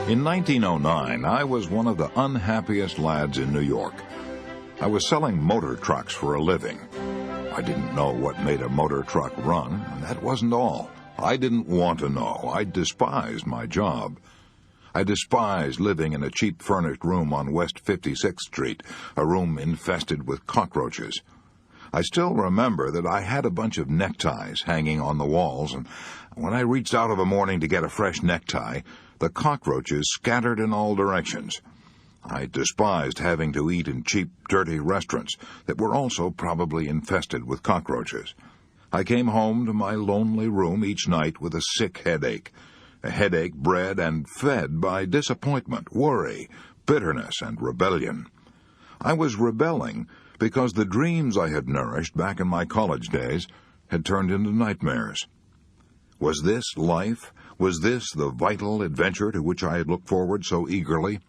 In 1909, I was one of the unhappiest lads in New York. I was selling motor trucks for a living. I didn't know what made a motor truck run, and that wasn't all. I didn't want to know. I despised my job. I despised living in a cheap furnished room on West 56th Street, a room infested with cockroaches. I still remember that I had a bunch of neckties hanging on the walls, and when I reached out of a morning to get a fresh necktie, the cockroaches scattered in all directions. I despised having to eat in cheap, dirty restaurants that were also probably infested with cockroaches. I came home to my lonely room each night with a sick headache, a headache bred and fed by disappointment, worry, bitterness, and rebellion. I was rebelling because the dreams I had nourished back in my college days had turned into nightmares. Was this life? Was this the vital adventure to which I had looked forward so eagerly?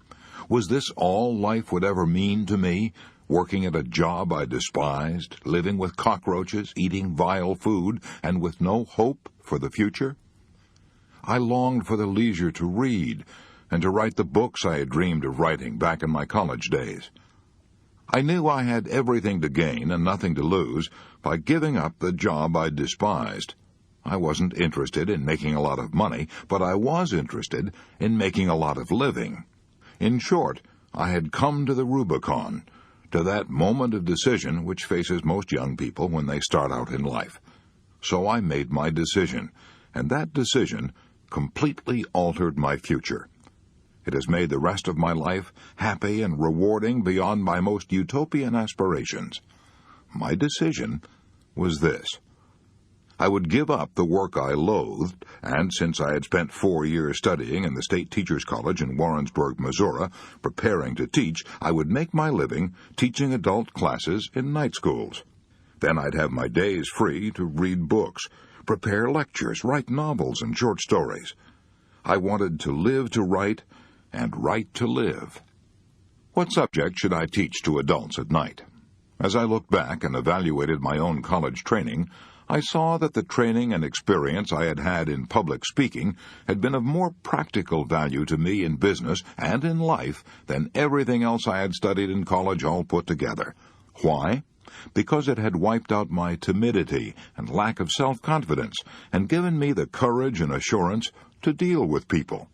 Was this all life would ever mean to me, working at a job I despised, living with cockroaches, eating vile food, and with no hope for the future? I longed for the leisure to read and to write the books I had dreamed of writing back in my college days. I knew I had everything to gain and nothing to lose by giving up the job I despised. I wasn't interested in making a lot of money, but I was interested in making a lot of living. In short, I had come to the Rubicon, to that moment of decision which faces most young people when they start out in life. So I made my decision, and that decision completely altered my future. It has made the rest of my life happy and rewarding beyond my most utopian aspirations. My decision was this. I would give up the work I loathed, and since I had spent 4 years studying in the State Teachers College in Warrensburg, Missouri, preparing to teach, I would make my living teaching adult classes in night schools. Then I'd have my days free to read books, prepare lectures, write novels and short stories. I wanted to live to write and write to live. What subject should I teach to adults at night? As I looked back and evaluated my own college training, I saw that the training and experience I had had in public speaking had been of more practical value to me in business and in life than everything else I had studied in college all put together. Why? Because it had wiped out my timidity and lack of self-confidence and given me the courage and assurance to deal with people.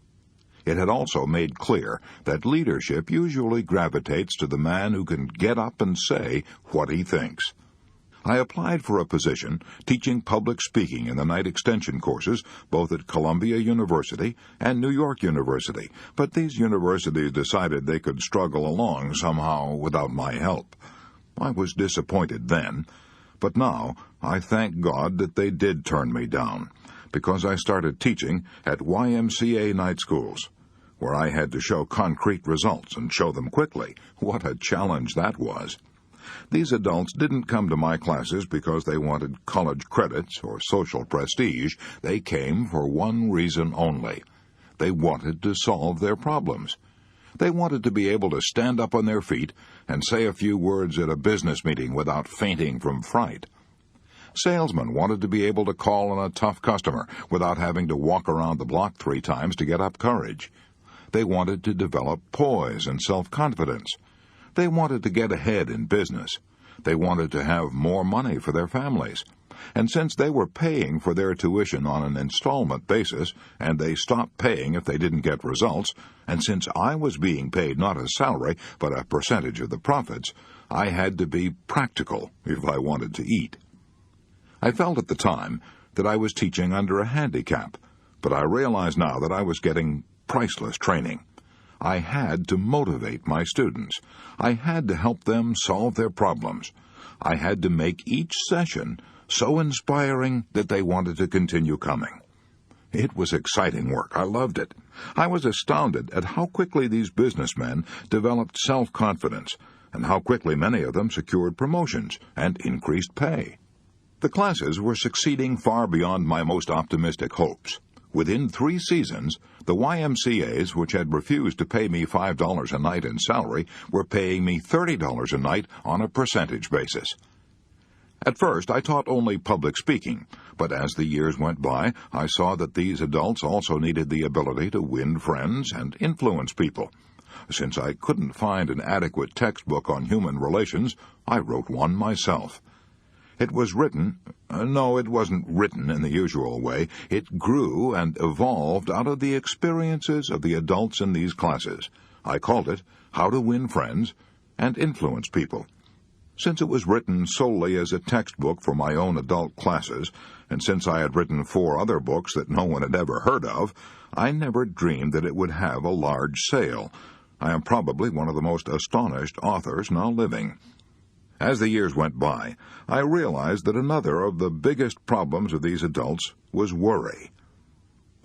It had also made clear that leadership usually gravitates to the man who can get up and say what he thinks. I applied for a position teaching public speaking in the night extension courses both at Columbia University and New York University, but these universities decided they could struggle along somehow without my help. I was disappointed then, but now I thank God that they did turn me down, because I started teaching at YMCA night schools, where I had to show concrete results and show them quickly. What a challenge that was. These adults didn't come to my classes because they wanted college credits or social prestige. They came for one reason only. They wanted to solve their problems. They wanted to be able to stand up on their feet and say a few words at a business meeting without fainting from fright. Salesmen wanted to be able to call on a tough customer without having to walk around the block 3 times to get up courage. They wanted to develop poise and self-confidence. They wanted to get ahead in business. They wanted to have more money for their families. And since they were paying for their tuition on an installment basis, and they stopped paying if they didn't get results, and since I was being paid not a salary but a percentage of the profits, I had to be practical if I wanted to eat. I felt at the time that I was teaching under a handicap, but I realize now that I was getting priceless training. I had to motivate my students. I had to help them solve their problems. I had to make each session so inspiring that they wanted to continue coming. It was exciting work. I loved it. I was astounded at how quickly these businessmen developed self-confidence and how quickly many of them secured promotions and increased pay. The classes were succeeding far beyond my most optimistic hopes. Within 3 seasons, the YMCAs, which had refused to pay me $5 a night in salary, were paying me $30 a night on a percentage basis. At first, I taught only public speaking, but as the years went by, I saw that these adults also needed the ability to win friends and influence people. Since I couldn't find an adequate textbook on human relations, I wrote one myself. It was written, no, it wasn't written in the usual way. It grew and evolved out of the experiences of the adults in these classes. I called it How to Win Friends and Influence People. Since it was written solely as a textbook for my own adult classes, and since I had written 4 other books that no one had ever heard of, I never dreamed that it would have a large sale. I am probably one of the most astonished authors now living. As the years went by, I realized that another of the biggest problems of these adults was worry.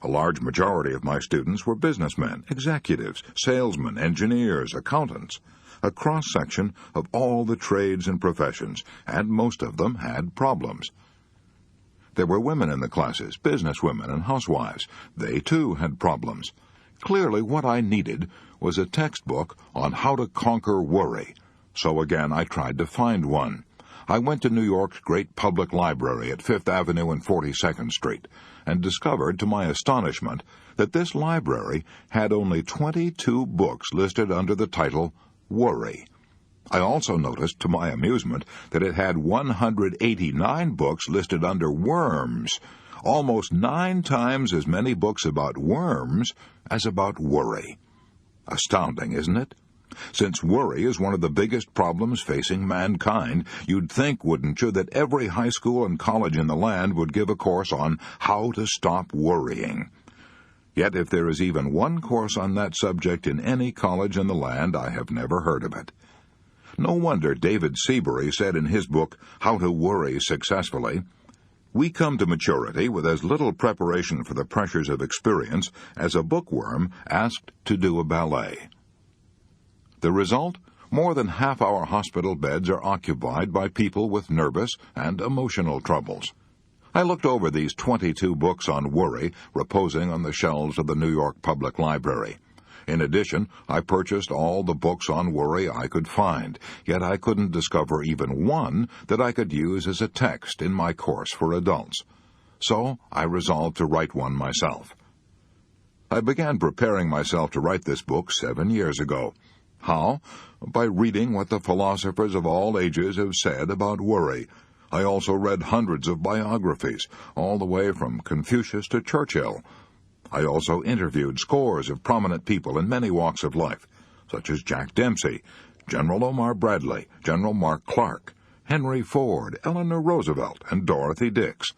A large majority of my students were businessmen, executives, salesmen, engineers, accountants, a cross-section of all the trades and professions, and most of them had problems. There were women in the classes, businesswomen and housewives. They, too, had problems. Clearly, what I needed was a textbook on how to conquer worry. So again, I tried to find one. I went to New York's great public library at 5th Avenue and 42nd Street and discovered, to my astonishment, that this library had only 22 books listed under the title Worry. I also noticed, to my amusement, that it had 189 books listed under worms, almost 9 times as many books about worms as about worry. Astounding, isn't it? Since worry is one of the biggest problems facing mankind, you'd think, wouldn't you, that every high school and college in the land would give a course on how to stop worrying. Yet if there is even one course on that subject in any college in the land, I have never heard of it. No wonder David Seabury said in his book, How to Worry Successfully, "We come to maturity with as little preparation for the pressures of experience as a bookworm asked to do a ballet." The result? More than half our hospital beds are occupied by people with nervous and emotional troubles. I looked over these 22 books on worry reposing on the shelves of the New York Public Library. In addition, I purchased all the books on worry I could find, yet I couldn't discover even one that I could use as a text in my course for adults. So I resolved to write one myself. I began preparing myself to write this book 7 years ago. How? By reading what the philosophers of all ages have said about worry. I also read hundreds of biographies, all the way from Confucius to Churchill. I also interviewed scores of prominent people in many walks of life, such as Jack Dempsey, General Omar Bradley, General Mark Clark, Henry Ford, Eleanor Roosevelt, and Dorothy Dix.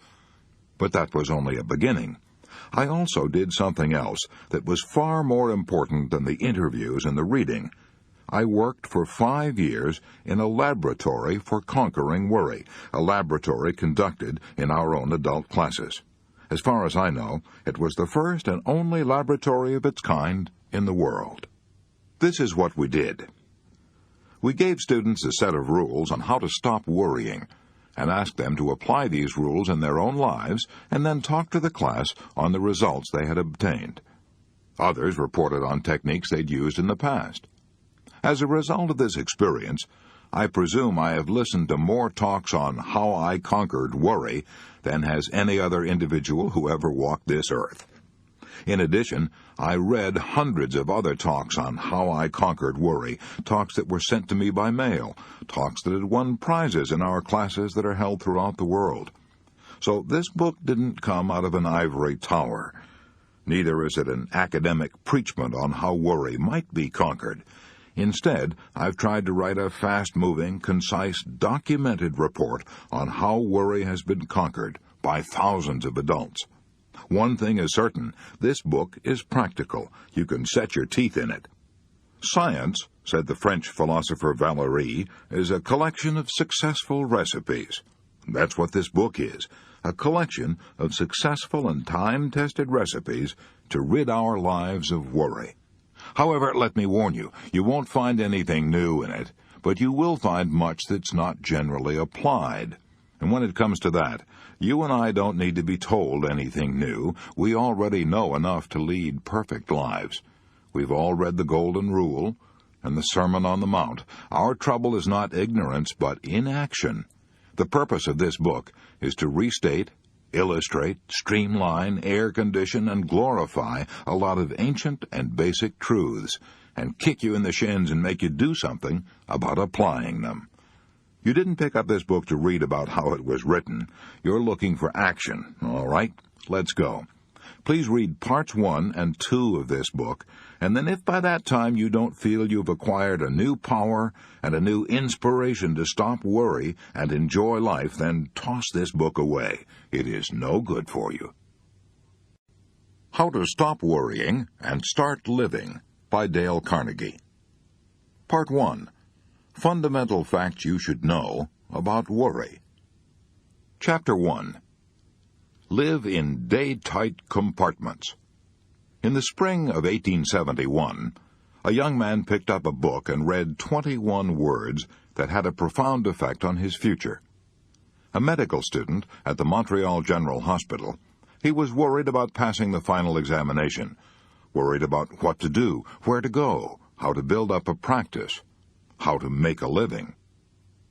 But that was only a beginning. I also did something else that was far more important than the interviews and the reading. I worked for 5 years in a laboratory for conquering worry, a laboratory conducted in our own adult classes. As far as I know, it was the first and only laboratory of its kind in the world. This is what we did. We gave students a set of rules on how to stop worrying, and asked them to apply these rules in their own lives and then talk to the class on the results they had obtained. Others reported on techniques they'd used in the past. As a result of this experience, I presume I have listened to more talks on how I conquered worry than has any other individual who ever walked this earth. In addition, I read hundreds of other talks on how I conquered worry, talks that were sent to me by mail, talks that had won prizes in our classes that are held throughout the world. So this book didn't come out of an ivory tower. Neither is it an academic preachment on how worry might be conquered. Instead, I've tried to write a fast-moving, concise, documented report on how worry has been conquered by thousands of adults. One thing is certain, this book is practical. You can set your teeth in it. Science, said the French philosopher Valéry, is a collection of successful recipes. That's what this book is, a collection of successful and time-tested recipes to rid our lives of worry. However, let me warn you, you won't find anything new in it, but you will find much that's not generally applied. And when it comes to that, you and I don't need to be told anything new. We already know enough to lead perfect lives. We've all read the Golden Rule and the Sermon on the Mount. Our trouble is not ignorance, but inaction. The purpose of this book is to restate, illustrate, streamline, air condition, and glorify a lot of ancient and basic truths, and kick you in the shins and make you do something about applying them. You didn't pick up this book to read about how it was written. You're looking for action, all right? Let's go. Please read parts 1 and 2 of this book, and then if by that time you don't feel you've acquired a new power and a new inspiration to stop worry and enjoy life, then toss this book away. It is no good for you. How to Stop Worrying and Start Living by Dale Carnegie. Part 1. Fundamental Facts You Should Know About Worry. Chapter 1. Live in day-tight compartments. In the spring of 1871, a young man picked up a book and read 21 words that had a profound effect on his future. A medical student at the Montreal General Hospital, he was worried about passing the final examination, worried about what to do, where to go, how to build up a practice, how to make a living.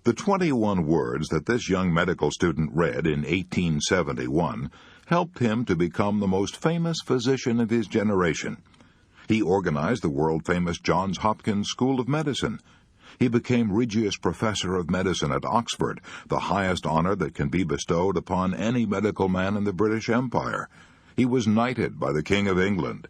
The 21 words that this young medical student read in 1871 helped him to become the most famous physician of his generation. He organized the world-famous Johns Hopkins School of Medicine. He became Regius Professor of Medicine at Oxford, the highest honor that can be bestowed upon any medical man in the British Empire. He was knighted by the King of England.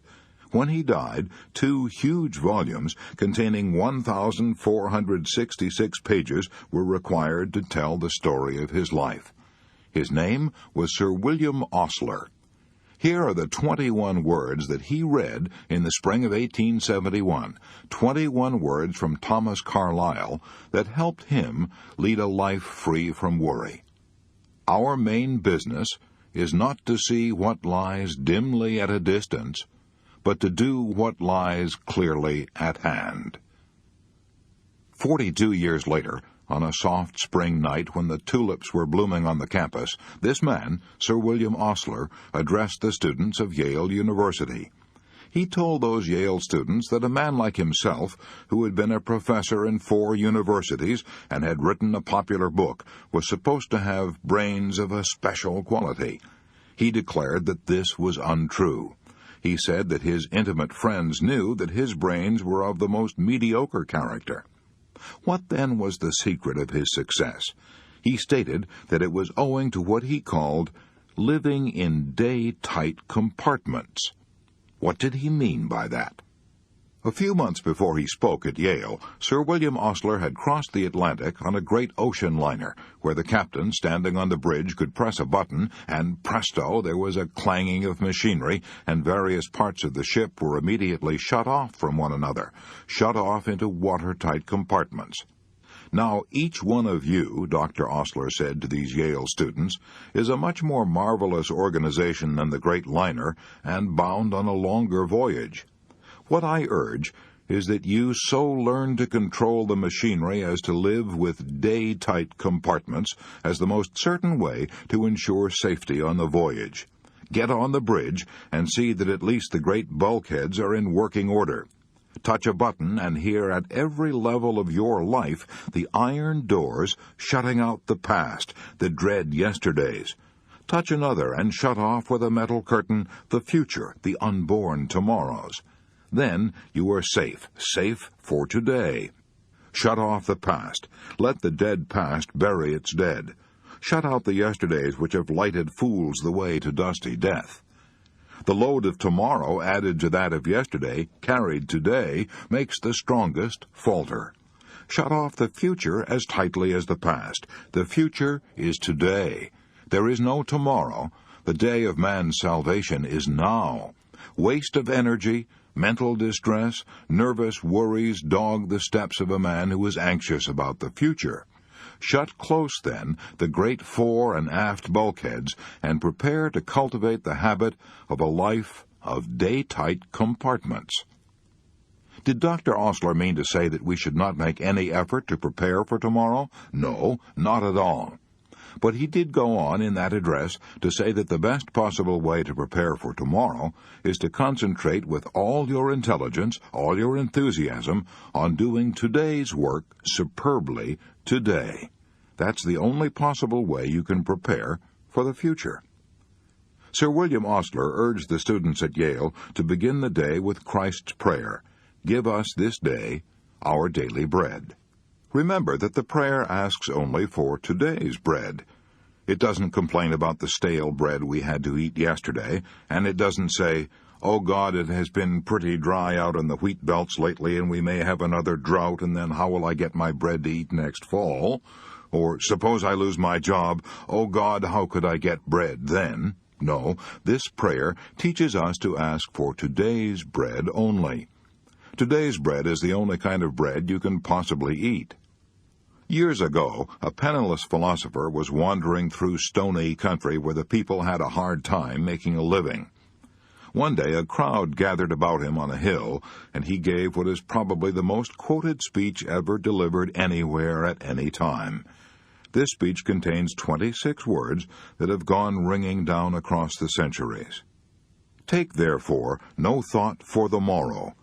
When he died, 2 huge volumes containing 1,466 pages were required to tell the story of his life. His name was Sir William Osler. Here are the 21 words that he read in the spring of 1871, 21 words from Thomas Carlyle that helped him lead a life free from worry. Our main business is not to see what lies dimly at a distance, but to do what lies clearly at hand. 42 years later, on a soft spring night when the tulips were blooming on the campus, this man, Sir William Osler, addressed the students of Yale University. He told those Yale students that a man like himself, who had been a professor in 4 universities and had written a popular book, was supposed to have brains of a special quality. He declared that this was untrue. He said that his intimate friends knew that his brains were of the most mediocre character. What then was the secret of his success? He stated that it was owing to what he called living in day-tight compartments. What did he mean by that? A few months before he spoke at Yale, Sir William Osler had crossed the Atlantic on a great ocean liner, where the captain, standing on the bridge, could press a button, and presto, there was a clanging of machinery, and various parts of the ship were immediately shut off from one another, shut off into watertight compartments. Now, each one of you, Dr. Osler said to these Yale students, is a much more marvelous organization than the great liner, and bound on a longer voyage. What I urge is that you so learn to control the machinery as to live with day-tight compartments as the most certain way to ensure safety on the voyage. Get on the bridge and see that at least the great bulkheads are in working order. Touch a button and hear at every level of your life the iron doors shutting out the past, the dread yesterdays. Touch another and shut off with a metal curtain the future, the unborn tomorrows. Then you are safe for today. Shut off the past. Let the dead past bury its dead. Shut out the yesterdays which have lighted fools the way to dusty death. The load of tomorrow added to that of yesterday, carried today, makes the strongest falter. Shut off the future as tightly as the past. The future is today. There is no tomorrow. The day of man's salvation is now. Waste of energy, mental distress, nervous worries dog the steps of a man who is anxious about the future. Shut close, then, the great fore and aft bulkheads, and prepare to cultivate the habit of a life of day-tight compartments. Did Dr. Osler mean to say that we should not make any effort to prepare for tomorrow? No, not at all. But he did go on in that address to say that the best possible way to prepare for tomorrow is to concentrate with all your intelligence, all your enthusiasm, on doing today's work superbly today. That's the only possible way you can prepare for the future. Sir William Osler urged the students at Yale to begin the day with Christ's prayer, "Give us this day our daily bread." Remember that the prayer asks only for today's bread. It doesn't complain about the stale bread we had to eat yesterday, and it doesn't say, "Oh God, it has been pretty dry out in the wheat belts lately, and we may have another drought, and then how will I get my bread to eat next fall?" Or, "Suppose I lose my job, oh God, how could I get bread then?" No, this prayer teaches us to ask for today's bread only. Today's bread is the only kind of bread you can possibly eat. Years ago, a penniless philosopher was wandering through stony country where the people had a hard time making a living. One day a crowd gathered about him on a hill, and he gave what is probably the most quoted speech ever delivered anywhere at any time. This speech contains 26 words that have gone ringing down across the centuries. "Take, therefore, no thought for the morrow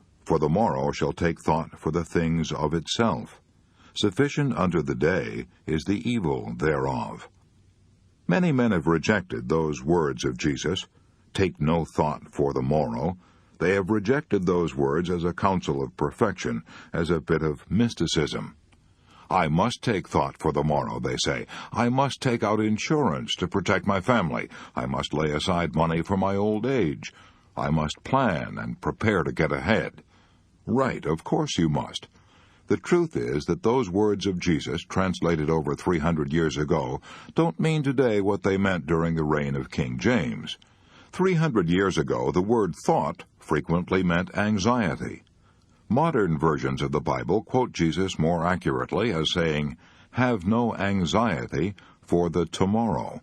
shall take thought for the things of itself. Sufficient unto the day is the evil thereof." Many men have rejected those words of Jesus, "Take no thought for the morrow." They have rejected those words as a counsel of perfection, as a bit of mysticism. "I must take thought for the morrow," they say. "I must take out insurance to protect my family. I must lay aside money for my old age. I must plan and prepare to get ahead." Right, of course you must. The truth is that those words of Jesus, translated over 300 years ago, don't mean today what they meant during the reign of King James. 300 years ago, the word thought frequently meant anxiety. Modern versions of the Bible quote Jesus more accurately as saying, "Have no anxiety for the tomorrow."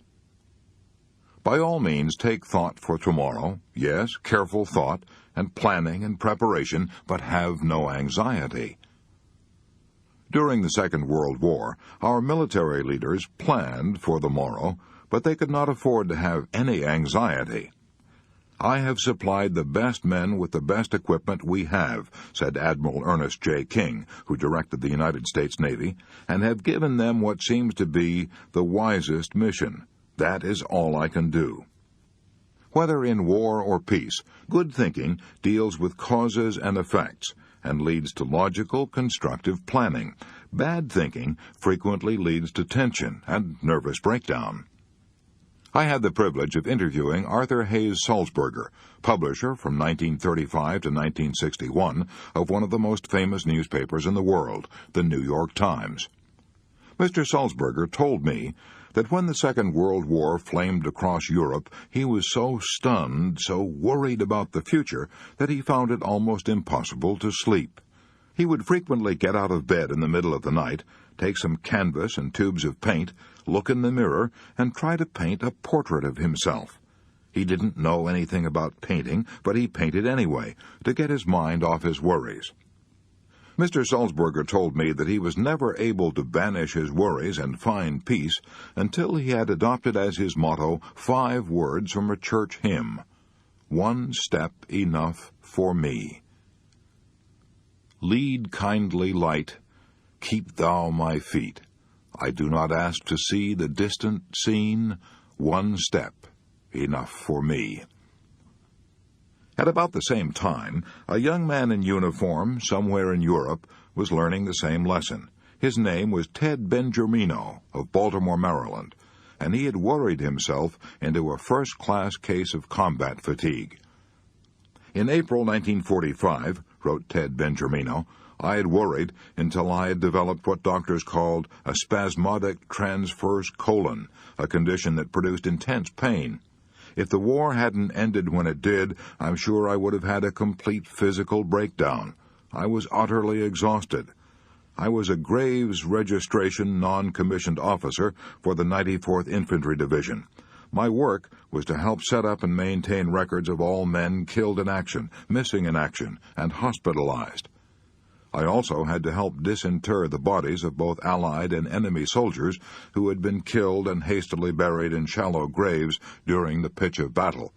By all means, take thought for tomorrow, yes, careful thought, and planning and preparation, but have no anxiety. During the Second World War, our military leaders planned for the morrow, but they could not afford to have any anxiety. "I have supplied the best men with the best equipment we have," said Admiral Ernest J. King, who directed the United States Navy, "and have given them what seems to be the wisest mission. That is all I can do." Whether in war or peace, good thinking deals with causes and effects and leads to logical, constructive planning. Bad thinking frequently leads to tension and nervous breakdown. I had the privilege of interviewing Arthur Hayes Sulzberger, publisher from 1935 to 1961 of one of the most famous newspapers in the world, the New York Times. Mr. Sulzberger told me that when the Second World War flamed across Europe, he was so stunned, so worried about the future, that he found it almost impossible to sleep. He would frequently get out of bed in the middle of the night, take some canvas and tubes of paint, look in the mirror, and try to paint a portrait of himself. He didn't know anything about painting, but he painted anyway, to get his mind off his worries. Mr. Sulzberger told me that he was never able to banish his worries and find peace until he had adopted as his motto 5 words from a church hymn: "One step enough for me." "Lead, kindly light, keep thou my feet. I do not ask to see the distant scene. One step enough for me." At about the same time, a young man in uniform somewhere in Europe was learning the same lesson. His name was Ted Benjamino of Baltimore, Maryland, and he had worried himself into a first-class case of combat fatigue. "In April 1945, wrote Ted Benjamino, I had worried until I had developed what doctors called a spasmodic transverse colon, a condition that produced intense pain. If the war hadn't ended when it did, I'm sure I would have had a complete physical breakdown. I was utterly exhausted. I was a Graves Registration non-commissioned officer for the 94th Infantry Division. My work was to help set up and maintain records of all men killed in action, missing in action, and hospitalized. I also had to help disinter the bodies of both Allied and enemy soldiers who had been killed and hastily buried in shallow graves during the pitch of battle.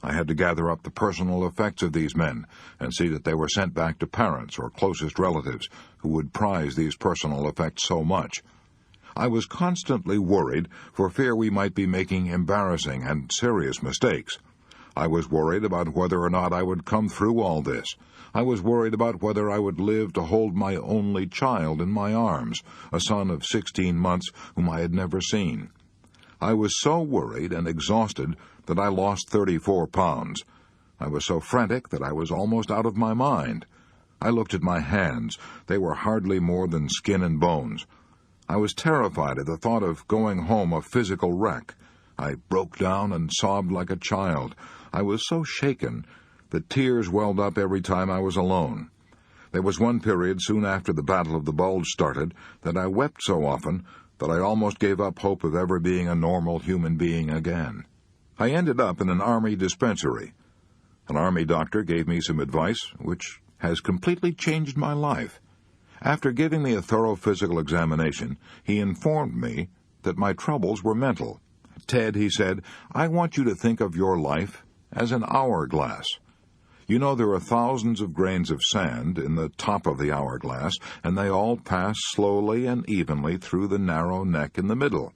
I had to gather up the personal effects of these men and see that they were sent back to parents or closest relatives who would prize these personal effects so much. I was constantly worried for fear we might be making embarrassing and serious mistakes. I was worried about whether or not I would come through all this. I was worried about whether I would live to hold my only child in my arms, a son of 16 months whom I had never seen. I was so worried and exhausted that I lost 34 pounds. I was so frantic that I was almost out of my mind. I looked at my hands. They were hardly more than skin and bones. I was terrified at the thought of going home a physical wreck. I broke down and sobbed like a child. I was so shaken that tears welled up every time I was alone. There was one period soon after the Battle of the Bulge started that I wept so often that I almost gave up hope of ever being a normal human being again. I ended up in an Army dispensary. An Army doctor gave me some advice which has completely changed my life. After giving me a thorough physical examination, he informed me that my troubles were mental. "Ted," he said, "I want you to think of your life as an hourglass. You know there are thousands of grains of sand in the top of the hourglass, and they all pass slowly and evenly through the narrow neck in the middle.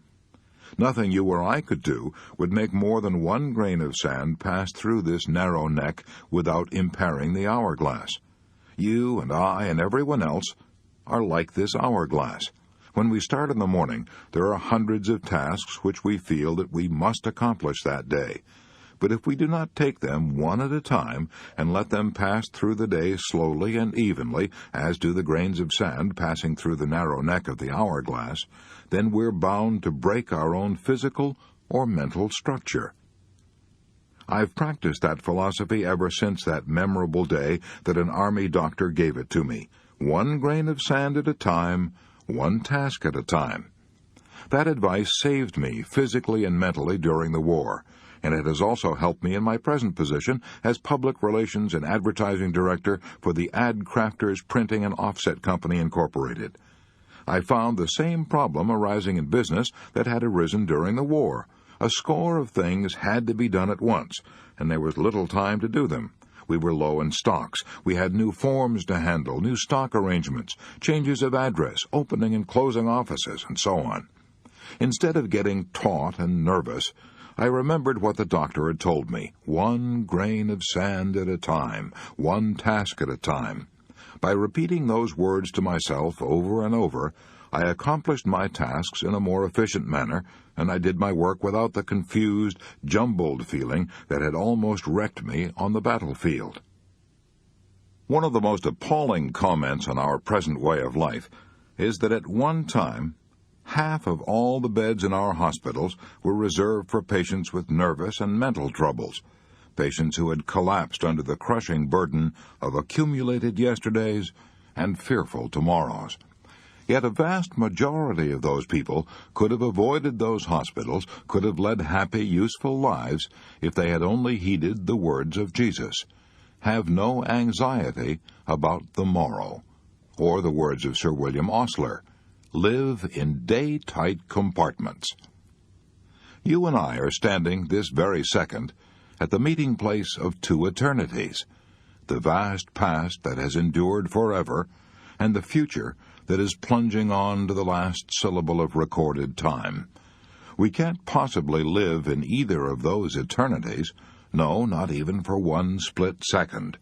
Nothing you or I could do would make more than one grain of sand pass through this narrow neck without impairing the hourglass. You and I and everyone else are like this hourglass. When we start in the morning, there are hundreds of tasks which we feel that we must accomplish that day. But if we do not take them one at a time and let them pass through the day slowly and evenly, as do the grains of sand passing through the narrow neck of the hourglass, then we're bound to break our own physical or mental structure." I've practiced that philosophy ever since that memorable day that an Army doctor gave it to me. One grain of sand at a time, one task at a time. That advice saved me physically and mentally during the war, and it has also helped me in my present position as Public Relations and Advertising Director for the Ad Crafters Printing and Offset Company, Incorporated. I found the same problem arising in business that had arisen during the war. A score of things had to be done at once, and there was little time to do them. We were low in stocks. We had new forms to handle, new stock arrangements, changes of address, opening and closing offices, and so on. Instead of getting taut and nervous, I remembered what the doctor had told me: one grain of sand at a time, one task at a time. By repeating those words to myself over and over, I accomplished my tasks in a more efficient manner, and I did my work without the confused, jumbled feeling that had almost wrecked me on the battlefield. One of the most appalling comments on our present way of life is that at one time, half of all the beds in our hospitals were reserved for patients with nervous and mental troubles, patients who had collapsed under the crushing burden of accumulated yesterdays and fearful tomorrows. Yet a vast majority of those people could have avoided those hospitals, could have led happy, useful lives if they had only heeded the words of Jesus. Have no anxiety about the morrow. Or the words of Sir William Osler, live in day-tight compartments. You and I are standing this very second at the meeting place of two eternities, the vast past that has endured forever, and the future that is plunging on to the last syllable of recorded time. We can't possibly live in either of those eternities, no, not even for one split second.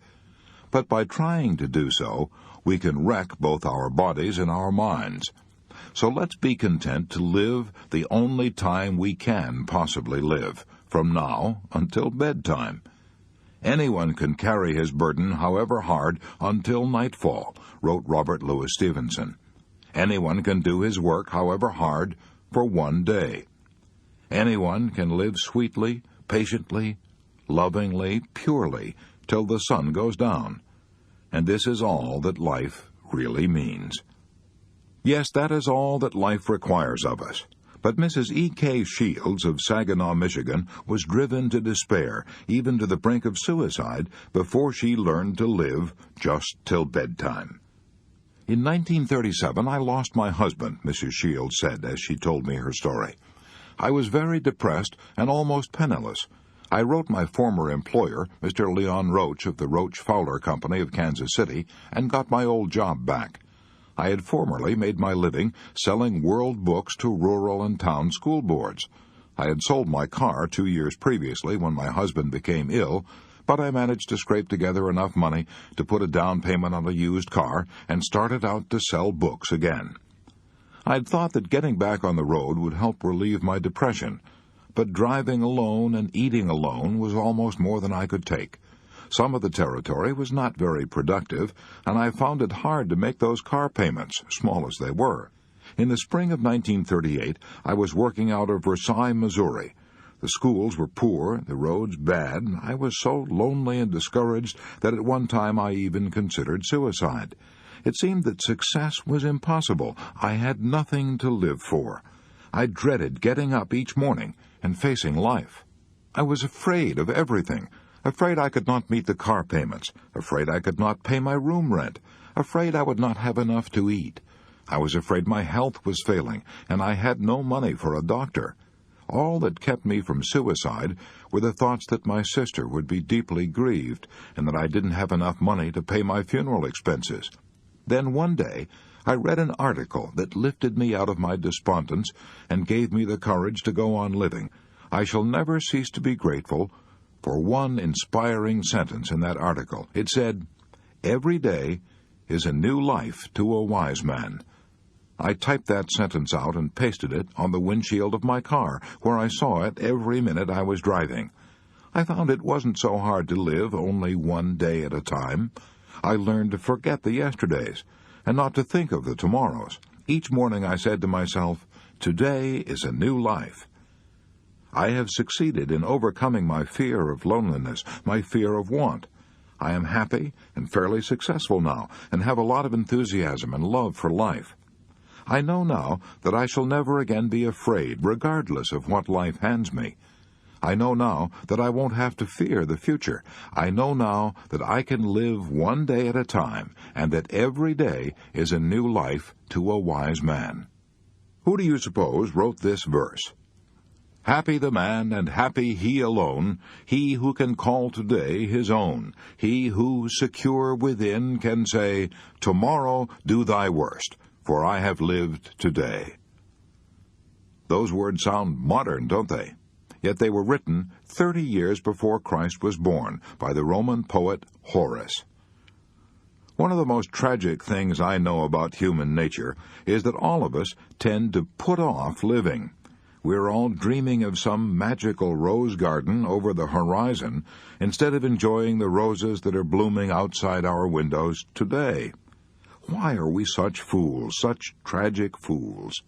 But by trying to do so, we can wreck both our bodies and our minds. So let's be content to live the only time we can possibly live, from now until bedtime. Anyone can carry his burden, however hard, until nightfall, wrote Robert Louis Stevenson. Anyone can do his work, however hard, for one day. Anyone can live sweetly, patiently, lovingly, purely, till the sun goes down. And this is all that life really means. Yes, that is all that life requires of us. But Mrs. E.K. Shields of Saginaw, Michigan, was driven to despair, even to the brink of suicide, before she learned to live just till bedtime. In 1937, I lost my husband, Mrs. Shields said as she told me her story. I was very depressed and almost penniless. I wrote my former employer, Mr. Leon Roach of the Roach Fowler Company of Kansas City, and got my old job back. I had formerly made my living selling world books to rural and town school boards. I had sold my car 2 years previously when my husband became ill, but I managed to scrape together enough money to put a down payment on a used car and started out to sell books again. I'd thought that getting back on the road would help relieve my depression, but driving alone and eating alone was almost more than I could take. Some of the territory was not very productive, and I found it hard to make those car payments, small as they were. In the spring of 1938, I was working out of Versailles, Missouri. The schools were poor, the roads bad, and I was so lonely and discouraged that at one time I even considered suicide. It seemed that success was impossible. I had nothing to live for. I dreaded getting up each morning and facing life. I was afraid of everything. Afraid I could not meet the car payments. Afraid I could not pay my room rent. Afraid I would not have enough to eat. I was afraid my health was failing, and I had no money for a doctor. All that kept me from suicide were the thoughts that my sister would be deeply grieved, and that I didn't have enough money to pay my funeral expenses. Then one day, I read an article that lifted me out of my despondence and gave me the courage to go on living. I shall never cease to be grateful for one inspiring sentence in that article. It said, "Every day is a new life to a wise man." I typed that sentence out and pasted it on the windshield of my car, where I saw it every minute I was driving. I found it wasn't so hard to live only one day at a time. I learned to forget the yesterdays and not to think of the tomorrows. Each morning I said to myself, "Today is a new life." I have succeeded in overcoming my fear of loneliness, my fear of want. I am happy and fairly successful now, and have a lot of enthusiasm and love for life. I know now that I shall never again be afraid, regardless of what life hands me. I know now that I won't have to fear the future. I know now that I can live one day at a time, and that every day is a new life to a wise man. Who do you suppose wrote this verse? "Happy the man, and happy he alone, he who can call today his own, he who, secure within, can say, 'Tomorrow do thy worst, for I have lived today.'" Those words sound modern, don't they? Yet they were written 30 years before Christ was born by the Roman poet Horace. One of the most tragic things I know about human nature is that all of us tend to put off living. We're all dreaming of some magical rose garden over the horizon instead of enjoying the roses that are blooming outside our windows today. Why are we such fools, such tragic fools?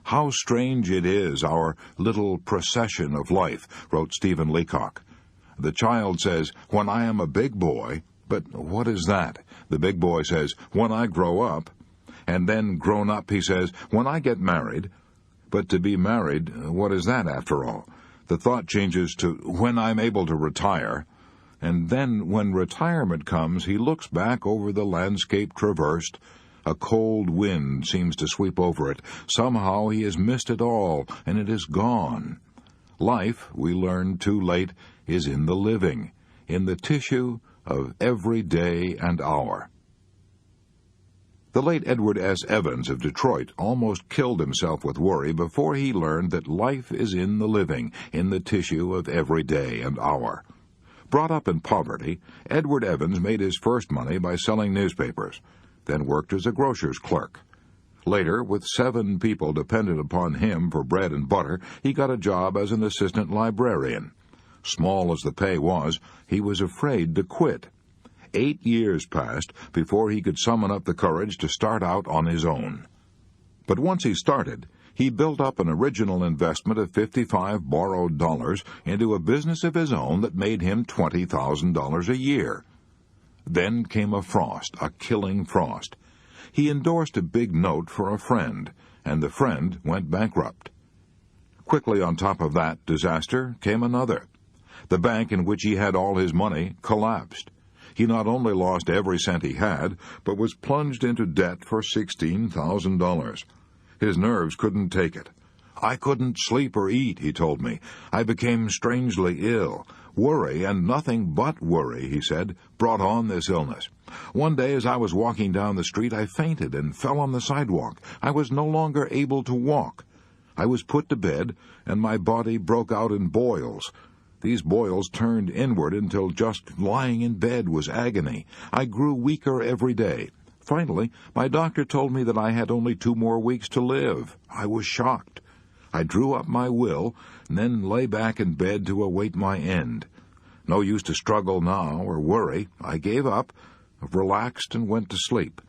"How strange it is, our little procession of life," wrote Stephen Leacock. The child says, "When I am a big boy," but what is that? The big boy says, "When I grow up." And then grown up, he says, "When I get married." But to be married, what is that after all? The thought changes to "when I'm able to retire." And then when retirement comes, he looks back over the landscape traversed. A cold wind seems to sweep over it. Somehow he has missed it all, and it is gone. Life, we learn too late, is in the living, in the tissue of every day and hour. The late Edward S. Evans of Detroit almost killed himself with worry before he learned that life is in the living, in the tissue of every day and hour. Brought up in poverty, Edward Evans made his first money by selling newspapers, then worked as a grocer's clerk. Later, with 7 people dependent upon him for bread and butter, he got a job as an assistant librarian. Small as the pay was, he was afraid to quit. 8 years passed before he could summon up the courage to start out on his own. But once he started, he built up an original investment of 55 borrowed dollars into a business of his own that made him $20,000 a year. Then came a frost, a killing frost. He endorsed a big note for a friend, and the friend went bankrupt. Quickly on top of that disaster came another. The bank in which he had all his money collapsed. He not only lost every cent he had, but was plunged into debt for $16,000. His nerves couldn't take it. "I couldn't sleep or eat," he told me. "I became strangely ill. Worry, and nothing but worry, he said, brought on this illness. One day as I was walking down the street, I fainted and fell on the sidewalk. I was no longer able to walk. I was put to bed, and my body broke out in boils. These boils turned inward until just lying in bed was agony. I grew weaker every day. Finally, my doctor told me that I had only 2 more weeks to live. I was shocked. I drew up my will, and then lay back in bed to await my end. No use to struggle now or worry. I gave up, relaxed, and went to sleep.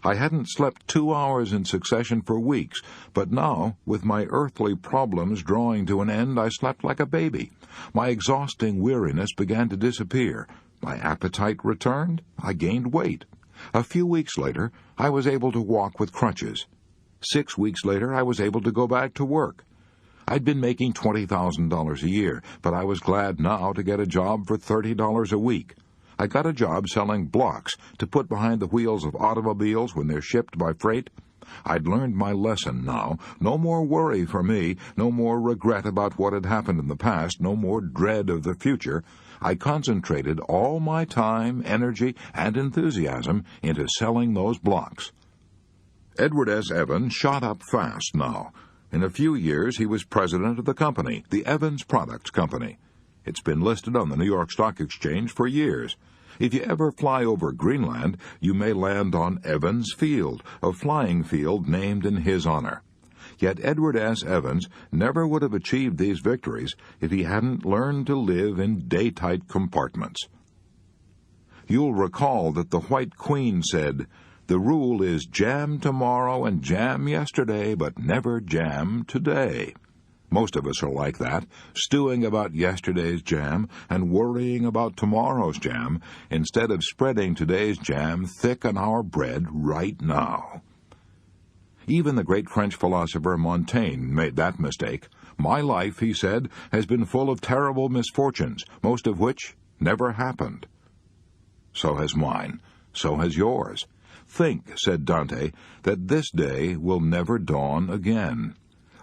I hadn't slept 2 hours in succession for weeks, but now, with my earthly problems drawing to an end, I slept like a baby. My exhausting weariness began to disappear. My appetite returned. I gained weight. A few weeks later, I was able to walk with crutches. 6 weeks later, I was able to go back to work. I'd been making $20,000 a year, but I was glad now to get a job for $30 a week. I got a job selling blocks to put behind the wheels of automobiles when they're shipped by freight. I'd learned my lesson now. No more worry for me, no more regret about what had happened in the past, no more dread of the future. I concentrated all my time, energy, and enthusiasm into selling those blocks. Edward S. Evans shot up fast now. In a few years, he was president of the company, the Evans Products Company. It's been listed on the New York Stock Exchange for years. If you ever fly over Greenland, you may land on Evans Field, a flying field named in his honor. Yet Edward S. Evans never would have achieved these victories if he hadn't learned to live in day-tight compartments. You'll recall that the White Queen said, "The rule is jam tomorrow and jam yesterday, but never jam today." Most of us are like that, stewing about yesterday's jam and worrying about tomorrow's jam, instead of spreading today's jam thick on our bread right now. Even the great French philosopher Montaigne made that mistake. "My life," he said, "has been full of terrible misfortunes, most of which never happened." So has mine. So has yours. "Think," said Dante, "that this day will never dawn again."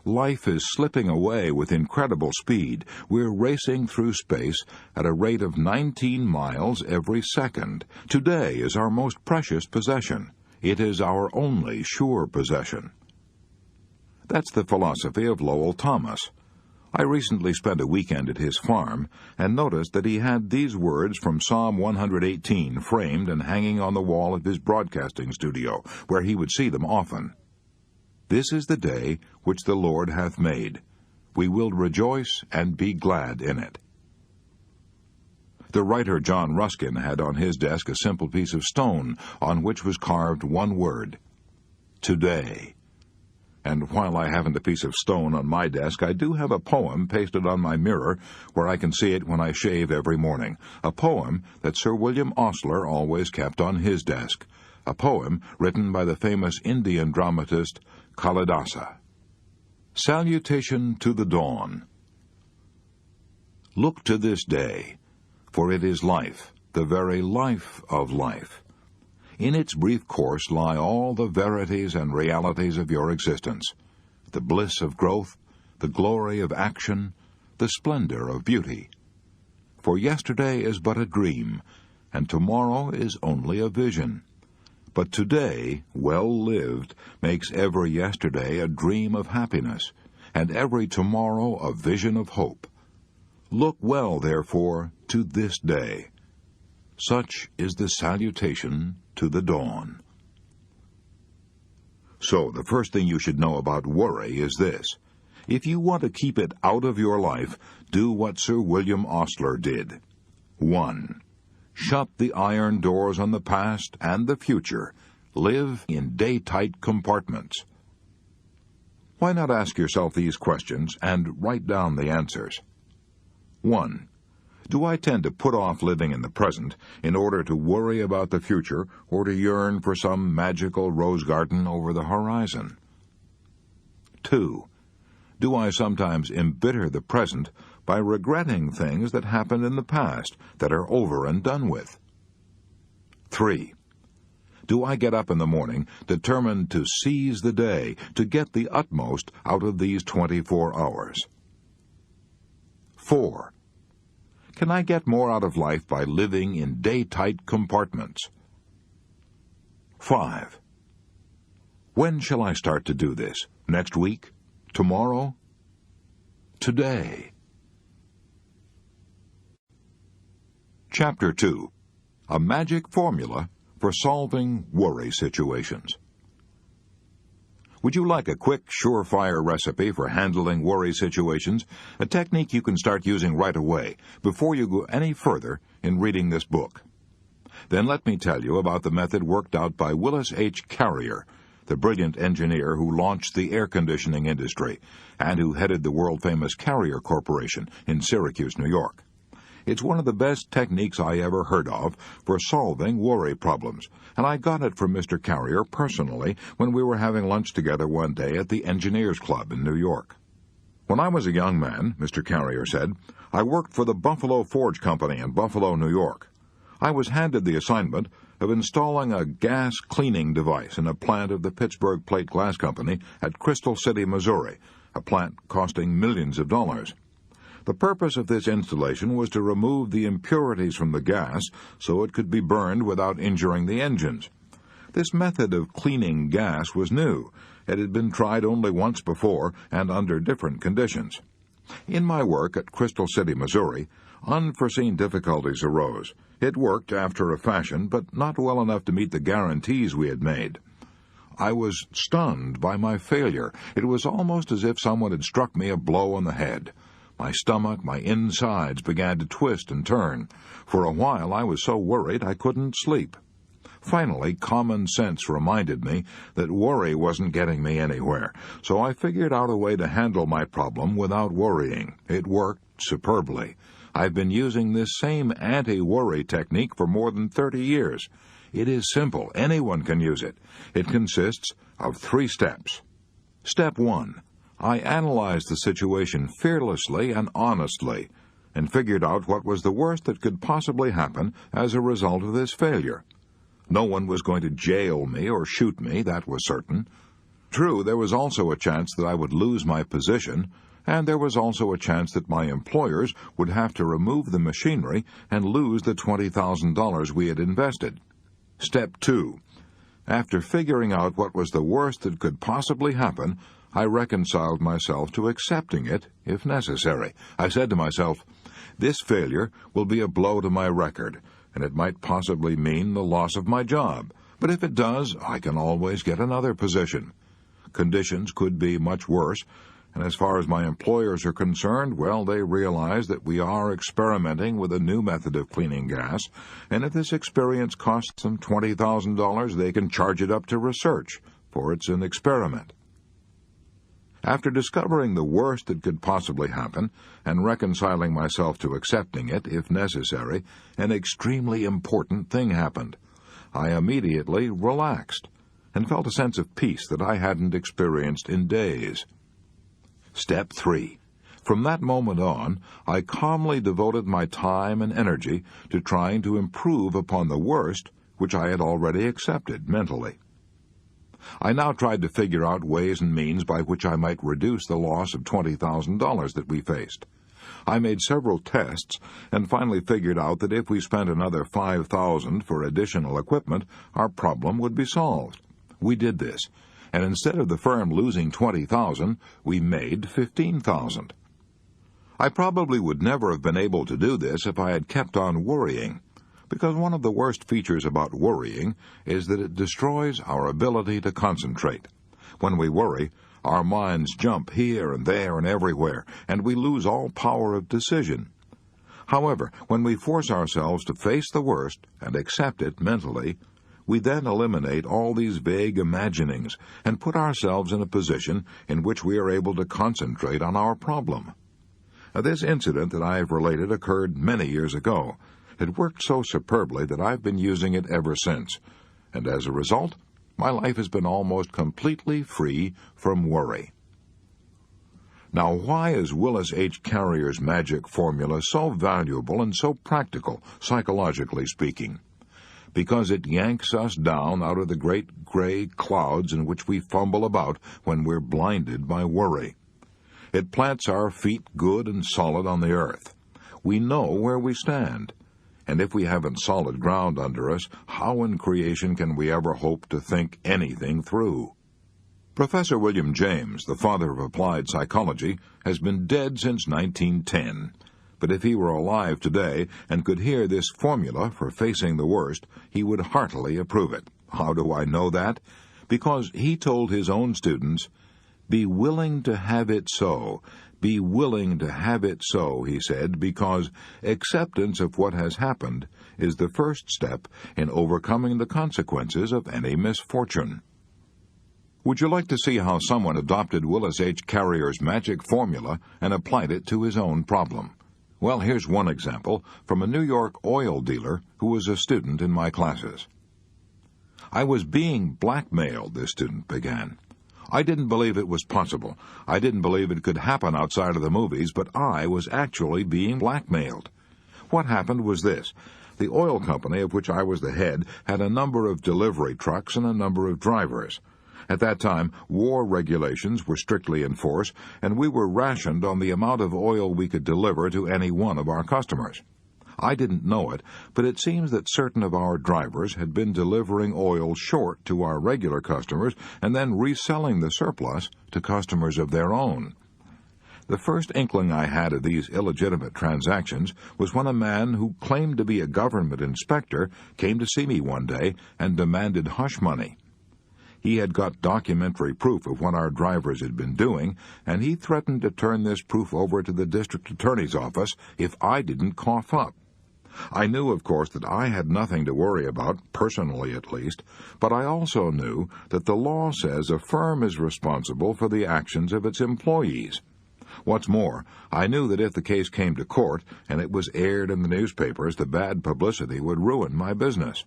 Life is slipping away with incredible speed. We're racing through space at a rate of 19 miles every second. Today is our most precious possession. It is our only sure possession. That's the philosophy of Lowell Thomas. I recently spent a weekend at his farm and noticed that he had these words from Psalm 118 framed and hanging on the wall of his broadcasting studio, where he would see them often. "This is the day which the Lord hath made. We will rejoice and be glad in it." The writer John Ruskin had on his desk a simple piece of stone on which was carved one word, "Today." And while I haven't a piece of stone on my desk, I do have a poem pasted on my mirror where I can see it when I shave every morning, a poem that Sir William Osler always kept on his desk, a poem written by the famous Indian dramatist Kalidasa. Salutation to the Dawn. Look to this day, for it is life, the very life of life. In its brief course lie all the verities and realities of your existence, the bliss of growth, the glory of action, the splendor of beauty. For yesterday is but a dream, and tomorrow is only a vision. But today, well lived, makes every yesterday a dream of happiness, and every tomorrow a vision of hope. Look well, therefore, to this day. Such is the salutation to the dawn. So, the first thing you should know about worry is this. If you want to keep it out of your life, do what Sir William Osler did. 1. Shut the iron doors on the past and the future. Live in day-tight compartments. Why not ask yourself these questions and write down the answers? 1. Do I tend to put off living in the present in order to worry about the future or to yearn for some magical rose garden over the horizon? 2. Do I sometimes embitter the present by regretting things that happened in the past that are over and done with? 3. Do I get up in the morning determined to seize the day, to get the utmost out of these 24 hours? 4. Can I get more out of life by living in day-tight compartments? 5. When shall I start to do this? Next week? Tomorrow? Today? Chapter 2. A Magic Formula for Solving Worry Situations. Would you like a quick, surefire recipe for handling worry situations? A technique you can start using right away, before you go any further in reading this book. Then let me tell you about the method worked out by Willis H. Carrier, the brilliant engineer who launched the air conditioning industry and who headed the world-famous Carrier Corporation in Syracuse, New York. It's one of the best techniques I ever heard of for solving worry problems, and I got it from Mr. Carrier personally when we were having lunch together one day at the Engineers Club in New York. When I was a young man, Mr. Carrier said, I worked for the Buffalo Forge Company in Buffalo, New York. I was handed the assignment of installing a gas cleaning device in a plant of the Pittsburgh Plate Glass Company at Crystal City, Missouri, a plant costing millions of dollars. The purpose of this installation was to remove the impurities from the gas so it could be burned without injuring the engines. This method of cleaning gas was new. It had been tried only once before and under different conditions. In my work at Crystal City, Missouri, unforeseen difficulties arose. It worked after a fashion, but not well enough to meet the guarantees we had made. I was stunned by my failure. It was almost as if someone had struck me a blow on the head. My stomach, my insides began to twist and turn. For a while I was so worried I couldn't sleep. Finally, common sense reminded me that worry wasn't getting me anywhere, so I figured out a way to handle my problem without worrying. It worked superbly. I've been using this same anti-worry technique for more than 30 years. It is simple. Anyone can use it. It consists of 3 steps. Step 1. I analyzed the situation fearlessly and honestly, and figured out what was the worst that could possibly happen as a result of this failure. No one was going to jail me or shoot me, that was certain. True, there was also a chance that I would lose my position, and there was also a chance that my employers would have to remove the machinery and lose the $20,000 we had invested. Step 2. After figuring out what was the worst that could possibly happen, I reconciled myself to accepting it, if necessary. I said to myself, this failure will be a blow to my record, and it might possibly mean the loss of my job. But if it does, I can always get another position. Conditions could be much worse, and as far as my employers are concerned, well, they realize that we are experimenting with a new method of cleaning gas, and if this experience costs them $20,000, they can charge it up to research, for it's an experiment. After discovering the worst that could possibly happen and reconciling myself to accepting it, if necessary, an extremely important thing happened. I immediately relaxed and felt a sense of peace that I hadn't experienced in days. Step 3. From that moment on, I calmly devoted my time and energy to trying to improve upon the worst, which I had already accepted mentally. I now tried to figure out ways and means by which I might reduce the loss of $20,000 that we faced. I made several tests and finally figured out that if we spent another $5,000 for additional equipment, our problem would be solved. We did this, and instead of the firm losing $20,000, we made $15,000. I probably would never have been able to do this if I had kept on worrying, because one of the worst features about worrying is that it destroys our ability to concentrate. When we worry, our minds jump here and there and everywhere, and we lose all power of decision. However, when we force ourselves to face the worst and accept it mentally, we then eliminate all these vague imaginings and put ourselves in a position in which we are able to concentrate on our problem. Now, this incident that I have related occurred many years ago. It worked so superbly that I've been using it ever since, and as a result, my life has been almost completely free from worry. Now, why is Willis H. Carrier's magic formula so valuable and so practical, psychologically speaking? Because it yanks us down out of the great gray clouds in which we fumble about when we're blinded by worry. It plants our feet good and solid on the earth. we know where we stand. And if we haven't solid ground under us, how in creation can we ever hope to think anything through? Professor William James, the father of applied psychology, has been dead since 1910. But if he were alive today and could hear this formula for facing the worst, he would heartily approve it. How do I know that? Because he told his own students, "Be willing to have it so. Be willing to have it so," he said, because acceptance of what has happened is the first step in overcoming the consequences of any misfortune. Would you like to see how someone adopted Willis H. Carrier's magic formula and applied it to his own problem? Well, here's one example from a New York oil dealer who was a student in my classes. "I was being blackmailed," this student began. "I didn't believe it was possible. I didn't believe it could happen outside of the movies, but I was actually being blackmailed. What happened was this. The oil company of which I was the head had a number of delivery trucks and a number of drivers. At that time, war regulations were strictly in force, and we were rationed on the amount of oil we could deliver to any one of our customers. I didn't know it, but it seems that certain of our drivers had been delivering oil short to our regular customers and then reselling the surplus to customers of their own. The first inkling I had of these illegitimate transactions was when a man who claimed to be a government inspector came to see me one day and demanded hush money. He had got documentary proof of what our drivers had been doing, and he threatened to turn this proof over to the district attorney's office if I didn't cough up. I knew, of course, that I had nothing to worry about, personally at least, but I also knew that the law says a firm is responsible for the actions of its employees. What's more, I knew that if the case came to court and it was aired in the newspapers, the bad publicity would ruin my business.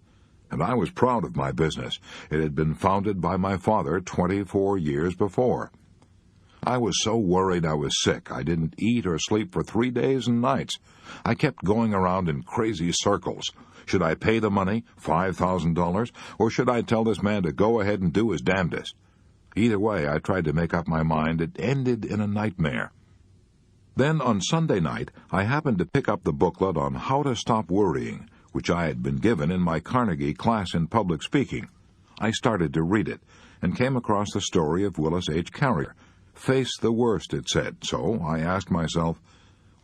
And I was proud of my business. It had been founded by my father 24 years before. I was so worried I was sick. I didn't eat or sleep for 3 days and nights. I kept going around in crazy circles. Should I pay the money, $5,000, or should I tell this man to go ahead and do his damnedest? Either way, I tried to make up my mind. It ended in a nightmare. Then, on Sunday night, I happened to pick up the booklet on How to Stop Worrying, which I had been given in my Carnegie class in public speaking. I started to read it, and came across the story of Willis H. Carrier. Face the worst, it said, so I asked myself,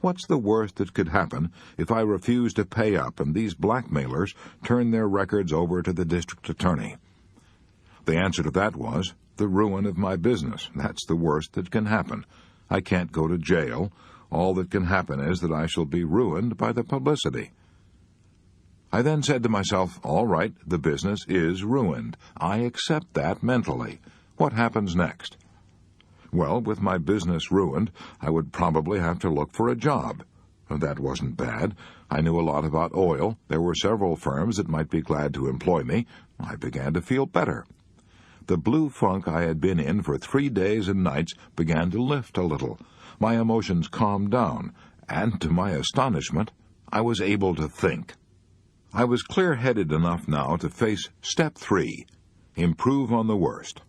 what's the worst that could happen if I refuse to pay up and these blackmailers turn their records over to the district attorney? The answer to that was, the ruin of my business. That's the worst that can happen. I can't go to jail. All that can happen is that I shall be ruined by the publicity. I then said to myself, all right, the business is ruined. I accept that mentally. What happens next? Well, with my business ruined, I would probably have to look for a job. That wasn't bad. I knew a lot about oil. There were several firms that might be glad to employ me. I began to feel better. The blue funk I had been in for 3 days and nights began to lift a little. My emotions calmed down, and to my astonishment, I was able to think. I was clear-headed enough now to face step 3, improve on the worst.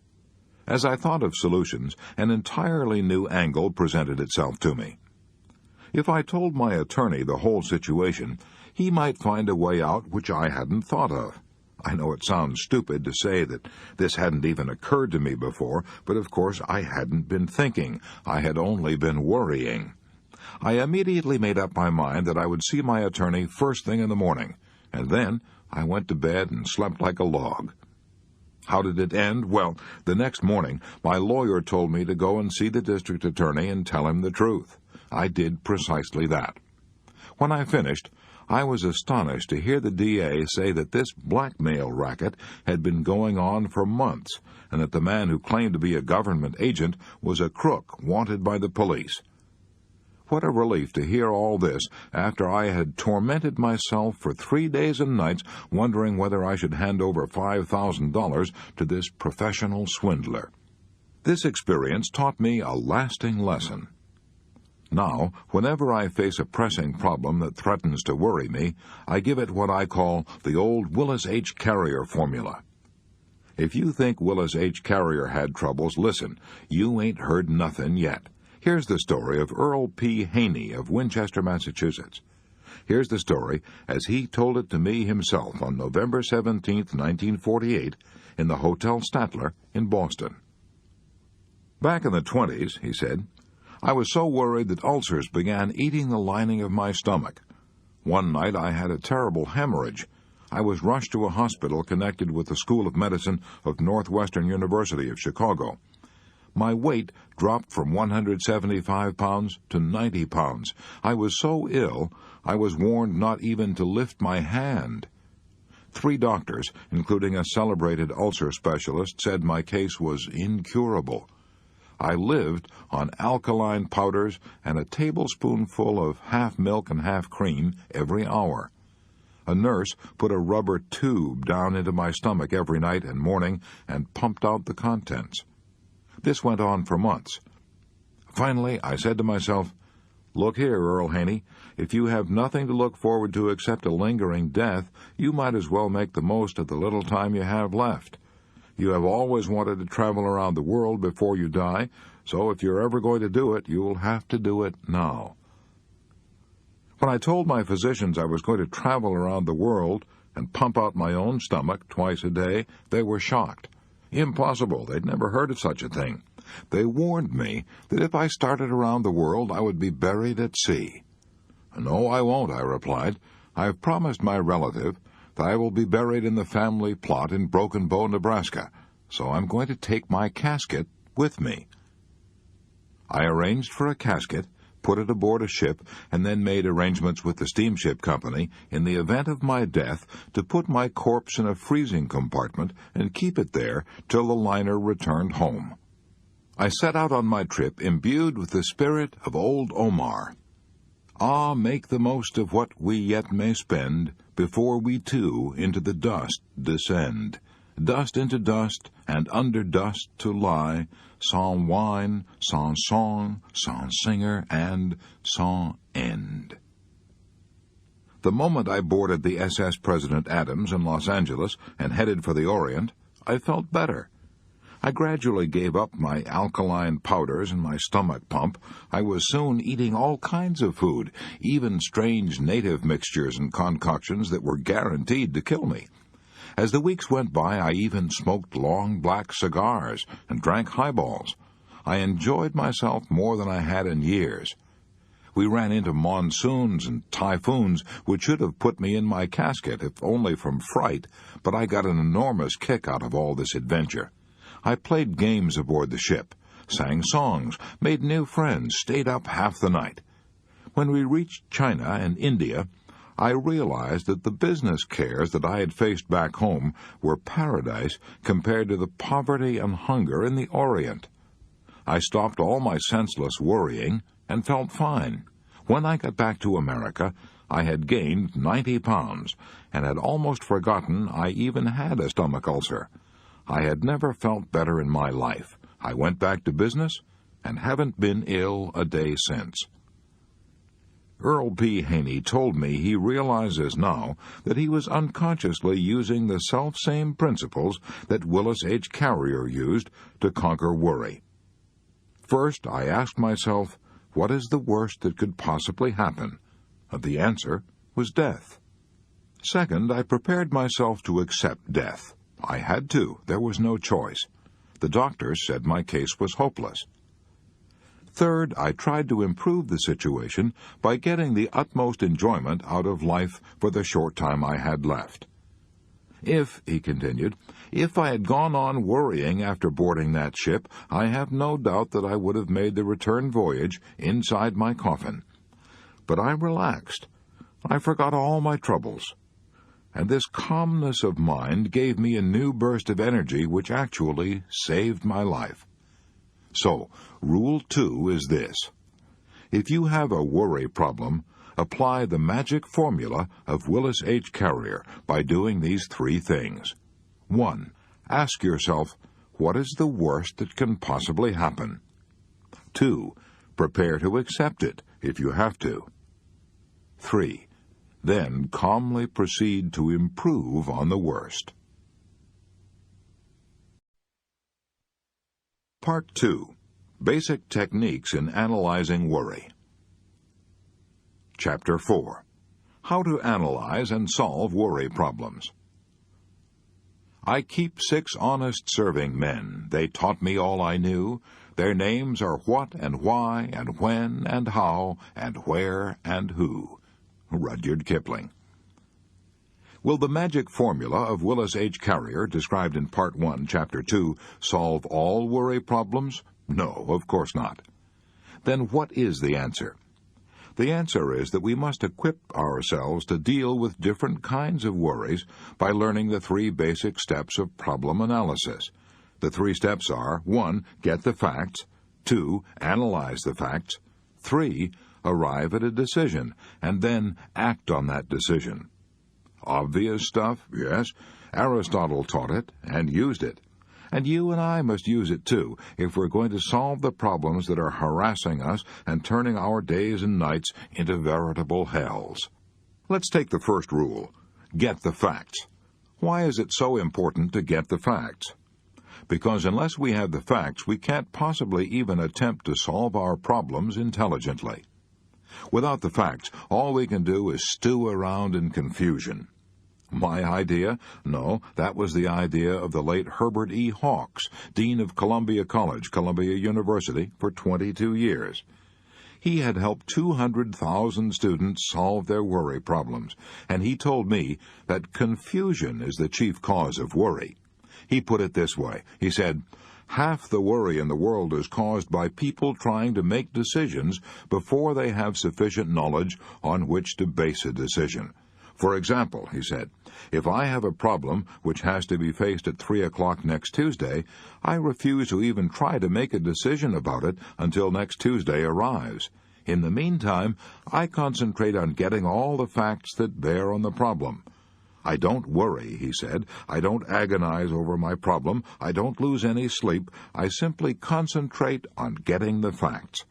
As I thought of solutions, an entirely new angle presented itself to me. If I told my attorney the whole situation, he might find a way out which I hadn't thought of. I know it sounds stupid to say that this hadn't even occurred to me before, but of course I hadn't been thinking. I had only been worrying. I immediately made up my mind that I would see my attorney first thing in the morning, and then I went to bed and slept like a log. How did it end? Well, the next morning, my lawyer told me to go and see the district attorney and tell him the truth. I did precisely that. When I finished, I was astonished to hear the DA say that this blackmail racket had been going on for months, and that the man who claimed to be a government agent was a crook wanted by the police. What a relief to hear all this after I had tormented myself for 3 days and nights wondering whether I should hand over $5,000 to this professional swindler. This experience taught me a lasting lesson. Now, whenever I face a pressing problem that threatens to worry me, I give it what I call the old Willis H. Carrier formula. If you think Willis H. Carrier had troubles, listen, you ain't heard nothing yet. Here's the story of Earl P. Haney of Winchester, Massachusetts. Here's the story as he told it to me himself on November 17, 1948, in the Hotel Statler in Boston. Back in the 20s, he said, I was so worried that ulcers began eating the lining of my stomach. One night I had a terrible hemorrhage. I was rushed to a hospital connected with the School of Medicine of Northwestern University of Chicago. My weight dropped from 175 pounds to 90 pounds. I was so ill, I was warned not even to lift my hand. 3 doctors, including a celebrated ulcer specialist, said my case was incurable. I lived on alkaline powders and a tablespoonful of half milk and half cream every hour. A nurse put a rubber tube down into my stomach every night and morning and pumped out the contents. This went on for months. Finally, I said to myself, Look here, Earl Haney, if you have nothing to look forward to except a lingering death, you might as well make the most of the little time you have left. You have always wanted to travel around the world before you die, so if you're ever going to do it, you'll have to do it now. When I told my physicians I was going to travel around the world and pump out my own stomach twice a day, they were shocked. Impossible. They'd never heard of such a thing. They warned me that if I started around the world, I would be buried at sea. No, I won't, I replied. I've promised my relative that I will be buried in the family plot in Broken Bow, Nebraska, so I'm going to take my casket with me. I arranged for a casket, put it aboard a ship, and then made arrangements with the steamship company in the event of my death to put my corpse in a freezing compartment and keep it there till the liner returned home. I set out on my trip imbued with the spirit of old Omar. Ah, make the most of what we yet may spend, before we too into the dust descend. Dust into dust, and under dust to lie, sans wine, sans song, sans singer, and sans end. The moment I boarded the SS President Adams in Los Angeles and headed for the Orient, I felt better. I gradually gave up my alkaline powders and my stomach pump. I was soon eating all kinds of food, even strange native mixtures and concoctions that were guaranteed to kill me. As the weeks went by, I even smoked long black cigars and drank highballs. I enjoyed myself more than I had in years. We ran into monsoons and typhoons which should have put me in my casket, if only from fright, but I got an enormous kick out of all this adventure. I played games aboard the ship, sang songs, made new friends, stayed up half the night. When we reached China and India, I realized that the business cares that I had faced back home were paradise compared to the poverty and hunger in the Orient. I stopped all my senseless worrying and felt fine. When I got back to America, I had gained 90 pounds and had almost forgotten I even had a stomach ulcer. I had never felt better in my life. I went back to business and haven't been ill a day since. Earl P. Haney told me he realizes now that he was unconsciously using the self-same principles that Willis H. Carrier used to conquer worry. First, I asked myself, what is the worst that could possibly happen? The answer was death. Second, I prepared myself to accept death. I had to. There was no choice. The doctors said my case was hopeless. Third, I tried to improve the situation by getting the utmost enjoyment out of life for the short time I had left. If, he continued, if I had gone on worrying after boarding that ship, I have no doubt that I would have made the return voyage inside my coffin. But I relaxed. I forgot all my troubles. And this calmness of mind gave me a new burst of energy which actually saved my life. So, Rule 2 is this. If you have a worry problem, apply the magic formula of Willis H. Carrier by doing these 3 things. 1. Ask yourself, what is the worst that can possibly happen? 2. Prepare to accept it if you have to. 3. Then calmly proceed to improve on the worst. Part 2. Basic Techniques in Analyzing Worry. Chapter 4. How to analyze and solve worry problems. I keep 6 honest serving men. They taught me all I knew. Their names are what and why and when and how and where and who. Rudyard Kipling. Will the magic formula of Willis H. Carrier, described in Part 1, Chapter 2, solve all worry problems? No, of course not. Then what is the answer? The answer is that we must equip ourselves to deal with different kinds of worries by learning the 3 basic steps of problem analysis. The 3 steps are: 1. Get the facts. 2. Analyze the facts. 3. Arrive at a decision, and then act on that decision. Obvious stuff, yes. Aristotle taught it and used it. And you and I must use it too, if we're going to solve the problems that are harassing us and turning our days and nights into veritable hells. Let's take the first rule. Get the facts. Why is it so important to get the facts? Because unless we have the facts, we can't possibly even attempt to solve our problems intelligently. Without the facts, all we can do is stew around in confusion. My idea? No, that was the idea of the late Herbert E. Hawks, Dean of Columbia College, Columbia University, for 22 years. He had helped 200,000 students solve their worry problems, and he told me that confusion is the chief cause of worry. He put it this way. He said, "Half the worry in the world is caused by people trying to make decisions before they have sufficient knowledge on which to base a decision. For example," he said, "if I have a problem which has to be faced at 3 o'clock next Tuesday, I refuse to even try to make a decision about it until next Tuesday arrives. In the meantime, I concentrate on getting all the facts that bear on the problem. I don't worry," he said. "I don't agonize over my problem. I don't lose any sleep. I simply concentrate on getting the facts.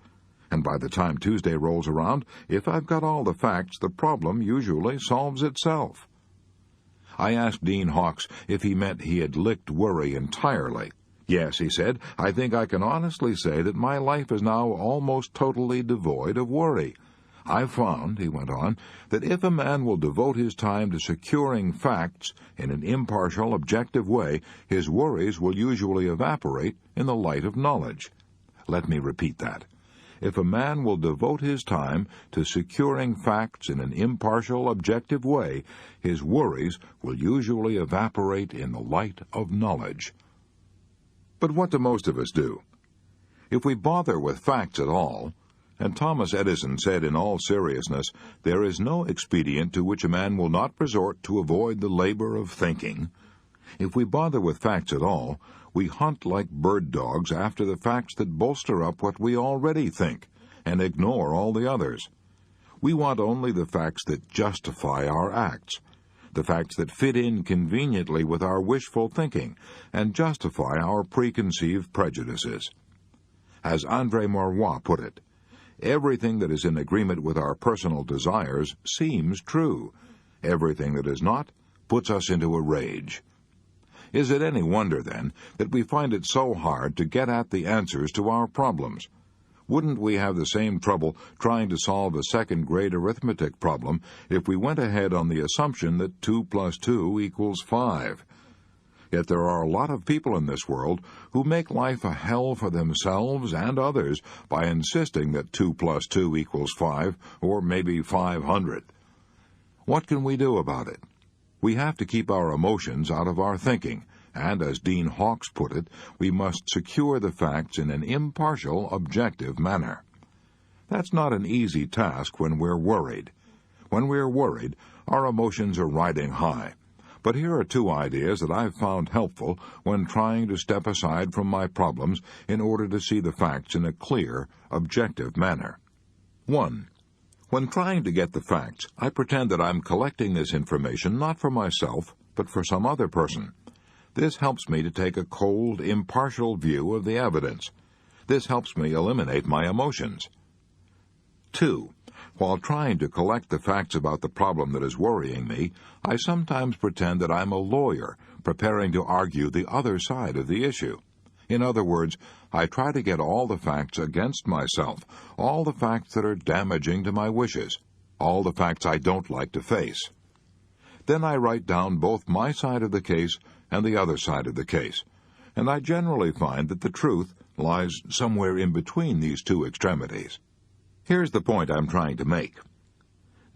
And by the time Tuesday rolls around, if I've got all the facts, the problem usually solves itself." I asked Dean Hawks if he meant he had licked worry entirely. "Yes," he said, "I think I can honestly say that my life is now almost totally devoid of worry. I've found," he went on, "that if a man will devote his time to securing facts in an impartial, objective way, his worries will usually evaporate in the light of knowledge." Let me repeat that. If a man will devote his time to securing facts in an impartial, objective way, his worries will usually evaporate in the light of knowledge. But what do most of us do? If we bother with facts at all, and Thomas Edison said in all seriousness, "There is no expedient to which a man will not resort to avoid the labor of thinking." If we bother with facts at all, we hunt like bird dogs after the facts that bolster up what we already think, and ignore all the others. We want only the facts that justify our acts, the facts that fit in conveniently with our wishful thinking, and justify our preconceived prejudices. As André Maurois put it, everything that is in agreement with our personal desires seems true. Everything that is not puts us into a rage. Is it any wonder, then, that we find it so hard to get at the answers to our problems? Wouldn't we have the same trouble trying to solve a second-grade arithmetic problem if we went ahead on the assumption that 2 plus 2 equals 5? Yet there are a lot of people in this world who make life a hell for themselves and others by insisting that 2 plus 2 equals 5, or maybe 500. What can we do about it? We have to keep our emotions out of our thinking, and, as Dean Hawks put it, we must secure the facts in an impartial, objective manner. That's not an easy task when we're worried. When we're worried, our emotions are riding high. But here are 2 ideas that I've found helpful when trying to step aside from my problems in order to see the facts in a clear, objective manner. 1. When trying to get the facts, I pretend that I'm collecting this information not for myself, but for some other person. This helps me to take a cold, impartial view of the evidence. This helps me eliminate my emotions. 2. While trying to collect the facts about the problem that is worrying me, I sometimes pretend that I'm a lawyer preparing to argue the other side of the issue. In other words, I try to get all the facts against myself, all the facts that are damaging to my wishes. all the facts I don't like to face. Then I write down both my side of the case and the other side of the case, and I generally find that the truth lies somewhere in between these two extremities. Here's the point I'm trying to make.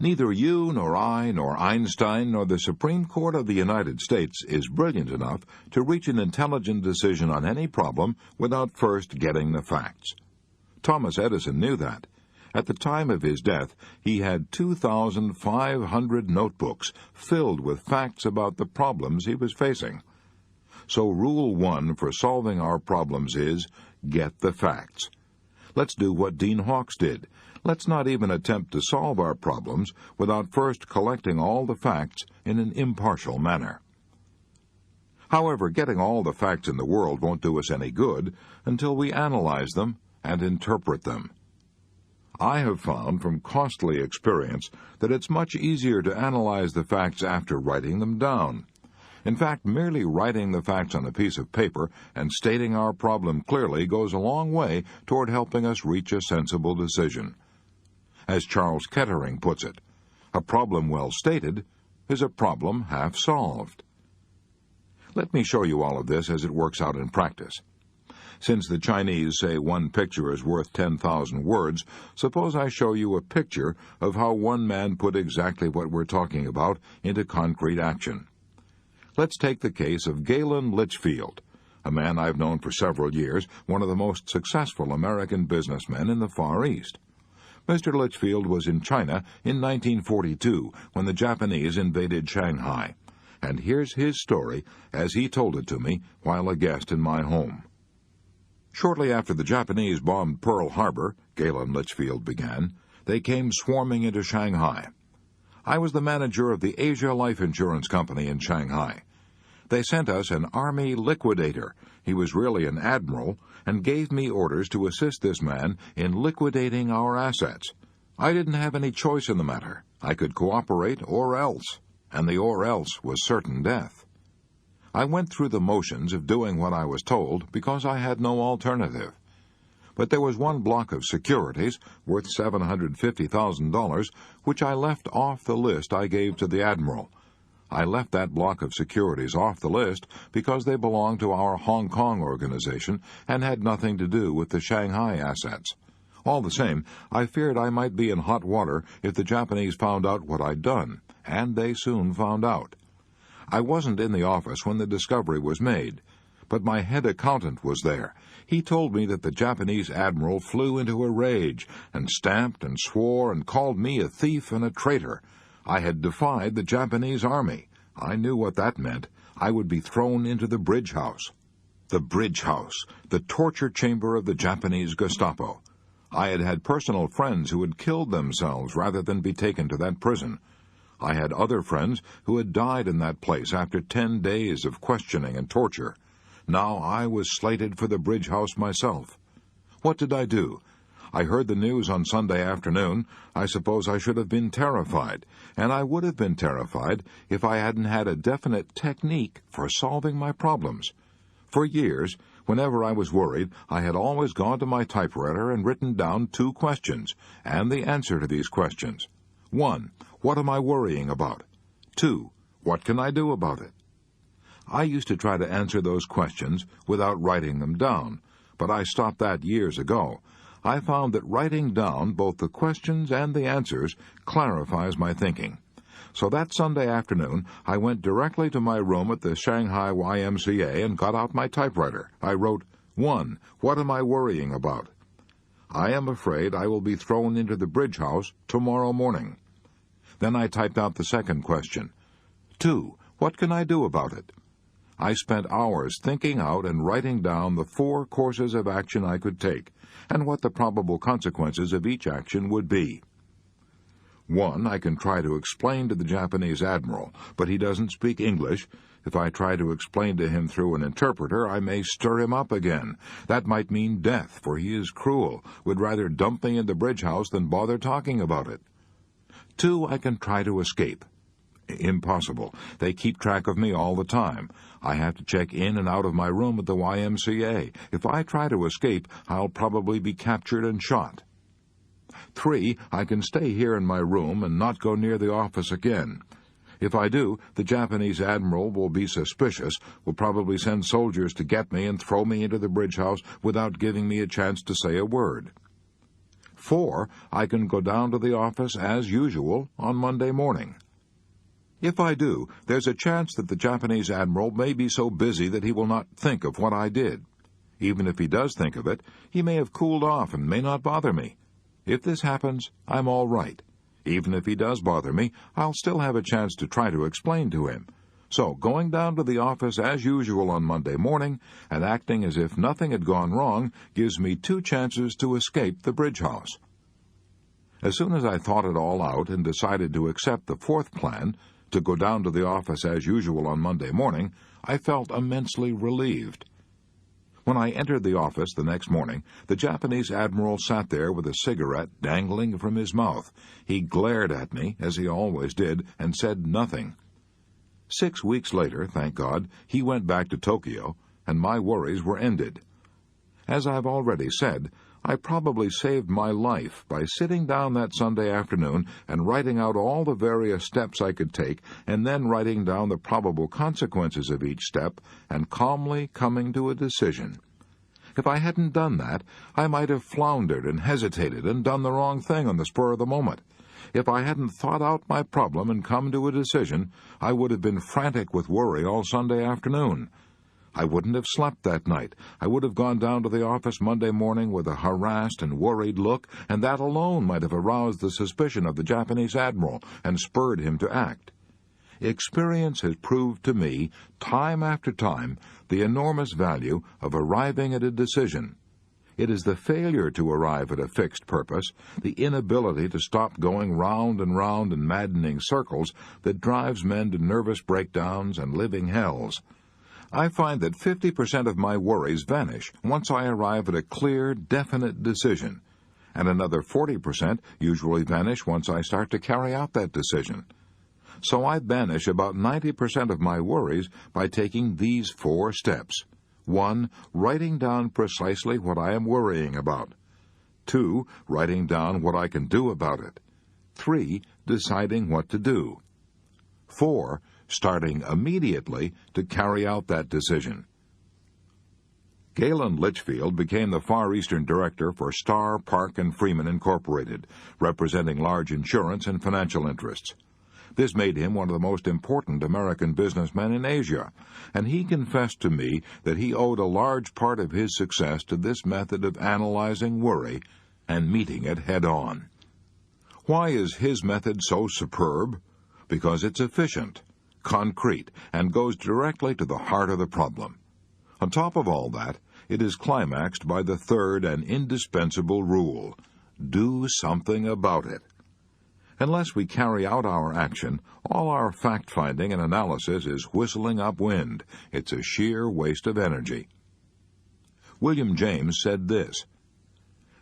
Neither you, nor I, nor Einstein, nor the Supreme Court of the United States is brilliant enough to reach an intelligent decision on any problem without first getting the facts. Thomas Edison knew that. At the time of his death, he had 2,500 notebooks filled with facts about the problems he was facing. So Rule 1 for solving our problems is, get the facts. Let's do what Dean Hawkes did. Let's not even attempt to solve our problems without first collecting all the facts in an impartial manner. However, getting all the facts in the world won't do us any good until we analyze them and interpret them. I have found from costly experience that it's much easier to analyze the facts after writing them down. In fact, merely writing the facts on a piece of paper and stating our problem clearly goes a long way toward helping us reach a sensible decision. As Charles Kettering puts it, a problem well stated is a problem half solved. Let me show you all of this as it works out in practice. Since the Chinese say one picture is worth 10,000 words, suppose I show you a picture of how one man put exactly what we're talking about into concrete action. Let's take the case of Galen Litchfield, a man I've known for several years, one of the most successful American businessmen in the Far East. Mr. Litchfield was in China in 1942 when the Japanese invaded Shanghai, and here's his story as he told it to me while a guest in my home. Shortly after the Japanese bombed Pearl Harbor, Galen Litchfield began, they came swarming into Shanghai. I was the manager of the Asia Life Insurance Company in Shanghai. They sent us an army liquidator. He was really an admiral, and gave me orders to assist this man in liquidating our assets. I didn't have any choice in the matter. I could cooperate or else, and the or else was certain death. I went through the motions of doing what I was told because I had no alternative. But there was one block of securities worth $750,000 which I left off the list I gave to the admiral. I left that block of securities off the list because they belonged to our Hong Kong organization and had nothing to do with the Shanghai assets. All the same, I feared I might be in hot water if the Japanese found out what I'd done, and they soon found out. I wasn't in the office when the discovery was made, but my head accountant was there. He told me that the Japanese admiral flew into a rage and stamped and swore and called me a thief and a traitor. I had defied the Japanese army. I knew what that meant. I would be thrown into the bridge house. The bridge house, the torture chamber of the Japanese Gestapo. I had had personal friends who had killed themselves rather than be taken to that prison. I had other friends who had died in that place after 10 days of questioning and torture. Now I was slated for the bridge house myself. What did I do? I heard the news on Sunday afternoon. I suppose I should have been terrified, and I would have been terrified if I hadn't had a definite technique for solving my problems. For years, whenever I was worried, I had always gone to my typewriter and written down 2 questions, and the answer to these questions. 1. What am I worrying about? 2. What can I do about it? I used to try to answer those questions without writing them down, but I stopped that years ago. I found that writing down both the questions and the answers clarifies my thinking. So that Sunday afternoon, I went directly to my room at the Shanghai YMCA and got out my typewriter. I wrote, 1. What am I worrying about? I am afraid I will be thrown into the bridge house tomorrow morning. Then I typed out the second question. 2. What can I do about it? I spent hours thinking out and writing down the 4 courses of action I could take, and what the probable consequences of each action would be. 1. I can try to explain to the Japanese admiral, but he doesn't speak English. If I try to explain to him through an interpreter, I may stir him up again. That might mean death, for he is cruel, would rather dump me in the bridge house than bother talking about it. 2. I can try to escape. Impossible. They keep track of me all the time. I have to check in and out of my room at the YMCA. If I try to escape, I'll probably be captured and shot. 3, I can stay here in my room and not go near the office again. If I do, the Japanese admiral will be suspicious, will probably send soldiers to get me and throw me into the bridge house without giving me a chance to say a word. 4, I can go down to the office as usual on Monday morning. If I do, there's a chance that the Japanese admiral may be so busy that he will not think of what I did. Even if he does think of it, he may have cooled off and may not bother me. If this happens, I'm all right. Even if he does bother me, I'll still have a chance to try to explain to him. So, going down to the office as usual on Monday morning and acting as if nothing had gone wrong gives me 2 chances to escape the bridge house. As soon as I thought it all out and decided to accept the 4th plan, to go down to the office as usual on Monday morning, I felt immensely relieved. When I entered the office the next morning, the Japanese admiral sat there with a cigarette dangling from his mouth. He glared at me, as he always did, and said nothing. 6 weeks later, thank God, he went back to Tokyo, and my worries were ended. As I've already said, I probably saved my life by sitting down that Sunday afternoon and writing out all the various steps I could take, and then writing down the probable consequences of each step, and calmly coming to a decision. If I hadn't done that, I might have floundered and hesitated and done the wrong thing on the spur of the moment. If I hadn't thought out my problem and come to a decision, I would have been frantic with worry all Sunday afternoon. I wouldn't have slept that night. I would have gone down to the office Monday morning with a harassed and worried look, and that alone might have aroused the suspicion of the Japanese admiral and spurred him to act. Experience has proved to me, time after time, the enormous value of arriving at a decision. It is the failure to arrive at a fixed purpose, the inability to stop going round and round in maddening circles, that drives men to nervous breakdowns and living hells. I find that 50% of my worries vanish once I arrive at a clear, definite decision, and another 40% usually vanish once I start to carry out that decision. So I banish about 90% of my worries by taking these 4 steps. 1. Writing down precisely what I am worrying about. 2. Writing down what I can do about it. 3. Deciding what to do. 4. Starting immediately to carry out that decision. Galen Litchfield became the Far Eastern Director for Starr, Park & Freeman Incorporated, representing large insurance and financial interests. This made him one of the most important American businessmen in Asia, and he confessed to me that he owed a large part of his success to this method of analyzing worry and meeting it head-on. Why is his method so superb? Because it's efficient, concrete, and goes directly to the heart of the problem. On top of all that, it is climaxed by the 3rd and indispensable rule: do something about it. Unless we carry out our action, all our fact-finding and analysis is whistling up wind. It's a sheer waste of energy. William James said this: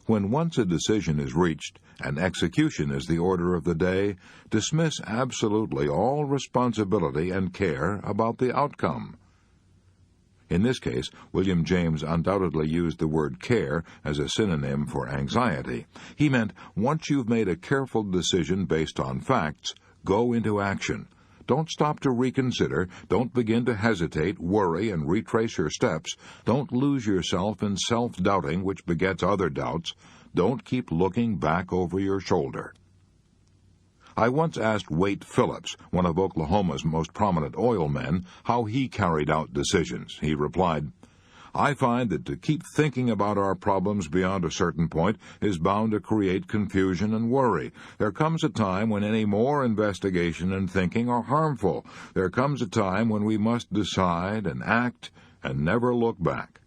when once a decision is reached and execution is the order of the day, dismiss absolutely all responsibility and care about the outcome. In this case, William James undoubtedly used the word care as a synonym for anxiety. He meant, once you've made a careful decision based on facts, go into action. Don't stop to reconsider. Don't begin to hesitate, worry, and retrace your steps. Don't lose yourself in self-doubting, which begets other doubts. Don't keep looking back over your shoulder. I once asked Wade Phillips, one of Oklahoma's most prominent oil men, how he carried out decisions. He replied, I find that to keep thinking about our problems beyond a certain point is bound to create confusion and worry. There comes a time when any more investigation and thinking are harmful. There comes a time when we must decide and act and never look back.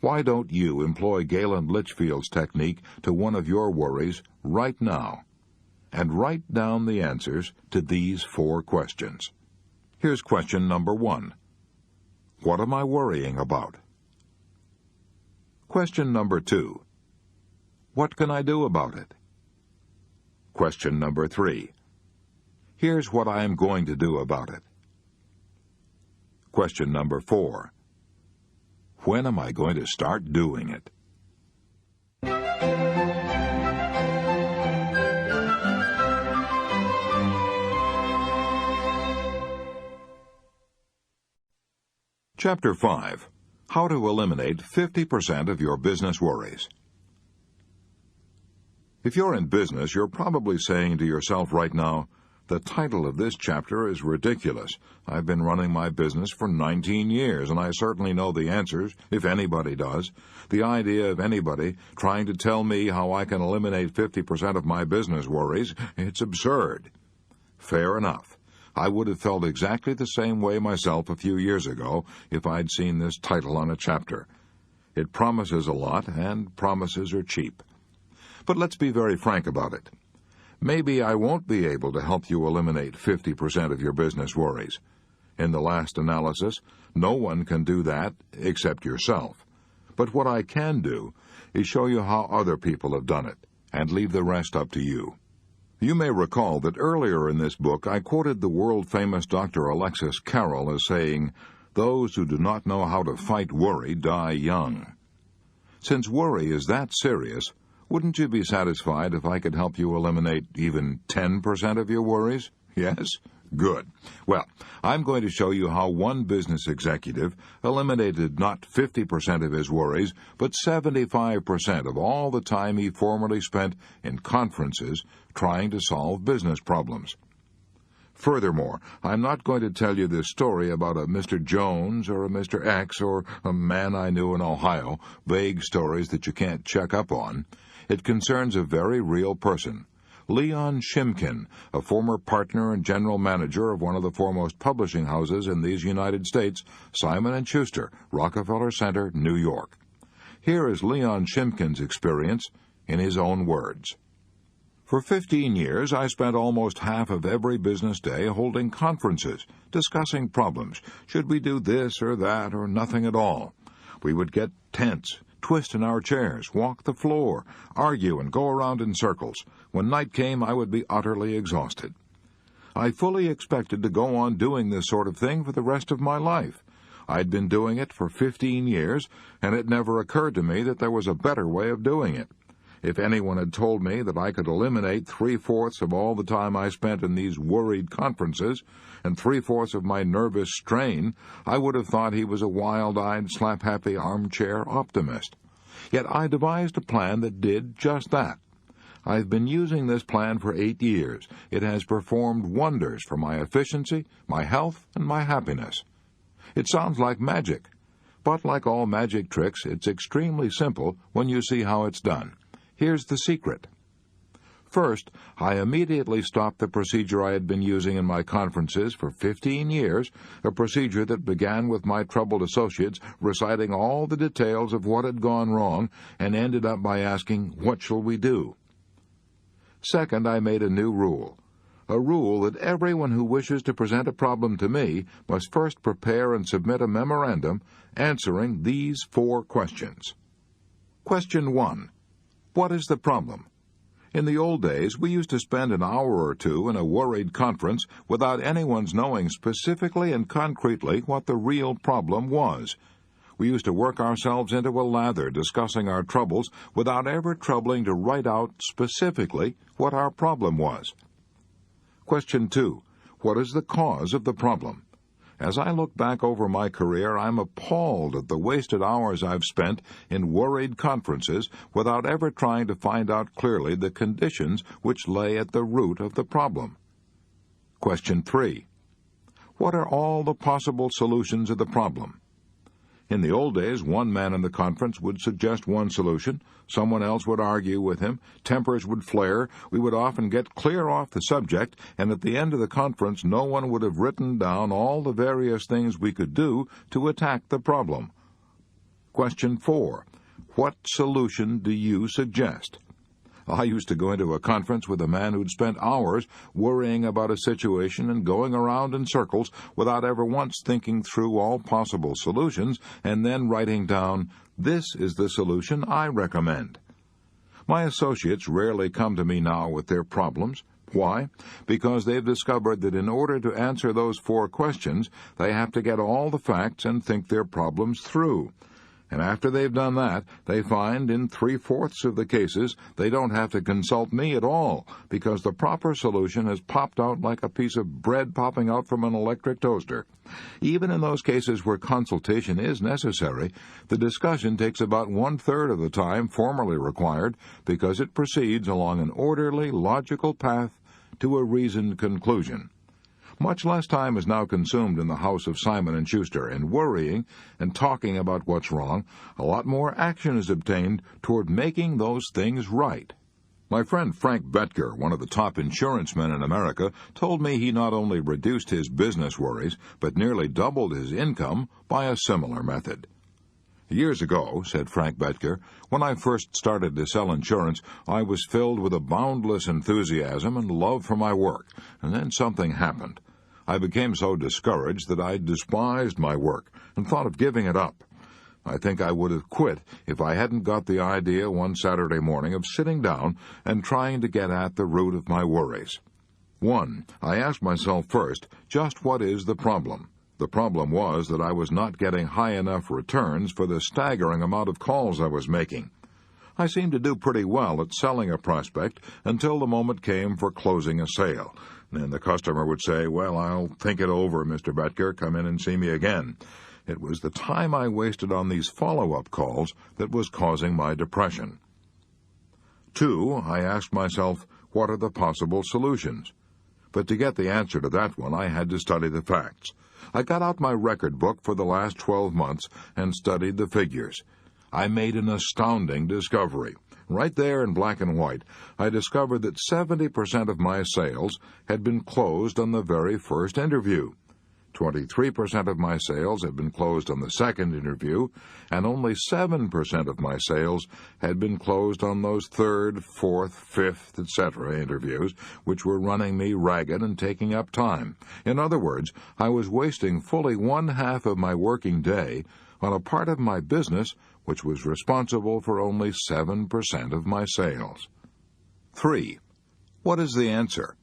Why don't you employ Galen Litchfield's technique to one of your worries right now? And write down the answers to these 4 questions. Here's question number 1. What am I worrying about? Question number 2. What can I do about it? Question number 3. Here's what I am going to do about it. Question number 4. When am I going to start doing it? Chapter 5. How to Eliminate 50% of Your Business Worries. If you're in business, you're probably saying to yourself right now, the title of this chapter is ridiculous. I've been running my business for 19 years, and I certainly know the answers, if anybody does. The idea of anybody trying to tell me how I can eliminate 50% of my business worries, it's absurd. Fair enough. I would have felt exactly the same way myself a few years ago if I'd seen this title on a chapter. It promises a lot, and promises are cheap. But let's be very frank about it. Maybe I won't be able to help you eliminate 50% of your business worries. In the last analysis, no one can do that except yourself. But what I can do is show you how other people have done it, and leave the rest up to you. You may recall that earlier in this book I quoted the world-famous Dr. Alexis Carrel as saying, "Those who do not know how to fight worry die young." Since worry is that serious, wouldn't you be satisfied if I could help you eliminate even 10% of your worries? Yes? Good. Well, I'm going to show you how one business executive eliminated not 50% of his worries, but 75% of all the time he formerly spent in conferences trying to solve business problems. Furthermore, I'm not going to tell you this story about a Mr. Jones or a Mr. X or a man I knew in Ohio, vague stories that you can't check up on. It concerns a very real person. Leon Shimkin, a former partner and general manager of one of the foremost publishing houses in these United States, Simon & Schuster, Rockefeller Center, New York. Here is Leon Shimkin's experience in his own words. For 15 years, I spent almost half of every business day holding conferences, discussing problems. Should we do this or that or nothing at all? We would get tense, twist in our chairs, walk the floor, argue, and go around in circles. When night came, I would be utterly exhausted. I fully expected to go on doing this sort of thing for the rest of my life. I'd been doing it for 15 years, and it never occurred to me that there was a better way of doing it. If anyone had told me that I could eliminate 3/4 of all the time I spent in these worried conferences and 3/4 of my nervous strain, I would have thought he was a wild-eyed, slap-happy armchair optimist. Yet I devised a plan that did just that. I've been using this plan for 8 years. It has performed wonders for my efficiency, my health, and my happiness. It sounds like magic, but like all magic tricks, it's extremely simple when you see how it's done. Here's the secret. First, I immediately stopped the procedure I had been using in my conferences for 15 years, a procedure that began with my troubled associates reciting all the details of what had gone wrong and ended up by asking, "What shall we do?" Second, I made a new rule. A rule that everyone who wishes to present a problem to me must first prepare and submit a memorandum answering these 4 questions. Question 1. What is the problem? In the old days, we used to spend an hour or two in a worried conference without anyone's knowing specifically and concretely what the real problem was. We used to work ourselves into a lather discussing our troubles without ever troubling to write out specifically what our problem was. Question 2. What is the cause of the problem? As I look back over my career, I'm appalled at the wasted hours I've spent in worried conferences without ever trying to find out clearly the conditions which lay at the root of the problem. Question 3. What are all the possible solutions of the problem? In the old days, one man in the conference would suggest one solution, someone else would argue with him, tempers would flare, we would often get clear off the subject, and at the end of the conference no one would have written down all the various things we could do to attack the problem. Question 4. What solution do you suggest? I used to go into a conference with a man who'd spent hours worrying about a situation and going around in circles without ever once thinking through all possible solutions and then writing down, "This is the solution I recommend." My associates rarely come to me now with their problems. Why? Because they've discovered that in order to answer those 4 questions, they have to get all the facts and think their problems through. And after they've done that, they find in 3/4 of the cases they don't have to consult me at all, because the proper solution has popped out like a piece of bread popping out from an electric toaster. Even in those cases where consultation is necessary, the discussion takes about 1/3 of the time formerly required, because it proceeds along an orderly, logical path to a reasoned conclusion. Much less time is now consumed in the house of Simon & Schuster in worrying and talking about what's wrong. A lot more action is obtained toward making those things right. My friend Frank Betker, one of the top insurance men in America, told me he not only reduced his business worries, but nearly doubled his income by a similar method. "Years ago," said Frank Betker, "when I first started to sell insurance, I was filled with a boundless enthusiasm and love for my work, and then something happened. I became so discouraged that I despised my work and thought of giving it up. I think I would have quit if I hadn't got the idea one Saturday morning of sitting down and trying to get at the root of my worries. 1. I asked myself first, just what is the problem? The problem was that I was not getting high enough returns for the staggering amount of calls I was making. I seemed to do pretty well at selling a prospect until the moment came for closing a sale. And the customer would say, 'Well, I'll think it over, Mr. Betker. Come in and see me again.' It was the time I wasted on these follow-up calls that was causing my depression. 2. I asked myself, what are the possible solutions? But to get the answer to that one, I had to study the facts. I got out my record book for the last 12 months and studied the figures. I made an astounding discovery. Right there in black and white, I discovered that 70% of my sales had been closed on the very first interview. 23% of my sales had been closed on the second interview, and only 7% of my sales had been closed on those third, fourth, fifth, etc. interviews, which were running me ragged and taking up time. In other words, I was wasting fully 1/2 of my working day on a part of my business which was responsible for only 7% of my sales. 3. What is the answer?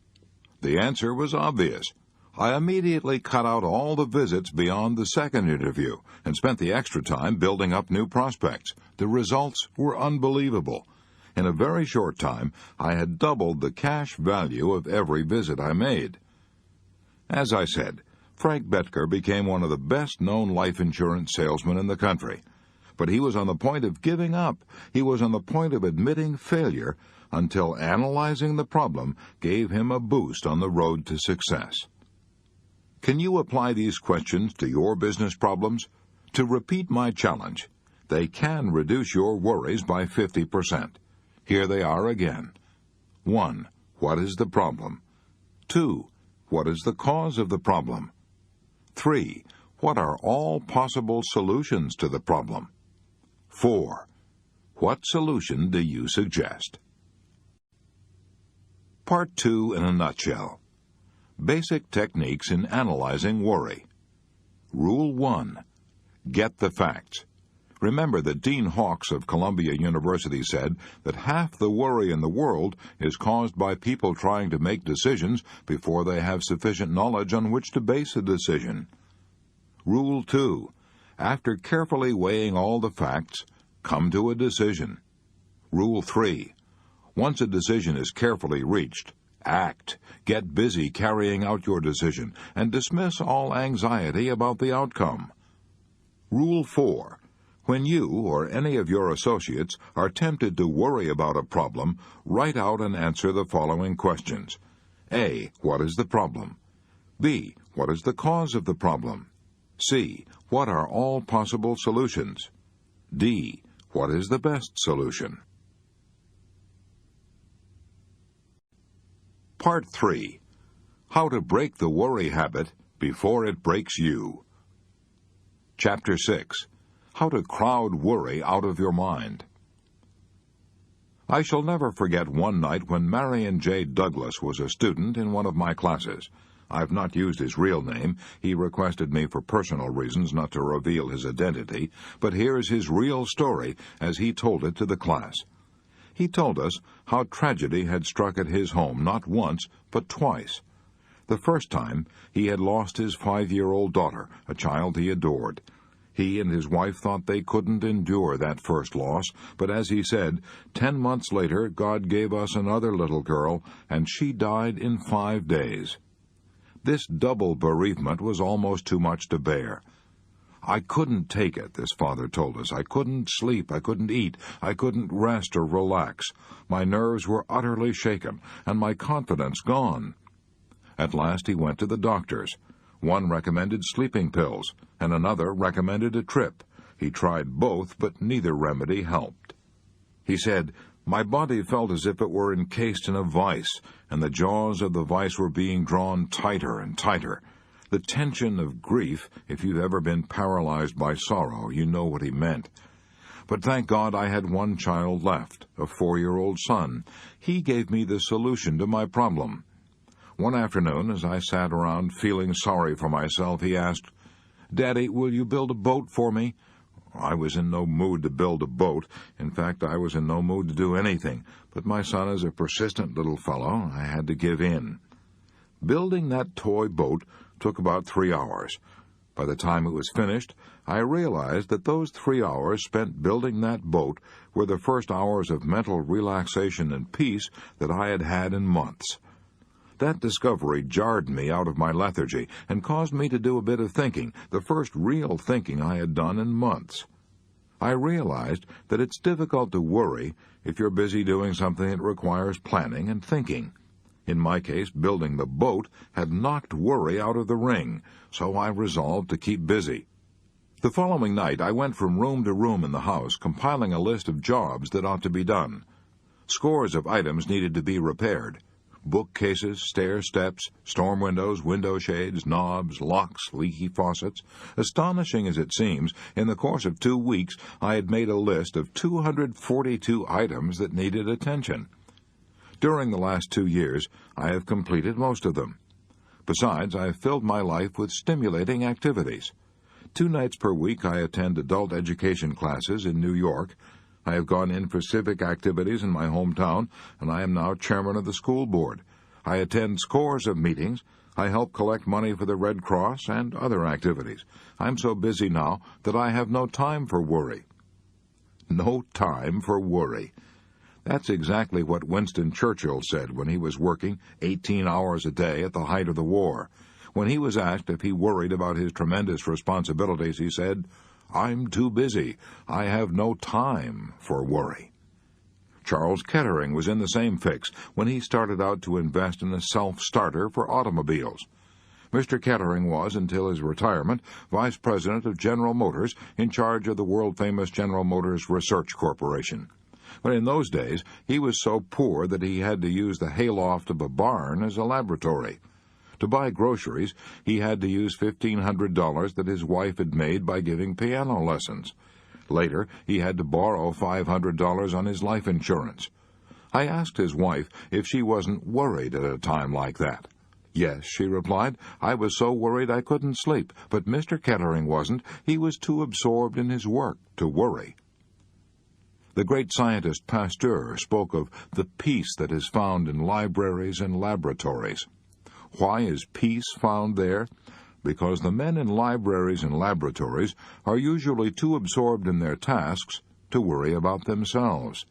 The answer was obvious. I immediately cut out all the visits beyond the second interview and spent the extra time building up new prospects. The results were unbelievable. In a very short time, I had doubled the cash value of every visit I made. As I said, Frank Betker became one of the best-known life insurance salesmen in the country. But he was on the point of giving up. He was on the point of admitting failure until analyzing the problem gave him a boost on the road to success. Can you apply these questions to your business problems? To repeat my challenge, they can reduce your worries by 50%. Here they are again. 1. What is the problem? 2. What is the cause of the problem? 3. What are all possible solutions to the problem? 4. What solution do you suggest? Part 2 in a nutshell. Basic techniques in analyzing worry. Rule 1. Get the facts. Remember that Dean Hawkes of Columbia University said that half the worry in the world is caused by people trying to make decisions before they have sufficient knowledge on which to base a decision. Rule 2. After carefully weighing all the facts, come to a decision. Rule 3. Once a decision is carefully reached, act. Get busy carrying out your decision and dismiss all anxiety about the outcome. Rule 4. When you or any of your associates are tempted to worry about a problem, write out and answer the following questions. A. What is the problem? B. What is the cause of the problem? C. What are all possible solutions? D. What is the best solution? Part 3. How to break the worry habit before it breaks you. Chapter 6. How to crowd worry out of your mind. I shall never forget one night when Marion J. Douglas was a student in one of my classes. I've not used his real name. He requested me for personal reasons not to reveal his identity, but here's his real story as he told it to the class. He told us how tragedy had struck at his home not once, but twice. The first time, he had lost his 5-year-old daughter, a child he adored. He and his wife thought they couldn't endure that first loss, but as he said, 10 months later God gave us another little girl, and she died in 5 days. This double bereavement was almost too much to bear. I couldn't take it, this father told us. I couldn't sleep, I couldn't eat, I couldn't rest or relax. My nerves were utterly shaken, and my confidence gone. At last he went to the doctors. One recommended sleeping pills, and another recommended a trip. He tried both, but neither remedy helped. He said, "My body felt as if it were encased in a vice, and the jaws of the vice were being drawn tighter and tighter. The tension of grief, if you've ever been paralyzed by sorrow, you know what he meant. But thank God I had one child left, a 4-year-old son. He gave me the solution to my problem." One afternoon, as I sat around feeling sorry for myself, he asked, "Daddy, will you build a boat for me?" I was in no mood to build a boat. In fact, I was in no mood to do anything. But my son is a persistent little fellow. I had to give in. Building that toy boat took about 3 hours. By the time it was finished, I realized that those 3 hours spent building that boat were the first hours of mental relaxation and peace that I had had in months. That discovery jarred me out of my lethargy and caused me to do a bit of thinking, the first real thinking I had done in months. I realized that it's difficult to worry if you're busy doing something that requires planning and thinking. In my case, building the boat had knocked worry out of the ring, so I resolved to keep busy. The following night, I went from room to room in the house, compiling a list of jobs that ought to be done. Scores of items needed to be repaired. Bookcases, stair steps, storm windows, window shades, knobs, locks, leaky faucets. Astonishing as it seems, in the course of 2 weeks I had made a list of 242 items that needed attention. During the last 2 years, I have completed most of them. Besides, I have filled my life with stimulating activities. 2 nights per week I attend adult education classes in New York. I have gone in for civic activities in my hometown, and I am now chairman of the school board. I attend scores of meetings. I help collect money for the Red Cross and other activities. I'm so busy now that I have no time for worry. No time for worry. That's exactly what Winston Churchill said when he was working 18 hours a day at the height of the war. When he was asked if he worried about his tremendous responsibilities, he said, "I'm too busy. I have no time for worry." Charles Kettering was in the same fix when he started out to invest in a self-starter for automobiles. Mr. Kettering was, until his retirement, vice president of General Motors, in charge of the world-famous General Motors Research Corporation. But in those days, he was so poor that he had to use the hayloft of a barn as a laboratory. To buy groceries, he had to use $1,500 that his wife had made by giving piano lessons. Later, he had to borrow $500 on his life insurance. I asked his wife if she wasn't worried at a time like that. "Yes," she replied. "I was so worried I couldn't sleep, but Mr. Kettering wasn't. He was too absorbed in his work to worry." The great scientist Pasteur spoke of the peace that is found in libraries and laboratories. Why is peace found there? Because the men in libraries and laboratories are usually too absorbed in their tasks to worry about themselves.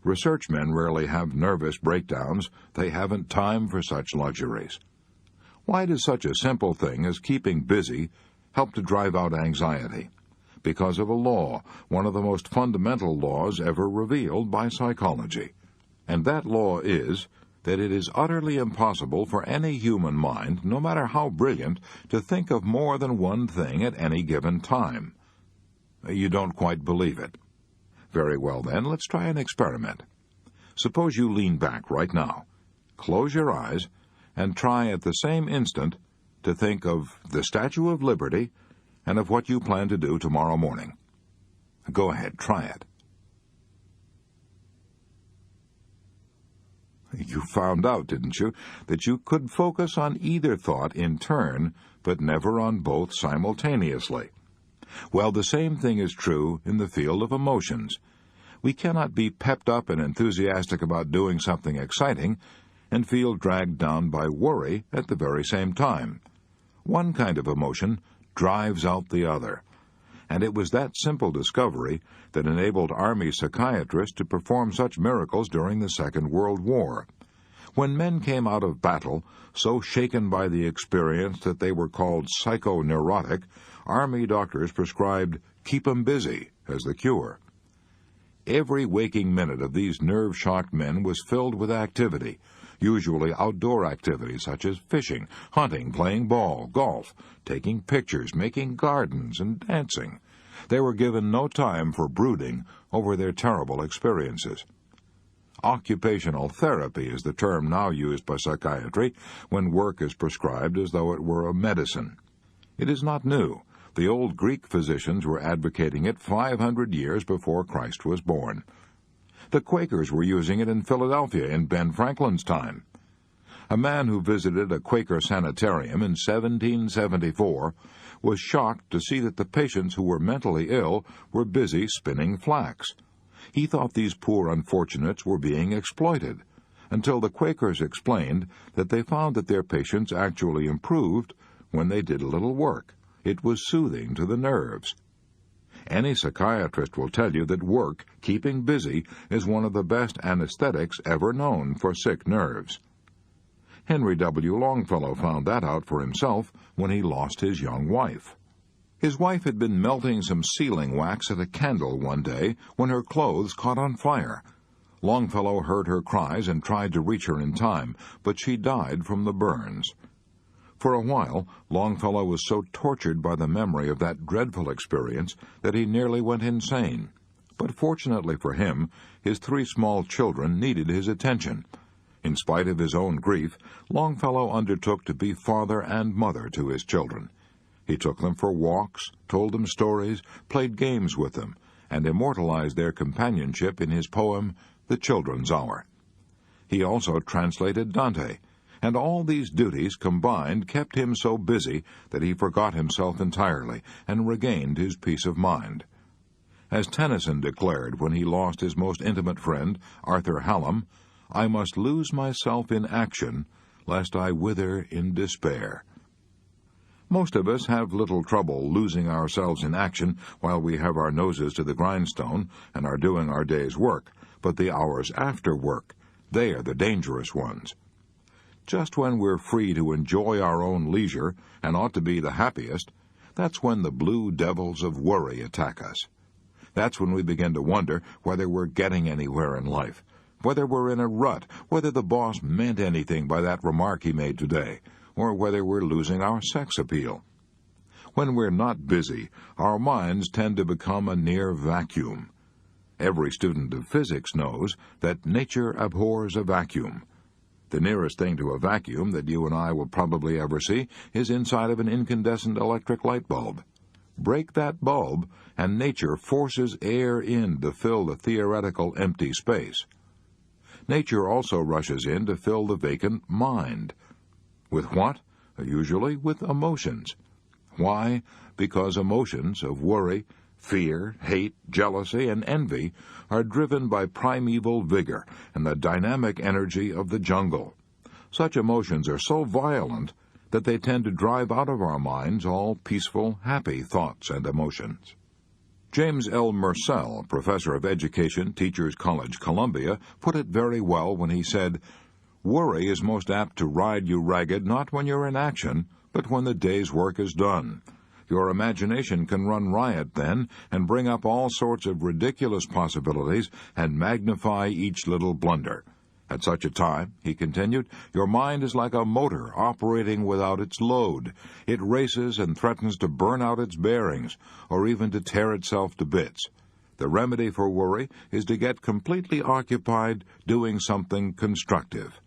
Research men rarely have nervous breakdowns. They haven't time for such luxuries. Why does such a simple thing as keeping busy help to drive out anxiety? Because of a law, one of the most fundamental laws ever revealed by psychology. And that law is that it is utterly impossible for any human mind, no matter how brilliant, to think of more than one thing at any given time. You don't quite believe it. Very well, then, let's try an experiment. Suppose you lean back right now, close your eyes, and try at the same instant to think of the Statue of Liberty and of what you plan to do tomorrow morning. Go ahead, try it. You found out, didn't you, that you could focus on either thought in turn, but never on both simultaneously. Well, the same thing is true in the field of emotions. We cannot be pepped up and enthusiastic about doing something exciting and feel dragged down by worry at the very same time. One kind of emotion drives out the other. And it was that simple discovery that enabled Army psychiatrists to perform such miracles during the Second World War. When men came out of battle so shaken by the experience that they were called psychoneurotic, Army doctors prescribed "keep 'em busy" as the cure. Every waking minute of these nerve-shocked men was filled with activity, usually outdoor activity such as fishing, hunting, playing ball, golf, taking pictures, making gardens, and dancing. They were given no time for brooding over their terrible experiences. Occupational therapy is the term now used by psychiatry when work is prescribed as though it were a medicine. It is not new. The old Greek physicians were advocating it 500 years before Christ was born. The Quakers were using it in Philadelphia in Ben Franklin's time. A man who visited a Quaker sanitarium in 1774 was shocked to see that the patients who were mentally ill were busy spinning flax. He thought these poor unfortunates were being exploited, until the Quakers explained that they found that their patients actually improved when they did a little work. It was soothing to the nerves. Any psychiatrist will tell you that work, keeping busy, is one of the best anesthetics ever known for sick nerves. Henry W. Longfellow found that out for himself when he lost his young wife. His wife had been melting some sealing wax at a candle one day when her clothes caught on fire. Longfellow heard her cries and tried to reach her in time, but she died from the burns. For a while, Longfellow was so tortured by the memory of that dreadful experience that he nearly went insane. But fortunately for him, his 3 small children needed his attention. In spite of his own grief, Longfellow undertook to be father and mother to his children. He took them for walks, told them stories, played games with them, and immortalized their companionship in his poem, The Children's Hour. He also translated Dante, and all these duties combined kept him so busy that he forgot himself entirely and regained his peace of mind. As Tennyson declared when he lost his most intimate friend, Arthur Hallam, "I must lose myself in action, lest I wither in despair." Most of us have little trouble losing ourselves in action while we have our noses to the grindstone and are doing our day's work, but the hours after work, they are the dangerous ones. Just when we're free to enjoy our own leisure and ought to be the happiest, that's when the blue devils of worry attack us. That's when we begin to wonder whether we're getting anywhere in life, whether we're in a rut, whether the boss meant anything by that remark he made today, or whether we're losing our sex appeal. When we're not busy, our minds tend to become a near vacuum. Every student of physics knows that nature abhors a vacuum. The nearest thing to a vacuum that you and I will probably ever see is inside of an incandescent electric light bulb. Break that bulb, and nature forces air in to fill the theoretical empty space. Nature also rushes in to fill the vacant mind. With what? Usually with emotions. Why? Because emotions of worry, fear, hate, jealousy, and envy are driven by primeval vigor and the dynamic energy of the jungle. Such emotions are so violent that they tend to drive out of our minds all peaceful, happy thoughts and emotions. James L. Mersell, professor of education, Teachers College, Columbia, put it very well when he said, "Worry is most apt to ride you ragged not when you're in action, but when the day's work is done. Your imagination can run riot then and bring up all sorts of ridiculous possibilities and magnify each little blunder. At such a time," he continued, "your mind is like a motor operating without its load. It races and threatens to burn out its bearings or even to tear itself to bits. The remedy for worry is to get completely occupied doing something constructive."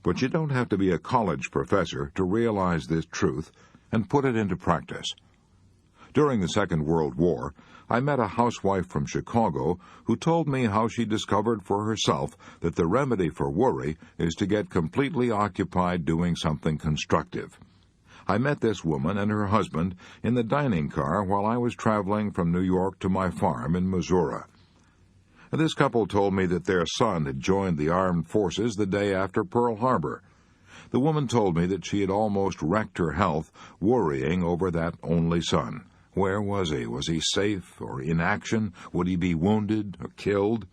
But you don't have to be a college professor to realize this truth and put it into practice. During the Second World War, I met a housewife from Chicago who told me how she discovered for herself that the remedy for worry is to get completely occupied doing something constructive. I met this woman and her husband in the dining car while I was traveling from New York to my farm in Missouri. This couple told me that their son had joined the armed forces the day after Pearl Harbor. The woman told me that she had almost wrecked her health worrying over that only son, Where was he? Was he safe or in action? Would he be wounded or killed?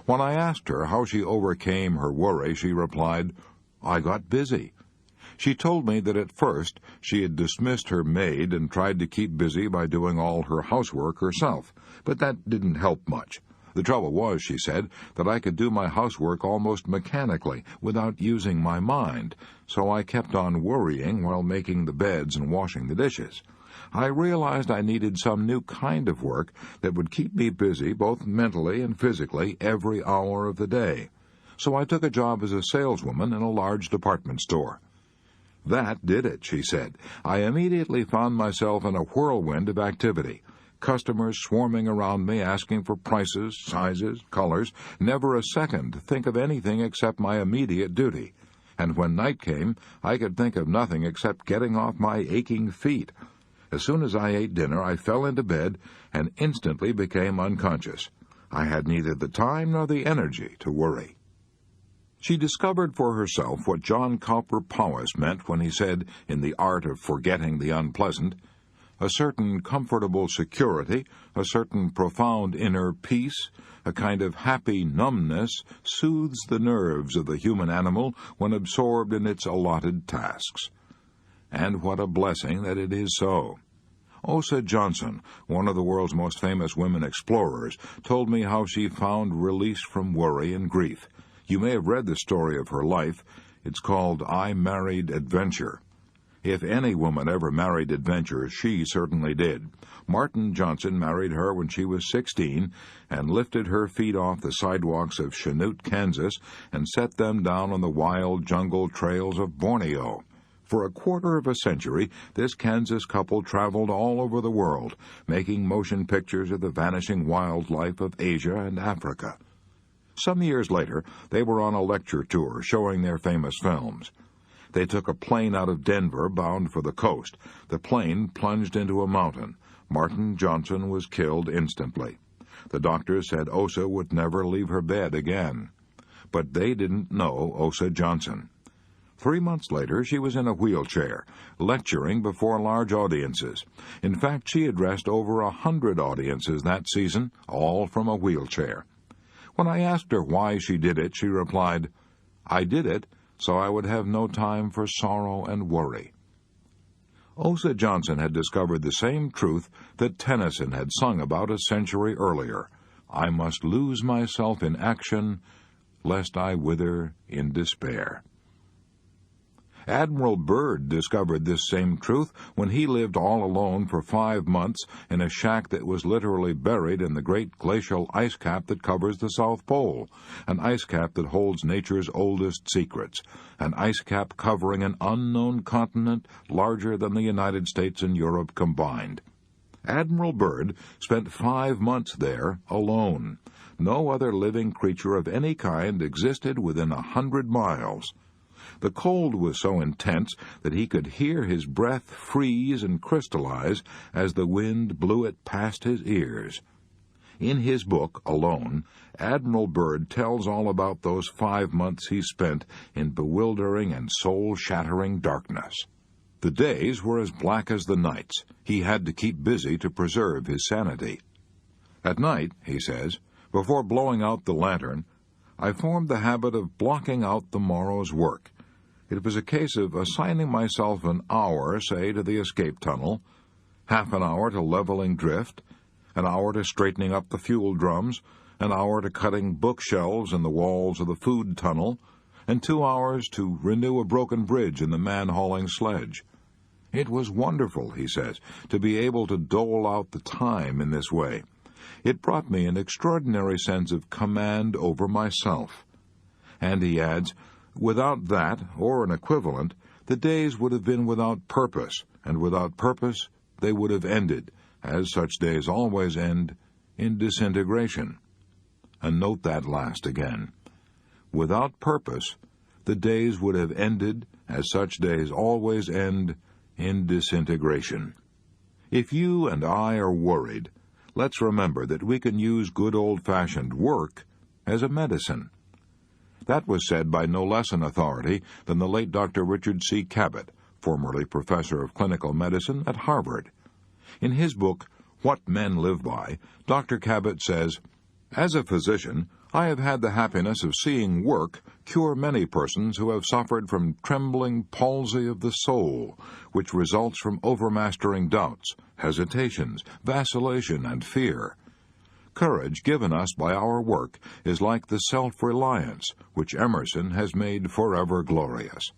When I asked her how she overcame her worry, she replied, "I got busy." She told me that at first she had dismissed her maid and tried to keep busy by doing all her housework herself, but that didn't help much. The trouble was, she said, that I could do my housework almost mechanically, without using my mind, so I kept on worrying while making the beds and washing the dishes. I realized I needed some new kind of work that would keep me busy both mentally and physically every hour of the day. So I took a job as a saleswoman in a large department store. That did it, she said. I immediately found myself in a whirlwind of activity. Customers swarming around me asking for prices, sizes, colors, never a second to think of anything except my immediate duty. And when night came, I could think of nothing except getting off my aching feet. As soon as I ate dinner, I fell into bed and instantly became unconscious. I had neither the time nor the energy to worry. She discovered for herself what John Cowper Powys meant when he said, in The Art of Forgetting the Unpleasant, a certain comfortable security, a certain profound inner peace, a kind of happy numbness soothes the nerves of the human animal when absorbed in its allotted tasks. And what a blessing that it is so. Osa Johnson, one of the world's most famous women explorers, told me how she found release from worry and grief. You may have read the story of her life. It's called I Married Adventure. If any woman ever married adventure, she certainly did. Martin Johnson married her when she was 16 and lifted her feet off the sidewalks of Chanute, Kansas, and set them down on the wild jungle trails of Borneo. For a quarter of a century, this Kansas couple traveled all over the world, making motion pictures of the vanishing wildlife of Asia and Africa. Some years later, they were on a lecture tour showing their famous films. They took a plane out of Denver bound for the coast. The plane plunged into a mountain. Martin Johnson was killed instantly. The doctors said Osa would never leave her bed again. But they didn't know Osa Johnson. 3 months later, she was in a wheelchair, lecturing before large audiences. In fact, she addressed over 100 audiences that season, all from a wheelchair. When I asked her why she did it, she replied, "I did it so I would have no time for sorrow and worry." Osa Johnson had discovered the same truth that Tennyson had sung about a century earlier. I must lose myself in action, lest I wither in despair. Admiral Byrd discovered this same truth when he lived all alone for 5 months in a shack that was literally buried in the great glacial ice cap that covers the South Pole, an ice cap that holds nature's oldest secrets, an ice cap covering an unknown continent larger than the United States and Europe combined. Admiral Byrd spent 5 months there alone. No other living creature of any kind existed within 100 miles. The cold was so intense that he could hear his breath freeze and crystallize as the wind blew it past his ears. In his book, Alone, Admiral Byrd tells all about those 5 months he spent in bewildering and soul-shattering darkness. The days were as black as the nights. He had to keep busy to preserve his sanity. At night, he says, before blowing out the lantern, I formed the habit of blocking out the morrow's work. It was a case of assigning myself an hour, say, to the escape tunnel, half an hour to leveling drift, an hour to straightening up the fuel drums, an hour to cutting bookshelves in the walls of the food tunnel, and 2 hours to renew a broken bridge in the man-hauling sledge. It was wonderful, he says, to be able to dole out the time in this way. It brought me an extraordinary sense of command over myself. And he adds, without that, or an equivalent, the days would have been without purpose, and without purpose they would have ended, as such days always end, in disintegration. And note that last again. Without purpose, the days would have ended, as such days always end, in disintegration. If you and I are worried, let's remember that we can use good old-fashioned work as a medicine. That was said by no less an authority than the late Dr. Richard C. Cabot, formerly professor of clinical medicine at Harvard. In his book, What Men Live By, Dr. Cabot says, "As a physician, I have had the happiness of seeing work cure many persons who have suffered from trembling palsy of the soul, which results from overmastering doubts, hesitations, vacillation, and fear. Courage given us by our work is like the self-reliance which Emerson has made forever glorious."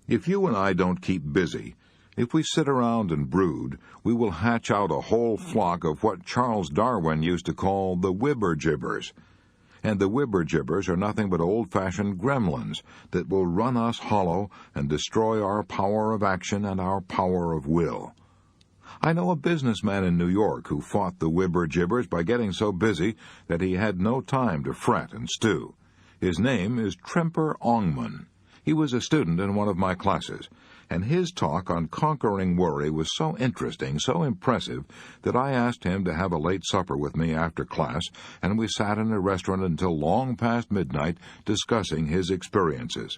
If you and I don't keep busy, if we sit around and brood, we will hatch out a whole flock of what Charles Darwin used to call the whibber-gibbers. And the whibber-gibbers are nothing but old-fashioned gremlins that will run us hollow and destroy our power of action and our power of will. I know a businessman in New York who fought the whibber-gibbers by getting so busy that he had no time to fret and stew. His name is Tremper Ongman. He was a student in one of my classes, and his talk on conquering worry was so interesting, so impressive, that I asked him to have a late supper with me after class, and we sat in a restaurant until long past midnight discussing his experiences.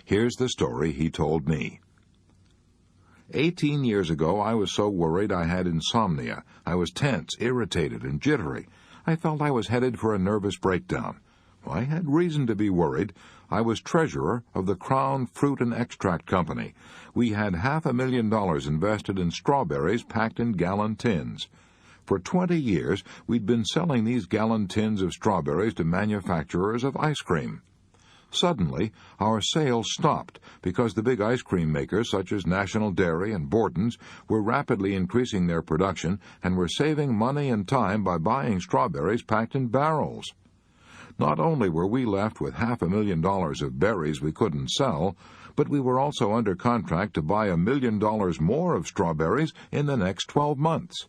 Here's the story he told me. 18 years ago, I was so worried I had insomnia. I was tense, irritated, and jittery. I felt I was headed for a nervous breakdown. I had reason to be worried. I was treasurer of the Crown Fruit and Extract Company. We had $500,000 invested in strawberries packed in gallon tins. For 20 years, we'd been selling these gallon tins of strawberries to manufacturers of ice cream. Suddenly, our sales stopped because the big ice cream makers, such as National Dairy and Borden's, were rapidly increasing their production and were saving money and time by buying strawberries packed in barrels. Not only were we left with $500,000 of berries we couldn't sell, but we were also under contract to buy $1 million more of strawberries in the next 12 months.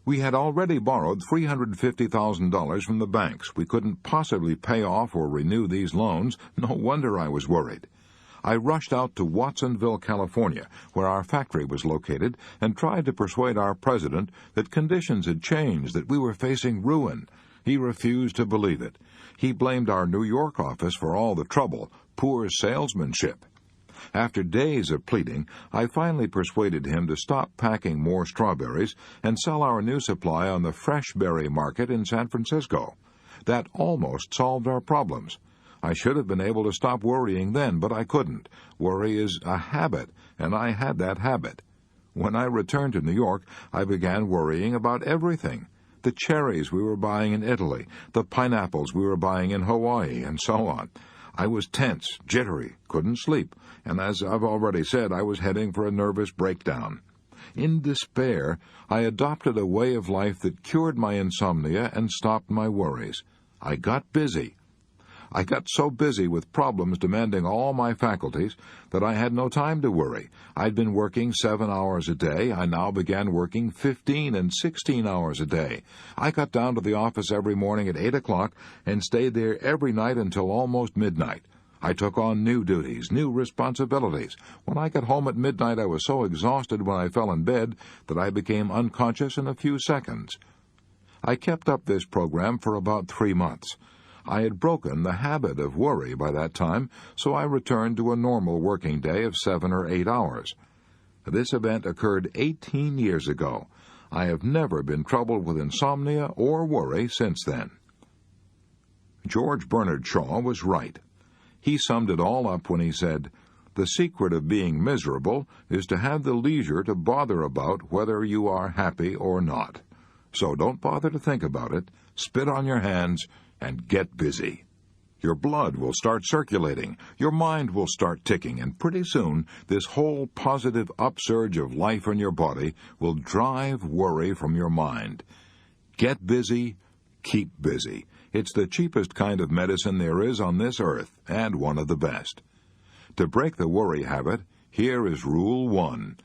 We had already borrowed $350,000 from the banks. We couldn't possibly pay off or renew these loans. No wonder I was worried. I rushed out to Watsonville, California, where our factory was located, and tried to persuade our president that conditions had changed, that we were facing ruin. He refused to believe it. He blamed our New York office for all the trouble, poor salesmanship. After days of pleading, I finally persuaded him to stop packing more strawberries and sell our new supply on the fresh berry market in San Francisco. That almost solved our problems. I should have been able to stop worrying then, but I couldn't. Worry is a habit, and I had that habit. When I returned to New York, I began worrying about everything. The cherries we were buying in Italy, the pineapples we were buying in Hawaii, and so on. I was tense, jittery, couldn't sleep, and as I've already said, I was heading for a nervous breakdown. In despair, I adopted a way of life that cured my insomnia and stopped my worries. I got busy. I got so busy with problems demanding all my faculties that I had no time to worry. I'd been working 7 hours a day. I now began working 15 and 16 hours a day. I got down to the office every morning at 8 o'clock and stayed there every night until almost midnight. I took on new duties, new responsibilities. When I got home at midnight, I was so exhausted when I fell in bed that I became unconscious in a few seconds. I kept up this program for about 3 months. I had broken the habit of worry by that time, so I returned to a normal working day of 7 or 8 hours. This event occurred 18 years ago. I have never been troubled with insomnia or worry since then. George Bernard Shaw was right. He summed it all up when he said, "The secret of being miserable is to have the leisure to bother about whether you are happy or not. So don't bother to think about it. Spit on your hands and get busy. Your blood will start circulating, your mind will start ticking, and pretty soon this whole positive upsurge of life in your body will drive worry from your mind. Get busy, keep busy. It's the cheapest kind of medicine there is on this earth, and one of the best. To break the worry habit, here is Rule 1.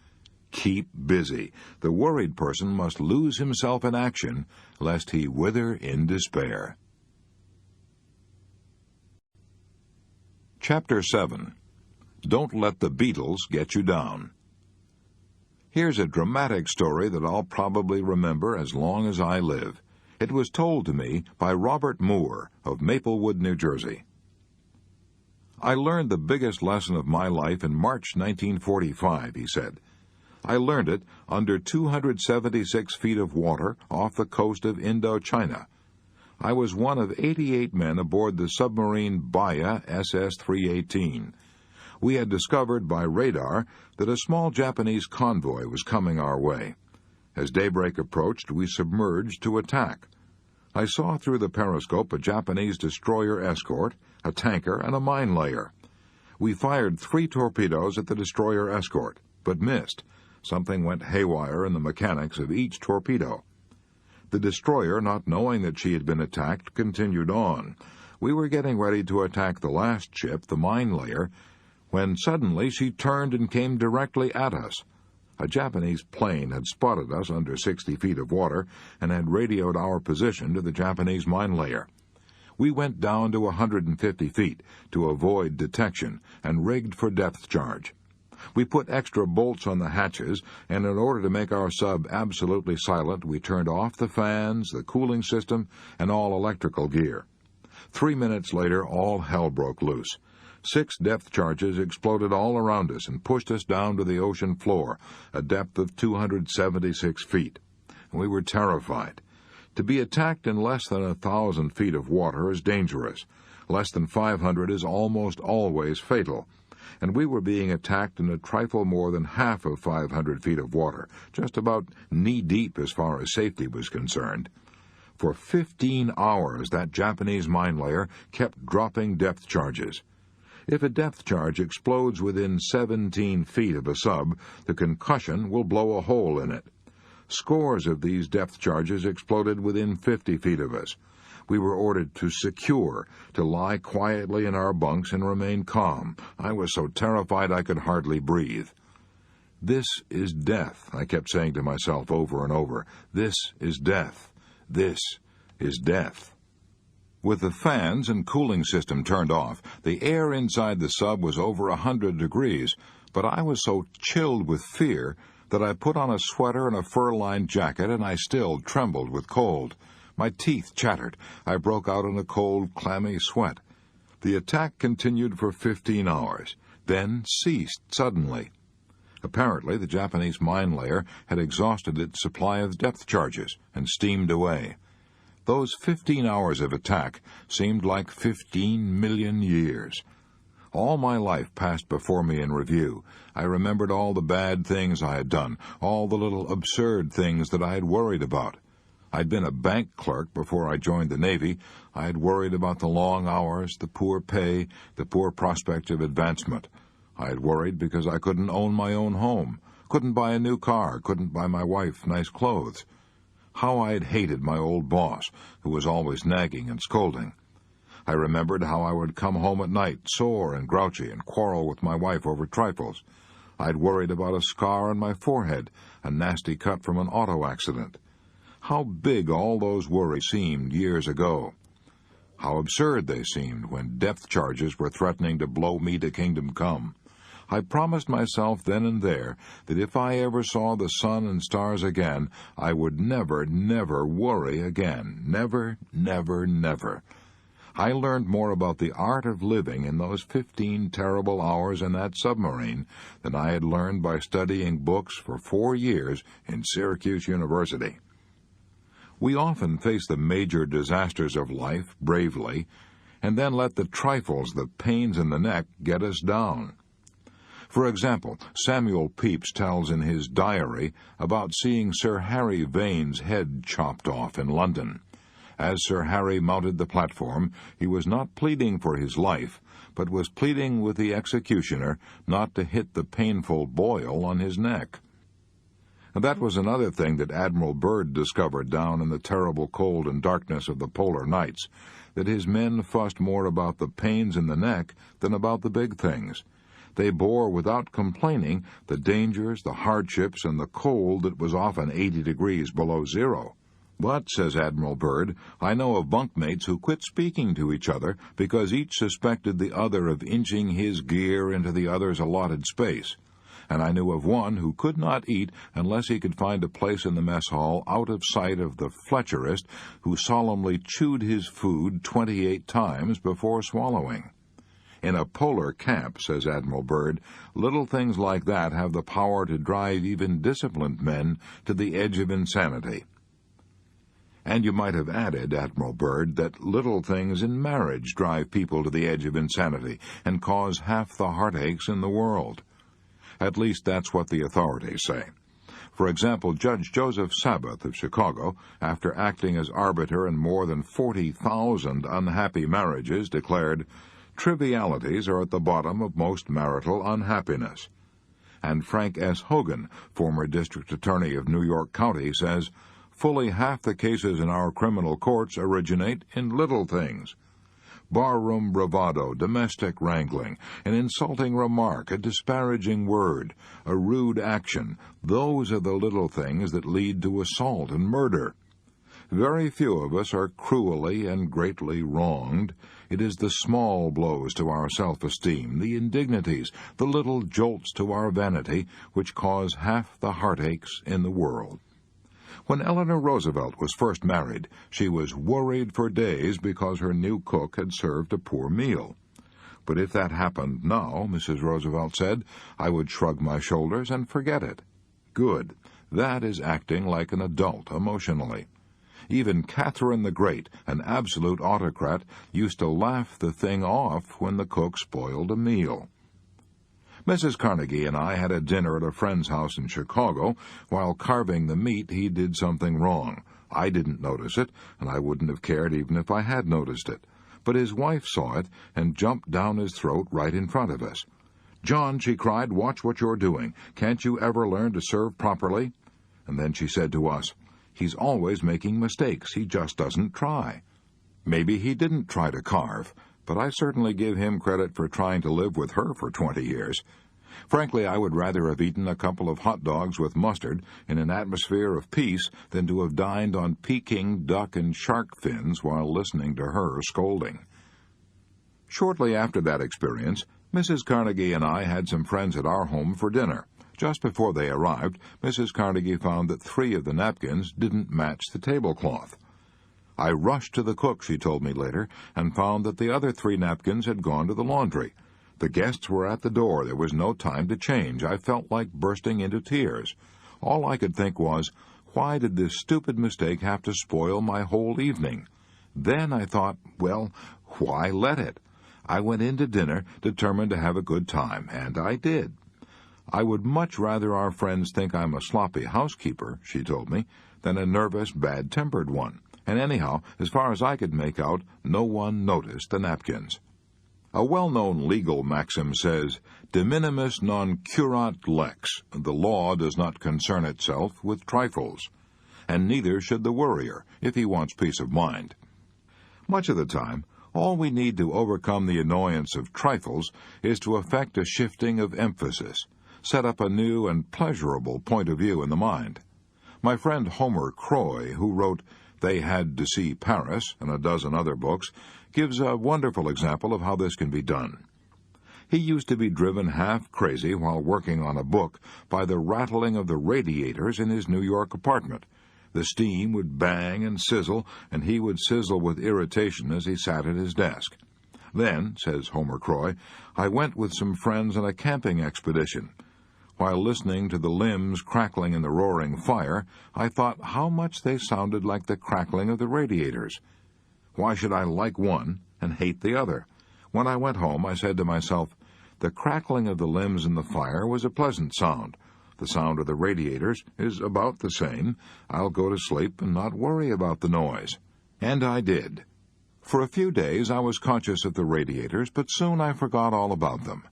Keep busy. The worried person must lose himself in action, lest he wither in despair. Chapter 7. Don't Let the Beatles Get You Down. Here's a dramatic story that I'll probably remember as long as I live. It was told to me by Robert Moore of Maplewood, New Jersey. I learned the biggest lesson of my life in March 1945, he said. I learned it under 276 feet of water off the coast of Indochina. I was one of 88 men aboard the submarine Baya SS-318. We had discovered by radar that a small Japanese convoy was coming our way. As daybreak approached, we submerged to attack. I saw through the periscope a Japanese destroyer escort, a tanker, and a mine layer. We fired 3 torpedoes at the destroyer escort, but missed. Something went haywire in the mechanics of each torpedo. The destroyer, not knowing that she had been attacked, continued on. We were getting ready to attack the last ship, the mine layer, when suddenly she turned and came directly at us. A Japanese plane had spotted us under 60 feet of water and had radioed our position to the Japanese mine layer. We went down to 150 feet to avoid detection and rigged for depth charge. We put extra bolts on the hatches, and in order to make our sub absolutely silent, we turned off the fans, the cooling system, and all electrical gear. 3 minutes later, all hell broke loose. 6 depth charges exploded all around us and pushed us down to the ocean floor, a depth of 276 feet. We were terrified. To be attacked in less than 1,000 feet of water is dangerous. Less than 500 is almost always fatal. And we were being attacked in a trifle more than half of 500 feet of water, just about knee-deep as far as safety was concerned. For 15 hours, that Japanese mine layer kept dropping depth charges. If a depth charge explodes within 17 feet of a sub, the concussion will blow a hole in it. Scores of these depth charges exploded within 50 feet of us. We were ordered to secure, to lie quietly in our bunks and remain calm. I was so terrified I could hardly breathe. This is death, I kept saying to myself over and over. This is death. This is death. With the fans and cooling system turned off, the air inside the sub was over 100 degrees, but I was so chilled with fear that I put on a sweater and a fur-lined jacket, and I still trembled with cold. My teeth chattered. I broke out in a cold, clammy sweat. The attack continued for 15 hours, then ceased suddenly. Apparently, the Japanese mine layer had exhausted its supply of depth charges and steamed away. Those 15 hours of attack seemed like 15 million years. All my life passed before me in review. I remembered all the bad things I had done, all the little absurd things that I had worried about. I'd been a bank clerk before I joined the Navy. I had worried about the long hours, the poor pay, the poor prospect of advancement. I had worried because I couldn't own my own home, couldn't buy a new car, couldn't buy my wife nice clothes. How I had hated my old boss, who was always nagging and scolding. I remembered how I would come home at night, sore and grouchy, and quarrel with my wife over trifles. I'd worried about a scar on my forehead, a nasty cut from an auto accident. How big all those worries seemed years ago. How absurd they seemed when depth charges were threatening to blow me to kingdom come. I promised myself then and there that if I ever saw the sun and stars again, I would never, never worry again. Never, never, never. I learned more about the art of living in those 15 terrible hours in that submarine than I had learned by studying books for 4 years in Syracuse University. We often face the major disasters of life bravely, and then let the trifles, the pains in the neck, get us down. For example, Samuel Pepys tells in his diary about seeing Sir Harry Vane's head chopped off in London. As Sir Harry mounted the platform, he was not pleading for his life, but was pleading with the executioner not to hit the painful boil on his neck. And that was another thing that Admiral Byrd discovered down in the terrible cold and darkness of the polar nights, that his men fussed more about the pains in the neck than about the big things. They bore without complaining the dangers, the hardships, and the cold that was often 80 degrees below zero. But, says Admiral Byrd, I know of bunkmates who quit speaking to each other because each suspected the other of inching his gear into the other's allotted space. And I knew of one who could not eat unless he could find a place in the mess hall out of sight of the Fletcherist who solemnly chewed his food 28 times before swallowing. In a polar camp, says Admiral Byrd, little things like that have the power to drive even disciplined men to the edge of insanity. And you might have added, Admiral Byrd, that little things in marriage drive people to the edge of insanity and cause half the heartaches in the world. At least that's what the authorities say. For example, Judge Joseph Sabath of Chicago, after acting as arbiter in more than 40,000 unhappy marriages, declared, "Trivialities are at the bottom of most marital unhappiness." And Frank S. Hogan, former district attorney of New York County, says, "Fully half the cases in our criminal courts originate in little things. Barroom bravado, domestic wrangling, an insulting remark, a disparaging word, a rude action, those are the little things that lead to assault and murder. Very few of us are cruelly and greatly wronged. It is the small blows to our self-esteem, the indignities, the little jolts to our vanity, which cause half the heartaches in the world." When Eleanor Roosevelt was first married, she was worried for days because her new cook had served a poor meal. "But if that happened now," Mrs. Roosevelt said, "I would shrug my shoulders and forget it." Good. That is acting like an adult emotionally. Even Catherine the Great, an absolute autocrat, used to laugh the thing off when the cook spoiled a meal. Mrs. Carnegie and I had a dinner at a friend's house in Chicago. While carving the meat, he did something wrong. I didn't notice it, and I wouldn't have cared even if I had noticed it. But his wife saw it and jumped down his throat right in front of us. "John," she cried, "watch what you're doing. Can't you ever learn to serve properly?" And then she said to us, "He's always making mistakes. He just doesn't try." Maybe he didn't try to carve, but I certainly give him credit for trying to live with her for 20 years. Frankly, I would rather have eaten a couple of hot dogs with mustard in an atmosphere of peace than to have dined on Peking duck and shark fins while listening to her scolding. Shortly after that experience, Mrs. Carnegie and I had some friends at our home for dinner. Just before they arrived, Mrs. Carnegie found that 3 of the napkins didn't match the tablecloth. "I rushed to the cook," she told me later, "and found that the other 3 napkins had gone to the laundry. The guests were at the door. There was no time to change. I felt like bursting into tears. All I could think was, why did this stupid mistake have to spoil my whole evening? Then I thought, well, why let it? I went in to dinner determined to have a good time, and I did. I would much rather our friends think I'm a sloppy housekeeper," she told me, "than a nervous, bad-tempered one. And anyhow, as far as I could make out, no one noticed the napkins." A well-known legal maxim says, "De minimis non curat lex." The law does not concern itself with trifles, and neither should the worrier, if he wants peace of mind. Much of the time, all we need to overcome the annoyance of trifles is to effect a shifting of emphasis, set up a new and pleasurable point of view in the mind. My friend Homer Croy, who wrote They Had to See Paris and a dozen other books, gives a wonderful example of how this can be done. He used to be driven half crazy while working on a book by the rattling of the radiators in his New York apartment. The steam would bang and sizzle, and he would sizzle with irritation as he sat at his desk. "Then," says Homer Croy, "I went with some friends on a camping expedition. While listening to the limbs crackling in the roaring fire, I thought how much they sounded like the crackling of the radiators. Why should I like one and hate the other? When I went home, I said to myself, the crackling of the limbs in the fire was a pleasant sound. The sound of the radiators is about the same. I'll go to sleep and not worry about the noise." And I did. For a few days I was conscious of the radiators, but soon I forgot all about them.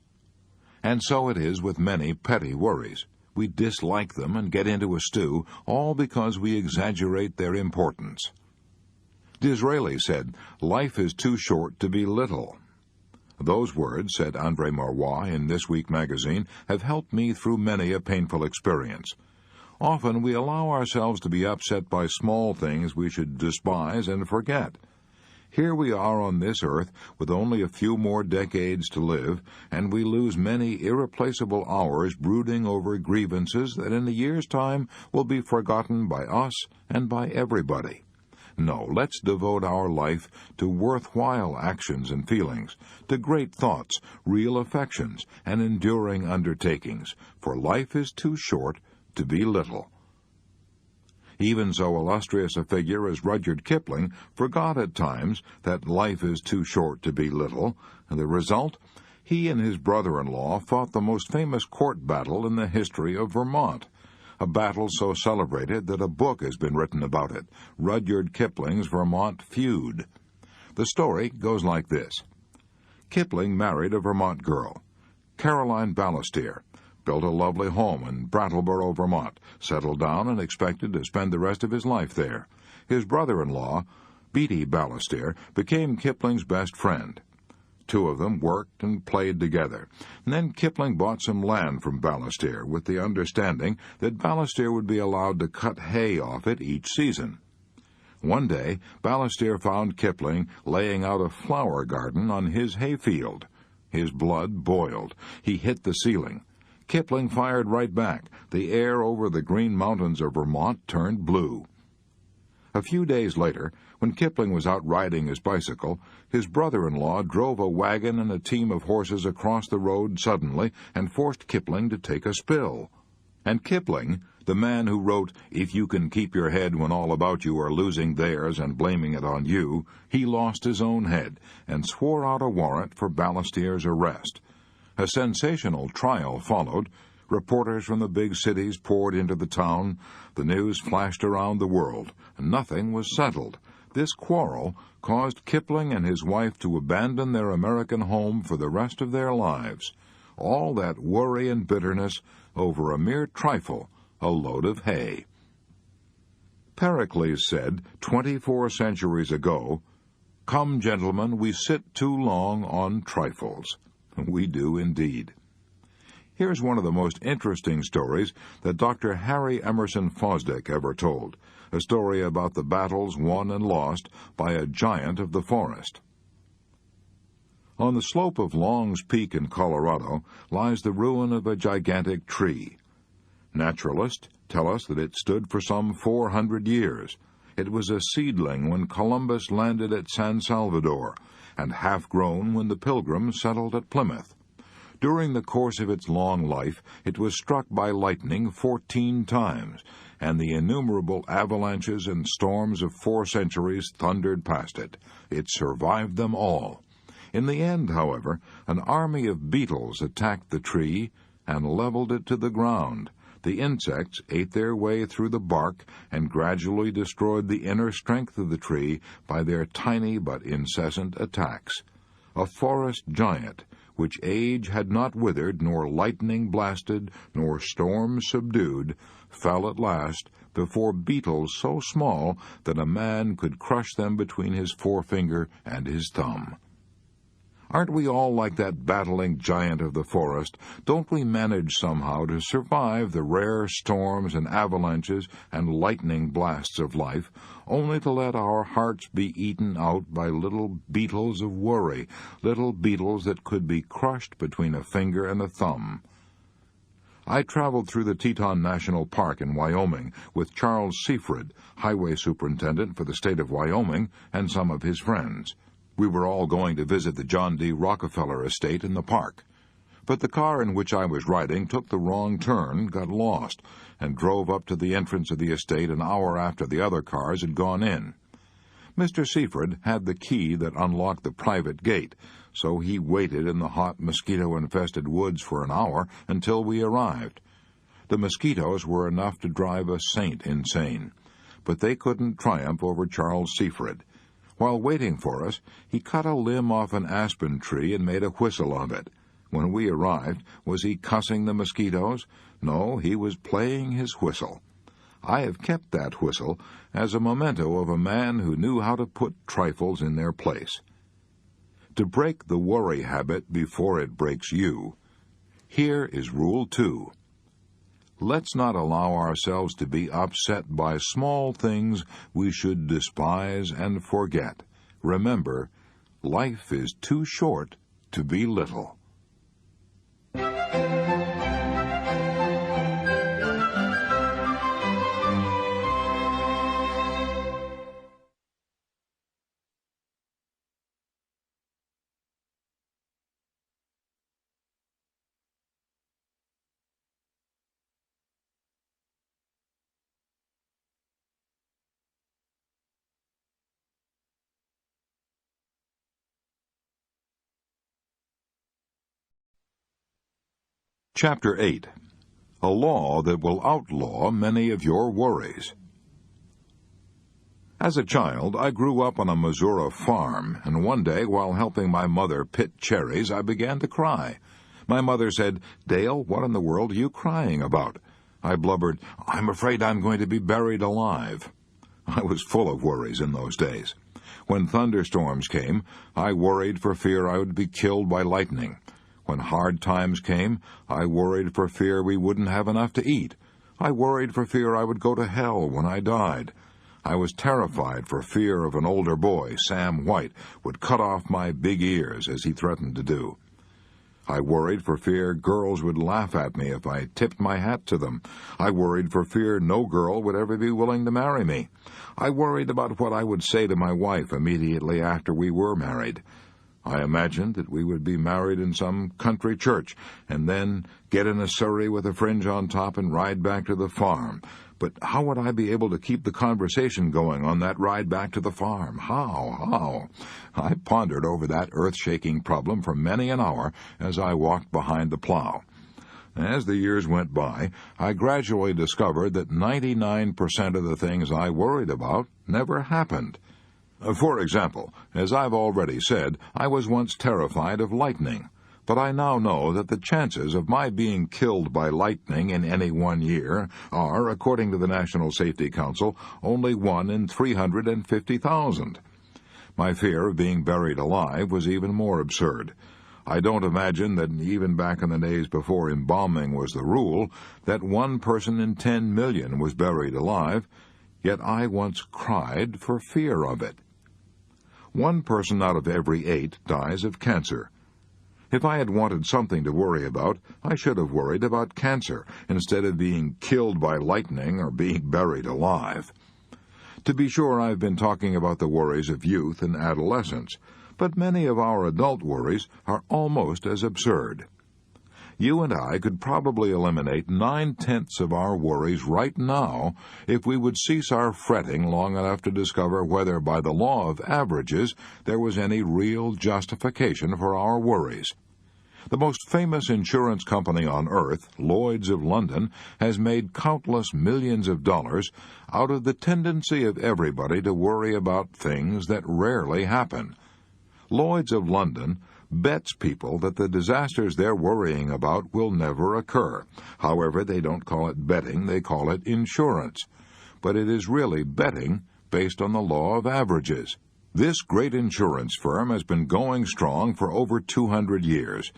And so it is with many petty worries. We dislike them and get into a stew, all because we exaggerate their importance. Disraeli said, "Life is too short to be little." Those words, said André Maurois in This Week magazine, have helped me through many a painful experience. Often we allow ourselves to be upset by small things we should despise and forget. Here we are on this earth with only a few more decades to live, and we lose many irreplaceable hours brooding over grievances that in a year's time will be forgotten by us and by everybody. No, let's devote our life to worthwhile actions and feelings, to great thoughts, real affections, and enduring undertakings, for life is too short to be little. Even so illustrious a figure as Rudyard Kipling forgot at times that life is too short to be little, and the result? He and his brother-in-law fought the most famous court battle in the history of Vermont, a battle so celebrated that a book has been written about it, Rudyard Kipling's Vermont Feud. The story goes like this. Kipling married a Vermont girl, Caroline Balestier, built a lovely home in Brattleboro, Vermont, settled down and expected to spend the rest of his life there. His brother-in-law, Beatty Balestier, became Kipling's best friend. Two of them worked and played together. And then Kipling bought some land from Balestier with the understanding that Balestier would be allowed to cut hay off it each season. One day, Balestier found Kipling laying out a flower garden on his hayfield. His blood boiled. He hit the ceiling. Kipling fired right back. The air over the Green Mountains of Vermont turned blue. A few days later, when Kipling was out riding his bicycle, his brother-in-law drove a wagon and a team of horses across the road suddenly and forced Kipling to take a spill. And Kipling, the man who wrote, "If you can keep your head when all about you are losing theirs and blaming it on you," he lost his own head and swore out a warrant for Balestier's arrest. A sensational trial followed. Reporters from the big cities poured into the town. The news flashed around the world. Nothing was settled. This quarrel caused Kipling and his wife to abandon their American home for the rest of their lives. All that worry and bitterness over a mere trifle, a load of hay. Pericles said 24 centuries ago, "Come, gentlemen, we sit too long on trifles." We do indeed. Here's one of the most interesting stories that Dr. Harry Emerson Fosdick ever told, a story about the battles won and lost by a giant of the forest. On the slope of Long's Peak in Colorado lies the ruin of a gigantic tree. Naturalists tell us that it stood for some 400 years. It was a seedling when Columbus landed at San Salvador, and half-grown when the Pilgrims settled at Plymouth. During the course of its long life, it was struck by lightning 14 times, and the innumerable avalanches and storms of 4 centuries thundered past it. It survived them all. In the end, however, an army of beetles attacked the tree and leveled it to the ground. The insects ate their way through the bark and gradually destroyed the inner strength of the tree by their tiny but incessant attacks. A forest giant, which age had not withered, nor lightning blasted, nor storm subdued, fell at last before beetles so small that a man could crush them between his forefinger and his thumb. Aren't we all like that battling giant of the forest? Don't we manage somehow to survive the rare storms and avalanches and lightning blasts of life, only to let our hearts be eaten out by little beetles of worry, little beetles that could be crushed between a finger and a thumb? I traveled through the Teton National Park in Wyoming with Charles Seaford, highway superintendent for the state of Wyoming, and some of his friends. We were all going to visit the John D. Rockefeller estate in the park. But the car in which I was riding took the wrong turn, got lost, and drove up to the entrance of the estate an hour after the other cars had gone in. Mr. Seaford had the key that unlocked the private gate, so he waited in the hot, mosquito-infested woods for an hour until we arrived. The mosquitoes were enough to drive a saint insane, but they couldn't triumph over Charles Seaford. While waiting for us, he cut a limb off an aspen tree and made a whistle of it. When we arrived, was he cussing the mosquitoes? No, he was playing his whistle. I have kept that whistle as a memento of a man who knew how to put trifles in their place. To break the worry habit before it breaks you, here is Rule 2. Let's not allow ourselves to be upset by small things we should despise and forget. Remember, life is too short to be little. Chapter 8. A Law That Will Outlaw Many of Your Worries. As a child, I grew up on a Missouri farm, and one day, while helping my mother pick cherries, I began to cry. My mother said, "Dale, what in the world are you crying about?" I blubbered, "I'm afraid I'm going to be buried alive." I was full of worries in those days. When thunderstorms came, I worried for fear I would be killed by lightning. When hard times came, I worried for fear we wouldn't have enough to eat. I worried for fear I would go to hell when I died. I was terrified for fear of an older boy, Sam White, would cut off my big ears as he threatened to do. I worried for fear girls would laugh at me if I tipped my hat to them. I worried for fear no girl would ever be willing to marry me. I worried about what I would say to my wife immediately after we were married. I imagined that we would be married in some country church, and then get in a surrey with a fringe on top and ride back to the farm. But how would I be able to keep the conversation going on that ride back to the farm? How? I pondered over that earth-shaking problem for many an hour as I walked behind the plow. As the years went by, I gradually discovered that 99% of the things I worried about never happened. For example, as I've already said, I was once terrified of lightning, but I now know that the chances of my being killed by lightning in any one year are, according to the National Safety Council, only 1 in 350,000. My fear of being buried alive was even more absurd. I don't imagine that even back in the days before embalming was the rule, that 1 person in 10 million was buried alive, yet I once cried for fear of it. 1 person out of every 8 dies of cancer. If I had wanted something to worry about, I should have worried about cancer instead of being killed by lightning or being buried alive. To be sure, I've been talking about the worries of youth and adolescence, but many of our adult worries are almost as absurd. You and I could probably eliminate 9/10 of our worries right now if we would cease our fretting long enough to discover whether, by the law of averages, there was any real justification for our worries. The most famous insurance company on earth, Lloyd's of London, has made countless millions of dollars out of the tendency of everybody to worry about things that rarely happen. Lloyd's of London bets people that the disasters they're worrying about will never occur. However, they don't call it betting, they call it insurance. But it is really betting based on the law of averages. This great insurance firm has been going strong for over 200 years,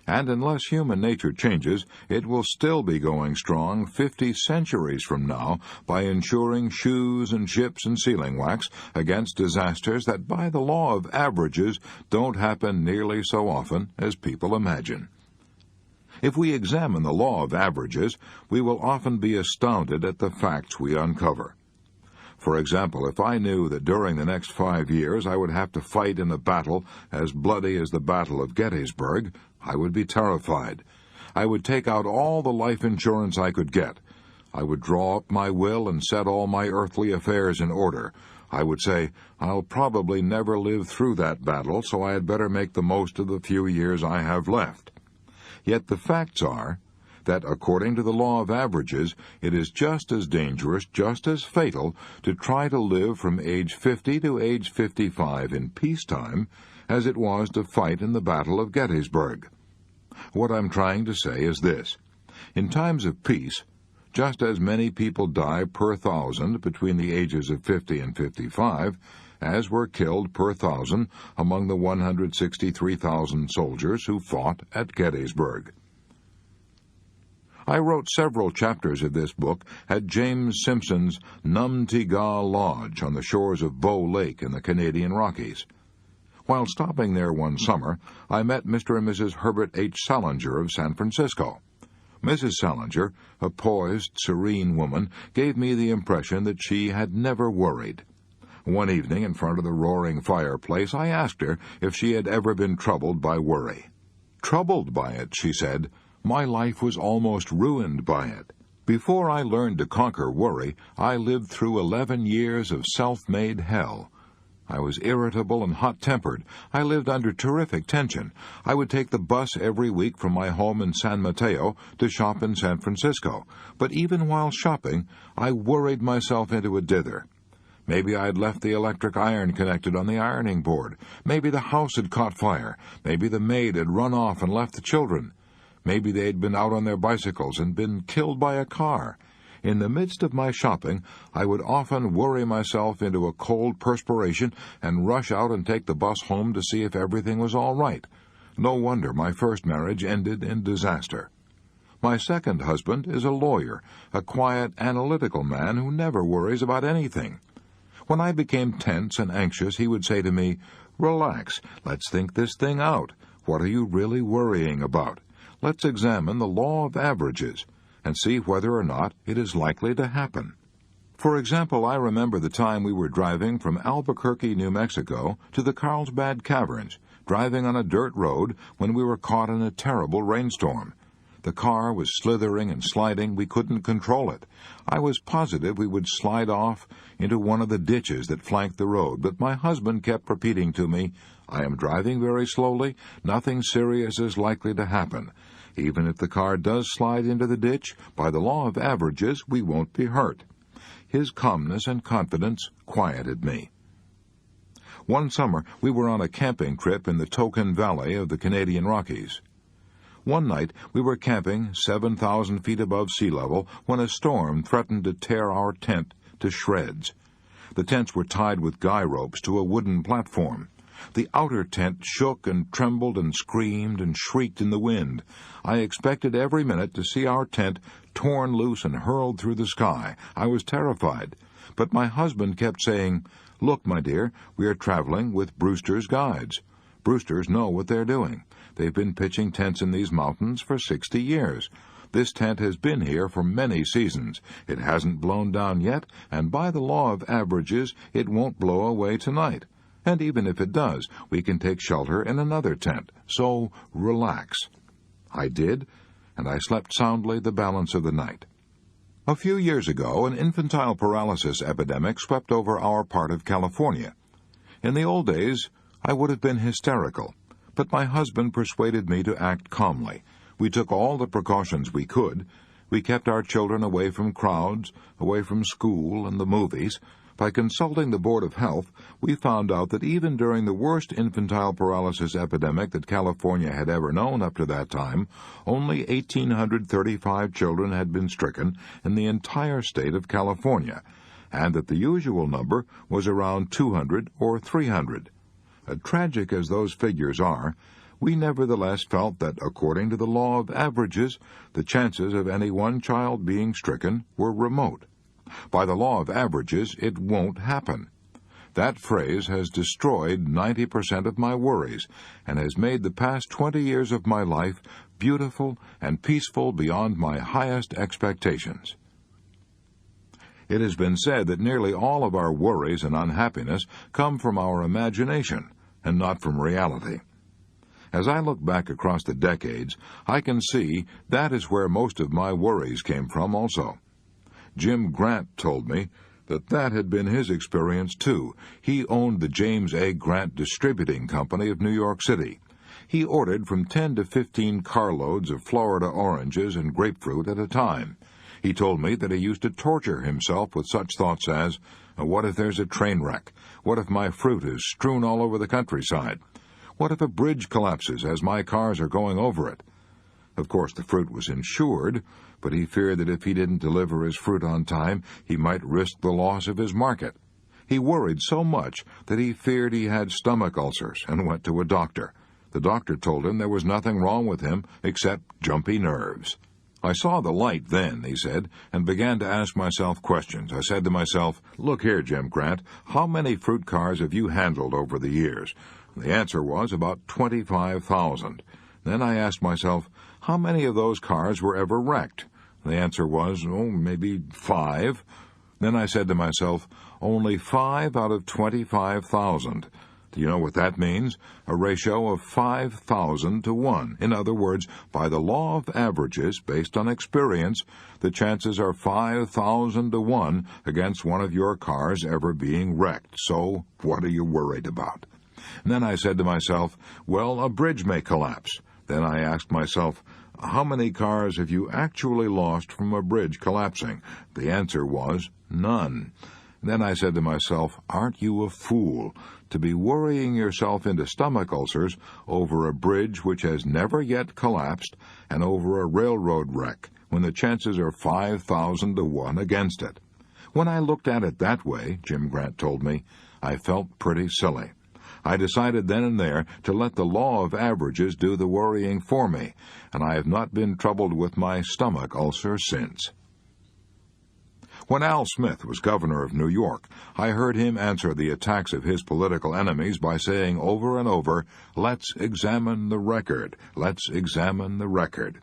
and unless human nature changes, it will still be going strong 50 centuries from now by insuring shoes and ships and sealing wax against disasters that, by the law of averages, don't happen nearly so often as people imagine. If we examine the law of averages, we will often be astounded at the facts we uncover. For example, if I knew that during the next 5 years I would have to fight in a battle as bloody as the Battle of Gettysburg, I would be terrified. I would take out all the life insurance I could get. I would draw up my will and set all my earthly affairs in order. I would say, I'll probably never live through that battle, so I had better make the most of the few years I have left. Yet the facts are that, according to the law of averages, it is just as dangerous, just as fatal, to try to live from age 50 to age 55 in peacetime as it was to fight in the Battle of Gettysburg. What I'm trying to say is this. In times of peace, just as many people die per 1,000 between the ages of 50 and 55 as were killed per 1,000 among the 163,000 soldiers who fought at Gettysburg. I wrote several chapters of this book at James Simpson's Numtiga Lodge on the shores of Bow Lake in the Canadian Rockies. While stopping there one summer, I met Mr. and Mrs. Herbert H. Salinger of San Francisco. Mrs. Salinger, a poised, serene woman, gave me the impression that she had never worried. One evening, in front of the roaring fireplace, I asked her if she had ever been troubled by worry. "Troubled by it," she said. "My life was almost ruined by it. Before I learned to conquer worry, I lived through 11 years of self-made hell. I was irritable and hot-tempered. I lived under terrific tension. I would take the bus every week from my home in San Mateo to shop in San Francisco. But even while shopping, I worried myself into a dither. Maybe I had left the electric iron connected on the ironing board. Maybe the house had caught fire. Maybe the maid had run off and left the children. Maybe they had been out on their bicycles and been killed by a car. In the midst of my shopping, I would often worry myself into a cold perspiration and rush out and take the bus home to see if everything was all right. No wonder my first marriage ended in disaster. My second husband is a lawyer, a quiet, analytical man who never worries about anything. When I became tense and anxious, he would say to me, "Relax, let's think this thing out. What are you really worrying about? Let's examine the law of averages and see whether or not it is likely to happen." For example, I remember the time we were driving from Albuquerque, New Mexico, to the Carlsbad Caverns, driving on a dirt road when we were caught in a terrible rainstorm. The car was slithering and sliding. We couldn't control it. I was positive we would slide off into one of the ditches that flanked the road, but my husband kept repeating to me, "I am driving very slowly. Nothing serious is likely to happen. Even if the car does slide into the ditch, by the law of averages, we won't be hurt." His calmness and confidence quieted me. One summer, we were on a camping trip in the Token Valley of the Canadian Rockies. One night, we were camping 7,000 feet above sea level when a storm threatened to tear our tent to shreds. The tents were tied with guy ropes to a wooden platform. The outer tent shook and trembled and screamed and shrieked in the wind. I expected every minute to see our tent torn loose and hurled through the sky. I was terrified. But my husband kept saying, "Look, my dear, we are traveling with Brewster's guides. Brewsters know what they're doing. They've been pitching tents in these mountains for 60 years. This tent has been here for many seasons. It hasn't blown down yet, and by the law of averages, it won't blow away tonight. And even if it does, we can take shelter in another tent. So relax." I did, and I slept soundly the balance of the night. A few years ago, an infantile paralysis epidemic swept over our part of California. In the old days, I would have been hysterical, but my husband persuaded me to act calmly. We took all the precautions we could. We kept our children away from crowds, away from school and the movies. By consulting the Board of Health, we found out that even during the worst infantile paralysis epidemic that California had ever known up to that time, only 1,835 children had been stricken in the entire state of California, and that the usual number was around 200 or 300. Tragic as those figures are, we nevertheless felt that, according to the law of averages, the chances of any one child being stricken were remote. By the law of averages, it won't happen. That phrase has destroyed 90% of my worries and has made the past 20 years of my life beautiful and peaceful beyond my highest expectations. It has been said that nearly all of our worries and unhappiness come from our imagination and not from reality. As I look back across the decades, I can see that is where most of my worries came from also. Jim Grant told me that had been his experience, too. He owned the James A. Grant Distributing Company of New York City. He ordered from 10 to 15 carloads of Florida oranges and grapefruit at a time. He told me that he used to torture himself with such thoughts as, what if there's a train wreck? What if my fruit is strewn all over the countryside? What if a bridge collapses as my cars are going over it? Of course, the fruit was insured, but he feared that if he didn't deliver his fruit on time, he might risk the loss of his market. He worried so much that he feared he had stomach ulcers and went to a doctor. The doctor told him there was nothing wrong with him except jumpy nerves. I saw the light then, he said, and began to ask myself questions. I said to myself, "Look here, Jim Grant, how many fruit cars have you handled over the years?" The answer was about 25,000. Then I asked myself, how many of those cars were ever wrecked? The answer was, maybe 5. Then I said to myself, only 5 out of 25,000. Do you know what that means? A ratio of 5,000 to 1. In other words, by the law of averages, based on experience, the chances are 5,000 to 1 against one of your cars ever being wrecked. So, what are you worried about? And then I said to myself, well, a bridge may collapse. Then I asked myself, how many cars have you actually lost from a bridge collapsing? The answer was none. Then I said to myself, aren't you a fool to be worrying yourself into stomach ulcers over a bridge which has never yet collapsed and over a railroad wreck when the chances are 5,000 to 1 against it? When I looked at it that way, Jim Grant told me, I felt pretty silly. I decided then and there to let the law of averages do the worrying for me, and I have not been troubled with my stomach ulcer since. When Al Smith was governor of New York, I heard him answer the attacks of his political enemies by saying over and over, let's examine the record, let's examine the record.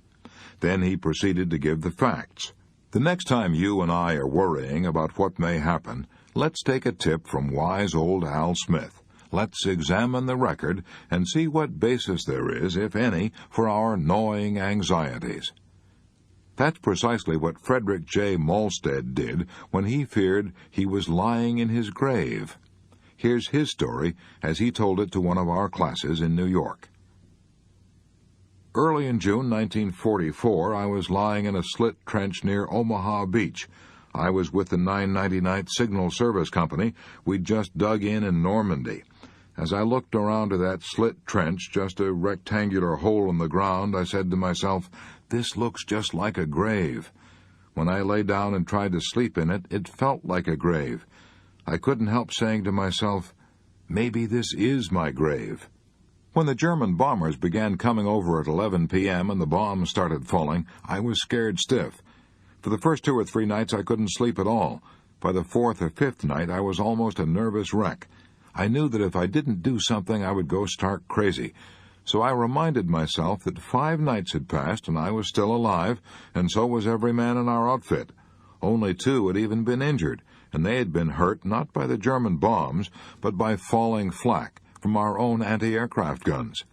Then he proceeded to give the facts. The next time you and I are worrying about what may happen, let's take a tip from wise old Al Smith. Let's examine the record and see what basis there is, if any, for our gnawing anxieties. That's precisely what Frederick J. Malstead did when he feared he was lying in his grave. Here's his story as he told it to one of our classes in New York. Early in June 1944, I was lying in a slit trench near Omaha Beach. I was with the 999th Signal Service Company. We'd just dug in Normandy. As I looked around to that slit trench, just a rectangular hole in the ground, I said to myself, this looks just like a grave. When I lay down and tried to sleep in it, it felt like a grave. I couldn't help saying to myself, maybe this is my grave. When the German bombers began coming over at 11 p.m. and the bombs started falling, I was scared stiff. For the first 2 or 3 nights, I couldn't sleep at all. By the 4th or 5th night, I was almost a nervous wreck. I knew that if I didn't do something, I would go stark crazy. So I reminded myself that 5 nights had passed and I was still alive, and so was every man in our outfit. Only 2 had even been injured, and they had been hurt not by the German bombs, but by falling flak from our own anti-aircraft guns.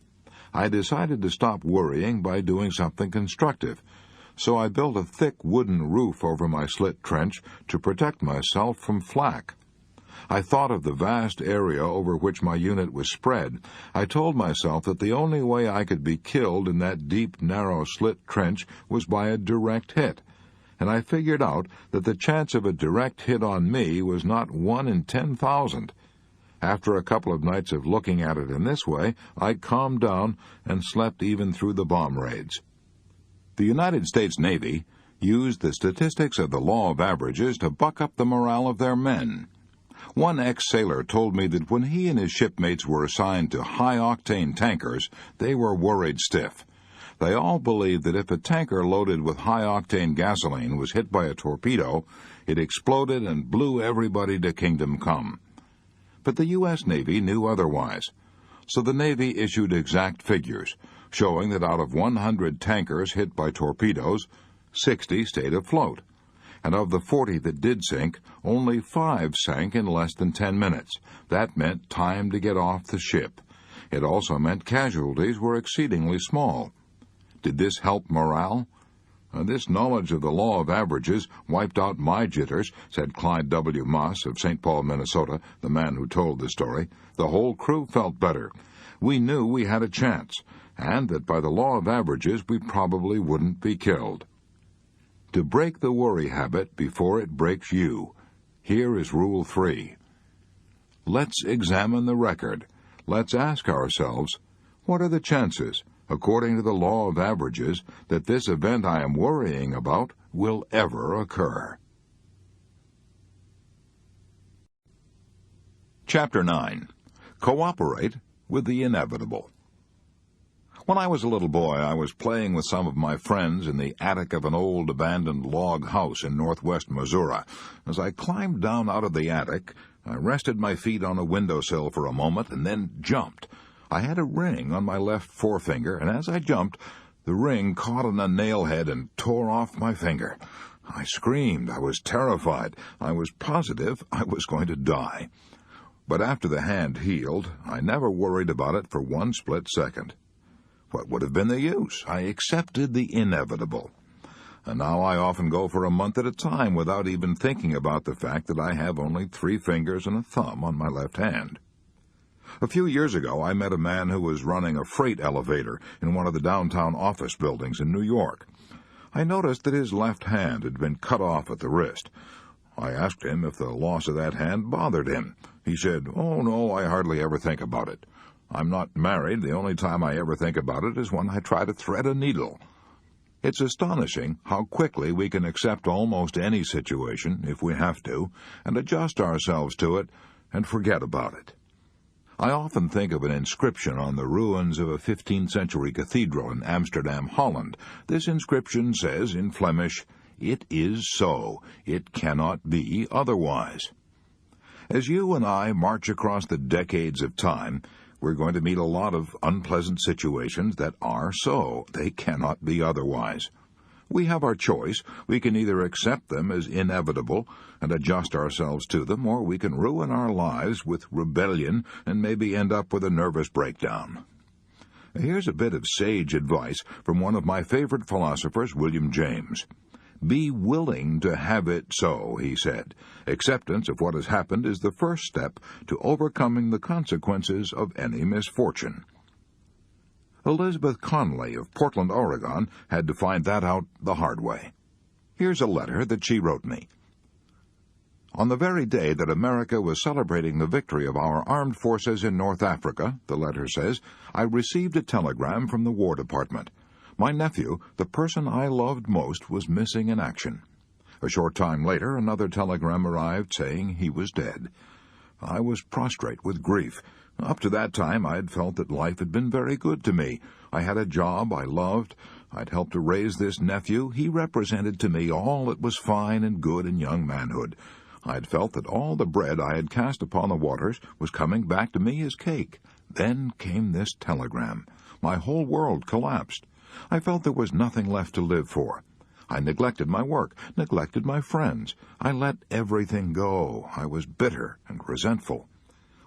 I decided to stop worrying by doing something constructive. So I built a thick wooden roof over my slit trench to protect myself from flak. I thought of the vast area over which my unit was spread. I told myself that the only way I could be killed in that deep, narrow slit trench was by a direct hit. And I figured out that the chance of a direct hit on me was not 1 in 10,000. After a couple of nights of looking at it in this way, I calmed down and slept even through the bomb raids. The United States Navy used the statistics of the law of averages to buck up the morale of their men. One ex-sailor told me that when he and his shipmates were assigned to high-octane tankers, they were worried stiff. They all believed that if a tanker loaded with high-octane gasoline was hit by a torpedo, it exploded and blew everybody to kingdom come. But the U.S. Navy knew otherwise. So the Navy issued exact figures, showing that out of 100 tankers hit by torpedoes, 60 stayed afloat. And of the 40 that did sink, only 5 sank in less than 10 minutes. That meant time to get off the ship. It also meant casualties were exceedingly small. Did this help morale? This knowledge of the law of averages wiped out my jitters, said Clyde W. Moss of St. Paul, Minnesota, the man who told the story. The whole crew felt better. We knew we had a chance, and that by the law of averages we probably wouldn't be killed. To break the worry habit before it breaks you, here is Rule 3. Let's examine the record. Let's ask ourselves, what are the chances, according to the law of averages, that this event I am worrying about will ever occur? Chapter 9. Cooperate with the Inevitable. When I was a little boy, I was playing with some of my friends in the attic of an old abandoned log house in northwest Missouri. As I climbed down out of the attic, I rested my feet on a windowsill for a moment and then jumped. I had a ring on my left forefinger, and as I jumped, the ring caught on a nail head and tore off my finger. I screamed. I was terrified. I was positive I was going to die. But after the hand healed, I never worried about it for one split second. What would have been the use? I accepted the inevitable. And now I often go for a month at a time without even thinking about the fact that I have only 3 fingers and a thumb on my left hand. A few years ago, I met a man who was running a freight elevator in one of the downtown office buildings in New York. I noticed that his left hand had been cut off at the wrist. I asked him if the loss of that hand bothered him. He said, "Oh, no, I hardly ever think about it. I'm not married. The only time I ever think about it is when I try to thread a needle." It's astonishing how quickly we can accept almost any situation, if we have to, and adjust ourselves to it and forget about it. I often think of an inscription on the ruins of a 15th-century cathedral in Amsterdam, Holland. This inscription says in Flemish, "It is so. It cannot be otherwise." As you and I march across the decades of time, we're going to meet a lot of unpleasant situations that are so. They cannot be otherwise. We have our choice. We can either accept them as inevitable and adjust ourselves to them, or we can ruin our lives with rebellion and maybe end up with a nervous breakdown. Here's a bit of sage advice from one of my favorite philosophers, William James. "Be willing to have it so," he said. "Acceptance of what has happened is the first step to overcoming the consequences of any misfortune." Elizabeth Conley of Portland, Oregon, had to find that out the hard way. Here's a letter that she wrote me. "On the very day that America was celebrating the victory of our armed forces in North Africa," the letter says, "I received a telegram from the War Department. My nephew, the person I loved most, was missing in action. A short time later, another telegram arrived saying he was dead. I was prostrate with grief. Up to that time, I had felt that life had been very good to me. I had a job I loved. I'd helped to raise this nephew. He represented to me all that was fine and good in young manhood. I had felt that all the bread I had cast upon the waters was coming back to me as cake. Then came this telegram. My whole world collapsed. I felt there was nothing left to live for. I neglected my work, neglected my friends. I let everything go. I was bitter and resentful.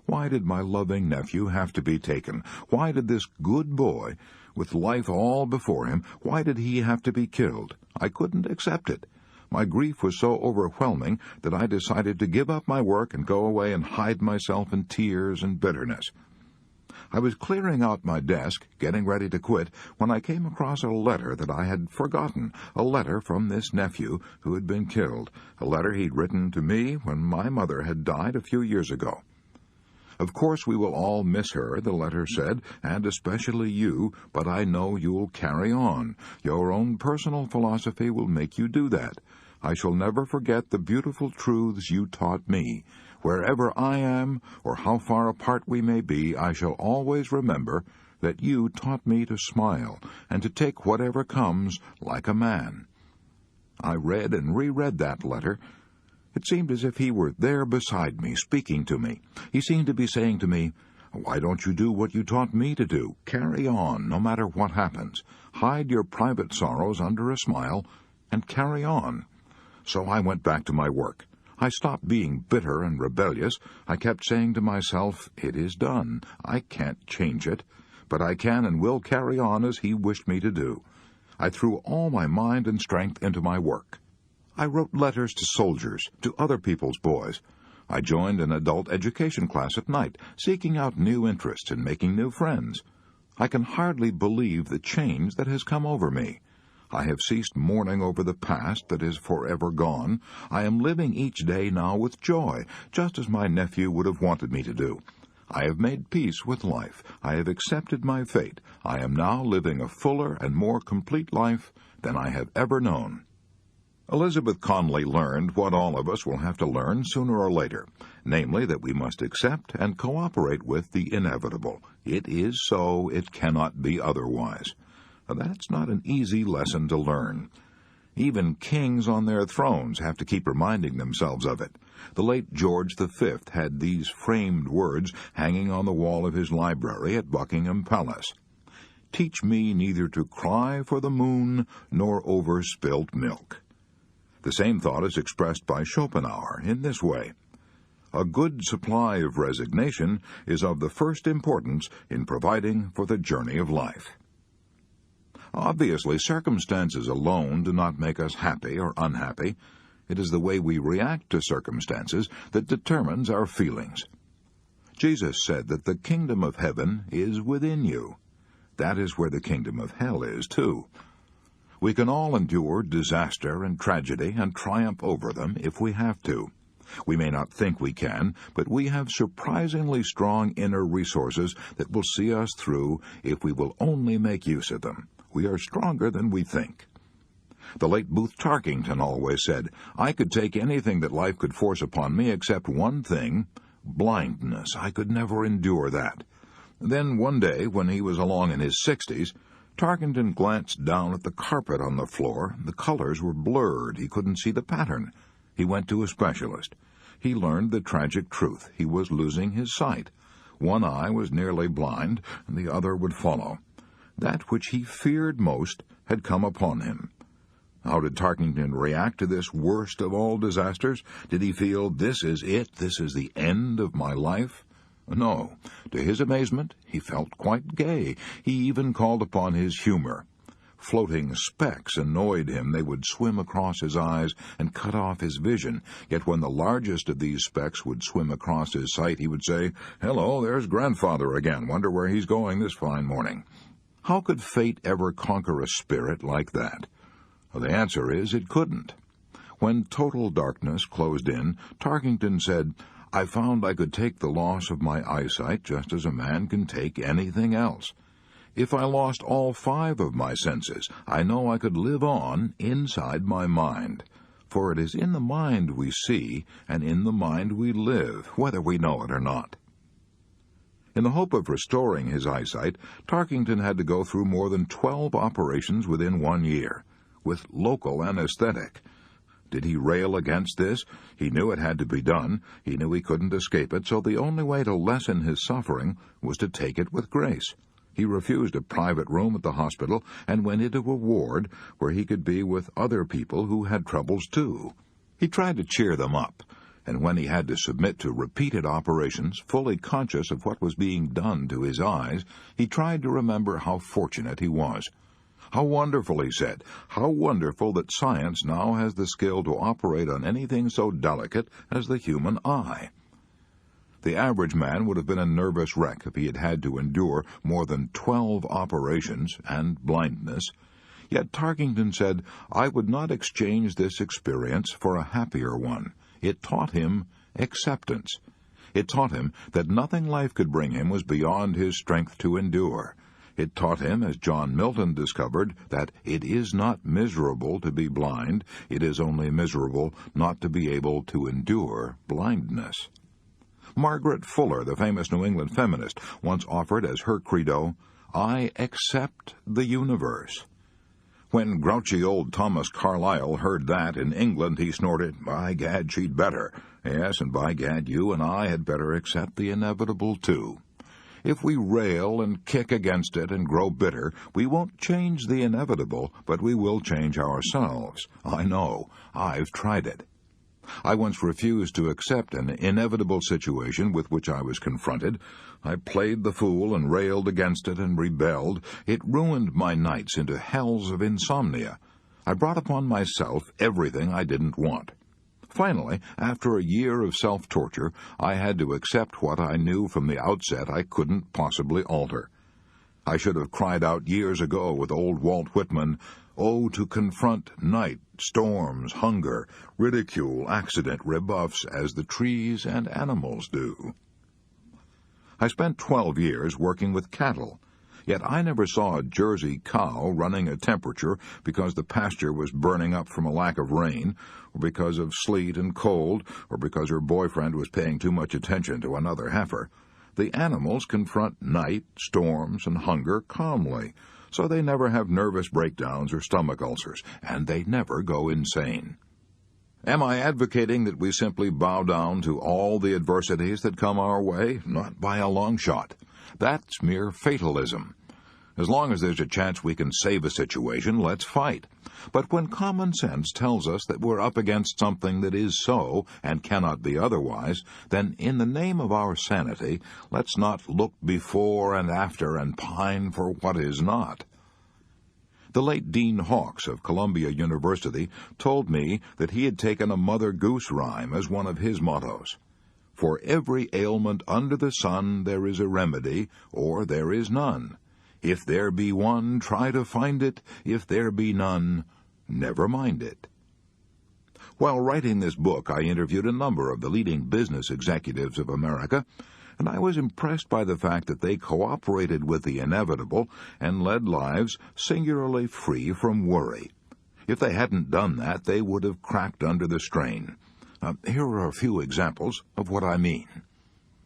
Why did my loving nephew have to be taken? Why did this good boy, with life all before him, why did he have to be killed? I couldn't accept it. My grief was so overwhelming that I decided to give up my work and go away and hide myself in tears and bitterness. I was clearing out my desk, getting ready to quit, when I came across a letter that I had forgotten, a letter from this nephew who had been killed, a letter he'd written to me when my mother had died a few years ago. Of course we will all miss her, the letter said, and especially you, but I know you'll carry on. Your own personal philosophy will make you do that. I shall never forget the beautiful truths you taught me. Wherever I am, or how far apart we may be, I shall always remember that you taught me to smile and to take whatever comes like a man." I read and reread that letter. It seemed as if he were there beside me, speaking to me. He seemed to be saying to me, "Why don't you do what you taught me to do? Carry on, no matter what happens. Hide your private sorrows under a smile, and carry on." So I went back to my work. I stopped being bitter and rebellious. I kept saying to myself, "It is done. I can't change it, but I can and will carry on as he wished me to do." I threw all my mind and strength into my work. I wrote letters to soldiers, to other people's boys. I joined an adult education class at night, seeking out new interests and making new friends. I can hardly believe the change that has come over me. I have ceased mourning over the past that is forever gone. I am living each day now with joy, just as my nephew would have wanted me to do. I have made peace with life. I have accepted my fate. I am now living a fuller and more complete life than I have ever known. Elizabeth Conley learned what all of us will have to learn sooner or later, namely that we must accept and cooperate with the inevitable. It is so, it cannot be otherwise. That's not an easy lesson to learn. Even kings on their thrones have to keep reminding themselves of it. The late George V had these framed words hanging on the wall of his library at Buckingham Palace. "Teach me neither to cry for the moon nor over spilt milk." The same thought is expressed by Schopenhauer in this way. A good supply of resignation is of the first importance in providing for the journey of life. Obviously, circumstances alone do not make us happy or unhappy. It is the way we react to circumstances that determines our feelings. Jesus said that the kingdom of heaven is within you. That is where the kingdom of hell is, too. We can all endure disaster and tragedy and triumph over them if we have to. We may not think we can, but we have surprisingly strong inner resources that will see us through if we will only make use of them. We are stronger than we think. The late Booth Tarkington always said, "I could take anything that life could force upon me except one thing, blindness. I could never endure that." Then one day, when he was along in his 60s, Tarkington glanced down at the carpet on the floor. The colors were blurred. He couldn't see the pattern. He went to a specialist. He learned the tragic truth. He was losing his sight. One eye was nearly blind, and the other would follow. That which he feared most had come upon him. How did Tarkington react to this worst of all disasters? Did he feel, "This is it, this is the end of my life"? No. To his amazement, he felt quite gay. He even called upon his humor. Floating specks annoyed him. They would swim across his eyes and cut off his vision. Yet when the largest of these specks would swim across his sight, he would say, "Hello, there's Grandfather again. Wonder where he's going this fine morning." How could fate ever conquer a spirit like that? Well, the answer is it couldn't. When total darkness closed in, Tarkington said, "I found I could take the loss of my eyesight just as a man can take anything else. If I lost all 5 of my senses, I know I could live on inside my mind. For it is in the mind we see, and in the mind we live, whether we know it or not." In the hope of restoring his eyesight, Tarkington had to go through more than 12 operations within 1 year, with local anesthetic. Did he rail against this? He knew it had to be done. He knew he couldn't escape it, so the only way to lessen his suffering was to take it with grace. He refused a private room at the hospital and went into a ward where he could be with other people who had troubles too. He tried to cheer them up, and when he had to submit to repeated operations, fully conscious of what was being done to his eyes, he tried to remember how fortunate he was. How wonderful, he said, how wonderful that science now has the skill to operate on anything so delicate as the human eye. The average man would have been a nervous wreck if he had had to endure more than 12 operations and blindness. Yet Tarkington said, "I would not exchange this experience for a happier one." It taught him acceptance. It taught him that nothing life could bring him was beyond his strength to endure. It taught him, as John Milton discovered, that it is not miserable to be blind, it is only miserable not to be able to endure blindness. Margaret Fuller, the famous New England feminist, once offered as her credo, "I accept the universe." When grouchy old Thomas Carlyle heard that in England, he snorted, "By gad, she'd better. Yes, and by gad, you and I had better accept the inevitable, too." If we rail and kick against it and grow bitter, we won't change the inevitable, but we will change ourselves. I know. I've tried it. I once refused to accept an inevitable situation with which I was confronted. I played the fool and railed against it and rebelled. It ruined my nights into hells of insomnia. I brought upon myself everything I didn't want. Finally, after a year of self-torture, I had to accept what I knew from the outset I couldn't possibly alter. I should have cried out years ago with old Walt Whitman, "Oh, to confront night, storms, hunger, ridicule, accident, rebuffs, as the trees and animals do." I spent 12 years working with cattle, yet I never saw a Jersey cow running a temperature because the pasture was burning up from a lack of rain, or because of sleet and cold, or because her boyfriend was paying too much attention to another heifer. The animals confront night, storms, and hunger calmly, so they never have nervous breakdowns or stomach ulcers, and they never go insane. Am I advocating that we simply bow down to all the adversities that come our way? Not by a long shot. That's mere fatalism. As long as there's a chance we can save a situation, let's fight. But when common sense tells us that we're up against something that is so and cannot be otherwise, then in the name of our sanity, let's not look before and after and pine for what is not. The late Dean Hawkes of Columbia University told me that he had taken a Mother Goose rhyme as one of his mottos. For every ailment under the sun there is a remedy, or there is none. If there be one, try to find it. If there be none, never mind it. While writing this book, I interviewed a number of the leading business executives of America, and I was impressed by the fact that they cooperated with the inevitable and led lives singularly free from worry. If they hadn't done that, they would have cracked under the strain. Here are a few examples of what I mean.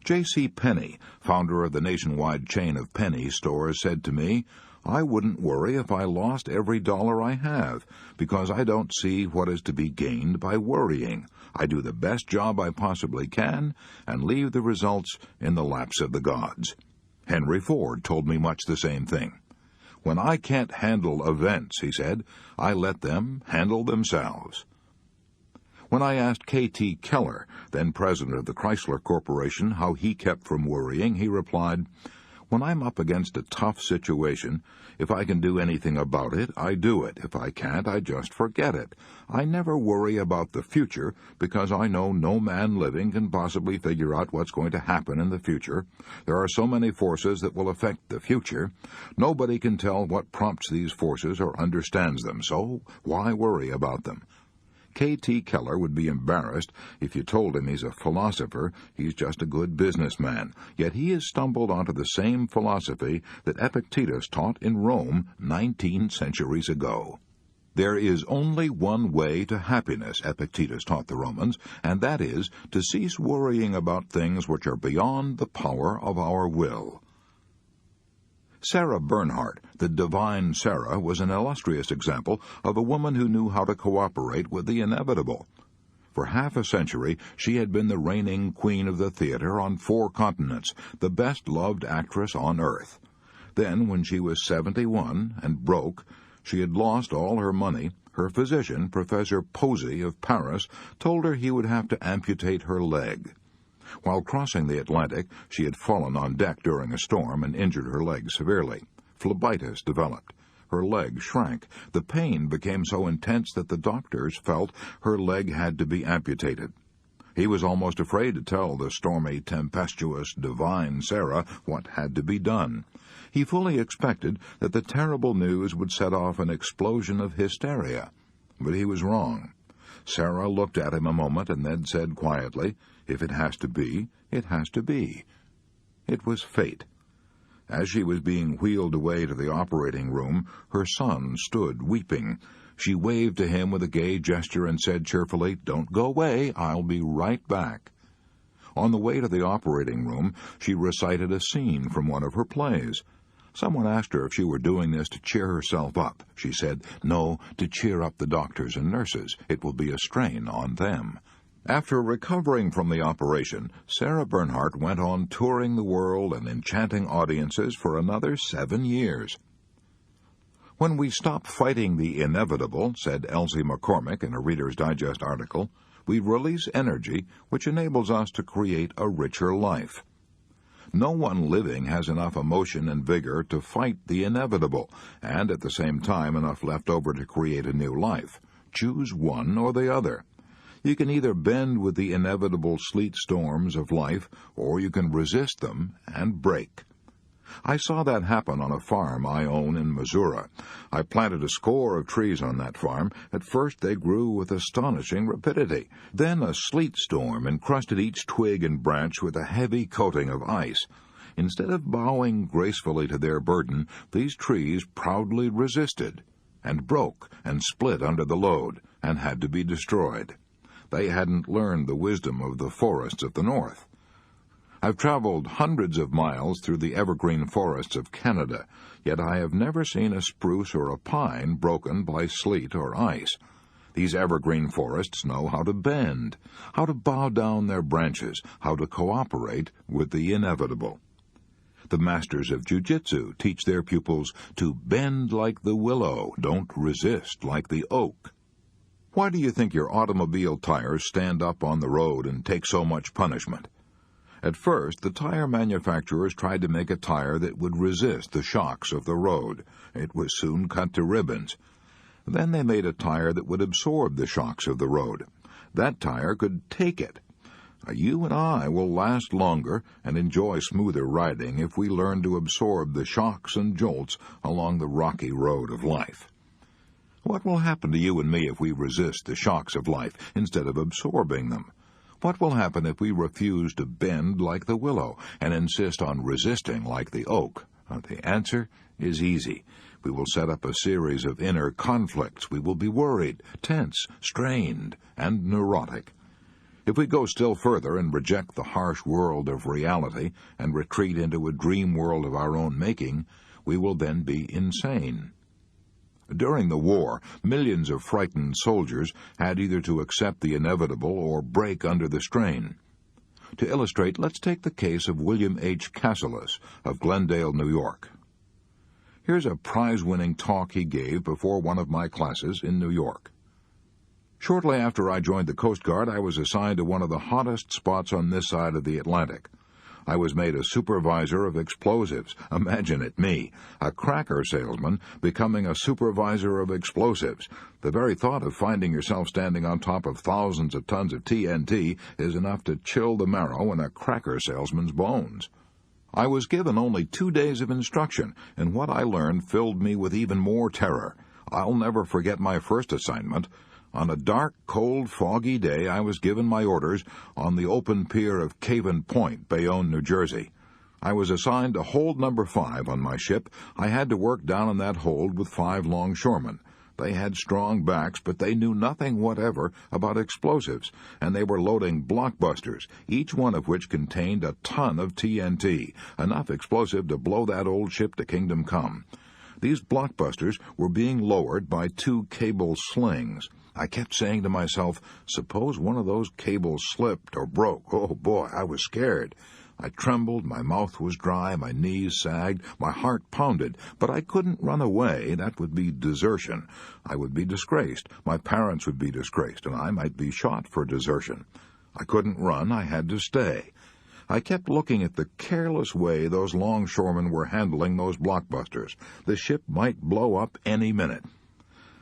J.C. Penney, founder of the nationwide chain of Penny stores, said to me, "I wouldn't worry if I lost every dollar I have, because I don't see what is to be gained by worrying. I do the best job I possibly can and leave the results in the laps of the gods." Henry Ford told me much the same thing. "When I can't handle events," he said, "I let them handle themselves." When I asked K.T. Keller, then president of the Chrysler Corporation, how he kept from worrying, he replied, "When I'm up against a tough situation, if I can do anything about it, I do it. If I can't, I just forget it. I never worry about the future because I know no man living can possibly figure out what's going to happen in the future. There are so many forces that will affect the future. Nobody can tell what prompts these forces or understands them, so why worry about them?" K.T. Keller would be embarrassed if you told him he's a philosopher. He's just a good businessman. Yet he has stumbled onto the same philosophy that Epictetus taught in Rome 19 centuries ago. There is only one way to happiness, Epictetus taught the Romans, and that is to cease worrying about things which are beyond the power of our will. Sarah Bernhardt, the divine Sarah, was an illustrious example of a woman who knew how to cooperate with the inevitable. For half a century, she had been the reigning queen of the theater on 4 continents, the best-loved actress on earth. Then, when she was 71 and broke, she had lost all her money. Her physician, Professor Posey of Paris, told her he would have to amputate her leg. While crossing the Atlantic, she had fallen on deck during a storm and injured her leg severely. Phlebitis developed. Her leg shrank. The pain became so intense that the doctors felt her leg had to be amputated. He was almost afraid to tell the stormy, tempestuous, divine Sarah what had to be done. He fully expected that the terrible news would set off an explosion of hysteria. But he was wrong. Sarah looked at him a moment and then said quietly, "If it has to be, it has to be." It was fate. As she was being wheeled away to the operating room, her son stood weeping. She waved to him with a gay gesture and said cheerfully, "Don't go away, I'll be right back." On the way to the operating room, she recited a scene from one of her plays. Someone asked her if she were doing this to cheer herself up. She said, "No, to cheer up the doctors and nurses. It will be a strain on them." After recovering from the operation, Sarah Bernhardt went on touring the world and enchanting audiences for another 7 years. "When we stop fighting the inevitable," said Elsie McCormick in a Reader's Digest article, "we release energy which enables us to create a richer life." No one living has enough emotion and vigor to fight the inevitable, and at the same time enough left over to create a new life. Choose one or the other. You can either bend with the inevitable sleet storms of life, or you can resist them and break. I saw that happen on a farm I own in Missouri. I planted a score of trees on that farm. At first they grew with astonishing rapidity. Then a sleet storm encrusted each twig and branch with a heavy coating of ice. Instead of bowing gracefully to their burden, these trees proudly resisted, and broke and split under the load, and had to be destroyed. They hadn't learned the wisdom of the forests of the north. I've traveled hundreds of miles through the evergreen forests of Canada, yet I have never seen a spruce or a pine broken by sleet or ice. These evergreen forests know how to bend, how to bow down their branches, how to cooperate with the inevitable. The masters of jiu-jitsu teach their pupils to bend like the willow, don't resist like the oak. Why do you think your automobile tires stand up on the road and take so much punishment? At first, the tire manufacturers tried to make a tire that would resist the shocks of the road. It was soon cut to ribbons. Then they made a tire that would absorb the shocks of the road. That tire could take it. You and I will last longer and enjoy smoother riding if we learn to absorb the shocks and jolts along the rocky road of life. What will happen to you and me if we resist the shocks of life instead of absorbing them? What will happen if we refuse to bend like the willow and insist on resisting like the oak? The answer is easy. We will set up a series of inner conflicts. We will be worried, tense, strained, and neurotic. If we go still further and reject the harsh world of reality and retreat into a dream world of our own making, we will then be insane. During the war, millions of frightened soldiers had either to accept the inevitable or break under the strain. To illustrate, let's take the case of William H. Cassilis of Glendale, New York. Here's a prize-winning talk he gave before one of my classes in New York. Shortly after I joined the Coast Guard, I was assigned to one of the hottest spots on this side of the Atlantic. I was made a supervisor of explosives. Imagine it, me, a cracker salesman, becoming a supervisor of explosives. The very thought of finding yourself standing on top of thousands of tons of TNT is enough to chill the marrow in a cracker salesman's bones. I was given only 2 days of instruction, and what I learned filled me with even more terror. I'll never forget my first assignment. On a dark, cold, foggy day, I was given my orders on the open pier of Caven Point, Bayonne, New Jersey. I was assigned to hold number 5 on my ship. I had to work down in that hold with 5 longshoremen. They had strong backs, but they knew nothing whatever about explosives, and they were loading blockbusters, each one of which contained a ton of TNT, enough explosive to blow that old ship to kingdom come. These blockbusters were being lowered by 2 cable slings. I kept saying to myself, suppose one of those cables slipped or broke. Oh, boy, I was scared. I trembled, my mouth was dry, my knees sagged, my heart pounded, but I couldn't run away. That would be desertion. I would be disgraced. My parents would be disgraced, and I might be shot for desertion. I couldn't run. I had to stay. I kept looking at the careless way those longshoremen were handling those blockbusters. The ship might blow up any minute.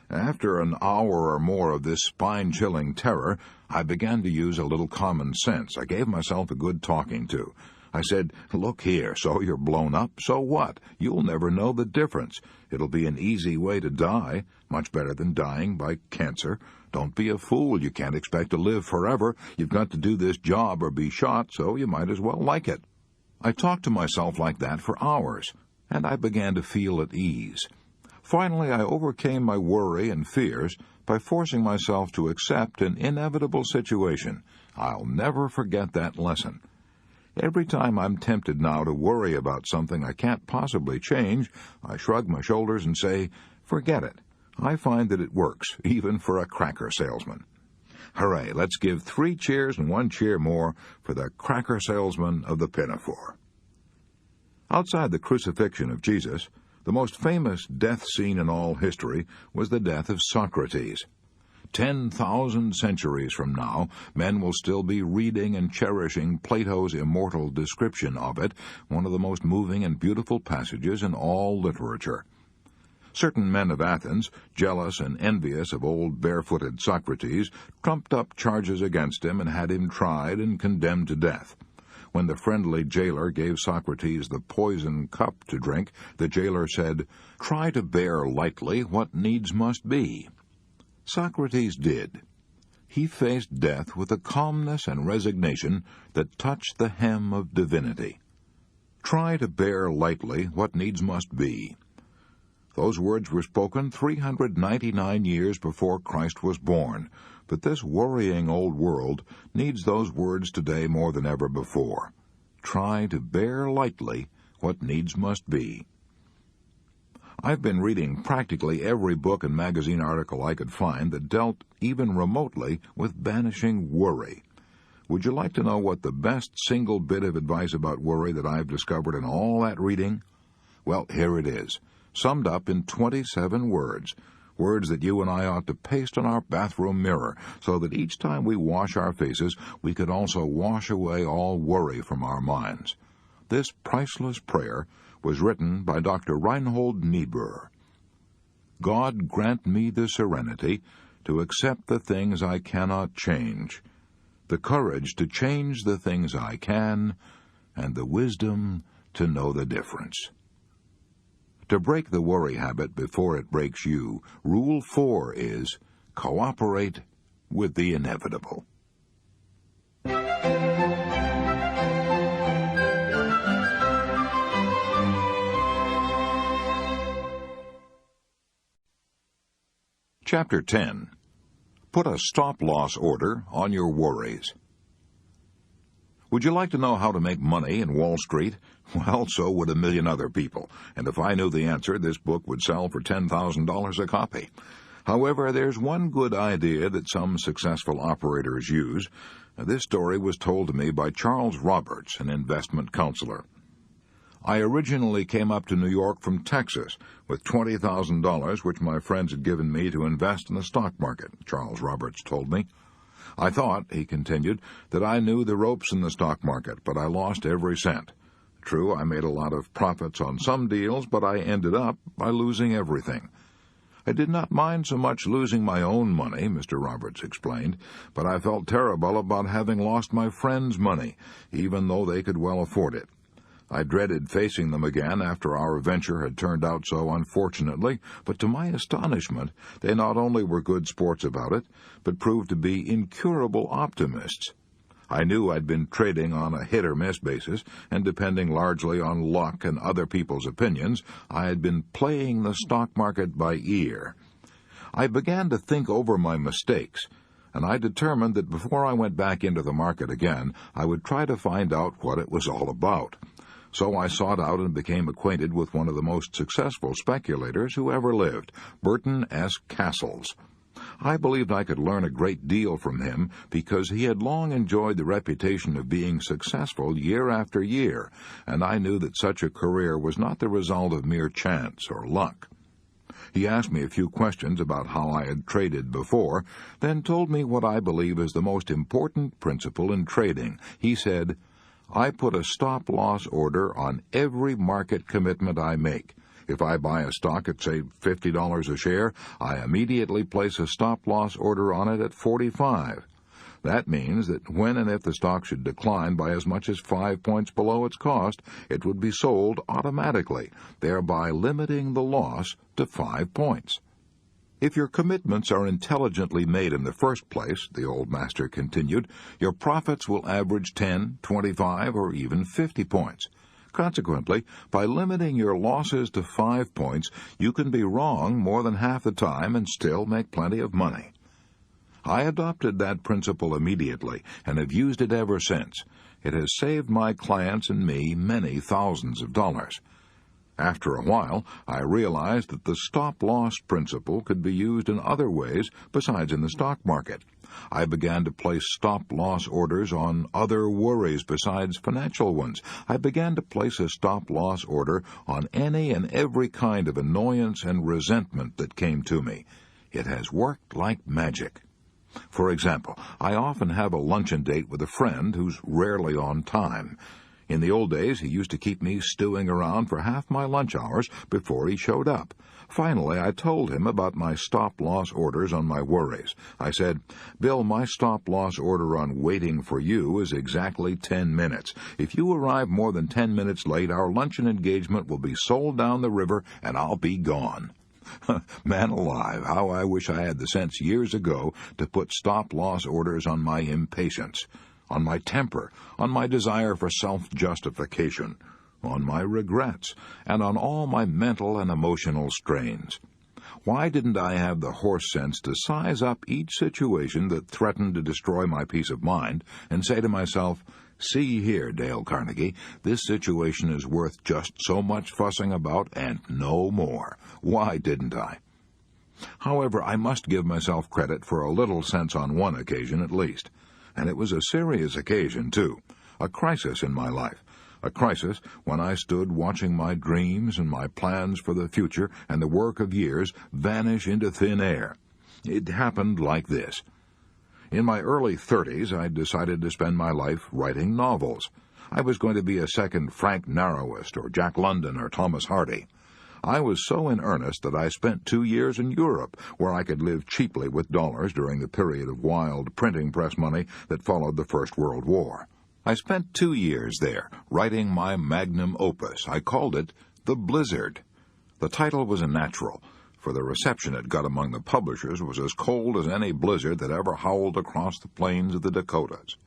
After an hour or more of this spine-chilling terror, I began to use a little common sense. I gave myself a good talking to. I said, look here, so you're blown up, so what? You'll never know the difference. It'll be an easy way to die, much better than dying by cancer. Don't be a fool. You can't expect to live forever. You've got to do this job or be shot, so you might as well like it. I talked to myself like that for hours, and I began to feel at ease. Finally, I overcame my worry and fears by forcing myself to accept an inevitable situation. I'll never forget that lesson. Every time I'm tempted now to worry about something I can't possibly change, I shrug my shoulders and say, forget it. I find that it works, even for a cracker salesman. Hooray, let's give 3 cheers and 1 cheer more for the cracker salesman of the pinafore. Outside the crucifixion of Jesus, the most famous death scene in all history was the death of Socrates. 10,000 centuries from now, men will still be reading and cherishing Plato's immortal description of it, one of the most moving and beautiful passages in all literature. Certain men of Athens, jealous and envious of old barefooted Socrates, trumped up charges against him and had him tried and condemned to death. When the friendly jailer gave Socrates the poison cup to drink, the jailer said, "Try to bear lightly what needs must be." Socrates did. He faced death with a calmness and resignation that touched the hem of divinity. Try to bear lightly what needs must be. Those words were spoken 399 years before Christ was born, but this worrying old world needs those words today more than ever before. Try to bear lightly what needs must be. I've been reading practically every book and magazine article I could find that dealt even remotely with banishing worry. Would you like to know what the best single bit of advice about worry that I've discovered in all that reading? Well, here it is, summed up in 27 words. Words that you and I ought to paste on our bathroom mirror, so that each time we wash our faces, we could also wash away all worry from our minds. This priceless prayer was written by Dr. Reinhold Niebuhr. God grant me the serenity to accept the things I cannot change, the courage to change the things I can, and the wisdom to know the difference. To break the worry habit before it breaks you, Rule 4 is, cooperate with the inevitable. Chapter 10. Put a stop-loss order on your worries. Would you like to know how to make money in Wall Street? Well, so would a million other people, and if I knew the answer, this book would sell for $10,000 a copy. However, there's one good idea that some successful operators use. This story was told to me by Charles Roberts, an investment counselor. I originally came up to New York from Texas with $20,000 which my friends had given me to invest in the stock market, Charles Roberts told me. I thought, he continued, that I knew the ropes in the stock market, but I lost every cent. True, I made a lot of profits on some deals, but I ended up by losing everything. I did not mind so much losing my own money, Mr. Roberts explained, but I felt terrible about having lost my friends' money, even though they could well afford it. I dreaded facing them again after our venture had turned out so unfortunately, but to my astonishment, they not only were good sports about it, but proved to be incurable optimists. I knew I'd been trading on a hit-or-miss basis, and depending largely on luck and other people's opinions, I had been playing the stock market by ear. I began to think over my mistakes, and I determined that before I went back into the market again, I would try to find out what it was all about. So I sought out and became acquainted with one of the most successful speculators who ever lived, Burton S. Cassels. I believed I could learn a great deal from him because he had long enjoyed the reputation of being successful year after year, and I knew that such a career was not the result of mere chance or luck. He asked me a few questions about how I had traded before, then told me what I believe is the most important principle in trading. He said, I put a stop-loss order on every market commitment I make. If I buy a stock at, say, $50 a share, I immediately place a stop-loss order on it at $45. That means that when and if the stock should decline by as much as 5 points below its cost, it would be sold automatically, thereby limiting the loss to 5 points. If your commitments are intelligently made in the first place, the old master continued, your profits will average 10, 25, or even 50 points. Consequently, by limiting your losses to 5 points, you can be wrong more than half the time and still make plenty of money. I adopted that principle immediately and have used it ever since. It has saved my clients and me many thousands of dollars. After a while, I realized that the stop-loss principle could be used in other ways besides in the stock market. I began to place stop-loss orders on other worries besides financial ones. I began to place a stop-loss order on any and every kind of annoyance and resentment that came to me. It has worked like magic. For example, I often have a luncheon date with a friend who's rarely on time. In the old days, he used to keep me stewing around for half my lunch hours before he showed up. Finally, I told him about my stop-loss orders on my worries. I said, Bill, my stop-loss order on waiting for you is exactly 10 minutes. If you arrive more than 10 minutes late, our luncheon engagement will be sold down the river and I'll be gone. Man alive, how I wish I had the sense years ago to put stop-loss orders on my impatience, on my temper, on my desire for self-justification, on my regrets, and on all my mental and emotional strains. Why didn't I have the horse sense to size up each situation that threatened to destroy my peace of mind and say to myself, see here, Dale Carnegie, this situation is worth just so much fussing about and no more. Why didn't I? However, I must give myself credit for a little sense on one occasion at least. And it was a serious occasion, too, a crisis in my life. A crisis when I stood watching my dreams and my plans for the future and the work of years vanish into thin air. It happened like this. In my early 30s, I decided to spend my life writing novels. I was going to be a second Frank Narrowist or Jack London or Thomas Hardy. I was so in earnest that I spent 2 years in Europe, where I could live cheaply with dollars during the period of wild printing press money that followed the First World War. I spent 2 years there, writing my magnum opus. I called it The Blizzard. The title was a natural, for the reception it got among the publishers was as cold as any blizzard that ever howled across the plains of the Dakotas.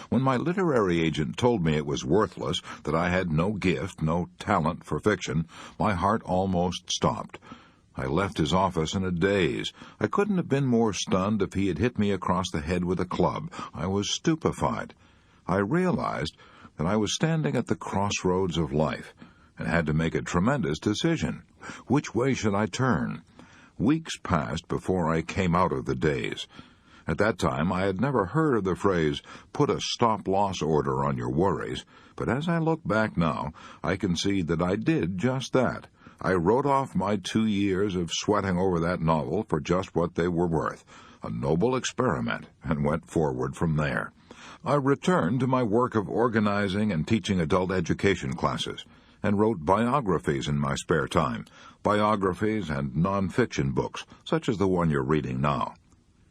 When my literary agent told me it was worthless, that I had no gift, no talent for fiction, my heart almost stopped. I left his office in a daze. I couldn't have been more stunned if he had hit me across the head with a club. I was stupefied. I realized that I was standing at the crossroads of life and had to make a tremendous decision. Which way should I turn? Weeks passed before I came out of the daze. At that time, I had never heard of the phrase, put a stop-loss order on your worries, but as I look back now, I can see that I did just that. I wrote off my 2 years of sweating over that novel for just what they were worth, a noble experiment, and went forward from there. I returned to my work of organizing and teaching adult education classes, and wrote biographies in my spare time, biographies and non-fiction books, such as the one you're reading now.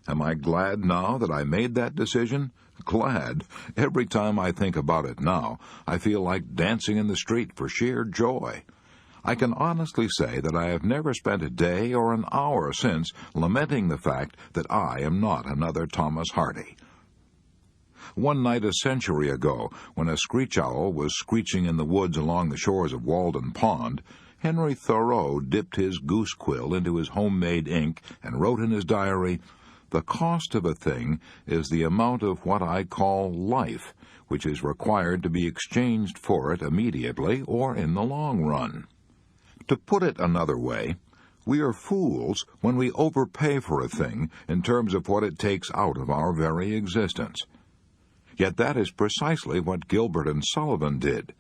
Am I glad now that I made that decision? Glad. Every time I think about it now, I feel like dancing in the street for sheer joy. I can honestly say that I have never spent a day or an hour since lamenting the fact that I am not another Thomas Hardy. One night a century ago, when a screech owl was screeching in the woods along the shores of Walden Pond, Henry Thoreau dipped his goose quill into his homemade ink and wrote in his diary, "The cost of a thing is the amount of what I call life, which is required to be exchanged for it immediately or in the long run." To put it another way, we are fools when we overpay for a thing in terms of what it takes out of our very existence. Yet that is precisely what Gilbert and Sullivan did.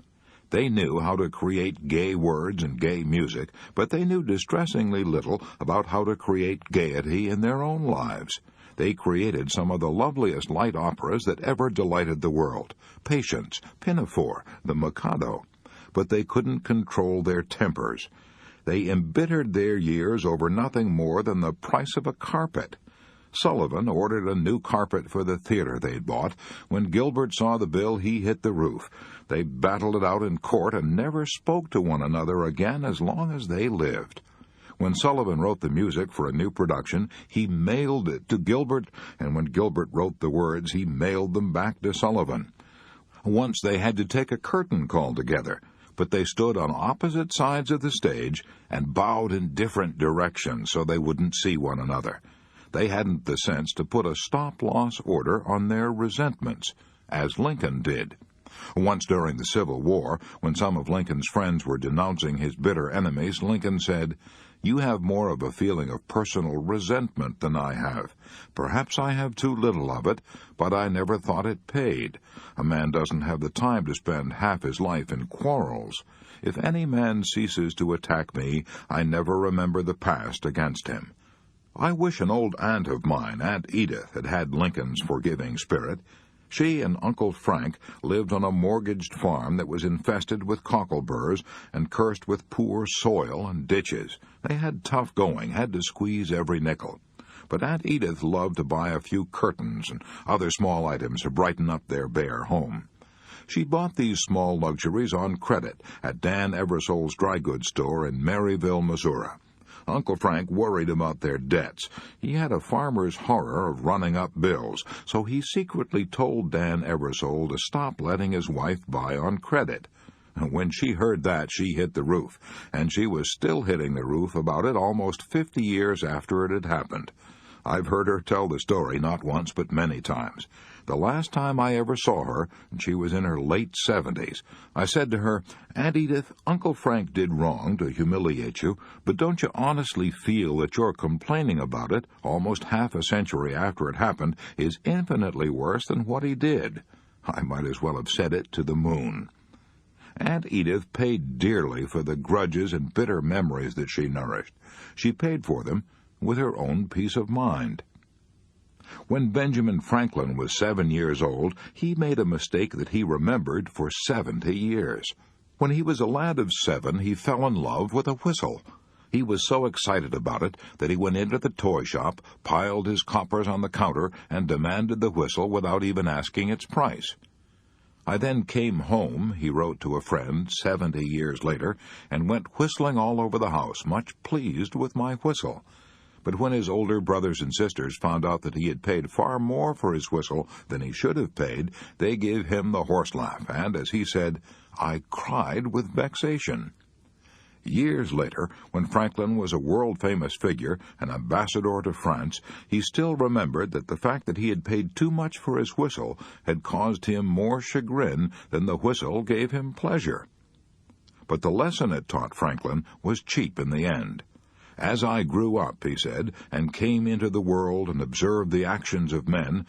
They knew how to create gay words and gay music, but they knew distressingly little about how to create gaiety in their own lives. They created some of the loveliest light operas that ever delighted the world, Patience, Pinafore, The Mikado. But they couldn't control their tempers. They embittered their years over nothing more than the price of a carpet. Sullivan ordered a new carpet for the theater they'd bought. When Gilbert saw the bill, he hit the roof. They battled it out in court and never spoke to one another again as long as they lived. When Sullivan wrote the music for a new production, he mailed it to Gilbert, and when Gilbert wrote the words, he mailed them back to Sullivan. Once they had to take a curtain call together, but they stood on opposite sides of the stage and bowed in different directions so they wouldn't see one another. They hadn't the sense to put a stop-loss order on their resentments, as Lincoln did. Once during the Civil War, when some of Lincoln's friends were denouncing his bitter enemies, Lincoln said, "You have more of a feeling of personal resentment than I have. Perhaps I have too little of it, but I never thought it paid. A man doesn't have the time to spend half his life in quarrels. If any man ceases to attack me, I never remember the past against him." I wish an old aunt of mine, Aunt Edith, had had Lincoln's forgiving spirit. She and Uncle Frank lived on a mortgaged farm that was infested with cockleburs and cursed with poor soil and ditches. They had tough going, had to squeeze every nickel. But Aunt Edith loved to buy a few curtains and other small items to brighten up their bare home. She bought these small luxuries on credit at Dan Eversole's dry goods store in Maryville, Missouri. Uncle Frank worried about their debts. He had a farmer's horror of running up bills, so he secretly told Dan Eversole to stop letting his wife buy on credit. When she heard that, she hit the roof, and she was still hitting the roof about it almost 50 years after it had happened. I've heard her tell the story not once but many times. The last time I ever saw her, and she was in her late 70s, I said to her, "Aunt Edith, Uncle Frank did wrong to humiliate you, but don't you honestly feel that your complaining about it, almost half a century after it happened, is infinitely worse than what he did?" I might as well have said it to the moon. Aunt Edith paid dearly for the grudges and bitter memories that she nourished. She paid for them with her own peace of mind. When Benjamin Franklin was 7 years old, he made a mistake that he remembered for 70 years. When he was a lad of 7, he fell in love with a whistle. He was so excited about it that he went into the toy shop, piled his coppers on the counter, and demanded the whistle without even asking its price. "I then came home," he wrote to a friend 70 years later, "and went whistling all over the house, much pleased with my whistle." But when his older brothers and sisters found out that he had paid far more for his whistle than he should have paid, they gave him the horse laugh, and, as he said, "I cried with vexation." Years later, when Franklin was a world-famous figure, an ambassador to France, he still remembered that the fact that he had paid too much for his whistle had caused him more chagrin than the whistle gave him pleasure. But the lesson it taught Franklin was cheap in the end. "As I grew up," he said, "and came into the world and observed the actions of men,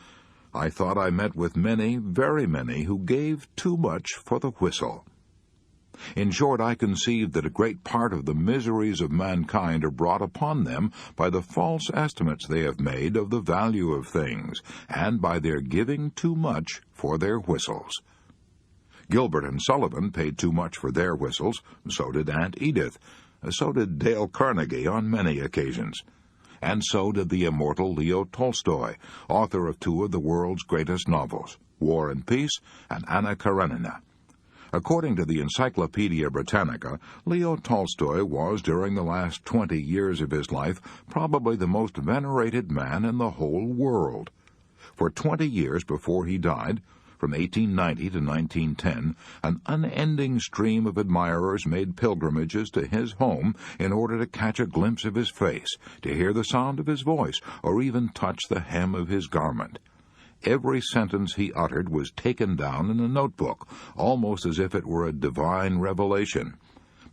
I thought I met with many, very many, who gave too much for the whistle." In short, I conceived that a great part of the miseries of mankind are brought upon them by the false estimates they have made of the value of things, and by their giving too much for their whistles. Gilbert and Sullivan paid too much for their whistles, so did Aunt Edith. So did Dale Carnegie on many occasions. And so did the immortal Leo Tolstoy, author of 2 of the world's greatest novels, War and Peace and Anna Karenina. According to the Encyclopedia Britannica, Leo Tolstoy was, during the last 20 years of his life, probably the most venerated man in the whole world. For 20 years before he died, from 1890 to 1910, an unending stream of admirers made pilgrimages to his home in order to catch a glimpse of his face, to hear the sound of his voice, or even touch the hem of his garment. Every sentence he uttered was taken down in a notebook, almost as if it were a divine revelation.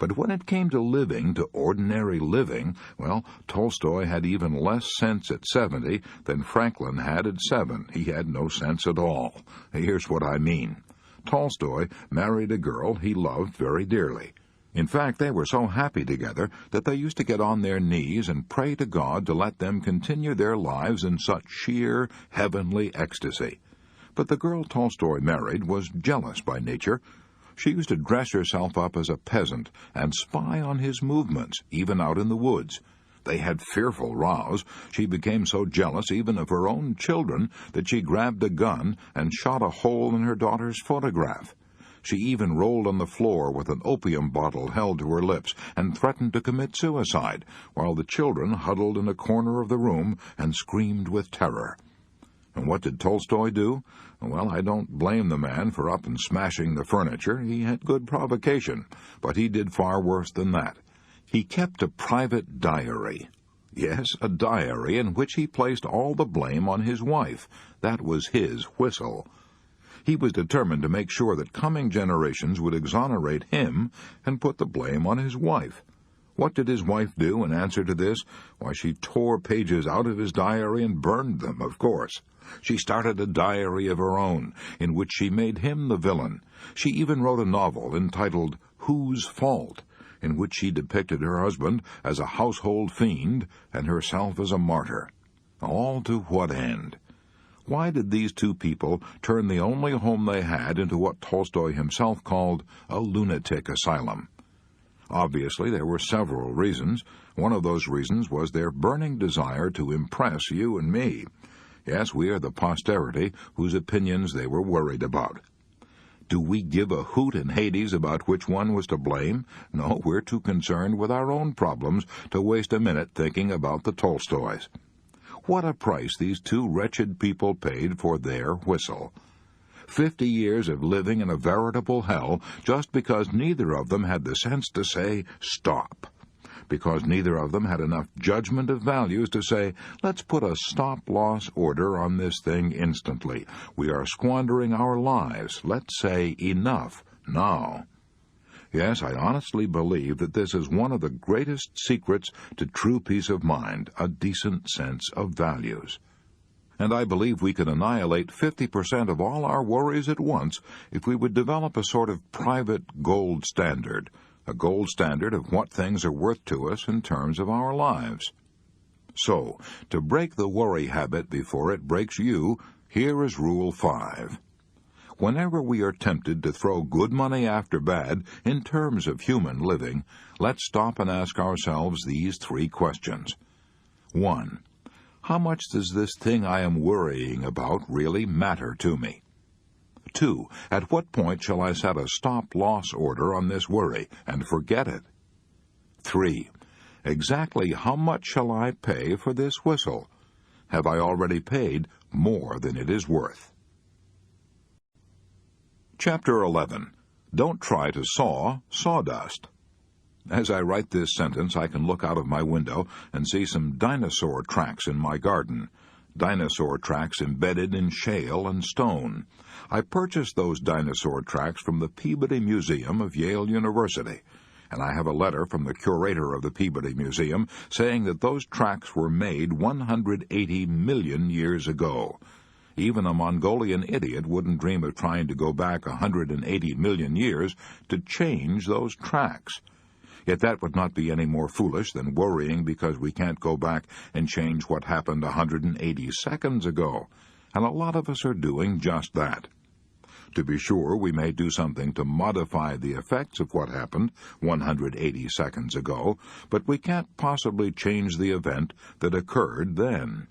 But when it came to living, to ordinary living, well, Tolstoy had even less sense at 70 than Franklin had at 7. He had no sense at all. Here's what I mean. Tolstoy married a girl he loved very dearly. In fact, they were so happy together that they used to get on their knees and pray to God to let them continue their lives in such sheer, heavenly ecstasy. But the girl Tolstoy married was jealous by nature. She used to dress herself up as a peasant and spy on his movements, even out in the woods. They had fearful rows. She became so jealous even of her own children that she grabbed a gun and shot a hole in her daughter's photograph. She even rolled on the floor with an opium bottle held to her lips and threatened to commit suicide, while the children huddled in a corner of the room and screamed with terror. And what did Tolstoy do? Well, I don't blame the man for up and smashing the furniture. He had good provocation, but he did far worse than that. He kept a private diary. Yes, a diary in which he placed all the blame on his wife. That was his whistle. He was determined to make sure that coming generations would exonerate him and put the blame on his wife. What did his wife do in answer to this? Why, she tore pages out of his diary and burned them, of course. She started a diary of her own, in which she made him the villain. She even wrote a novel entitled Whose Fault?, in which she depicted her husband as a household fiend and herself as a martyr. All to what end? Why did these two people turn the only home they had into what Tolstoy himself called a lunatic asylum? Obviously, there were several reasons. One of those reasons was their burning desire to impress you and me. Yes, we are the posterity whose opinions they were worried about. Do we give a hoot in Hades about which one was to blame? No, we're too concerned with our own problems to waste a minute thinking about the Tolstoys. What a price these two wretched people paid for their whistle. 50 years of living in a veritable hell just because neither of them had the sense to say, stop. because neither of them had enough judgment of values to say, let's put a stop-loss order on this thing instantly. We are squandering our lives. Let's say enough now. Yes, I honestly believe that this is one of the greatest secrets to true peace of mind, a decent sense of values. And I believe we could annihilate 50% of all our worries at once if we would develop a sort of private gold standard, a gold standard of what things are worth to us in terms of our lives. So, to break the worry habit before it breaks you, here is Rule 5. Whenever we are tempted to throw good money after bad in terms of human living, let's stop and ask ourselves these 3 questions. 1. How much does this thing I am worrying about really matter to me? 2. At what point shall I set a stop-loss order on this worry and forget it? 3. Exactly how much shall I pay for this whistle? Have I already paid more than it is worth? Chapter 11. Don't try to saw sawdust. As I write this sentence, I can look out of my window and see some dinosaur tracks in my garden. Dinosaur tracks embedded in shale and stone. I purchased those dinosaur tracks from the Peabody Museum of Yale University, and I have a letter from the curator of the Peabody Museum saying that those tracks were made 180 million years ago. Even a Mongolian idiot wouldn't dream of trying to go back 180 million years to change those tracks. Yet that would not be any more foolish than worrying because we can't go back and change what happened 180 seconds ago, and a lot of us are doing just that. To be sure, we may do something to modify the effects of what happened 180 seconds ago, but we can't possibly change the event that occurred then.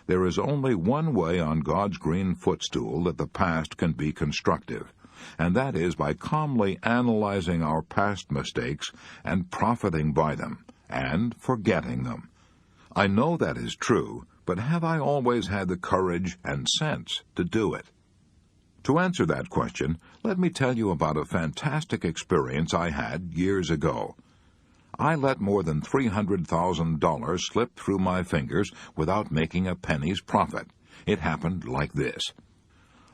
There is only one way on God's green footstool that the past can be constructive, and that is by calmly analyzing our past mistakes and profiting by them, and forgetting them. I know that is true, but have I always had the courage and sense to do it? To answer that question, let me tell you about a fantastic experience I had years ago. I let more than $300,000 slip through my fingers without making a penny's profit. It happened like this.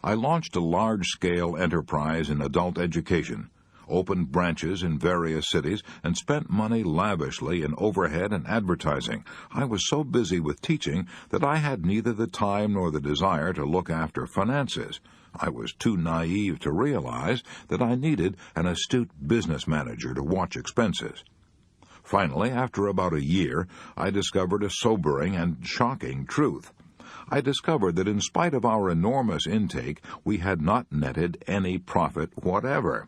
I launched a large-scale enterprise in adult education, opened branches in various cities, and spent money lavishly in overhead and advertising. I was so busy with teaching that I had neither the time nor the desire to look after finances. I was too naive to realize that I needed an astute business manager to watch expenses. Finally, after about a year, I discovered a sobering and shocking truth. I discovered that in spite of our enormous intake, we had not netted any profit whatever.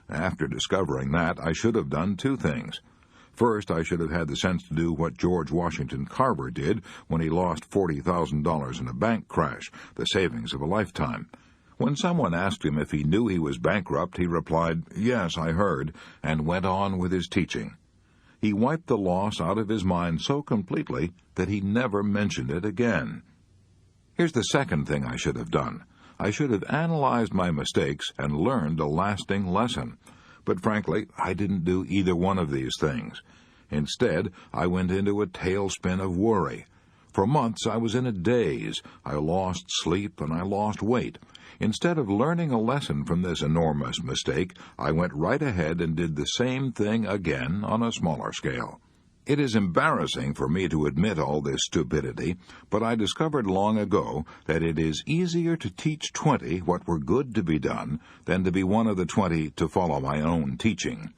After discovering that, I should have done 2 things. First, I should have had the sense to do what George Washington Carver did when he lost $40,000 in a bank crash, the savings of a lifetime. When someone asked him if he knew he was bankrupt, he replied, "Yes, I heard," and went on with his teaching. He wiped the loss out of his mind so completely that he never mentioned it again. Here's the second thing I should have done. I should have analyzed my mistakes and learned a lasting lesson. But frankly, I didn't do either one of these things. Instead, I went into a tailspin of worry. For months I was in a daze. I lost sleep and I lost weight. Instead of learning a lesson from this enormous mistake, I went right ahead and did the same thing again on a smaller scale. It is embarrassing for me to admit all this stupidity, but I discovered long ago that it is easier to teach 20 what were good to be done than to be one of the 20 to follow my own teaching.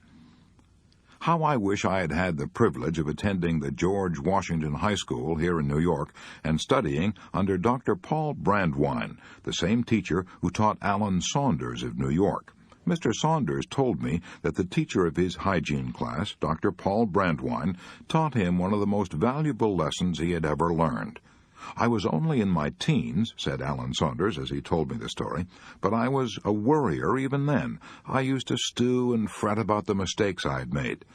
How I wish I had had the privilege of attending the George Washington High School here in New York and studying under Dr. Paul Brandwine, the same teacher who taught Alan Saunders of New York. Mr. Saunders told me that the teacher of his hygiene class, Dr. Paul Brandwine, taught him one of the most valuable lessons he had ever learned. "I was only in my teens," said Alan Saunders as he told me the story, "but I was a worrier even then. I used to stew and fret about the mistakes I had made.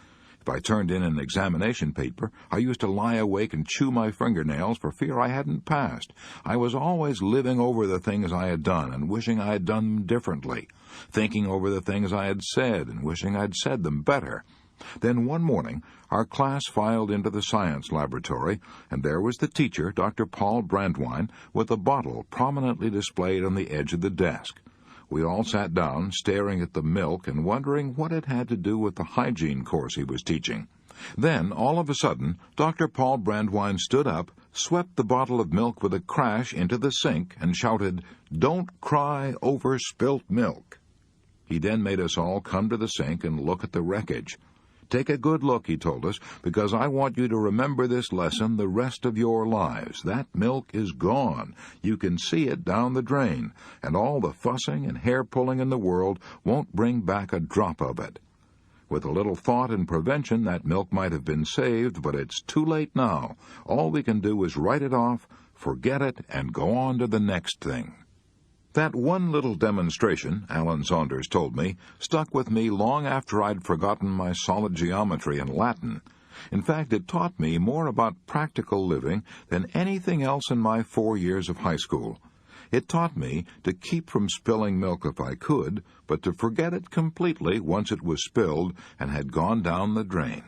If I turned in an examination paper, I used to lie awake and chew my fingernails for fear I hadn't passed. I was always living over the things I had done and wishing I had done them differently, thinking over the things I had said and wishing I'd said them better. Then one morning, our class filed into the science laboratory, and there was the teacher, Dr. Paul Brandwine, with a bottle prominently displayed on the edge of the desk. We all sat down, staring at the milk and wondering what it had to do with the hygiene course he was teaching. Then, all of a sudden, Dr. Paul Brandwine stood up, swept the bottle of milk with a crash into the sink, and shouted, "Don't cry over spilt milk." He then made us all come to the sink and look at the wreckage. "Take a good look," he told us, "because I want you to remember this lesson the rest of your lives. That milk is gone. You can see it down the drain, and all the fussing and hair-pulling in the world won't bring back a drop of it. With a little thought and prevention, that milk might have been saved, but it's too late now. All we can do is write it off, forget it, and go on to the next thing." That one little demonstration, Alan Saunders told me, stuck with me long after I'd forgotten my solid geometry and Latin. In fact, it taught me more about practical living than anything else in my 4 years of high school. It taught me to keep from spilling milk if I could, but to forget it completely once it was spilled and had gone down the drain.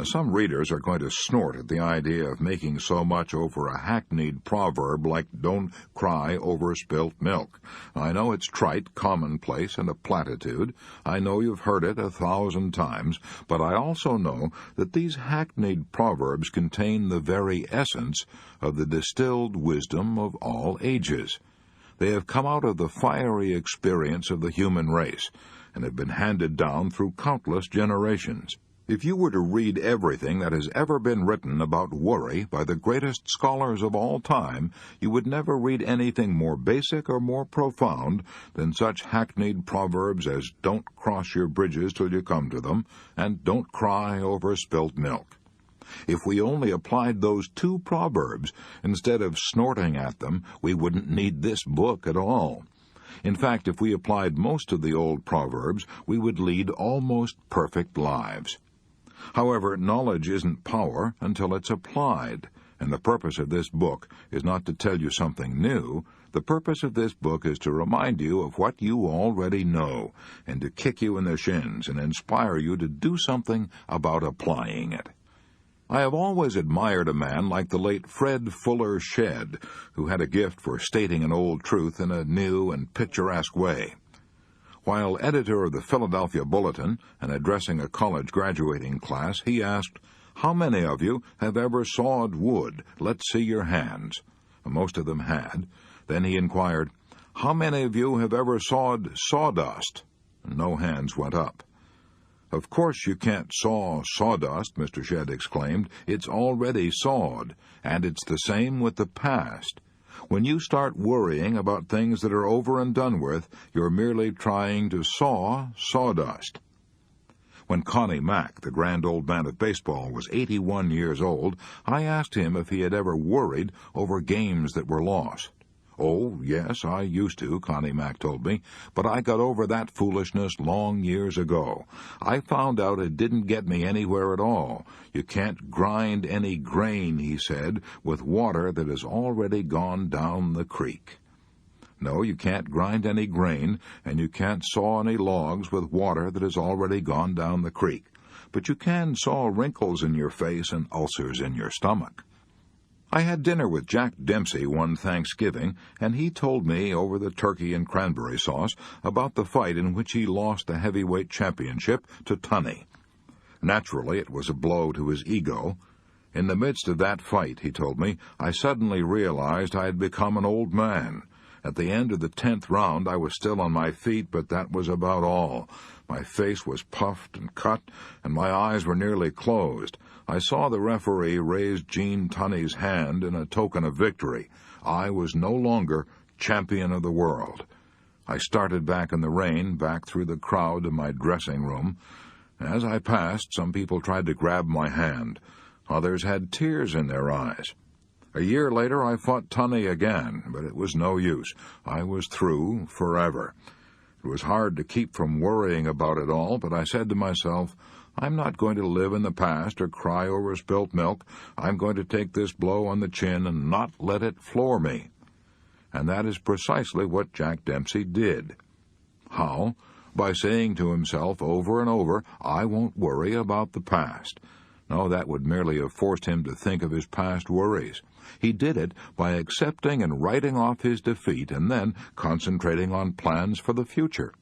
Some readers are going to snort at the idea of making so much over a hackneyed proverb like "don't cry over spilt milk." I know it's trite, commonplace, and a platitude. I know you've heard it 1,000 times, but I also know that these hackneyed proverbs contain the very essence of the distilled wisdom of all ages. They have come out of the fiery experience of the human race and have been handed down through countless generations. If you were to read everything that has ever been written about worry by the greatest scholars of all time, you would never read anything more basic or more profound than such hackneyed proverbs as "don't cross your bridges till you come to them" and "don't cry over spilt milk." If we only applied those 2 proverbs instead of snorting at them, we wouldn't need this book at all. In fact, if we applied most of the old proverbs, we would lead almost perfect lives. However, knowledge isn't power until it's applied, and the purpose of this book is not to tell you something new. The purpose of this book is to remind you of what you already know, and to kick you in the shins and inspire you to do something about applying it. I have always admired a man like the late Fred Fuller Shedd, who had a gift for stating an old truth in a new and picturesque way. While editor of the Philadelphia Bulletin and addressing a college graduating class, he asked, "How many of you have ever sawed wood? Let's see your hands." Most of them had. Then he inquired, "How many of you have ever sawed sawdust?" No hands went up. "Of course you can't saw sawdust," Mr. Shedd exclaimed. "It's already sawed, and it's the same with the past. When you start worrying about things that are over and done with, you're merely trying to saw sawdust." When Connie Mack, the grand old man of baseball, was 81 years old, I asked him if he had ever worried over games that were lost. "Oh, yes, I used to," Connie Mack told me, "but I got over that foolishness long years ago. I found out it didn't get me anywhere at all. You can't grind any grain," he said, "with water that has already gone down the creek." No, you can't grind any grain, and you can't saw any logs with water that has already gone down the creek. But you can saw wrinkles in your face and ulcers in your stomach. I had dinner with Jack Dempsey one Thanksgiving, and he told me over the turkey and cranberry sauce about the fight in which he lost the heavyweight championship to Tunney. Naturally, it was a blow to his ego. In the midst of that fight, he told me, I suddenly realized I had become an old man. At the end of the 10th round, I was still on my feet, but that was about all. My face was puffed and cut, and my eyes were nearly closed. I saw the referee raise Gene Tunney's hand in a token of victory. I was no longer champion of the world. I started back in the rain, back through the crowd to my dressing room. As I passed, some people tried to grab my hand. Others had tears in their eyes. A year later, I fought Tunney again, but it was no use. I was through forever. It was hard to keep from worrying about it all, but I said to myself, I'm not going to live in the past or cry over spilt milk. I'm going to take this blow on the chin and not let it floor me. And that is precisely what Jack Dempsey did. How? by saying to himself over and over, "I won't worry about the past." No, that would merely have forced him to think of his past worries. He did it by accepting and writing off his defeat and then concentrating on plans for the future.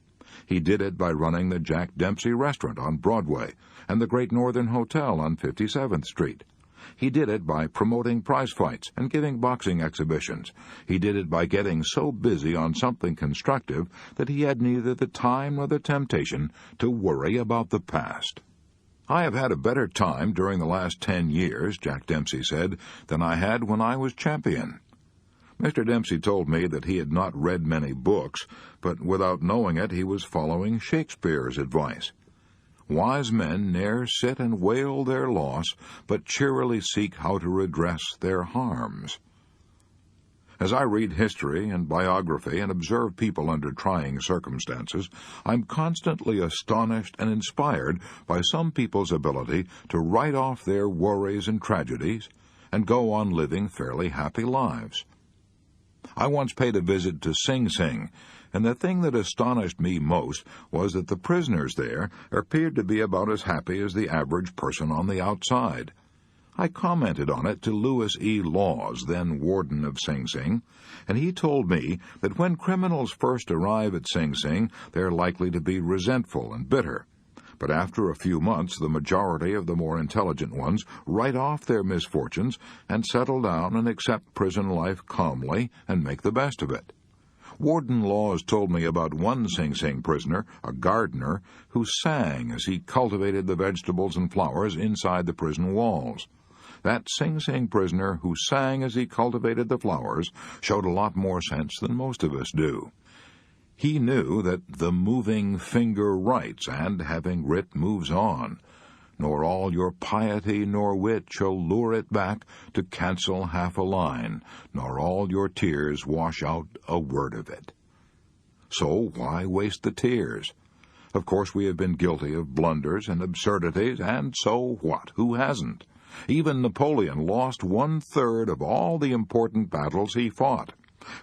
He did it by running the Jack Dempsey restaurant on Broadway and the Great Northern Hotel on 57th Street. He did it by promoting prize fights and giving boxing exhibitions. He did it by getting so busy on something constructive that he had neither the time nor the temptation to worry about the past. "I have had a better time during the last 10 years, Jack Dempsey said, "than I had when I was champion." Mr. Dempsey told me that he had not read many books, but without knowing it he was following Shakespeare's advice. "Wise men ne'er sit and wail their loss, but cheerily seek how to redress their harms." As I read history and biography and observe people under trying circumstances, I'm constantly astonished and inspired by some people's ability to write off their worries and tragedies and go on living fairly happy lives. I once paid a visit to Sing Sing, and the thing that astonished me most was that the prisoners there appeared to be about as happy as the average person on the outside. I commented on it to Louis E. Laws, then warden of Sing Sing, and he told me that when criminals first arrive at Sing Sing, they're likely to be resentful and bitter. But after a few months, the majority of the more intelligent ones write off their misfortunes and settle down and accept prison life calmly and make the best of it. Warden Laws told me about one Sing Sing prisoner, a gardener, who sang as he cultivated the vegetables and flowers inside the prison walls. That Sing Sing prisoner who sang as he cultivated the flowers showed a lot more sense than most of us do. He knew that the moving finger writes, and having writ moves on. Nor all your piety nor wit shall lure it back to cancel half a line, nor all your tears wash out a word of it. So why waste the tears? Of course we have been guilty of blunders and absurdities, and so what? Who hasn't? Even Napoleon lost 1/3 of all the important battles he fought.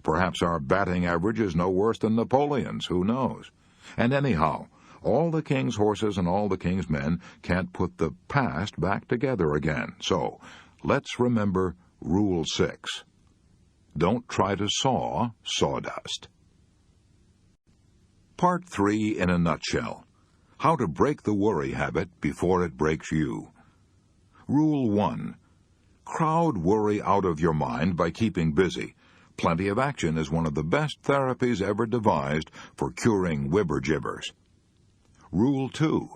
Perhaps our batting average is no worse than Napoleon's, who knows? And anyhow, all the king's horses and all the king's men can't put the past back together again. So, let's remember Rule 6. Don't try to saw sawdust. Part 3 in a nutshell. How to break the worry habit before it breaks you. Rule 1. Crowd worry out of your mind by keeping busy. Plenty of action is one of the best therapies ever devised for curing whibber-jibbers. Rule 2.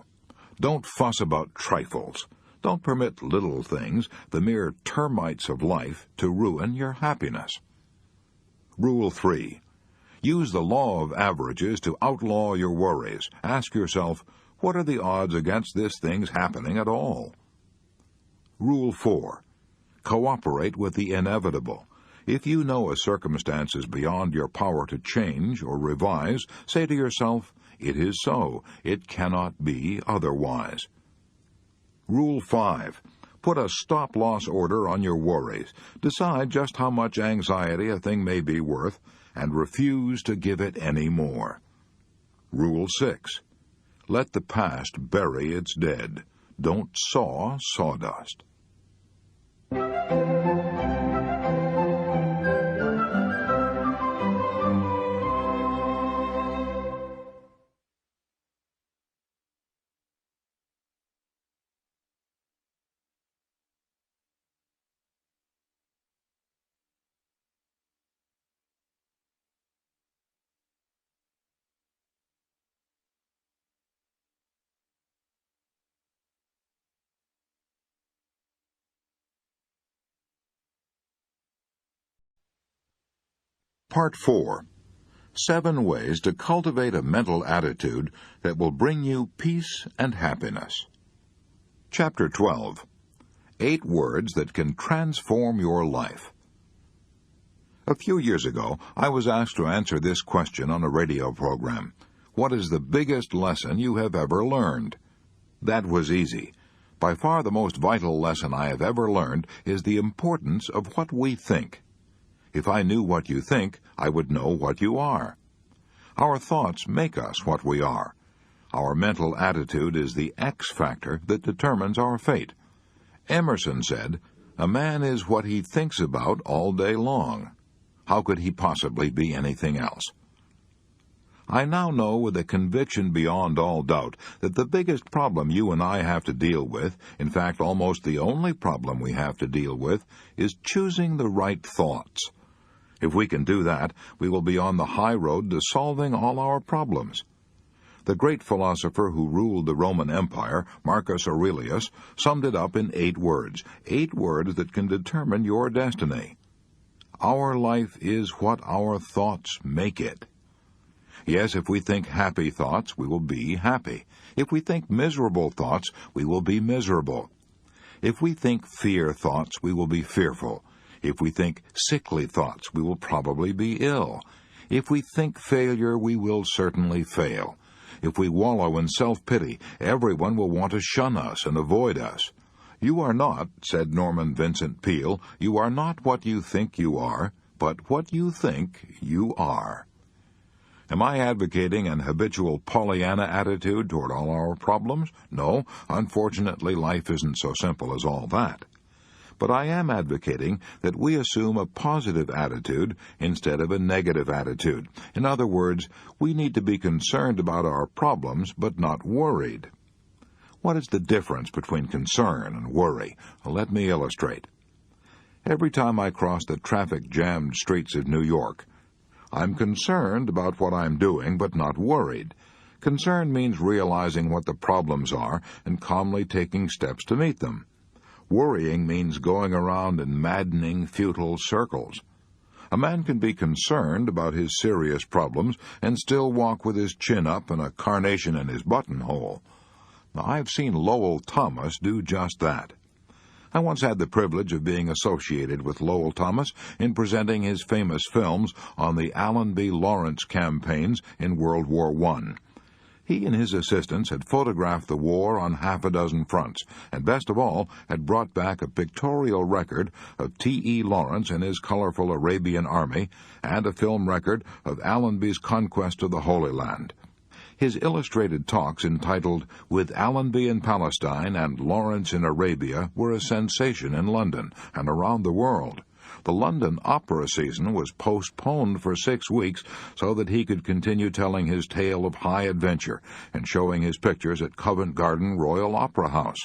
Don't fuss about trifles. Don't permit little things, the mere termites of life, to ruin your happiness. Rule 3. Use the law of averages to outlaw your worries. Ask yourself, what are the odds against this thing's happening at all? Rule 4. Cooperate with the inevitable. If you know a circumstance is beyond your power to change or revise, say to yourself, it is so. It cannot be otherwise. Rule 5. Put a stop-loss order on your worries. Decide just how much anxiety a thing may be worth, and refuse to give it any more. Rule 6. Let the past bury its dead. Don't saw sawdust. Part 4. 7 ways to cultivate a mental attitude that will bring you peace and happiness. Chapter 12. 8 words that can transform your life. A few years ago, I was asked to answer this question on a radio program. What is the biggest lesson you have ever learned? That was easy. By far the most vital lesson I have ever learned is the importance of what we think. If I knew what you think, I would know what you are. Our thoughts make us what we are. Our mental attitude is the X factor that determines our fate. Emerson said, "A man is what he thinks about all day long." How could he possibly be anything else? I now know with a conviction beyond all doubt that the biggest problem you and I have to deal with, in fact almost the only problem we have to deal with, is choosing the right thoughts. If we can do that, we will be on the high road to solving all our problems. The great philosopher who ruled the Roman Empire, Marcus Aurelius, summed it up in 8 words that can determine your destiny. Our life is what our thoughts make it. Yes, if we think happy thoughts, we will be happy. If we think miserable thoughts, we will be miserable. If we think fear thoughts, we will be fearful. If we think sickly thoughts, we will probably be ill. If we think failure, we will certainly fail. If we wallow in self-pity, everyone will want to shun us and avoid us. "You are not," said Norman Vincent Peale, "you are not what you think you are, but what you think you are." Am I advocating an habitual Pollyanna attitude toward all our problems? No, unfortunately life isn't so simple as all that. But I am advocating that we assume a positive attitude instead of a negative attitude. In other words, we need to be concerned about our problems, but not worried. What is the difference between concern and worry? Well, let me illustrate. Every time I cross the traffic-jammed streets of New York, I'm concerned about what I'm doing, but not worried. Concern means realizing what the problems are and calmly taking steps to meet them. Worrying means going around in maddening, futile circles. A man can be concerned about his serious problems and still walk with his chin up and a carnation in his buttonhole. Now, I've seen Lowell Thomas do just that. I once had the privilege of being associated with Lowell Thomas in presenting his famous films on the Allenby Lawrence campaigns in World War I. He and his assistants had photographed the war on half a dozen fronts, and best of all, had brought back a pictorial record of T.E. Lawrence and his colorful Arabian army, and a film record of Allenby's conquest of the Holy Land. His illustrated talks entitled "With Allenby in Palestine and Lawrence in Arabia" were a sensation in London and around the world. The London opera season was postponed for 6 weeks so that he could continue telling his tale of high adventure and showing his pictures at Covent Garden Royal Opera House.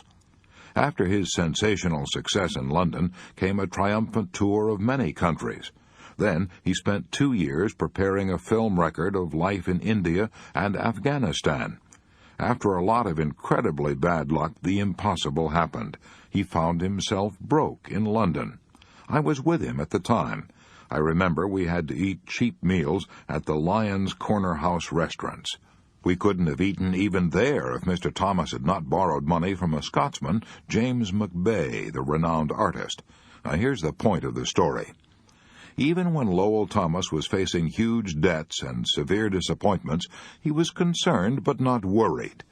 After his sensational success in London came a triumphant tour of many countries. Then he spent 2 years preparing a film record of life in India and Afghanistan. After a lot of incredibly bad luck, the impossible happened. He found himself broke in London. I was with him at the time. I remember we had to eat cheap meals at the Lyons Corner House restaurants. We couldn't have eaten even there if Mr. Thomas had not borrowed money from a Scotsman, James McBay, the renowned artist. Now here's the point of the story. Even when Lowell Thomas was facing huge debts and severe disappointments, he was concerned but not worried.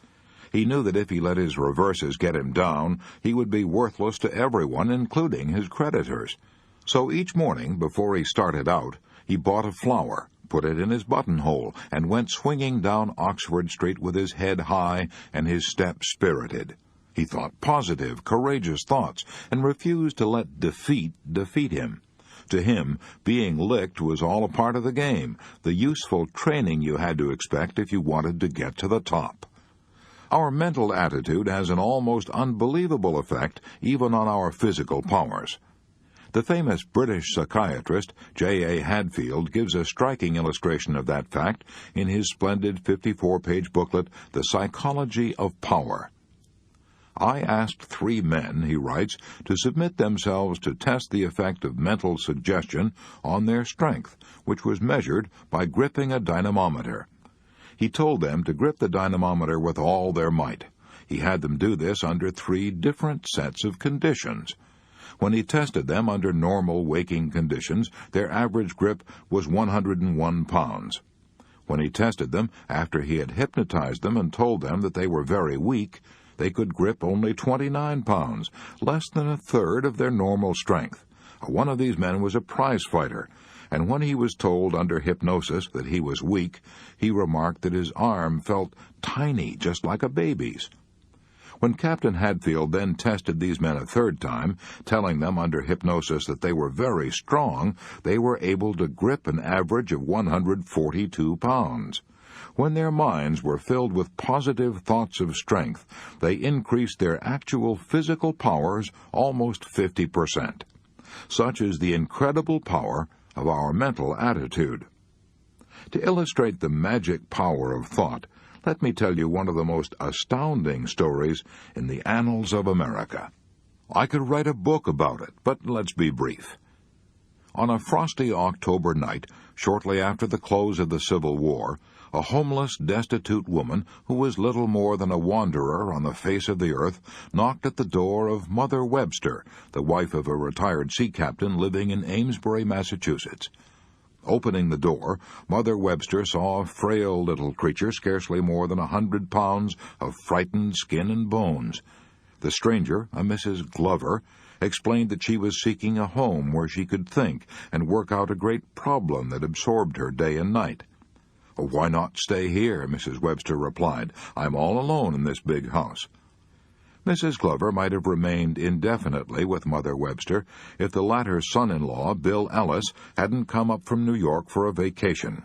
He knew that if he let his reverses get him down, he would be worthless to everyone, including his creditors. So each morning, before he started out, he bought a flower, put it in his buttonhole, and went swinging down Oxford Street with his head high and his step spirited. He thought positive, courageous thoughts, and refused to let defeat him. To him, being licked was all a part of the game, the useful training you had to expect if you wanted to get to the top. Our mental attitude has an almost unbelievable effect even on our physical powers. The famous British psychiatrist J.A. Hadfield gives a striking illustration of that fact in his splendid 54-page booklet, The Psychology of Power. "I asked 3 men," he writes, "to submit themselves to test the effect of mental suggestion on their strength, which was measured by gripping a dynamometer. He told them to grip the dynamometer with all their might. He had them do this under 3 different sets of conditions. When he tested them under normal waking conditions, their average grip was 101 pounds. When he tested them after he had hypnotized them and told them that they were very weak, they could grip only 29 pounds, less than a third of their normal strength. One of these men was a prize fighter, and when he was told under hypnosis that he was weak, he remarked that his arm felt tiny, just like a baby's. When Captain Hadfield then tested these men a third time, telling them under hypnosis that they were very strong, they were able to grip an average of 142 pounds. When their minds were filled with positive thoughts of strength, they increased their actual physical powers almost 50%. Such is the incredible power of our mental attitude. To illustrate the magic power of thought, let me tell you one of the most astounding stories in the annals of America. I could write a book about it, but let's be brief. On a frosty October night, shortly after the close of the Civil War, a homeless, destitute woman who was little more than a wanderer on the face of the earth knocked at the door of Mother Webster, the wife of a retired sea captain living in Amesbury, Massachusetts. Opening the door, Mother Webster saw a frail little creature scarcely more than 100 pounds of frightened skin and bones. The stranger, a Mrs. Glover, explained that she was seeking a home where she could think and work out a great problem that absorbed her day and night. "Oh, why not stay here?" Mrs. Webster replied. "I'm all alone in this big house." Mrs. Glover might have remained indefinitely with Mother Webster if the latter's son-in-law, Bill Ellis, hadn't come up from New York for a vacation.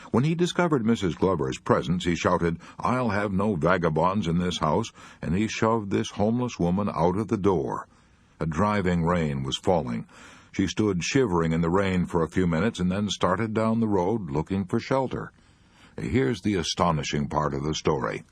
When he discovered Mrs. Glover's presence, he shouted, "I'll have no vagabonds in this house," and he shoved this homeless woman out of the door. A driving rain was falling. She stood shivering in the rain for a few minutes and then started down the road looking for shelter. Here's the astonishing part of the story.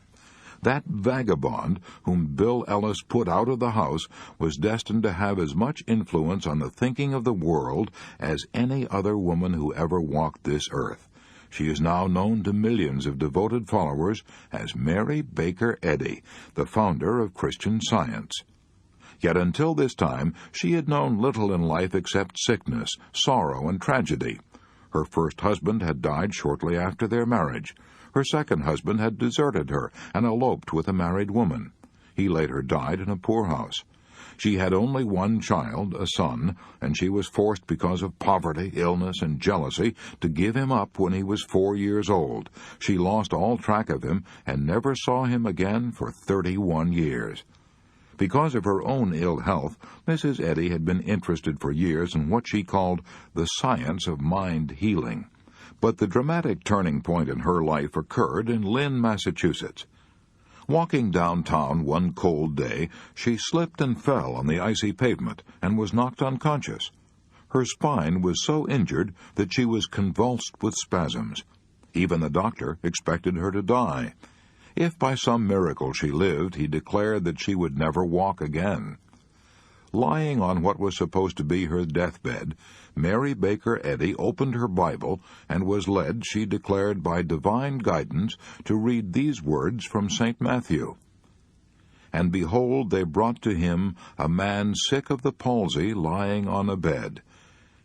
That vagabond whom Bill Ellis put out of the house was destined to have as much influence on the thinking of the world as any other woman who ever walked this earth. She is now known to millions of devoted followers as Mary Baker Eddy, the founder of Christian Science. Yet until this time, she had known little in life except sickness, sorrow, and tragedy. Her first husband had died shortly after their marriage. Her second husband had deserted her and eloped with a married woman. He later died in a poorhouse. She had only one child, a son, and she was forced because of poverty, illness, and jealousy to give him up when he was 4 years old. She lost all track of him and never saw him again for 31 years. Because of her own ill health, Mrs. Eddy had been interested for years in what she called the science of mind healing. But the dramatic turning point in her life occurred in Lynn, Massachusetts. Walking downtown one cold day, she slipped and fell on the icy pavement and was knocked unconscious. Her spine was so injured that she was convulsed with spasms. Even the doctor expected her to die. If by some miracle she lived, he declared that she would never walk again. Lying on what was supposed to be her deathbed, Mary Baker Eddy opened her Bible and was led, she declared, by divine guidance to read these words from St. Matthew. "And behold, they brought to him a man sick of the palsy lying on a bed.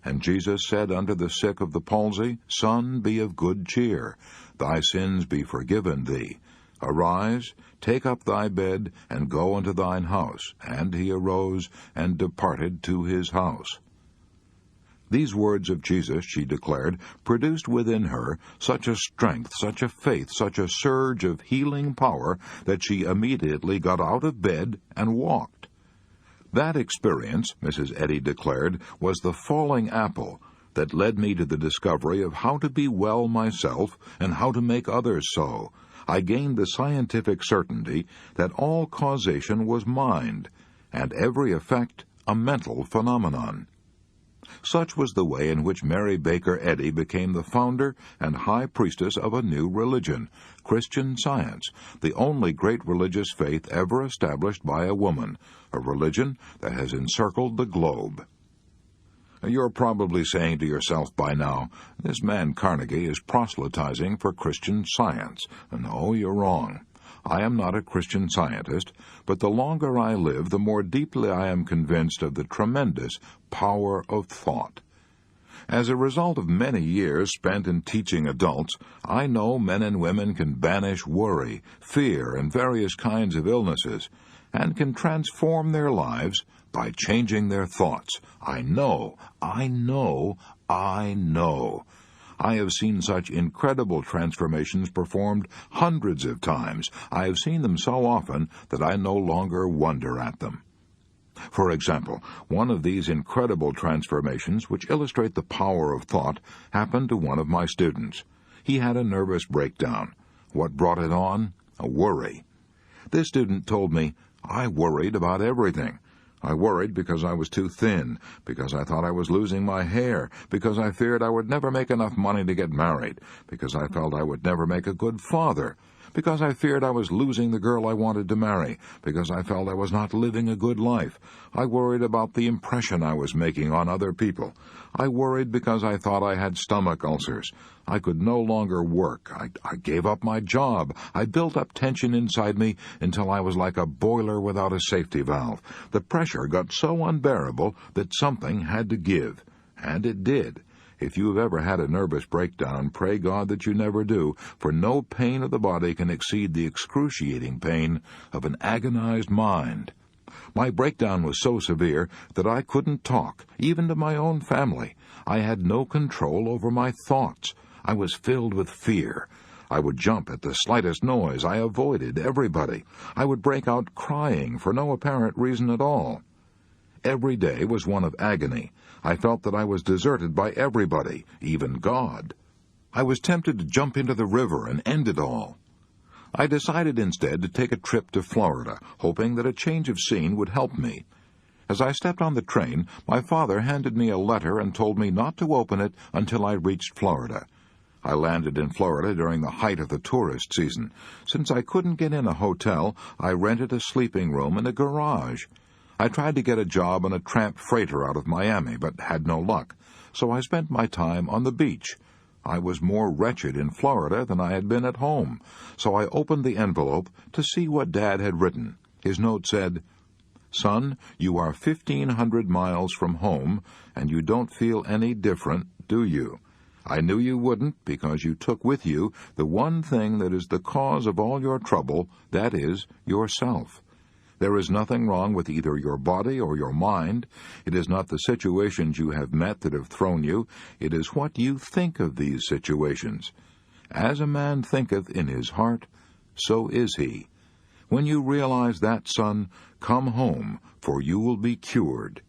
And Jesus said unto the sick of the palsy, Son, be of good cheer, thy sins be forgiven thee. Arise, take up thy bed, and go unto thine house. And he arose and departed to his house." These words of Jesus, she declared, produced within her such a strength, such a faith, such a surge of healing power that she immediately got out of bed and walked. That experience, Mrs. Eddy declared, was the falling apple that led me to the discovery of how to be well myself and how to make others so. I gained the scientific certainty that all causation was mind, and every effect a mental phenomenon. Such was the way in which Mary Baker Eddy became the founder and high priestess of a new religion, Christian Science, the only great religious faith ever established by a woman, a religion that has encircled the globe. You're probably saying to yourself by now, this man Carnegie is proselytizing for Christian Science. No, you're wrong. I am not a Christian Scientist, but the longer I live, the more deeply I am convinced of the tremendous power of thought. As a result of many years spent in teaching adults, I know men and women can banish worry, fear, and various kinds of illnesses, and can transform their lives by changing their thoughts. I know I know. I have seen such incredible transformations performed hundreds of times. I have seen them so often that I no longer wonder at them. For example, one of these incredible transformations, which illustrate the power of thought, happened to one of my students. He had a nervous breakdown. What brought it on? A worry. This student told me, "I worried about everything. I worried because I was too thin, because I thought I was losing my hair, because I feared I would never make enough money to get married, because I felt I would never make a good father, because I feared I was losing the girl I wanted to marry, because I felt I was not living a good life. I worried about the impression I was making on other people. I worried because I thought I had stomach ulcers. I could no longer work. I gave up my job. I built up tension inside me until I was like a boiler without a safety valve. The pressure got so unbearable that something had to give." And it did. If you have ever had a nervous breakdown, pray God that you never do, for no pain of the body can exceed the excruciating pain of an agonized mind. My breakdown was so severe that I couldn't talk, even to my own family. I had no control over my thoughts. I was filled with fear. I would jump at the slightest noise. I avoided everybody. I would break out crying for no apparent reason at all. Every day was one of agony. I felt that I was deserted by everybody, even God. I was tempted to jump into the river and end it all. I decided instead to take a trip to Florida, hoping that a change of scene would help me. As I stepped on the train, my father handed me a letter and told me not to open it until I reached Florida. I landed in Florida during the height of the tourist season. Since I couldn't get in a hotel, I rented a sleeping room in a garage. I tried to get a job on a tramp freighter out of Miami, but had no luck, so I spent my time on the beach. I was more wretched in Florida than I had been at home, so I opened the envelope to see what Dad had written. His note said, "Son, you are 1,500 miles from home, and you don't feel any different, do you? I knew you wouldn't, because you took with you the one thing that is the cause of all your trouble, that is, yourself. There is nothing wrong with either your body or your mind. It is not the situations you have met that have thrown you. It is what you think of these situations. As a man thinketh in his heart, so is he. When you realize that, son, come home, for you will be cured."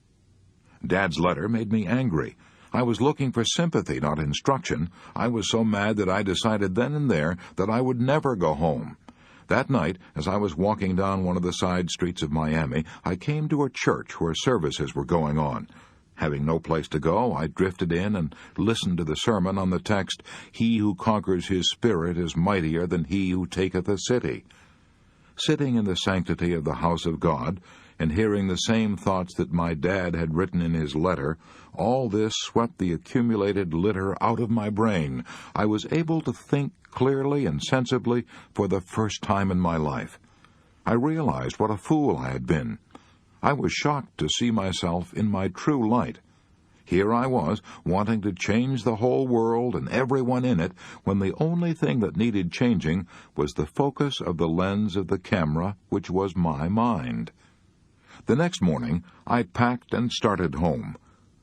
Dad's letter made me angry. I was looking for sympathy, not instruction. I was so mad that I decided then and there that I would never go home. That night, as I was walking down one of the side streets of Miami, I came to a church where services were going on. Having no place to go, I drifted in and listened to the sermon on the text, "He who conquers his spirit is mightier than he who taketh a city." Sitting in the sanctity of the house of God, and hearing the same thoughts that my dad had written in his letter, all this swept the accumulated litter out of my brain. I was able to think clearly and sensibly for the first time in my life. I realized what a fool I had been. I was shocked to see myself in my true light. Here I was, wanting to change the whole world and everyone in it, when the only thing that needed changing was the focus of the lens of the camera, which was my mind. The next morning, I packed and started home.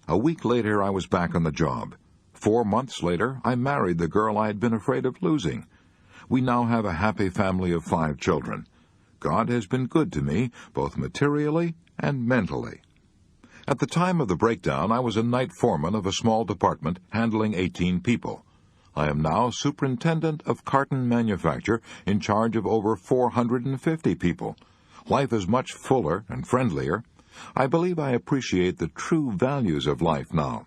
A week later, I was back on the job. 4 months later, I married the girl I had been afraid of losing. We now have a happy family of 5 children. God has been good to me, both materially and mentally. At the time of the breakdown, I was a night foreman of a small department handling 18 people. I am now superintendent of carton manufacture in charge of over 450 people. Life is much fuller and friendlier. I believe I appreciate the true values of life now.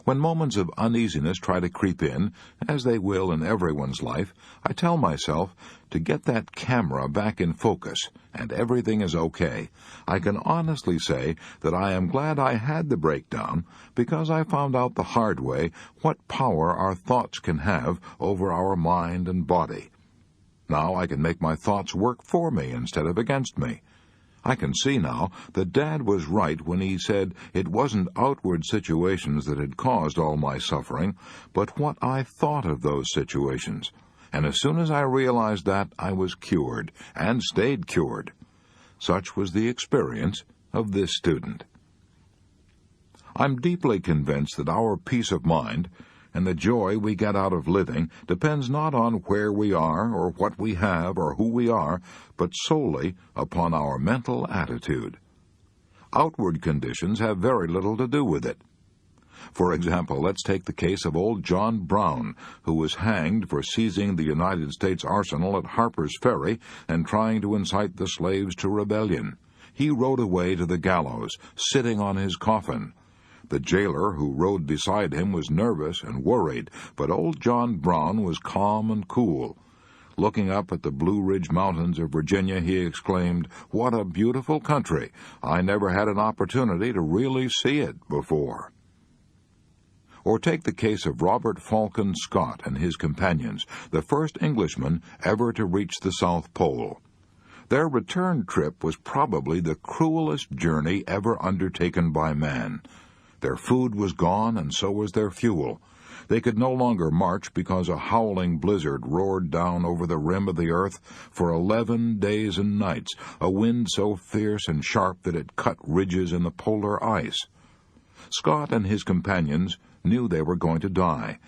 When moments of uneasiness try to creep in, as they will in everyone's life, I tell myself to get that camera back in focus, and everything is okay. I can honestly say that I am glad I had the breakdown, because I found out the hard way what power our thoughts can have over our mind and body. Now I can make my thoughts work for me instead of against me. I can see now that Dad was right when he said it wasn't outward situations that had caused all my suffering, but what I thought of those situations. And as soon as I realized that, I was cured, and stayed cured. Such was the experience of this student. I'm deeply convinced that our peace of mind and the joy we get out of living depends not on where we are or what we have or who we are, but solely upon our mental attitude. Outward conditions have very little to do with it. For example, let's take the case of old John Brown, who was hanged for seizing the United States arsenal at Harper's Ferry and trying to incite the slaves to rebellion. He rode away to the gallows, sitting on his coffin. The jailer who rode beside him was nervous and worried, but old John Brown was calm and cool. Looking up at the Blue Ridge Mountains of Virginia, he exclaimed, "What a beautiful country! I never had an opportunity to really see it before." Or take the case of Robert Falcon Scott and his companions, the first Englishmen ever to reach the South Pole. Their return trip was probably the cruelest journey ever undertaken by man. Their food was gone, and so was their fuel. They could no longer march because a howling blizzard roared down over the rim of the earth for 11 days and nights, a wind so fierce and sharp that it cut ridges in the polar ice. Scott and his companions knew they were going to die,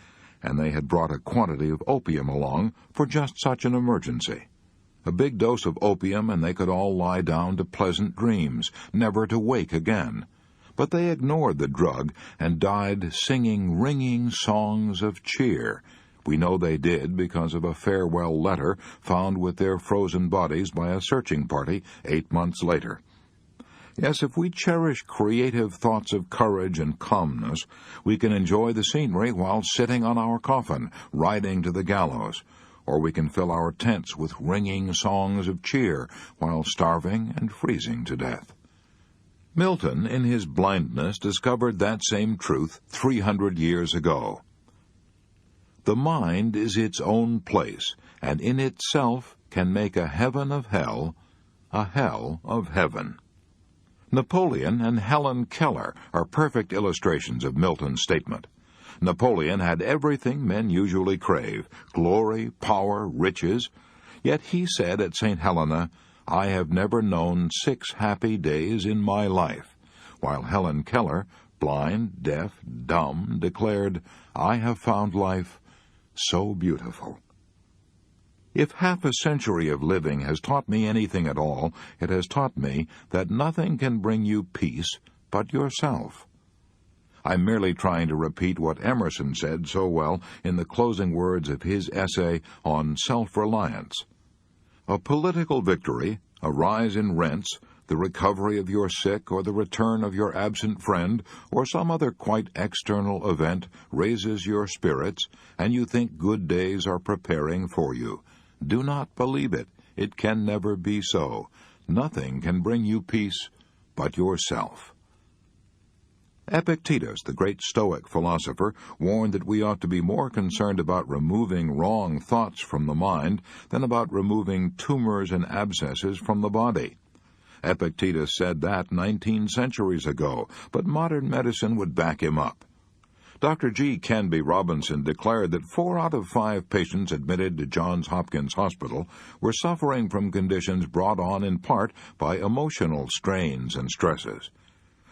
and they had brought a quantity of opium along for just such an emergency. A big dose of opium, and they could all lie down to pleasant dreams, never to wake again. But they ignored the drug and died singing ringing songs of cheer. We know they did because of a farewell letter found with their frozen bodies by a searching party 8 months later. Yes, if we cherish creative thoughts of courage and calmness, we can enjoy the scenery while sitting on our coffin, riding to the gallows, or we can fill our tents with ringing songs of cheer while starving and freezing to death. Milton, in his blindness, discovered that same truth 300 years ago. The mind is its own place, and in itself can make a heaven of hell, a hell of heaven. Napoleon and Helen Keller are perfect illustrations of Milton's statement. Napoleon had everything men usually crave, glory, power, riches, yet he said at St. Helena, "I have never known 6 happy days in my life," while Helen Keller, blind, deaf, dumb, declared, "I have found life so beautiful." If half a century of living has taught me anything at all, it has taught me that nothing can bring you peace but yourself. I'm merely trying to repeat what Emerson said so well in the closing words of his essay on self-reliance. A political victory, a rise in rents, the recovery of your sick, or the return of your absent friend, or some other quite external event raises your spirits, and you think good days are preparing for you. Do not believe it. It can never be so. Nothing can bring you peace but yourself. Epictetus, the great Stoic philosopher, warned that we ought to be more concerned about removing wrong thoughts from the mind than about removing tumors and abscesses from the body. Epictetus said that 19 centuries ago, but modern medicine would back him up. Dr. G. Canby Robinson declared that 4 out of 5 patients admitted to Johns Hopkins Hospital were suffering from conditions brought on in part by emotional strains and stresses.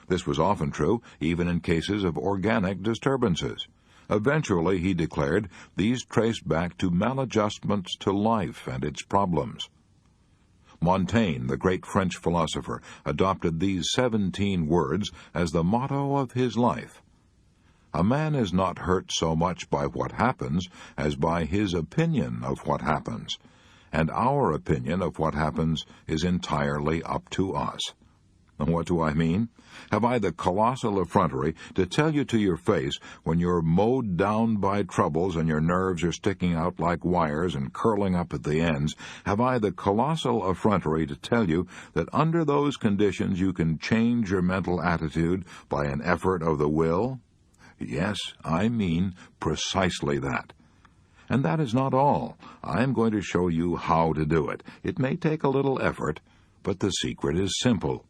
This was often true, even in cases of organic disturbances. Eventually, he declared, these traced back to maladjustments to life and its problems. Montaigne, the great French philosopher, adopted these 17 words as the motto of his life. A man is not hurt so much by what happens as by his opinion of what happens, and our opinion of what happens is entirely up to us. What do I mean? Have I the colossal effrontery to tell you to your face, when you're mowed down by troubles and your nerves are sticking out like wires and curling up at the ends, have I the colossal effrontery to tell you that under those conditions you can change your mental attitude by an effort of the will? Yes, I mean precisely that. And that is not all. I am going to show you how to do it. It may take a little effort, but the secret is simple.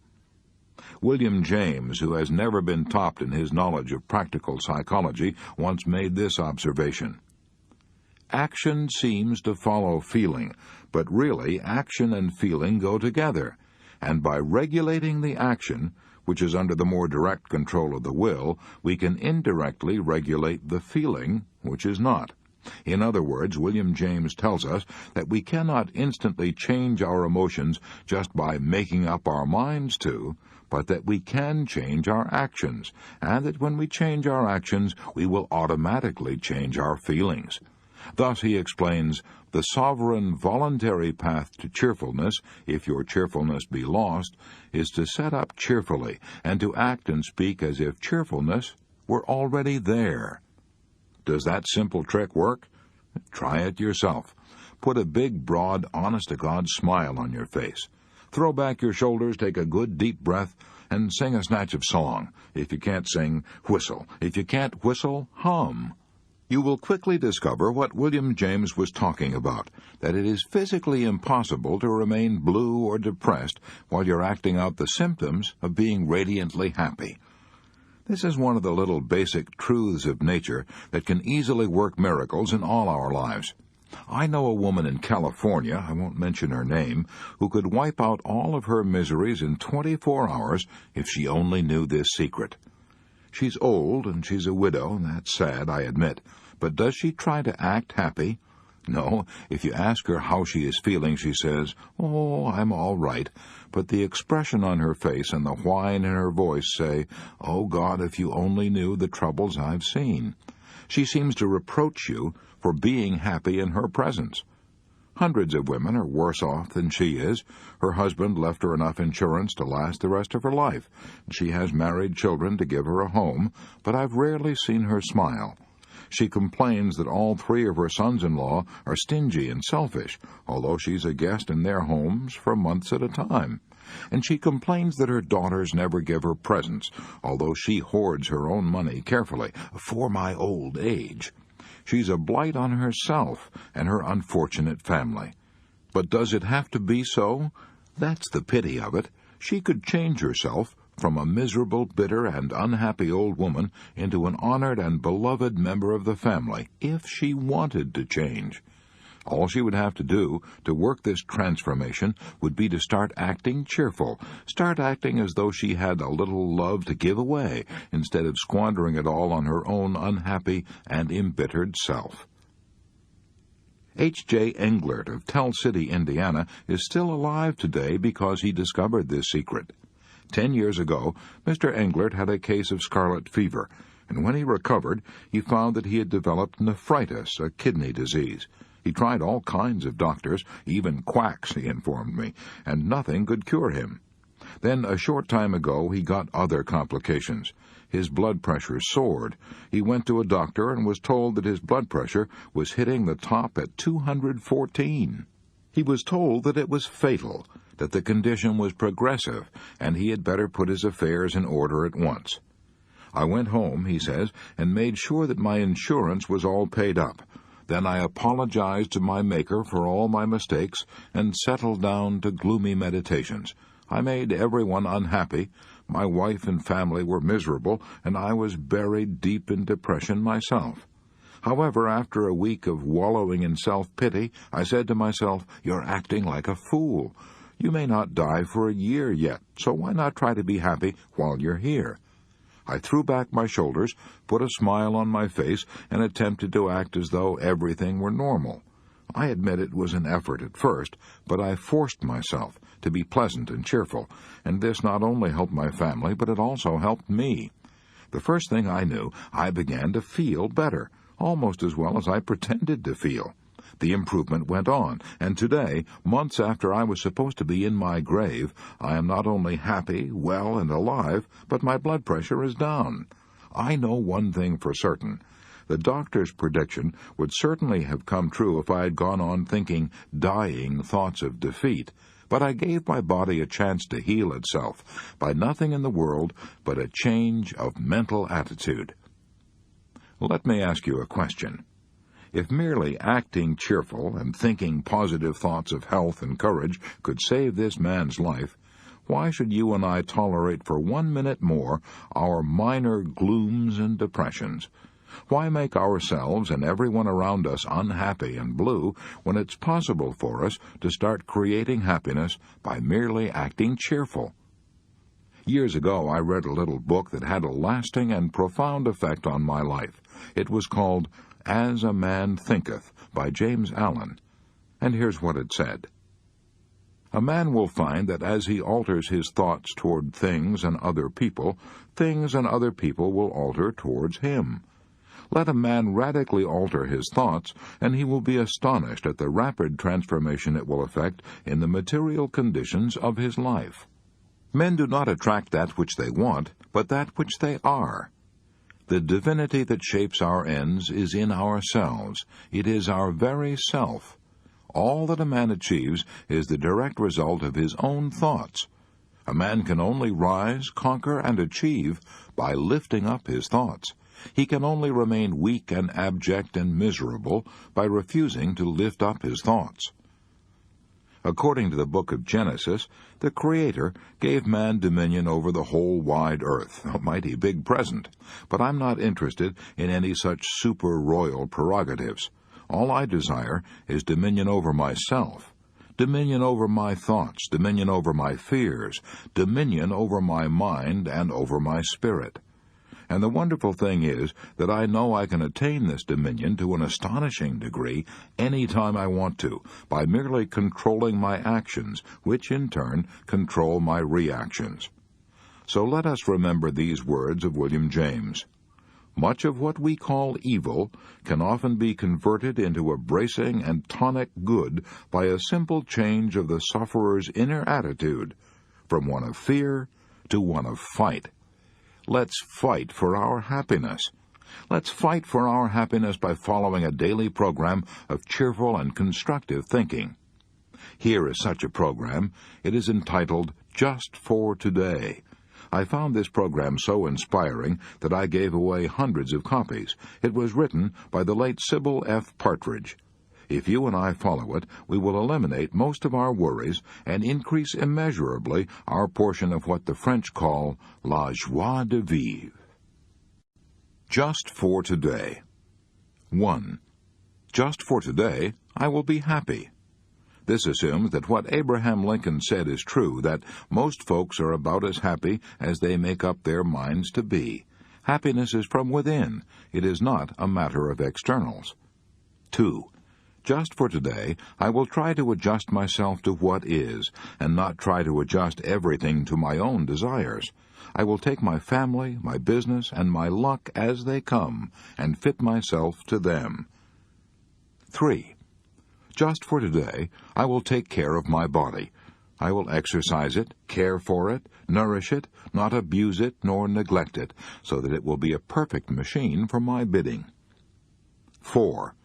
William James, who has never been topped in his knowledge of practical psychology, once made this observation. Action seems to follow feeling, but really action and feeling go together, and by regulating the action, which is under the more direct control of the will, we can indirectly regulate the feeling, which is not. In other words, William James tells us that we cannot instantly change our emotions just by making up our minds to, but that we can change our actions, and that when we change our actions, we will automatically change our feelings. Thus, he explains, the sovereign voluntary path to cheerfulness, if your cheerfulness be lost, is to set up cheerfully and to act and speak as if cheerfulness were already there. Does that simple trick work? Try it yourself. Put a big, broad, honest-to-God smile on your face. Throw back your shoulders, take a good deep breath, and sing a snatch of song. If you can't sing, whistle. If you can't whistle, hum. You will quickly discover what William James was talking about, that it is physically impossible to remain blue or depressed while you're acting out the symptoms of being radiantly happy. This is one of the little basic truths of nature that can easily work miracles in all our lives. I know a woman in California, I won't mention her name, who could wipe out all of her miseries in 24 hours if she only knew this secret. She's old and she's a widow, and that's sad, I admit, but does she try to act happy? No, if you ask her how she is feeling, she says, "Oh, I'm all right," but the expression on her face and the whine in her voice say, "Oh, God, if you only knew the troubles I've seen." She seems to reproach you for being happy in her presence. Hundreds of women are worse off than she is. Her husband left her enough insurance to last the rest of her life. She has married children to give her a home, but I've rarely seen her smile. She complains that all 3 of her sons-in-law are stingy and selfish, although she's a guest in their homes for months at a time. And she complains that her daughters never give her presents, although she hoards her own money carefully for my old age. She's a blight on herself and her unfortunate family. But does it have to be so? That's the pity of it. She could change herself from a miserable, bitter, and unhappy old woman into an honored and beloved member of the family, if she wanted to change. All she would have to do to work this transformation would be to start acting cheerful, start acting as though she had a little love to give away, instead of squandering it all on her own unhappy and embittered self. H.J. Englert of Tell City, Indiana, is still alive today because he discovered this secret. 10 years ago, Mr. Englert had a case of scarlet fever, and when he recovered, he found that he had developed nephritis, a kidney disease. He tried all kinds of doctors, even quacks, he informed me, and nothing could cure him. Then, a short time ago, he got other complications. His blood pressure soared. He went to a doctor and was told that his blood pressure was hitting the top at 214. He was told that it was fatal, that the condition was progressive, and he had better put his affairs in order at once. I went home, he says, and made sure that my insurance was all paid up. Then I apologized to my Maker for all my mistakes and settled down to gloomy meditations. I made everyone unhappy. My wife and family were miserable, and I was buried deep in depression myself. However, after a week of wallowing in self-pity, I said to myself, "You're acting like a fool. You may not die for a year yet, so why not try to be happy while you're here?" I threw back my shoulders, put a smile on my face, and attempted to act as though everything were normal. I admit it was an effort at first, but I forced myself to be pleasant and cheerful, and this not only helped my family, but it also helped me. The first thing I knew, I began to feel better, almost as well as I pretended to feel. The improvement went on, and today, months after I was supposed to be in my grave, I am not only happy, well, and alive, but my blood pressure is down. I know one thing for certain. The doctor's prediction would certainly have come true if I had gone on thinking dying thoughts of defeat, but I gave my body a chance to heal itself by nothing in the world but a change of mental attitude. Let me ask you a question. If merely acting cheerful and thinking positive thoughts of health and courage could save this man's life, why should you and I tolerate for 1 minute more our minor glooms and depressions? Why make ourselves and everyone around us unhappy and blue when it's possible for us to start creating happiness by merely acting cheerful? Years ago, I read a little book that had a lasting and profound effect on my life. It was called As a Man Thinketh by James Allen. And here's what it said. A man will find that as he alters his thoughts toward things and other people will alter towards him. Let a man radically alter his thoughts, and he will be astonished at the rapid transformation it will effect in the material conditions of his life. Men do not attract that which they want, but that which they are. The divinity that shapes our ends is in ourselves. It is our very self. All that a man achieves is the direct result of his own thoughts. A man can only rise, conquer, and achieve by lifting up his thoughts. He can only remain weak and abject and miserable by refusing to lift up his thoughts. According to the book of Genesis, the Creator gave man dominion over the whole wide earth, a mighty big present. But I'm not interested in any such super-royal prerogatives. All I desire is dominion over myself, dominion over my thoughts, dominion over my fears, dominion over my mind and over my spirit. And the wonderful thing is that I know I can attain this dominion to an astonishing degree any time I want to, by merely controlling my actions, which in turn control my reactions. So let us remember these words of William James. Much of what we call evil can often be converted into a bracing and tonic good by a simple change of the sufferer's inner attitude, from one of fear to one of fight. Let's fight for our happiness. Let's fight for our happiness by following a daily program of cheerful and constructive thinking. Here is such a program. It is entitled Just for Today. I found this program so inspiring that I gave away hundreds of copies. It was written by the late Sybil F. Partridge. If you and I follow it, we will eliminate most of our worries and increase immeasurably our portion of what the French call la joie de vivre. Just for today. 1. Just for today, I will be happy. This assumes that what Abraham Lincoln said is true, that most folks are about as happy as they make up their minds to be. Happiness is from within. It is not a matter of externals. 2. Just for today, I will try to adjust myself to what is, and not try to adjust everything to my own desires. I will take my family, my business, and my luck as they come, and fit myself to them. 3. Just for today, I will take care of my body. I will exercise it, care for it, nourish it, not abuse it nor neglect it, so that it will be a perfect machine for my bidding. 4.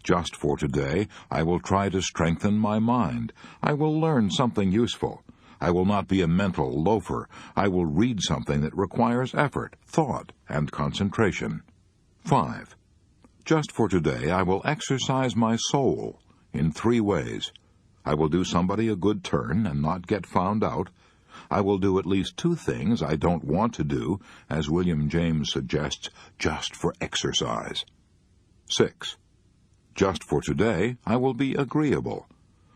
Just for today, I will try to strengthen my mind. I will learn something useful. I will not be a mental loafer. I will read something that requires effort, thought, and concentration. 5. Just for today, I will exercise my soul in 3 ways. I will do somebody a good turn and not get found out. I will do at least 2 things I don't want to do, as William James suggests, just for exercise. 6. Just for today, I will be agreeable.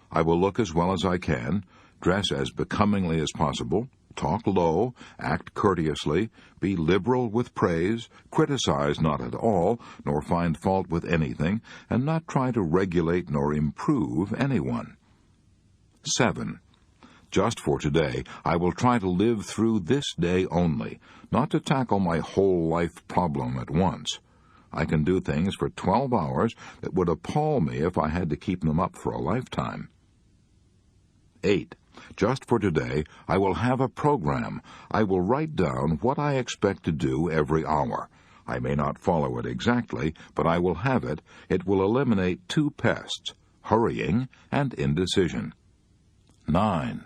I will look as well as I can, dress as becomingly as possible, talk low, act courteously, be liberal with praise, criticize not at all, nor find fault with anything, and not try to regulate nor improve anyone. 7. Just for today, I will try to live through this day only, not to tackle my whole life problem at once. I can do things for 12 hours that would appall me if I had to keep them up for a lifetime. 8. Just for today, I will have a program. I will write down what I expect to do every hour. I may not follow it exactly, but I will have it. It will eliminate 2 pests, hurrying and indecision. 9.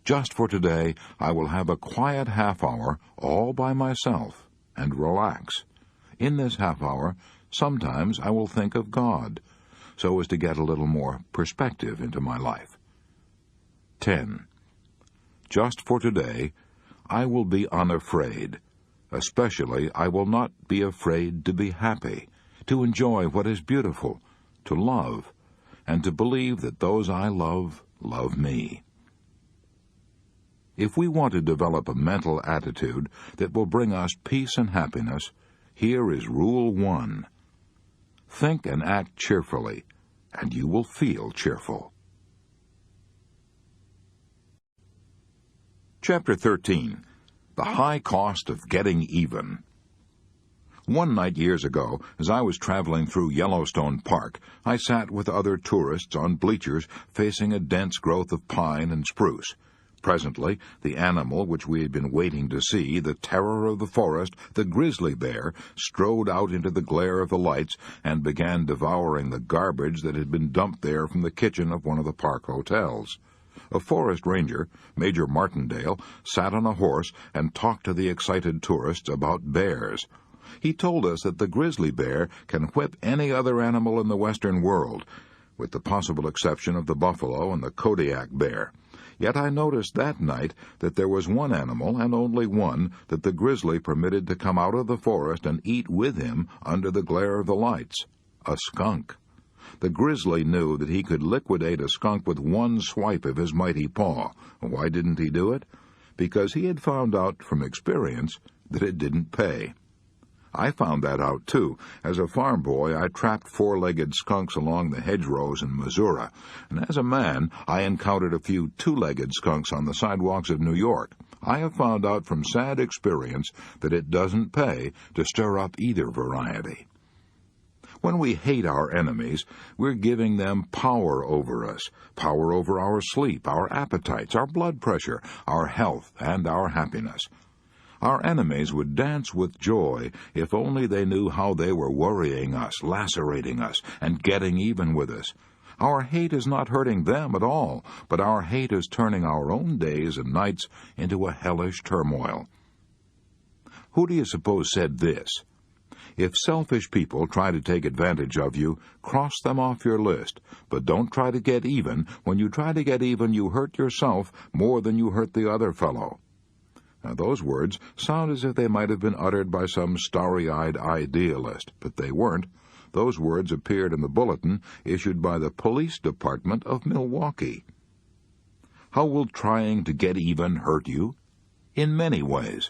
Just for today, I will have a quiet half-hour all by myself and relax. In this half-hour, sometimes I will think of God, so as to get a little more perspective into my life. 10. Just for today, I will be unafraid. Especially, I will not be afraid to be happy, to enjoy what is beautiful, to love, and to believe that those I love love me. If we want to develop a mental attitude that will bring us peace and happiness, here is Rule 1. Think and act cheerfully, and you will feel cheerful. Chapter 13. The High Cost of Getting Even. One night years ago, as I was traveling through Yellowstone Park, I sat with other tourists on bleachers facing a dense growth of pine and spruce. Presently, the animal which we had been waiting to see, the terror of the forest, the grizzly bear, strode out into the glare of the lights and began devouring the garbage that had been dumped there from the kitchen of one of the park hotels. A forest ranger, Major Martindale, sat on a horse and talked to the excited tourists about bears. He told us that the grizzly bear can whip any other animal in the Western world, with the possible exception of the buffalo and the Kodiak bear. Yet I noticed that night that there was one animal, and only one, that the grizzly permitted to come out of the forest and eat with him under the glare of the lights: a skunk. The grizzly knew that he could liquidate a skunk with one swipe of his mighty paw. Why didn't he do it? Because he had found out from experience that it didn't pay. I found that out, too. As a farm boy, I trapped four-legged skunks along the hedgerows in Missouri, and as a man, I encountered a few two-legged skunks on the sidewalks of New York. I have found out from sad experience that it doesn't pay to stir up either variety. When we hate our enemies, we're giving them power over us, power over our sleep, our appetites, our blood pressure, our health, and our happiness. Our enemies would dance with joy if only they knew how they were worrying us, lacerating us, and getting even with us. Our hate is not hurting them at all, but our hate is turning our own days and nights into a hellish turmoil. Who do you suppose said this? If selfish people try to take advantage of you, cross them off your list, but don't try to get even. When you try to get even, you hurt yourself more than you hurt the other fellow. Now, those words sound as if they might have been uttered by some starry-eyed idealist, but they weren't. Those words appeared in the bulletin issued by the police department of Milwaukee. How will trying to get even hurt you? In many ways.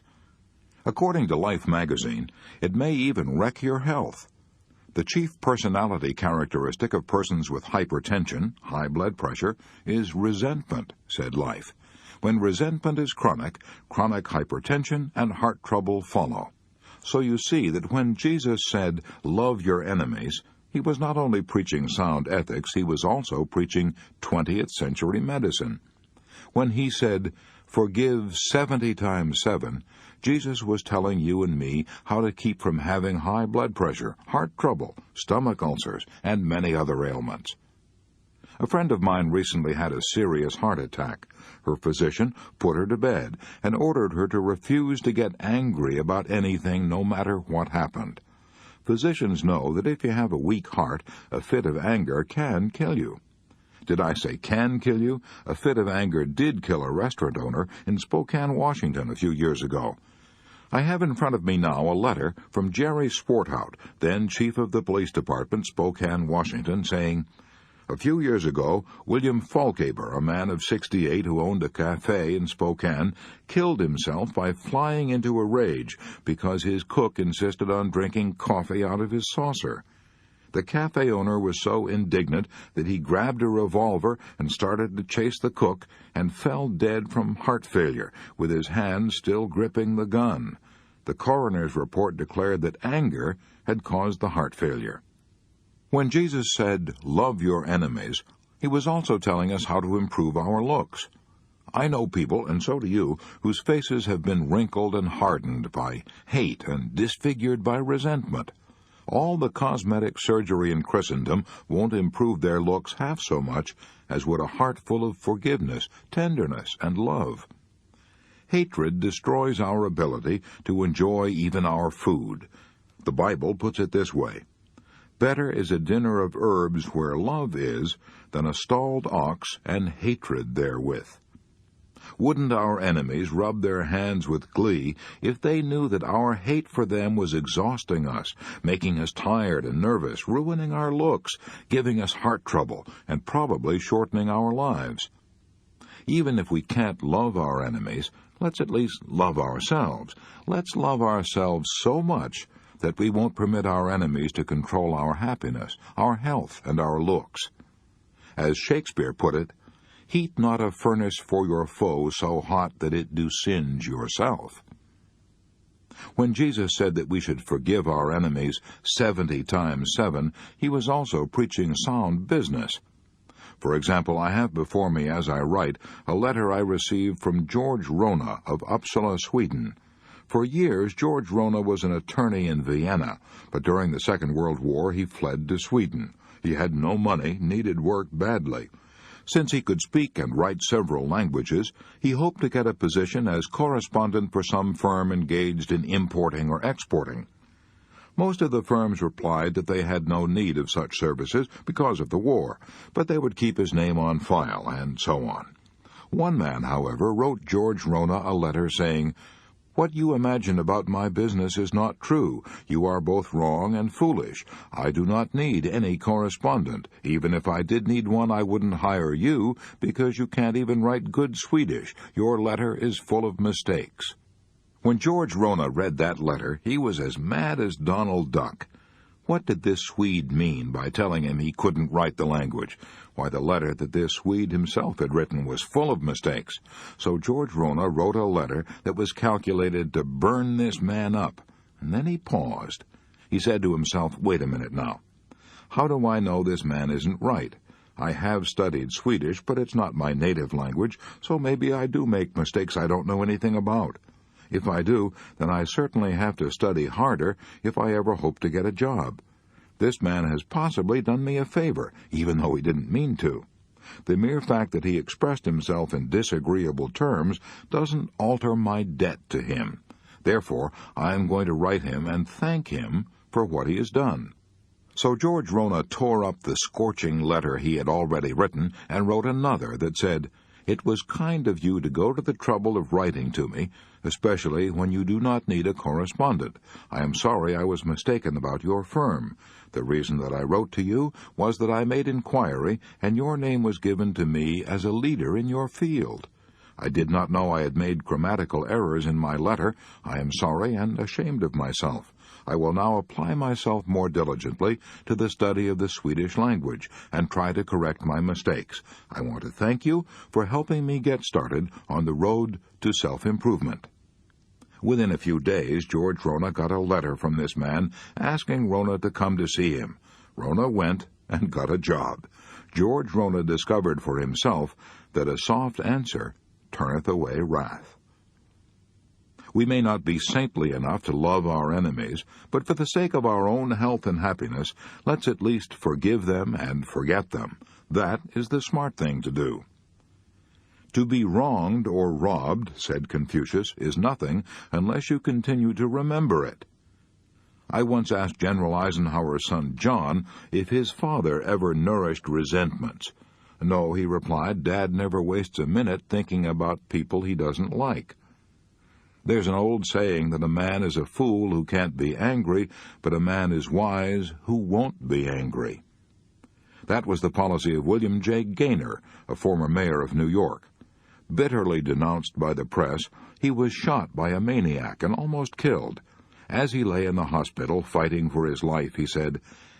According to Life magazine, it may even wreck your health. The chief personality characteristic of persons with hypertension, high blood pressure, is resentment, said Life. When resentment is chronic hypertension and heart trouble follow. So you see that when Jesus said, "Love your enemies," he was not only preaching sound ethics, he was also preaching 20th century medicine. When he said, "Forgive 70 times 7, Jesus was telling you and me how to keep from having high blood pressure, heart trouble, stomach ulcers, and many other ailments. A friend of mine recently had a serious heart attack. Her physician put her to bed and ordered her to refuse to get angry about anything, no matter what happened. Physicians know that if you have a weak heart, a fit of anger can kill you. Did I say can kill you? A fit of anger did kill a restaurant owner in Spokane, Washington, a few years ago. I have in front of me now a letter from Jerry Swarthout, then chief of the police department, Spokane, Washington, saying, "A few years ago, William Falkaber, a man of 68 who owned a cafe in Spokane, killed himself by flying into a rage because his cook insisted on drinking coffee out of his saucer. The cafe owner was so indignant that he grabbed a revolver and started to chase the cook and fell dead from heart failure, with his hand still gripping the gun. The coroner's report declared that anger had caused the heart failure." When Jesus said, "Love your enemies," he was also telling us how to improve our looks. I know people, and so do you, whose faces have been wrinkled and hardened by hate and disfigured by resentment. All the cosmetic surgery in Christendom won't improve their looks half so much as would a heart full of forgiveness, tenderness, and love. Hatred destroys our ability to enjoy even our food. The Bible puts it this way: "Better is a dinner of herbs where love is than a stalled ox and hatred therewith." Wouldn't our enemies rub their hands with glee if they knew that our hate for them was exhausting us, making us tired and nervous, ruining our looks, giving us heart trouble, and probably shortening our lives? Even if we can't love our enemies, let's at least love ourselves. Let's love ourselves so much that we won't permit our enemies to control our happiness, our health, and our looks. As Shakespeare put it, "Heat not a furnace for your foe so hot that it do singe yourself." When Jesus said that we should forgive our enemies 70 times 7, he was also preaching sound business. For example, I have before me as I write a letter I received from George Rona of Uppsala, Sweden. For years, George Rona was an attorney in Vienna, but during the Second World War he fled to Sweden. He had no money, needed work badly. Since he could speak and write several languages, he hoped to get a position as correspondent for some firm engaged in importing or exporting. Most of the firms replied that they had no need of such services because of the war, but they would keep his name on file, and so on. One man, however, wrote George Rona a letter saying, "What you imagine about my business is not true. You are both wrong and foolish. I do not need any correspondent. Even if I did need one, I wouldn't hire you, because you can't even write good Swedish. Your letter is full of mistakes." When George Rona read that letter, he was as mad as Donald Duck. What did this Swede mean by telling him he couldn't write the language? Why, the letter that this Swede himself had written was full of mistakes. So George Rona wrote a letter that was calculated to burn this man up. And then he paused. He said to himself, "Wait a minute now. How do I know this man isn't right? I have studied Swedish, but it's not my native language, so maybe I do make mistakes I don't know anything about. If I do, then I certainly have to study harder if I ever hope to get a job. This man has possibly done me a favor, even though he didn't mean to. The mere fact that he expressed himself in disagreeable terms doesn't alter my debt to him. Therefore, I am going to write him and thank him for what he has done." So George Rona tore up the scorching letter he had already written and wrote another that said, "It was kind of you to go to the trouble of writing to me, especially when you do not need a correspondent. I am sorry I was mistaken about your firm. The reason that I wrote to you was that I made inquiry, and your name was given to me as a leader in your field. I did not know I had made grammatical errors in my letter. I am sorry and ashamed of myself. I will now apply myself more diligently to the study of the Swedish language and try to correct my mistakes. I want to thank you for helping me get started on the road to self-improvement." Within a few days, George Rona got a letter from this man asking Rona to come to see him. Rona went and got a job. George Rona discovered for himself that a soft answer turneth away wrath. We may not be saintly enough to love our enemies, but for the sake of our own health and happiness, let's at least forgive them and forget them. That is the smart thing to do. To be wronged or robbed, said Confucius, is nothing unless you continue to remember it. I once asked General Eisenhower's son John if his father ever nourished resentments. "No," he replied, "Dad never wastes a minute thinking about people he doesn't like." There's an old saying that a man is a fool who can't be angry, but a man is wise who won't be angry. That was the policy of William J. Gaynor, a former mayor of New York. Bitterly denounced by the press, he was shot by a maniac and almost killed. As he lay in the hospital fighting for his life, he said,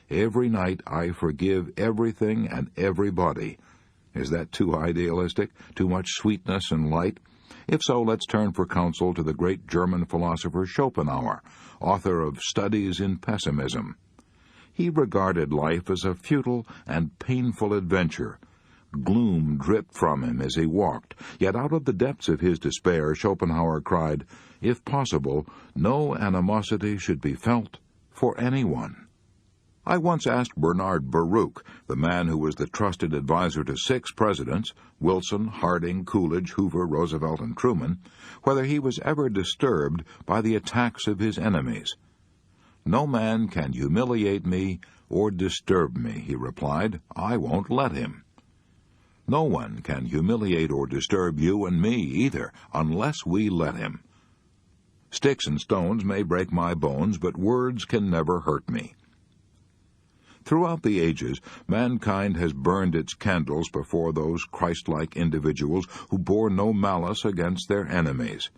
"Every night I forgive everything and everybody." Is that too idealistic? Too much sweetness and light? If so, let's turn for counsel to the great German philosopher Schopenhauer, author of Studies in Pessimism. He regarded life as a futile and painful adventure. Gloom dripped from him as he walked, yet out of the depths of his despair Schopenhauer cried, "If possible, no animosity should be felt for anyone." I once asked Bernard Baruch, the man who was the trusted advisor to 6 presidents, Wilson, Harding, Coolidge, Hoover, Roosevelt, and Truman, whether he was ever disturbed by the attacks of his enemies. "No man can humiliate me or disturb me," he replied. "I won't let him." No one can humiliate or disturb you and me either, unless we let him. Sticks and stones may break my bones, but words can never hurt me. Throughout the ages, mankind has burned its candles before those Christ-like individuals who bore no malice against their enemies.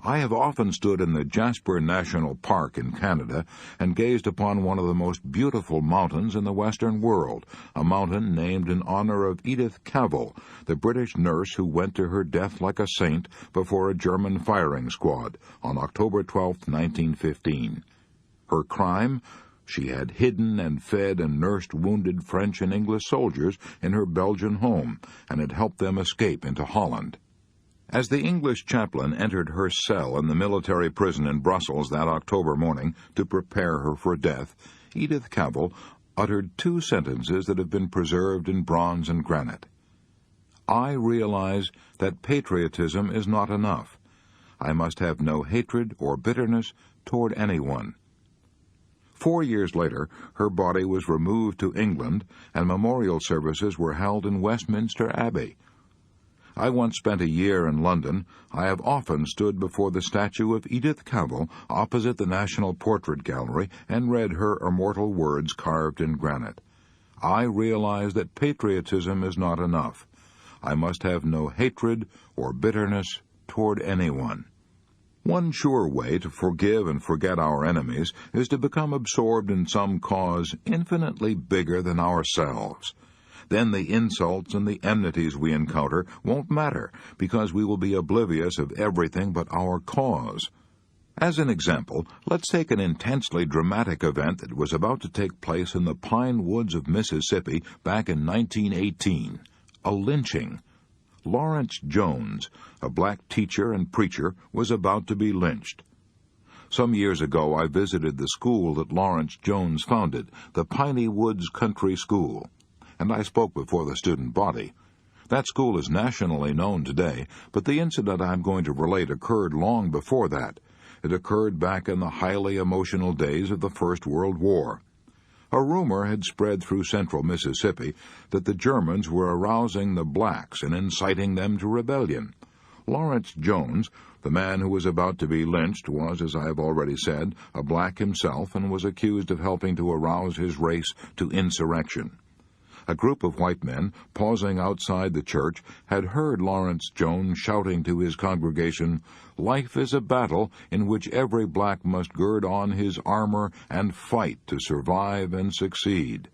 I have often stood in the Jasper National Park in Canada and gazed upon one of the most beautiful mountains in the Western world, a mountain named in honor of Edith Cavell, the British nurse who went to her death like a saint before a German firing squad on October 12, 1915. Her crime? She had hidden and fed and nursed wounded French and English soldiers in her Belgian home and had helped them escape into Holland. As the English chaplain entered her cell in the military prison in Brussels that October morning to prepare her for death, Edith Cavell uttered two sentences that have been preserved in bronze and granite. "I realize that patriotism is not enough. I must have no hatred or bitterness toward anyone." 4 years later, her body was removed to England, and memorial services were held in Westminster Abbey. I once spent a year in London. I have often stood before the statue of Edith Cavell opposite the National Portrait Gallery and read her immortal words carved in granite. "I realize that patriotism is not enough. I must have no hatred or bitterness toward anyone." One sure way to forgive and forget our enemies is to become absorbed in some cause infinitely bigger than ourselves. Then the insults and the enmities we encounter won't matter, because we will be oblivious of everything but our cause. As an example, let's take an intensely dramatic event that was about to take place in the pine woods of Mississippi back in 1918, a lynching. Lawrence Jones, a black teacher and preacher, was about to be lynched. Some years ago I visited the school that Lawrence Jones founded, the Piney Woods Country School, and I spoke before the student body. That school is nationally known today, but the incident I'm going to relate occurred long before that. It occurred back in the highly emotional days of the First World War. A rumor had spread through central Mississippi that the Germans were arousing the blacks and inciting them to rebellion. Lawrence Jones, the man who was about to be lynched, was, as I have already said, a black himself and was accused of helping to arouse his race to insurrection. A group of white men, pausing outside the church, had heard Lawrence Jones shouting to his congregation, "Life is a battle in which every black must gird on his armor and fight to survive and succeed."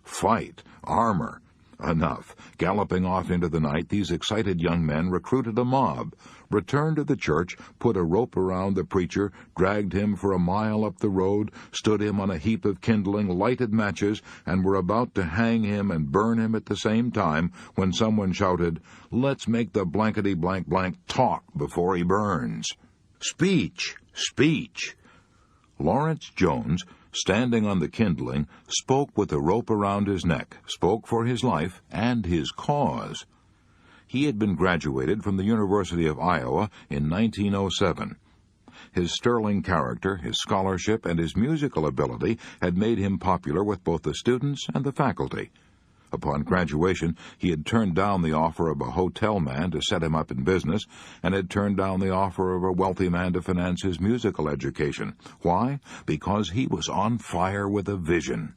Fight, armor. Enough. Galloping off into the night, these excited young men recruited a mob, returned to the church, put a rope around the preacher, dragged him for a mile up the road, stood him on a heap of kindling, lighted matches, and were about to hang him and burn him at the same time when someone shouted, "Let's make the blankety-blank-blank talk before he burns." Speech! Speech! Lawrence Jones, standing on the kindling, spoke with a rope around his neck, spoke for his life and his cause. He had been graduated from the University of Iowa in 1907. His sterling character, his scholarship, and his musical ability had made him popular with both the students and the faculty. Upon graduation, he had turned down the offer of a hotel man to set him up in business, and had turned down the offer of a wealthy man to finance his musical education. Why? Because he was on fire with a vision.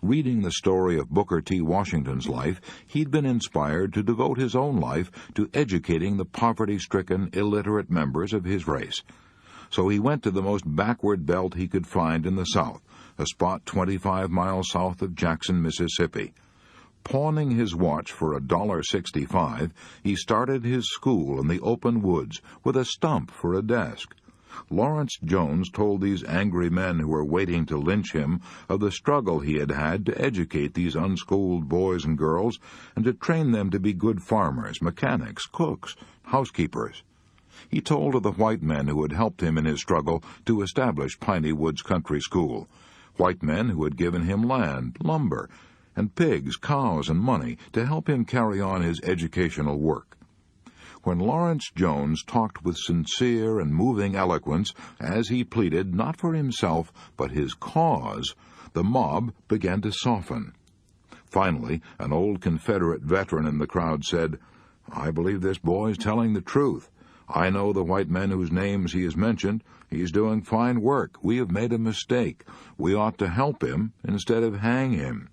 Reading the story of Booker T. Washington's life, he'd been inspired to devote his own life to educating the poverty-stricken, illiterate members of his race. So he went to the most backward belt he could find in the South, a spot 25 miles south of Jackson, Mississippi. Pawning his watch for $1.65, he started his school in the open woods with a stump for a desk. Lawrence Jones told these angry men who were waiting to lynch him of the struggle he had had to educate these unschooled boys and girls and to train them to be good farmers, mechanics, cooks, housekeepers. He told of the white men who had helped him in his struggle to establish Piney Woods Country School, white men who had given him land, lumber, and pigs, cows, and money to help him carry on his educational work. When Lawrence Jones talked with sincere and moving eloquence, as he pleaded not for himself but his cause, the mob began to soften. Finally, an old Confederate veteran in the crowd said, "I believe this boy's telling the truth. I know the white men whose names he has mentioned. He is doing fine work. We have made a mistake. We ought to help him instead of hang him."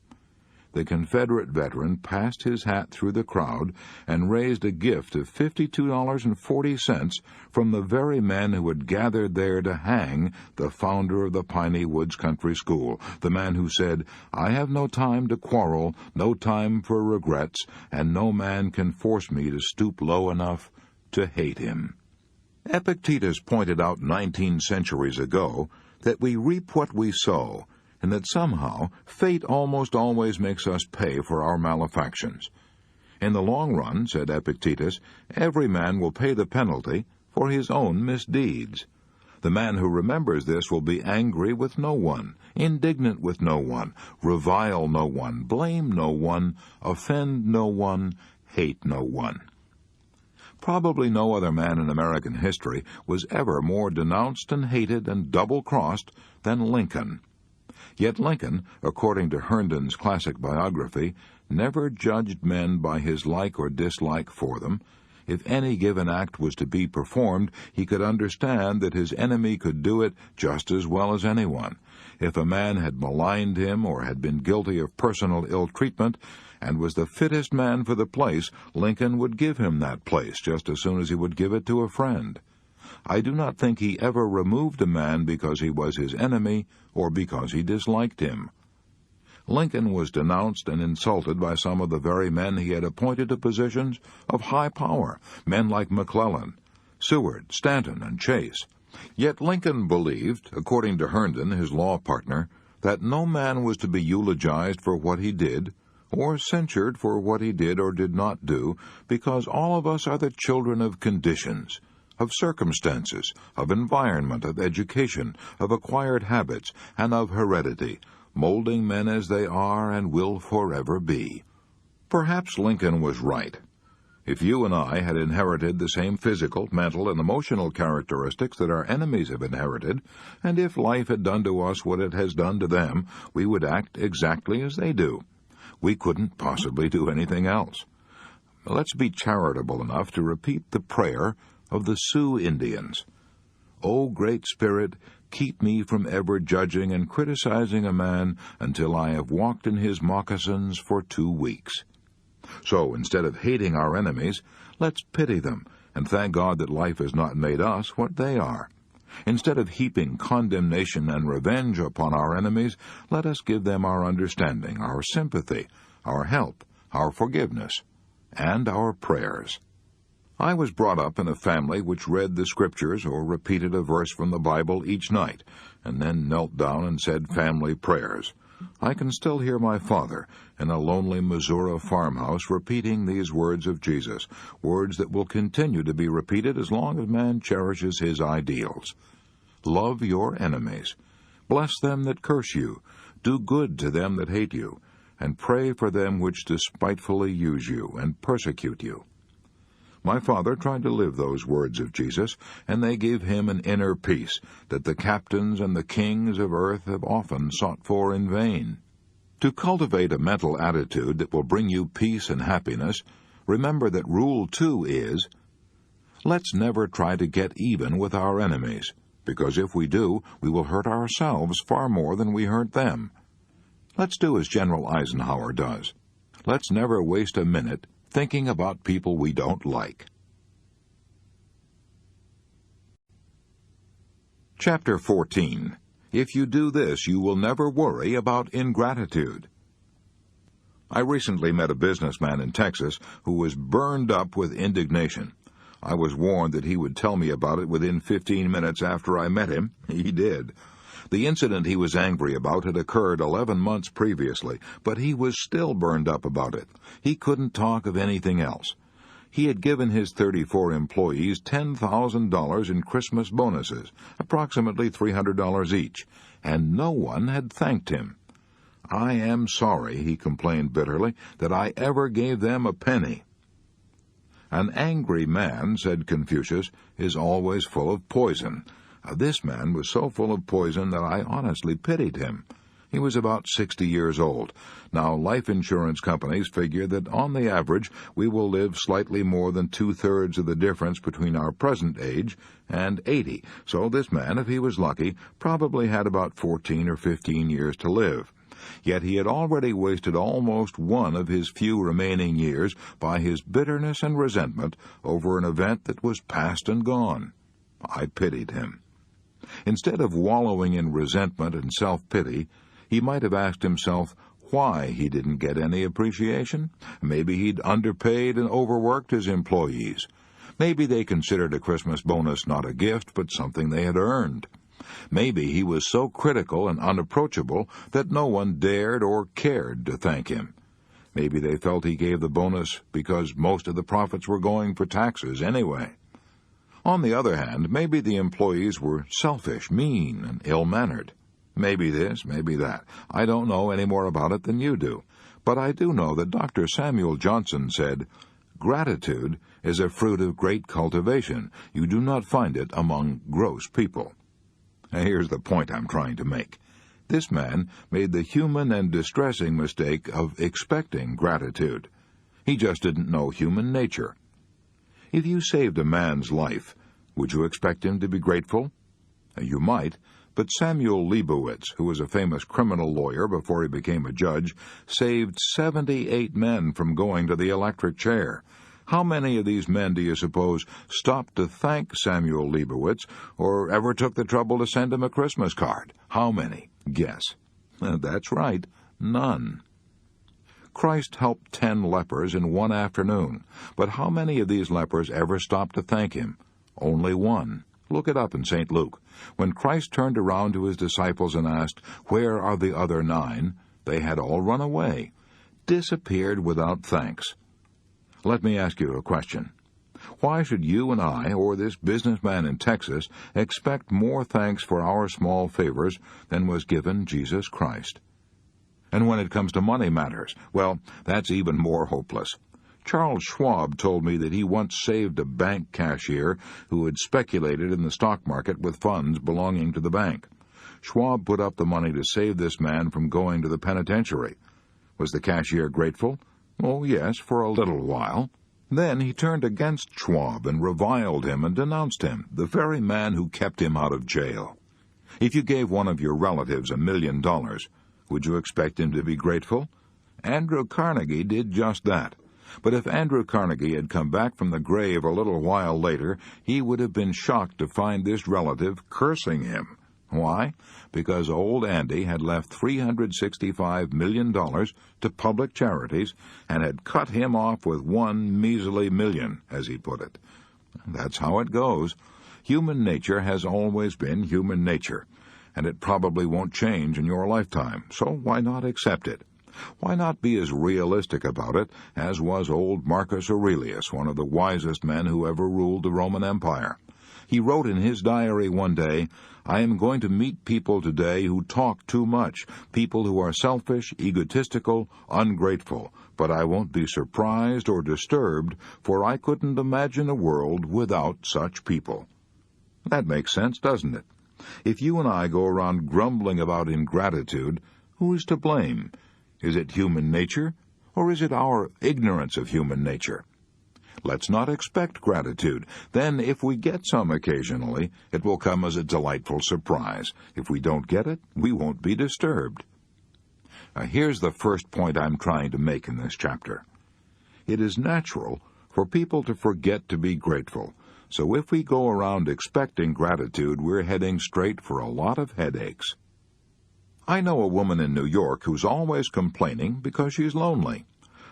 The Confederate veteran passed his hat through the crowd and raised a gift of $52.40 from the very men who had gathered there to hang the founder of the Piney Woods Country School, the man who said, "I have no time to quarrel, no time for regrets, and no man can force me to stoop low enough to hate him." Epictetus pointed out 19 centuries ago that we reap what we sow, and that somehow fate almost always makes us pay for our malefactions. In the long run, said Epictetus, every man will pay the penalty for his own misdeeds. The man who remembers this will be angry with no one, indignant with no one, revile no one, blame no one, offend no one, hate no one. Probably no other man in American history was ever more denounced and hated and double-crossed than Lincoln. Yet Lincoln, according to Herndon's classic biography, never judged men by his like or dislike for them. If any given act was to be performed, he could understand that his enemy could do it just as well as anyone. If a man had maligned him or had been guilty of personal ill-treatment and was the fittest man for the place, Lincoln would give him that place just as soon as he would give it to a friend. I do not think he ever removed a man because he was his enemy or because he disliked him. Lincoln was denounced and insulted by some of the very men he had appointed to positions of high power, men like McClellan, Seward, Stanton, and Chase. Yet Lincoln believed, according to Herndon, his law partner, that no man was to be eulogized for what he did, or censured for what he did or did not do, because all of us are the children of conditions, of circumstances, of environment, of education, of acquired habits, and of heredity, molding men as they are and will forever be. Perhaps Lincoln was right. If you and I had inherited the same physical, mental, and emotional characteristics that our enemies have inherited, and if life had done to us what it has done to them, we would act exactly as they do. We couldn't possibly do anything else. Let's be charitable enough to repeat the prayer of the Sioux Indians. O Great Spirit, keep me from ever judging and criticizing a man until I have walked in his moccasins for 2 weeks. So, instead of hating our enemies, let's pity them and thank God that life has not made us what they are. Instead of heaping condemnation and revenge upon our enemies, let us give them our understanding, our sympathy, our help, our forgiveness, and our prayers. I was brought up in a family which read the Scriptures or repeated a verse from the Bible each night, and then knelt down and said family prayers. I can still hear my father in a lonely Missouri farmhouse repeating these words of Jesus, words that will continue to be repeated as long as man cherishes his ideals. Love your enemies. Bless them that curse you. Do good to them that hate you, and pray for them which despitefully use you and persecute you. My father tried to live those words of Jesus, and they gave him an inner peace that the captains and the kings of earth have often sought for in vain. To cultivate a mental attitude that will bring you peace and happiness, remember that Rule 2 is, let's never try to get even with our enemies, because if we do, we will hurt ourselves far more than we hurt them. Let's do as General Eisenhower does. Let's never waste a minute thinking about people we don't like. Chapter 14. If you do this, you will never worry about ingratitude. I recently met a businessman in Texas who was burned up with indignation. I was warned that he would tell me about it within 15 minutes after I met him. He did. The incident he was angry about had occurred 11 months previously, but he was still burned up about it. He couldn't talk of anything else. He had given his 34 employees $10,000 in Christmas bonuses, approximately $300 each, and no one had thanked him. I am sorry, he complained bitterly, that I ever gave them a penny. An angry man, said Confucius, is always full of poison. This man was so full of poison that I honestly pitied him. He was about 60 years old. Now, life insurance companies figure that on the average we will live slightly more than two-thirds of the difference between our present age and 80. So this man, if he was lucky, probably had about 14 or 15 years to live. Yet he had already wasted almost one of his few remaining years by his bitterness and resentment over an event that was past and gone. I pitied him. Instead of wallowing in resentment and self-pity, he might have asked himself why he didn't get any appreciation. Maybe he'd underpaid and overworked his employees. Maybe they considered a Christmas bonus not a gift, but something they had earned. Maybe he was so critical and unapproachable that no one dared or cared to thank him. Maybe they felt he gave the bonus because most of the profits were going for taxes anyway. On the other hand, maybe the employees were selfish, mean, and ill-mannered. Maybe this, maybe that. I don't know any more about it than you do. But I do know that Dr. Samuel Johnson said, "Gratitude is a fruit of great cultivation. You do not find it among gross people." Now, here's the point I'm trying to make. This man made the human and distressing mistake of expecting gratitude. He just didn't know human nature. If you saved a man's life, would you expect him to be grateful? You might. But Samuel Leibowitz, who was a famous criminal lawyer before he became a judge, saved 78 men from going to the electric chair. How many of these men do you suppose stopped to thank Samuel Leibowitz or ever took the trouble to send him a Christmas card? How many? Guess. That's right, none. Christ helped 10 lepers in one afternoon, but how many of these lepers ever stopped to thank him? Only one. Look it up in St. Luke. When Christ turned around to his disciples and asked, "Where are the other 9?" they had all run away, disappeared without thanks. Let me ask you a question. Why should you and I, or this businessman in Texas, expect more thanks for our small favors than was given Jesus Christ? And when it comes to money matters, well, that's even more hopeless. Charles Schwab told me that he once saved a bank cashier who had speculated in the stock market with funds belonging to the bank. Schwab put up the money to save this man from going to the penitentiary. Was the cashier grateful? Oh, yes, for a little while. Then he turned against Schwab and reviled him and denounced him, the very man who kept him out of jail. If you gave one of your relatives $1 million, would you expect him to be grateful? Andrew Carnegie did just that. But if Andrew Carnegie had come back from the grave a little while later, he would have been shocked to find this relative cursing him. Why? Because old Andy had left $365 million to public charities and had cut him off with one measly million, as he put it. That's how it goes. Human nature has always been human nature, and it probably won't change in your lifetime, so why not accept it? Why not be as realistic about it as was old Marcus Aurelius, one of the wisest men who ever ruled the Roman Empire? He wrote in his diary one day, "I am going to meet people today who talk too much, people who are selfish, egotistical, ungrateful, but I won't be surprised or disturbed, for I couldn't imagine a world without such people." That makes sense, doesn't it? If you and I go around grumbling about ingratitude, who is to blame? Is it human nature, or is it our ignorance of human nature? Let's not expect gratitude. Then, if we get some occasionally, it will come as a delightful surprise. If we don't get it, we won't be disturbed. Here's the first point I'm trying to make in this chapter. It is natural for people to forget to be grateful. So if we go around expecting gratitude, we're heading straight for a lot of headaches. I know a woman in New York who's always complaining because she's lonely.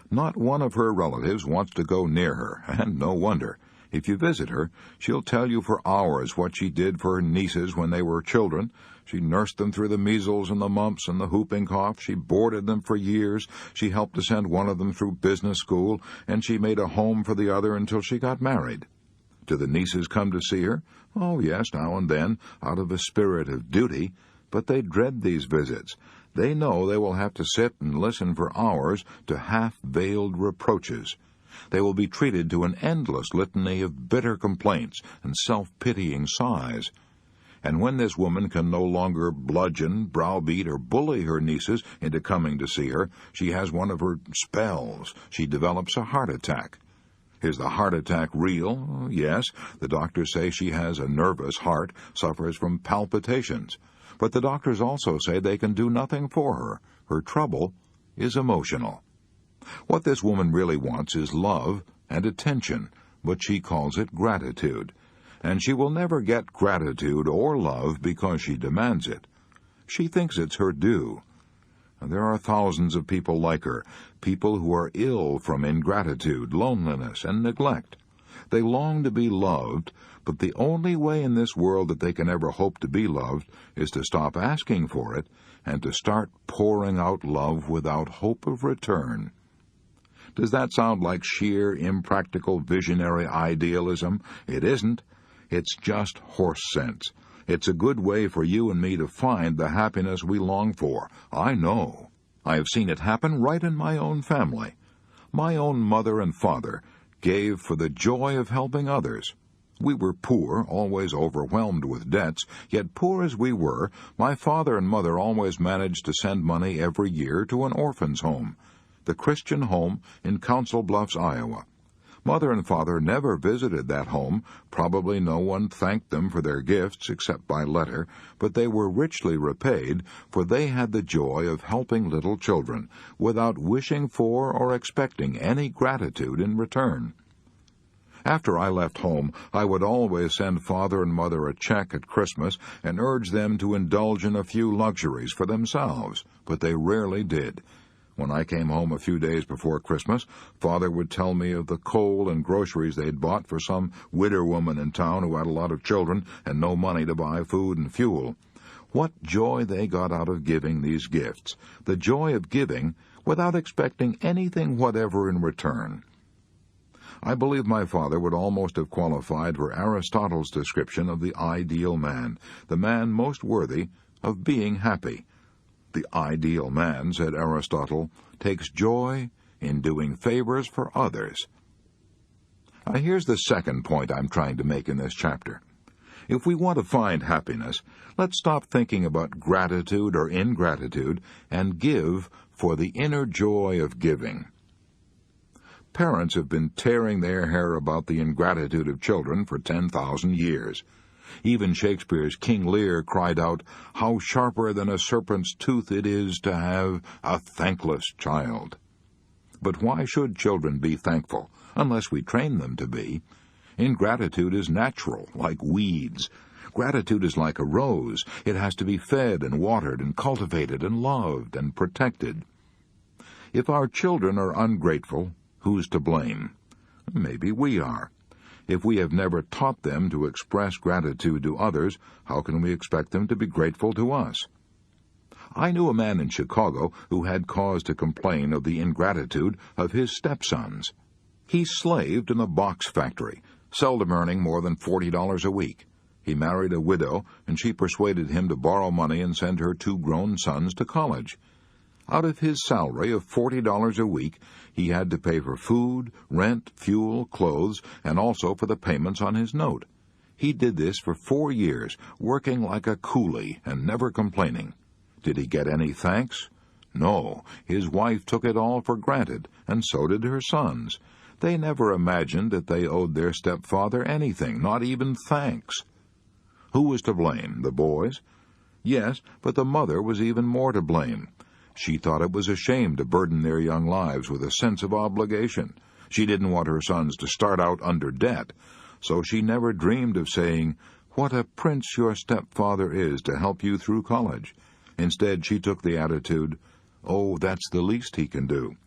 Not one of her relatives wants to go near her, and no wonder. If you visit her, she'll tell you for hours what she did for her nieces when they were children. She nursed them through the measles and the mumps and the whooping cough. She boarded them for years. She helped to send one of them through business school, and she made a home for the other until she got married. Do the nieces come to see her? Oh, yes, now and then, out of a spirit of duty. But they dread these visits. They know they will have to sit and listen for hours to half-veiled reproaches. They will be treated to an endless litany of bitter complaints and self-pitying sighs. And when this woman can no longer bludgeon, browbeat, or bully her nieces into coming to see her, she has one of her spells. She develops a heart attack. Is the heart attack real? Yes. The doctors say she has a nervous heart, suffers from palpitations. But the doctors also say they can do nothing for her. Her trouble is emotional. What this woman really wants is love and attention, but she calls it gratitude. And she will never get gratitude or love because she demands it. She thinks it's her due. And there are thousands of people like her, people who are ill from ingratitude, loneliness, and neglect. They long to be loved, but the only way in this world that they can ever hope to be loved is to stop asking for it and to start pouring out love without hope of return. Does that sound like sheer, impractical, visionary idealism? It isn't. It's just horse sense. It's a good way for you and me to find the happiness we long for. I know. I have seen it happen right in my own family. My own mother and father gave for the joy of helping others. We were poor, always overwhelmed with debts, yet poor as we were, my father and mother always managed to send money every year to an orphan's home, the Christian home in Council Bluffs, Iowa. Mother and father never visited that home. Probably no one thanked them for their gifts except by letter, but they were richly repaid, for they had the joy of helping little children, without wishing for or expecting any gratitude in return. After I left home, I would always send father and mother a check at Christmas and urge them to indulge in a few luxuries for themselves, but they rarely did. When I came home a few days before Christmas, Father would tell me of the coal and groceries they'd bought for some widow woman in town who had a lot of children and no money to buy food and fuel. What joy they got out of giving these gifts, the joy of giving without expecting anything whatever in return. I believe my father would almost have qualified for Aristotle's description of the ideal man, the man most worthy of being happy. The ideal man, said Aristotle, takes joy in doing favors for others. Now, here's the second point I'm trying to make in this chapter. If we want to find happiness, let's stop thinking about gratitude or ingratitude and give for the inner joy of giving. Parents have been tearing their hair about the ingratitude of children for 10,000 years. Even Shakespeare's King Lear cried out, "How sharper than a serpent's tooth it is to have a thankless child." But why should children be thankful, unless we train them to be? Ingratitude is natural, like weeds. Gratitude is like a rose. It has to be fed and watered and cultivated and loved and protected. If our children are ungrateful, who's to blame? Maybe we are. If we have never taught them to express gratitude to others, how can we expect them to be grateful to us? I knew a man in Chicago who had cause to complain of the ingratitude of his stepsons. He slaved in a box factory, seldom earning more than $40 a week. He married a widow, and she persuaded him to borrow money and send her 2 grown sons to college. Out of his salary of $40 a week, he had to pay for food, rent, fuel, clothes, and also for the payments on his note. He did this for 4 years, working like a coolie and never complaining. Did he get any thanks? No. His wife took it all for granted, and so did her sons. They never imagined that they owed their stepfather anything, not even thanks. Who was to blame? The boys? Yes, but the mother was even more to blame. She thought it was a shame to burden their young lives with a sense of obligation. She didn't want her sons to start out under debt, so she never dreamed of saying, "What a prince your stepfather is to help you through college." Instead, she took the attitude, "Oh, that's the least he can do."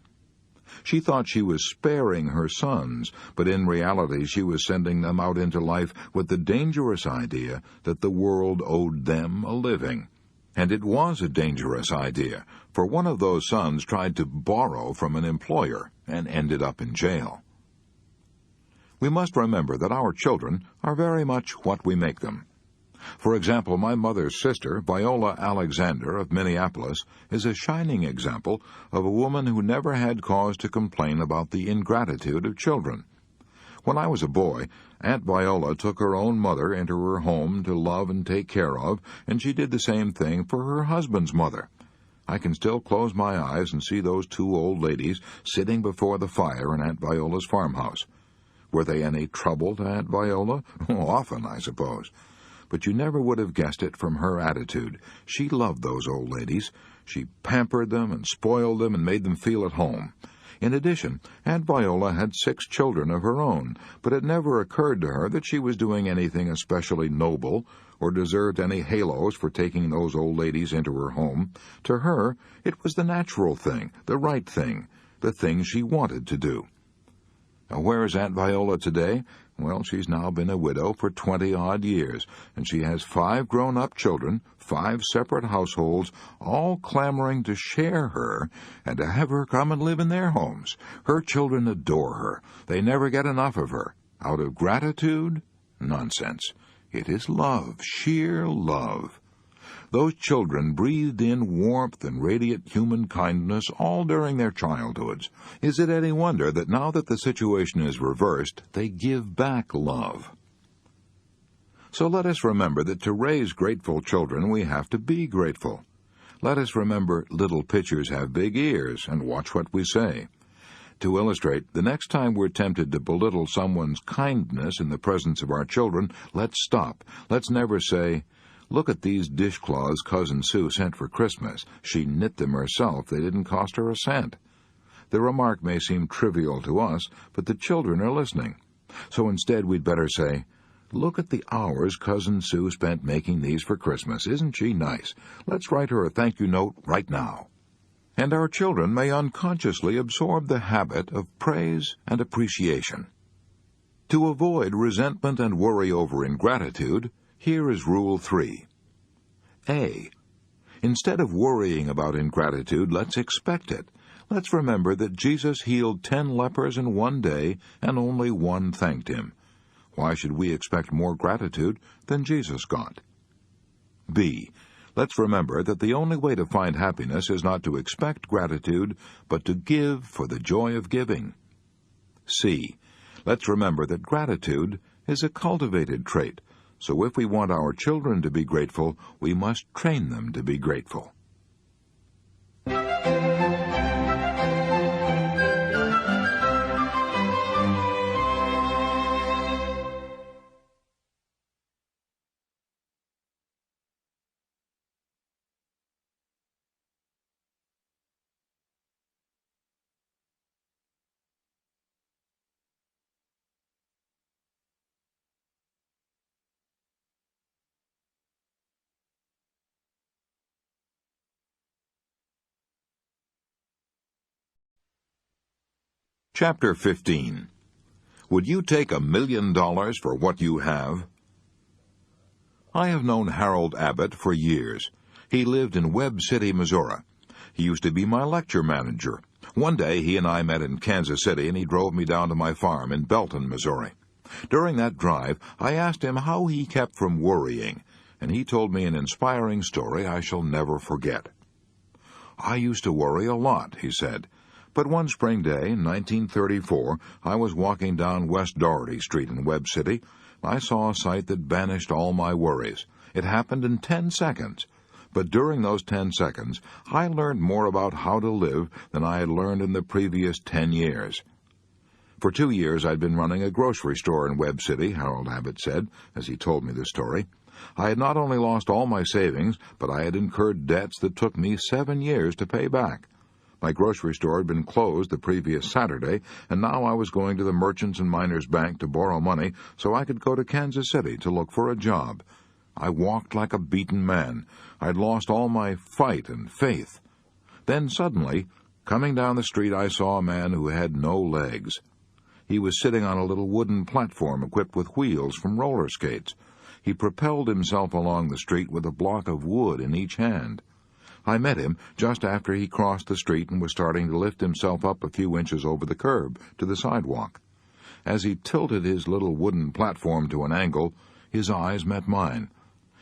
She thought she was sparing her sons, but in reality she was sending them out into life with the dangerous idea that the world owed them a living. And it was a dangerous idea, for one of those sons tried to borrow from an employer and ended up in jail. We must remember that our children are very much what we make them. For example, my mother's sister, Viola Alexander of Minneapolis, is a shining example of a woman who never had cause to complain about the ingratitude of children. When I was a boy, Aunt Viola took her own mother into her home to love and take care of, and she did the same thing for her husband's mother. I can still close my eyes and see those two old ladies sitting before the fire in Aunt Viola's farmhouse. Were they any trouble to Aunt Viola? Often, I suppose. But you never would have guessed it from her attitude. She loved those old ladies. She pampered them and spoiled them and made them feel at home. In addition, Aunt Viola had 6 children of her own, but it never occurred to her that she was doing anything especially noble or deserved any halos for taking those old ladies into her home. To her, it was the natural thing, the right thing, the thing she wanted to do. Now, where is Aunt Viola today? Well, she's now been a widow for 20-odd years, and she has 5 grown-up children, 5 separate households, all clamoring to share her and to have her come and live in their homes. Her children adore her. They never get enough of her. Out of gratitude? Nonsense. It is love, sheer love. Those children breathed in warmth and radiant human kindness all during their childhoods. Is it any wonder that now that the situation is reversed, they give back love? So let us remember that to raise grateful children, we have to be grateful. Let us remember little pitchers have big ears, and watch what we say. To illustrate, the next time we're tempted to belittle someone's kindness in the presence of our children, let's stop. Let's never say, "Look at these dishcloths Cousin Sue sent for Christmas. She knit them herself. They didn't cost her a cent." The remark may seem trivial to us, but the children are listening. So instead we'd better say, "Look at the hours Cousin Sue spent making these for Christmas. Isn't she nice? Let's write her a thank you note right now." And our children may unconsciously absorb the habit of praise and appreciation. To avoid resentment and worry over ingratitude, here is Rule 3. A. Instead of worrying about ingratitude, let's expect it. Let's remember that Jesus healed 10 lepers in one day, and only 1 thanked him. Why should we expect more gratitude than Jesus got? B. Let's remember that the only way to find happiness is not to expect gratitude, but to give for the joy of giving. C. Let's remember that gratitude is a cultivated trait. So if we want our children to be grateful, we must train them to be grateful. Chapter 15. Would you take $1 million for what you have? I have known Harold Abbott for years. He lived in Webb City, Missouri. He used to be my lecture manager. One day he and I met in Kansas City, and he drove me down to my farm in Belton, Missouri. During that drive, I asked him how he kept from worrying, and he told me an inspiring story I shall never forget. "I used to worry a lot," he said. "But one spring day in 1934, I was walking down West Doherty Street in Webb City. I saw a sight that banished all my worries. It happened in 10 seconds. But during those 10 seconds, I learned more about how to live than I had learned in the previous 10 years. For 2 years, I'd been running a grocery store in Webb City," Harold Abbott said, as he told me the story. "I had not only lost all my savings, but I had incurred debts that took me 7 years to pay back. My grocery store had been closed the previous Saturday, and now I was going to the Merchants and Miners Bank to borrow money so I could go to Kansas City to look for a job. I walked like a beaten man. I'd lost all my fight and faith. Then suddenly, coming down the street, I saw a man who had no legs. He was sitting on a little wooden platform equipped with wheels from roller skates. He propelled himself along the street with a block of wood in each hand. I met him just after he crossed the street and was starting to lift himself up a few inches over the curb to the sidewalk. As he tilted his little wooden platform to an angle, his eyes met mine.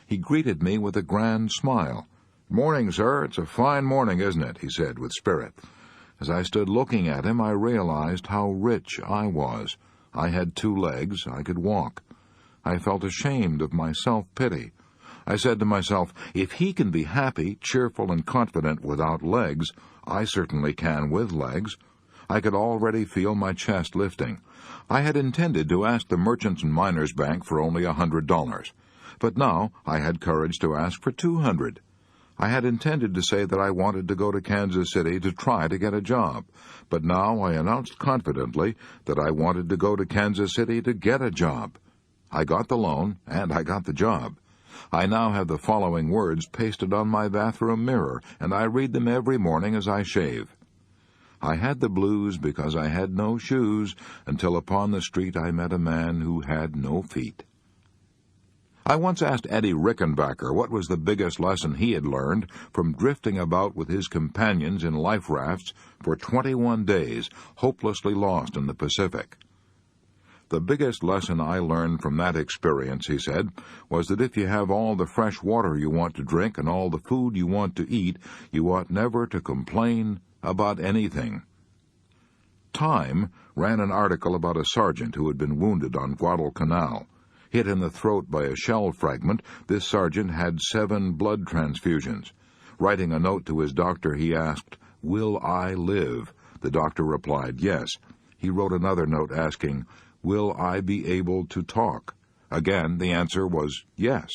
He greeted me with a grand smile. "Morning, sir. It's a fine morning, isn't it?" he said with spirit. As I stood looking at him, I realized how rich I was. I had 2 legs, I could walk. I felt ashamed of my self-pity. I said to myself, if he can be happy, cheerful, and confident without legs, I certainly can with legs. I could already feel my chest lifting. I had intended to ask the Merchants and Miners Bank for only $100, but now I had courage to ask for $200. I had intended to say that I wanted to go to Kansas City to try to get a job, but now I announced confidently that I wanted to go to Kansas City to get a job. I got the loan, and I got the job. I now have the following words pasted on my bathroom mirror, and I read them every morning as I shave. I had the blues because I had no shoes, until upon the street I met a man who had no feet. I once asked Eddie Rickenbacker what was the biggest lesson he had learned from drifting about with his companions in life rafts for 21 days, hopelessly lost in the Pacific. The biggest lesson I learned from that experience, he said, was that if you have all the fresh water you want to drink and all the food you want to eat, you ought never to complain about anything. Time ran an article about a sergeant who had been wounded on Guadalcanal. Hit in the throat by a shell fragment, this sergeant had 7 blood transfusions. Writing a note to his doctor, he asked, "Will I live?" The doctor replied, "Yes." He wrote another note asking, "Will I be able to talk?" Again, the answer was yes.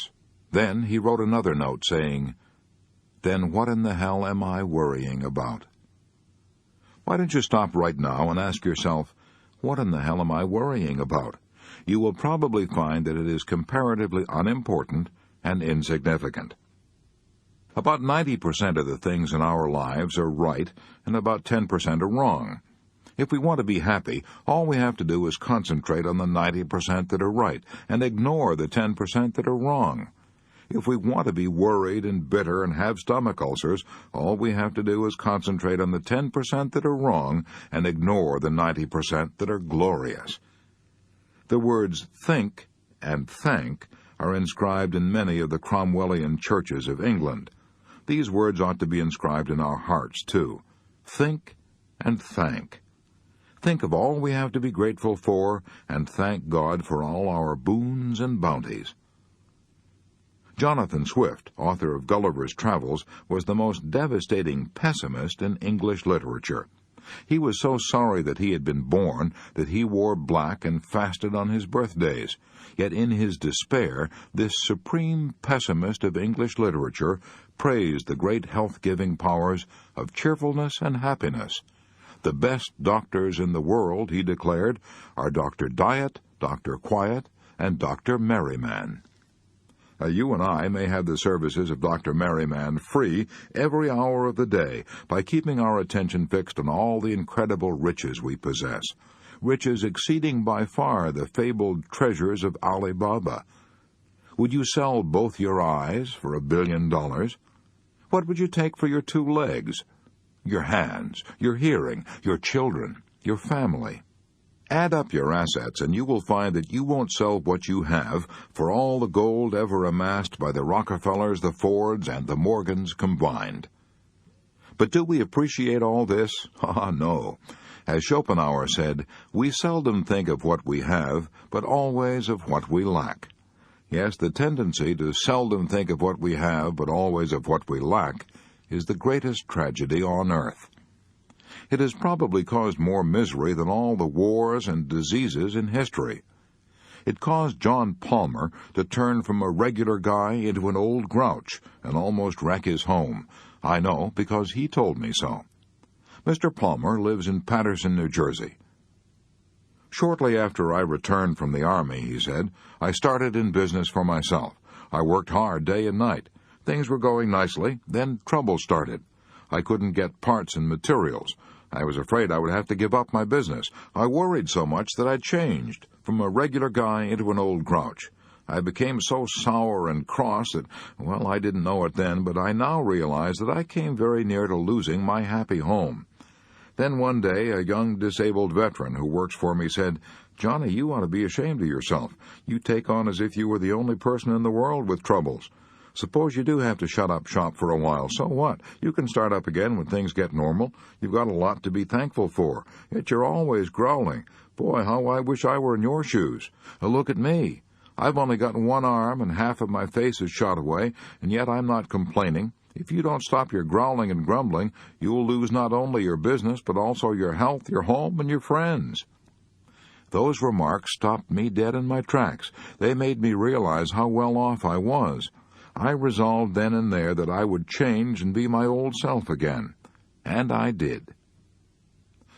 Then he wrote another note saying, "Then what in the hell am I worrying about?" Why don't you stop right now and ask yourself, what in the hell am I worrying about? You will probably find that it is comparatively unimportant and insignificant. About 90% of the things in our lives are right, and about 10% are wrong. If we want to be happy, all we have to do is concentrate on the 90% that are right, and ignore the 10% that are wrong. If we want to be worried and bitter and have stomach ulcers, all we have to do is concentrate on the 10% that are wrong and ignore the 90% that are glorious. The words think and thank are inscribed in many of the Cromwellian churches of England. These words ought to be inscribed in our hearts, too. Think and thank. Think of all we have to be grateful for, and thank God for all our boons and bounties. Jonathan Swift, author of Gulliver's Travels, was the most devastating pessimist in English literature. He was so sorry that he had been born that he wore black and fasted on his birthdays. Yet in his despair, this supreme pessimist of English literature praised the great health-giving powers of cheerfulness and happiness. The best doctors in the world, he declared, are Dr. Diet, Dr. Quiet, and Dr. Merryman. You and I may have the services of Dr. Merryman free every hour of the day by keeping our attention fixed on all the incredible riches we possess, riches exceeding by far the fabled treasures of Alibaba. Would you sell both your eyes for $1 billion? What would you take for your 2 legs? Your hands, your hearing, your children, your family? Add up your assets, and you will find that you won't sell what you have for all the gold ever amassed by the Rockefellers, the Fords, and the Morgans combined. But do we appreciate all this? No. As Schopenhauer said, we seldom think of what we have, but always of what we lack. Yes, the tendency to seldom think of what we have, but always of what we lack, is the greatest tragedy on earth. It has probably caused more misery than all the wars and diseases in history. It caused John Palmer to turn from a regular guy into an old grouch and almost wreck his home. I know, because he told me so. Mr. Palmer lives in Paterson, New Jersey. Shortly after I returned from the Army, he said, I started in business for myself. I worked hard day and night. Things were going nicely, then trouble started. I couldn't get parts and materials. I was afraid I would have to give up my business. I worried so much that I changed from a regular guy into an old grouch. I became so sour and cross that, well, I didn't know it then, but I now realize that I came very near to losing my happy home. Then one day, a young disabled veteran who works for me said, "Johnny, you ought to be ashamed of yourself. You take on as if you were the only person in the world with troubles. Suppose you do have to shut up shop for a while. So what? You can start up again when things get normal. You've got a lot to be thankful for. Yet you're always growling. Boy, how I wish I were in your shoes. Look at me. I've only got one arm and half of my face is shot away, and yet I'm not complaining. If you don't stop your growling and grumbling, you'll lose not only your business, but also your health, your home, and your friends. Those remarks stopped me dead in my tracks. They made me realize how well off I was. I resolved then and there that I would change and be my old self again. And I did.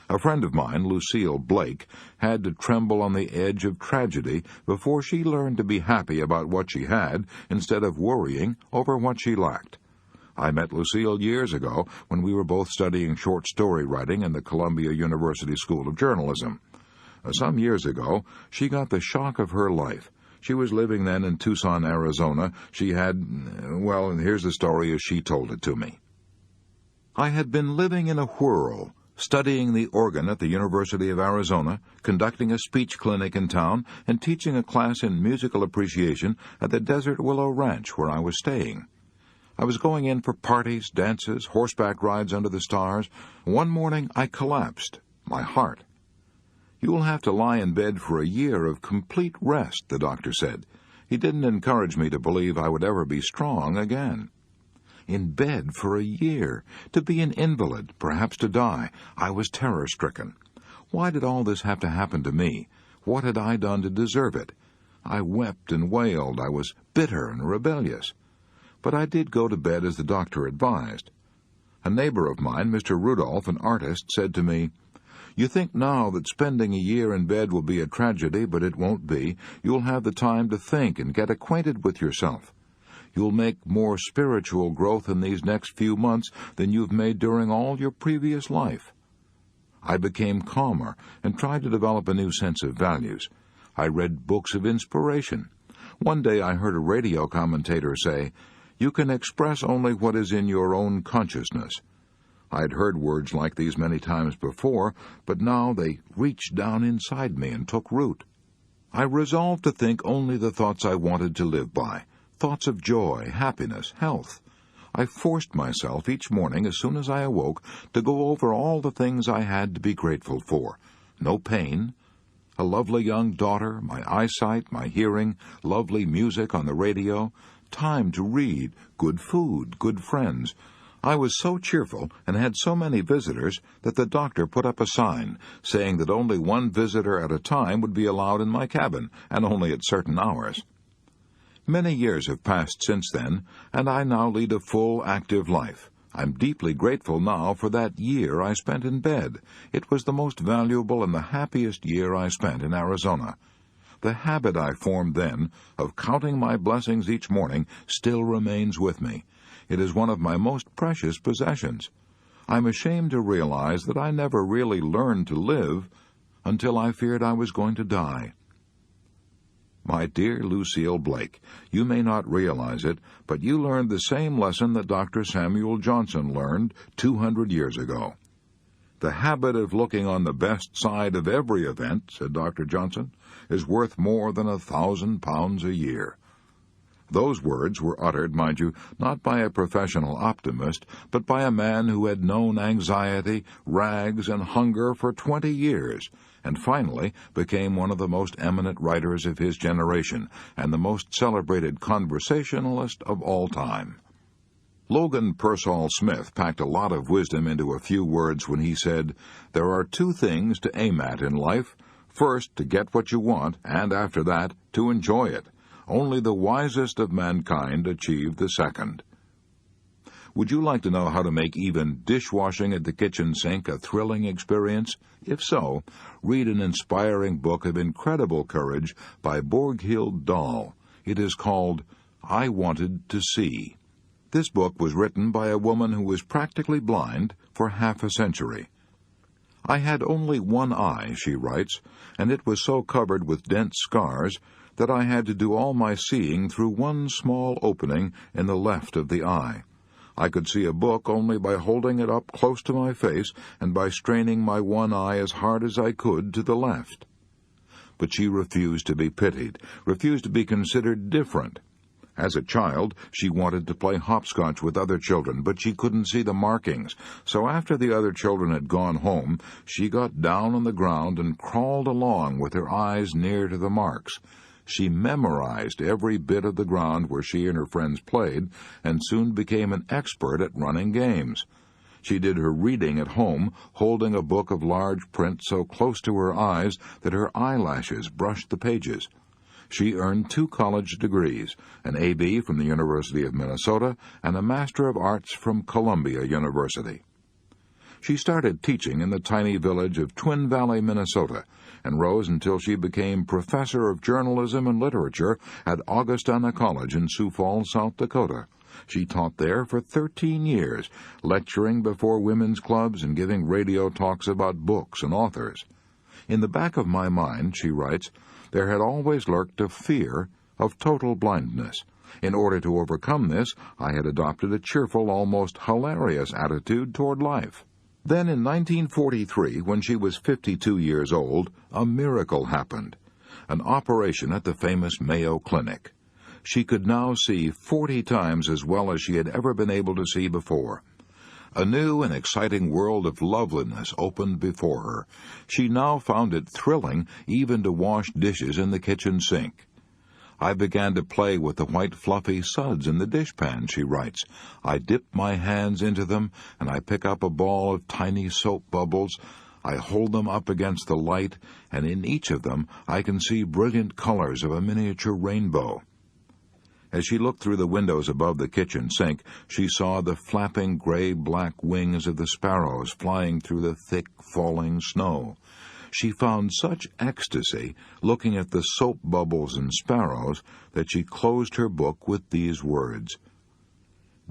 A friend of mine, Lucille Blake, had to tremble on the edge of tragedy before she learned to be happy about what she had instead of worrying over what she lacked. I met Lucille years ago when we were both studying short story writing in the Columbia University School of Journalism. Some years ago, she got the shock of her life. She was living then in Tucson, Arizona. She had, well, here's the story as she told it to me. I had been living in a whirl, studying the organ at the University of Arizona, conducting a speech clinic in town, and teaching a class in musical appreciation at the Desert Willow Ranch where I was staying. I was going in for parties, dances, horseback rides under the stars. One morning I collapsed, my heart. You'll have to lie in bed for a year of complete rest, the doctor said. He didn't encourage me to believe I would ever be strong again. In bed for a year, to be an invalid, perhaps to die. I was terror-stricken. Why did all this have to happen to me? What had I done to deserve it? I wept and wailed. I was bitter and rebellious. But I did go to bed as the doctor advised. A neighbor of mine, Mr. Rudolph, an artist, said to me, "You think now that spending a year in bed will be a tragedy, but it won't be. You'll have the time to think and get acquainted with yourself. You'll make more spiritual growth in these next few months than you've made during all your previous life." I became calmer and tried to develop a new sense of values. I read books of inspiration. One day I heard a radio commentator say, "You can express only what is in your own consciousness." I had heard words like these many times before, but now they reached down inside me and took root. I resolved to think only the thoughts I wanted to live by, thoughts of joy, happiness, health. I forced myself each morning as soon as I awoke to go over all the things I had to be grateful for. No pain, a lovely young daughter, my eyesight, my hearing, lovely music on the radio, time to read, good food, good friends. I was so cheerful and had so many visitors that the doctor put up a sign saying that only one visitor at a time would be allowed in my cabin, and only at certain hours. Many years have passed since then, and I now lead a full, active life. I'm deeply grateful now for that year I spent in bed. It was the most valuable and the happiest year I spent in Arizona. The habit I formed then of counting my blessings each morning still remains with me. It is one of my most precious possessions. I'm ashamed to realize that I never really learned to live until I feared I was going to die. My dear Lucille Blake, you may not realize it, but you learned the same lesson that Dr. Samuel Johnson learned 200 years ago. "The habit of looking on the best side of every event," said Dr. Johnson, "is worth more than 1,000 pounds a year." Those words were uttered, mind you, not by a professional optimist, but by a man who had known anxiety, rags, and hunger for 20 years, and finally became one of the most eminent writers of his generation and the most celebrated conversationalist of all time. Logan Pearsall Smith packed a lot of wisdom into a few words when he said, "There are two things to aim at in life. First, to get what you want, and after that, to enjoy it. Only the wisest of mankind achieve the second." Would you like to know how to make even dishwashing at the kitchen sink a thrilling experience? If so, read an inspiring book of incredible courage by Borghild Dahl. It is called I Wanted to See. This book was written by a woman who was practically blind for half a century. "I had only one eye," she writes, "and it was so covered with dense scars that I had to do all my seeing through one small opening in the left of the eye. I could see a book only by holding it up close to my face and by straining my one eye as hard as I could to the left." But she refused to be pitied, refused to be considered different. As a child, she wanted to play hopscotch with other children, but she couldn't see the markings. So after the other children had gone home, she got down on the ground and crawled along with her eyes near to the marks. She memorized every bit of the ground where she and her friends played, and soon became an expert at running games. She did her reading at home, holding a book of large print so close to her eyes that her eyelashes brushed the pages. She earned 2 college degrees, an A.B. from the University of Minnesota and a Master of Arts from Columbia University. She started teaching in the tiny village of Twin Valley, Minnesota, and rose until she became Professor of Journalism and Literature at Augustana College in Sioux Falls, South Dakota. She taught there for 13 years, lecturing before women's clubs and giving radio talks about books and authors. In the back of my mind, she writes, there had always lurked a fear of total blindness. In order to overcome this, I had adopted a cheerful, almost hilarious attitude toward life. Then in 1943, when she was 52 years old, a miracle happened. An operation at the famous Mayo Clinic. She could now see 40 times as well as she had ever been able to see before. A new and exciting world of loveliness opened before her. She now found it thrilling even to wash dishes in the kitchen sink. I began to play with the white fluffy suds in the dishpan, she writes. I dip my hands into them, and I pick up a ball of tiny soap bubbles. I hold them up against the light, and in each of them I can see brilliant colors of a miniature rainbow. As she looked through the windows above the kitchen sink, she saw the flapping gray-black wings of the sparrows flying through the thick, falling snow. She found such ecstasy looking at the soap bubbles and sparrows that she closed her book with these words.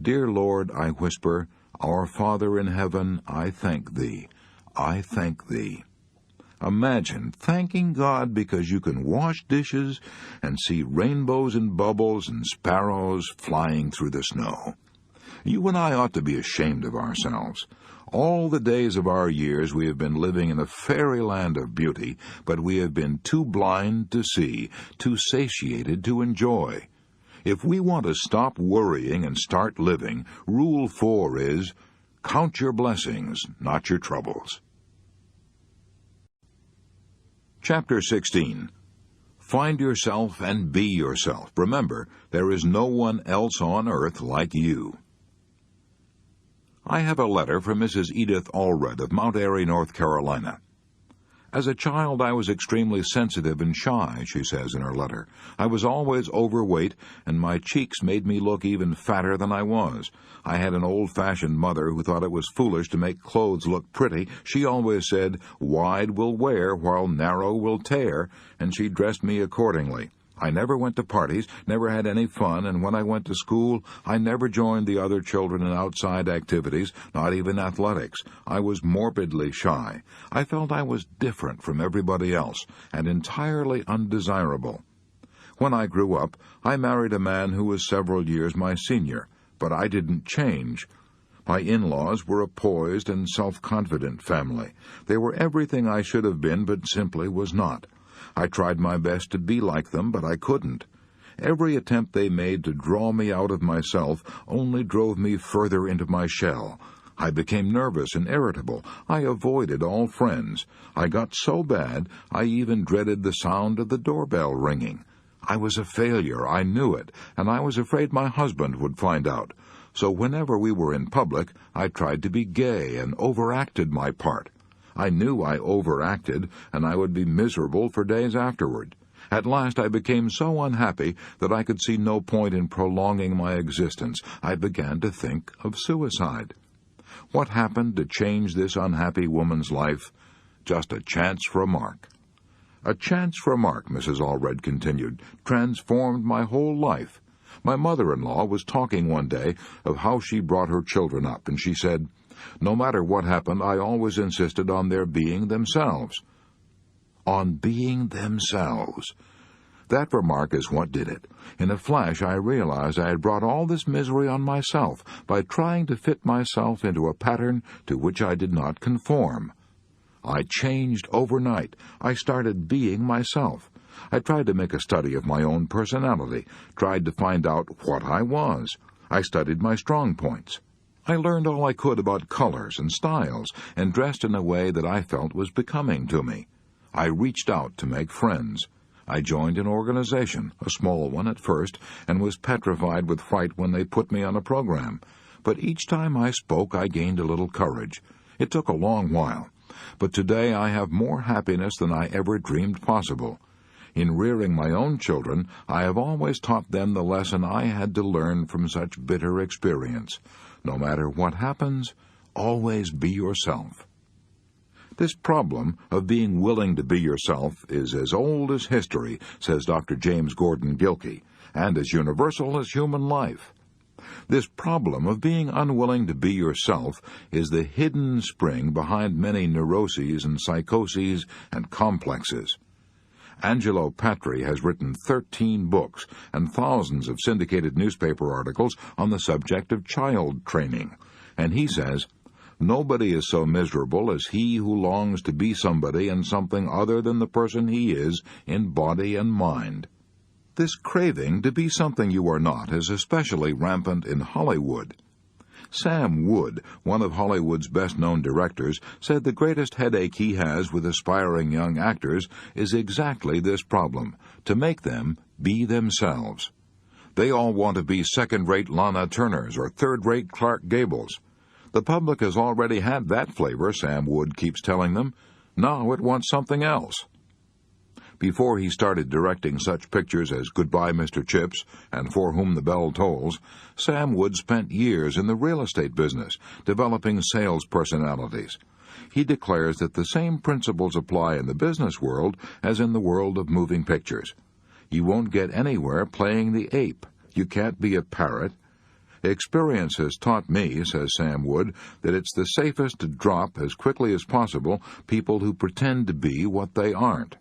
Dear Lord, I whisper, our Father in heaven, I thank Thee. I thank Thee. Imagine thanking God because you can wash dishes and see rainbows and bubbles and sparrows flying through the snow. You and I ought to be ashamed of ourselves. All the days of our years we have been living in a fairyland of beauty, but we have been too blind to see, too satiated to enjoy. If we want to stop worrying and start living, Rule 4 is, count your blessings, not your troubles. Chapter 16. Find yourself and be yourself. Remember, there is no one else on earth like you. I have a letter from Mrs. Edith Allred of Mount Airy, North Carolina. As a child, I was extremely sensitive and shy, she says in her letter. I was always overweight, and my cheeks made me look even fatter than I was. I had an old-fashioned mother who thought it was foolish to make clothes look pretty. She always said, wide will wear while narrow will tear, and she dressed me accordingly. I never went to parties, never had any fun, and when I went to school, I never joined the other children in outside activities, not even athletics. I was morbidly shy. I felt I was different from everybody else, and entirely undesirable. When I grew up, I married a man who was several years my senior, but I didn't change. My in-laws were a poised and self-confident family. They were everything I should have been, but simply was not. I tried my best to be like them, but I couldn't. Every attempt they made to draw me out of myself only drove me further into my shell. I became nervous and irritable. I avoided all friends. I got so bad, I even dreaded the sound of the doorbell ringing. I was a failure, I knew it, and I was afraid my husband would find out. So whenever we were in public, I tried to be gay and overacted my part. I knew I overacted, and I would be miserable for days afterward. At last I became so unhappy that I could see no point in prolonging my existence. I began to think of suicide. What happened to change this unhappy woman's life? Just a chance remark. A chance remark, Mrs. Allred continued, transformed my whole life. My mother-in-law was talking one day of how she brought her children up, and she said, no matter what happened, I always insisted on their being themselves. On being themselves. That remark is what did it. In a flash, I realized I had brought all this misery on myself by trying to fit myself into a pattern to which I did not conform. I changed overnight. I started being myself. I tried to make a study of my own personality, tried to find out what I was. I studied my strong points. I learned all I could about colors and styles, and dressed in a way that I felt was becoming to me. I reached out to make friends. I joined an organization, a small one at first, and was petrified with fright when they put me on a program. But each time I spoke, I gained a little courage. It took a long while, but today I have more happiness than I ever dreamed possible. In rearing my own children, I have always taught them the lesson I had to learn from such bitter experience. No matter what happens, always be yourself. This problem of being willing to be yourself is as old as history, says Dr. James Gordon Gilkey, and as universal as human life. This problem of being unwilling to be yourself is the hidden spring behind many neuroses and psychoses and complexes. Angelo Patri has written 13 books and thousands of syndicated newspaper articles on the subject of child training, and he says, "Nobody is so miserable as he who longs to be somebody and something other than the person he is in body and mind." This craving to be something you are not is especially rampant in Hollywood. Sam Wood, one of Hollywood's best-known directors, said the greatest headache he has with aspiring young actors is exactly this problem, to make them be themselves. They all want to be second-rate Lana Turners or third-rate Clark Gables. The public has already had that flavor, Sam Wood keeps telling them. Now it wants something else. Before he started directing such pictures as Goodbye, Mr. Chips and For Whom the Bell Tolls, Sam Wood spent years in the real estate business, developing sales personalities. He declares that the same principles apply in the business world as in the world of moving pictures. You won't get anywhere playing the ape. You can't be a parrot. Experience has taught me, says Sam Wood, that it's the safest to drop as quickly as possible people who pretend to be what they aren't.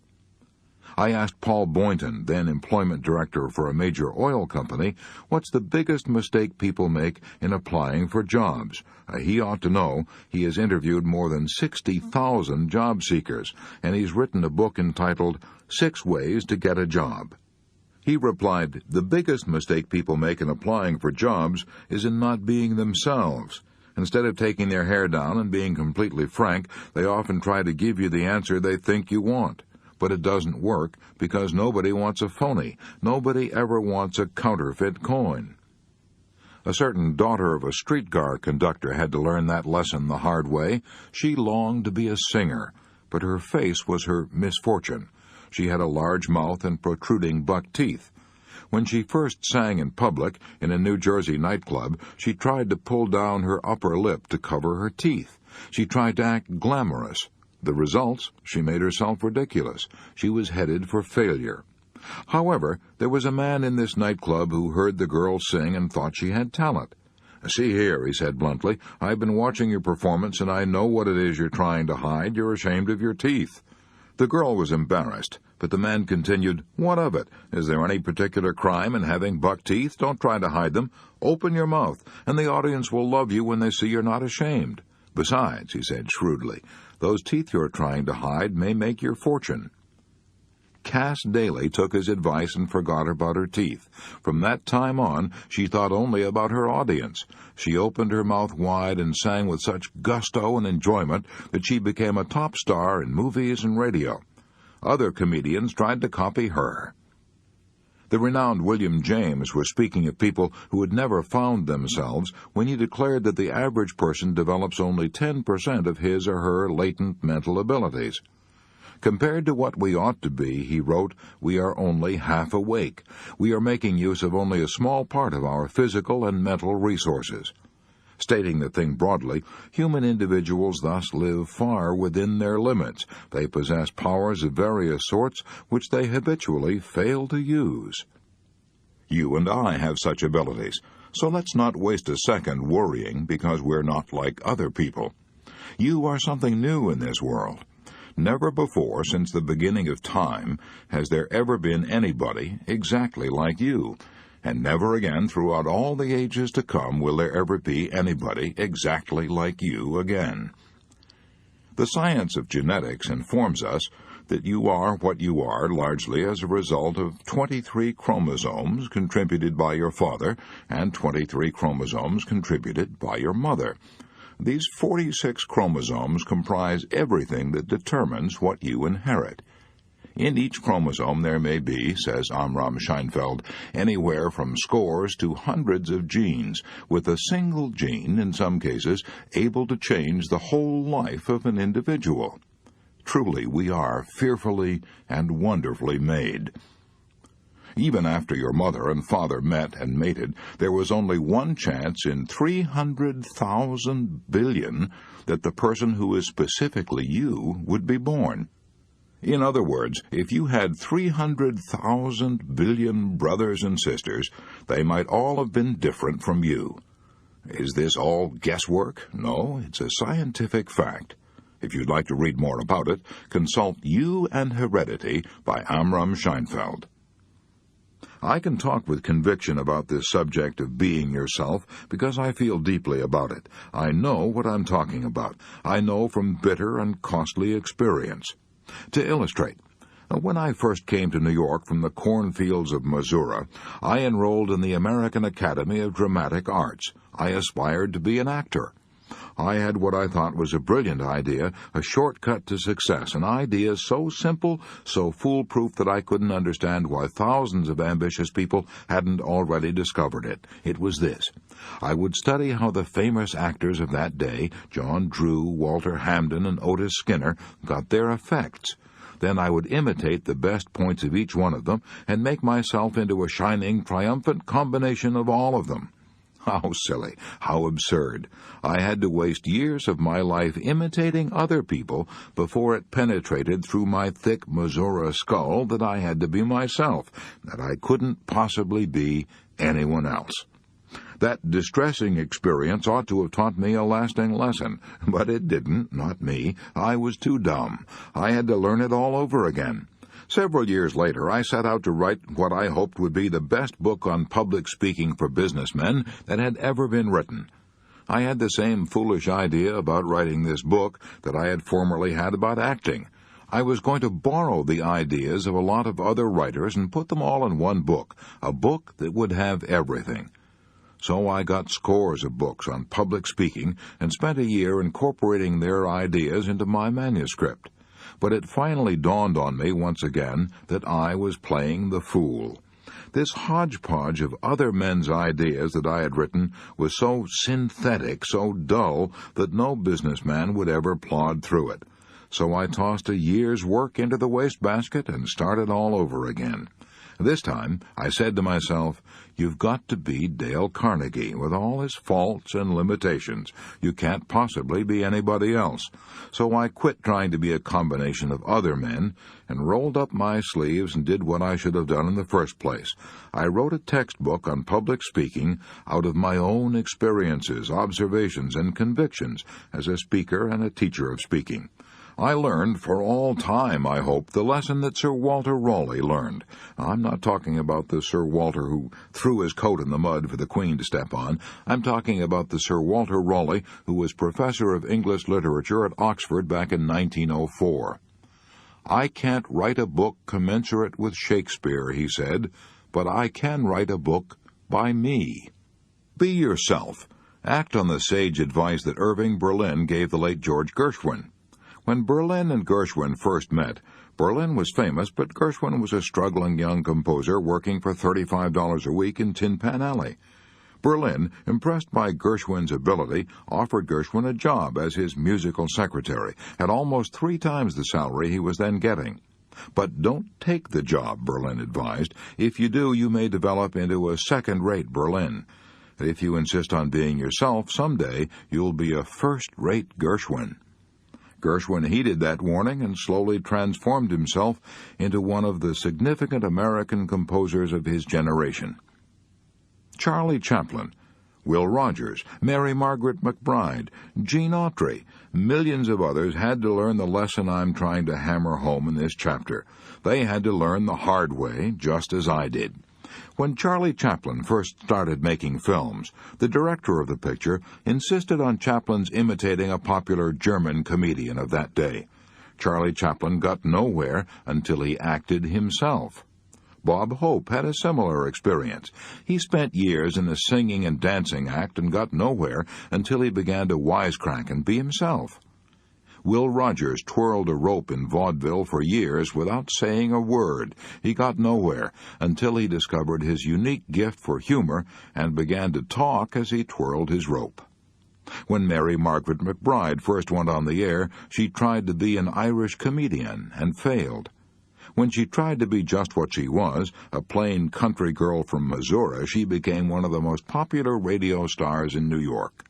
I asked Paul Boynton, then employment director for a major oil company, what's the biggest mistake people make in applying for jobs. He ought to know. He has interviewed more than 60,000 job seekers, and he's written a book entitled 6 Ways to Get a Job. He replied, "The biggest mistake people make in applying for jobs is in not being themselves. Instead of taking their hair down and being completely frank, they often try to give you the answer they think you want. But it doesn't work because nobody wants a phony. Nobody ever wants a counterfeit coin." A certain daughter of a streetcar conductor had to learn that lesson the hard way. She longed to be a singer, but her face was her misfortune. She had a large mouth and protruding buck teeth. When she first sang in public in a New Jersey nightclub, she tried to pull down her upper lip to cover her teeth. She tried to act glamorous. The results, she made herself ridiculous. She was headed for failure. However, there was a man in this nightclub who heard the girl sing and thought she had talent. "See here," he said bluntly, "I've been watching your performance and I know what it is you're trying to hide. You're ashamed of your teeth." The girl was embarrassed, but the man continued, "What of it? Is there any particular crime in having buck teeth? Don't try to hide them. Open your mouth, and the audience will love you when they see you're not ashamed. Besides," he said shrewdly, "those teeth you're trying to hide may make your fortune." Cass Daly took his advice and forgot about her teeth. From that time on, she thought only about her audience. She opened her mouth wide and sang with such gusto and enjoyment that she became a top star in movies and radio. Other comedians tried to copy her. The renowned William James was speaking of people who had never found themselves when he declared that the average person develops only 10% of his or her latent mental abilities. Compared to what we ought to be, he wrote, we are only half awake. We are making use of only a small part of our physical and mental resources. Stating the thing broadly, human individuals thus live far within their limits. They possess powers of various sorts which they habitually fail to use. You and I have such abilities, so let's not waste a second worrying because we're not like other people. You are something new in this world. Never before since the beginning of time has there ever been anybody exactly like you, and never again throughout all the ages to come will there ever be anybody exactly like you again. The science of genetics informs us that you are what you are largely as a result of 23 chromosomes contributed by your father and 23 chromosomes contributed by your mother. These 46 chromosomes comprise everything that determines what you inherit. In each chromosome there may be, says Amram Scheinfeld, anywhere from scores to hundreds of genes, with a single gene, in some cases, able to change the whole life of an individual. Truly, we are fearfully and wonderfully made. Even after your mother and father met and mated, there was only one chance in 300,000 billion that the person who is specifically you would be born. In other words, if you had 300,000 billion brothers and sisters, they might all have been different from you. Is this all guesswork? No, it's a scientific fact. If you'd like to read more about it, consult You and Heredity by Amram Scheinfeld. I can talk with conviction about this subject of being yourself because I feel deeply about it. I know what I'm talking about. I know from bitter and costly experience. To illustrate, when I first came to New York from the cornfields of Missouri, I enrolled in the American Academy of Dramatic Arts. I aspired to be an actor. I had what I thought was a brilliant idea, a shortcut to success, an idea so simple, so foolproof that I couldn't understand why thousands of ambitious people hadn't already discovered it. It was this. I would study how the famous actors of that day, John Drew, Walter Hamden, and Otis Skinner, got their effects. Then I would imitate the best points of each one of them and make myself into a shining, triumphant combination of all of them. How silly, how absurd. I had to waste years of my life imitating other people before it penetrated through my thick Missouri skull that I had to be myself, that I couldn't possibly be anyone else. That distressing experience ought to have taught me a lasting lesson, but it didn't, not me. I was too dumb. I had to learn it all over again. Several years later, I set out to write what I hoped would be the best book on public speaking for businessmen that had ever been written. I had the same foolish idea about writing this book that I had formerly had about acting. I was going to borrow the ideas of a lot of other writers and put them all in one book, a book that would have everything. So I got scores of books on public speaking and spent a year incorporating their ideas into my manuscript. But it finally dawned on me once again that I was playing the fool. This hodgepodge of other men's ideas that I had written was so synthetic, so dull, that no businessman would ever plod through it. So I tossed a year's work into the wastebasket and started all over again. This time, I said to myself, you've got to be Dale Carnegie, with all his faults and limitations. You can't possibly be anybody else. So I quit trying to be a combination of other men and rolled up my sleeves and did what I should have done in the first place. I wrote a textbook on public speaking out of my own experiences, observations, and convictions as a speaker and a teacher of speaking. I learned for all time, I hope, the lesson that Sir Walter Raleigh learned. I'm not talking about the Sir Walter who threw his coat in the mud for the Queen to step on. I'm talking about the Sir Walter Raleigh who was Professor of English Literature at Oxford back in 1904. I can't write a book commensurate with Shakespeare, he said, but I can write a book by me. Be yourself. Act on the sage advice that Irving Berlin gave the late George Gershwin. When Berlin and Gershwin first met, Berlin was famous, but Gershwin was a struggling young composer working for $35 a week in Tin Pan Alley. Berlin, impressed by Gershwin's ability, offered Gershwin a job as his musical secretary, at almost 3 times the salary he was then getting. But don't take the job, Berlin advised. If you do, you may develop into a second-rate Berlin. If you insist on being yourself, someday you'll be a first-rate Gershwin. Gershwin heeded that warning and slowly transformed himself into one of the significant American composers of his generation. Charlie Chaplin, Will Rogers, Mary Margaret McBride, Gene Autry, millions of others had to learn the lesson I'm trying to hammer home in this chapter. They had to learn the hard way, just as I did. When Charlie Chaplin first started making films, the director of the picture insisted on Chaplin's imitating a popular German comedian of that day. Charlie Chaplin got nowhere until he acted himself. Bob Hope had a similar experience. He spent years in the singing and dancing act and got nowhere until he began to wisecrack and be himself. Will Rogers twirled a rope in vaudeville for years without saying a word. He got nowhere until he discovered his unique gift for humor and began to talk as he twirled his rope. When Mary Margaret McBride first went on the air, she tried to be an Irish comedian and failed. When she tried to be just what she was, a plain country girl from Missouri, she became one of the most popular radio stars in New York.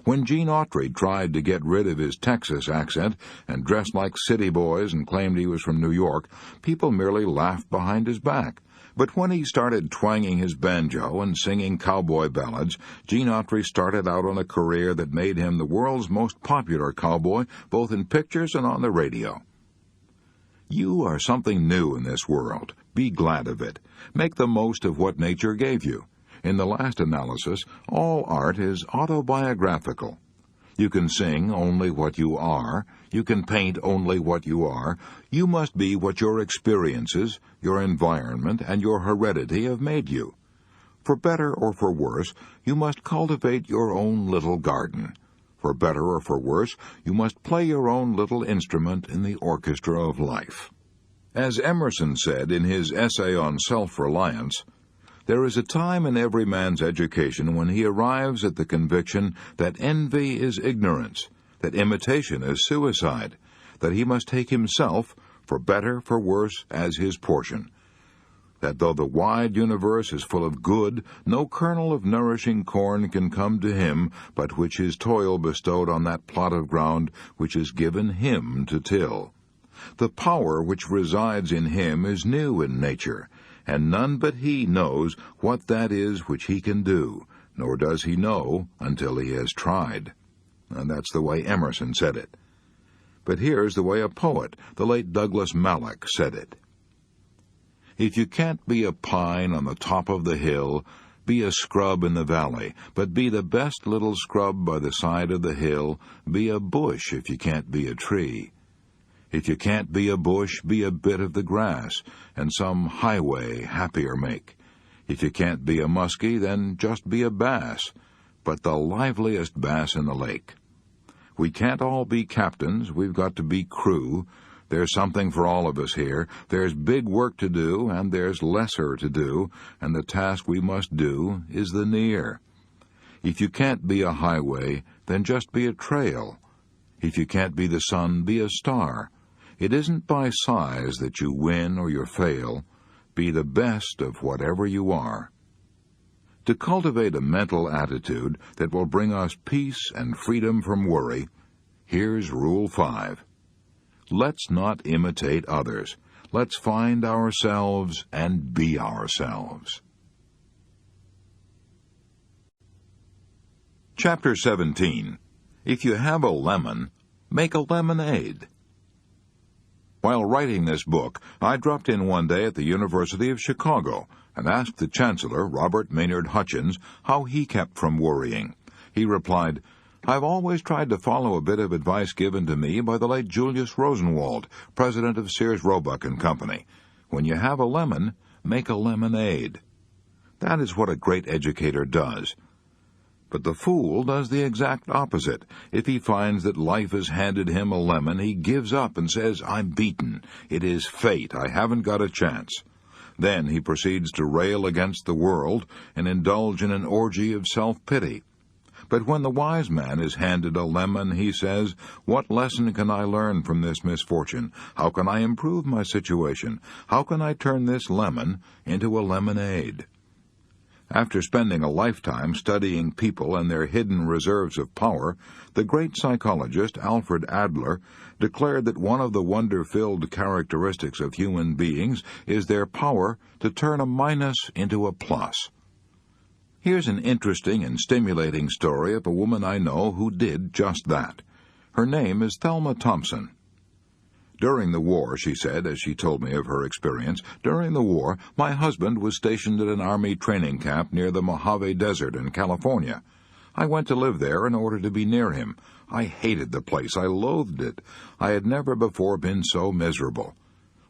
When Gene Autry tried to get rid of his Texas accent and dressed like city boys and claimed he was from New York, people merely laughed behind his back. But when he started twanging his banjo and singing cowboy ballads, Gene Autry started out on a career that made him the world's most popular cowboy, both in pictures and on the radio. You are something new in this world. Be glad of it. Make the most of what nature gave you. In the last analysis, all art is autobiographical. You can sing only what you are. You can paint only what you are. You must be what your experiences, your environment, and your heredity have made you. For better or for worse, you must cultivate your own little garden. For better or for worse, you must play your own little instrument in the orchestra of life. As Emerson said in his essay on self-reliance, there is a time in every man's education when he arrives at the conviction that envy is ignorance, that imitation is suicide, that he must take himself, for better, for worse, as his portion, that though the wide universe is full of good, no kernel of nourishing corn can come to him but which his toil bestowed on that plot of ground which is given him to till. The power which resides in him is new in nature, and none but he knows what that is which he can do, nor does he know until he has tried. And that's the way Emerson said it. But here's the way a poet, the late Douglas Mallock, said it. If you can't be a pine on the top of the hill, be a scrub in the valley, but be the best little scrub by the side of the hill, be a bush if you can't be a tree. If you can't be a bush, be a bit of the grass, and some highway happier make. If you can't be a muskie, then just be a bass, but the liveliest bass in the lake. We can't all be captains, we've got to be crew. There's something for all of us here. There's big work to do, and there's lesser to do, and the task we must do is the near. If you can't be a highway, then just be a trail. If you can't be the sun, be a star. It isn't by size that you win or you fail. Be the best of whatever you are. To cultivate a mental attitude that will bring us peace and freedom from worry, here's Rule 5. Let's not imitate others. Let's find ourselves and be ourselves. Chapter 17. If you have a lemon, make a lemonade. While writing this book, I dropped in one day at the University of Chicago and asked the Chancellor, Robert Maynard Hutchins, how he kept from worrying. He replied, "I've always tried to follow a bit of advice given to me by the late Julius Rosenwald, president of Sears Roebuck and Company. When you have a lemon, make a lemonade." That is what a great educator does. But the fool does the exact opposite. If he finds that life has handed him a lemon, he gives up and says, "I'm beaten. It is fate. I haven't got a chance." Then he proceeds to rail against the world and indulge in an orgy of self-pity. But when the wise man is handed a lemon, he says, "What lesson can I learn from this misfortune? How can I improve my situation? How can I turn this lemon into a lemonade?" After spending a lifetime studying people and their hidden reserves of power, the great psychologist Alfred Adler declared that one of the wonder-filled characteristics of human beings is their power to turn a minus into a plus. Here's an interesting and stimulating story of a woman I know who did just that. Her name is Thelma Thompson. "During the war," she said, as she told me of her experience, "during the war, my husband was stationed at an Army training camp near the Mojave Desert in California. I went to live there in order to be near him. I hated the place. I loathed it. I had never before been so miserable.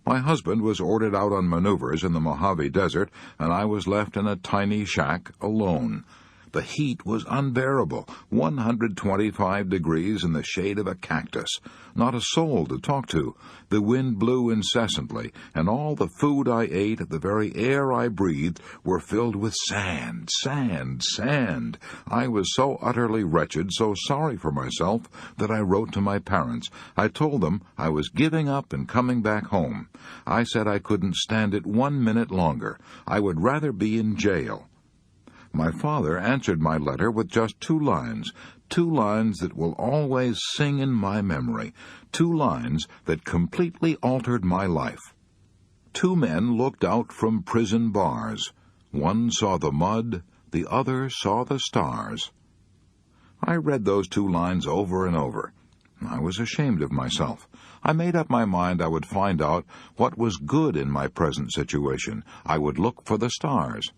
My husband was ordered out on maneuvers in the Mojave Desert, and I was left in a tiny shack alone. The heat was unbearable, 125 degrees in the shade of a cactus. Not a soul to talk to. The wind blew incessantly, and all the food I ate, the very air I breathed, were filled with sand, sand, sand. I was so utterly wretched, so sorry for myself, that I wrote to my parents. I told them I was giving up and coming back home. I said I couldn't stand it 1 minute longer. I would rather be in jail. My father answered my letter with just 2 lines that will always sing in my memory, 2 lines that completely altered my life. 2 men looked out from prison bars. One saw the mud, the other saw the stars. I read those 2 lines over and over. I was ashamed of myself. I made up my mind I would find out what was good in my present situation. I would look for the stars.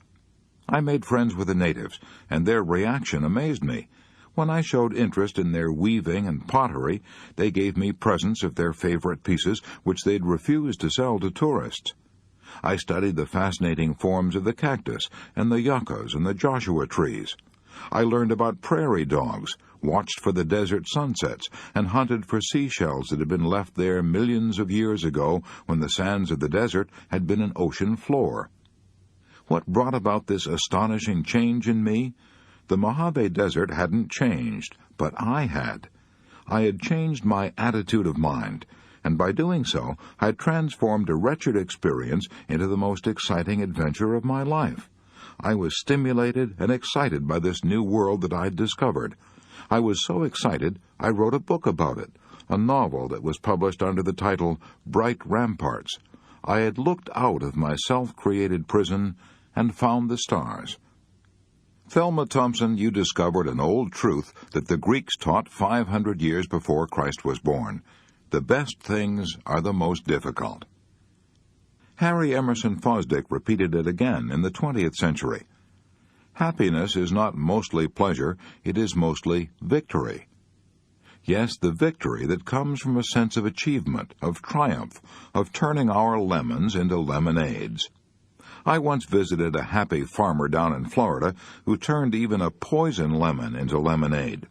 I made friends with the natives, and their reaction amazed me. When I showed interest in their weaving and pottery, they gave me presents of their favorite pieces, which they'd refused to sell to tourists. I studied the fascinating forms of the cactus and the yuccas and the Joshua trees. I learned about prairie dogs, watched for the desert sunsets, and hunted for seashells that had been left there millions of years ago when the sands of the desert had been an ocean floor. What brought about this astonishing change in me? The Mojave Desert hadn't changed, but I had. I had changed my attitude of mind, and by doing so, I had transformed a wretched experience into the most exciting adventure of my life. I was stimulated and excited by this new world that I'd discovered. I was so excited, I wrote a book about it, a novel that was published under the title Bright Ramparts. I had looked out of my self-created prison and found the stars. Thelma Thompson, you discovered an old truth that the Greeks taught 500 years before Christ was born. The best things are the most difficult. Harry Emerson Fosdick repeated it again in the 20th century. Happiness is not mostly pleasure, it is mostly victory. Yes, the victory that comes from a sense of achievement, of triumph, of turning our lemons into lemonades. I once visited a happy farmer down in Florida who turned even a poison lemon into lemonade.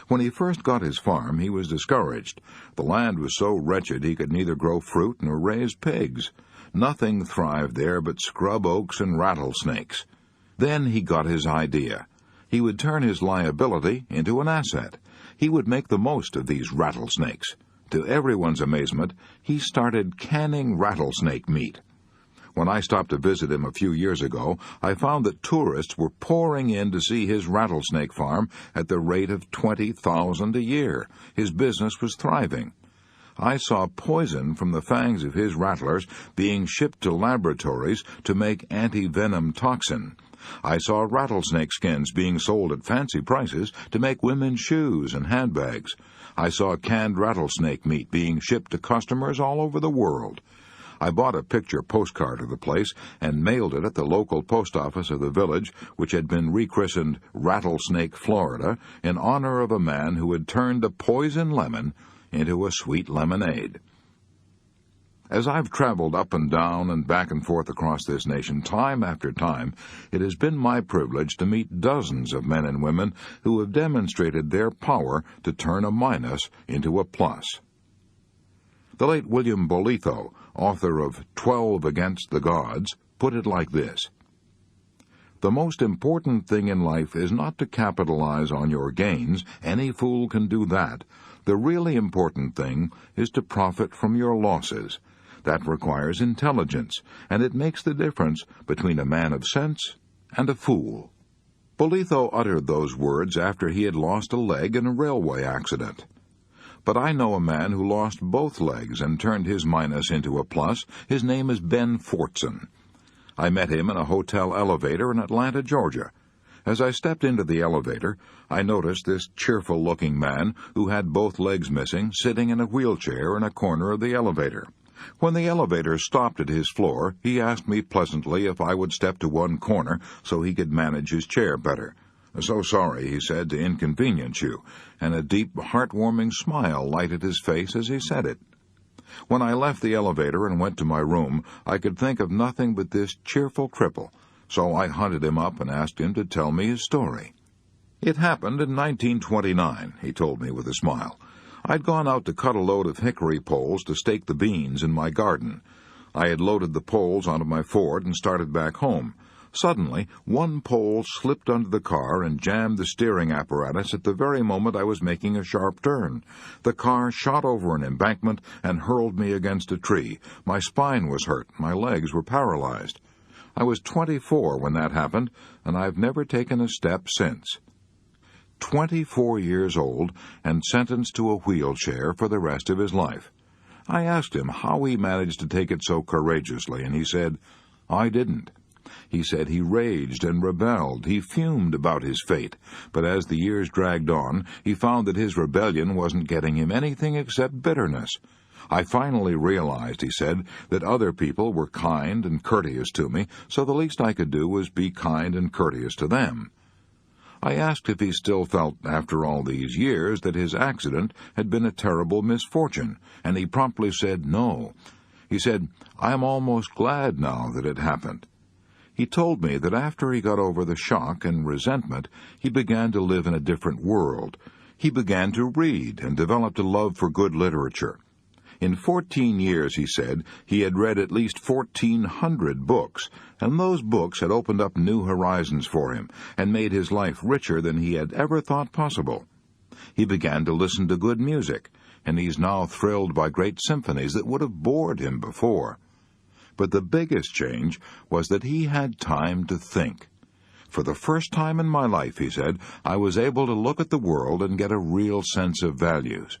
When he first got his farm, he was discouraged. The land was so wretched he could neither grow fruit nor raise pigs. Nothing thrived there but scrub oaks and rattlesnakes. Then he got his idea. He would turn his liability into an asset. He would make the most of these rattlesnakes. To everyone's amazement, he started canning rattlesnake meat. When I stopped to visit him a few years ago, I found that tourists were pouring in to see his rattlesnake farm at the rate of $20,000 a year. His business was thriving. I saw poison from the fangs of his rattlers being shipped to laboratories to make anti-venom toxin. I saw rattlesnake skins being sold at fancy prices to make women's shoes and handbags. I saw canned rattlesnake meat being shipped to customers all over the world. I bought a picture postcard of the place and mailed it at the local post office of the village, which had been rechristened Rattlesnake, Florida, in honor of a man who had turned a poison lemon into a sweet lemonade. As I've traveled up and down and back and forth across this nation time after time, it has been my privilege to meet dozens of men and women who have demonstrated their power to turn a minus into a plus. The late William Bolitho, author of 12 Against the Gods, put it like this: "The most important thing in life is not to capitalize on your gains. Any fool can do that. The really important thing is to profit from your losses. That requires intelligence, and it makes the difference between a man of sense and a fool." Bolitho uttered those words after he had lost a leg in a railway accident. But I know a man who lost both legs and turned his minus into a plus. His name is Ben Fortson. I met him in a hotel elevator in Atlanta, Georgia. As I stepped into the elevator, I noticed this cheerful-looking man who had both legs missing sitting in a wheelchair in a corner of the elevator. When the elevator stopped at his floor, he asked me pleasantly if I would step to one corner so he could manage his chair better. "So sorry," he said, "to inconvenience you," and a deep, heartwarming smile lighted his face as he said it. When I left the elevator and went to my room, I could think of nothing but this cheerful cripple, so I hunted him up and asked him to tell me his story. "It happened in 1929, he told me with a smile. "I'd gone out to cut a load of hickory poles to stake the beans in my garden. I had loaded the poles onto my Ford and started back home. Suddenly, one pole slipped under the car and jammed the steering apparatus at the very moment I was making a sharp turn. The car shot over an embankment and hurled me against a tree. My spine was hurt. My legs were paralyzed. I was 24 when that happened, and I've never taken a step since." 24 years old and sentenced to a wheelchair for the rest of his life. I asked him how he managed to take it so courageously, and he said, "I didn't." He said he raged and rebelled. He fumed about his fate. But as the years dragged on, he found that his rebellion wasn't getting him anything except bitterness. "I finally realized," he said, "that other people were kind and courteous to me, so the least I could do was be kind and courteous to them." I asked if he still felt, after all these years, that his accident had been a terrible misfortune, and he promptly said no. He said, "I am almost glad now that it happened." He told me that after he got over the shock and resentment, he began to live in a different world. He began to read and developed a love for good literature. In 14 years, he said, he had read at least 1,400 books, and those books had opened up new horizons for him and made his life richer than he had ever thought possible. He began to listen to good music, and he's now thrilled by great symphonies that would have bored him before. But the biggest change was that he had time to think. "For the first time in my life," he said, "I was able to look at the world and get a real sense of values.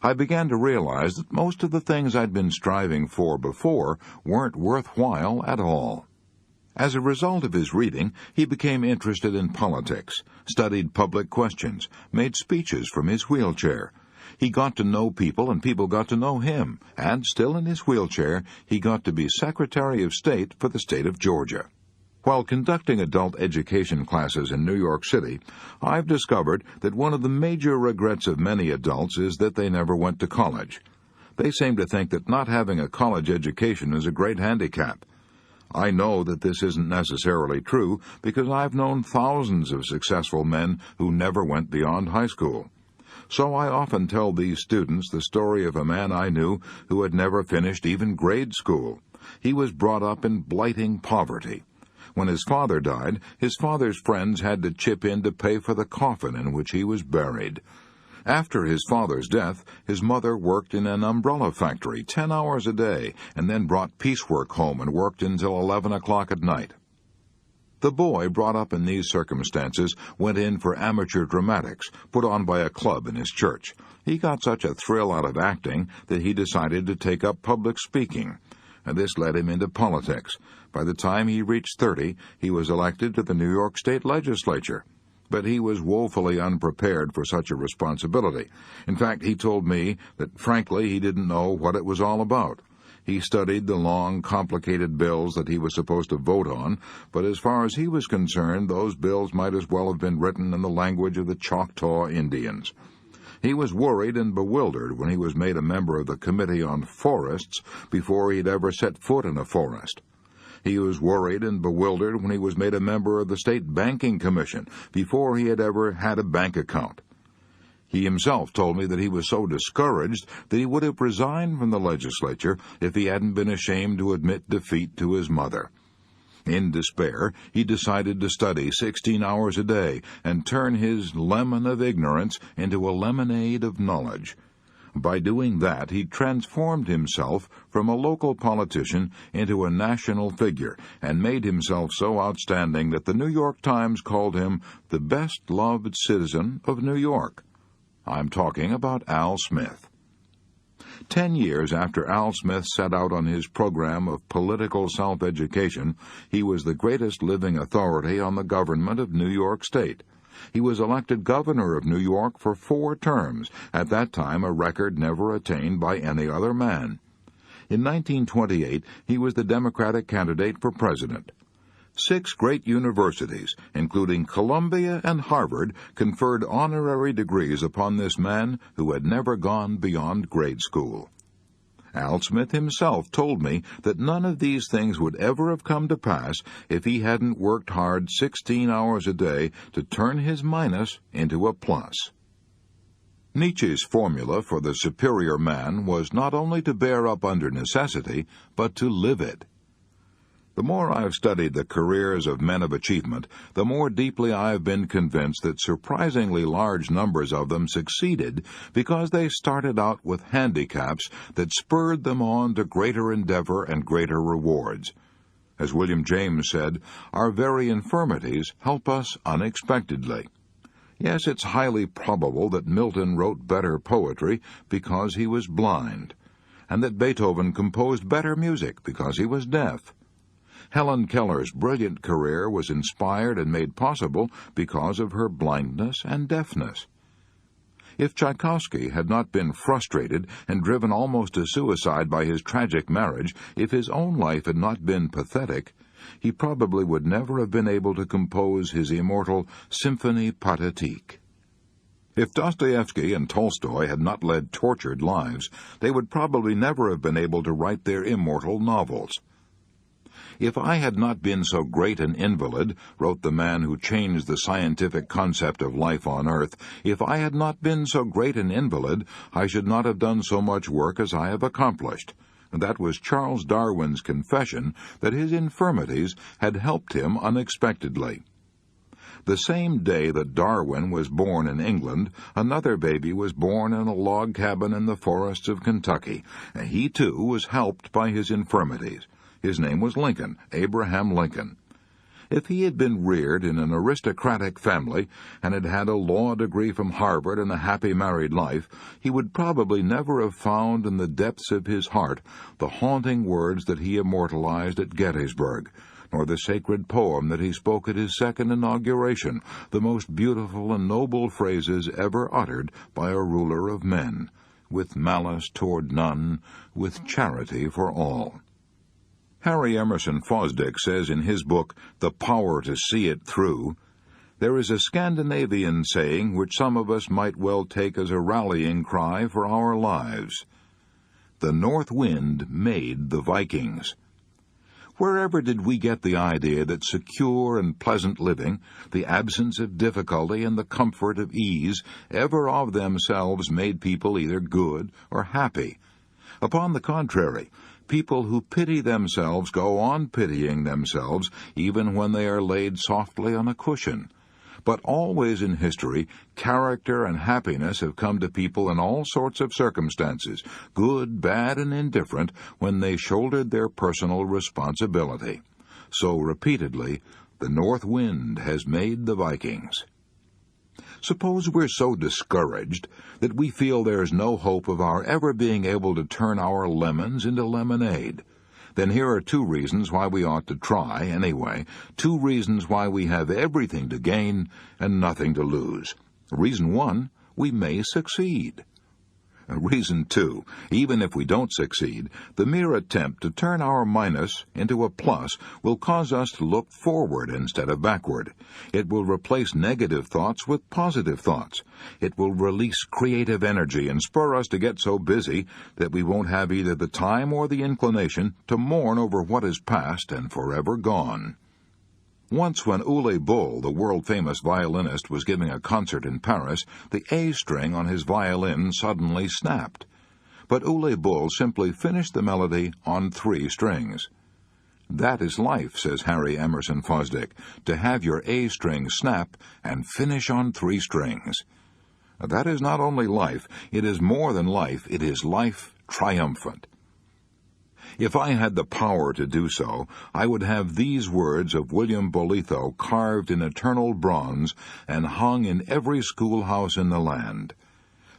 I began to realize that most of the things I'd been striving for before weren't worthwhile at all." As a result of his reading, he became interested in politics, studied public questions, made speeches from his wheelchair. He got to know people, and people got to know him, and, still in his wheelchair, he got to be Secretary of State for the state of Georgia. While conducting adult education classes in New York City, I've discovered that one of the major regrets of many adults is that they never went to college. They seem to think that not having a college education is a great handicap. I know that this isn't necessarily true because I've known thousands of successful men who never went beyond high school. So I often tell these students the story of a man I knew who had never finished even grade school. He was brought up in blighting poverty. When his father died, his father's friends had to chip in to pay for the coffin in which he was buried. After his father's death, his mother worked in an umbrella factory 10 hours a day and then brought piecework home and worked until 11 o'clock at night. The boy, brought up in these circumstances, went in for amateur dramatics, put on by a club in his church. He got such a thrill out of acting that he decided to take up public speaking, and this led him into politics. By the time he reached 30, he was elected to the New York State Legislature. But he was woefully unprepared for such a responsibility. In fact, he told me that, frankly, he didn't know what it was all about. He studied the long, complicated bills that he was supposed to vote on, but as far as he was concerned, those bills might as well have been written in the language of the Choctaw Indians. He was worried and bewildered when he was made a member of the Committee on Forests before he'd ever set foot in a forest. He was worried and bewildered when he was made a member of the State Banking Commission before he had ever had a bank account. He himself told me that he was so discouraged that he would have resigned from the legislature if he hadn't been ashamed to admit defeat to his mother. In despair, he decided to study 16 hours a day and turn his lemon of ignorance into a lemonade of knowledge. By doing that, he transformed himself from a local politician into a national figure and made himself so outstanding that the New York Times called him the best-loved citizen of New York. I'm talking about Al Smith. 10 years after Al Smith set out on his program of political self-education, he was the greatest living authority on the government of New York State. He was elected governor of New York for 4 terms, at that time a record never attained by any other man. In 1928, he was the Democratic candidate for president. 6 great universities, including Columbia and Harvard, conferred honorary degrees upon this man who had never gone beyond grade school. Al Smith himself told me that none of these things would ever have come to pass if he hadn't worked hard 16 hours a day to turn his minus into a plus. Nietzsche's formula for the superior man was not only to bear up under necessity, but to live it. The more I've studied the careers of men of achievement, the more deeply I've been convinced that surprisingly large numbers of them succeeded because they started out with handicaps that spurred them on to greater endeavor and greater rewards. As William James said, our very infirmities help us unexpectedly. Yes, it's highly probable that Milton wrote better poetry because he was blind, and that Beethoven composed better music because he was deaf. Helen Keller's brilliant career was inspired and made possible because of her blindness and deafness. If Tchaikovsky had not been frustrated and driven almost to suicide by his tragic marriage, if his own life had not been pathetic, he probably would never have been able to compose his immortal Symphonie Pathétique. If Dostoevsky and Tolstoy had not led tortured lives, they would probably never have been able to write their immortal novels. If I had not been so great an invalid, wrote the man who changed the scientific concept of life on Earth, if I had not been so great an invalid, I should not have done so much work as I have accomplished. That was Charles Darwin's confession that his infirmities had helped him unexpectedly. The same day that Darwin was born in England, another baby was born in a log cabin in the forests of Kentucky, and he too was helped by his infirmities. His name was Lincoln, Abraham Lincoln. If he had been reared in an aristocratic family and had had a law degree from Harvard and a happy married life, he would probably never have found in the depths of his heart the haunting words that he immortalized at Gettysburg, nor the sacred poem that he spoke at his second inauguration, the most beautiful and noble phrases ever uttered by a ruler of men, with malice toward none, with charity for all. Harry Emerson Fosdick says in his book, The Power to See It Through, there is a Scandinavian saying which some of us might well take as a rallying cry for our lives. The north wind made the Vikings. Wherever did we get the idea that secure and pleasant living, the absence of difficulty and the comfort of ease, ever of themselves made people either good or happy? Upon the contrary, people who pity themselves go on pitying themselves even when they are laid softly on a cushion. But always in history, character and happiness have come to people in all sorts of circumstances, good, bad, and indifferent, when they shouldered their personal responsibility. So repeatedly, the north wind has made the Vikings. Suppose we're so discouraged that we feel there's no hope of our ever being able to turn our lemons into lemonade. Then here are 2 reasons why we ought to try, anyway. 2 reasons why we have everything to gain and nothing to lose. Reason 1, we may succeed. Reason 2, even if we don't succeed, the mere attempt to turn our minus into a plus will cause us to look forward instead of backward. It will replace negative thoughts with positive thoughts. It will release creative energy and spur us to get so busy that we won't have either the time or the inclination to mourn over what is past and forever gone. Once when Uwe Boll, the world-famous violinist, was giving a concert in Paris, the A string on his violin suddenly snapped. But Uwe Boll simply finished the melody on 3 strings. That is life, says Harry Emerson Fosdick, to have your A string snap and finish on 3 strings. That is not only life, it is more than life, it is life triumphant. If I had the power to do so, I would have these words of William Bolitho carved in eternal bronze and hung in every schoolhouse in the land.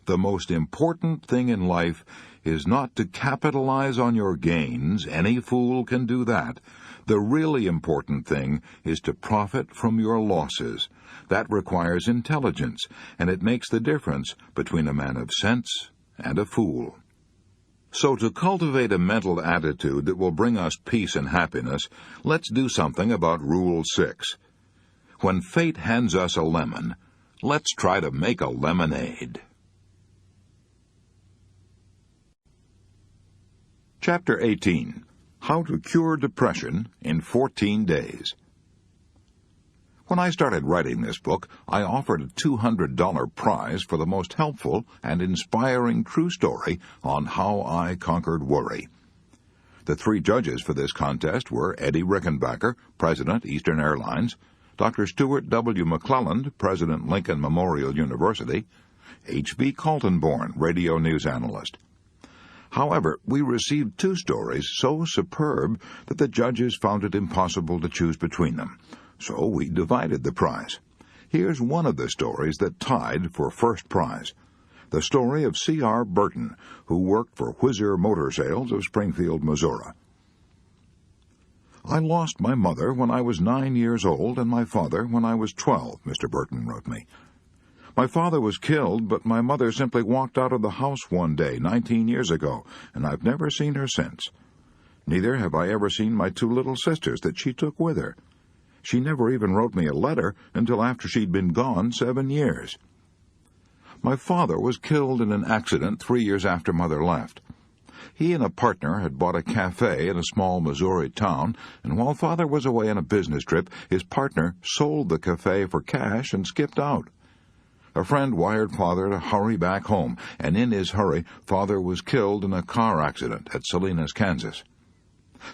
The most important thing in life is not to capitalize on your gains. Any fool can do that. The really important thing is to profit from your losses. That requires intelligence, and it makes the difference between a man of sense and a fool. So to cultivate a mental attitude that will bring us peace and happiness, let's do something about Rule 6. When fate hands us a lemon, let's try to make a lemonade. Chapter 18. How to Cure Depression in 14 Days. When I started writing this book, I offered a $200 prize for the most helpful and inspiring true story on how I conquered worry. The 3 judges for this contest were Eddie Rickenbacker, President, Eastern Airlines; Dr. Stuart W. McClelland, President, Lincoln Memorial University; H.B. Kaltenborn, radio news analyst. However, we received 2 stories so superb that the judges found it impossible to choose between them. So we divided the prize. Here's one of the stories that tied for first prize. The story of C.R. Burton, who worked for Whizzer Motor Sales of Springfield, Missouri. I lost my mother when I was 9 years old and my father when I was 12, Mr. Burton wrote me. My father was killed, but my mother simply walked out of the house one day 19 years ago, and I've never seen her since. Neither have I ever seen my 2 little sisters that she took with her. She never even wrote me a letter until after she'd been gone 7 years. My father was killed in an accident 3 years after Mother left. He and a partner had bought a cafe in a small Missouri town, and while Father was away on a business trip, his partner sold the cafe for cash and skipped out. A friend wired Father to hurry back home, and in his hurry, Father was killed in a car accident at Salinas, Kansas.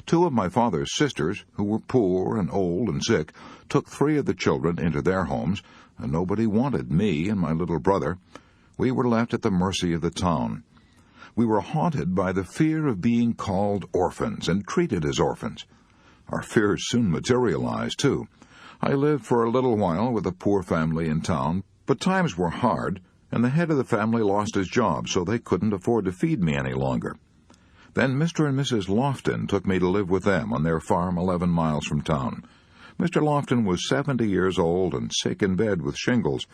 2 of my father's sisters, who were poor and old and sick, took 3 of the children into their homes, and nobody wanted me and my little brother. We were left at the mercy of the town. We were haunted by the fear of being called orphans and treated as orphans. Our fears soon materialized, too. I lived for a little while with a poor family in town, but times were hard, and the head of the family lost his job, so they couldn't afford to feed me any longer. Then Mr. and Mrs. Lofton took me to live with them on their farm 11 miles from town. Mr. Lofton was 70 years old and sick in bed with shingles.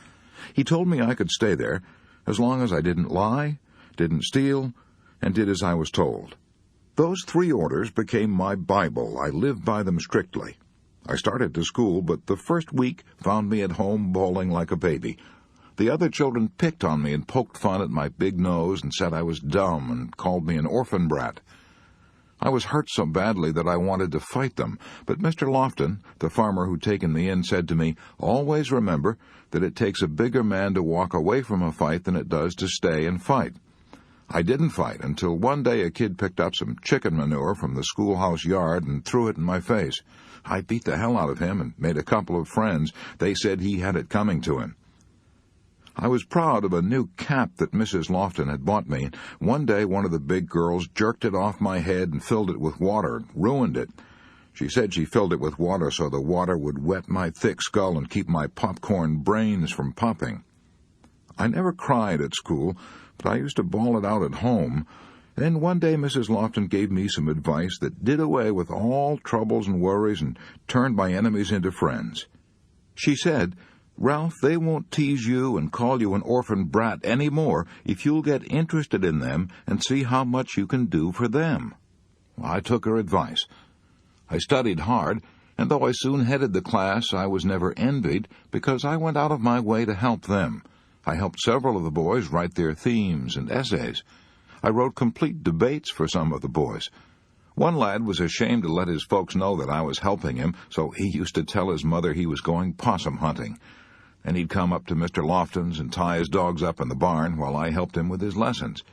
He told me I could stay there as long as I didn't lie, didn't steal, and did as I was told. Those 3 orders became my Bible. I lived by them strictly. I started to school, but the first week found me at home bawling like a baby. The other children picked on me and poked fun at my big nose and said I was dumb and called me an orphan brat. I was hurt so badly that I wanted to fight them, but Mr. Lofton, the farmer who'd taken me in, said to me, "Always remember that it takes a bigger man to walk away from a fight than it does to stay and fight." I didn't fight until one day a kid picked up some chicken manure from the schoolhouse yard and threw it in my face. I beat the hell out of him and made a couple of friends. They said he had it coming to him. I was proud of a new cap that Mrs. Lofton had bought me. One day one of the big girls jerked it off my head and filled it with water and ruined it. She said she filled it with water so the water would wet my thick skull and keep my popcorn brains from popping. I never cried at school, but I used to bawl it out at home. Then one day Mrs. Lofton gave me some advice that did away with all troubles and worries and turned my enemies into friends. She said, "Ralph, they won't tease you and call you an orphan brat any more if you'll get interested in them and see how much you can do for them." I took her advice. I studied hard, and though I soon headed the class, I was never envied because I went out of my way to help them. I helped several of the boys write their themes and essays. I wrote complete debates for some of the boys. One lad was ashamed to let his folks know that I was helping him, so he used to tell his mother he was going possum hunting. And he'd come up to Mr. Lofton's and tie his dogs up in the barn while I helped him with his lessons.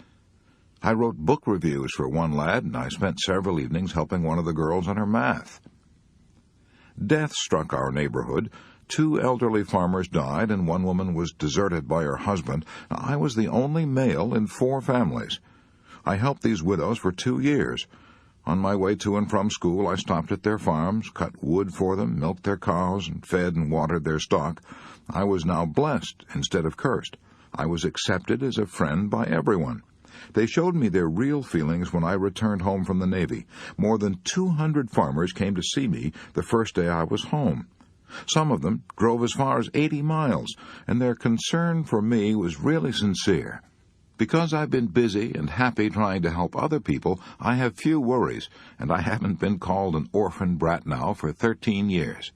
I wrote book reviews for one lad, and I spent several evenings helping one of the girls on her math. Death struck our neighborhood. 2 elderly farmers died, and one woman was deserted by her husband. I was the only male in 4 families. I helped these widows for 2 years. On my way to and from school, I stopped at their farms, cut wood for them, milked their cows, and fed and watered their stock. I was now blessed instead of cursed. I was accepted as a friend by everyone. They showed me their real feelings when I returned home from the Navy. More than 200 farmers came to see me the first day I was home. Some of them drove as far as 80 miles, and their concern for me was really sincere. Because I've been busy and happy trying to help other people, I have few worries, and I haven't been called an orphan brat now for 13 years.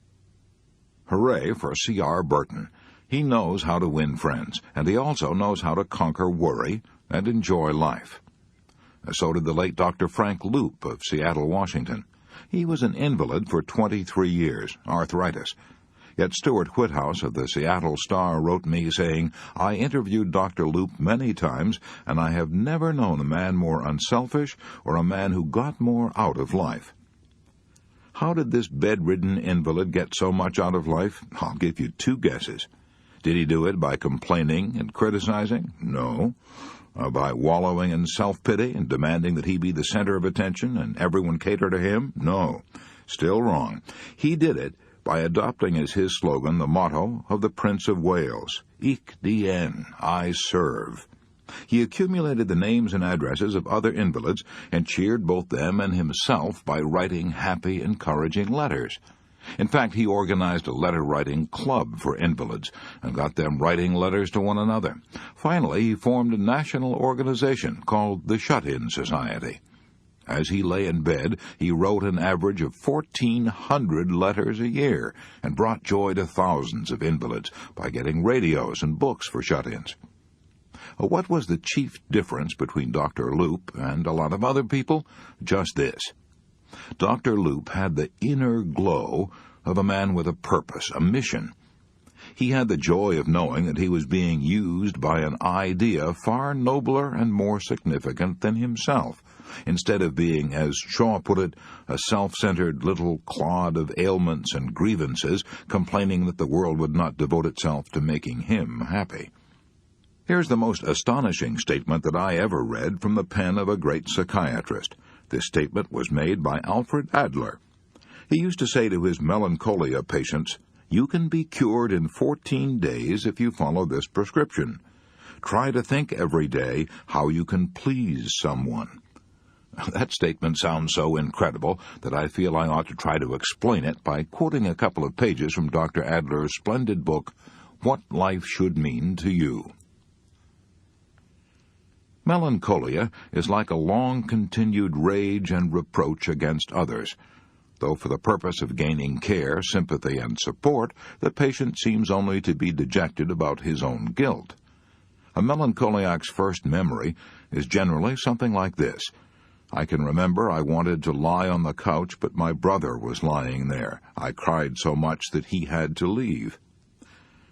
Hooray for C.R. Burton. He knows how to win friends, and he also knows how to conquer worry and enjoy life. So did the late Dr. Frank Loop of Seattle, Washington. He was an invalid for 23 years, arthritis. Yet Stuart Whithouse of the Seattle Star wrote me saying, "I interviewed Dr. Loop many times, and I have never known a man more unselfish or a man who got more out of life." How did this bedridden invalid get so much out of life? I'll give you 2 guesses. Did he do it by complaining and criticizing? No. By wallowing in self-pity and demanding that he be the center of attention and everyone cater to him? No. Still wrong. He did it by adopting as his slogan the motto of the Prince of Wales, "Ich dien, I serve." He accumulated the names and addresses of other invalids and cheered both them and himself by writing happy, encouraging letters. In fact, he organized a letter-writing club for invalids and got them writing letters to one another. Finally, he formed a national organization called the Shut-In Society. As he lay in bed, he wrote an average of 1,400 letters a year and brought joy to thousands of invalids by getting radios and books for shut-ins. What was the chief difference between Dr. Loop and a lot of other people? Just this. Dr. Loop had the inner glow of a man with a purpose, a mission. He had the joy of knowing that he was being used by an idea far nobler and more significant than himself, instead of being, as Shaw put it, a self-centered little clod of ailments and grievances, complaining that the world would not devote itself to making him happy. Here's the most astonishing statement that I ever read from the pen of a great psychiatrist. This statement was made by Alfred Adler. He used to say to his melancholia patients, "You can be cured in 14 days if you follow this prescription. Try to think every day how you can please someone." That statement sounds so incredible that I feel I ought to try to explain it by quoting a couple of pages from Dr. Adler's splendid book, What Life Should Mean to You. Melancholia is like a long-continued rage and reproach against others. Though for the purpose of gaining care, sympathy, and support, the patient seems only to be dejected about his own guilt. A melancholiac's first memory is generally something like this. I can remember I wanted to lie on the couch, but my brother was lying there. I cried so much that he had to leave.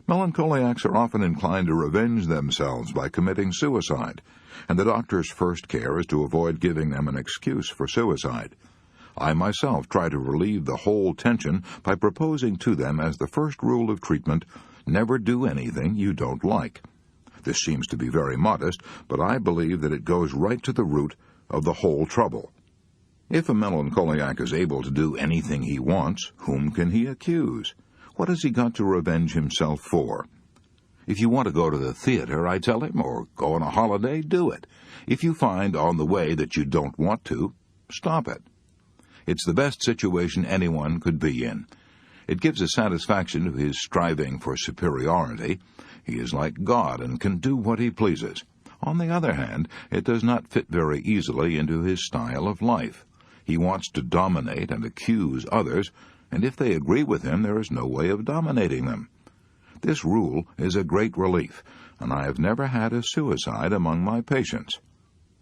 Melancholiacs are often inclined to revenge themselves by committing suicide, and the doctor's first care is to avoid giving them an excuse for suicide. I myself try to relieve the whole tension by proposing to them as the first rule of treatment, never do anything you don't like. This seems to be very modest, but I believe that it goes right to the root of the whole trouble. If a melancholiac is able to do anything he wants, whom can he accuse? What has he got to revenge himself for? If you want to go to the theater, I tell him, or go on a holiday, do it. If you find on the way that you don't want to, stop it. It's the best situation anyone could be in. It gives a satisfaction to his striving for superiority. He is like God and can do what he pleases. On the other hand, it does not fit very easily into his style of life. He wants to dominate and accuse others, and if they agree with him, there is no way of dominating them. This rule is a great relief, and I have never had a suicide among my patients.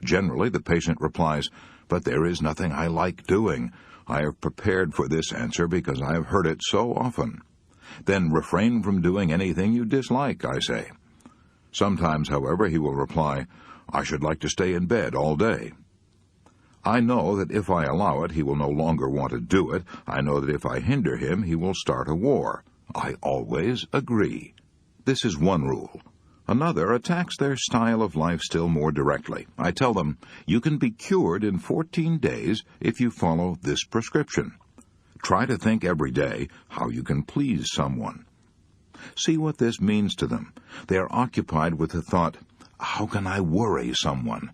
Generally, the patient replies, "But there is nothing I like doing. I have prepared for this answer because I have heard it so often." Then refrain from doing anything you dislike, I say. Sometimes, however, he will reply, "I should like to stay in bed all day." I know that if I allow it, he will no longer want to do it. I know that if I hinder him, he will start a war. I always agree. This is one rule. Another attacks their style of life still more directly. I tell them, you can be cured in 14 days if you follow this prescription. Try to think every day how you can please someone. See what this means to them. They are occupied with the thought, how can I worry someone?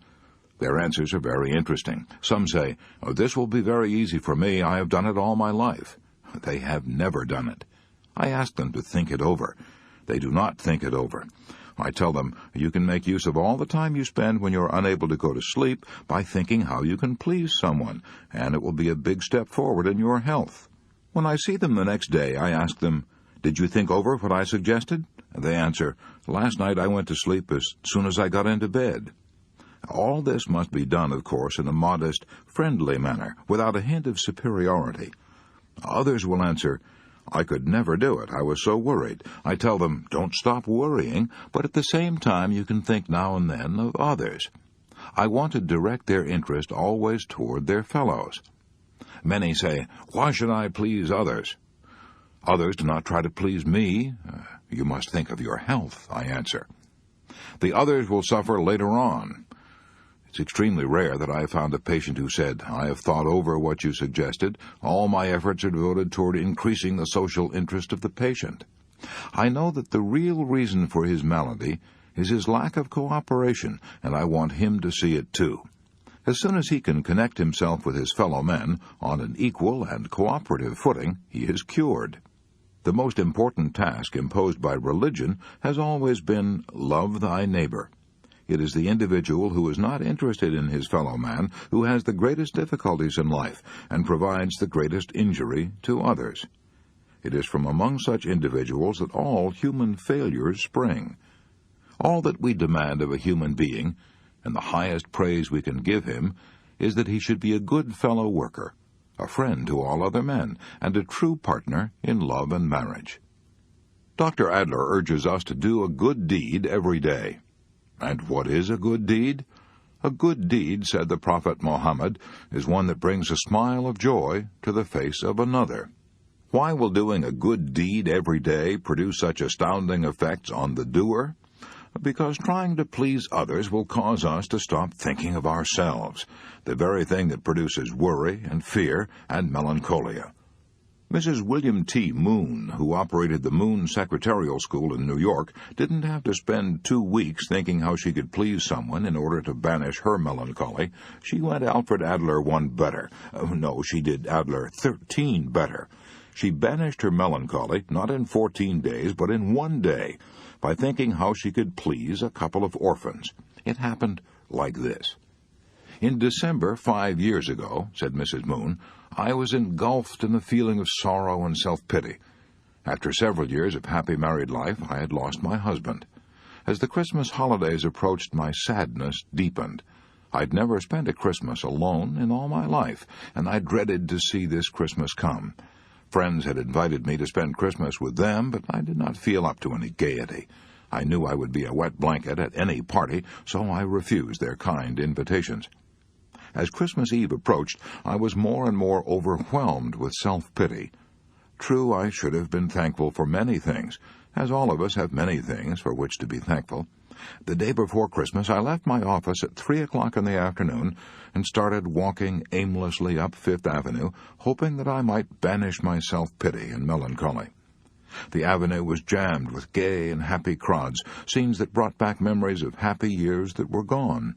Their answers are very interesting. Some say, this will be very easy for me. I have done it all my life. They have never done it. I ask them to think it over. They do not think it over. I tell them, you can make use of all the time you spend when you're unable to go to sleep by thinking how you can please someone, and it will be a big step forward in your health. When I see them the next day, I ask them, did you think over what I suggested? And they answer, last night I went to sleep as soon as I got into bed. All this must be done, of course, in a modest, friendly manner, without a hint of superiority. Others will answer, I could never do it. I was so worried. I tell them, don't stop worrying, but at the same time you can think now and then of others. I want to direct their interest always toward their fellows. Many say, why should I please others? Others do not try to please me. You must think of your health, I answer. The others will suffer later on. It's extremely rare that I have found a patient who said, I have thought over what you suggested. All my efforts are devoted toward increasing the social interest of the patient. I know that the real reason for his malady is his lack of cooperation, and I want him to see it too. As soon as he can connect himself with his fellow men on an equal and cooperative footing, he is cured. The most important task imposed by religion has always been love thy neighbor. It is the individual who is not interested in his fellow man who has the greatest difficulties in life and provides the greatest injury to others. It is from among such individuals that all human failures spring. All that we demand of a human being, and the highest praise we can give him, is that he should be a good fellow worker, a friend to all other men, and a true partner in love and marriage. Dr. Adler urges us to do a good deed every day. And what is a good deed? A good deed, said the Prophet Muhammad, is one that brings a smile of joy to the face of another. Why will doing a good deed every day produce such astounding effects on the doer? Because trying to please others will cause us to stop thinking of ourselves, the very thing that produces worry and fear and melancholia. Mrs. William T. Moon, who operated the Moon Secretarial School in New York, didn't have to spend 2 weeks thinking how she could please someone in order to banish her melancholy. She went Alfred Adler one better. No, she did Adler 13 better. She banished her melancholy, not in 14 days, but in 1 day, by thinking how she could please a couple of orphans. It happened like this. In December 5 years ago, said Mrs. Moon, I was engulfed in a feeling of sorrow and self-pity. After several years of happy married life, I had lost my husband. As the Christmas holidays approached, my sadness deepened. I'd never spent a Christmas alone in all my life, and I dreaded to see this Christmas come. Friends had invited me to spend Christmas with them, but I did not feel up to any gaiety. I knew I would be a wet blanket at any party, so I refused their kind invitations. As Christmas Eve approached, I was more and more overwhelmed with self-pity. True, I should have been thankful for many things, as all of us have many things for which to be thankful. The day before Christmas, I left my office at 3 o'clock in the afternoon and started walking aimlessly up Fifth Avenue, hoping that I might banish my self-pity and melancholy. The avenue was jammed with gay and happy crowds, scenes that brought back memories of happy years that were gone.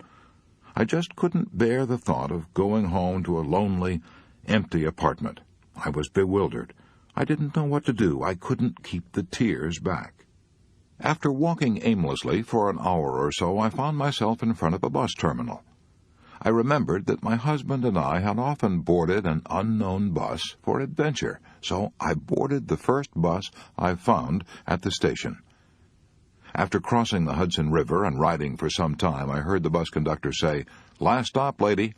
I just couldn't bear the thought of going home to a lonely, empty apartment. I was bewildered. I didn't know what to do. I couldn't keep the tears back. After walking aimlessly for an hour or so, I found myself in front of a bus terminal. I remembered that my husband and I had often boarded an unknown bus for adventure, so I boarded the first bus I found at the station. After crossing the Hudson River and riding for some time, I heard the bus conductor say, "Last stop, lady."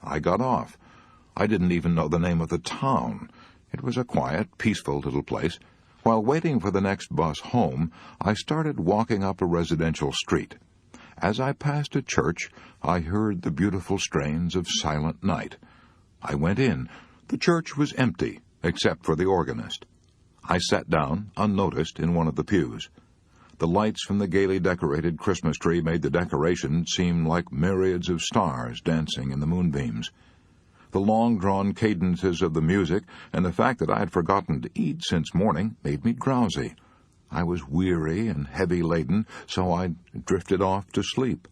I got off. I didn't even know the name of the town. It was a quiet, peaceful little place. While waiting for the next bus home, I started walking up a residential street. As I passed a church, I heard the beautiful strains of Silent Night. I went in. The church was empty, except for the organist. I sat down, unnoticed, in one of the pews. The lights from the gaily decorated Christmas tree made the decoration seem like myriads of stars dancing in the moonbeams. The long-drawn cadences of the music and the fact that I had forgotten to eat since morning made me drowsy. I was weary and heavy-laden, so I drifted off to sleep.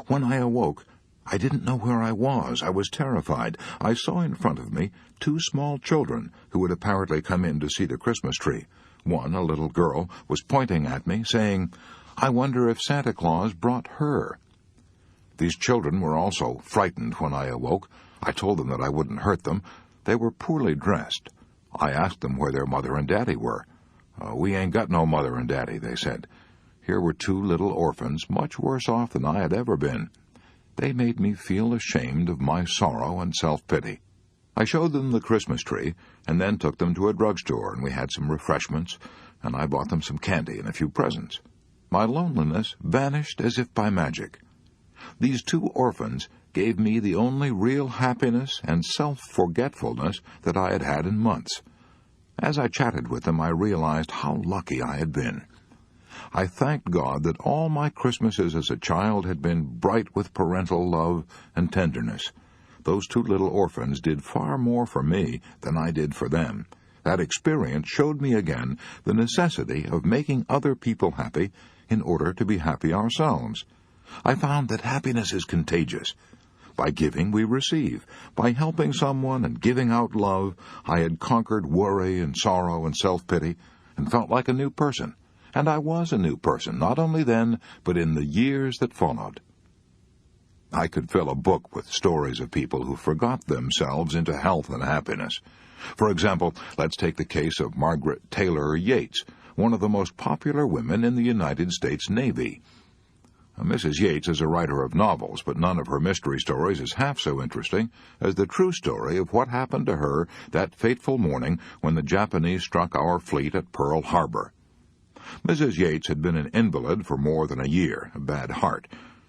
When I awoke, I didn't know where I was. I was terrified. I saw in front of me 2 small children who had apparently come in to see the Christmas tree. One, a little girl, was pointing at me, saying, I wonder if Santa Claus brought her. These children were also frightened when I awoke. I told them that I wouldn't hurt them. They were poorly dressed. I asked them where their mother and daddy were. We ain't got no mother and daddy, they said. Here were two little orphans, much worse off than I had ever been. They made me feel ashamed of my sorrow and self-pity. I showed them the Christmas tree, and then took them to a drugstore, and we had some refreshments, and I bought them some candy and a few presents. My loneliness vanished as if by magic. These two orphans gave me the only real happiness and self-forgetfulness that I had had in months. As I chatted with them, I realized how lucky I had been. I thanked God that all my Christmases as a child had been bright with parental love and tenderness. Those two little orphans did far more for me than I did for them. That experience showed me again the necessity of making other people happy in order to be happy ourselves. I found that happiness is contagious. By giving, we receive. By helping someone and giving out love, I had conquered worry and sorrow and self-pity and felt like a new person. And I was a new person, not only then, but in the years that followed. I could fill a book with stories of people who forgot themselves into health and happiness. For example, let's take the case of Margaret Taylor Yates, one of the most popular women in the United States Navy. Mrs. Yates is a writer of novels, but none of her mystery stories is half so interesting as the true story of what happened to her that fateful morning when the Japanese struck our fleet at Pearl Harbor. Mrs. Yates had been an invalid for more than a year, a bad heart.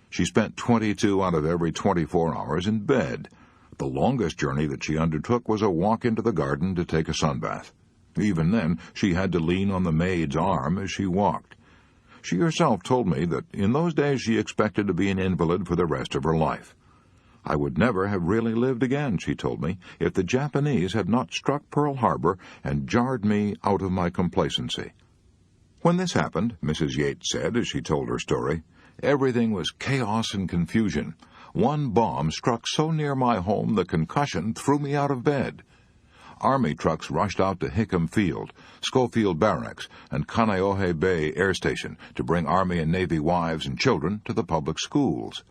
She spent 22 out of every 24 hours in bed. The longest journey that she undertook was a walk into the garden to take a sunbath. Even then, she had to lean on the maid's arm as she walked. She herself told me that in those days she expected to be an invalid for the rest of her life. I would never have really lived again, she told me, if the Japanese had not struck Pearl Harbor and jarred me out of my complacency. When this happened, Mrs. Yates said as she told her story, everything was chaos and confusion. One bomb struck so near my home the concussion threw me out of bed. Army trucks rushed out to Hickam Field, Schofield Barracks, and Kaneohe Bay Air Station to bring Army and Navy wives and children to the public schools.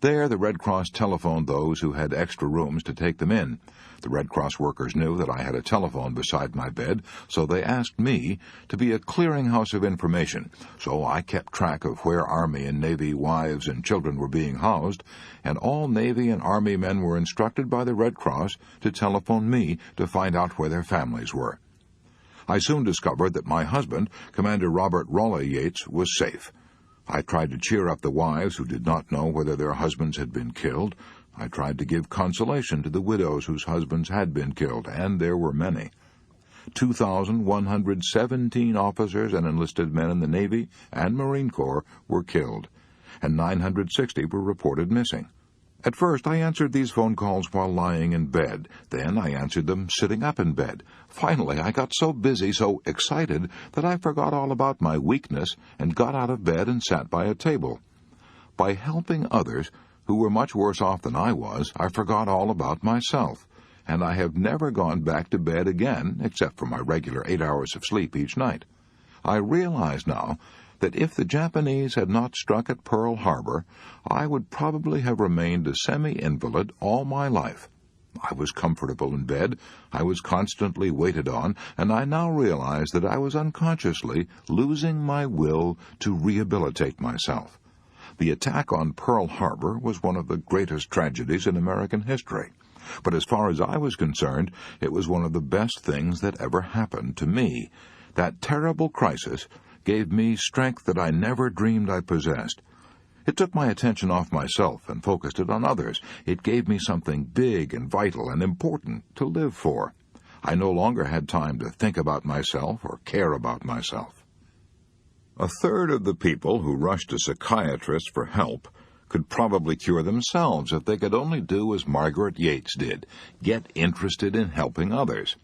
There, the Red Cross telephoned those who had extra rooms to take them in. The Red Cross workers knew that I had a telephone beside my bed, so they asked me to be a clearinghouse of information. So I kept track of where Army and Navy wives and children were being housed, and all Navy and Army men were instructed by the Red Cross to telephone me to find out where their families were. I soon discovered that my husband, Commander Robert Raleigh Yates, was safe. I tried to cheer up the wives who did not know whether their husbands had been killed. I tried to give consolation to the widows whose husbands had been killed, and there were many. 2,117 officers and enlisted men in the Navy and Marine Corps were killed, and 960 were reported missing. At first, I answered these phone calls while lying in bed. Then I answered them sitting up in bed. Finally, I got so busy, so excited, that I forgot all about my weakness and got out of bed and sat by a table. By helping others, who were much worse off than I was, I forgot all about myself, and I have never gone back to bed again, except for my regular 8 hours of sleep each night. I realize now that if the Japanese had not struck at Pearl Harbor, I would probably have remained a semi-invalid all my life. I was comfortable in bed, I was constantly waited on, and I now realize that I was unconsciously losing my will to rehabilitate myself. The attack on Pearl Harbor was one of the greatest tragedies in American history. But as far as I was concerned, it was one of the best things that ever happened to me. That terrible crisis gave me strength that I never dreamed I possessed. It took my attention off myself and focused it on others. It gave me something big and vital and important to live for. I no longer had time to think about myself or care about myself. A third of the people who rush to psychiatrists for help could probably cure themselves if they could only do as Margaret Yates did, get interested in helping others.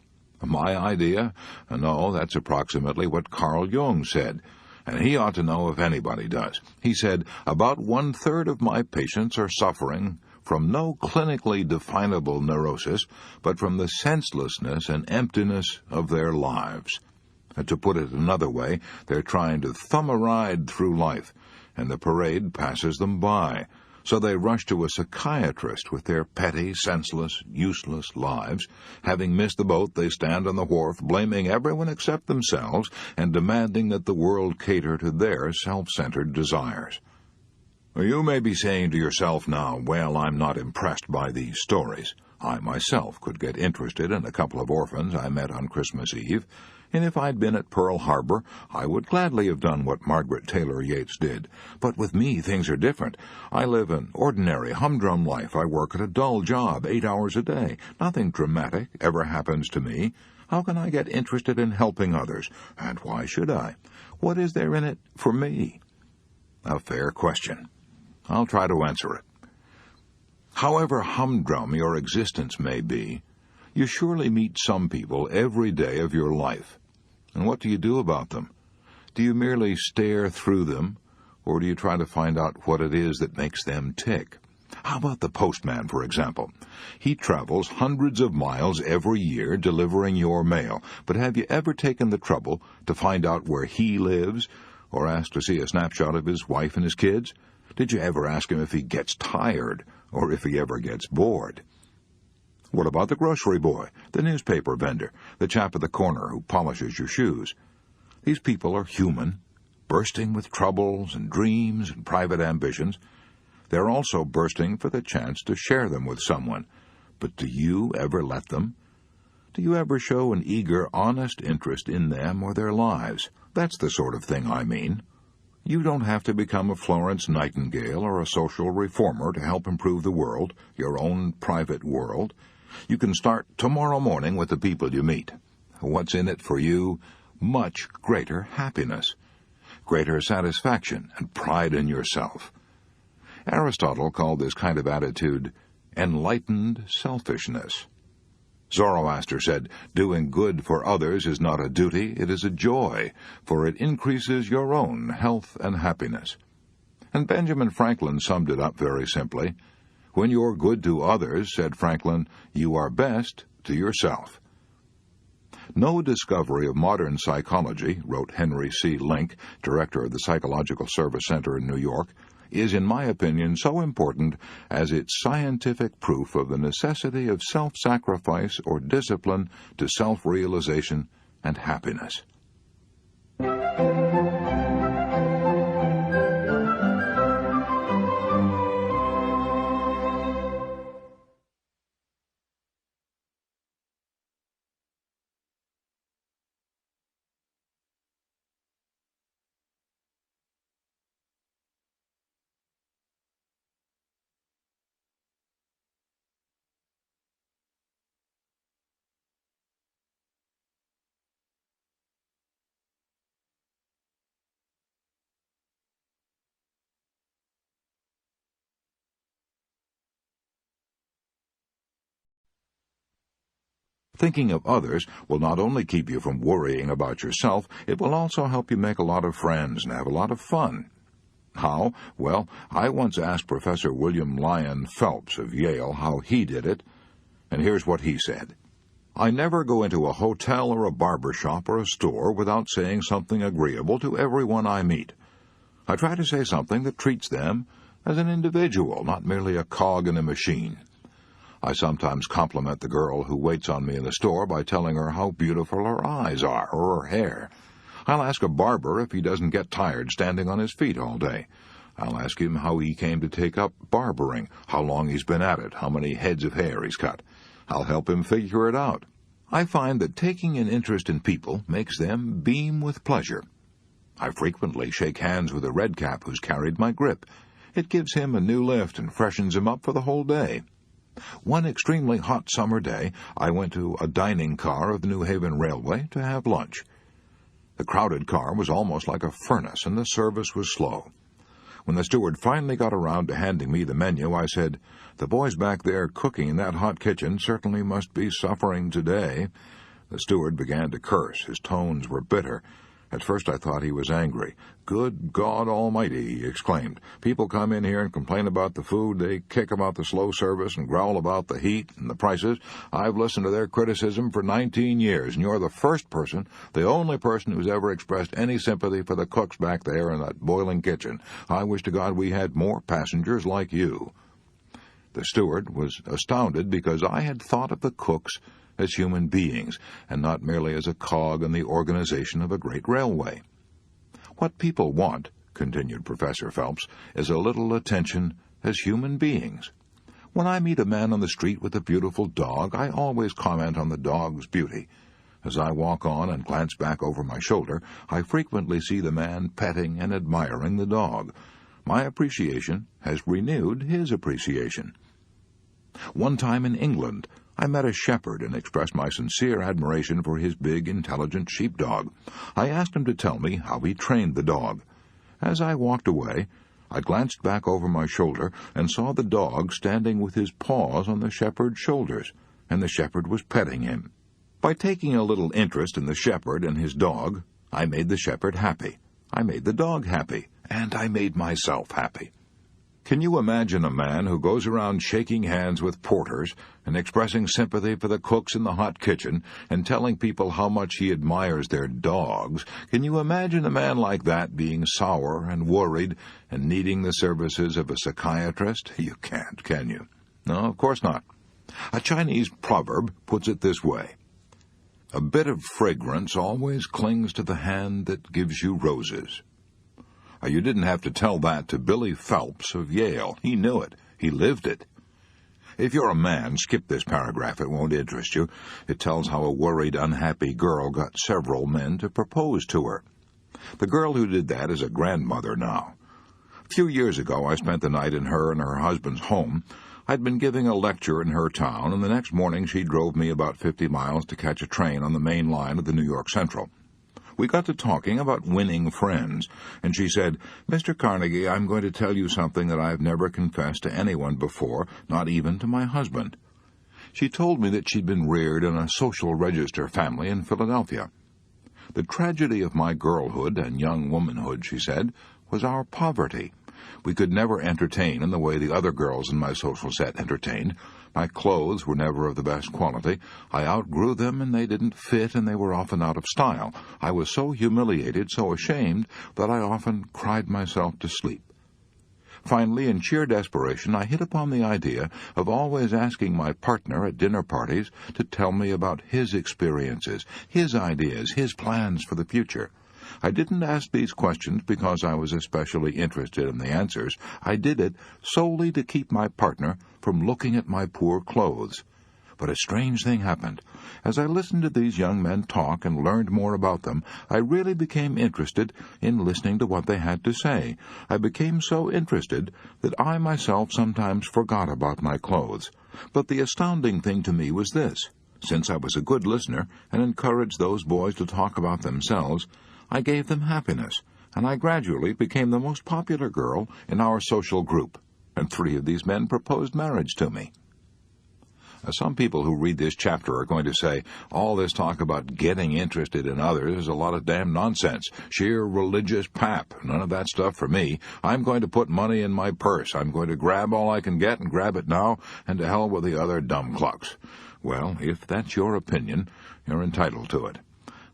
My idea? No, that's approximately what Carl Jung said, and he ought to know if anybody does. He said, about 1/3 of my patients are suffering from no clinically definable neurosis, but from the senselessness and emptiness of their lives. To put it another way, they're trying to thumb a ride through life, and the parade passes them by. So they rush to a psychiatrist with their petty, senseless, useless lives. Having missed the boat, they stand on the wharf, blaming everyone except themselves, and demanding that the world cater to their self-centered desires. You may be saying to yourself now, well, I'm not impressed by these stories. I myself could get interested in a couple of orphans I met on Christmas Eve, and if I'd been at Pearl Harbor, I would gladly have done what Margaret Taylor Yates did. But with me, things are different. I live an ordinary, humdrum life. I work at a dull job, 8 hours a day. Nothing dramatic ever happens to me. How can I get interested in helping others? And why should I? What is there in it for me? A fair question. I'll try to answer it. However humdrum your existence may be, you surely meet some people every day of your life. And what do you do about them? Do you merely stare through them, or do you try to find out what it is that makes them tick? How about the postman, for example? He travels hundreds of miles every year delivering your mail, but have you ever taken the trouble to find out where he lives, or asked to see a snapshot of his wife and his kids? Did you ever ask him if he gets tired, or if he ever gets bored? What about the grocery boy, the newspaper vendor, the chap at the corner who polishes your shoes? These people are human, bursting with troubles and dreams and private ambitions. They're also bursting for the chance to share them with someone. But do you ever let them? Do you ever show an eager, honest interest in them or their lives? That's the sort of thing I mean. You don't have to become a Florence Nightingale or a social reformer to help improve the world, your own private world. You can start tomorrow morning with the people you meet. What's in it for you? Much greater happiness, greater satisfaction and pride in yourself. Aristotle called this kind of attitude enlightened selfishness. Zoroaster said, doing good for others is not a duty, it is a joy, for it increases your own health and happiness. And Benjamin Franklin summed it up very simply. When you're good to others, said Franklin, you are best to yourself. No discovery of modern psychology, wrote Henry C. Link, director of the Psychological Service Center in New York, is, in my opinion, so important as its scientific proof of the necessity of self-sacrifice or discipline to self-realization and happiness. Thinking of others will not only keep you from worrying about yourself, it will also help you make a lot of friends and have a lot of fun. How? Well, I once asked Professor William Lyon Phelps of Yale how he did it, and here's what he said. I never go into a hotel or a barber shop or a store without saying something agreeable to everyone I meet. I try to say something that treats them as an individual, not merely a cog in a machine. I sometimes compliment the girl who waits on me in the store by telling her how beautiful her eyes are or her hair. I'll ask a barber if he doesn't get tired standing on his feet all day. I'll ask him how he came to take up barbering, how long he's been at it, how many heads of hair he's cut. I'll help him figure it out. I find that taking an interest in people makes them beam with pleasure. I frequently shake hands with a redcap who's carried my grip. It gives him a new lift and freshens him up for the whole day. One extremely hot summer day, I went to a dining car of the New Haven Railway to have lunch. The crowded car was almost like a furnace, and the service was slow. When the steward finally got around to handing me the menu, I said, "The boys back there cooking in that hot kitchen certainly must be suffering today." The steward began to curse. His tones were bitter. At first I thought he was angry. "Good God Almighty," he exclaimed. "People come in here and complain about the food. They kick about the slow service and growl about the heat and the prices. I've listened to their criticism for 19 years, and you're the first person, the only person who's ever expressed any sympathy for the cooks back there in that boiling kitchen. I wish to God we had more passengers like you." The steward was astounded because I had thought of the cooks as human beings, and not merely as a cog in the organization of a great railway. "What people want," continued Professor Phelps, "is a little attention as human beings. When I meet a man on the street with a beautiful dog, I always comment on the dog's beauty. As I walk on and glance back over my shoulder, I frequently see the man petting and admiring the dog. My appreciation has renewed his appreciation. One time in England, I met a shepherd and expressed my sincere admiration for his big, intelligent sheepdog. I asked him to tell me how he trained the dog. As I walked away, I glanced back over my shoulder and saw the dog standing with his paws on the shepherd's shoulders, and the shepherd was petting him. By taking a little interest in the shepherd and his dog, I made the shepherd happy, I made the dog happy, and I made myself happy. Can you imagine a man who goes around shaking hands with porters and expressing sympathy for the cooks in the hot kitchen and telling people how much he admires their dogs? Can you imagine a man like that being sour and worried and needing the services of a psychiatrist? You can't, can you? No, of course not. A Chinese proverb puts it this way: "A bit of fragrance always clings to the hand that gives you roses." You didn't have to tell that to Billy Phelps of Yale. He knew it. He lived it. If you're a man, skip this paragraph. It won't interest you. It tells how a worried, unhappy girl got several men to propose to her. The girl who did that is a grandmother now. A few years ago, I spent the night in her and her husband's home. I'd been giving a lecture in her town, and the next morning she drove me about 50 miles to catch a train on the main line of the New York Central. We got to talking about winning friends, and she said, "Mr. Carnegie, I'm going to tell you something that I've never confessed to anyone before, not even to my husband." She told me that she'd been reared in a social register family in Philadelphia. "The tragedy of my girlhood and young womanhood," she said, "was our poverty. We could never entertain in the way the other girls in my social set entertained. My clothes were never of the best quality. I outgrew them, and they didn't fit, and they were often out of style. I was so humiliated, so ashamed, that I often cried myself to sleep. Finally, in sheer desperation, I hit upon the idea of always asking my partner at dinner parties to tell me about his experiences, his ideas, his plans for the future. I didn't ask these questions because I was especially interested in the answers. I did it solely to keep my partner from looking at my poor clothes. But a strange thing happened. As I listened to these young men talk and learned more about them, I really became interested in listening to what they had to say. I became so interested that I myself sometimes forgot about my clothes. But the astounding thing to me was this. Since I was a good listener and encouraged those boys to talk about themselves, I gave them happiness, and I gradually became the most popular girl in our social group, and 3 of these men proposed marriage to me. Some people who read this chapter are going to say, all this talk about getting interested in others is a lot of damn nonsense, sheer religious pap. None of that stuff for me. I'm going to put money in my purse. I'm going to grab all I can get and grab it now, and to hell with the other dumb clucks. Well, if that's your opinion, you're entitled to it.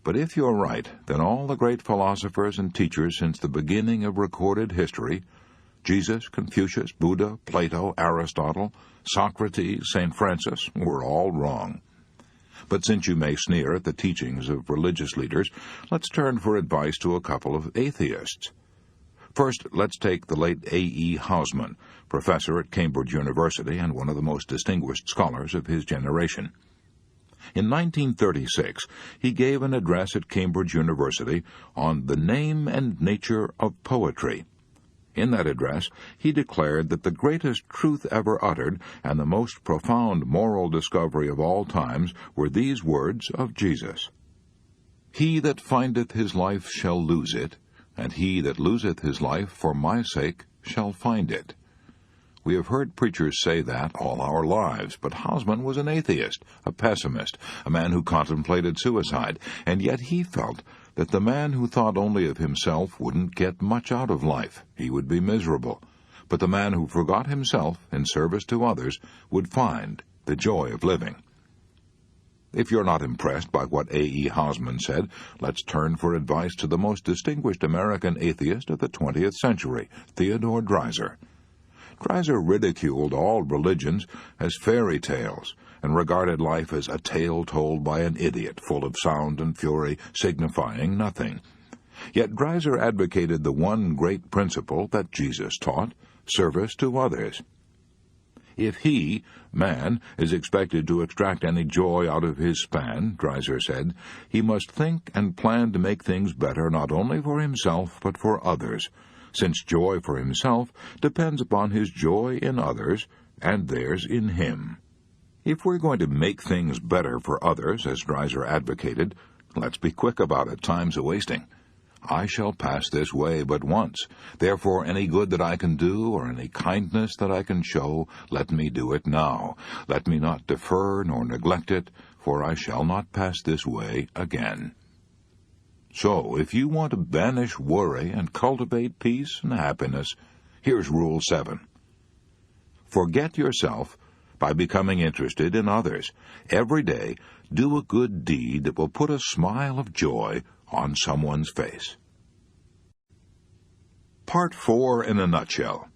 But if you're right, then all the great philosophers and teachers since the beginning of recorded history, Jesus, Confucius, Buddha, Plato, Aristotle, Socrates, St. Francis, were all wrong. But since you may sneer at the teachings of religious leaders, let's turn for advice to a couple of atheists. First, let's take the late A.E. Housman, professor at Cambridge University and one of the most distinguished scholars of his generation. In 1936, he gave an address at Cambridge University on the name and nature of poetry. In that address, he declared that the greatest truth ever uttered and the most profound moral discovery of all times were these words of Jesus. "He that findeth his life shall lose it, and he that loseth his life for my sake shall find it." We have heard preachers say that all our lives, but Housman was an atheist, a pessimist, a man who contemplated suicide, and yet he felt that the man who thought only of himself wouldn't get much out of life. He would be miserable. But the man who forgot himself in service to others would find the joy of living. If you're not impressed by what A.E. Hausman said, let's turn for advice to the most distinguished American atheist of the 20th century, Theodore Dreiser. Dreiser ridiculed all religions as fairy tales and regarded life as a tale told by an idiot, full of sound and fury, signifying nothing. Yet Dreiser advocated the one great principle that Jesus taught, service to others. If he, man, is expected to extract any joy out of his span, Dreiser said, he must think and plan to make things better not only for himself but for others, since joy for himself depends upon his joy in others and theirs in him. If we're going to make things better for others, as Dreiser advocated, let's be quick about it, time's a-wasting. I shall pass this way but once. Therefore any good that I can do, or any kindness that I can show, let me do it now. Let me not defer nor neglect it, for I shall not pass this way again. So, if you want to banish worry and cultivate peace and happiness, here's Rule 7. Forget yourself by becoming interested in others. Every day, do a good deed that will put a smile of joy on someone's face. Part 4 in a nutshell.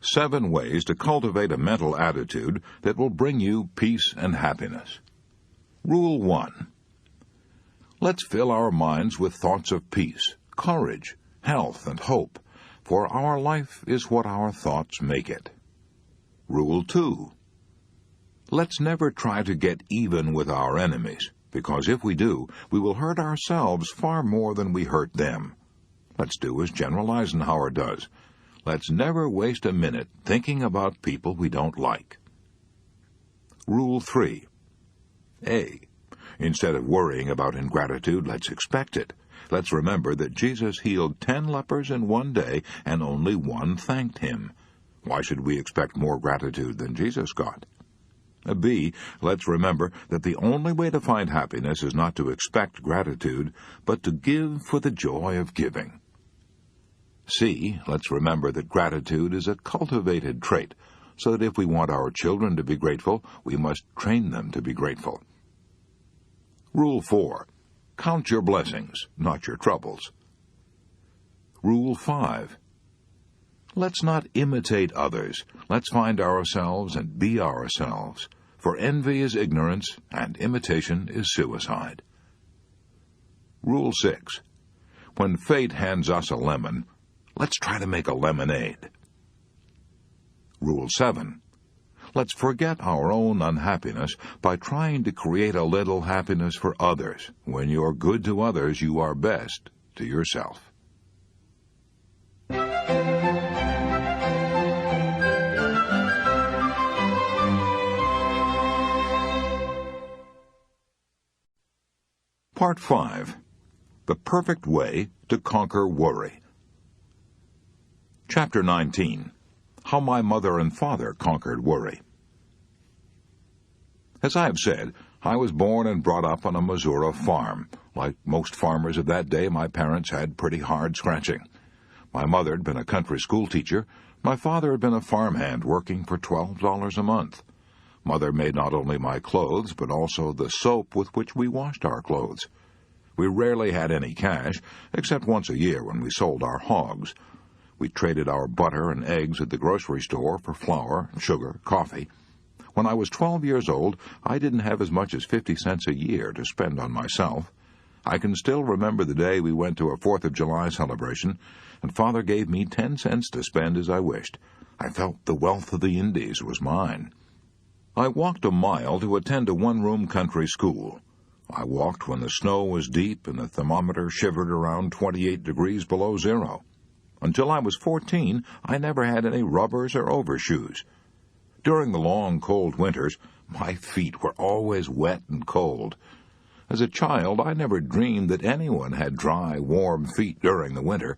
7 ways to cultivate a mental attitude that will bring you peace and happiness. Rule 1. Let's fill our minds with thoughts of peace, courage, health, and hope, for our life is what our thoughts make it. Rule 2. Let's never try to get even with our enemies, because if we do, we will hurt ourselves far more than we hurt them. Let's do as General Eisenhower does. Let's never waste a minute thinking about people we don't like. Rule 3. A. Instead of worrying about ingratitude, let's expect it. Let's remember that Jesus healed 10 lepers in one day, and only one thanked him. Why should we expect more gratitude than Jesus got? B. Let's remember that the only way to find happiness is not to expect gratitude, but to give for the joy of giving. C. Let's remember that gratitude is a cultivated trait, so that if we want our children to be grateful, we must train them to be grateful. Rule 4. Count your blessings, not your troubles. Rule 5. Let's not imitate others. Let's find ourselves and be ourselves, for envy is ignorance, and imitation is suicide. Rule 6. When fate hands us a lemon, let's try to make a lemonade. Rule 7. Let's forget our own unhappiness by trying to create a little happiness for others. When you're good to others, you are best to yourself. Part 5. The Perfect Way to Conquer Worry. Chapter 19. How My Mother and Father Conquered Worry. As I have said, I was born and brought up on a Missouri farm. Like most farmers of that day, my parents had pretty hard scratching. My mother had been a country school teacher. My father had been a farmhand working for $12 a month. Mother made not only my clothes, but also the soap with which we washed our clothes. We rarely had any cash, except once a year when we sold our hogs. We traded our butter and eggs at the grocery store for flour, sugar, coffee. When I was 12 years old, I didn't have as much as 50 cents a year to spend on myself. I can still remember the day we went to a 4th of July celebration, and Father gave me 10 cents to spend as I wished. I felt the wealth of the Indies was mine. I walked a mile to attend a one-room country school. I walked when the snow was deep and the thermometer shivered around 28 degrees below zero. Until I was 14, I never had any rubbers or overshoes. During the long, cold winters, my feet were always wet and cold. As a child, I never dreamed that anyone had dry, warm feet during the winter.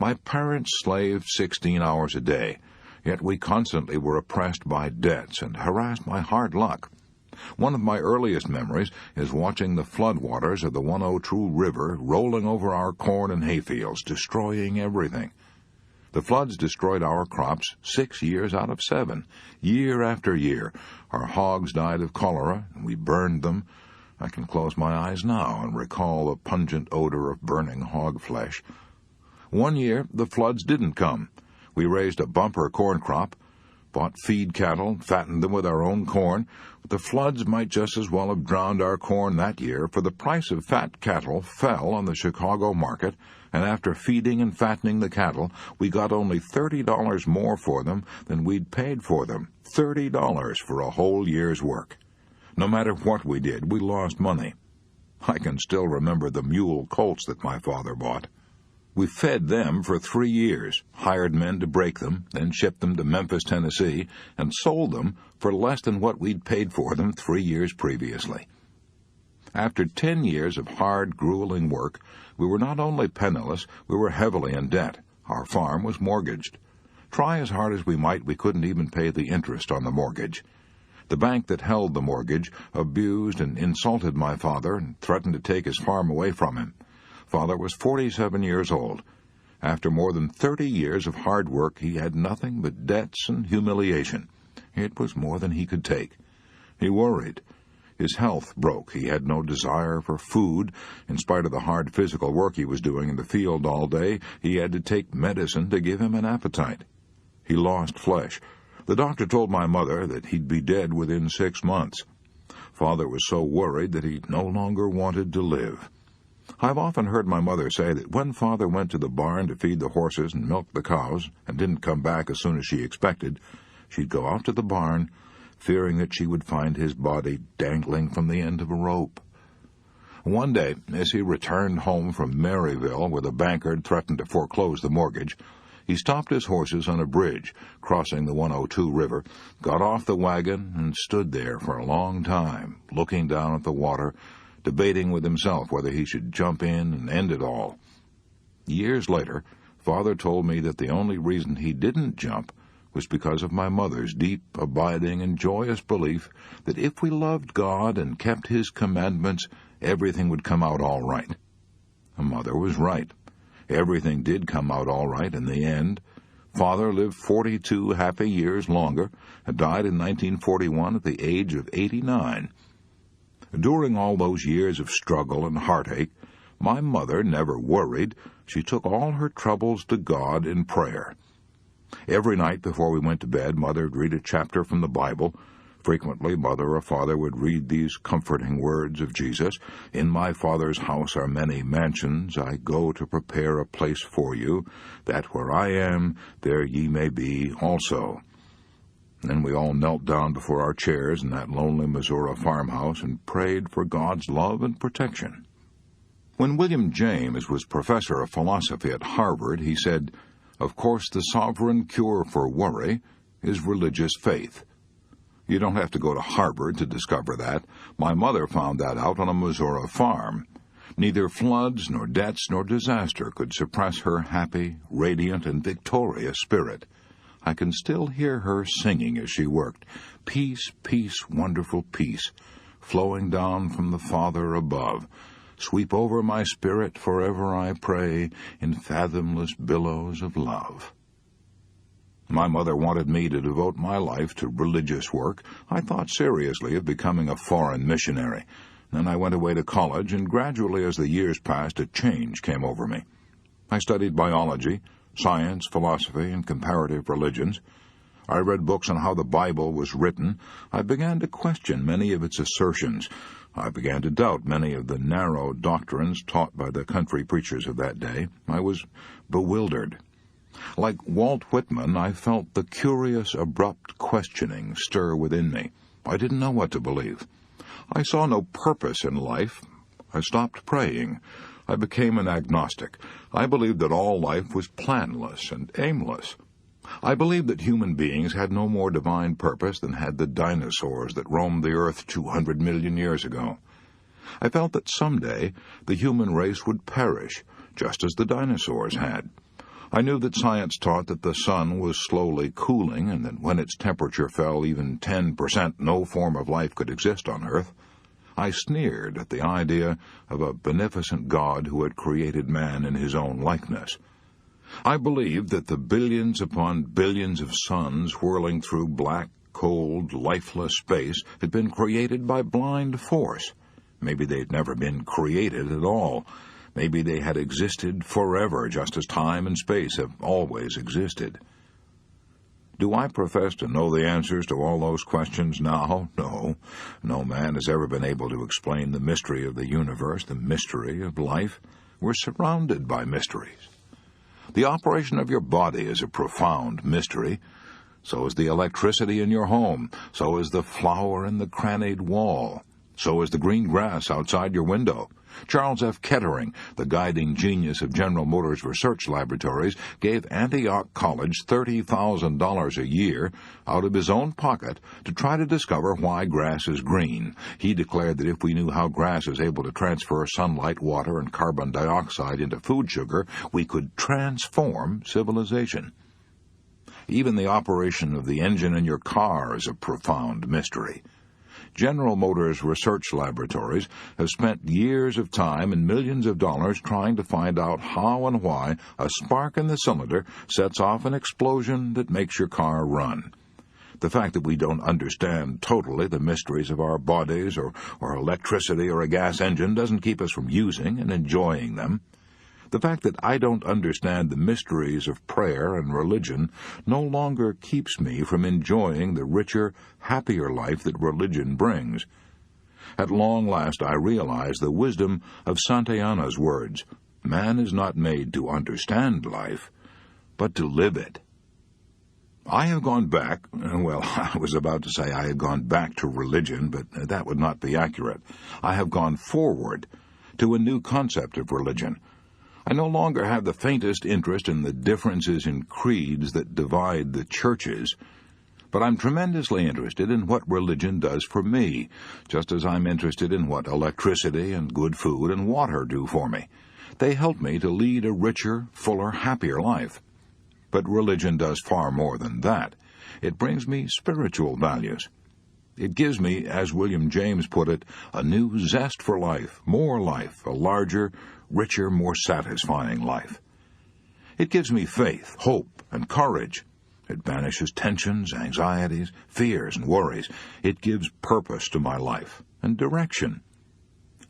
My parents slaved 16 hours a day, yet we constantly were oppressed by debts and harassed by hard luck. One of my earliest memories is watching the floodwaters of the 102 River rolling over our corn and hayfields, destroying everything. The floods destroyed our crops 6 years out of 7. Year after year, our hogs died of cholera, and we burned them. I can close my eyes now and recall the pungent odor of burning hog flesh. One year, the floods didn't come. We raised a bumper corn crop, bought feed cattle, fattened them with our own corn. But the floods might just as well have drowned our corn that year, for the price of fat cattle fell on the Chicago market, and after feeding and fattening the cattle, we got only $30 more for them than we'd paid for them. $30 for a whole year's work. No matter what we did, we lost money. I can still remember the mule colts that my father bought. We fed them for 3 years, hired men to break them, then shipped them to Memphis, Tennessee, and sold them for less than what we'd paid for them 3 years previously. After 10 years of hard, grueling work, we were not only penniless, we were heavily in debt. Our farm was mortgaged. Try as hard as we might, we couldn't even pay the interest on the mortgage. The bank that held the mortgage abused and insulted my father and threatened to take his farm away from him. Father was 47 years old. After more than 30 years of hard work, he had nothing but debts and humiliation. It was more than he could take. He worried. His health broke. He had no desire for food. In spite of the hard physical work he was doing in the field all day, he had to take medicine to give him an appetite. He lost flesh. The doctor told my mother that he'd be dead within 6 months. Father was so worried that he no longer wanted to live. I've often heard my mother say that when Father went to the barn to feed the horses and milk the cows and didn't come back as soon as she expected, she'd go out to the barn, fearing that she would find his body dangling from the end of a rope. One day, as he returned home from Maryville, where the banker had threatened to foreclose the mortgage, he stopped his horses on a bridge crossing the 102 River, got off the wagon, and stood there for a long time, looking down at the water, debating with himself whether he should jump in and end it all. Years later, Father told me that the only reason he didn't jump was because of my mother's deep, abiding, and joyous belief that if we loved God and kept His commandments, everything would come out all right. Mother was right. Everything did come out all right in the end. Father lived 42 happy years longer and died in 1941 at the age of 89. During all those years of struggle and heartache, my mother never worried. She took all her troubles to God in prayer. Every night before we went to bed, Mother would read a chapter from the Bible. Frequently, Mother or Father would read these comforting words of Jesus, "In my Father's house are many mansions. I go to prepare a place for you, that where I am, there ye may be also." Then we all knelt down before our chairs in that lonely Missouri farmhouse and prayed for God's love and protection. When William James was professor of philosophy at Harvard, he said, "Of course, the sovereign cure for worry is religious faith." You don't have to go to Harvard to discover that. My mother found that out on a Missouri farm. Neither floods, nor debts, nor disaster could suppress her happy, radiant, and victorious spirit. I can still hear her singing as she worked, "Peace, peace, wonderful peace, flowing down from the Father above. Sweep over my spirit forever, I pray, in fathomless billows of love." My mother wanted me to devote my life to religious work. I thought seriously of becoming a foreign missionary. Then I went away to college, and gradually as the years passed, a change came over me. I studied biology, science, philosophy, and comparative religions. I read books on how the Bible was written. I began to question many of its assertions. I began to doubt many of the narrow doctrines taught by the country preachers of that day. I was bewildered. Like Walt Whitman, I felt the curious, abrupt questioning stir within me. I didn't know what to believe. I saw no purpose in life. I stopped praying. I became an agnostic. I believed that all life was planless and aimless. I believed that human beings had no more divine purpose than had the dinosaurs that roamed the earth 200 million years ago. I felt that someday the human race would perish, just as the dinosaurs had. I knew that science taught that the sun was slowly cooling, and that when its temperature fell even 10%, no form of life could exist on Earth. I sneered at the idea of a beneficent God who had created man in his own likeness. I believed that the billions upon billions of suns whirling through black, cold, lifeless space had been created by blind force. Maybe they'd never been created at all. Maybe they had existed forever, just as time and space have always existed. Do I profess to know the answers to all those questions now? No. No man has ever been able to explain the mystery of the universe, the mystery of life. We're surrounded by mysteries. The operation of your body is a profound mystery. So is the electricity in your home. So is the flower in the crannied wall. So is the green grass outside your window. Charles F. Kettering, the guiding genius of General Motors Research Laboratories, gave Antioch College $30,000 a year out of his own pocket to try to discover why grass is green. He declared that if we knew how grass is able to transfer sunlight, water, and carbon dioxide into food sugar, we could transform civilization. Even the operation of the engine in your car is a profound mystery. General Motors Research Laboratories have spent years of time and millions of dollars trying to find out how and why a spark in the cylinder sets off an explosion that makes your car run. The fact that we don't understand totally the mysteries of our bodies or electricity or a gas engine doesn't keep us from using and enjoying them. The fact that I don't understand the mysteries of prayer and religion no longer keeps me from enjoying the richer, happier life that religion brings. At long last I realize the wisdom of Santayana's words, "Man is not made to understand life, but to live it." I have gone back, well, I was about to say I had gone back to religion, but that would not be accurate. I have gone forward to a new concept of religion. I no longer have the faintest interest in the differences in creeds that divide the churches, but I'm tremendously interested in what religion does for me, just as I'm interested in what electricity and good food and water do for me. They help me to lead a richer, fuller, happier life. But religion does far more than that. It brings me spiritual values. It gives me, as William James put it, a new zest for life, a larger, richer, more satisfying life. It gives me faith, hope, and courage. It banishes tensions, anxieties, fears, and worries. It gives purpose to my life and direction.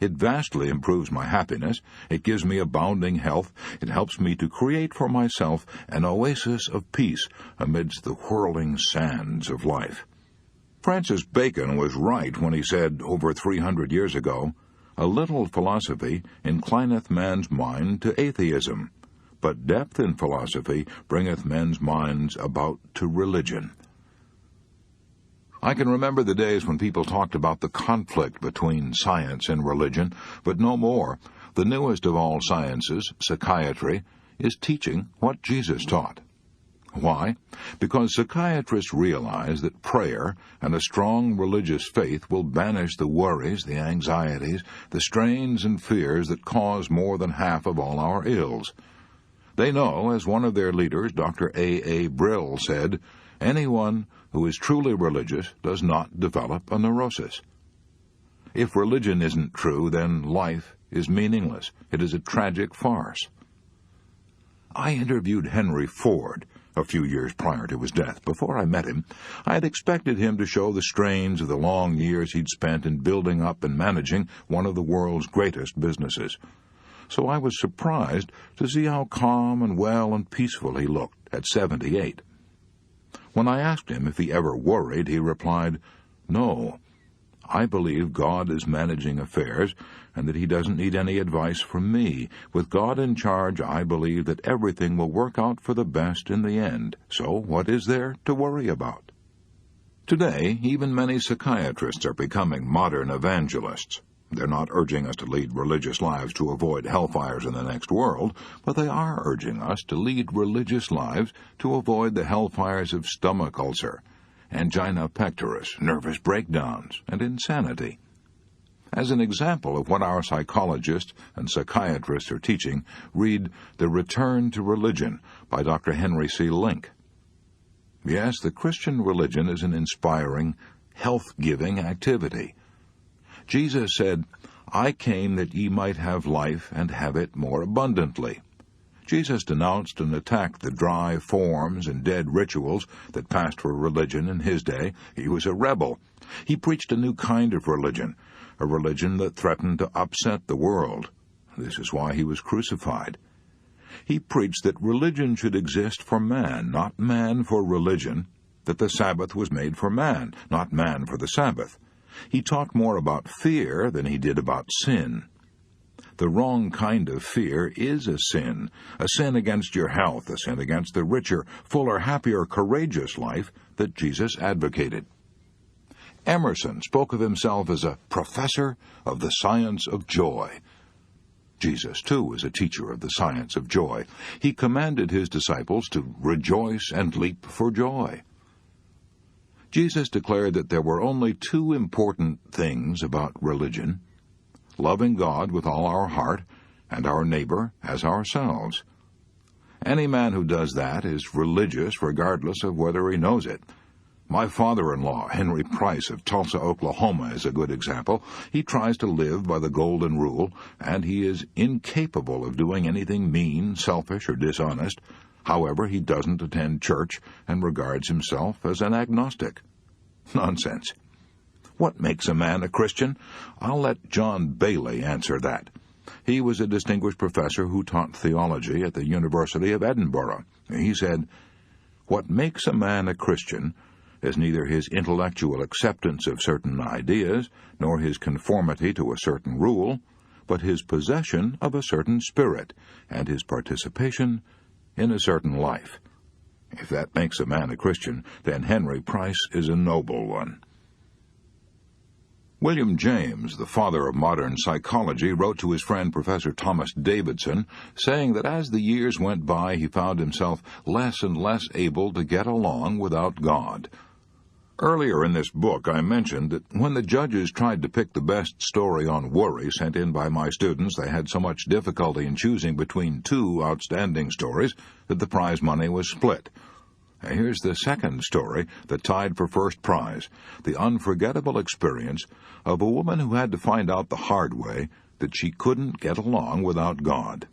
It vastly improves my happiness. It gives me abounding health. It helps me to create for myself an oasis of peace amidst the whirling sands of life. Francis Bacon was right when he said over 300 years ago, "A little philosophy inclineth man's mind to atheism, but depth in philosophy bringeth men's minds about to religion." I can remember the days when people talked about the conflict between science and religion, but no more. The newest of all sciences, psychiatry, is teaching what Jesus taught. Why? Because psychiatrists realize that prayer and a strong religious faith will banish the worries, the anxieties, the strains and fears that cause more than half of all our ills. They know, as one of their leaders, Dr. A. Brill, said, anyone who is truly religious does not develop a neurosis. If religion isn't true, then life is meaningless. It is a tragic farce. I interviewed Henry Ford a few years prior to his death. Before I met him, I had expected him to show the strains of the long years he'd spent in building up and managing one of the world's greatest businesses. So I was surprised to see how calm and well and peaceful he looked at 78. When I asked him if he ever worried, he replied, "No. I believe God is managing affairs and that he doesn't need any advice from me. With God in charge, I believe that everything will work out for the best in the end. So what is there to worry about?" Today, even many psychiatrists are becoming modern evangelists. They're not urging us to lead religious lives to avoid hellfires in the next world, but they are urging us to lead religious lives to avoid the hellfires of stomach ulcer, angina pectoris, nervous breakdowns, and insanity. As an example of what our psychologists and psychiatrists are teaching, read The Return to Religion by Dr. Henry C. Link. Yes, the Christian religion is an inspiring, health-giving activity. Jesus said, "I came that ye might have life and have it more abundantly." Jesus denounced and attacked the dry forms and dead rituals that passed for religion in his day. He was a rebel. He preached a new kind of religion, a religion that threatened to upset the world. This is why he was crucified. He preached that religion should exist for man, not man for religion, that the Sabbath was made for man, not man for the Sabbath. He taught more about fear than he did about sin. The wrong kind of fear is a sin against your health, a sin against the richer, fuller, happier, courageous life that Jesus advocated. Emerson spoke of himself as a professor of the science of joy. Jesus, too, was a teacher of the science of joy. He commanded his disciples to rejoice and leap for joy. Jesus declared that there were only two important things about religion: loving God with all our heart and our neighbor as ourselves. Any man who does that is religious regardless of whether he knows it. My father-in-law, Henry Price of Tulsa, Oklahoma, is a good example. He tries to live by the golden rule, and he is incapable of doing anything mean, selfish, or dishonest. However, he doesn't attend church and regards himself as an agnostic. Nonsense. What makes a man a Christian? I'll let John Bailey answer that. He was a distinguished professor who taught theology at the University of Edinburgh. He said, "What makes a man a Christian is neither his intellectual acceptance of certain ideas, nor his conformity to a certain rule, but his possession of a certain spirit, and his participation in a certain life." If that makes a man a Christian, then Henry Price is a noble one. William James, the father of modern psychology, wrote to his friend Professor Thomas Davidson, saying that as the years went by, he found himself less and less able to get along without God. Earlier in this book, I mentioned that when the judges tried to pick the best story on worry sent in by my students, they had so much difficulty in choosing between two outstanding stories that the prize money was split. Here's the second story that tied for first prize, the unforgettable experience of a woman who had to find out the hard way that she couldn't get along without God.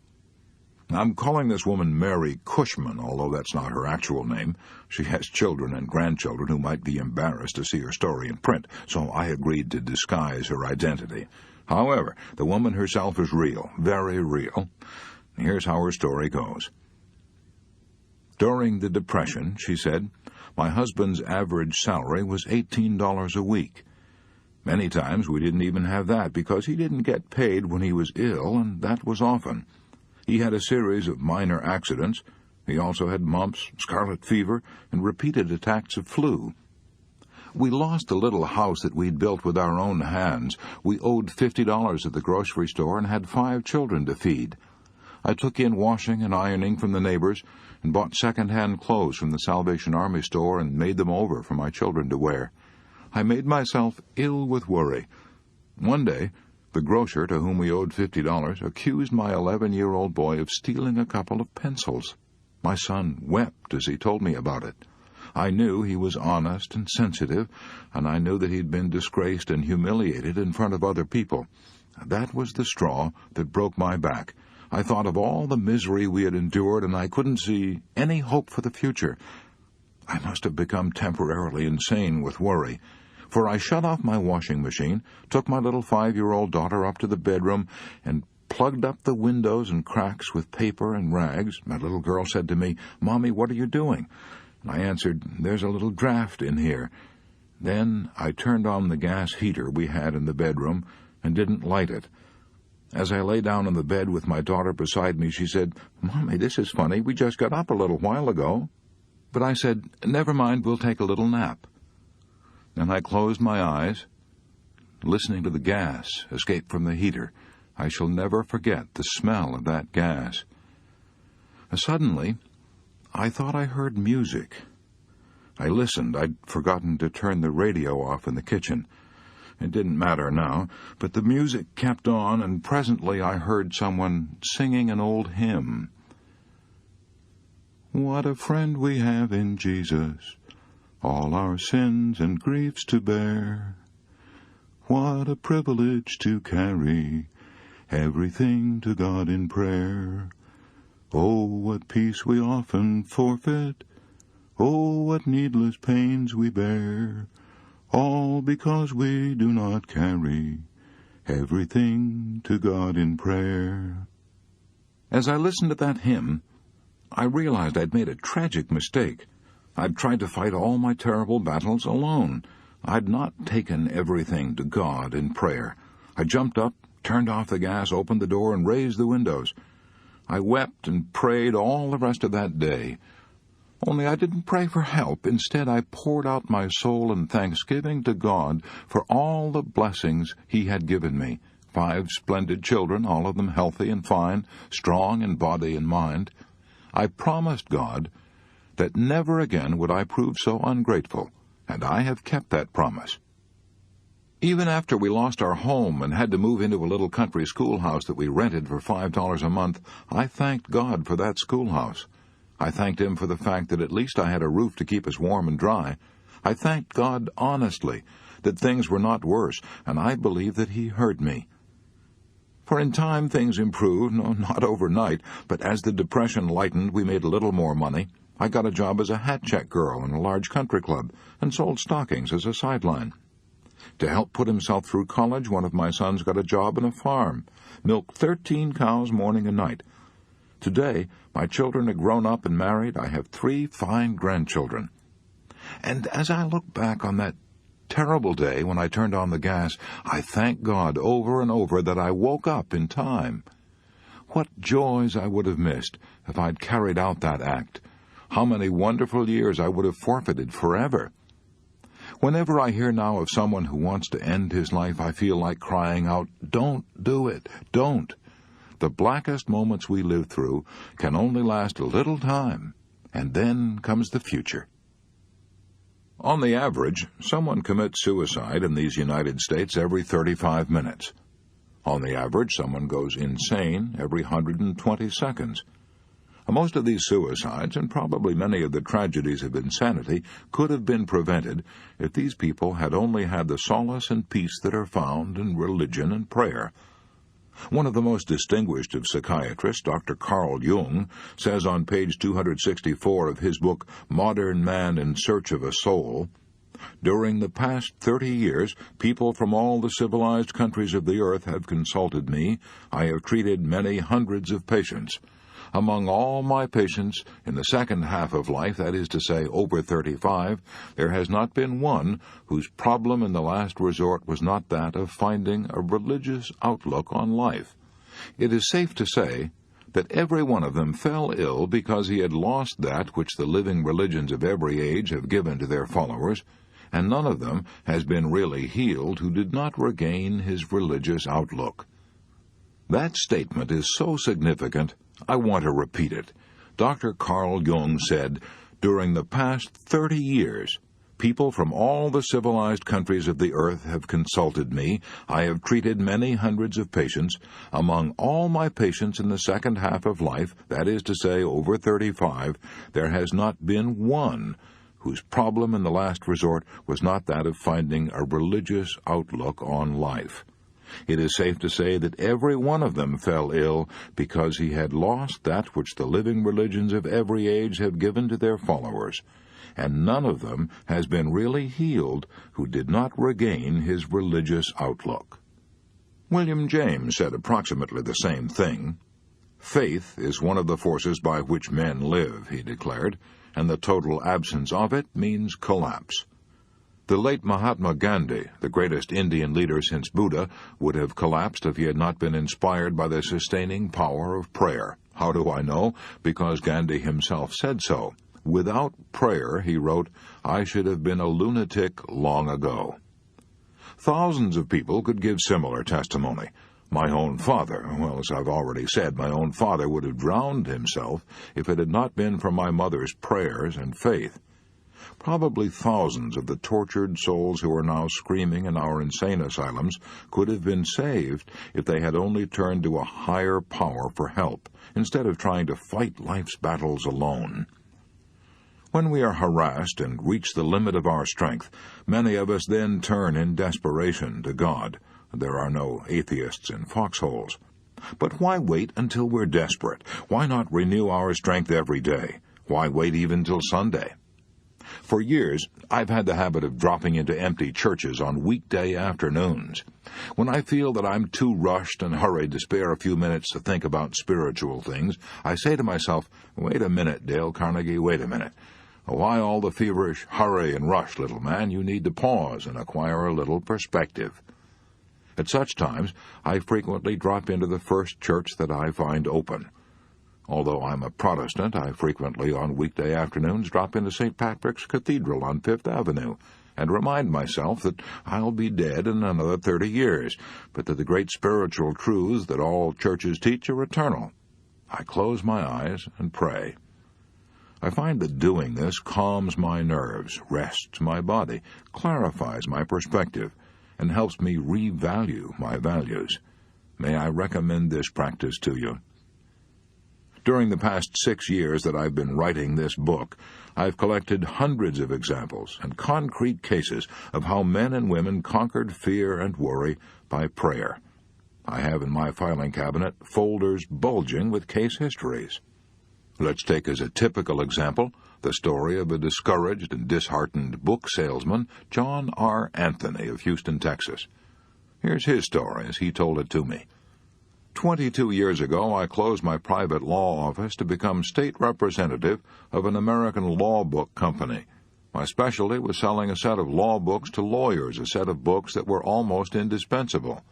I'm calling this woman Mary Cushman, although that's not her actual name. She has children and grandchildren who might be embarrassed to see her story in print, so I agreed to disguise her identity. However, the woman herself is real, very real. Here's how her story goes. During the Depression, she said, my husband's average salary was $18 a week. Many times we didn't even have that because he didn't get paid when he was ill, and that was often. He had a series of minor accidents. He also had mumps, scarlet fever, and repeated attacks of flu. We lost the little house that we'd built with our own hands. We owed $50 at the grocery store and had 5 children to feed. I took in washing and ironing from the neighbors and bought second-hand clothes from the Salvation Army store and made them over for my children to wear. I made myself ill with worry. One day, the grocer to whom we owed $50 accused my 11-year-old boy of stealing a couple of pencils. My son wept as he told me about it. I knew he was honest and sensitive, and I knew that he'd been disgraced and humiliated in front of other people. That was the straw that broke my back. I thought of all the misery we had endured, and I couldn't see any hope for the future. I must have become temporarily insane with worry, for I shut off my washing machine, took my little 5-year-old daughter up to the bedroom, and plugged up the windows and cracks with paper and rags. My little girl said to me, "Mommy, what are you doing?" And I answered, "There's a little draft in here." Then I turned on the gas heater we had in the bedroom and didn't light it. As I lay down on the bed with my daughter beside me, she said, "Mommy, this is funny. We just got up a little while ago." But I said, "Never mind, we'll take a little nap." Then I closed my eyes, listening to the gas escape from the heater. I shall never forget the smell of that gas. Suddenly, I thought I heard music. I listened. I'd forgotten to turn the radio off in the kitchen. It didn't matter now, but the music kept on, and presently I heard someone singing an old hymn. What a friend we have in Jesus, all our sins and griefs to bear. What a privilege to carry everything to God in prayer. Oh, what peace we often forfeit. Oh, what needless pains we bear. All because we do not carry everything to God in prayer. As I listened to that hymn, I realized I'd made a tragic mistake. I'd tried to fight all my terrible battles alone. I'd not taken everything to God in prayer. I jumped up, turned off the gas, opened the door, and raised the windows. I wept and prayed all the rest of that day. Only I didn't pray for help. Instead, I poured out my soul in thanksgiving to God for all the blessings He had given me. 5 splendid children, all of them healthy and fine, strong in body and mind. I promised God that never again would I prove so ungrateful, and I have kept that promise. Even after we lost our home and had to move into a little country schoolhouse that we rented for $5 a month, I thanked God for that schoolhouse. I thanked Him for the fact that at least I had a roof to keep us warm and dry. I thanked God honestly that things were not worse, and I believe that He heard me. For in time things improved, no, not overnight, but as the Depression lightened, we made a little more money. I got a job as a hat check girl in a large country club and sold stockings as a sideline. To help put himself through college, one of my sons got a job on a farm, milked 13 cows morning and night. Today, my children are grown up and married. I have 3 fine grandchildren. And as I look back on that terrible day when I turned on the gas, I thank God over and over that I woke up in time. What joys I would have missed if I'd carried out that act. How many wonderful years I would have forfeited forever. Whenever I hear now of someone who wants to end his life, I feel like crying out, "Don't do it, don't." The blackest moments we live through can only last a little time, and then comes the future. On the average, someone commits suicide in these United States every 35 minutes. On the average, someone goes insane every 120 seconds. Most of these suicides, and probably many of the tragedies of insanity, could have been prevented if these people had only had the solace and peace that are found in religion and prayer. One of the most distinguished of psychiatrists, Dr. Carl Jung, says on page 264 of his book, Modern Man in Search of a Soul, "During the past 30 years, people from all the civilized countries of the earth have consulted me. I have treated many hundreds of patients. Among all my patients in the second half of life, that is to say, over 35, there has not been one whose problem in the last resort was not that of finding a religious outlook on life. It is safe to say that every one of them fell ill because he had lost that which the living religions of every age have given to their followers, and none of them has been really healed who did not regain his religious outlook." That statement is so significant, I want to repeat it. Dr. Carl Jung said, "During the past 30 years, people from all the civilized countries of the earth have consulted me. I have treated many hundreds of patients. Among all my patients in the second half of life, that is to say, over 35, there has not been one whose problem in the last resort was not that of finding a religious outlook on life. It is safe to say that every one of them fell ill because he had lost that which the living religions of every age have given to their followers, and none of them has been really healed who did not regain his religious outlook." William James said approximately the same thing. "Faith is one of the forces by which men live," he declared, "and the total absence of it means collapse." The late Mahatma Gandhi, the greatest Indian leader since Buddha, would have collapsed if he had not been inspired by the sustaining power of prayer. How do I know? Because Gandhi himself said so. "Without prayer," he wrote, "I should have been a lunatic long ago." Thousands of people could give similar testimony. My own father, well, as I've already said, my own father would have drowned himself if it had not been for my mother's prayers and faith. Probably thousands of the tortured souls who are now screaming in our insane asylums could have been saved if they had only turned to a higher power for help, instead of trying to fight life's battles alone. When we are harassed and reach the limit of our strength, many of us then turn in desperation to God. There are no atheists in foxholes. But why wait until we're desperate? Why not renew our strength every day? Why wait even till Sunday? For years, I've had the habit of dropping into empty churches on weekday afternoons. When I feel that I'm too rushed and hurried to spare a few minutes to think about spiritual things, I say to myself, "Wait a minute, Dale Carnegie, wait a minute. Why all the feverish hurry and rush, little man? You need to pause and acquire a little perspective." At such times, I frequently drop into the first church that I find open. Although I'm a Protestant, I frequently on weekday afternoons drop into St. Patrick's Cathedral on Fifth Avenue and remind myself that I'll be dead in another 30 years, but that the great spiritual truths that all churches teach are eternal. I close my eyes and pray. I find that doing this calms my nerves, rests my body, clarifies my perspective, and helps me revalue my values. May I recommend this practice to you. During the past 6 years that I've been writing this book, I've collected hundreds of examples and concrete cases of how men and women conquered fear and worry by prayer. I have in my filing cabinet folders bulging with case histories. Let's take as a typical example the story of a discouraged and disheartened book salesman, John R. Anthony of Houston, Texas. Here's his story as he told it to me. 22 years ago, I closed my private law office to become state representative of an American law book company. My specialty was selling a set of law books to lawyers, a set of books that were almost indispensable.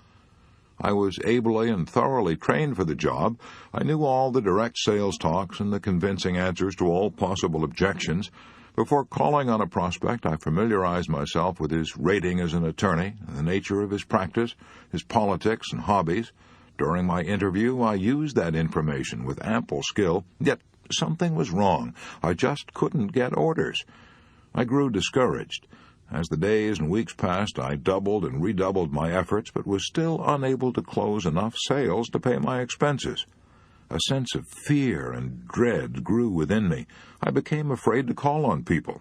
I was ably and thoroughly trained for the job. I knew all the direct sales talks and the convincing answers to all possible objections. Before calling on a prospect, I familiarized myself with his rating as an attorney, the nature of his practice, his politics and hobbies. During my interview, I used that information with ample skill, yet something was wrong. I just couldn't get orders. I grew discouraged. As the days and weeks passed, I doubled and redoubled my efforts, but was still unable to close enough sales to pay my expenses. A sense of fear and dread grew within me. I became afraid to call on people.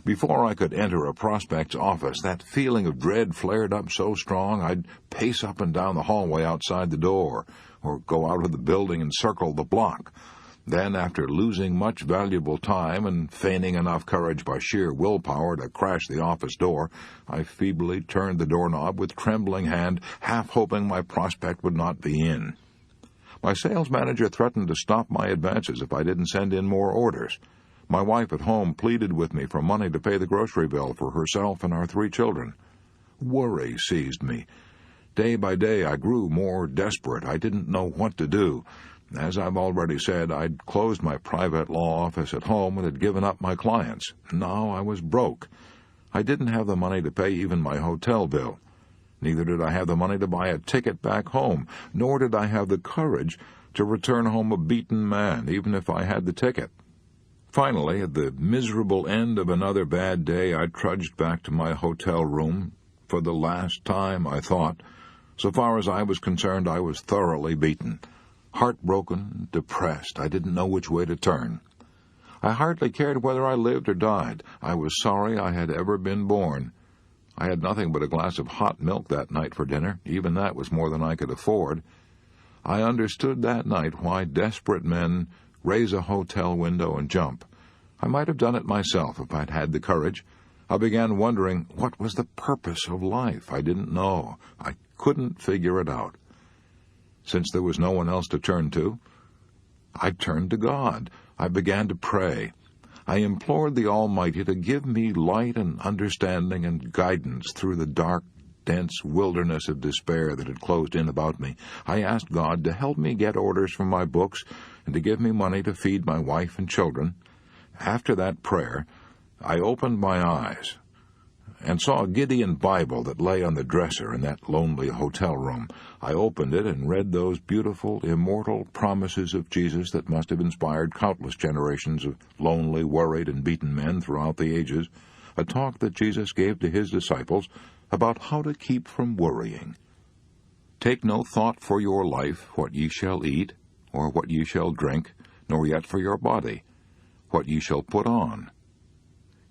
Before I could enter a prospect's office, that feeling of dread flared up so strong I'd pace up and down the hallway outside the door, or go out of the building and circle the block. Then, after losing much valuable time and feigning enough courage by sheer willpower to crash the office door, I feebly turned the doorknob with trembling hand, half hoping my prospect would not be in. My sales manager threatened to stop my advances if I didn't send in more orders. My wife at home pleaded with me for money to pay the grocery bill for herself and our 3 children. Worry seized me. Day by day, I grew more desperate. I didn't know what to do. As I've already said, I'd closed my private law office at home and had given up my clients. Now I was broke. I didn't have the money to pay even my hotel bill. Neither did I have the money to buy a ticket back home, nor did I have the courage to return home a beaten man, even if I had the ticket. Finally, at the miserable end of another bad day, I trudged back to my hotel room. For the last time, I thought. So far as I was concerned, I was thoroughly beaten. Heartbroken, depressed, I didn't know which way to turn. I hardly cared whether I lived or died. I was sorry I had ever been born. I had nothing but a glass of hot milk that night for dinner. Even that was more than I could afford. I understood that night why desperate men raise a hotel window and jump. I might have done it myself if I'd had the courage. I began wondering what was the purpose of life. I didn't know. I couldn't figure it out. Since there was no one else to turn to, I turned to God. I began to pray. I implored the Almighty to give me light and understanding and guidance through the dark, dense wilderness of despair that had closed in about me. I asked God to help me get orders for my books and to give me money to feed my wife and children. After that prayer, I opened my eyes, and saw a Gideon Bible that lay on the dresser in that lonely hotel room. I opened it and read those beautiful, immortal promises of Jesus that must have inspired countless generations of lonely, worried, and beaten men throughout the ages, a talk that Jesus gave to his disciples about how to keep from worrying. "Take no thought for your life, what ye shall eat, or what ye shall drink, nor yet for your body, what ye shall put on.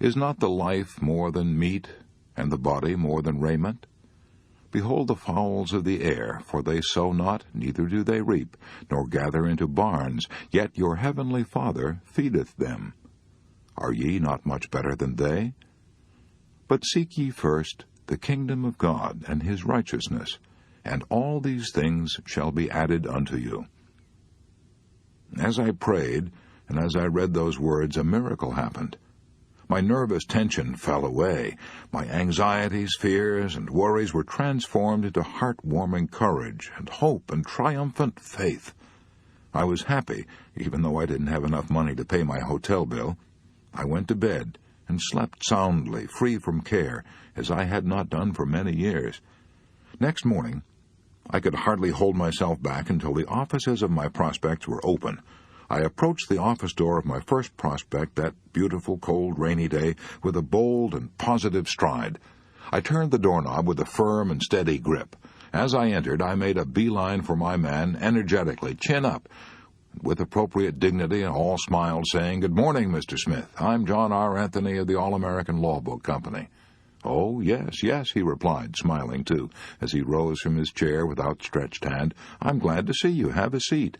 Is not the life more than meat, and the body more than raiment? Behold the fowls of the air, for they sow not, neither do they reap, nor gather into barns, yet your heavenly Father feedeth them. Are ye not much better than they? But seek ye first the kingdom of God and his righteousness, and all these things shall be added unto you." As I prayed, and as I read those words, a miracle happened. My nervous tension fell away. My anxieties, fears, and worries were transformed into heart-warming courage and hope and triumphant faith. I was happy, even though I didn't have enough money to pay my hotel bill. I went to bed and slept soundly, free from care, as I had not done for many years. Next morning, I could hardly hold myself back until the offices of my prospects were open. I approached the office door of my first prospect that beautiful, cold, rainy day with a bold and positive stride. I turned the doorknob with a firm and steady grip. As I entered, I made a beeline for my man, energetically, chin up, with appropriate dignity, and all smiled, saying, "Good morning, Mr. Smith. I'm John R. Anthony of the All-American Law Book Company." "Oh, yes, yes," he replied, smiling too, as he rose from his chair with outstretched hand. "I'm glad to see you. Have a seat."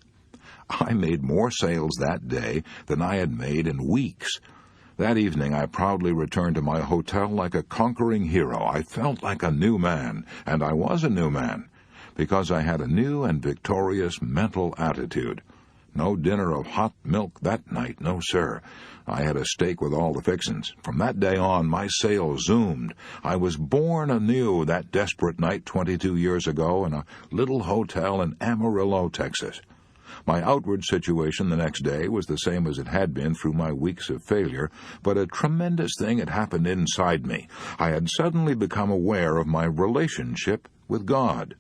I made more sales that day than I had made in weeks. That evening I proudly returned to my hotel like a conquering hero. I felt like a new man, and I was a new man, because I had a new and victorious mental attitude. No dinner of hot milk that night, no sir. I had a steak with all the fixins. From that day on, my sales zoomed. I was born anew that desperate night 22 years ago in a little hotel in Amarillo, Texas. My outward situation the next day was the same as it had been through my weeks of failure, but a tremendous thing had happened inside me. I had suddenly become aware of my relationship with God.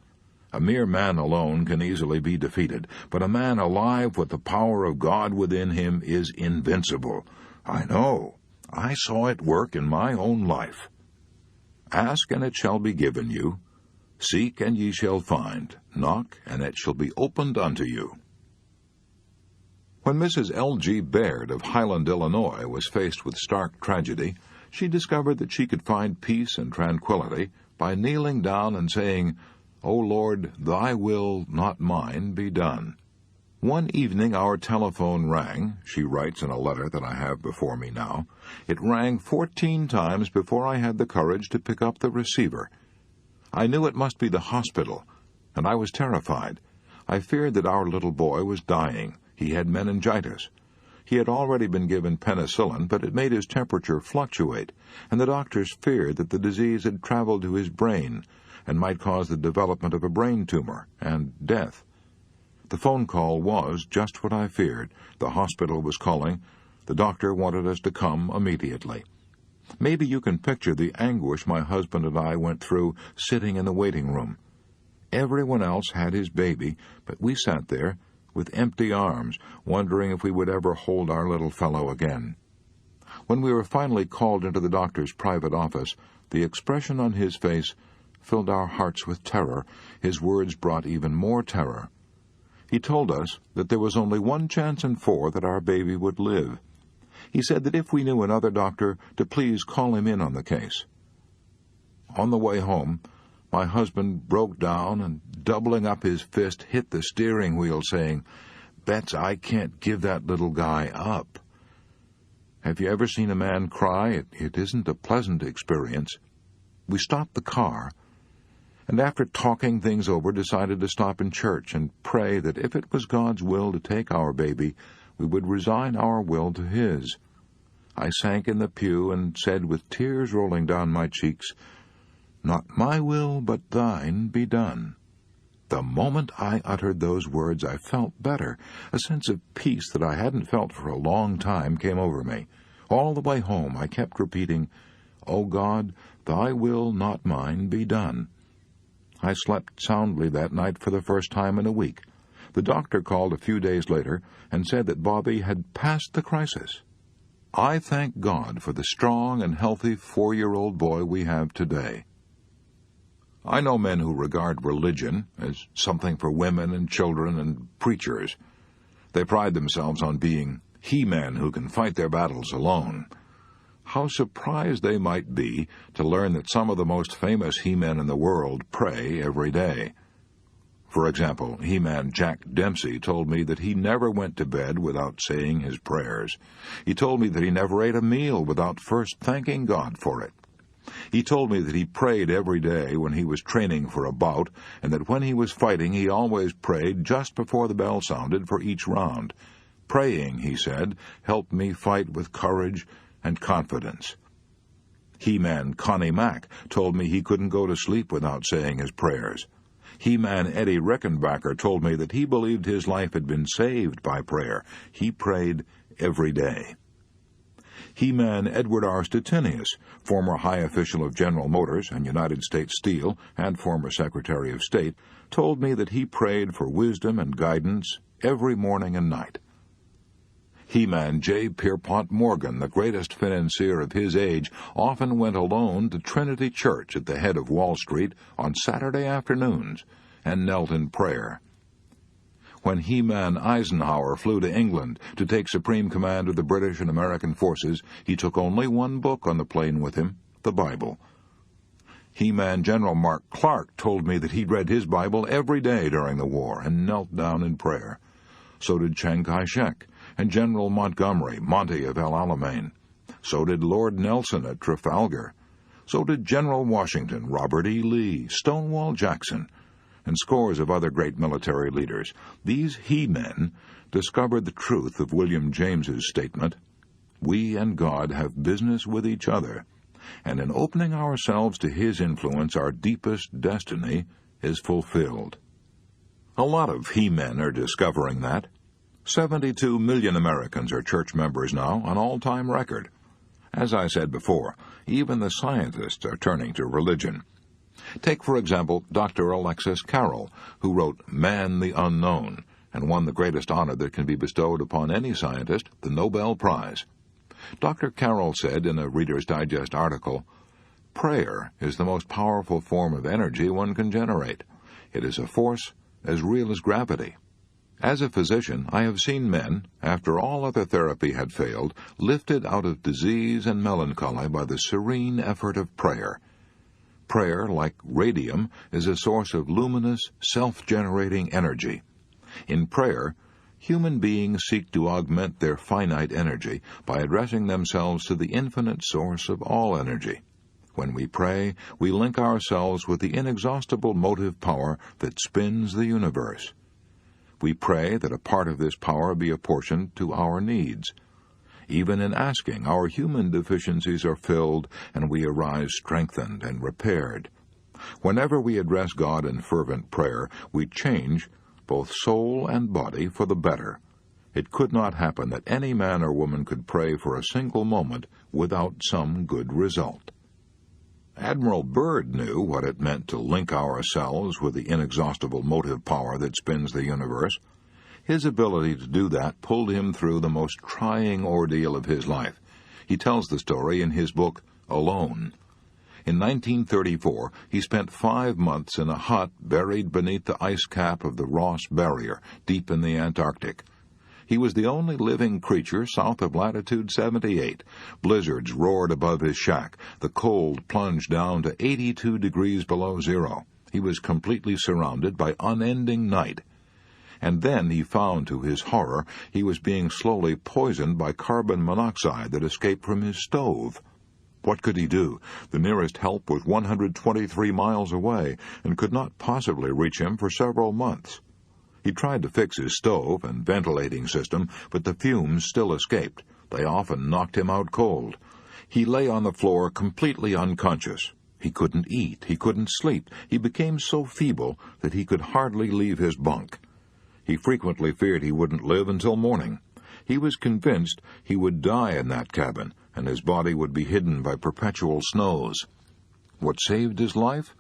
A mere man alone can easily be defeated, but a man alive with the power of God within him is invincible. I know. I saw it work in my own life. "Ask, and it shall be given you. Seek, and ye shall find. Knock, and it shall be opened unto you." When Mrs. L.G. Baird of Highland, Illinois, was faced with stark tragedy, she discovered that she could find peace and tranquility by kneeling down and saying, "O Lord, thy will, not mine, be done." One evening our telephone rang, she writes in a letter that I have before me now. It rang 14 times before I had the courage to pick up the receiver. I knew it must be the hospital, and I was terrified. I feared that our little boy was dying. He had meningitis. He had already been given penicillin, but it made his temperature fluctuate, and the doctors feared that the disease had traveled to his brain and might cause the development of a brain tumor and death. The phone call was just what I feared. The hospital was calling. The doctor wanted us to come immediately. Maybe you can picture the anguish my husband and I went through sitting in the waiting room. Everyone else had his baby, but we sat there with empty arms, wondering if we would ever hold our little fellow again. When we were finally called into the doctor's private office, the expression on his face filled our hearts with terror. His words brought even more terror. He told us that there was only 1 chance in 4 that our baby would live. He said that if we knew another doctor, to please call him in on the case. On the way home, my husband broke down and, doubling up his fist, hit the steering wheel, saying, "Bets, I can't give that little guy up." Have you ever seen a man cry? It isn't a pleasant experience. We stopped the car, and after talking things over, decided to stop in church and pray that if it was God's will to take our baby, we would resign our will to his. I sank in the pew and said with tears rolling down my cheeks, "Not my will, but thine be done." The moment I uttered those words, I felt better. A sense of peace that I hadn't felt for a long time came over me. All the way home I kept repeating, "O God, Thy will, not mine, be done. I slept soundly that night for the first time in a week. The doctor called a few days later and said that Bobby had passed the crisis. I thank God for the strong and healthy 4-year-old boy we have today. I know men who regard religion as something for women and children and preachers. They pride themselves on being he-men who can fight their battles alone. How surprised they might be to learn that some of the most famous he-men in the world pray every day. For example, he-man Jack Dempsey told me that he never went to bed without saying his prayers. He told me that he never ate a meal without first thanking God for it. He told me that he prayed every day when he was training for a bout, and that when he was fighting he always prayed just before the bell sounded for each round. Praying, he said, helped me fight with courage and confidence. He-man Connie Mack told me he couldn't go to sleep without saying his prayers. He-man Eddie Rickenbacker told me that he believed his life had been saved by prayer. He prayed every day. He-man Edward R. Stettinius, former high official of General Motors and United States Steel and former Secretary of State, told me that he prayed for wisdom and guidance every morning and night. He-man J. Pierpont Morgan, the greatest financier of his age, often went alone to Trinity Church at the head of Wall Street on Saturday afternoons and knelt in prayer. When He-man Eisenhower flew to England to take supreme command of the British and American forces, he took only one book on the plane with him, the Bible. He-man General Mark Clark told me that he'd read his Bible every day during the war and knelt down in prayer. So did Chiang Kai-shek and General Montgomery, Monty of El Alamein. So did Lord Nelson at Trafalgar. So did General Washington, Robert E. Lee, Stonewall Jackson, and scores of other great military leaders. These he-men discovered the truth of William James's statement, "We and God have business with each other, and in opening ourselves to His influence, our deepest destiny is fulfilled." A lot of he-men are discovering that. 72 million Americans are church members now, an all-time record. As I said before, even the scientists are turning to religion. Take, for example, Dr. Alexis Carrel, who wrote Man the Unknown, and won the greatest honor that can be bestowed upon any scientist, the Nobel Prize. Dr. Carrel said in a Reader's Digest article, "Prayer is the most powerful form of energy one can generate. It is a force as real as gravity. As a physician, I have seen men, after all other therapy had failed, lifted out of disease and melancholy by the serene effort of prayer. Prayer, like radium, is a source of luminous, self-generating energy. In prayer, human beings seek to augment their finite energy by addressing themselves to the infinite source of all energy. When we pray, we link ourselves with the inexhaustible motive power that spins the universe. We pray that a part of this power be apportioned to our needs. Even in asking, our human deficiencies are filled, and we arise strengthened and repaired. Whenever we address God in fervent prayer, we change both soul and body for the better. It could not happen that any man or woman could pray for a single moment without some good result. Admiral Byrd knew what it meant to link ourselves with the inexhaustible motive power that spins the universe. His ability to do that pulled him through the most trying ordeal of his life. He tells the story in his book, Alone. In 1934, he spent 5 months in a hut buried beneath the ice cap of the Ross Barrier, deep in the Antarctic. He was the only living creature south of latitude 78. Blizzards roared above his shack. The cold plunged down to 82 degrees below zero. He was completely surrounded by unending night. And then he found, to his horror, he was being slowly poisoned by carbon monoxide that escaped from his stove. What could he do? The nearest help was 123 miles away, and could not possibly reach him for several months. He tried to fix his stove and ventilating system, but the fumes still escaped. They often knocked him out cold. He lay on the floor completely unconscious. He couldn't eat. He couldn't sleep. He became so feeble that he could hardly leave his bunk. He frequently feared he wouldn't live until morning. He was convinced he would die in that cabin, and his body would be hidden by perpetual snows. What saved his life?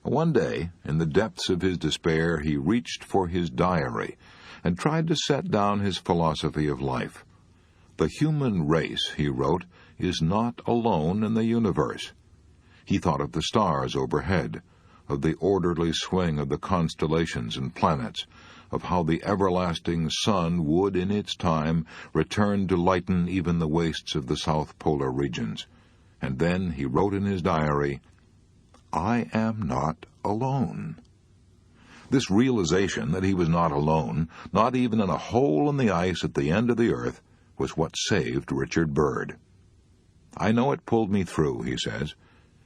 One day, in the depths of his despair, he reached for his diary and tried to set down his philosophy of life. The human race, he wrote, is not alone in the universe. He thought of the stars overhead, of the orderly swing of the constellations and planets, of how the everlasting sun would, in its time, return to lighten even the wastes of the south polar regions. And then he wrote in his diary, "I am not alone." This realization that he was not alone, not even in a hole in the ice at the end of the earth, was what saved Richard Byrd. "I know it pulled me through," he says,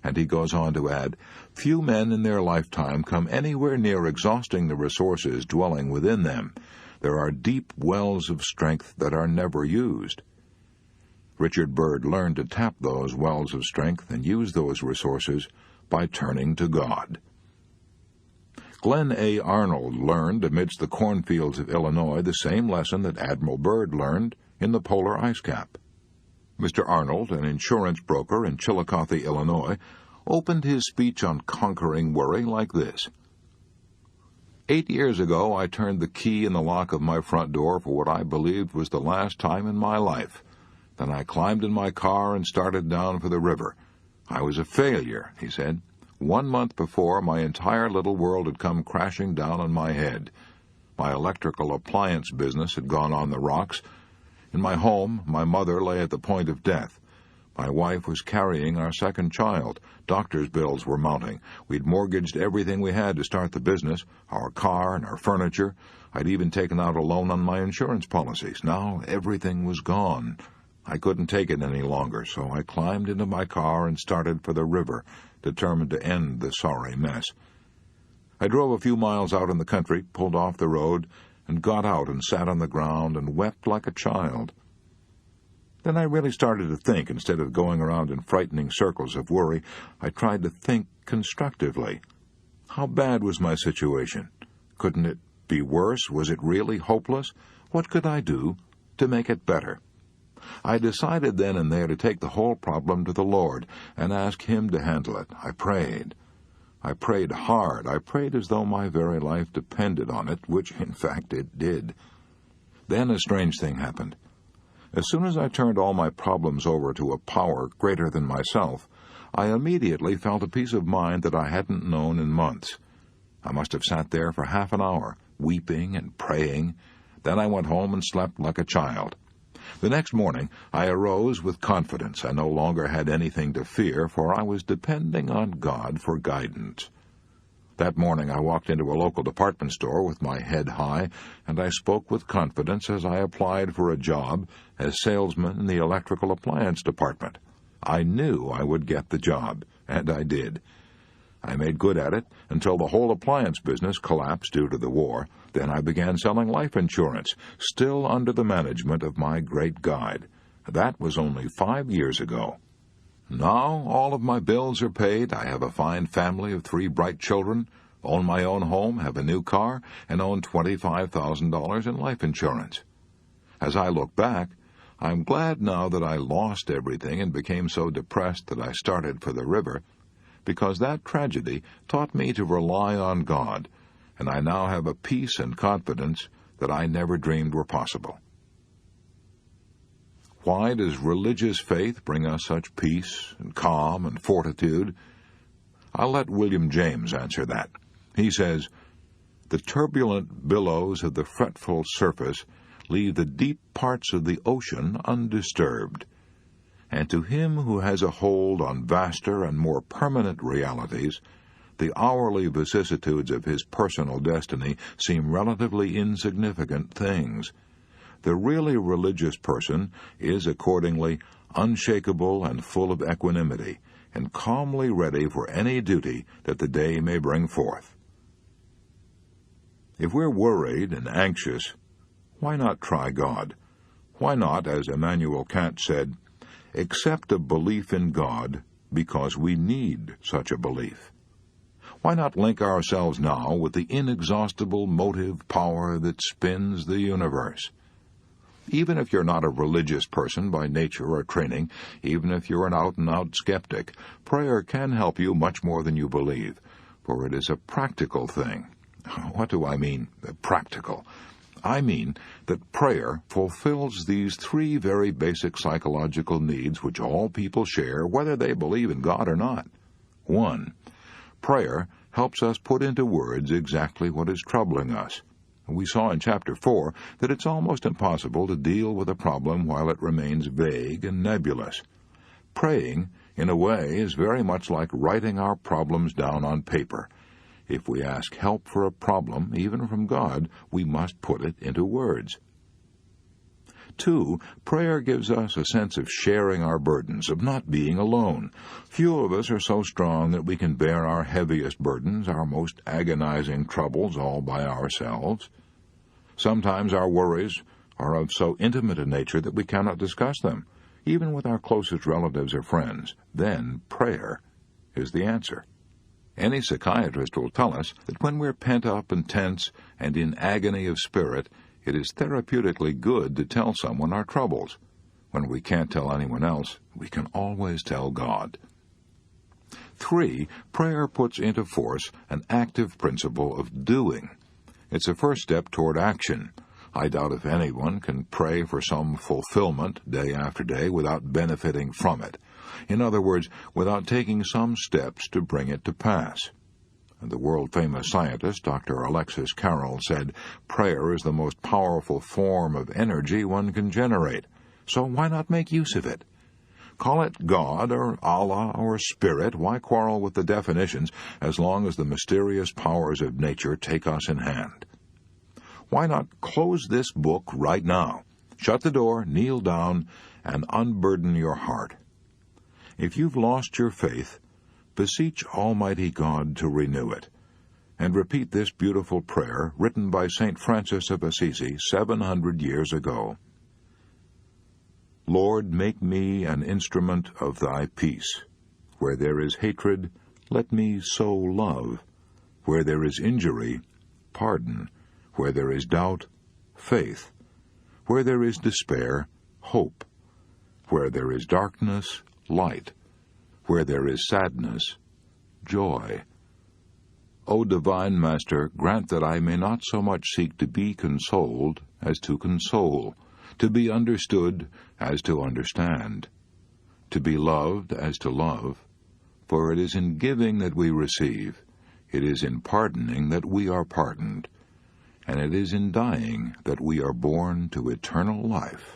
and he goes on to add, "Few men in their lifetime come anywhere near exhausting the resources dwelling within them. There are deep wells of strength that are never used." Richard Byrd learned to tap those wells of strength and use those resources by turning to God. Glenn A. Arnold learned amidst the cornfields of Illinois the same lesson that Admiral Byrd learned in the polar ice cap. Mr. Arnold, an insurance broker in Chillicothe, Illinois, opened his speech on conquering worry like this: 8 years ago I turned the key in the lock of my front door for what I believed was the last time in my life. Then I climbed in my car and started down for the river. I was a failure," he said. 1 month before, my entire little world had come crashing down on my head. My electrical appliance business had gone on the rocks. In my home, my mother lay at the point of death. My wife was carrying our second child. Doctor's bills were mounting. We'd mortgaged everything we had to start the business, our car and our furniture. I'd even taken out a loan on my insurance policies. Now everything was gone. I couldn't take it any longer, so I climbed into my car and started for the river, determined to end the sorry mess. I drove a few miles out in the country, pulled off the road, and got out and sat on the ground and wept like a child. Then I really started to think. Instead of going around in frightening circles of worry, I tried to think constructively. How bad was my situation? Couldn't it be worse? Was it really hopeless? What could I do to make it better? I decided then and there to take the whole problem to the Lord and ask Him to handle it. I prayed. I prayed hard. I prayed as though my very life depended on it, which, in fact, it did. Then a strange thing happened. As soon as I turned all my problems over to a power greater than myself, I immediately felt a peace of mind that I hadn't known in months. I must have sat there for half an hour, weeping and praying. Then I went home and slept like a child. The next morning I arose with confidence. I no longer had anything to fear, for I was depending on God for guidance. That morning I walked into a local department store with my head high, and I spoke with confidence as I applied for a job as salesman in the electrical appliance department. I knew I would get the job, and I did. I made good at it until the whole appliance business collapsed due to the war. Then I began selling life insurance, still under the management of my great guide. That was only 5 years ago. Now all of my bills are paid. I have a fine family of 3 bright children, own my own home, have a new car, and own $25,000 in life insurance. As I look back, I'm glad now that I lost everything and became so depressed that I started for the river, because that tragedy taught me to rely on God, and I now have a peace and confidence that I never dreamed were possible. Why does religious faith bring us such peace and calm and fortitude? I'll let William James answer that. He says, "The turbulent billows of the fretful surface leave the deep parts of the ocean undisturbed. And to him who has a hold on vaster and more permanent realities, the hourly vicissitudes of his personal destiny seem relatively insignificant things. The really religious person is accordingly unshakable and full of equanimity, and calmly ready for any duty that the day may bring forth." If we're worried and anxious, why not try God? Why not, as Immanuel Kant said, accept a belief in God because we need such a belief? Why not link ourselves now with the inexhaustible motive power that spins the universe? Even if you're not a religious person by nature or training, even if you're an out-and-out skeptic, prayer can help you much more than you believe, for it is a practical thing. What do I mean, practical? I mean that prayer fulfills these three very basic psychological needs which all people share, whether they believe in God or not. 1. Prayer helps us put into words exactly what is troubling us. We saw in Chapter 4 that it's almost impossible to deal with a problem while it remains vague and nebulous. Praying, in a way, is very much like writing our problems down on paper. If we ask help for a problem, even from God, we must put it into words. 2. Prayer gives us a sense of sharing our burdens, of not being alone. Few of us are so strong that we can bear our heaviest burdens, our most agonizing troubles, all by ourselves. Sometimes our worries are of so intimate a nature that we cannot discuss them, even with our closest relatives or friends. Then prayer is the answer. Any psychiatrist will tell us that when we're pent up and tense and in agony of spirit, it is therapeutically good to tell someone our troubles. When we can't tell anyone else, we can always tell God. 3. Prayer puts into force an active principle of doing. It's a first step toward action. I doubt if anyone can pray for some fulfillment day after day without benefiting from it. In other words, without taking some steps to bring it to pass. The world-famous scientist, Dr. Alexis Carrel, said, "Prayer is the most powerful form of energy one can generate, so why not make use of it? Call it God or Allah or Spirit, why quarrel with the definitions as long as the mysterious powers of nature take us in hand? Why not close this book right now, shut the door, kneel down, and unburden your heart? If you've lost your faith, beseech Almighty God to renew it, and repeat this beautiful prayer written by St. Francis of Assisi 700 years ago. Lord, make me an instrument of thy peace. Where there is hatred, let me sow love. Where there is injury, pardon. Where there is doubt, faith. Where there is despair, hope. Where there is darkness, light. Where there is sadness, joy. O divine Master, grant that I may not so much seek to be consoled as to console, to be understood as to understand, to be loved as to love, for it is in giving that we receive, it is in pardoning that we are pardoned, and it is in dying that we are born to eternal life.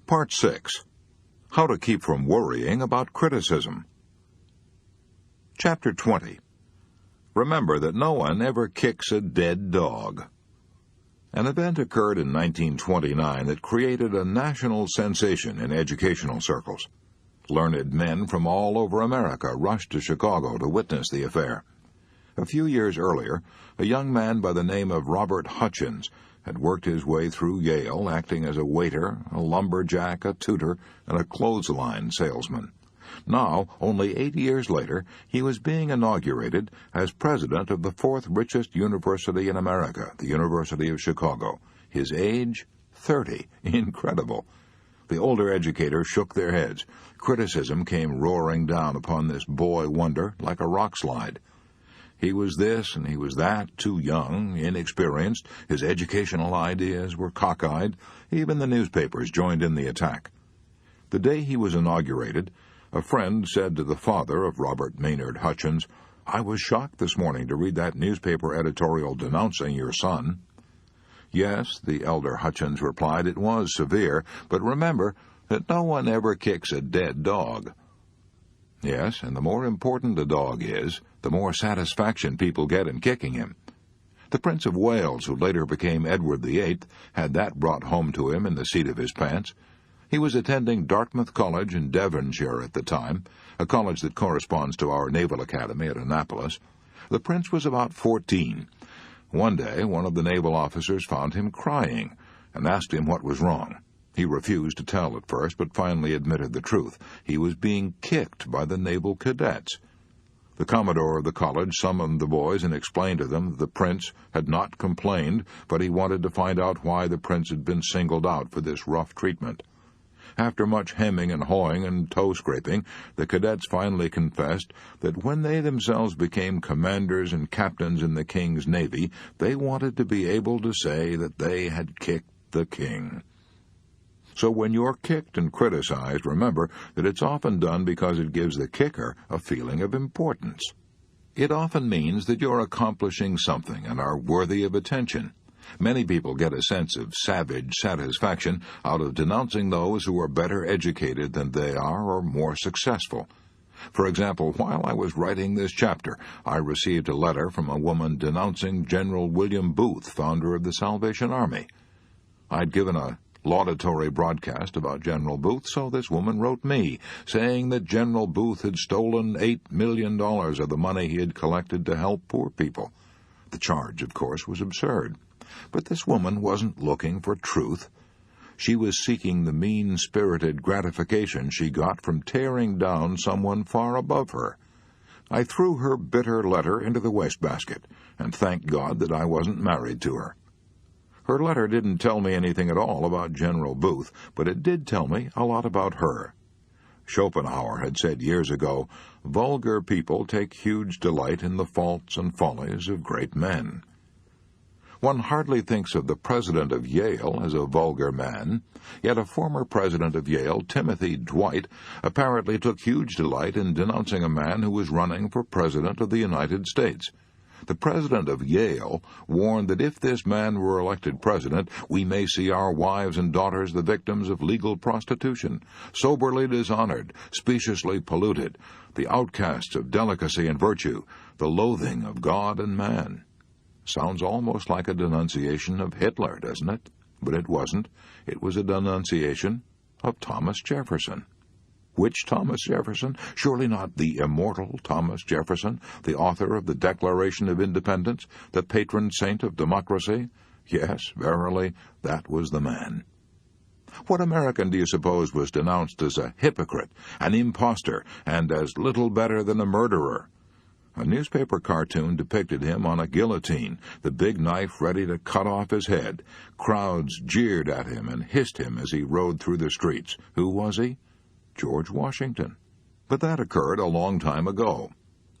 Part 6. How to Keep from Worrying About Criticism. Chapter 20. Remember that no one ever kicks a dead dog. An event occurred in 1929 that created a national sensation in educational circles. Learned men from all over America rushed to Chicago to witness the affair. A few years earlier, a young man by the name of Robert Hutchins had worked his way through Yale, acting as a waiter, a lumberjack, a tutor, and a clothesline salesman. Now, only 8 years later, he was being inaugurated as president of the fourth richest university in America, the University of Chicago. His age, 30. Incredible. The older educators shook their heads. Criticism came roaring down upon this boy wonder like a rock slide. He was this and he was that, too young, inexperienced. His educational ideas were cockeyed. Even the newspapers joined in the attack. The day he was inaugurated, a friend said to the father of Robert Maynard Hutchins, "I was shocked this morning to read that newspaper editorial denouncing your son." Yes, the elder Hutchins replied, it was severe, but remember that no one ever kicks a dead dog. Yes, and the more important a dog is, the more satisfaction people get in kicking him. The Prince of Wales, who later became Edward VIII, had that brought home to him in the seat of his pants. He was attending Dartmouth College in Devonshire at the time, a college that corresponds to our Naval Academy at Annapolis. The prince was about 14. One day, one of the naval officers found him crying and asked him what was wrong. He refused to tell at first, but finally admitted the truth. He was being kicked by the naval cadets. The commodore of the college summoned the boys and explained to them that the prince had not complained, but he wanted to find out why the prince had been singled out for this rough treatment. After much hemming and hawing and toe-scraping, the cadets finally confessed that when they themselves became commanders and captains in the king's navy, they wanted to be able to say that they had kicked the king. So when you're kicked and criticized, remember that it's often done because it gives the kicker a feeling of importance. It often means that you're accomplishing something and are worthy of attention. Many people get a sense of savage satisfaction out of denouncing those who are better educated than they are or more successful. For example, while I was writing this chapter, I received a letter from a woman denouncing General William Booth, founder of the Salvation Army. I'd given a laudatory broadcast about General Booth, so this woman wrote me, saying that General Booth had stolen $8 million of the money he had collected to help poor people. The charge, of course, was absurd. But this woman wasn't looking for truth. She was seeking the mean-spirited gratification she got from tearing down someone far above her. I threw her bitter letter into the wastebasket, and thanked God that I wasn't married to her. Her letter didn't tell me anything at all about General Booth, but it did tell me a lot about her. Schopenhauer had said years ago, "Vulgar people take huge delight in the faults and follies of great men." One hardly thinks of the president of Yale as a vulgar man, yet a former president of Yale, Timothy Dwight, apparently took huge delight in denouncing a man who was running for president of the United States. The president of Yale warned that if this man were elected president, we may see our wives and daughters the victims of legal prostitution, soberly dishonored, speciously polluted, the outcasts of delicacy and virtue, the loathing of God and man. Sounds almost like a denunciation of Hitler, doesn't it? But it wasn't. It was a denunciation of Thomas Jefferson. Which Thomas Jefferson? Surely not the immortal Thomas Jefferson, the author of the Declaration of Independence, the patron saint of democracy? Yes, verily, that was the man. What American do you suppose was denounced as a hypocrite, an impostor, and as little better than a murderer? A newspaper cartoon depicted him on a guillotine, the big knife ready to cut off his head. Crowds jeered at him and hissed him as he rode through the streets. Who was he? George Washington. But that occurred a long time ago.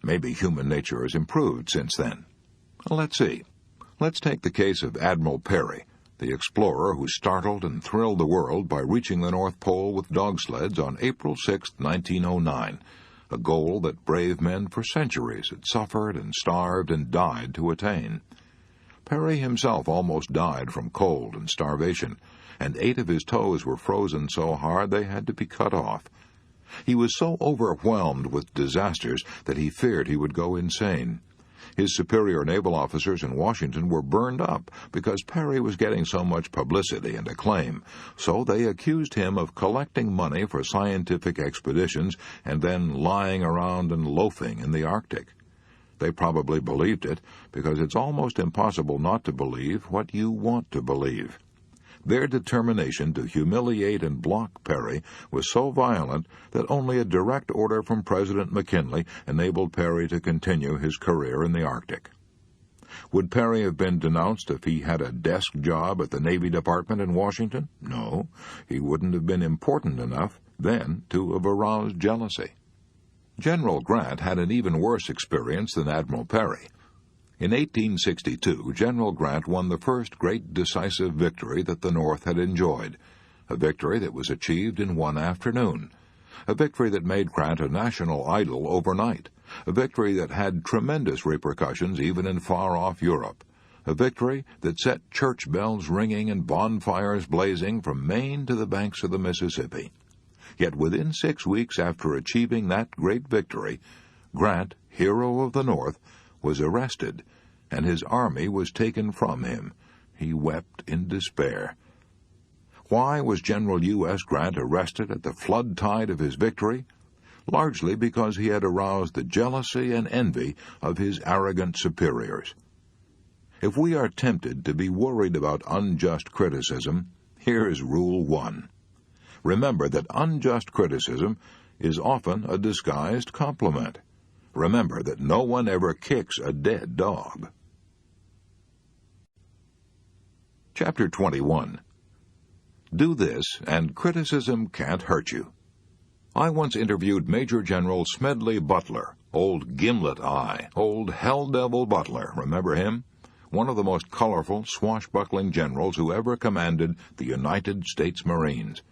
Maybe human nature has improved since then. Let's see. Let's take the case of Admiral Peary, the explorer who startled and thrilled the world by reaching the North Pole with dog sleds on April 6, 1909, a goal that brave men for centuries had suffered and starved and died to attain. Peary himself almost died from cold and starvation, and 8 of his toes were frozen so hard they had to be cut off. He was so overwhelmed with disasters that he feared he would go insane. His superior naval officers in Washington were burned up because Peary was getting so much publicity and acclaim, so they accused him of collecting money for scientific expeditions and then lying around and loafing in the Arctic. They probably believed it, because it's almost impossible not to believe what you want to believe. Their determination to humiliate and block Peary was so violent that only a direct order from President McKinley enabled Peary to continue his career in the Arctic. Would Peary have been denounced if he had a desk job at the Navy Department in Washington? No, he wouldn't have been important enough then to have aroused jealousy. General Grant had an even worse experience than Admiral Peary. In 1862, General Grant won the first great decisive victory that the North had enjoyed, a victory that was achieved in one afternoon, a victory that made Grant a national idol overnight, a victory that had tremendous repercussions even in far-off Europe, a victory that set church bells ringing and bonfires blazing from Maine to the banks of the Mississippi. Yet within 6 weeks after achieving that great victory, Grant, hero of the North, was arrested, and his army was taken from him. He wept in despair. Why was General U.S. Grant arrested at the flood tide of his victory? Largely because he had aroused the jealousy and envy of his arrogant superiors. If we are tempted to be worried about unjust criticism, here is Rule 1. Remember that unjust criticism is often a disguised compliment. Remember that no one ever kicks a dead dog. Chapter 21. Do this, and criticism can't hurt you. I once interviewed Major General Smedley Butler, old Gimlet Eye, old Hell Devil Butler, remember him? One of the most colorful, swashbuckling generals who ever commanded the United States Marines.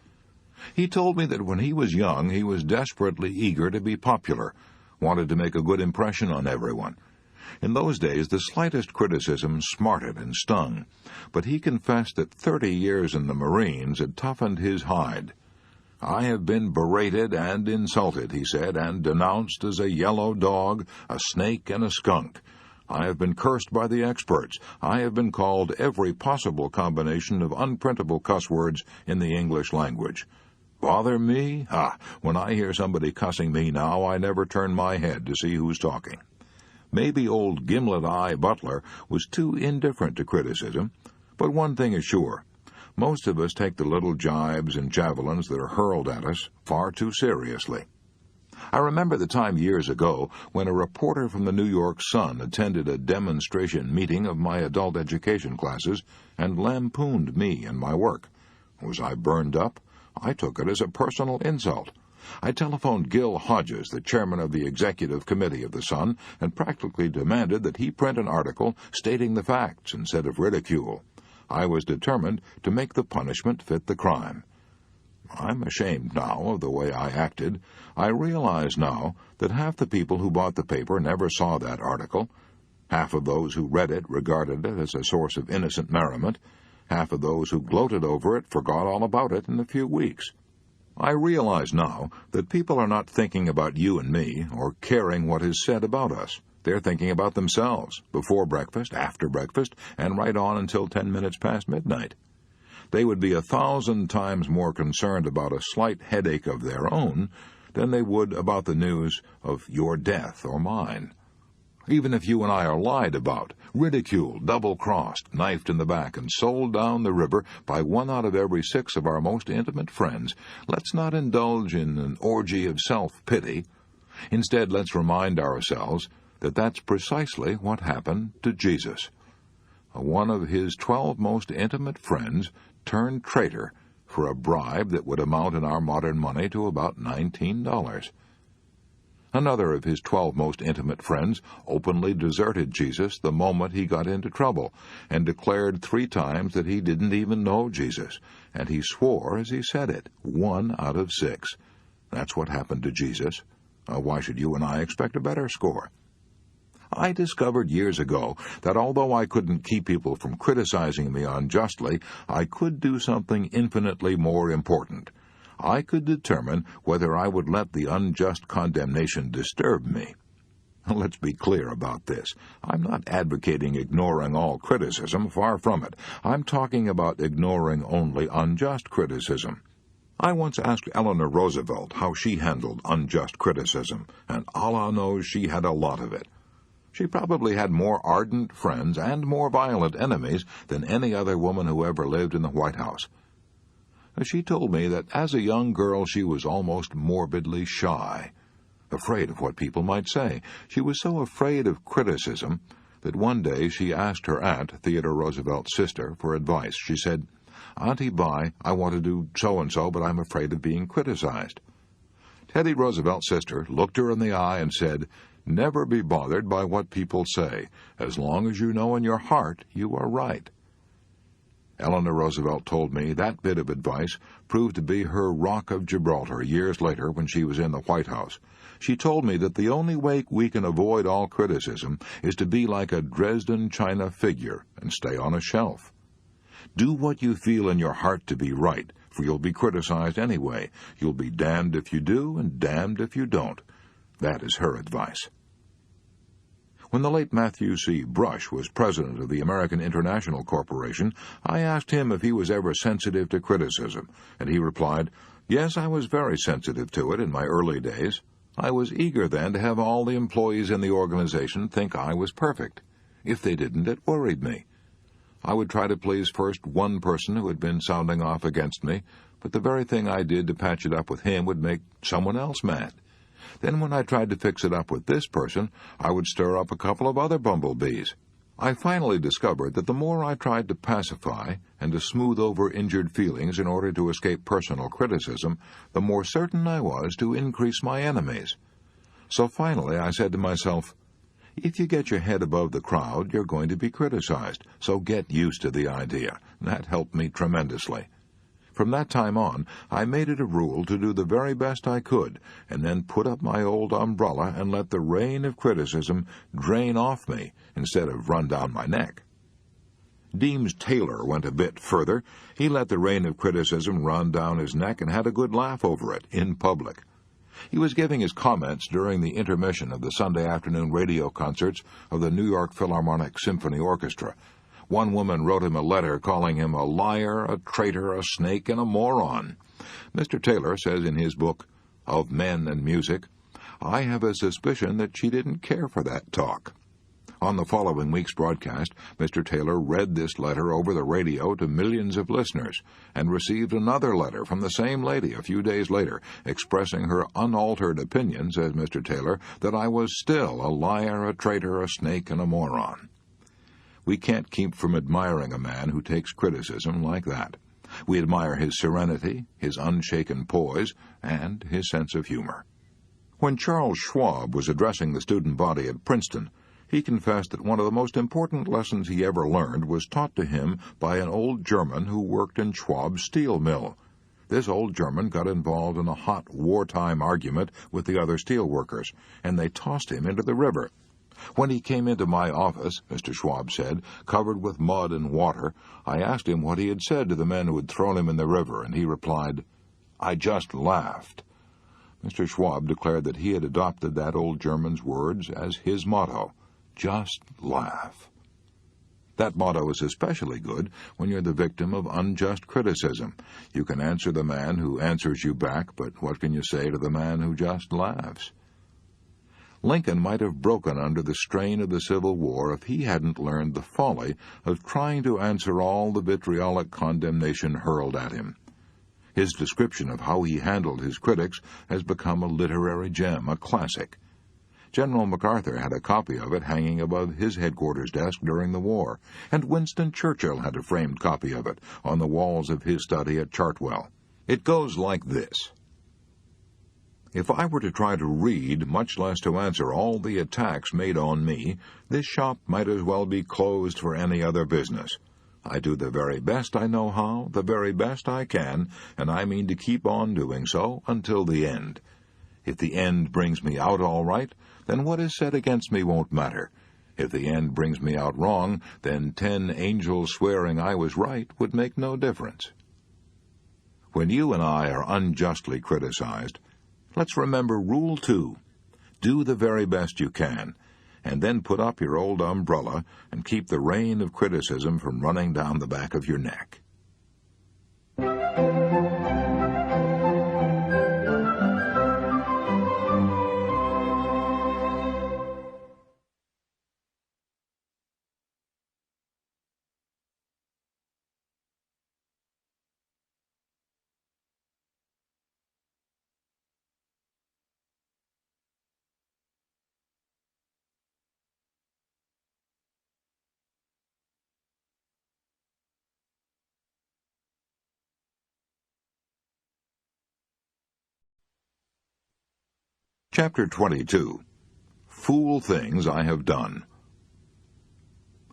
He told me that when he was young, he was desperately eager to be popular, wanted to make a good impression on everyone. In those days, the slightest criticism smarted and stung, but he confessed that 30 years in the Marines had toughened his hide. "I have been berated and insulted," he said, "and denounced as a yellow dog, a snake, and a skunk. I have been cursed by the experts. I have been called every possible combination of unprintable cuss words in the English language. Bother me? When I hear somebody cussing me now, I never turn my head to see who's talking." Maybe old Gimlet Eye Butler was too indifferent to criticism, but one thing is sure. Most of us take the little jibes and javelins that are hurled at us far too seriously. I remember the time years ago when a reporter from the New York Sun attended a demonstration meeting of my adult education classes and lampooned me and my work. Was I burned up? I took it as a personal insult. I telephoned Gil Hodges, the chairman of the executive committee of the Sun, and practically demanded that he print an article stating the facts instead of ridicule. I was determined to make the punishment fit the crime. I'm ashamed now of the way I acted. I realize now that half the people who bought the paper never saw that article. Half of those who read it regarded it as a source of innocent merriment. Half of those who gloated over it forgot all about it in a few weeks. I realize now that people are not thinking about you and me or caring what is said about us. They're thinking about themselves, before breakfast, after breakfast, and right on until 10 minutes past midnight. They would be 1,000 times more concerned about a slight headache of their own than they would about the news of your death or mine. Even if you and I are lied about, ridiculed, double-crossed, knifed in the back, and sold down the river by 1 out of every 6 of our most intimate friends, let's not indulge in an orgy of self-pity. Instead, let's remind ourselves that that's precisely what happened to Jesus. One of his 12 most intimate friends turned traitor for a bribe that would amount in our modern money to about $19. Another of his 12 most intimate friends openly deserted Jesus the moment he got into trouble, and declared 3 times that he didn't even know Jesus, and he swore as he said it, 1 out of 6. That's what happened to Jesus. Why should you and I expect a better score? I discovered years ago that although I couldn't keep people from criticizing me unjustly, I could do something infinitely more important. I could determine whether I would let the unjust condemnation disturb me. Let's be clear about this. I'm not advocating ignoring all criticism, far from it. I'm talking about ignoring only unjust criticism. I once asked Eleanor Roosevelt how she handled unjust criticism, and Allah knows she had a lot of it. She probably had more ardent friends and more violent enemies than any other woman who ever lived in the White House. She told me that as a young girl she was almost morbidly shy, afraid of what people might say. She was so afraid of criticism that one day she asked her aunt, Theodore Roosevelt's sister, for advice. She said, "Auntie Bye, I want to do so-and-so, but I'm afraid of being criticized." Teddy Roosevelt's sister looked her in the eye and said, "Never be bothered by what people say, as long as you know in your heart you are right." Eleanor Roosevelt told me that bit of advice proved to be her rock of Gibraltar years later when she was in the White House. She told me that the only way we can avoid all criticism is to be like a Dresden china figure and stay on a shelf. Do what you feel in your heart to be right, for you'll be criticized anyway. You'll be damned if you do and damned if you don't. That is her advice. When the late Matthew C. Brush was president of the American International Corporation, I asked him if he was ever sensitive to criticism, and he replied, "Yes, I was very sensitive to it in my early days. I was eager then to have all the employees in the organization think I was perfect. If they didn't, it worried me. I would try to please first one person who had been sounding off against me, but the very thing I did to patch it up with him would make someone else mad. Then when I tried to fix it up with this person, I would stir up a couple of other bumblebees. I finally discovered that the more I tried to pacify and to smooth over injured feelings in order to escape personal criticism, the more certain I was to increase my enemies. So finally I said to myself, if you get your head above the crowd, you're going to be criticized, so get used to the idea. That helped me tremendously. From that time on, I made it a rule to do the very best I could, and then put up my old umbrella and let the rain of criticism drain off me instead of run down my neck. Deems Taylor went a bit further. He let the rain of criticism run down his neck and had a good laugh over it, in public. He was giving his comments during the intermission of the Sunday afternoon radio concerts of the New York Philharmonic Symphony Orchestra. One woman wrote him a letter calling him a liar, a traitor, a snake, and a moron. Mr. Taylor says in his book, Of Men and Music, I have a suspicion that she didn't care for that talk. On the following week's broadcast, Mr. Taylor read this letter over the radio to millions of listeners, and received another letter from the same lady a few days later, expressing her unaltered opinion, says Mr. Taylor, that I was still a liar, a traitor, a snake, and a moron. We can't keep from admiring a man who takes criticism like that. We admire his serenity, his unshaken poise, and his sense of humor. When Charles Schwab was addressing the student body at Princeton, he confessed that one of the most important lessons he ever learned was taught to him by an old German who worked in Schwab's steel mill. This old German got involved in a hot wartime argument with the other steel workers, and they tossed him into the river. When he came into my office, Mr. Schwab said, covered with mud and water, I asked him what he had said to the men who had thrown him in the river, and he replied, I just laughed. Mr. Schwab declared that he had adopted that old German's words as his motto, just laugh. That motto is especially good when you're the victim of unjust criticism. You can answer the man who answers you back, but what can you say to the man who just laughs? Lincoln might have broken under the strain of the Civil War if he hadn't learned the folly of trying to answer all the vitriolic condemnation hurled at him. His description of how he handled his critics has become a literary gem, a classic. General MacArthur had a copy of it hanging above his headquarters desk during the war, and Winston Churchill had a framed copy of it on the walls of his study at Chartwell. It goes like this. If I were to try to read, much less to answer all the attacks made on me, this shop might as well be closed for any other business. I do the very best I know how, the very best I can, and I mean to keep on doing so until the end. If the end brings me out all right, then what is said against me won't matter. If the end brings me out wrong, then 10 angels swearing I was right would make no difference. When you and I are unjustly criticized, let's remember Rule 2. Do the very best you can, and then put up your old umbrella and keep the rain of criticism from running down the back of your neck. Chapter 22. Fool Things I Have Done.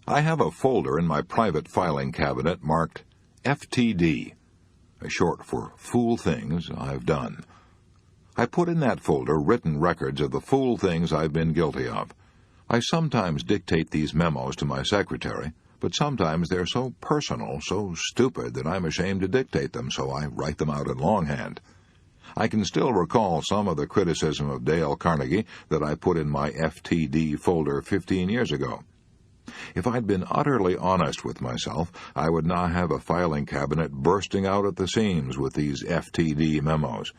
I have a folder in my private filing cabinet marked FTD, short for Fool Things I've Done. I put in that folder written records of the fool things I've been guilty of. I sometimes dictate these memos to my secretary, but sometimes they're so personal, so stupid, that I'm ashamed to dictate them, so I write them out in longhand. I can still recall some of the criticism of Dale Carnegie that I put in my FTD folder 15 years ago. If I'd been utterly honest with myself, I would now have a filing cabinet bursting out at the seams with these FTD memos.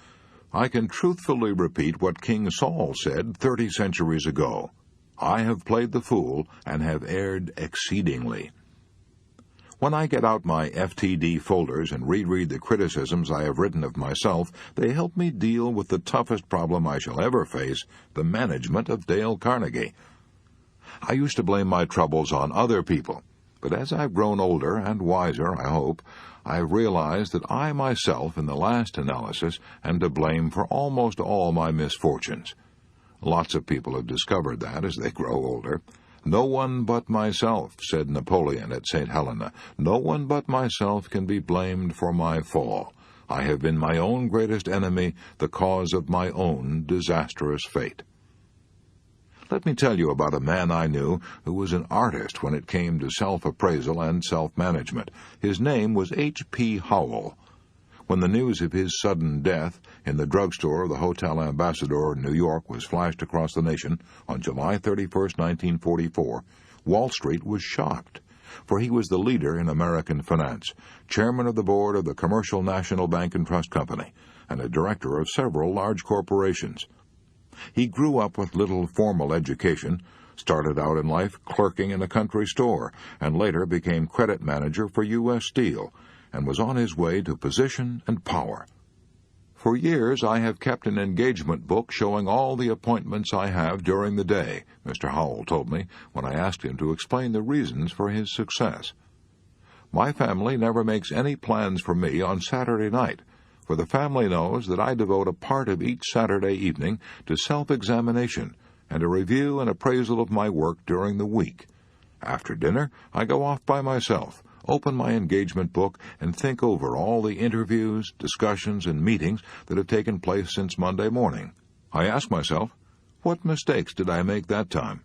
I can truthfully repeat what King Saul said 30 centuries ago. I have played the fool and have erred exceedingly. When I get out my FTD folders and reread the criticisms I have written of myself, they help me deal with the toughest problem I shall ever face, the management of Dale Carnegie. I used to blame my troubles on other people, but as I've grown older and wiser, I hope, I've realized that I myself, in the last analysis, am to blame for almost all my misfortunes. Lots of people have discovered that as they grow older. "No one but myself," said Napoleon at St. Helena. "No one but myself can be blamed for my fall. I have been my own greatest enemy, the cause of my own disastrous fate." Let me tell you about a man I knew who was an artist when it came to self-appraisal and self-management. His name was H.P. Howell. When the news of his sudden death in the drugstore of the Hotel Ambassador in New York was flashed across the nation on July 31, 1944, Wall Street was shocked, for he was the leader in American finance, chairman of the board of the Commercial National Bank and Trust Company, and a director of several large corporations. He grew up with little formal education, started out in life clerking in a country store, and later became credit manager for U.S. Steel, and was on his way to position and power. "For years I have kept an engagement book showing all the appointments I have during the day," Mr. Howell told me when I asked him to explain the reasons for his success. "My family never makes any plans for me on Saturday night, for the family knows that I devote a part of each Saturday evening to self-examination and a review and appraisal of my work during the week. After dinner, I go off by myself, open my engagement book, and think over all the interviews, discussions, and meetings that have taken place since Monday morning. I ask myself, what mistakes did I make that time?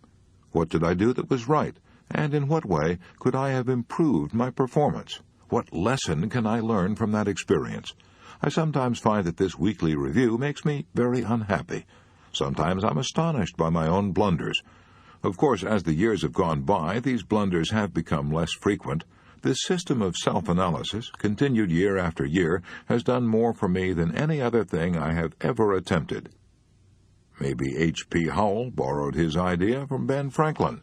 What did I do that was right? And in what way could I have improved my performance? What lesson can I learn from that experience? I sometimes find that this weekly review makes me very unhappy. Sometimes I'm astonished by my own blunders. Of course, as the years have gone by, these blunders have become less frequent. This system of self-analysis, continued year after year, has done more for me than any other thing I have ever attempted." Maybe H.P. Howell borrowed his idea from Ben Franklin.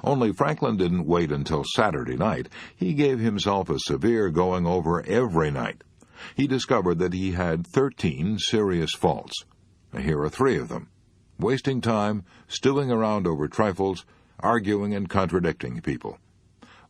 Only Franklin didn't wait until Saturday night. He gave himself a severe going-over every night. He discovered that he had 13 serious faults. Here are 3 of them: wasting time, stewing around over trifles, arguing and contradicting people.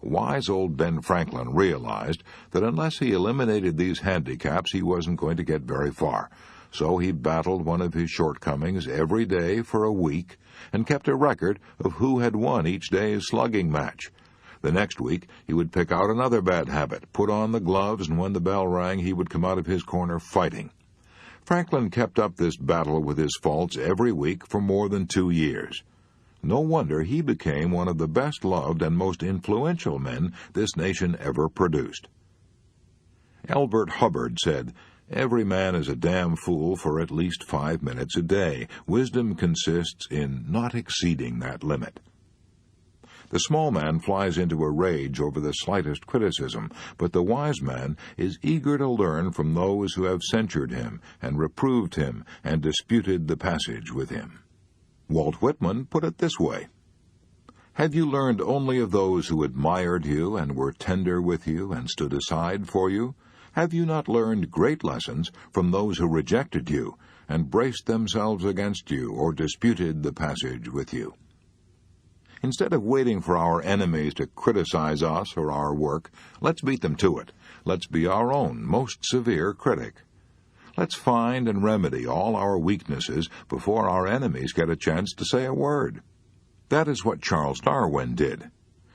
Wise old Ben Franklin realized that unless he eliminated these handicaps, he wasn't going to get very far. So he battled one of his shortcomings every day for a week and kept a record of who had won each day's slugging match. The next week, he would pick out another bad habit, put on the gloves, and when the bell rang, he would come out of his corner fighting. Franklin kept up this battle with his faults every week for more than 2 years. No wonder he became one of the best-loved and most influential men this nation ever produced. Elbert Hubbard said, "Every man is a damn fool for at least 5 minutes a day. Wisdom consists in not exceeding that limit." The small man flies into a rage over the slightest criticism, but the wise man is eager to learn from those who have censured him and reproved him and disputed the passage with him. Walt Whitman put it this way: "Have you learned only of those who admired you and were tender with you and stood aside for you? Have you not learned great lessons from those who rejected you and braced themselves against you or disputed the passage with you?" Instead of waiting for our enemies to criticize us or our work, let's beat them to it. Let's be our own most severe critic. Let's find and remedy all our weaknesses before our enemies get a chance to say a word. That is what Charles Darwin did.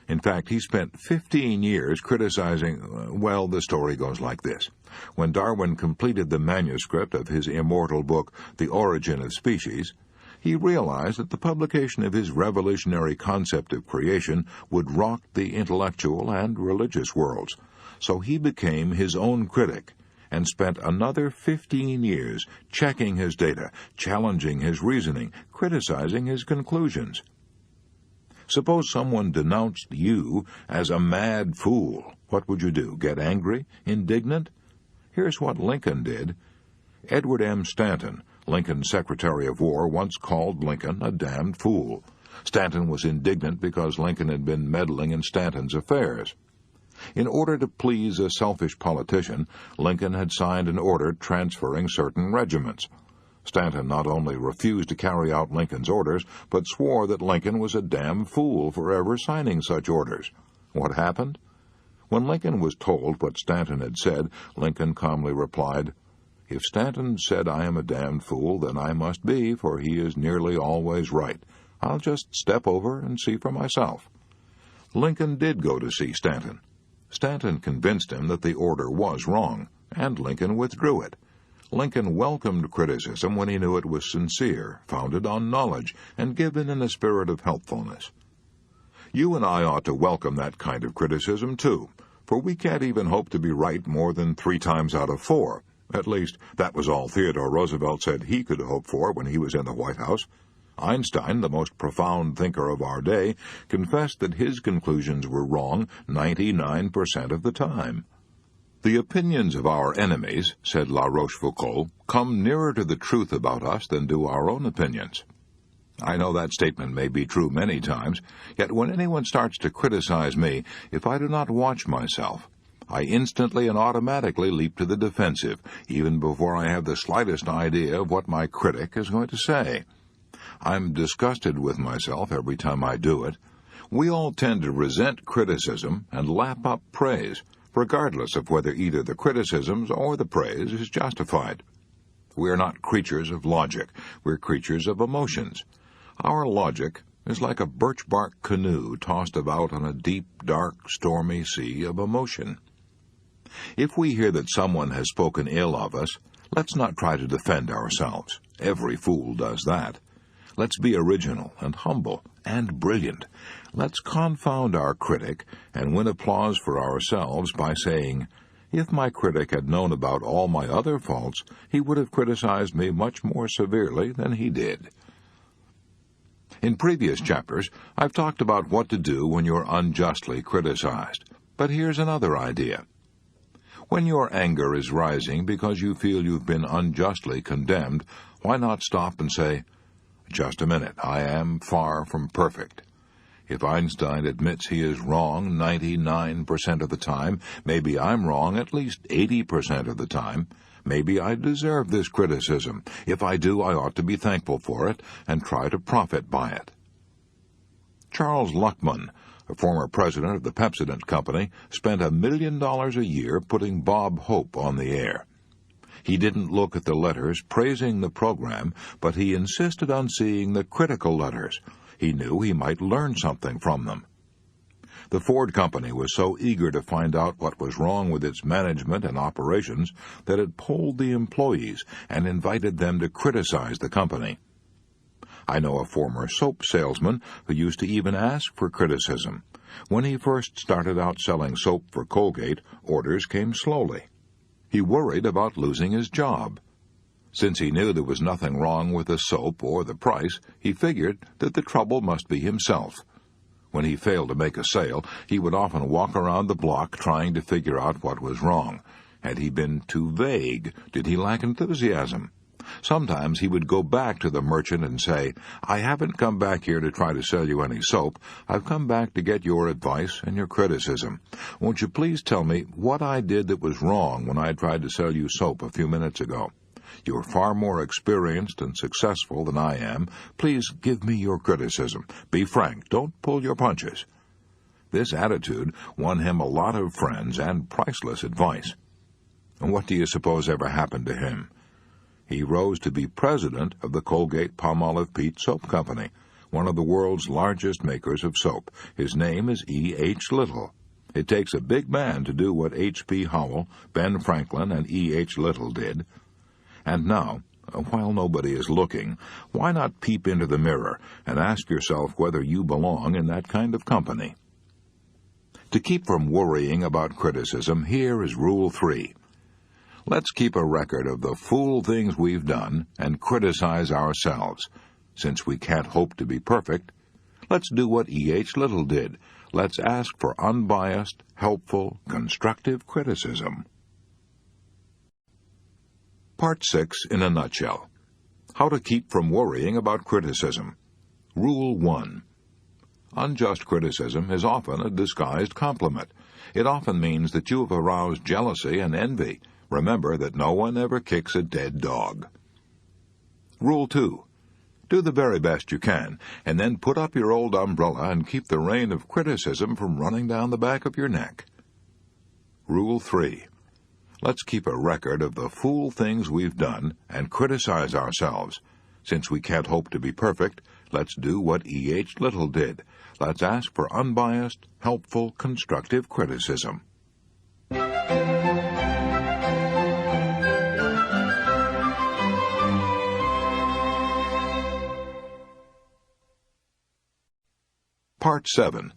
In fact, he spent 15 years criticizing, well, the story goes like this. When Darwin completed the manuscript of his immortal book, The Origin of Species, he realized that the publication of his revolutionary concept of creation would rock the intellectual and religious worlds. So he became his own critic and spent another 15 years checking his data, challenging his reasoning, criticizing his conclusions. Suppose someone denounced you as a mad fool. What would you do? Get angry? Indignant? Here's what Lincoln did. Edward M. Stanton, Lincoln's Secretary of War, once called Lincoln a damned fool. Stanton was indignant because Lincoln had been meddling in Stanton's affairs. In order to please a selfish politician, Lincoln had signed an order transferring certain regiments. Stanton not only refused to carry out Lincoln's orders, but swore that Lincoln was a damn fool for ever signing such orders. What happened? When Lincoln was told what Stanton had said, Lincoln calmly replied, "If Stanton said I am a damned fool, then I must be, for he is nearly always right. I'll just step over and see for myself." Lincoln did go to see Stanton. Stanton convinced him that the order was wrong, and Lincoln withdrew it. Lincoln welcomed criticism when he knew it was sincere, founded on knowledge, and given in a spirit of helpfulness. You and I ought to welcome that kind of criticism, too, for we can't even hope to be right more than 3 times out of 4. At least, that was all Theodore Roosevelt said he could hope for when he was in the White House. Einstein, the most profound thinker of our day, confessed that his conclusions were wrong 99% of the time. "The opinions of our enemies," said La Rochefoucauld, "come nearer to the truth about us than do our own opinions." I know that statement may be true many times, yet when anyone starts to criticize me, if I do not watch myself, I instantly and automatically leap to the defensive, even before I have the slightest idea of what my critic is going to say. I'm disgusted with myself every time I do it. We all tend to resent criticism and lap up praise, regardless of whether either the criticisms or the praise is justified. We are not creatures of logic. We're creatures of emotions. Our logic is like a birch-bark canoe tossed about on a deep, dark, stormy sea of emotion. If we hear that someone has spoken ill of us, let's not try to defend ourselves. Every fool does that. Let's be original and humble and brilliant. Let's confound our critic and win applause for ourselves by saying, "If my critic had known about all my other faults, he would have criticized me much more severely than he did." In previous chapters, I've talked about what to do when you're unjustly criticized. But here's another idea. When your anger is rising because you feel you've been unjustly condemned, why not stop and say, "Just a minute, I am far from perfect. If Einstein admits he is wrong 99% of the time, maybe I'm wrong at least 80% of the time. Maybe I deserve this criticism. If I do, I ought to be thankful for it and try to profit by it." Charles Luckman, a former president of the Pepsodent Company, spent $1 million a year putting Bob Hope on the air. He didn't look at the letters praising the program, but he insisted on seeing the critical letters. He knew he might learn something from them. The Ford Company was so eager to find out what was wrong with its management and operations that it polled the employees and invited them to criticize the company. I know a former soap salesman who used to even ask for criticism. When he first started out selling soap for Colgate, orders came slowly. He worried about losing his job. Since he knew there was nothing wrong with the soap or the price, he figured that the trouble must be himself. When he failed to make a sale, he would often walk around the block trying to figure out what was wrong. Had he been too vague? Did he lack enthusiasm? Sometimes he would go back to the merchant and say, "I haven't come back here to try to sell you any soap. I've come back to get your advice and your criticism. Won't you please tell me what I did that was wrong when I tried to sell you soap a few minutes ago? You're far more experienced and successful than I am. Please give me your criticism. Be frank. Don't pull your punches." This attitude won him a lot of friends and priceless advice. And what do you suppose ever happened to him? He rose to be president of the Colgate-Palmolive Peet Soap Company, one of the world's largest makers of soap. His name is E. H. Little. It takes a big man to do what H. P. Howell, Ben Franklin, and E. H. Little did. And now, while nobody is looking, why not peep into the mirror and ask yourself whether you belong in that kind of company? To keep from worrying about criticism, here is Rule 3. Let's keep a record of the fool things we've done and criticize ourselves. Since we can't hope to be perfect, let's do what E. H. Little did. Let's ask for unbiased, helpful, constructive criticism. Part 6 in a nutshell. How to keep from worrying about criticism. Rule 1. Unjust criticism is often a disguised compliment. It often means that you have aroused jealousy and envy. Remember that no one ever kicks a dead dog. Rule 2. Do the very best you can, and then put up your old umbrella and keep the rain of criticism from running down the back of your neck. Rule 3. Let's keep a record of the fool things we've done and criticize ourselves. Since we can't hope to be perfect, let's do what E.H. Little did. Let's ask for unbiased, helpful, constructive criticism. Part 7.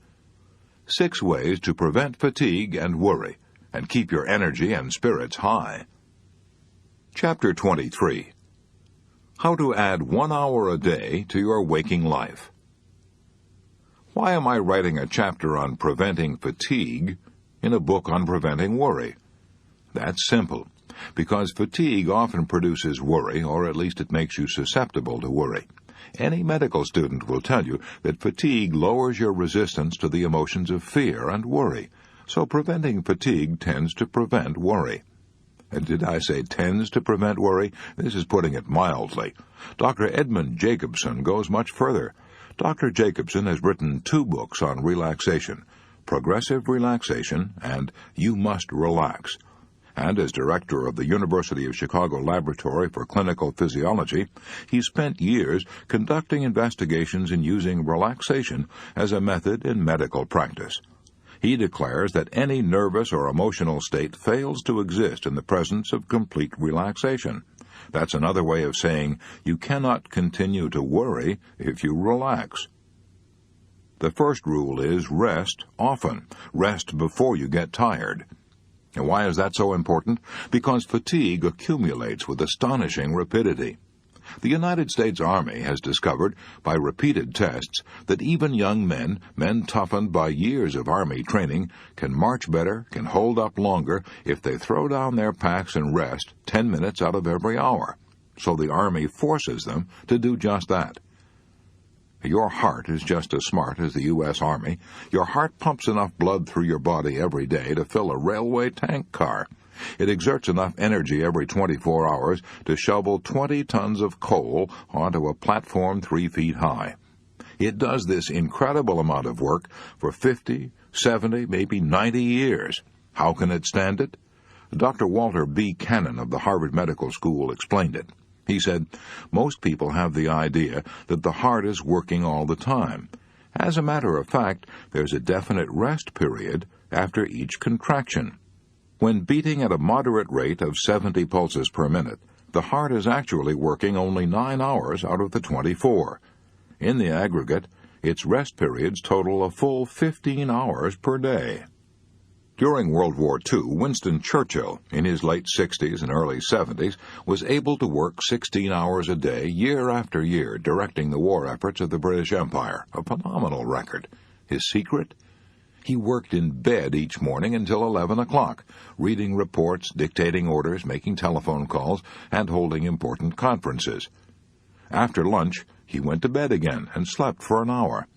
6 ways to prevent fatigue and worry, and keep your energy and spirits high. Chapter 23. How to add 1 hour a day to your waking life. Why am I writing a chapter on preventing fatigue in a book on preventing worry? That's simple, because fatigue often produces worry, or at least it makes you susceptible to worry. Any medical student will tell you that fatigue lowers your resistance to the emotions of fear and worry, so preventing fatigue tends to prevent worry. And did I say tends to prevent worry? This is putting it mildly. Dr. Edmund Jacobson goes much further. Dr. Jacobson has written 2 books on relaxation, Progressive Relaxation and You Must Relax. And as director of the University of Chicago Laboratory for Clinical Physiology, he spent years conducting investigations in using relaxation as a method in medical practice. He declares that any nervous or emotional state fails to exist in the presence of complete relaxation. That's another way of saying you cannot continue to worry if you relax. The first rule is rest often. Rest before you get tired. And why is that so important? Because fatigue accumulates with astonishing rapidity. The United States Army has discovered, by repeated tests, that even young men toughened by years of Army training, can march better, can hold up longer, if they throw down their packs and rest 10 minutes out of every hour. So the Army forces them to do just that. Your heart is just as smart as the U.S. Army. Your heart pumps enough blood through your body every day to fill a railway tank car. It exerts enough energy every 24 hours to shovel 20 tons of coal onto a platform 3 feet high. It does this incredible amount of work for 50, 70, maybe 90 years. How can it stand it? Dr. Walter B. Cannon of the Harvard Medical School explained it. He said, most people have the idea that the heart is working all the time. As a matter of fact, there's a definite rest period after each contraction. When beating at a moderate rate of 70 pulses per minute, the heart is actually working only 9 hours out of the 24. In the aggregate, its rest periods total a full 15 hours per day. During World War II, Winston Churchill, in his late 60s and early 70s, was able to work 16 hours a day year after year directing the war efforts of the British Empire, a phenomenal record. His secret? He worked in bed each morning until 11 o'clock, reading reports, dictating orders, making telephone calls, and holding important conferences. After lunch, he went to bed again and slept for an hour.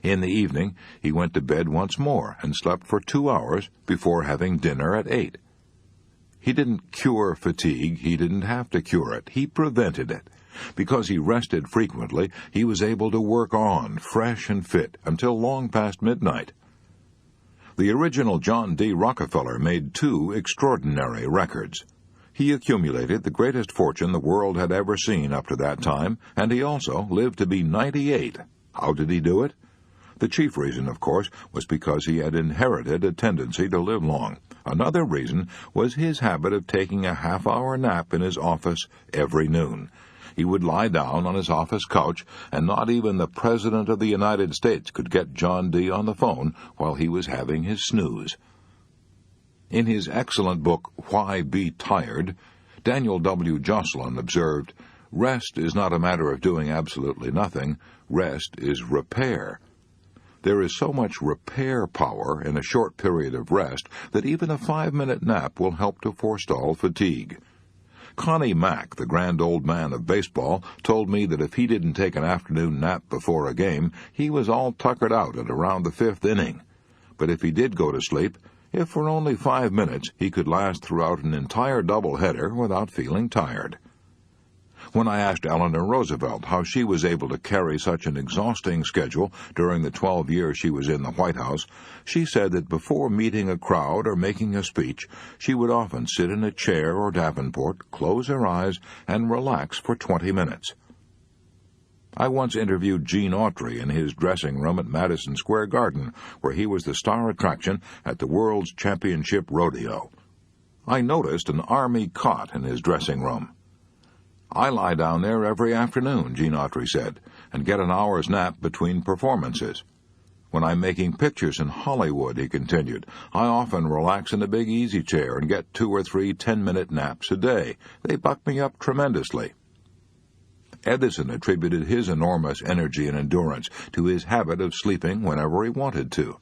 In the evening, he went to bed once more and slept for 2 hours before having dinner at 8. He didn't cure fatigue. He didn't have to cure it. He prevented it. Because he rested frequently, he was able to work on, fresh and fit, until long past midnight. The original John D. Rockefeller made 2 extraordinary records. He accumulated the greatest fortune the world had ever seen up to that time, and he also lived to be 98. How did he do it? The chief reason, of course, was because he had inherited a tendency to live long. Another reason was his habit of taking a half-hour nap in his office every noon. He would lie down on his office couch, and not even the President of the United States could get John D. on the phone while he was having his snooze. In his excellent book, Why Be Tired, Daniel W. Jocelyn observed, "Rest is not a matter of doing absolutely nothing. Rest is repair." There is so much repair power in a short period of rest that even a 5-minute nap will help to forestall fatigue. Connie Mack, the grand old man of baseball, told me that if he didn't take an afternoon nap before a game, he was all tuckered out at around the 5th inning. but if he did go to sleep, if for only 5 minutes, he could last throughout an entire double-header without feeling tired. When I asked Eleanor Roosevelt how she was able to carry such an exhausting schedule during the 12 years she was in the White House, she said that before meeting a crowd or making a speech, she would often sit in a chair or davenport, close her eyes, and relax for 20 minutes. I once interviewed Gene Autry in his dressing room at Madison Square Garden, where he was the star attraction at the World's Championship Rodeo. I noticed an army cot in his dressing room. "I lie down there every afternoon," Gene Autry said, "and get an hour's nap between performances. When I'm making pictures in Hollywood," he continued, "I often relax in a big easy chair and get 2 or 3 10-minute naps a day. They buck me up tremendously." Edison attributed his enormous energy and endurance to his habit of sleeping whenever he wanted to.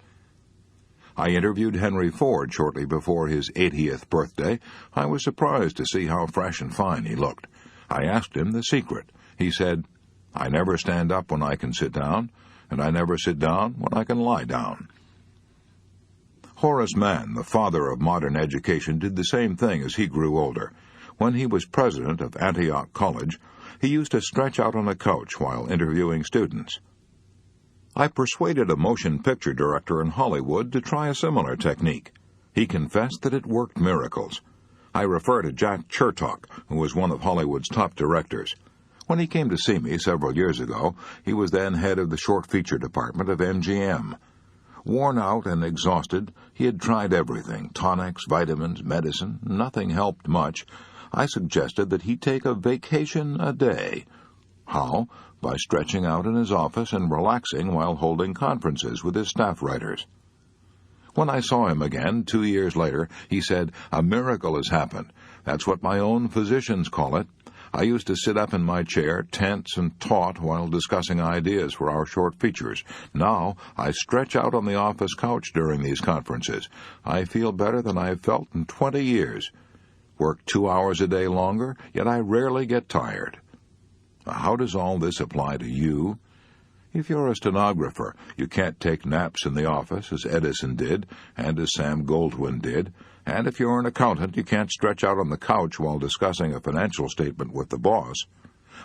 I interviewed Henry Ford shortly before his 80th birthday. I was surprised to see how fresh and fine he looked. I asked him the secret. He said, "I never stand up when I can sit down, and I never sit down when I can lie down." Horace Mann, the father of modern education, did the same thing as he grew older. When he was president of Antioch College, he used to stretch out on a couch while interviewing students. I persuaded a motion picture director in Hollywood to try a similar technique. He confessed that it worked miracles. I refer to Jack Chertok, who was one of Hollywood's top directors. When he came to see me several years ago, he was then head of the short feature department of MGM. Worn out and exhausted, he had tried everything, tonics, vitamins, medicine. Nothing helped much. I suggested that he take a vacation a day. How? By stretching out in his office and relaxing while holding conferences with his staff writers. When I saw him again 2 years later, he said, "A miracle has happened. That's what my own physicians call it. I used to sit up in my chair, tense and taut, while discussing ideas for our short features. Now I stretch out on the office couch during these conferences. I feel better than I have felt in 20 years. Work 2 hours a day longer, yet I rarely get tired." How does all this apply to you? If you're a stenographer, you can't take naps in the office, as Edison did, and as Sam Goldwyn did. And if you're an accountant, you can't stretch out on the couch while discussing a financial statement with the boss.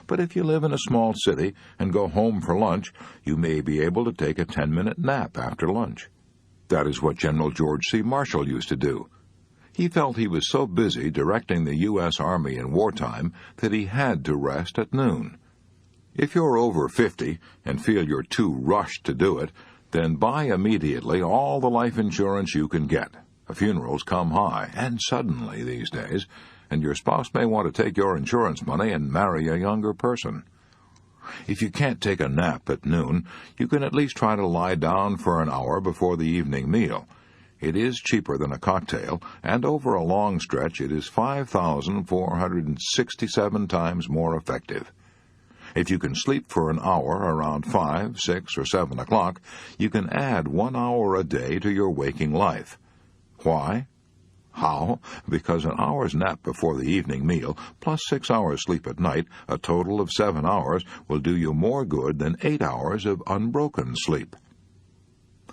But if you live in a small city and go home for lunch, you may be able to take a 10-minute nap after lunch. That is what General George C. Marshall used to do. He felt he was so busy directing the U.S. Army in wartime that he had to rest at noon. If you're over 50 and feel you're too rushed to do it, then buy immediately all the life insurance you can get. Funerals come high, and suddenly these days, and your spouse may want to take your insurance money and marry a younger person. If you can't take a nap at noon, you can at least try to lie down for an hour before the evening meal. It is cheaper than a cocktail, and over a long stretch it is 5,467 times more effective. If you can sleep for an hour around 5, 6, or 7 o'clock, you can add 1 hour a day to your waking life. Why? How? Because an hour's nap before the evening meal, plus 6 hours sleep at night, a total of 7 hours, will do you more good than 8 hours of unbroken sleep.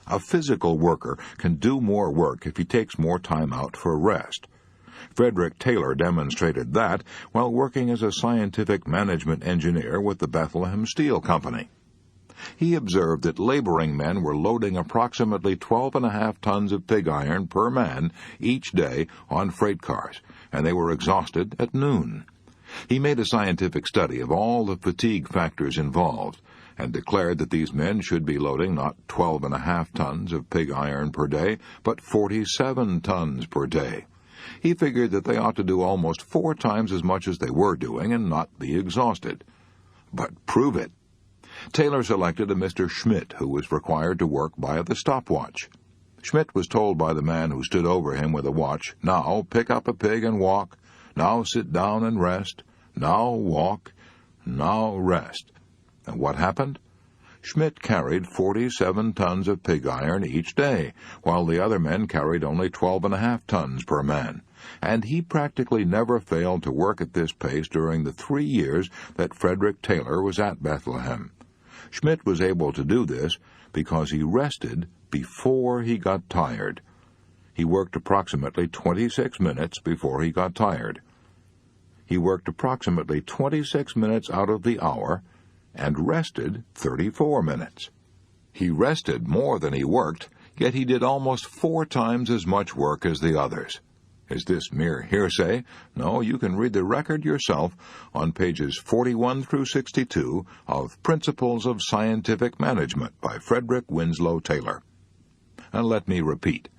A physical worker can do more work if he takes more time out for rest. Frederick Taylor demonstrated that while working as a scientific management engineer with the Bethlehem Steel Company. He observed that laboring men were loading approximately 12.5 tons of pig iron per man each day on freight cars, and they were exhausted at noon. He made a scientific study of all the fatigue factors involved, and declared that these men should be loading not 12.5 tons of pig iron per day, but 47 tons per day. He figured that they ought to do almost 4 times as much as they were doing and not be exhausted. But prove it. Taylor selected a Mr. Schmidt, who was required to work by the stopwatch. Schmidt was told by the man who stood over him with a watch, "Now pick up a pig and walk. Now sit down and rest. Now walk. Now rest." And what happened? Schmidt carried 47 tons of pig iron each day, while the other men carried only 12.5 tons per man. And he practically never failed to work at this pace during the 3 years that Frederick Taylor was at Bethlehem. Schmidt was able to do this because he rested before he got tired. He worked approximately 26 minutes before he got tired. He worked approximately 26 minutes out of the hour and rested 34 minutes. He rested more than he worked, yet he did almost 4 times as much work as the others. Is this mere hearsay? No, you can read the record yourself on pages 41 through 62 of Principles of Scientific Management by Frederick Winslow Taylor. And let me repeat.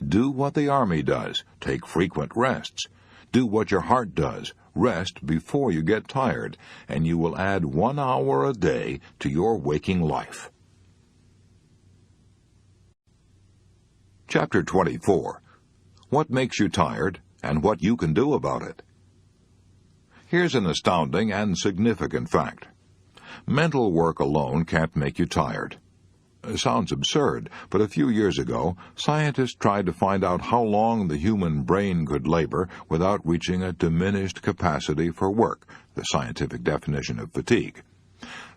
Do what the Army does. Take frequent rests. Do what your heart does. Rest before you get tired, and you will add 1 hour a day to your waking life. Chapter 24. What makes you tired, and what you can do about it. Here's an astounding and significant fact. Mental work alone can't make you tired. It sounds absurd, but a few years ago, scientists tried to find out how long the human brain could labor without reaching a diminished capacity for work, the scientific definition of fatigue.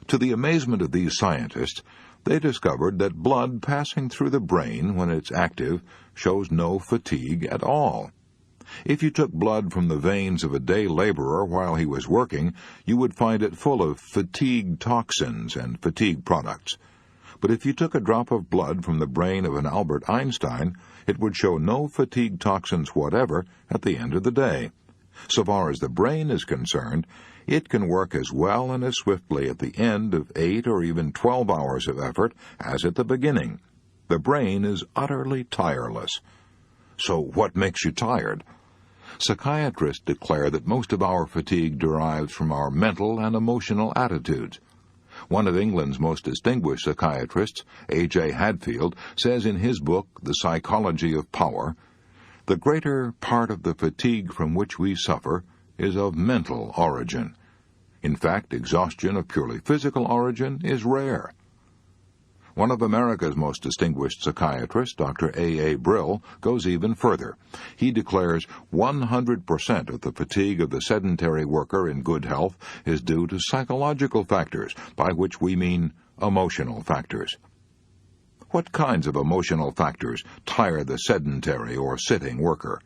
To the amazement of these scientists, they discovered that blood passing through the brain when it's active shows no fatigue at all. If you took blood from the veins of a day laborer while he was working, you would find it full of fatigue toxins and fatigue products. But if you took a drop of blood from the brain of an Albert Einstein, it would show no fatigue toxins whatever at the end of the day. So far as the brain is concerned, it can work as well and as swiftly at the end of 8 or even 12 hours of effort as at the beginning. The brain is utterly tireless. So what makes you tired? Psychiatrists declare that most of our fatigue derives from our mental and emotional attitudes. One of England's most distinguished psychiatrists, A.J. Hadfield, says in his book, The Psychology of Power, the greater part of the fatigue from which we suffer is of mental origin. In fact, exhaustion of purely physical origin is rare. One of America's most distinguished psychiatrists, Dr. A.A. Brill, goes even further. He declares 100% of the fatigue of the sedentary worker in good health is due to psychological factors, by which we mean emotional factors. What kinds of emotional factors tire the sedentary or sitting worker?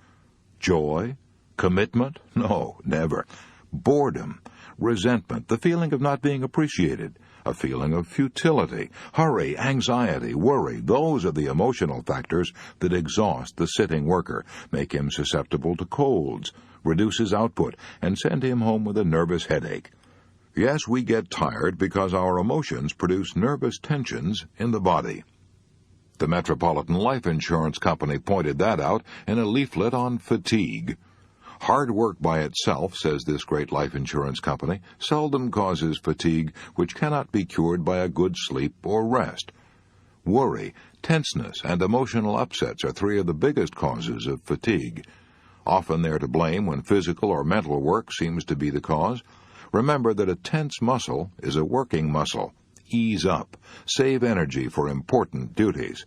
Joy? Commitment? No, never. Boredom, resentment, the feeling of not being appreciated, a feeling of futility, hurry, anxiety, worry. Those are the emotional factors that exhaust the sitting worker, make him susceptible to colds, reduce his output, and send him home with a nervous headache. Yes, we get tired because our emotions produce nervous tensions in the body. The Metropolitan Life Insurance Company pointed that out in a leaflet on fatigue. Hard work by itself, says this great life insurance company, seldom causes fatigue which cannot be cured by a good sleep or rest. Worry, tenseness, and emotional upsets are 3 of the biggest causes of fatigue. Often they're to blame when physical or mental work seems to be the cause. Remember that a tense muscle is a working muscle. Ease up. Save energy for important duties.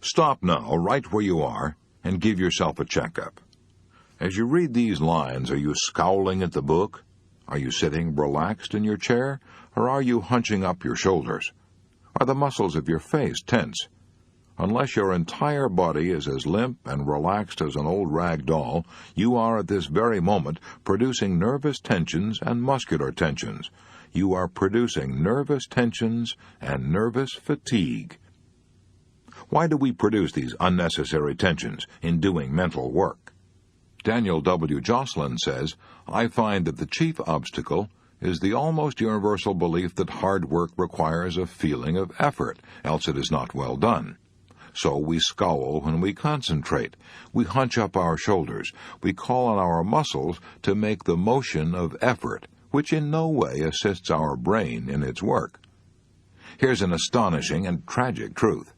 Stop now, right where you are, and give yourself a checkup. As you read these lines, are you scowling at the book? Are you sitting relaxed in your chair, or are you hunching up your shoulders? Are the muscles of your face tense? Unless your entire body is as limp and relaxed as an old rag doll, you are at this very moment producing nervous tensions and muscular tensions. You are producing nervous tensions and nervous fatigue. Why do we produce these unnecessary tensions in doing mental work? Daniel W. Jocelyn says, I find that the chief obstacle is the almost universal belief that hard work requires a feeling of effort, else it is not well done. So we scowl when we concentrate. We hunch up our shoulders. We call on our muscles to make the motion of effort, which in no way assists our brain in its work. Here's an astonishing and tragic truth.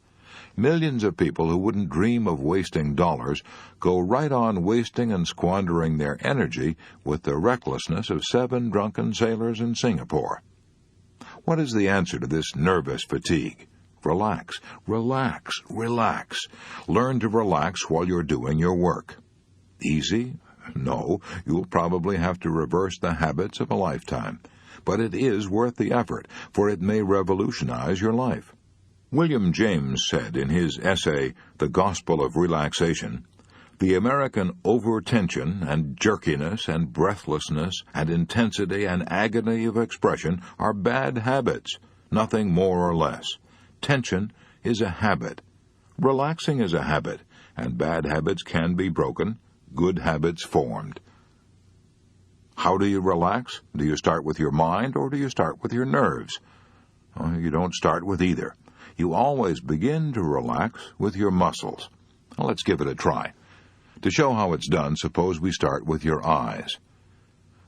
Millions of people who wouldn't dream of wasting dollars go right on wasting and squandering their energy with the recklessness of 7 drunken sailors in Singapore. What is the answer to this nervous fatigue? Relax, relax, relax. Learn to relax while you're doing your work. Easy? No, you'll probably have to reverse the habits of a lifetime. but it is worth the effort, for it may revolutionize your life. William James said in his essay, The Gospel of Relaxation, "The American over-tension and jerkiness and breathlessness and intensity and agony of expression are bad habits, nothing more or less. Tension is a habit. Relaxing is a habit, and bad habits can be broken, good habits formed." How do you relax? Do you start with your mind, or do you start with your nerves? You don't start with either. You always begin to relax with your muscles. Let's give it a try. To show how it's done, suppose we start with your eyes.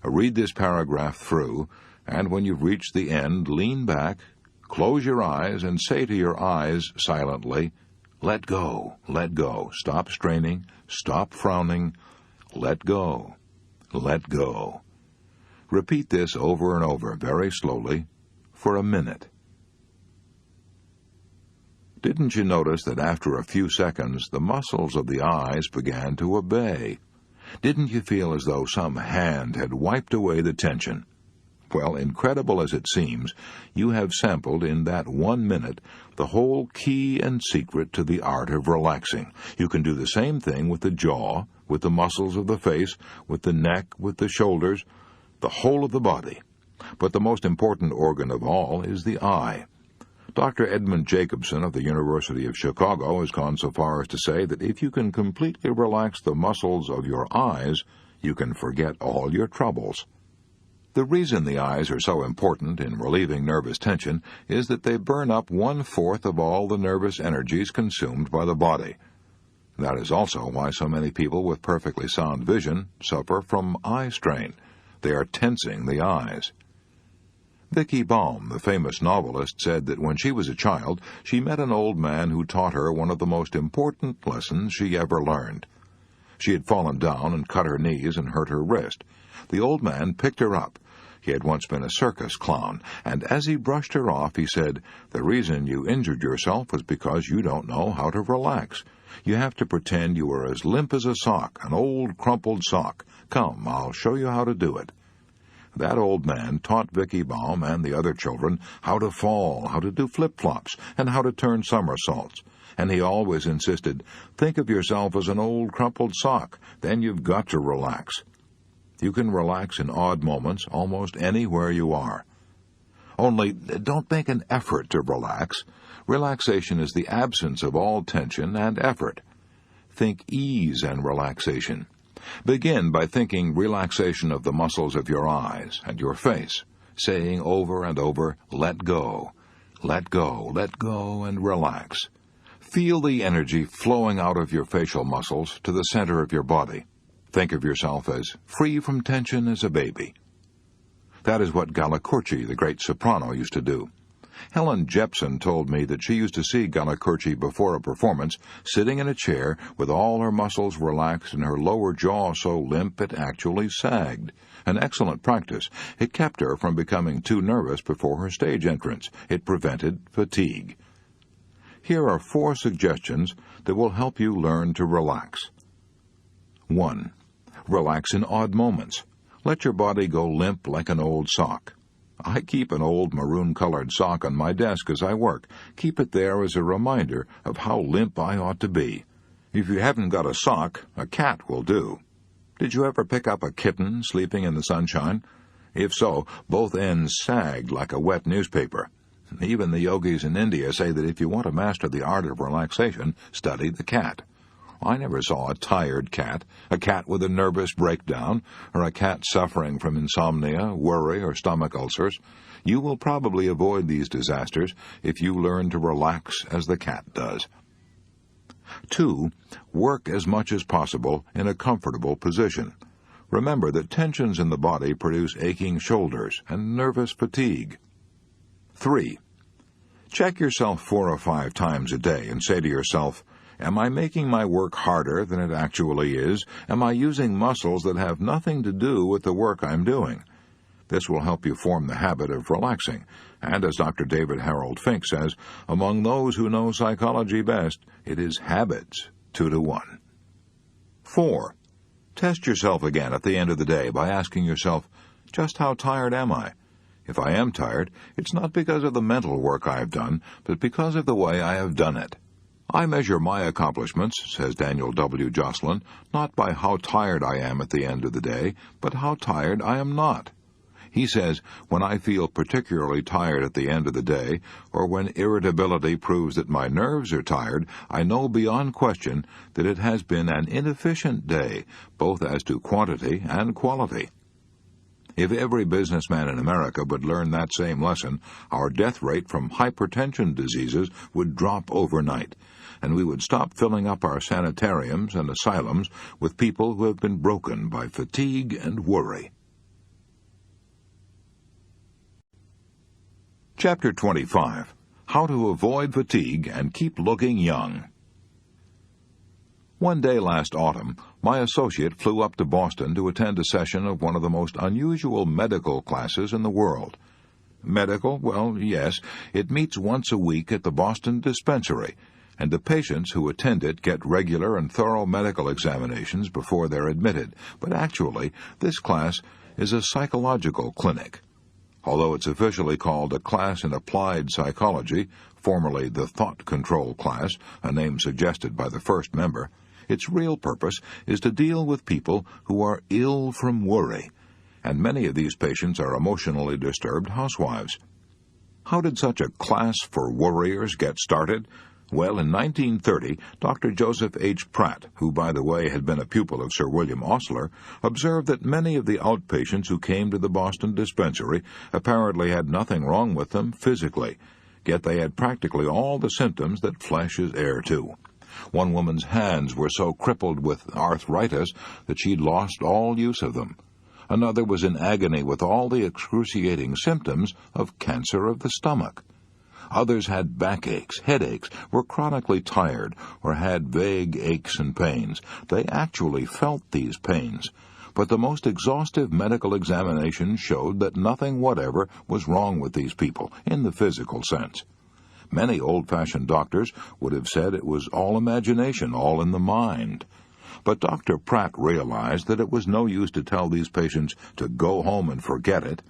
Read this paragraph through, and when you've reached the end, lean back, close your eyes, and say to your eyes silently, "Let go, let go. Stop straining, stop frowning. Let go, let go." Repeat this over and over, very slowly, for a minute. Didn't you notice that after a few seconds the muscles of the eyes began to obey? Didn't you feel as though some hand had wiped away the tension? Well, incredible as it seems, you have sampled in that 1 minute the whole key and secret to the art of relaxing. You can do the same thing with the jaw, with the muscles of the face, with the neck, with the shoulders, the whole of the body. But the most important organ of all is the eye. Dr. Edmund Jacobson of the University of Chicago has gone so far as to say that if you can completely relax the muscles of your eyes, you can forget all your troubles. The reason the eyes are so important in relieving nervous tension is that they burn up 1/4 of all the nervous energies consumed by the body. That is also why so many people with perfectly sound vision suffer from eye strain. They are tensing the eyes. Vicki Baum, the famous novelist, said that when she was a child, she met an old man who taught her one of the most important lessons she ever learned. She had fallen down and cut her knees and hurt her wrist. The old man picked her up. He had once been a circus clown, and as he brushed her off, he said, "The reason you injured yourself was because you don't know how to relax. You have to pretend you are as limp as a sock, an old crumpled sock. Come, I'll show you how to do it." That old man taught Vicki Baum and the other children how to fall, how to do flip-flops, and how to turn somersaults. And he always insisted, "Think of yourself as an old crumpled sock, then you've got to relax." You can relax in odd moments almost anywhere you are. Only don't make an effort to relax. Relaxation is the absence of all tension and effort. Think ease and relaxation. Begin by thinking relaxation of the muscles of your eyes and your face, saying over and over, "Let go, let go, let go," and relax. Feel the energy flowing out of your facial muscles to the center of your body. Think of yourself as free from tension as a baby. That is what Galli-Curci, the great soprano, used to do. Helen Jepson told me that she used to see Galli-Curci before a performance, sitting in a chair with all her muscles relaxed and her lower jaw so limp it actually sagged. An excellent practice. It kept her from becoming too nervous before her stage entrance. It prevented fatigue. Here are 4 suggestions that will help you learn to relax. 1. Relax in odd moments. Let your body go limp like an old sock. I keep an old maroon-colored sock on my desk as I work. Keep it there as a reminder of how limp I ought to be. If you haven't got a sock, a cat will do. Did you ever pick up a kitten sleeping in the sunshine? If so, both ends sagged like a wet newspaper. Even the yogis in India say that if you want to master the art of relaxation, study the cat. I never saw a tired cat, a cat with a nervous breakdown, or a cat suffering from insomnia, worry, or stomach ulcers. You will probably avoid these disasters if you learn to relax as the cat does. 2. Work as much as possible in a comfortable position. Remember that tensions in the body produce aching shoulders and nervous fatigue. 3. Check yourself 4 or 5 times a day and say to yourself, "Am I making my work harder than it actually is? Am I using muscles that have nothing to do with the work I'm doing?" This will help you form the habit of relaxing. And as Dr. David Harold Fink says, among those who know psychology best, it is habits 2 to 1. 4. Test yourself again at the end of the day by asking yourself, just how tired am I? If I am tired, it's not because of the mental work I have done, but because of the way I have done it. I measure my accomplishments, says Daniel W. Joslin, not by how tired I am at the end of the day, but how tired I am not. He says, when I feel particularly tired at the end of the day, or when irritability proves that my nerves are tired, I know beyond question that it has been an inefficient day, both as to quantity and quality. If every businessman in America would learn that same lesson, our death rate from hypertension diseases would drop overnight, and we would stop filling up our sanitariums and asylums with people who have been broken by fatigue and worry. Chapter 25. How to Avoid Fatigue and Keep Looking Young. One day last autumn, my associate flew up to Boston to attend a session of one of the most unusual medical classes in the world. Medical? Well, yes, it meets once a week at the Boston dispensary, and the patients who attend it get regular and thorough medical examinations before they're admitted. But actually, this class is a psychological clinic. Although it's officially called a class in applied psychology, formerly the thought control class, a name suggested by the first member, its real purpose is to deal with people who are ill from worry, and many of these patients are emotionally disturbed housewives. How did such a class for worriers get started? Well, in 1930, Dr. Joseph H. Pratt, who, by the way, had been a pupil of Sir William Osler, observed that many of the outpatients who came to the Boston dispensary apparently had nothing wrong with them physically, yet they had practically all the symptoms that flesh is heir to. One woman's hands were so crippled with arthritis that she'd lost all use of them. Another was in agony with all the excruciating symptoms of cancer of the stomach. Others had backaches, headaches, were chronically tired, or had vague aches and pains. They actually felt these pains. But the most exhaustive medical examination showed that nothing whatever was wrong with these people, in the physical sense. Many old-fashioned doctors would have said it was all imagination, all in the mind. But Dr. Pratt realized that it was no use to tell these patients to go home and forget it.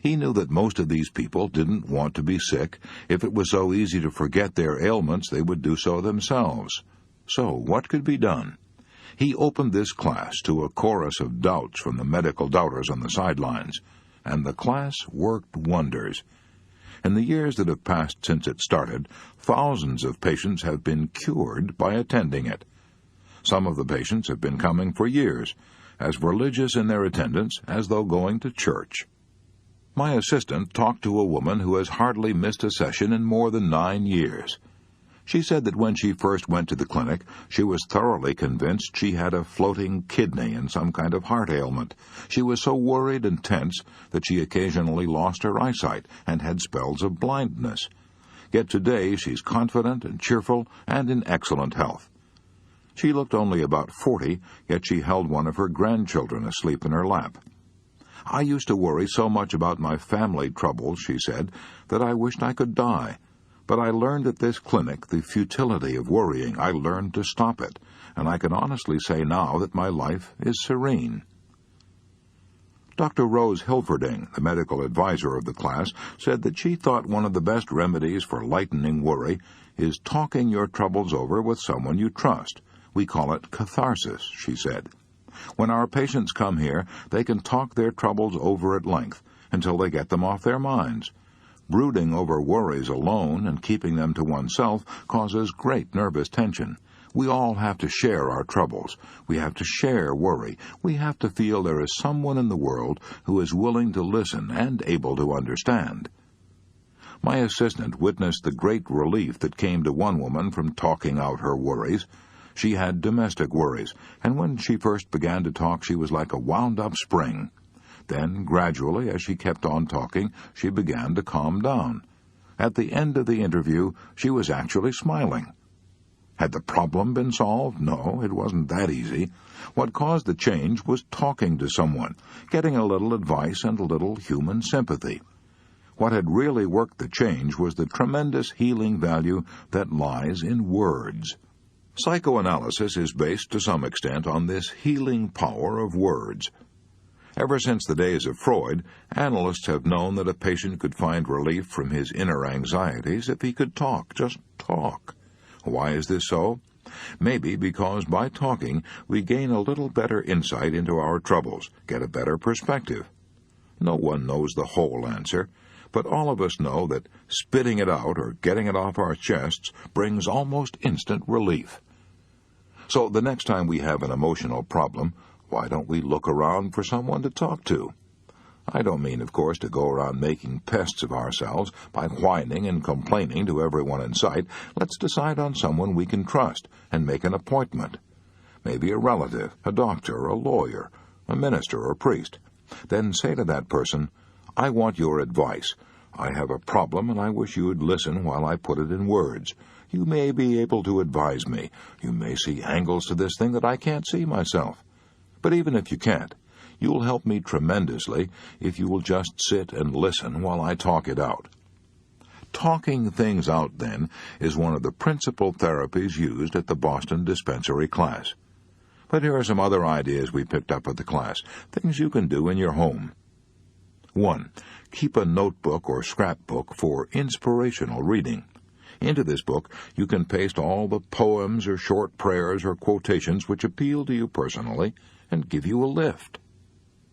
He knew that most of these people didn't want to be sick. If it was so easy to forget their ailments, they would do so themselves. So, what could be done? He opened this class to a chorus of doubts from the medical doubters on the sidelines, and the class worked wonders. In the years that have passed since it started, thousands of patients have been cured by attending it. Some of the patients have been coming for years, as religious in their attendance as though going to church. My assistant talked to a woman who has hardly missed a session in more than 9 years. She said that when she first went to the clinic, she was thoroughly convinced she had a floating kidney and some kind of heart ailment. She was so worried and tense that she occasionally lost her eyesight and had spells of blindness. Yet today she's confident and cheerful and in excellent health. She looked only about 40, yet she held one of her grandchildren asleep in her lap. I used to worry so much about my family troubles, she said, that I wished I could die. But I learned at this clinic the futility of worrying. I learned to stop it, and I can honestly say now that my life is serene. Dr. Rose Hilferding, the medical advisor of the class, said that she thought one of the best remedies for lightening worry is talking your troubles over with someone you trust. We call it catharsis, she said. When our patients come here, they can talk their troubles over at length until they get them off their minds. Brooding over worries alone and keeping them to oneself causes great nervous tension. We all have to share our troubles. We have to share worry. We have to feel there is someone in the world who is willing to listen and able to understand. My assistant witnessed the great relief that came to one woman from talking out her worries. She had domestic worries, and when she first began to talk, she was like a wound-up spring. Then, gradually, as she kept on talking, she began to calm down. At the end of the interview, she was actually smiling. Had the problem been solved? No, it wasn't that easy. What caused the change was talking to someone, getting a little advice and a little human sympathy. What had really worked the change was the tremendous healing value that lies in words. Psychoanalysis is based to some extent on this healing power of words. Ever since the days of Freud, analysts have known that a patient could find relief from his inner anxieties if he could talk, just talk. Why is this so? Maybe because by talking we gain a little better insight into our troubles, get a better perspective. No one knows the whole answer, but all of us know that spitting it out or getting it off our chests brings almost instant relief. So the next time we have an emotional problem, why don't we look around for someone to talk to? I don't mean, of course, to go around making pests of ourselves by whining and complaining to everyone in sight. Let's decide on someone we can trust and make an appointment. Maybe a relative, a doctor, a lawyer, a minister or priest. Then say to that person, "I want your advice. I have a problem and I wish you would listen while I put it in words. You may be able to advise me. You may see angles to this thing that I can't see myself. But even if you can't, you'll help me tremendously if you will just sit and listen while I talk it out." Talking things out, then, is one of the principal therapies used at the Boston dispensary class. But here are some other ideas we picked up at the class, things you can do in your home. 1. Keep a notebook or scrapbook for inspirational reading. Into this book, you can paste all the poems or short prayers or quotations which appeal to you personally and give you a lift.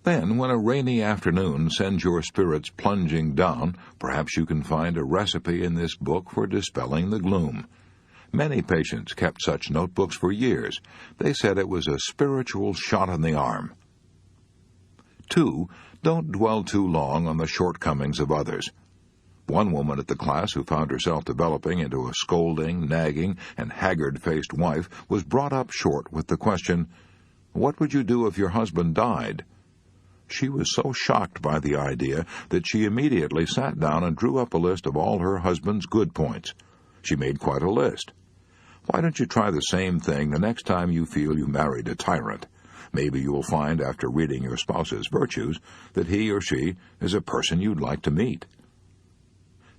Then, when a rainy afternoon sends your spirits plunging down, perhaps you can find a recipe in this book for dispelling the gloom. Many patients kept such notebooks for years. They said it was a spiritual shot in the arm. 2. Don't dwell too long on the shortcomings of others. One woman at the class who found herself developing into a scolding, nagging, and haggard-faced wife was brought up short with the question, "What would you do if your husband died?" She was so shocked by the idea that she immediately sat down and drew up a list of all her husband's good points. She made quite a list. Why don't you try the same thing the next time you feel you married a tyrant? Maybe you'll find after reading your spouse's virtues that he or she is a person you'd like to meet.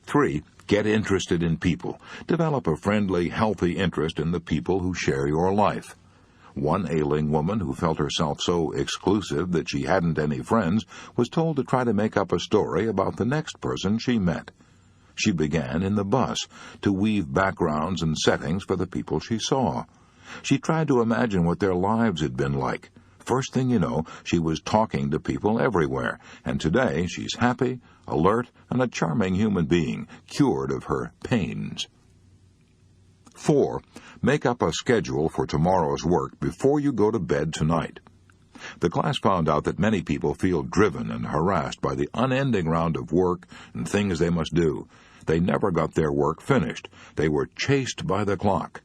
3. Get interested in people. Develop a friendly, healthy interest in the people who share your life. One ailing woman who felt herself so exclusive that she hadn't any friends was told to try to make up a story about the next person she met. She began in the bus to weave backgrounds and settings for the people she saw. She tried to imagine what their lives had been like. First thing you know, she was talking to people everywhere, and today she's happy, alert, and a charming human being, cured of her pains. 4. Make up a schedule for tomorrow's work before you go to bed tonight. The class found out that many people feel driven and harassed by the unending round of work and things they must do. They never got their work finished. They were chased by the clock.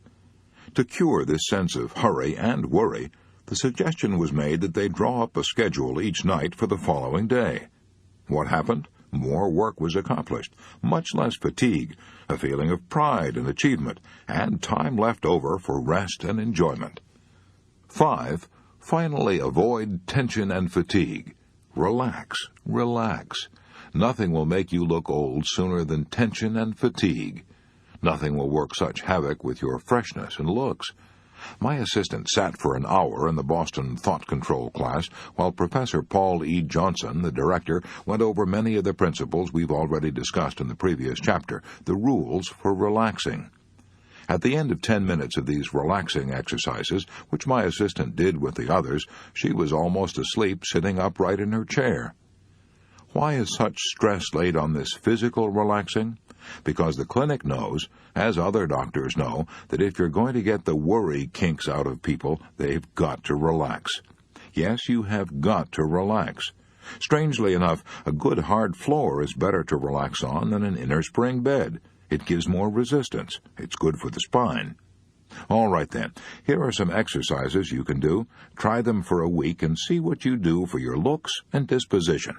To cure this sense of hurry and worry, the suggestion was made that they draw up a schedule each night for the following day. What happened? More work was accomplished, much less fatigue, a feeling of pride and achievement, and time left over for rest and enjoyment. 5. Finally, avoid tension and fatigue. Relax, relax. Nothing will make you look old sooner than tension and fatigue. Nothing will work such havoc with your freshness and looks. My assistant sat for an hour in the Boston Thought Control class while Professor Paul E. Johnson, the director, went over many of the principles we've already discussed in the previous chapter, the rules for relaxing. At the end of 10 minutes of these relaxing exercises, which my assistant did with the others, she was almost asleep sitting upright in her chair. Why is such stress laid on this physical relaxing? Because the clinic knows, as other doctors know, that if you're going to get the worry kinks out of people, they've got to relax. Yes, you have got to relax. Strangely enough, a good hard floor is better to relax on than an inner spring bed. It gives more resistance. It's good for the spine. All right then, here are some exercises you can do. Try them for a week and see what you do for your looks and disposition.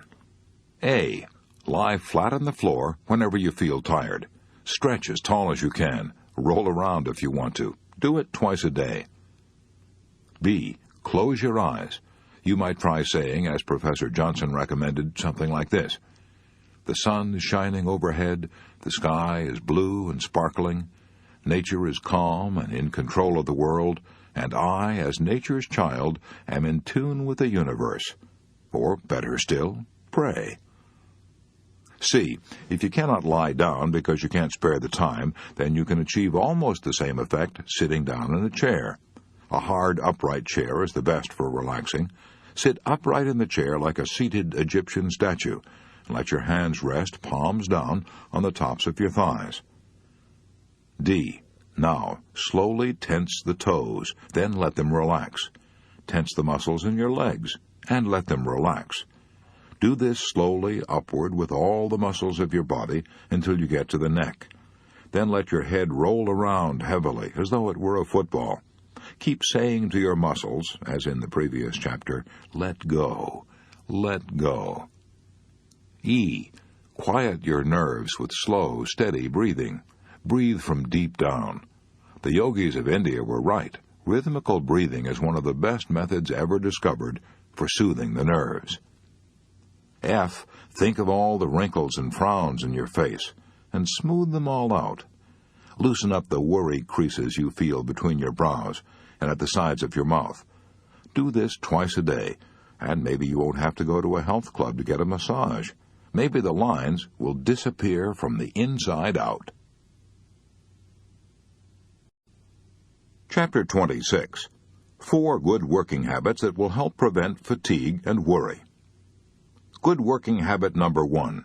A. Lie flat on the floor whenever you feel tired. Stretch as tall as you can. Roll around if you want to. Do it twice a day. B. Close your eyes. You might try saying, as Professor Johnson recommended, something like this. The sun is shining overhead. The sky is blue and sparkling. Nature is calm and in control of the world. And I, as nature's child, am in tune with the universe. or better still, pray. C. If you cannot lie down because you can't spare the time, then you can achieve almost the same effect sitting down in a chair. A hard, upright chair is the best for relaxing. Sit upright in the chair like a seated Egyptian statue, and let your hands rest, palms down, on the tops of your thighs. D. Now, slowly tense the toes, then let them relax. Tense the muscles in your legs, and let them relax. Do this slowly upward with all the muscles of your body until you get to the neck. Then let your head roll around heavily, as though it were a football. Keep saying to your muscles, as in the previous chapter, let go, let go. E. Quiet your nerves with slow, steady breathing. Breathe from deep down. The yogis of India were right. Rhythmical breathing is one of the best methods ever discovered for soothing the nerves. F. Think of all the wrinkles and frowns in your face, and smooth them all out. Loosen up the worry creases you feel between your brows and at the sides of your mouth. Do this twice a day, and maybe you won't have to go to a health club to get a massage. Maybe the lines will disappear from the inside out. Chapter 26. 4 Good Working Habits that will help prevent fatigue and worry. Good working habit number 1.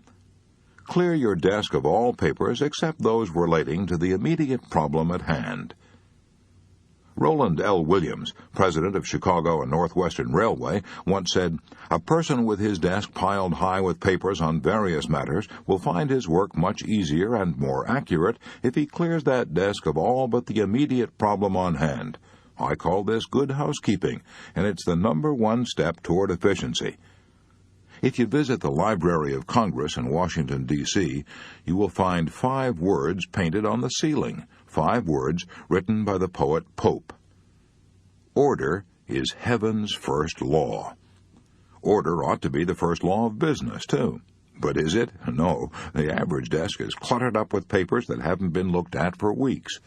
Clear your desk of all papers except those relating to the immediate problem at hand. Roland L. Williams, president of Chicago and Northwestern Railway, once said, "A person with his desk piled high with papers on various matters will find his work much easier and more accurate if he clears that desk of all but the immediate problem on hand. I call this good housekeeping, and it's the number 1 step toward efficiency." If you visit the Library of Congress in Washington, D.C., you will find 5 words painted on the ceiling, 5 words written by the poet Pope. Order is heaven's first law. Order ought to be the first law of business, too. But is it? No. The average desk is cluttered up with papers that haven't been looked at for weeks.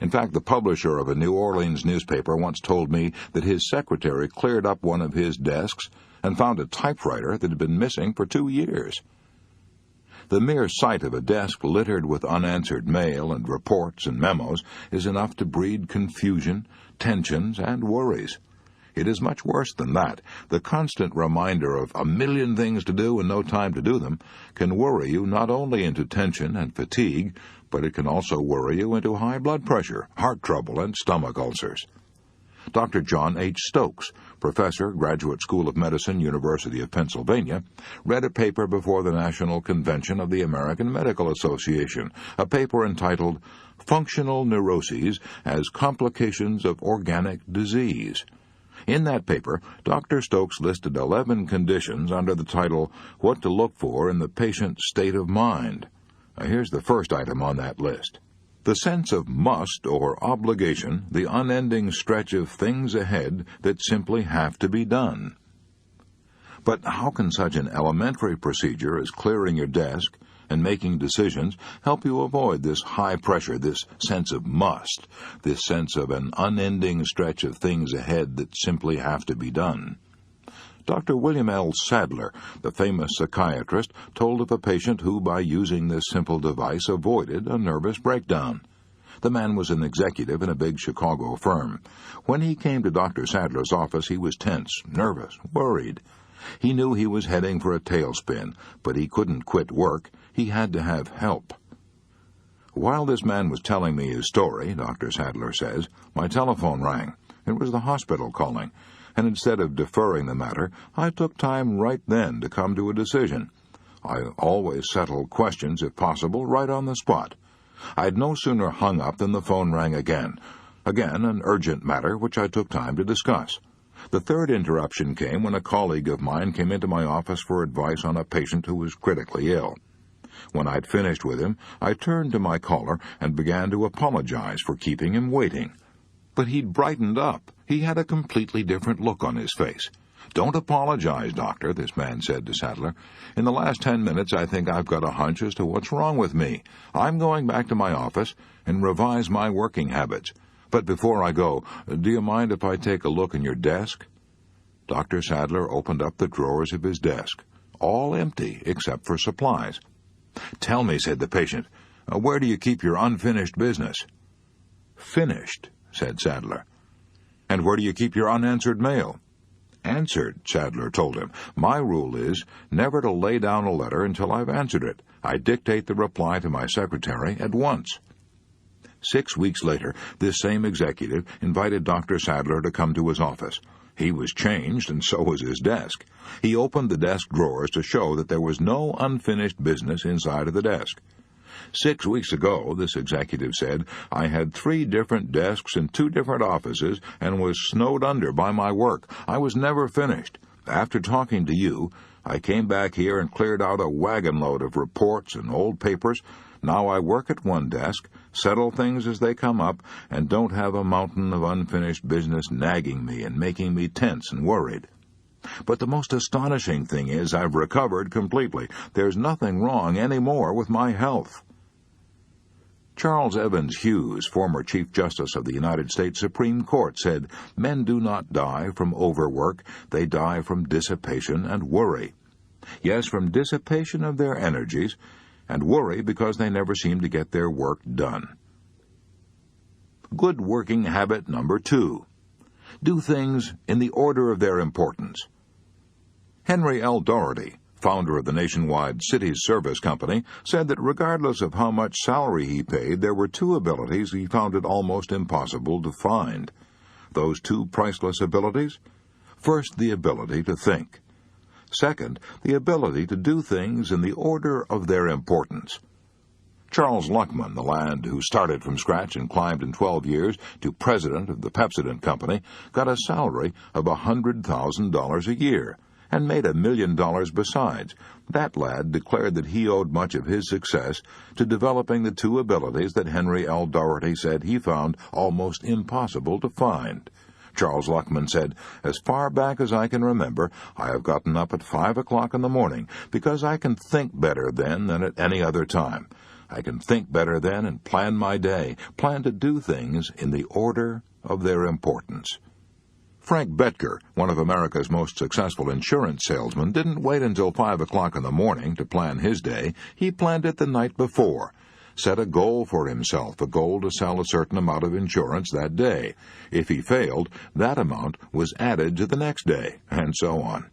In fact, the publisher of a New Orleans newspaper once told me that his secretary cleared up one of his desks and found a typewriter that had been missing for 2 years. The mere sight of a desk littered with unanswered mail and reports and memos is enough to breed confusion, tensions, and worries. It is much worse than that. The constant reminder of a million things to do and no time to do them can worry you not only into tension and fatigue, but it can also worry you into high blood pressure, heart trouble, and stomach ulcers. Dr. John H. Stokes, professor, Graduate School of Medicine, University of Pennsylvania, read a paper before the National Convention of the American Medical Association, a paper entitled Functional Neuroses as Complications of Organic Disease. In that paper, Dr. Stokes listed 11 conditions under the title, What to Look For in the Patient's State of Mind. Here's the first item on that list. The sense of must or obligation, the unending stretch of things ahead that simply have to be done. But how can such an elementary procedure as clearing your desk and making decisions help you avoid this high pressure, this sense of must, this sense of an unending stretch of things ahead that simply have to be done? Dr. William L. Sadler, the famous psychiatrist, told of a patient who, by using this simple device, avoided a nervous breakdown. The man was an executive in a big Chicago firm. When he came to Dr. Sadler's office, he was tense, nervous, worried. He knew he was heading for a tailspin, but he couldn't quit work. He had to have help. While this man was telling me his story, Dr. Sadler says, my telephone rang. It was the hospital calling. And instead of deferring the matter, I took time right then to come to a decision. I always settled questions, if possible, right on the spot. I'd no sooner hung up than the phone rang again. Again, an urgent matter which I took time to discuss. The third interruption came when a colleague of mine came into my office for advice on a patient who was critically ill. When I'd finished with him, I turned to my caller and began to apologize for keeping him waiting. But he'd brightened up. He had a completely different look on his face. "Don't apologize, doctor," this man said to Sadler. "In the last 10 minutes, I think I've got a hunch as to what's wrong with me. I'm going back to my office and revise my working habits. But before I go, do you mind if I take a look in your desk?" Dr. Sadler opened up the drawers of his desk, all empty except for supplies. "Tell me," said the patient, "where do you keep your unfinished business?" "Finished," said Sadler. "And where do you keep your unanswered mail?" "Answered," Sadler told him. "My rule is never to lay down a letter until I've answered it. I dictate the reply to my secretary at once." 6 weeks later, this same executive invited Dr. Sadler to come to his office. He was changed, and so was his desk. He opened the desk drawers to show that there was no unfinished business inside of the desk. 6 weeks ago, this executive said, I had 3 different desks in 2 different offices and was snowed under by my work. I was never finished. After talking to you, I came back here and cleared out a wagon load of reports and old papers. Now I work at one desk, settle things as they come up, and don't have a mountain of unfinished business nagging me and making me tense and worried. But the most astonishing thing is I've recovered completely. There's nothing wrong anymore with my health. Charles Evans Hughes, former Chief Justice of the United States Supreme Court, said, "Men do not die from overwork, they die from dissipation and worry." Yes, from dissipation of their energies, and worry because they never seem to get their work done. Good working habit number 2. Do things in the order of their importance. Henry L. Doherty, founder of the nationwide Cities Service Company, said that regardless of how much salary he paid, there were 2 abilities he found it almost impossible to find. Those 2 priceless abilities? First, the ability to think. Second, the ability to do things in the order of their importance. Charles Luckman, the lad who started from scratch and climbed in 12 years to president of the Pepsodent Company, got a salary of $100,000 a year and made $1 million besides. That lad declared that he owed much of his success to developing the 2 abilities that Henry L. Doherty said he found almost impossible to find. Charles Luckman said, "As far back as I can remember, I have gotten up at 5 o'clock in the morning because I can think better then than at any other time. I can think better then and plan my day, plan to do things in the order of their importance." Frank Betker, one of America's most successful insurance salesmen, didn't wait until 5 o'clock in the morning to plan his day. He planned it the night before. Set a goal for himself, a goal to sell a certain amount of insurance that day. If he failed, that amount was added to the next day, and so on.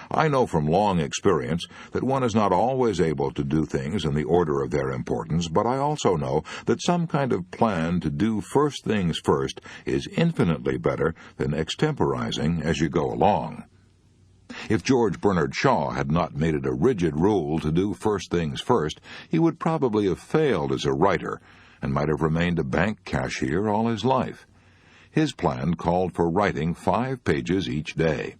I know from long experience that one is not always able to do things in the order of their importance, but I also know that some kind of plan to do first things first is infinitely better than extemporizing as you go along. If George Bernard Shaw had not made it a rigid rule to do first things first, he would probably have failed as a writer and might have remained a bank cashier all his life. His plan called for writing 5 pages each day.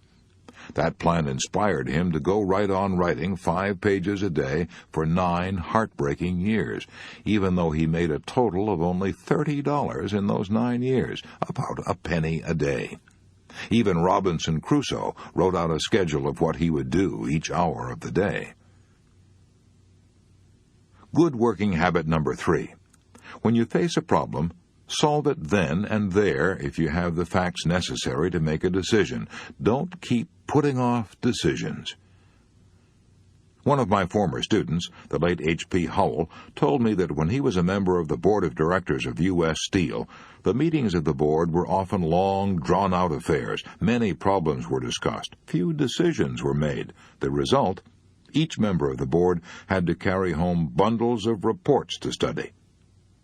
That plan inspired him to go right on writing 5 pages a day for 9 heartbreaking years, even though he made a total of only $30 in those 9 years, about a penny a day. Even Robinson Crusoe wrote out a schedule of what he would do each hour of the day. Good working habit number 3. When you face a problem, solve it then and there if you have the facts necessary to make a decision. Don't keep putting off decisions. One of my former students, the late H.P. Howell, told me that when he was a member of the board of directors of U.S. Steel, the meetings of the board were often long, drawn-out affairs. Many problems were discussed. Few decisions were made. The result? Each member of the board had to carry home bundles of reports to study.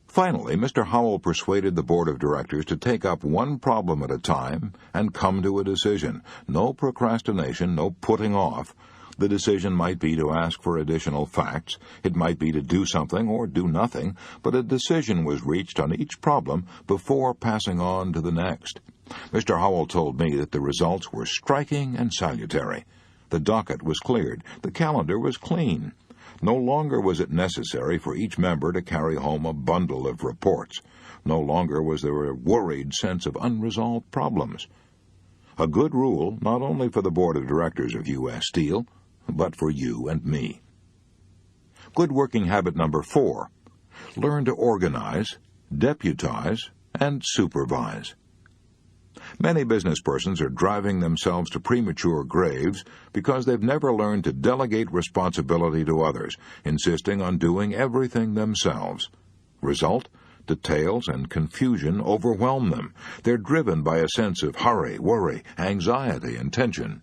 Finally, Mr. Howell persuaded the board of directors to take up one problem at a time and come to a decision. No procrastination, no putting off. The decision might be to ask for additional facts. It might be to do something or do nothing, but a decision was reached on each problem before passing on to the next. Mr. Howell told me that the results were striking and salutary. The docket was cleared. The calendar was clean. No longer was it necessary for each member to carry home a bundle of reports. No longer was there a worried sense of unresolved problems. A good rule not only for the board of directors of U.S. Steel, but for you and me. Good working habit number 4. Learn to organize, deputize, and supervise. Many business persons are driving themselves to premature graves because they've never learned to delegate responsibility to others, insisting on doing everything themselves. Result? Details and confusion overwhelm them. They're driven by a sense of hurry, worry, anxiety, and tension.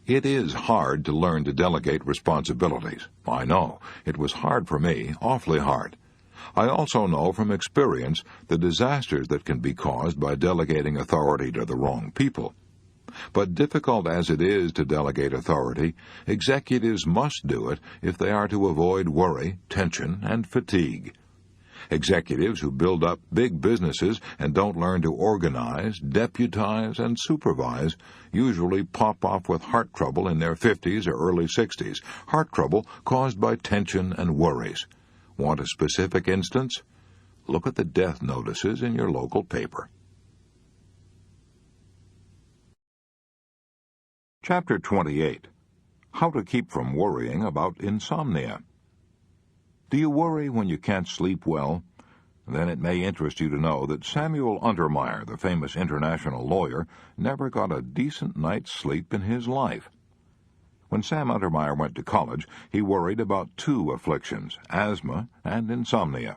It is hard to learn to delegate responsibilities. I know. It was hard for me, awfully hard. I also know from experience the disasters that can be caused by delegating authority to the wrong people. But difficult as it is to delegate authority, executives must do it if they are to avoid worry, tension, and fatigue. Executives who build up big businesses and don't learn to organize, deputize, and supervise usually pop off with heart trouble in their 50s or early 60s, heart trouble caused by tension and worries. Want a specific instance? Look at the death notices in your local paper. Chapter 28. How to keep from worrying about insomnia. Do you worry when you can't sleep well? Then it may interest you to know that Samuel Untermeyer, the famous international lawyer, never got a decent night's sleep in his life. When Sam Untermeyer went to college, he worried about two afflictions, asthma and insomnia.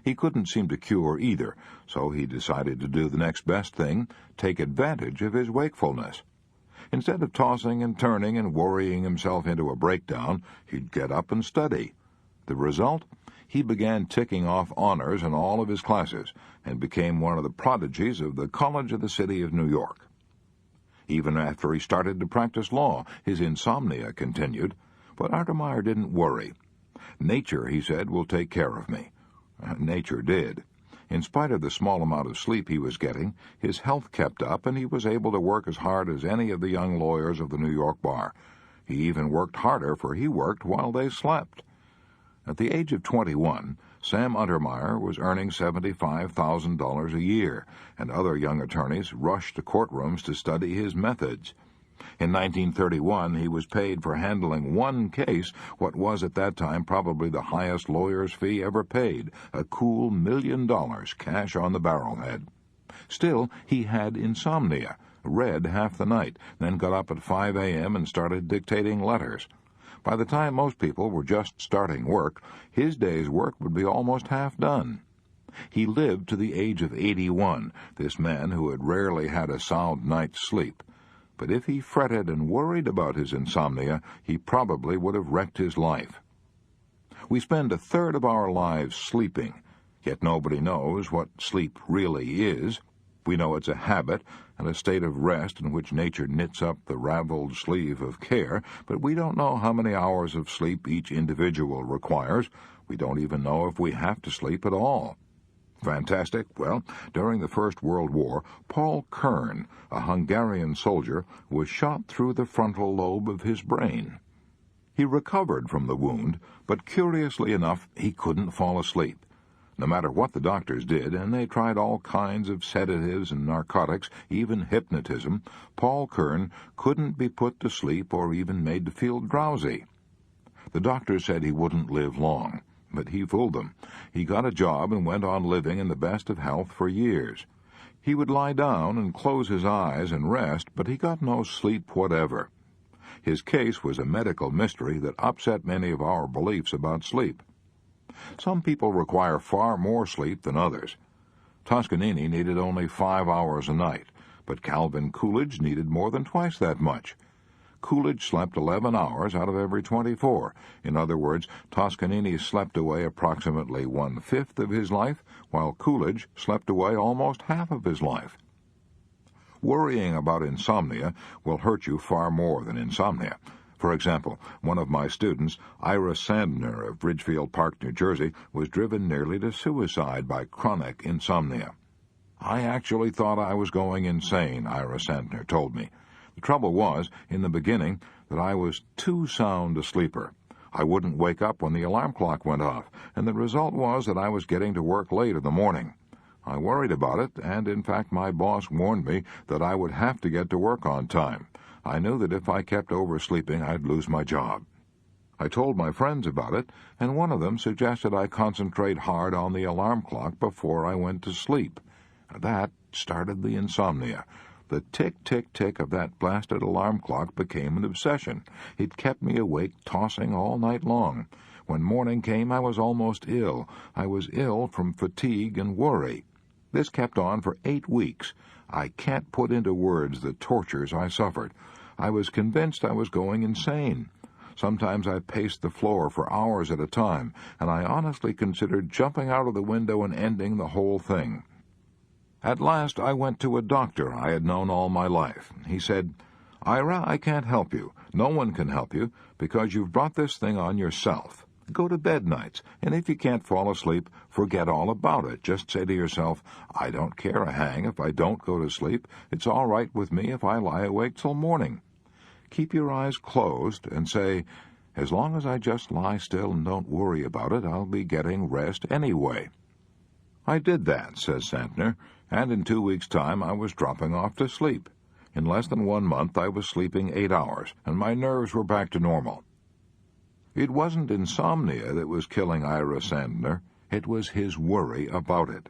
He couldn't seem to cure either, so he decided to do the next best thing, take advantage of his wakefulness. Instead of tossing and turning and worrying himself into a breakdown, he'd get up and study. The result? He began ticking off honors in all of his classes and became one of the prodigies of the College of the City of New York. Even after he started to practice law, his insomnia continued, but Untermeyer didn't worry. Nature, he said, will take care of me. Nature did. In spite of the small amount of sleep he was getting, his health kept up and he was able to work as hard as any of the young lawyers of the New York bar. He even worked harder, for he worked while they slept. At the age of 21, Sam Untermeyer was earning $75,000 a year, and other young attorneys rushed to courtrooms to study his methods. In 1931, he was paid for handling one case, what was at that time probably the highest lawyer's fee ever paid, a cool $1 million cash on the barrelhead. Still, he had insomnia, read half the night, then got up at 5 a.m. and started dictating letters. By the time most people were just starting work, his day's work would be almost half done. He lived to the age of 81, this man who had rarely had a sound night's sleep. But if he fretted and worried about his insomnia, he probably would have wrecked his life. We spend a third of our lives sleeping, yet nobody knows what sleep really is. We know it's a habit and a state of rest in which nature knits up the raveled sleeve of care, but we don't know how many hours of sleep each individual requires. We don't even know if we have to sleep at all. Fantastic? Well, during the First World War, Paul Kern, a Hungarian soldier, was shot through the frontal lobe of his brain. He recovered from the wound, but curiously enough, he couldn't fall asleep. No matter what the doctors did, and they tried all kinds of sedatives and narcotics, even hypnotism, Paul Kern couldn't be put to sleep or even made to feel drowsy. The doctors said he wouldn't live long, but he fooled them. He got a job and went on living in the best of health for years. He would lie down and close his eyes and rest, but he got no sleep whatever. His case was a medical mystery that upset many of our beliefs about sleep. Some people require far more sleep than others. Toscanini needed only 5 hours a night, but Calvin Coolidge needed more than twice that much. Coolidge slept 11 hours out of every 24. In other words, Toscanini slept away approximately 1/5 of his life, while Coolidge slept away almost half of his life. Worrying about insomnia will hurt you far more than insomnia. For example, one of my students, Ira Sandner of Ridgefield Park, New Jersey, was driven nearly to suicide by chronic insomnia. "I actually thought I was going insane," Ira Sandner told me. The trouble was, in the beginning, that I was too sound a sleeper. I wouldn't wake up when the alarm clock went off, and the result was that I was getting to work late in the morning. I worried about it, and in fact my boss warned me that I would have to get to work on time. I knew that if I kept oversleeping, I'd lose my job. I told my friends about it, and one of them suggested I concentrate hard on the alarm clock before I went to sleep. That started the insomnia. The tick-tick-tick of that blasted alarm clock became an obsession. It kept me awake, tossing all night long. When morning came, I was almost ill. I was ill from fatigue and worry. This kept on for 8 weeks. I can't put into words the tortures I suffered. I was convinced I was going insane. Sometimes I paced the floor for hours at a time, and I honestly considered jumping out of the window and ending the whole thing. At last I went to a doctor I had known all my life. He said, "Ira, I can't help you. No one can help you, because you've brought this thing on yourself. Go to bed nights, and if you can't fall asleep, forget all about it. Just say to yourself, I don't care a hang if I don't go to sleep. It's all right with me if I lie awake till morning. Keep your eyes closed and say, as long as I just lie still and don't worry about it, I'll be getting rest anyway." I did that, says Santner, and in 2 weeks' time I was dropping off to sleep. In less than 1 month I was sleeping 8 hours, and my nerves were back to normal. It wasn't insomnia that was killing Ira Sandner. It was his worry about it.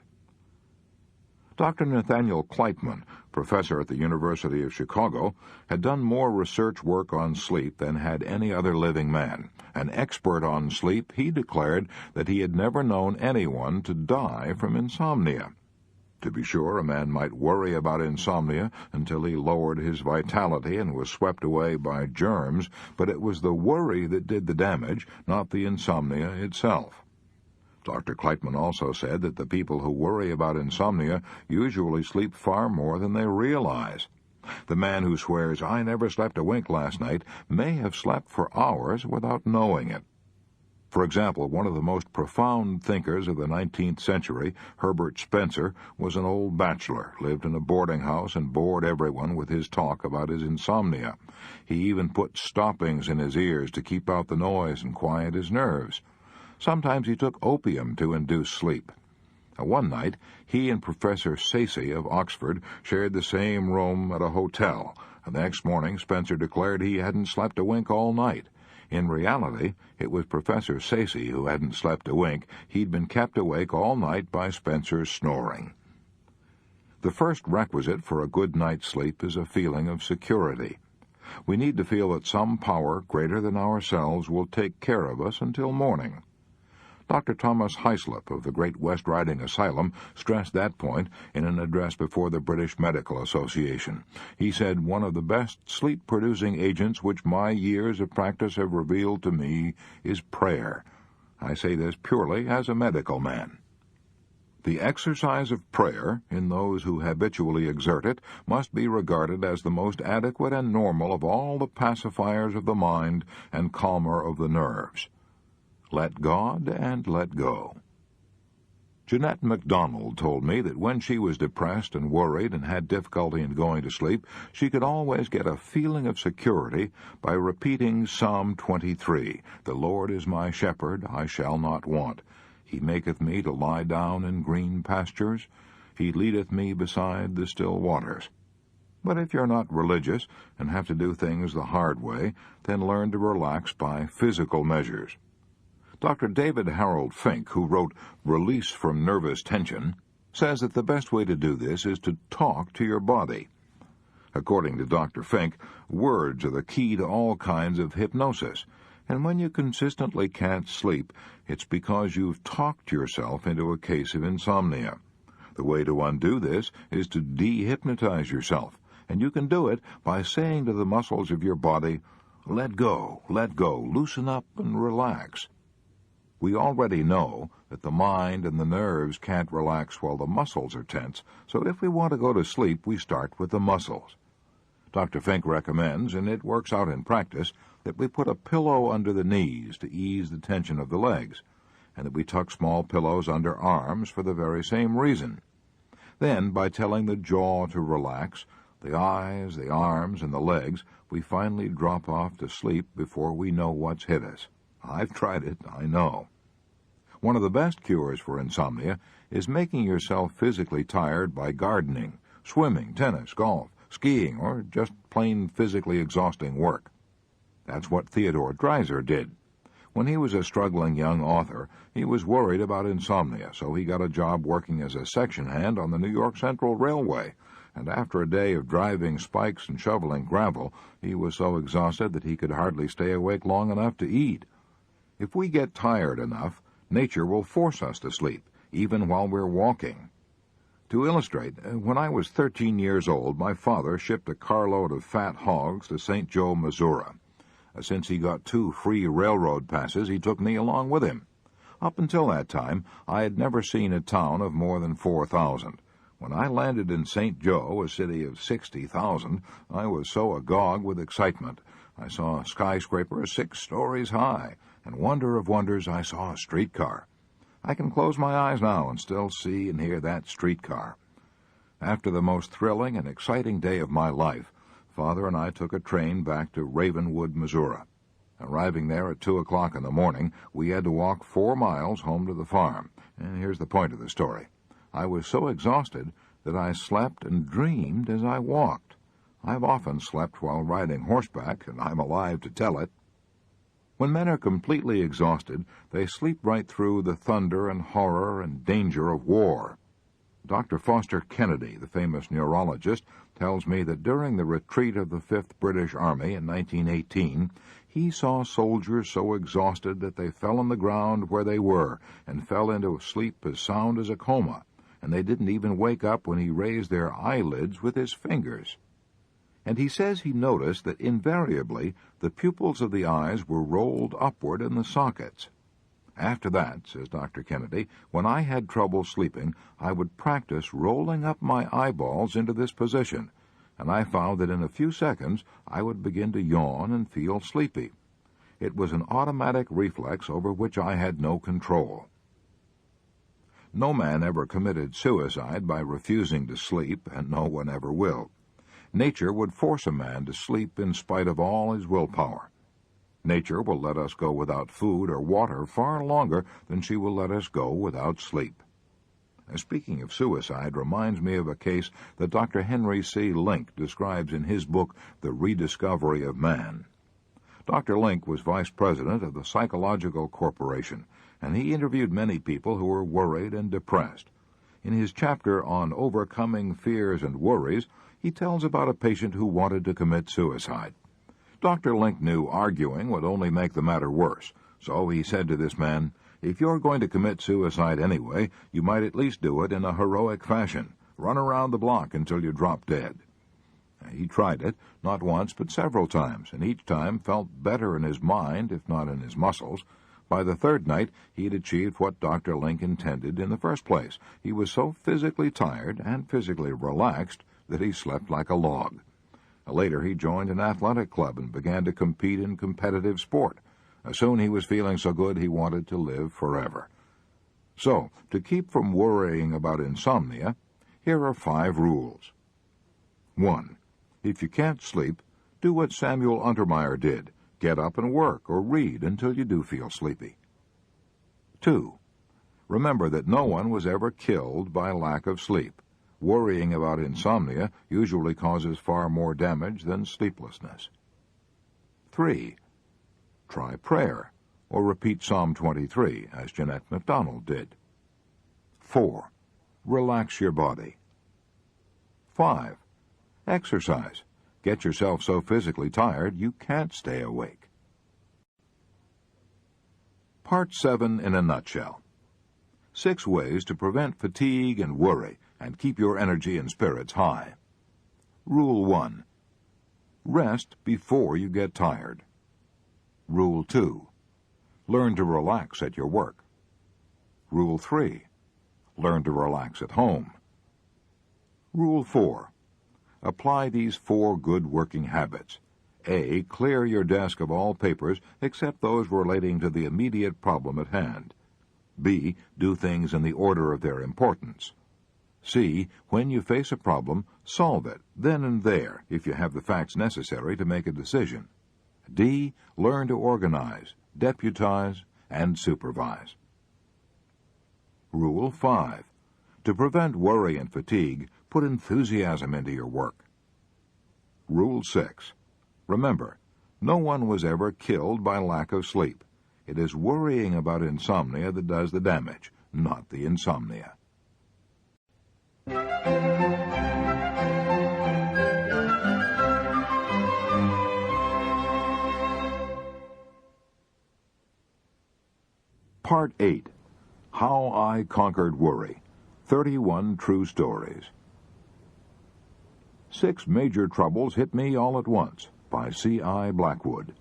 Dr. Nathaniel Kleitman, professor at the University of Chicago, had done more research work on sleep than had any other living man. An expert on sleep, he declared that he had never known anyone to die from insomnia. To be sure, a man might worry about insomnia until he lowered his vitality and was swept away by germs, but it was the worry that did the damage, not the insomnia itself. Dr. Kleitman also said that the people who worry about insomnia usually sleep far more than they realize. The man who swears, "I never slept a wink last night," may have slept for hours without knowing it. For example, one of the most profound thinkers of the 19th century, Herbert Spencer, was an old bachelor, lived in a boarding house, and bored everyone with his talk about his insomnia. He even put stoppings in his ears to keep out the noise and quiet his nerves. Sometimes he took opium to induce sleep. One night, he and Professor Sayce of Oxford shared the same room at a hotel, and the next morning Spencer declared he hadn't slept a wink all night. In reality, it was Professor Sayce who hadn't slept a wink. He'd been kept awake all night by Spencer's snoring. The first requisite for a good night's sleep is a feeling of security. We need to feel that some power greater than ourselves will take care of us until morning. Dr. Thomas Hyslop of the Great West Riding Asylum stressed that point in an address before the British Medical Association. He said, "One of the best sleep-producing agents which my years of practice have revealed to me is prayer. I say this purely as a medical man." The exercise of prayer, in those who habitually exert it, must be regarded as the most adequate and normal of all the pacifiers of the mind and calmer of the nerves. Let God and let go. Jeanette MacDonald told me that when she was depressed and worried and had difficulty in going to sleep, she could always get a feeling of security by repeating Psalm 23, "The Lord is my shepherd, I shall not want. He maketh me to lie down in green pastures. He leadeth me beside the still waters." But if you're not religious and have to do things the hard way, then learn to relax by physical measures. Dr. David Harold Fink, who wrote Release from Nervous Tension, says that the best way to do this is to talk to your body. According to Dr. Fink, words are the key to all kinds of hypnosis, and when you consistently can't sleep, it's because you've talked yourself into a case of insomnia. The way to undo this is to de-hypnotize yourself, and you can do it by saying to the muscles of your body, let go, loosen up and relax. We already know that the mind and the nerves can't relax while the muscles are tense, so if we want to go to sleep, we start with the muscles. Dr. Fink recommends, and it works out in practice, that we put a pillow under the knees to ease the tension of the legs, and that we tuck small pillows under arms for the very same reason. Then, by telling the jaw to relax, the eyes, the arms, and the legs, we finally drop off to sleep before we know what's hit us. I've tried it, I know. One of the best cures for insomnia is making yourself physically tired by gardening, swimming, tennis, golf, skiing, or just plain physically exhausting work. That's what Theodore Dreiser did. When he was a struggling young author, he was worried about insomnia, so he got a job working as a section hand on the New York Central Railway, and after a day of driving spikes and shoveling gravel, he was so exhausted that he could hardly stay awake long enough to eat. If we get tired enough, nature will force us to sleep, even while we're walking. To illustrate, when I was 13 years old, my father shipped a carload of fat hogs to St. Joe, Missouri. Since he got 2 free railroad passes, he took me along with him. Up until that time, I had never seen a town of more than 4,000. When I landed in St. Joe, a city of 60,000, I was so agog with excitement. I saw a skyscraper 6 stories high, and wonder of wonders, I saw a streetcar. I can close my eyes now and still see and hear that streetcar. After the most thrilling and exciting day of my life, Father and I took a train back to Ravenwood, Missouri. Arriving there at 2 o'clock in the morning, we had to walk 4 miles home to the farm. And here's the point of the story. I was so exhausted that I slept and dreamed as I walked. I've often slept while riding horseback, and I'm alive to tell it. When men are completely exhausted, they sleep right through the thunder and horror and danger of war. Dr. Foster Kennedy, the famous neurologist, tells me that during the retreat of the 5th British Army in 1918, he saw soldiers so exhausted that they fell on the ground where they were and fell into a sleep as sound as a coma, and they didn't even wake up when he raised their eyelids with his fingers. And he says he noticed that invariably the pupils of the eyes were rolled upward in the sockets. After that, says Dr. Kennedy, when I had trouble sleeping, I would practice rolling up my eyeballs into this position, and I found that in a few seconds I would begin to yawn and feel sleepy. It was an automatic reflex over which I had no control. No man ever committed suicide by refusing to sleep, and no one ever will. Nature would force a man to sleep in spite of all his willpower. Nature will let us go without food or water far longer than she will let us go without sleep. Speaking of suicide reminds me of a case that Dr. Henry C. Link describes in his book, The Rediscovery of Man. Dr. Link was vice president of the Psychological Corporation, and he interviewed many people who were worried and depressed. In his chapter on overcoming fears and worries, he tells about a patient who wanted to commit suicide. Dr. Link knew arguing would only make the matter worse, so he said to this man, "If you're going to commit suicide anyway, you might at least do it in a heroic fashion. Run around the block until you drop dead." He tried it, not once but several times, and each time felt better in his mind, if not in his muscles. By the 3rd night, he had achieved what Dr. Link intended in the first place. He was so physically tired and physically relaxed that he slept like a log. Later, he joined an athletic club and began to compete in competitive sport. Soon he was feeling so good he wanted to live forever. So, to keep from worrying about insomnia, here are 5 rules. 1. If you can't sleep, do what Samuel Untermeyer did. Get up and work or read until you do feel sleepy. 2. Remember that no one was ever killed by lack of sleep. Worrying about insomnia usually causes far more damage than sleeplessness. 3. Try prayer, or repeat Psalm 23, as Jeanette MacDonald did. 4. Relax your body. 5. Exercise. Get yourself so physically tired you can't stay awake. Part 7 in a nutshell. 6 ways to prevent fatigue and worry and keep your energy and spirits high. Rule 1. Rest before you get tired. Rule 2. Learn to relax at your work. Rule 3. Learn to relax at home. Rule 4. Apply these 4 good working habits. A. Clear your desk of all papers except those relating to the immediate problem at hand. B. Do things in the order of their importance. C. When you face a problem, solve it then and there if you have the facts necessary to make a decision. D. Learn to organize, deputize, and supervise. Rule 5. To prevent worry and fatigue, put enthusiasm into your work. Rule 6. Remember, no one was ever killed by lack of sleep. It is worrying about insomnia that does the damage, not the insomnia. Part 8. How I Conquered Worry. 31 True Stories. 6 Major Troubles Hit Me All at Once by C.I. Blackwood.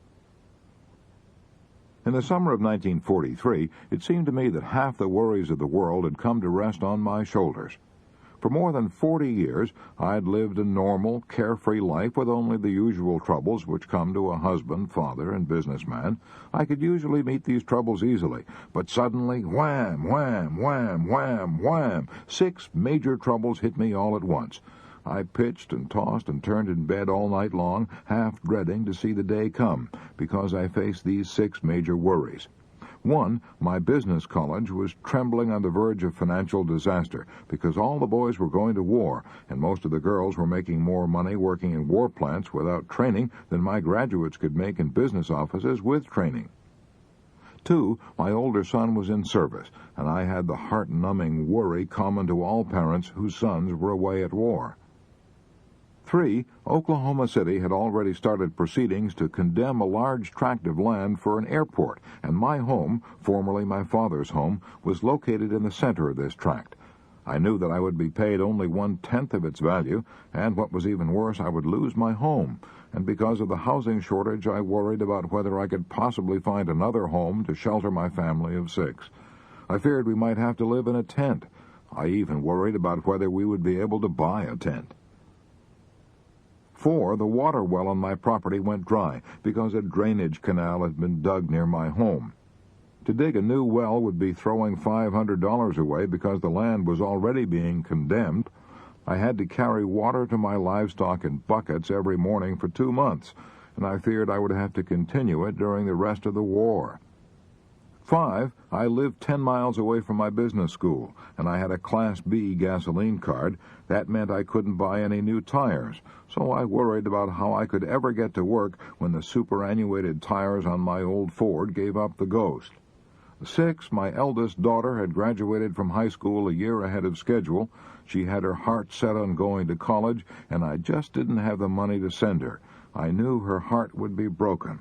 In the summer of 1943, it seemed to me that half the worries of the world had come to rest on my shoulders. For more than 40 years, I had lived a normal, carefree life with only the usual troubles which come to a husband, father, and businessman. I could usually meet these troubles easily, but suddenly, wham, wham, wham, wham, wham, 6 major troubles hit me all at once. I pitched and tossed and turned in bed all night long, half dreading to see the day come, because I faced these 6 major worries. 1, my business college was trembling on the verge of financial disaster because all the boys were going to war, and most of the girls were making more money working in war plants without training than my graduates could make in business offices with training. 2, my older son was in service, and I had the heart-numbing worry common to all parents whose sons were away at war. 3, Oklahoma City had already started proceedings to condemn a large tract of land for an airport, and my home, formerly my father's home, was located in the center of this tract. I knew that I would be paid only 1/10 of its value, and what was even worse, I would lose my home, and because of the housing shortage, I worried about whether I could possibly find another home to shelter my family of 6. I feared we might have to live in a tent. I even worried about whether we would be able to buy a tent. 4, the water well on my property went dry because a drainage canal had been dug near my home. To dig a new well would be throwing $500 away because the land was already being condemned. I had to carry water to my livestock in buckets every morning for 2 months, and I feared I would have to continue it during the rest of the war. 5, I lived 10 miles away from my business school, and I had a Class B gasoline card. That meant I couldn't buy any new tires, so I worried about how I could ever get to work when the superannuated tires on my old Ford gave up the ghost. 6, my eldest daughter had graduated from high school a year ahead of schedule. She had her heart set on going to college, and I just didn't have the money to send her. I knew her heart would be broken.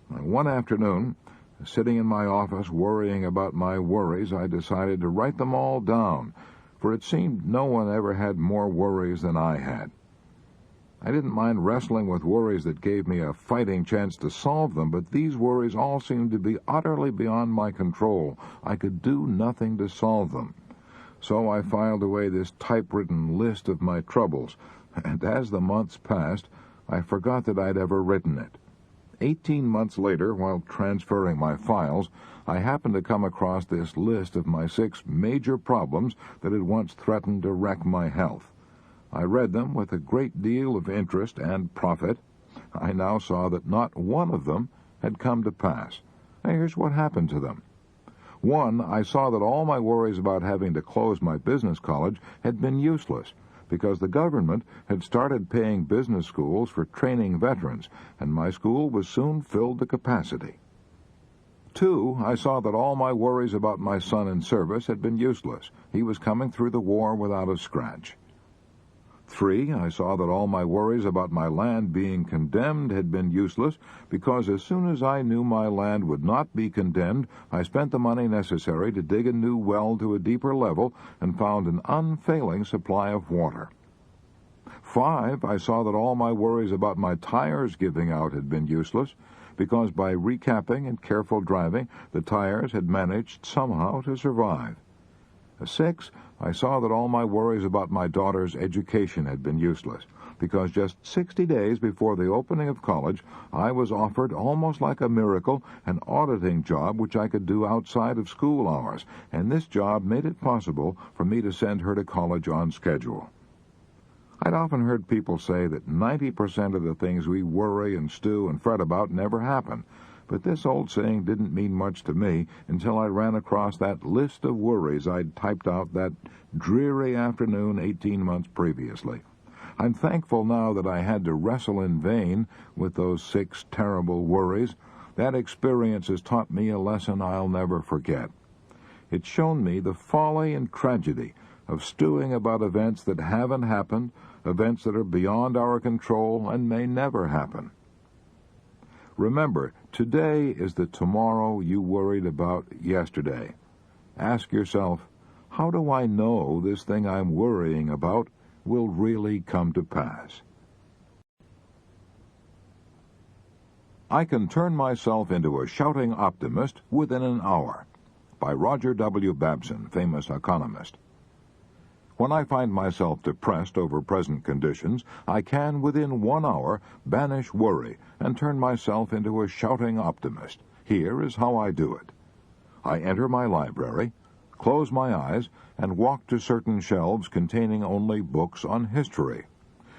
One afternoon, sitting in my office worrying about my worries, I decided to write them all down, for it seemed no one ever had more worries than I had. I didn't mind wrestling with worries that gave me a fighting chance to solve them, but these worries all seemed to be utterly beyond my control. I could do nothing to solve them. So I filed away this typewritten list of my troubles, and as the months passed, I forgot that I'd ever written it. 18 months later, while transferring my files, I happened to come across this list of my 6 major problems that had once threatened to wreck my health. I read them with a great deal of interest and profit. I now saw that not one of them had come to pass. Here's what happened to them. 1, I saw that all my worries about having to close my business college had been useless, because the government had started paying business schools for training veterans, and my school was soon filled to capacity. 2, I saw that all my worries about my son in service had been useless. He was coming through the war without a scratch. 3, I saw that all my worries about my land being condemned had been useless, because as soon as I knew my land would not be condemned, I spent the money necessary to dig a new well to a deeper level and found an unfailing supply of water. 5, I saw that all my worries about my tires giving out had been useless, because by recapping and careful driving, the tires had managed somehow to survive. 6, I saw that all my worries about my daughter's education had been useless, because just 60 days before the opening of college, I was offered, almost like a miracle, an auditing job which I could do outside of school hours, and this job made it possible for me to send her to college on schedule. I'd often heard people say that 90% of the things we worry and stew and fret about never happen, but this old saying didn't mean much to me until I ran across that list of worries I'd typed out that dreary afternoon 18 months previously. I'm thankful now that I had to wrestle in vain with those 6 terrible worries. That experience has taught me a lesson I'll never forget. It's shown me the folly and tragedy of stewing about events that haven't happened, events that are beyond our control and may never happen. Remember, Today is the tomorrow you worried about yesterday. Ask yourself, how do I know this thing I'm worrying about will really come to pass? I Can Turn Myself into a Shouting Optimist Within an Hour, by Roger W. Babson, famous economist. When I find myself depressed over present conditions, I can, within 1 hour, banish worry and turn myself into a shouting optimist. Here is how I do it. I enter my library, close my eyes, and walk to certain shelves containing only books on history.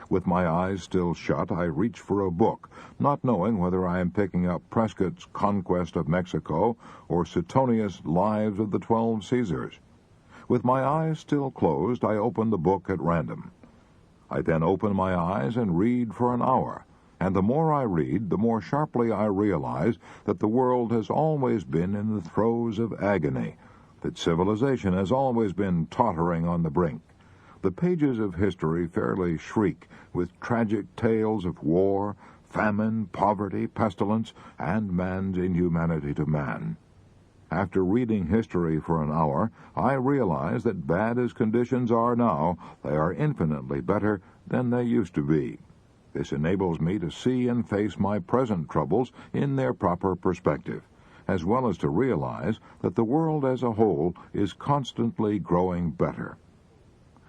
With my eyes still shut, I reach for a book, not knowing whether I am picking up Prescott's Conquest of Mexico or Suetonius' Lives of the 12 Caesars. With my eyes still closed, I open the book at random. I then open my eyes and read for an hour, and the more I read, the more sharply I realize that the world has always been in the throes of agony, that civilization has always been tottering on the brink. The pages of history fairly shriek with tragic tales of war, famine, poverty, pestilence, and man's inhumanity to man. After reading history for an hour, I realize that bad as conditions are now, they are infinitely better than they used to be. This enables me to see and face my present troubles in their proper perspective, as well as to realize that the world as a whole is constantly growing better.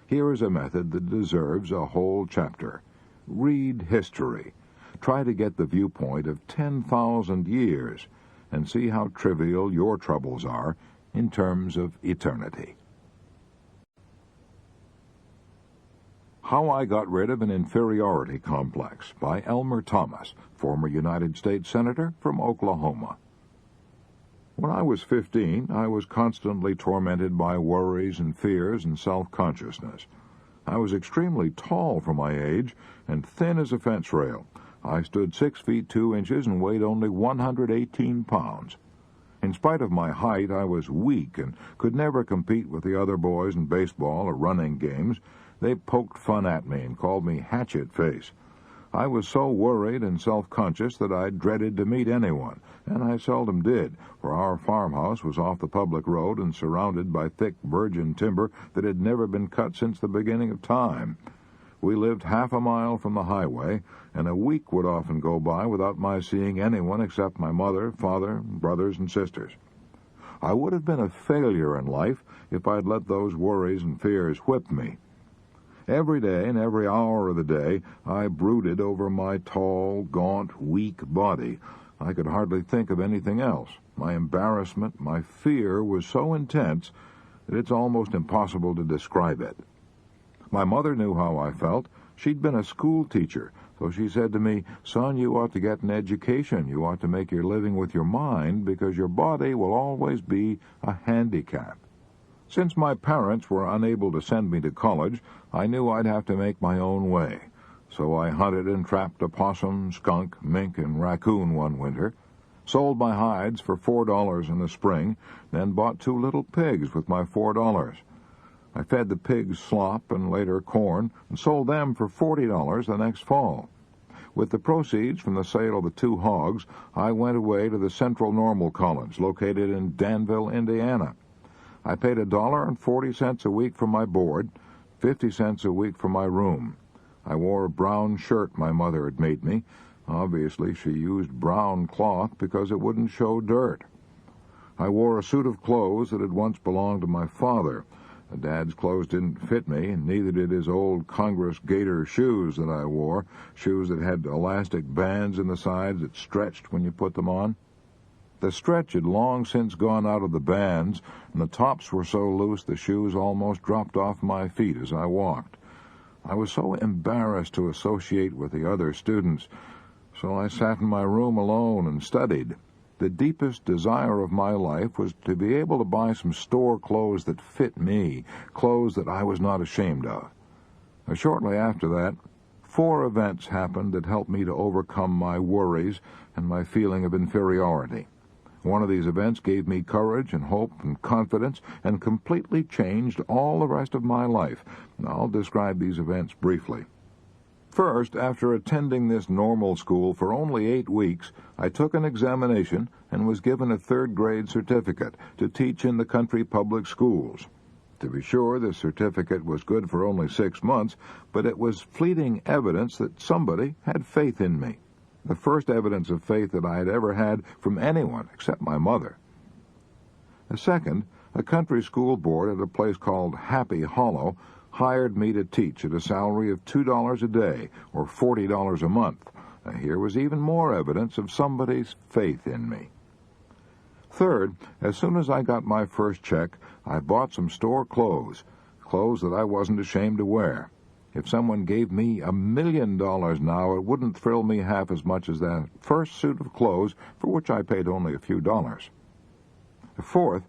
Here is a method that deserves a whole chapter. Read history. Try to get the viewpoint of 10,000 years and see how trivial your troubles are in terms of eternity. How I Got Rid of an Inferiority Complex, by Elmer Thomas, former United States Senator from Oklahoma. When I was 15, I was constantly tormented by worries and fears and self-consciousness. I was extremely tall for my age and thin as a fence rail. I stood 6 feet 2 inches and weighed only 118 pounds. In spite of my height, I was weak and could never compete with the other boys in baseball or running games. They poked fun at me and called me Hatchet Face. I was so worried and self-conscious that I dreaded to meet anyone, and I seldom did, for our farmhouse was off the public road and surrounded by thick virgin timber that had never been cut since the beginning of time. We lived half a mile from the highway, and a week would often go by without my seeing anyone except my mother, father, brothers, and sisters. I would have been a failure in life if I'd let those worries and fears whip me. Every day and every hour of the day, I brooded over my tall, gaunt, weak body. I could hardly think of anything else. My embarrassment, my fear was so intense that it's almost impossible to describe it. My mother knew how I felt. She'd been a school teacher, so she said to me, "Son, you ought to get an education. You ought to make your living with your mind, because your body will always be a handicap." Since my parents were unable to send me to college, I knew I'd have to make my own way. So I hunted and trapped a possum, skunk, mink, and raccoon one winter, sold my hides for $4 in the spring, then bought 2 little pigs with my $4. I fed the pigs slop and later corn and sold them for $40 the next fall. With the proceeds from the sale of the 2 hogs, I went away to the Central Normal College, located in Danville, Indiana. I paid $1.40 a week for my board, 50 cents a week for my room. I wore a brown shirt my mother had made me. Obviously, she used brown cloth because it wouldn't show dirt. I wore a suit of clothes that had once belonged to my father. Dad's clothes didn't fit me, and neither did his old Congress gaiter shoes that I wore, shoes that had elastic bands in the sides that stretched when you put them on. The stretch had long since gone out of the bands, and the tops were so loose the shoes almost dropped off my feet as I walked. I was so embarrassed to associate with the other students, so I sat in my room alone and studied. The deepest desire of my life was to be able to buy some store clothes that fit me, clothes that I was not ashamed of. Shortly after that, 4 events happened that helped me to overcome my worries and my feeling of inferiority. One of these events gave me courage and hope and confidence and completely changed all the rest of my life. I'll describe these events briefly. First, after attending this normal school for only 8 weeks, I took an examination and was given a third-grade certificate to teach in the country public schools. To be sure, the certificate was good for only 6 months, but it was fleeting evidence that somebody had faith in me. The first evidence of faith that I had ever had from anyone except my mother. Second, a country school board at a place called Happy Hollow hired me to teach at a salary of $2 a day, or $40 a month. Here was even more evidence of somebody's faith in me. Third, as soon as I got my first check, I bought some store clothes that I wasn't ashamed to wear. If someone gave me $1 million now, it wouldn't thrill me half as much as that first suit of clothes for which I paid only a few dollars. Fourth,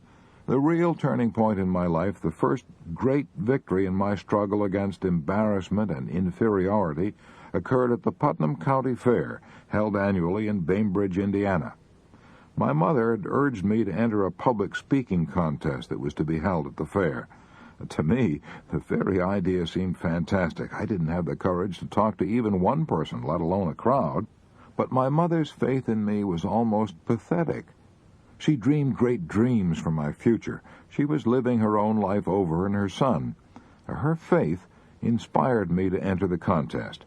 the real turning point in my life, the first great victory in my struggle against embarrassment and inferiority, occurred at the Putnam County Fair, held annually in Bainbridge, Indiana. My mother had urged me to enter a public speaking contest that was to be held at the fair. To me, the very idea seemed fantastic. I didn't have the courage to talk to even one person, let alone a crowd. But my mother's faith in me was almost pathetic. She dreamed great dreams for my future. She was living her own life over in her son. Her faith inspired me to enter the contest.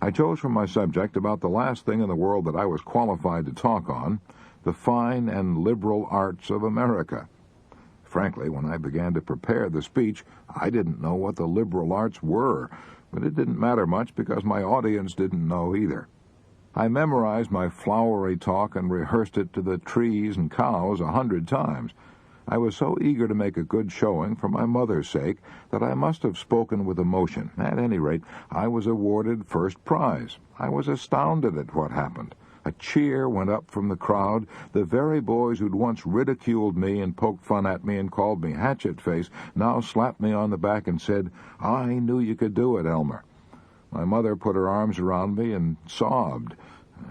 I chose for my subject about the last thing in the world that I was qualified to talk on, the fine and liberal arts of America. Frankly, when I began to prepare the speech, I didn't know what the liberal arts were, but it didn't matter much because my audience didn't know either. I memorized my flowery talk and rehearsed it to the trees and cows 100 times. I was so eager to make a good showing for my mother's sake that I must have spoken with emotion. At any rate, I was awarded first prize. I was astounded at what happened. A cheer went up from the crowd. The very boys who'd once ridiculed me and poked fun at me and called me hatchet-face now slapped me on the back and said, "I knew you could do it, Elmer." My mother put her arms around me and sobbed.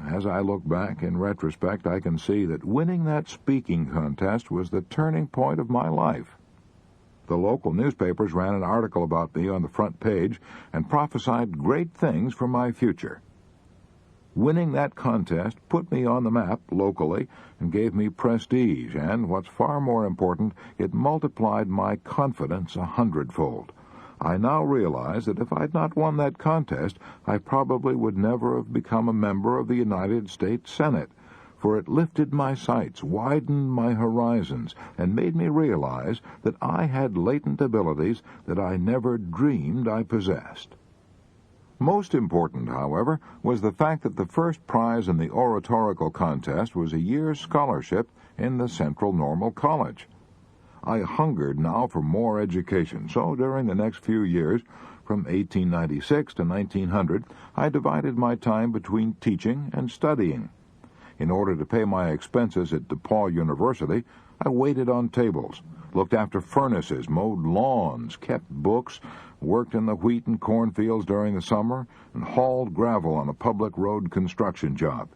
As I look back, in retrospect, I can see that winning that speaking contest was the turning point of my life. The local newspapers ran an article about me on the front page and prophesied great things for my future. Winning that contest put me on the map locally and gave me prestige, and, what's far more important, it multiplied my confidence 100-fold. I now realize that if I'd not won that contest, I probably would never have become a member of the United States Senate, for it lifted my sights, widened my horizons, and made me realize that I had latent abilities that I never dreamed I possessed. Most important, however, was the fact that the first prize in the oratorical contest was a year's scholarship in the Central Normal College. I hungered now for more education, so during the next few years, from 1896 to 1900, I divided my time between teaching and studying. In order to pay my expenses at DePaul University, I waited on tables, looked after furnaces, mowed lawns, kept books, worked in the wheat and cornfields during the summer, and hauled gravel on a public road construction job.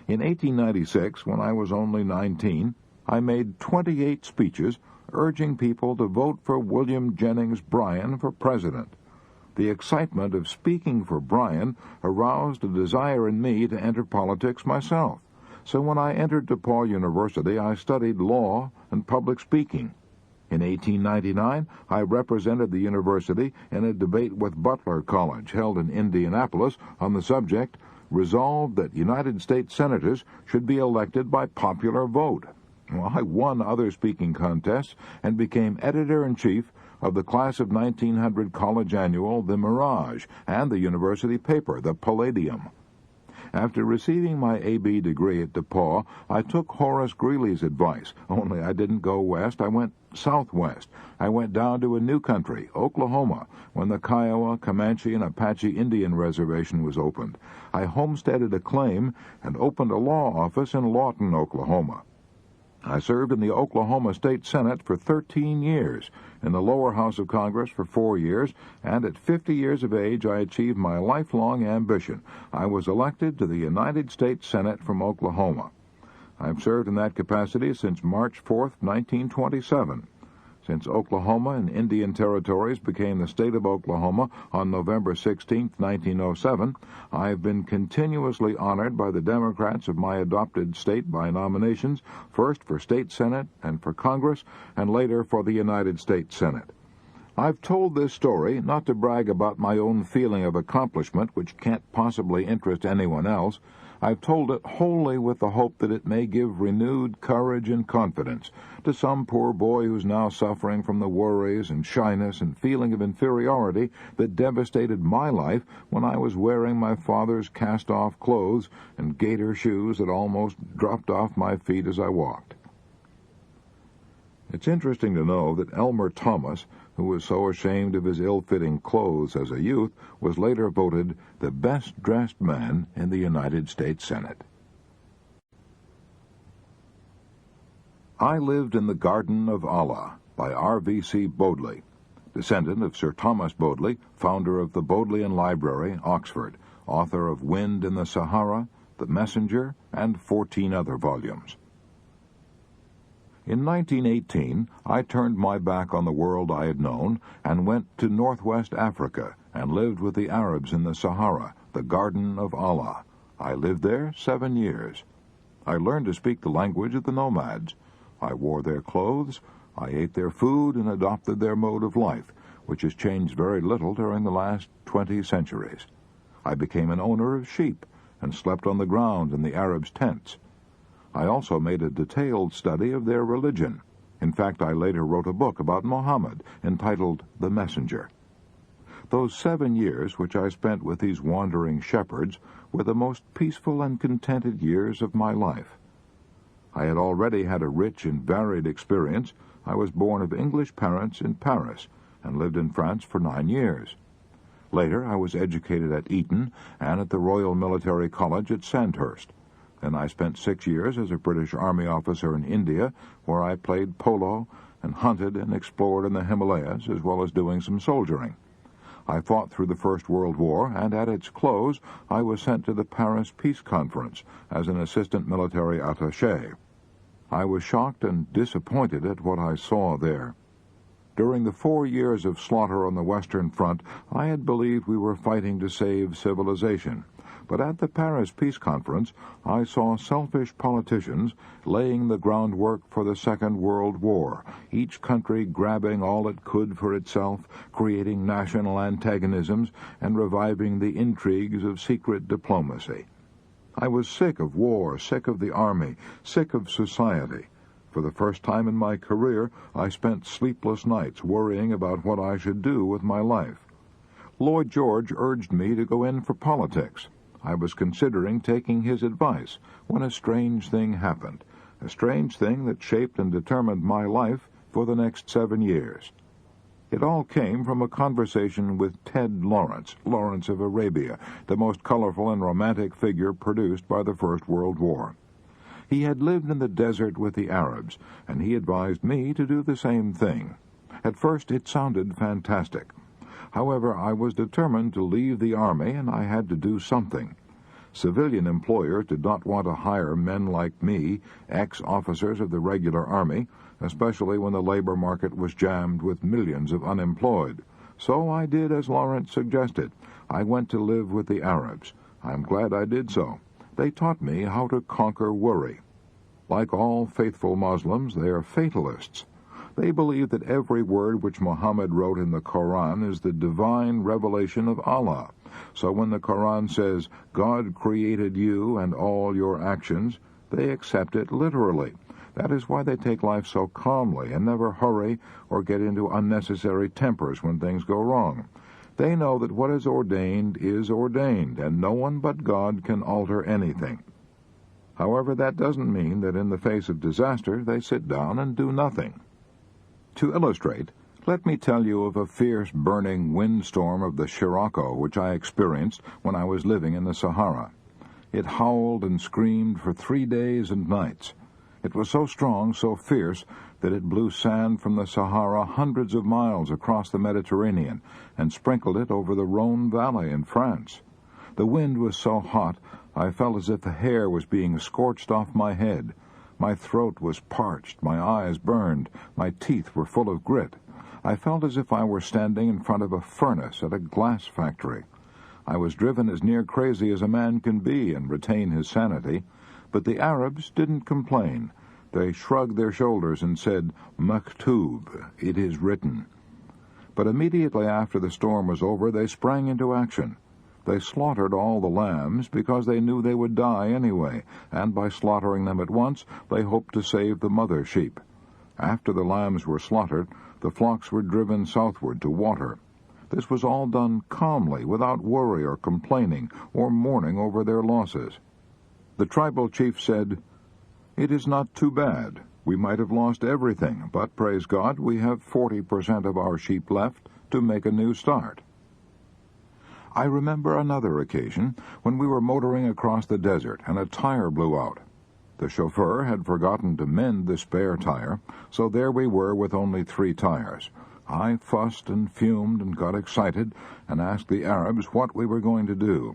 In 1896, when I was only 19, I made 28 speeches urging people to vote for William Jennings Bryan for president. The excitement of speaking for Bryan aroused a desire in me to enter politics myself. So when I entered DePaul University, I studied law and public speaking. In 1899, I represented the university in a debate with Butler College, held in Indianapolis, on the subject, "Resolved that United States senators should be elected by popular vote." Well, I won other speaking contests and became editor-in-chief of the class of 1900 college annual, The Mirage, and the university paper, The Palladium. After receiving my A.B. degree at DePaul, I took Horace Greeley's advice, only I didn't go west, I went southwest. I went down to a new country, Oklahoma, when the Kiowa, Comanche, and Apache Indian Reservation was opened. I homesteaded a claim and opened a law office in Lawton, Oklahoma. I served in the Oklahoma State Senate for 13 years, in the lower house of Congress for 4 years, and at 50 years of age I achieved my lifelong ambition. I was elected to the United States Senate from Oklahoma. I've served in that capacity since March 4th, 1927. Since Oklahoma and Indian Territories became the state of Oklahoma on November 16, 1907, I have been continuously honored by the Democrats of my adopted state by nominations, first for state Senate and for Congress, and later for the United States Senate. I've told this story not to brag about my own feeling of accomplishment, which can't possibly interest anyone else. I've told it wholly with the hope that it may give renewed courage and confidence to some poor boy who's now suffering from the worries and shyness and feeling of inferiority that devastated my life when I was wearing my father's cast-off clothes and gaiter shoes that almost dropped off my feet as I walked. It's interesting to know that Elmer Thomas, who was so ashamed of his ill-fitting clothes as a youth, was later voted the best-dressed man in the United States Senate. I Lived in the Garden of Allah by R.V.C. Bodley, descendant of Sir Thomas Bodley, founder of the Bodleian Library, Oxford, author of Wind in the Sahara, The Messenger, and 14 other volumes. In 1918, I turned my back on the world I had known and went to northwest Africa and lived with the Arabs in the Sahara, the Garden of Allah. I lived there 7 years. I learned to speak the language of the nomads. I wore their clothes, I ate their food, and adopted their mode of life, which has changed very little during the last 20 centuries. I became an owner of sheep and slept on the ground in the Arabs' tents. I also made a detailed study of their religion. In fact, I later wrote a book about Muhammad entitled The Messenger. Those 7 years which I spent with these wandering shepherds were the most peaceful and contented years of my life. I had already had a rich and varied experience. I was born of English parents in Paris and lived in France for 9 years. Later, I was educated at Eton and at the Royal Military College at Sandhurst. Then I spent 6 years as a British Army officer in India, where I played polo and hunted and explored in the Himalayas, as well as doing some soldiering. I fought through the First World War, and at its close, I was sent to the Paris Peace Conference as an assistant military attaché. I was shocked and disappointed at what I saw there. During the 4 years of slaughter on the Western Front, I had believed we were fighting to save civilization. But at the Paris Peace Conference, I saw selfish politicians laying the groundwork for the Second World War, each country grabbing all it could for itself, creating national antagonisms, and reviving the intrigues of secret diplomacy. I was sick of war, sick of the army, sick of society. For the first time in my career, I spent sleepless nights worrying about what I should do with my life. Lloyd George urged me to go in for politics. I was considering taking his advice when a strange thing happened, a strange thing that shaped and determined my life for the next 7 years. It all came from a conversation with Ted Lawrence, Lawrence of Arabia, the most colorful and romantic figure produced by the First World War. He had lived in the desert with the Arabs, and he advised me to do the same thing. At first it sounded fantastic. However, I was determined to leave the army, and I had to do something. Civilian employers did not want to hire men like me, ex-officers of the regular army, especially when the labor market was jammed with millions of unemployed. So I did as Lawrence suggested. I went to live with the Arabs. I'm glad I did so. They taught me how to conquer worry. Like all faithful Muslims, they are fatalists. They believe that every word which Muhammad wrote in the Quran is the divine revelation of Allah. So when the Quran says, God created you and all your actions, they accept it literally. That is why they take life so calmly and never hurry or get into unnecessary tempers when things go wrong. They know that what is ordained, and no one but God can alter anything. However, that doesn't mean that in the face of disaster they sit down and do nothing. To illustrate, let me tell you of a fierce burning windstorm of the Scirocco which I experienced when I was living in the Sahara. It howled and screamed for 3 days and nights. It was so strong, so fierce, that it blew sand from the Sahara hundreds of miles across the Mediterranean and sprinkled it over the Rhone Valley in France. The wind was so hot, I felt as if the hair was being scorched off my head. My throat was parched, my eyes burned, my teeth were full of grit. I felt as if I were standing in front of a furnace at a glass factory. I was driven as near crazy as a man can be and retain his sanity, but the Arabs didn't complain. They shrugged their shoulders and said, "Maktub, it is written." But immediately after the storm was over, they sprang into action. They slaughtered all the lambs because they knew they would die anyway, and by slaughtering them at once, they hoped to save the mother sheep. After the lambs were slaughtered, the flocks were driven southward to water. This was all done calmly, without worry or complaining or mourning over their losses. The tribal chief said, "It is not too bad. We might have lost everything, but praise God, we have 40% of our sheep left to make a new start." I remember another occasion when we were motoring across the desert and a tire blew out. The chauffeur had forgotten to mend the spare tire, so there we were with only 3 tires. I fussed and fumed and got excited and asked the Arabs what we were going to do.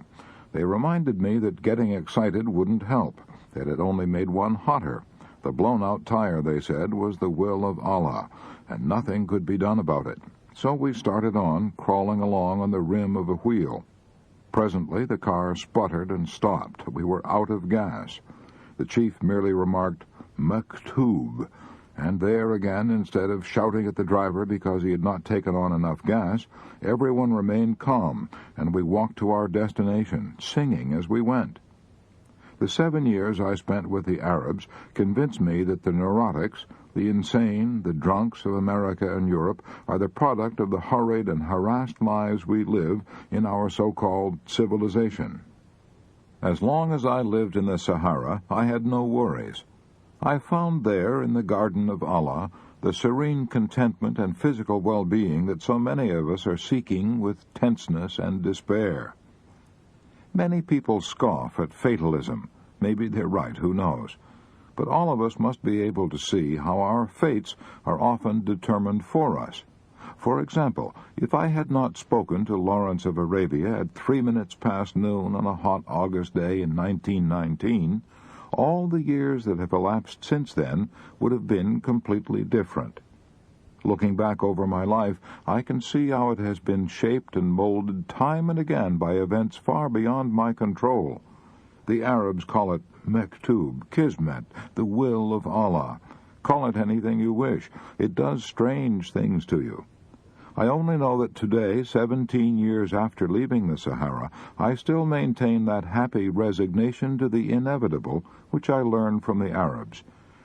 They reminded me that getting excited wouldn't help, that it only made one hotter. The blown-out tire, they said, was the will of Allah, and nothing could be done about it. So we started on, crawling along on the rim of a wheel. Presently the car sputtered and stopped. We were out of gas. The chief merely remarked, "Maktub," and there again, instead of shouting at the driver because he had not taken on enough gas, everyone remained calm, and we walked to our destination, singing as we went. The 7 years I spent with the Arabs convinced me that the neurotics, the insane, the drunks of America and Europe are the product of the hurried and harassed lives we live in our so-called civilization. As long as I lived in the Sahara, I had no worries. I found there, in the garden of Allah, the serene contentment and physical well-being that so many of us are seeking with tenseness and despair. Many people scoff at fatalism. Maybe they're right, who knows? But all of us must be able to see how our fates are often determined for us. For example, if I had not spoken to Lawrence of Arabia at 3 minutes past noon on a hot August day in 1919, all the years that have elapsed since then would have been completely different. Looking back over my life, I can see how it has been shaped and molded time and again by events far beyond my control. The Arabs call it Mektub, Kismet, the will of Allah. Call it anything you wish. It does strange things to you. I only know that today, 17 years after leaving the Sahara, I still maintain that happy resignation to the inevitable which I learned from the Arabs.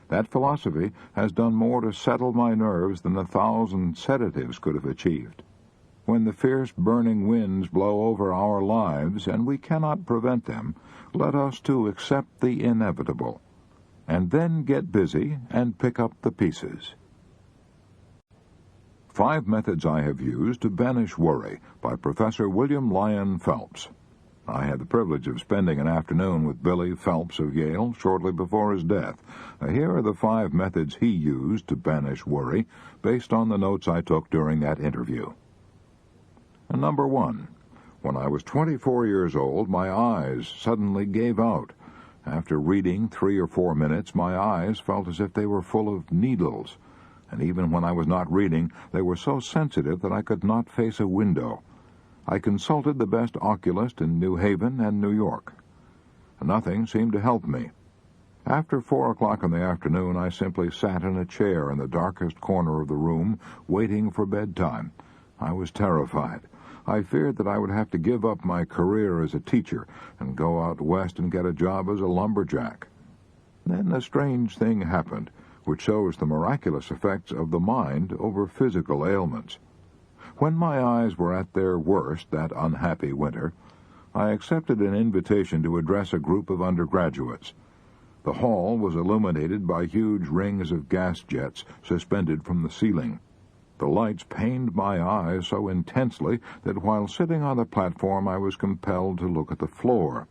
That philosophy has done more to settle my nerves than 1,000 sedatives could have achieved. When the fierce burning winds blow over our lives, and we cannot prevent them, let us too accept the inevitable, and then get busy and pick up the pieces. 5 Methods I Have Used to Banish Worry by Professor William Lyon Phelps. I had the privilege of spending an afternoon with Billy Phelps of Yale shortly before his death. Here are the 5 methods he used to banish worry, based on the notes I took during that interview. Number 1. When I was 24 years old, my eyes suddenly gave out. After reading 3 or 4 minutes, my eyes felt as if they were full of needles. And even when I was not reading, they were so sensitive that I could not face a window. I consulted the best oculist in New Haven and New York. Nothing seemed to help me. After 4 o'clock in the afternoon, I simply sat in a chair in the darkest corner of the room, waiting for bedtime. I was terrified. I feared that I would have to give up my career as a teacher and go out west and get a job as a lumberjack. Then a strange thing happened, which shows the miraculous effects of the mind over physical ailments. When my eyes were at their worst that unhappy winter, I accepted an invitation to address a group of undergraduates. The hall was illuminated by huge rings of gas jets suspended from the ceiling. The lights pained my eyes so intensely that while sitting on the platform I was compelled to look at the floor.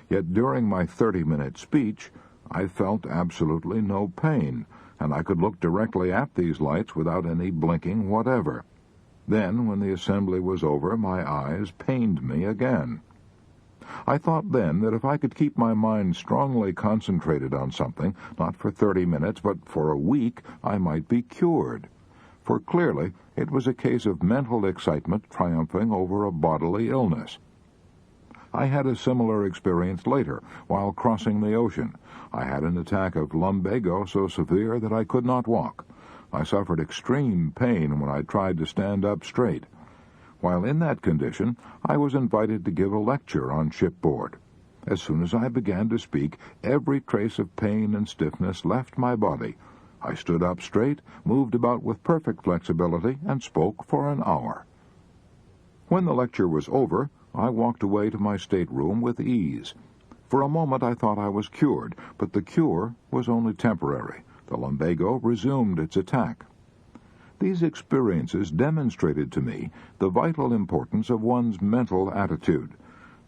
Yet during my 30-minute speech, I felt absolutely no pain, and I could look directly at these lights without any blinking whatever. Then, when the assembly was over, my eyes pained me again. I thought then that if I could keep my mind strongly concentrated on something, not for 30 minutes, but for a week, I might be cured. For clearly, it was a case of mental excitement triumphing over a bodily illness. I had a similar experience later, while crossing the ocean. I had an attack of lumbago so severe that I could not walk. I suffered extreme pain when I tried to stand up straight. While in that condition, I was invited to give a lecture on shipboard. As soon as I began to speak, every trace of pain and stiffness left my body. I stood up straight, moved about with perfect flexibility, and spoke for an hour. When the lecture was over, I walked away to my stateroom with ease. For a moment I thought I was cured, but the cure was only temporary. The lumbago resumed its attack. These experiences demonstrated to me the vital importance of one's mental attitude.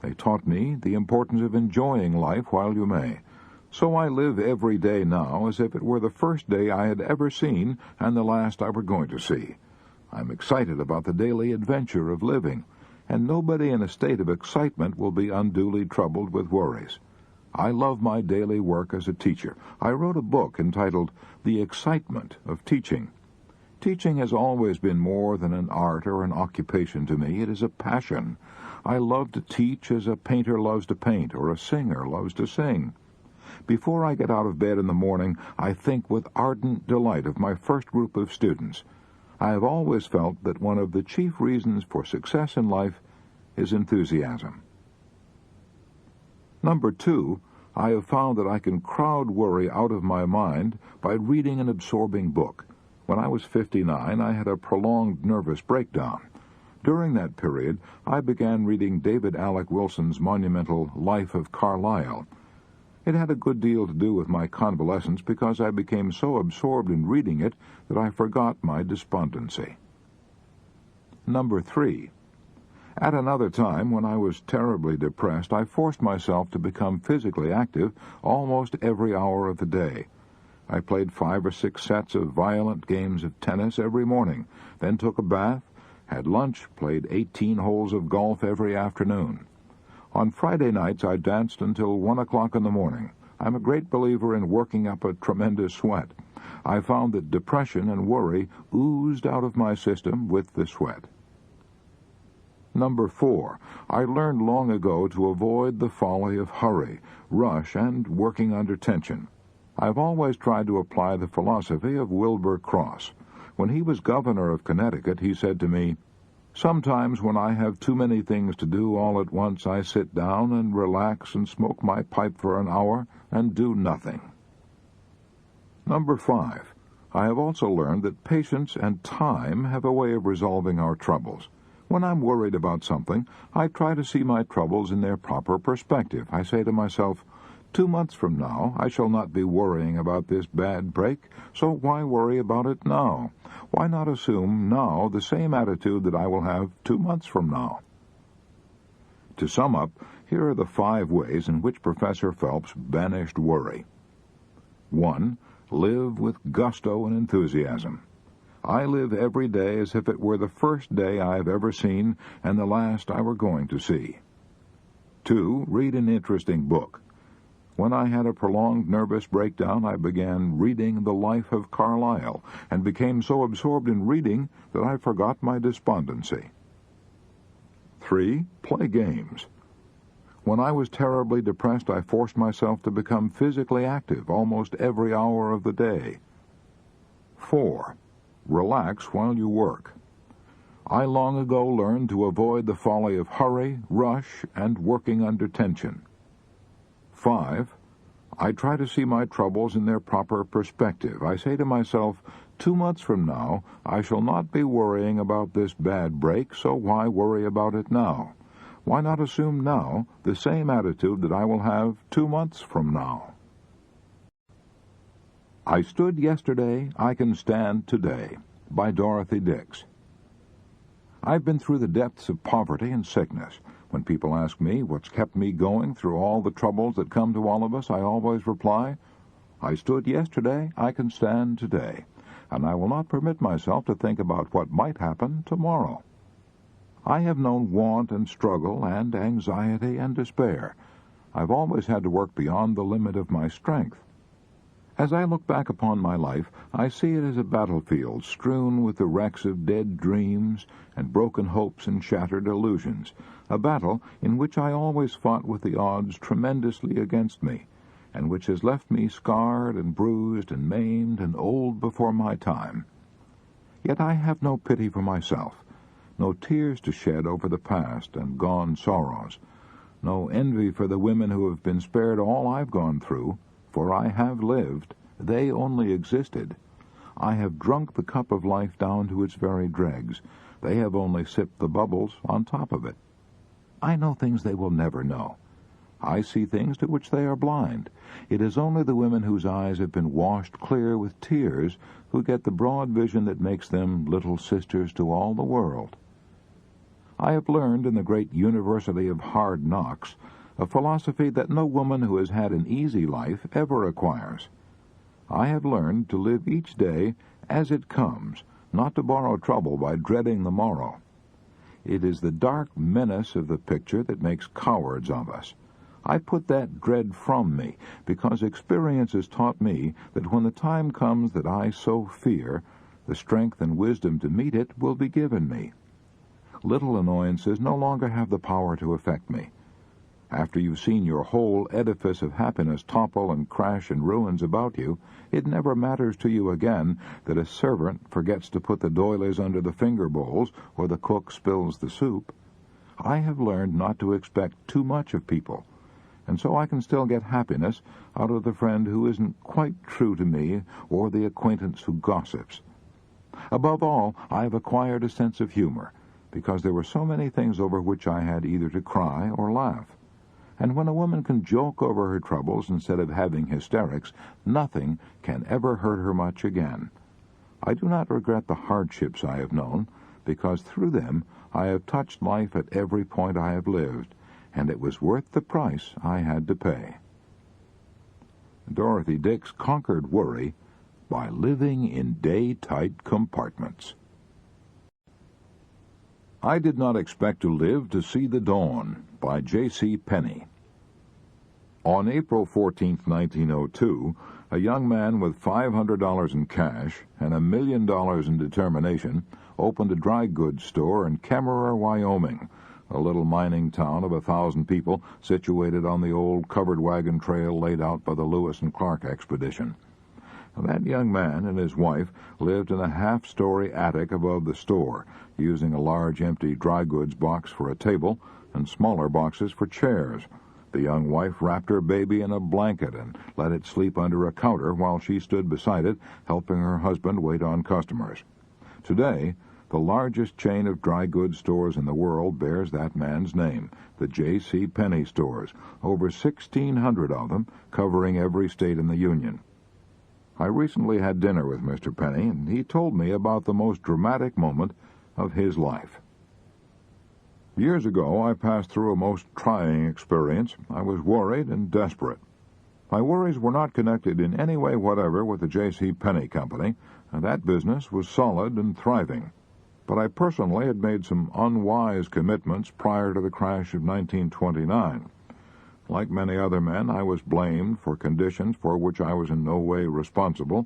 They taught me the importance of enjoying life while you may. So I live every day now as if it were the first day I had ever seen and the last I were going to see. I'm excited about the daily adventure of living, and nobody in a state of excitement will be unduly troubled with worries. I love my daily work as a teacher. I wrote a book entitled The Excitement of Teaching. Teaching has always been more than an art or an occupation to me. It is a passion. I love to teach as a painter loves to paint or a singer loves to sing. Before I get out of bed in the morning, I think with ardent delight of my first group of students. I have always felt that one of the chief reasons for success in life is enthusiasm. Number 2, I have found that I can crowd worry out of my mind by reading an absorbing book. When I was 59, I had a prolonged nervous breakdown. During that period, I began reading David Alec Wilson's monumental Life of Carlyle. It had a good deal to do with my convalescence because I became so absorbed in reading it that I forgot my despondency. Number 3. At another time, when I was terribly depressed, I forced myself to become physically active almost every hour of the day. I played 5 or 6 sets of violent games of tennis every morning, then took a bath, had lunch, played 18 holes of golf every afternoon. On Friday nights, I danced until 1 o'clock in the morning. I'm a great believer in working up a tremendous sweat. I found that depression and worry oozed out of my system with the sweat. Number 4, I learned long ago to avoid the folly of hurry, rush, and working under tension. I've always tried to apply the philosophy of Wilbur Cross. When he was governor of Connecticut, he said to me, "Sometimes when I have too many things to do all at once, I sit down and relax and smoke my pipe for an hour and do nothing." Number 5, I have also learned that patience and time have a way of resolving our troubles. When I'm worried about something, I try to see my troubles in their proper perspective. I say to myself, 2 months from now, I shall not be worrying about this bad break, so why worry about it now? Why not assume now the same attitude that I will have 2 months from now? To sum up, here are the 5 ways in which Professor Phelps banished worry. 1. Live with gusto and enthusiasm. I live every day as if it were the first day I have ever seen and the last I were going to see. 2. Read an interesting book. When I had a prolonged nervous breakdown, I began reading The Life of Carlyle and became so absorbed in reading that I forgot my despondency. 3. Play games. When I was terribly depressed, I forced myself to become physically active almost every hour of the day. 4. Relax while you work. I long ago learned to avoid the folly of hurry, rush, and working under tension. 5. I try to see my troubles in their proper perspective. I say to myself, 2 months from now, I shall not be worrying about this bad break, so why worry about it now? Why not assume now the same attitude that I will have 2 months from now? I Stood Yesterday, I Can Stand Today, by Dorothy Dix. I've been through the depths of poverty and sickness. When people ask me what's kept me going through all the troubles that come to all of us, I always reply, I stood yesterday, I can stand today, and I will not permit myself to think about what might happen tomorrow. I have known want and struggle and anxiety and despair. I've always had to work beyond the limit of my strength. As I look back upon my life, I see it as a battlefield strewn with the wrecks of dead dreams and broken hopes and shattered illusions, a battle in which I always fought with the odds tremendously against me, and which has left me scarred and bruised and maimed and old before my time. Yet I have no pity for myself, no tears to shed over the past and gone sorrows, no envy for the women who have been spared all I've gone through, for I have lived, they only existed. I have drunk the cup of life down to its very dregs, they have only sipped the bubbles on top of it. I know things they will never know. I see things to which they are blind. It is only the women whose eyes have been washed clear with tears who get the broad vision that makes them little sisters to all the world. I have learned in the great University of Hard Knocks a philosophy that no woman who has had an easy life ever acquires. I have learned to live each day as it comes, not to borrow trouble by dreading the morrow. It is the dark menace of the picture that makes cowards of us. I put that dread from me, because experience has taught me that when the time comes that I so fear, the strength and wisdom to meet it will be given me. Little annoyances no longer have the power to affect me. After you've seen your whole edifice of happiness topple and crash in ruins about you, it never matters to you again that a servant forgets to put the doilies under the finger bowls or the cook spills the soup. I have learned not to expect too much of people, and so I can still get happiness out of the friend who isn't quite true to me or the acquaintance who gossips. Above all, I have acquired a sense of humor, because there were so many things over which I had either to cry or laugh. And when a woman can joke over her troubles instead of having hysterics, nothing can ever hurt her much again. I do not regret the hardships I have known, because through them I have touched life at every point I have lived, and it was worth the price I had to pay. Dorothy Dix conquered worry by living in day-tight compartments. I Did Not Expect to Live to See the Dawn by J.C. Penney. On April 14, 1902, a young man with $500 in cash and $1 million in determination opened a dry goods store in Kemmerer, Wyoming, a little mining town of 1,000 people situated on the old covered wagon trail laid out by the Lewis and Clark expedition. That young man and his wife lived in a half-story attic above the store, using a large empty dry goods box for a table and smaller boxes for chairs. The young wife wrapped her baby in a blanket and let it sleep under a counter while she stood beside it, helping her husband wait on customers. Today, the largest chain of dry goods stores in the world bears that man's name, the J.C. Penney stores, over 1,600 of them, covering every state in the Union. I recently had dinner with Mr. Penney, and he told me about the most dramatic moment of his life. Years ago, I passed through a most trying experience. I was worried and desperate. My worries were not connected in any way whatever with the J.C. Penney Company, and that business was solid and thriving. But I personally had made some unwise commitments prior to the crash of 1929. Like many other men, I was blamed for conditions for which I was in no way responsible.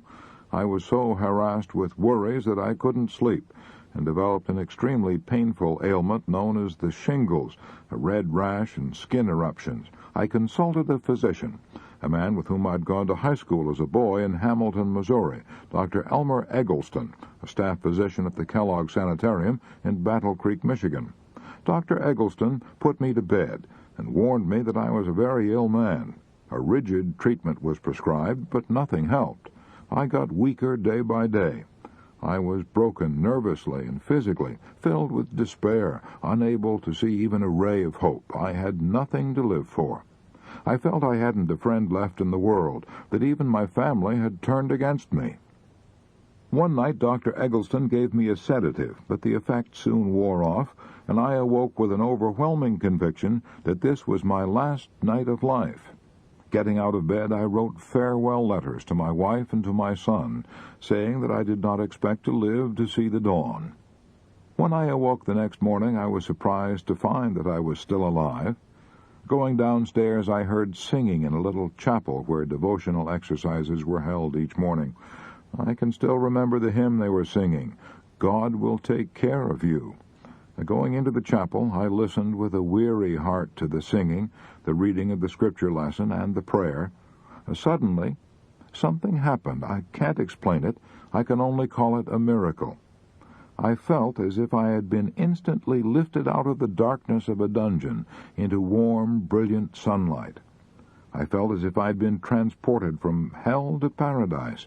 I was so harassed with worries that I couldn't sleep, and developed an extremely painful ailment known as the shingles, a red rash and skin eruptions. I consulted a physician, a man with whom I'd gone to high school as a boy in Hamilton, Missouri, Dr. Elmer Eggleston, a staff physician at the Kellogg Sanitarium in Battle Creek, Michigan. Dr. Eggleston put me to bed and warned me that I was a very ill man. A rigid treatment was prescribed, but nothing helped. I got weaker day by day. I was broken nervously and physically, filled with despair, unable to see even a ray of hope. I had nothing to live for. I felt I hadn't a friend left in the world, that even my family had turned against me. One night Dr. Eggleston gave me a sedative, but the effect soon wore off, and I awoke with an overwhelming conviction that this was my last night of life. Getting out of bed, I wrote farewell letters to my wife and to my son, saying that I did not expect to live to see the dawn. When I awoke the next morning, I was surprised to find that I was still alive. Going downstairs, I heard singing in a little chapel where devotional exercises were held each morning. I can still remember the hymn they were singing, "God Will Take Care of You." Going into the chapel, I listened with a weary heart to the singing, the reading of the scripture lesson, and the prayer. Suddenly, something happened. I can't explain it. I can only call it a miracle. I felt as if I had been instantly lifted out of the darkness of a dungeon into warm, brilliant sunlight. I felt as if I'd been transported from hell to paradise.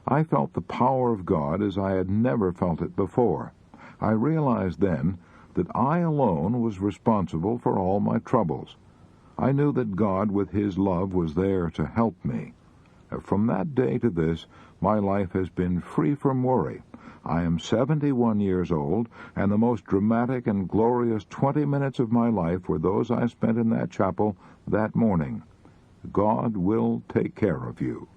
I felt the power of God as I had never felt it before. I realized then that I alone was responsible for all my troubles. I knew that God, with His love, was there to help me. From that day to this, my life has been free from worry. I am 71 years old, and the most dramatic and glorious 20 minutes of my life were those I spent in that chapel that morning. God will take care of you.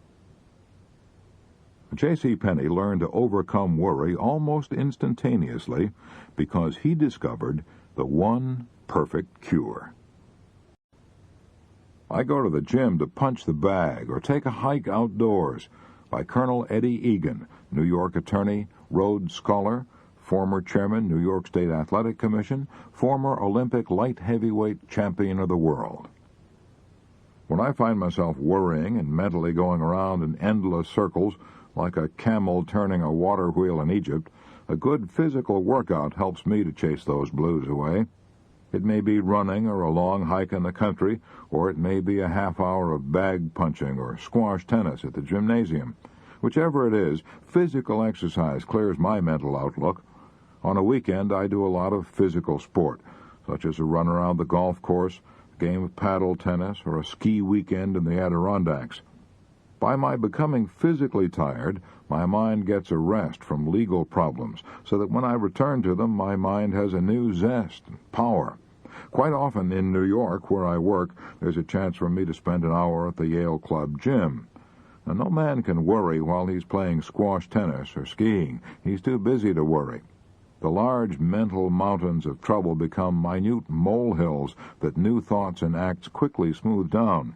J.C. Penney learned to overcome worry almost instantaneously because he discovered the one perfect cure. I go to the gym to punch the bag or take a hike outdoors. By Colonel Eddie Egan, New York attorney, Rhodes Scholar, former chairman, New York State Athletic Commission, former Olympic light heavyweight champion of the world. When I find myself worrying and mentally going around in endless circles like a camel turning a water wheel in Egypt, a good physical workout helps me to chase those blues away. It may be running or a long hike in the country, or it may be a half hour of bag punching or squash tennis at the gymnasium. Whichever it is, physical exercise clears my mental outlook. On a weekend, I do a lot of physical sport, such as a run around the golf course, a game of paddle tennis, or a ski weekend in the Adirondacks. By my becoming physically tired, my mind gets a rest from legal problems, so that when I return to them, my mind has a new zest and power. Quite often in New York, where I work, there's a chance for me to spend an hour at the Yale Club gym. Now, no man can worry while he's playing squash tennis or skiing. He's too busy to worry. The large mental mountains of trouble become minute molehills that new thoughts and acts quickly smooth down.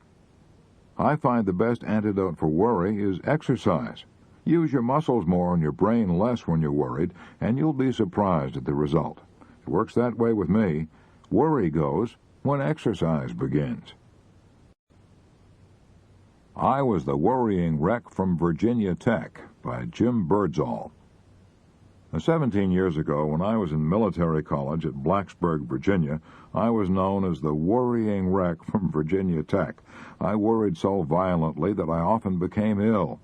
I find the best antidote for worry is exercise. Use your muscles more and your brain less when you're worried, and you'll be surprised at the result. It works that way with me. Worry goes when exercise begins. I Was the Worrying Wreck from Virginia Tech by Jim Birdsall. 17 years ago, when I was in military college at Blacksburg, Virginia, I was known as the worrying wreck from Virginia Tech. I worried so violently that I often became ill.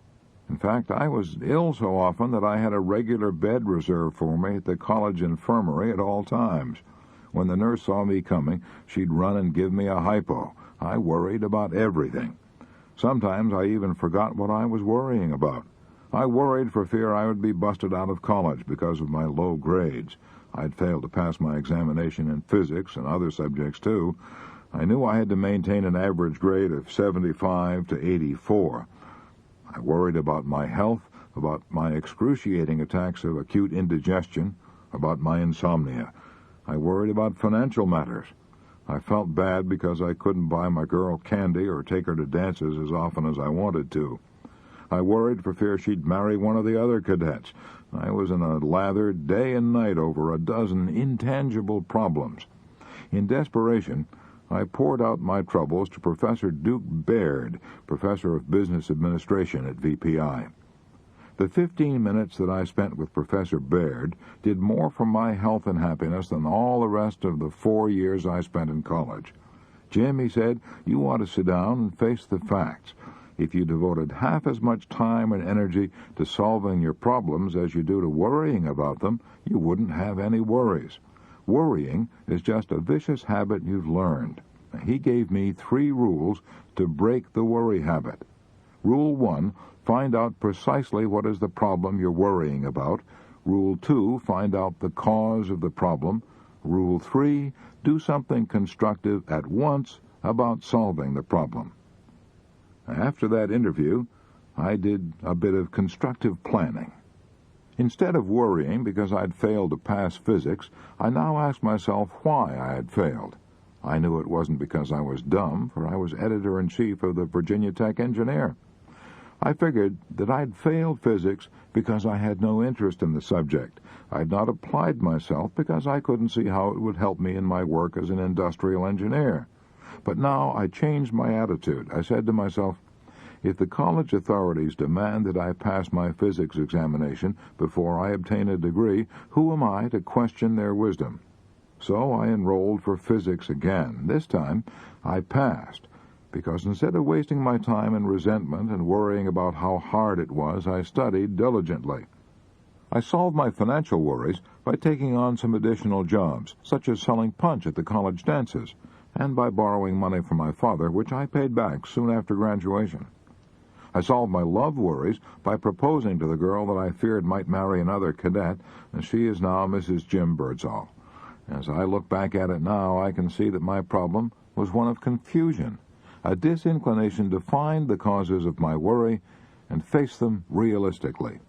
In fact, I was ill so often that I had a regular bed reserved for me at the college infirmary at all times. When the nurse saw me coming, she'd run and give me a hypo. I worried about everything. Sometimes I even forgot what I was worrying about. I worried for fear I would be busted out of college because of my low grades. I'd failed to pass my examination in physics and other subjects, too. I knew I had to maintain an average grade of 75 to 84. I worried about my health, about my excruciating attacks of acute indigestion, about my insomnia. I worried about financial matters. I felt bad because I couldn't buy my girl candy or take her to dances as often as I wanted to. I worried for fear she'd marry one of the other cadets. I was in a lather day and night over a dozen intangible problems. In desperation, I poured out my troubles to Professor Duke Baird, professor of business administration at VPI. The 15 minutes that I spent with Professor Baird did more for my health and happiness than all the rest of the 4 years I spent in college. Jim, he said, you ought to sit down and face the facts. If you devoted half as much time and energy to solving your problems as you do to worrying about them, you wouldn't have any worries. Worrying is just a vicious habit you've learned. He gave me 3 rules to break the worry habit. Rule 1, find out precisely what is the problem you're worrying about. Rule 2, find out the cause of the problem. Rule 3, do something constructive at once about solving the problem. After that interview, I did a bit of constructive planning. Instead of worrying because I'd failed to pass physics, I now asked myself why I had failed. I knew it wasn't because I was dumb, for I was editor-in-chief of the Virginia Tech Engineer. I figured that I'd failed physics because I had no interest in the subject. I'd not applied myself because I couldn't see how it would help me in my work as an industrial engineer. But now I changed my attitude. I said to myself, if the college authorities demand that I pass my physics examination before I obtain a degree, who am I to question their wisdom? So I enrolled for physics again. This time I passed, because instead of wasting my time in resentment and worrying about how hard it was, I studied diligently. I solved my financial worries by taking on some additional jobs, such as selling punch at the college dances, and by borrowing money from my father, which I paid back soon after graduation. I solved my love worries by proposing to the girl that I feared might marry another cadet, and she is now Mrs. Jim Birdsall. As I look back at it now, I can see that my problem was one of confusion, a disinclination to find the causes of my worry and face them realistically.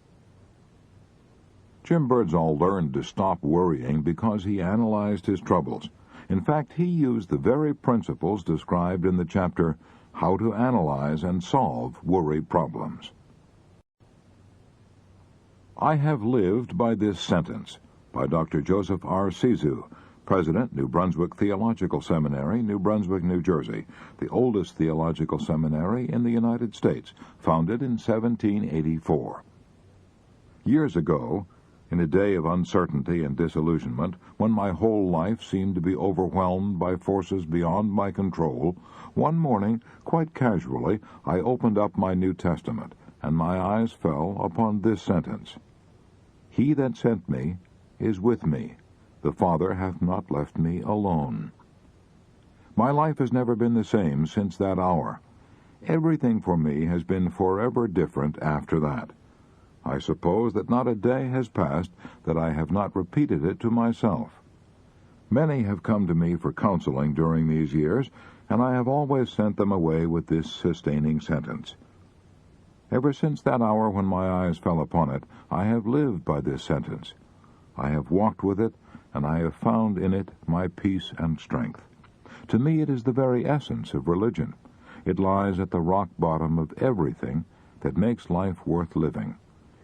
Jim Birdsall learned to stop worrying because he analyzed his troubles. In fact, he used the very principles described in the chapter How to Analyze and Solve Worry Problems. I have lived by this sentence, by Dr. Joseph R. Sizu, President, New Brunswick Theological Seminary, New Brunswick, New Jersey, the oldest theological seminary in the United States, founded in 1784. Years ago, in a day of uncertainty and disillusionment, when my whole life seemed to be overwhelmed by forces beyond my control, one morning, quite casually, I opened up my New Testament, and my eyes fell upon this sentence: He that sent me is with me. The Father hath not left me alone. My life has never been the same since that hour. Everything for me has been forever different after that. I suppose that not a day has passed that I have not repeated it to myself. Many have come to me for counseling during these years, and I have always sent them away with this sustaining sentence. Ever since that hour when my eyes fell upon it, I have lived by this sentence. I have walked with it, and I have found in it my peace and strength. To me it is the very essence of religion. It lies at the rock bottom of everything that makes life worth living.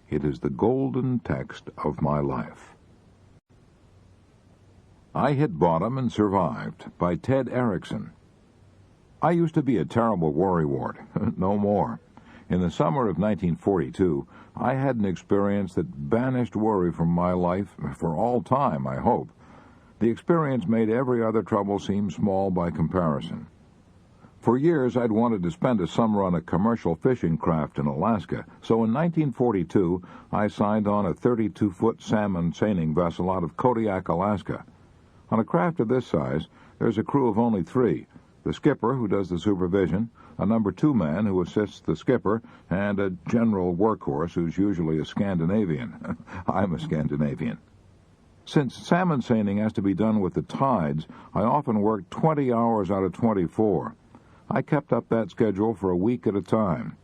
It is the golden text of my life. I Hit Bottom and Survived by Ted Erickson. I used to be a terrible worrywart. No more. In the summer of 1942, I had an experience that banished worry from my life for all time, I hope. The experience made every other trouble seem small by comparison. For years, I'd wanted to spend a summer on a commercial fishing craft in Alaska, so in 1942, I signed on a 32-foot salmon seining vessel out of Kodiak, Alaska. On a craft of this size, there's a crew of only 3, the skipper, who does the supervision, a number 2 man who assists the skipper, and a general workhorse who's usually a Scandinavian. I'm a Scandinavian. Since salmon seining has to be done with the tides, I often worked 20 hours out of 24. I kept up that schedule for a week at a time.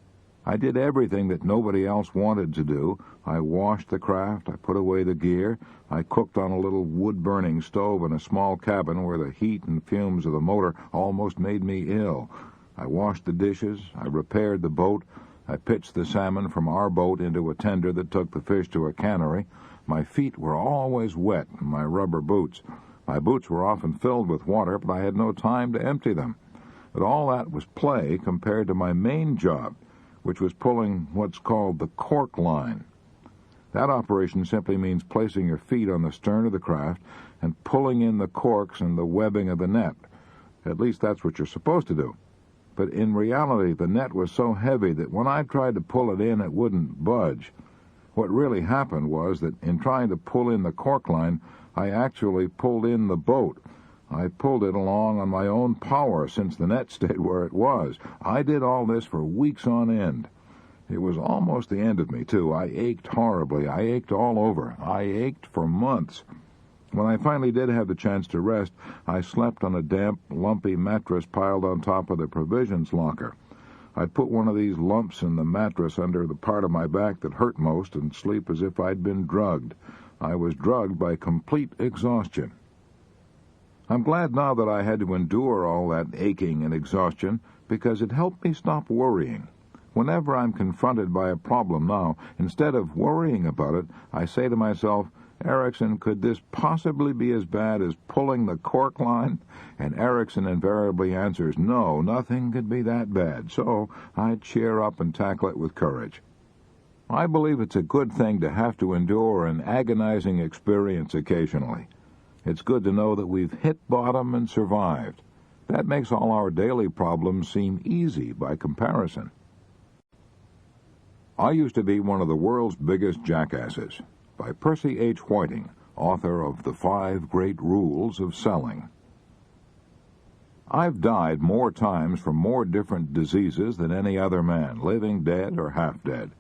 I did everything that nobody else wanted to do. I washed the craft, I put away the gear, I cooked on a little wood-burning stove in a small cabin where the heat and fumes of the motor almost made me ill. I washed the dishes, I repaired the boat, I pitched the salmon from our boat into a tender that took the fish to a cannery. My feet were always wet in my rubber boots. My boots were often filled with water, but I had no time to empty them. But all that was play compared to my main job, which was pulling what's called the cork line. That operation simply means placing your feet on the stern of the craft and pulling in the corks and the webbing of the net. At least that's what you're supposed to do. But in reality, the net was so heavy that when I tried to pull it in, it wouldn't budge. What really happened was that in trying to pull in the cork line, I actually pulled in the boat. I pulled it along on my own power since the net stayed where it was. I did all this for weeks on end. It was almost the end of me, too. I ached horribly. I ached all over. I ached for months. When I finally did have the chance to rest, I slept on a damp, lumpy mattress piled on top of the provisions locker. I'd put one of these lumps in the mattress under the part of my back that hurt most and sleep as if I'd been drugged. I was drugged by complete exhaustion. I'm glad now that I had to endure all that aching and exhaustion because it helped me stop worrying. Whenever I'm confronted by a problem now, instead of worrying about it, I say to myself, Erickson, could this possibly be as bad as pulling the cork line? And Erickson invariably answers, no, nothing could be that bad. So I cheer up and tackle it with courage. I believe it's a good thing to have to endure an agonizing experience occasionally. It's good to know that we've hit bottom and survived. That makes all our daily problems seem easy by comparison. I used to be one of the world's biggest jackasses. By Percy H. Whiting, author of The 5 Great Rules of Selling. I've died more times from more different diseases than any other man, living, dead, or half dead.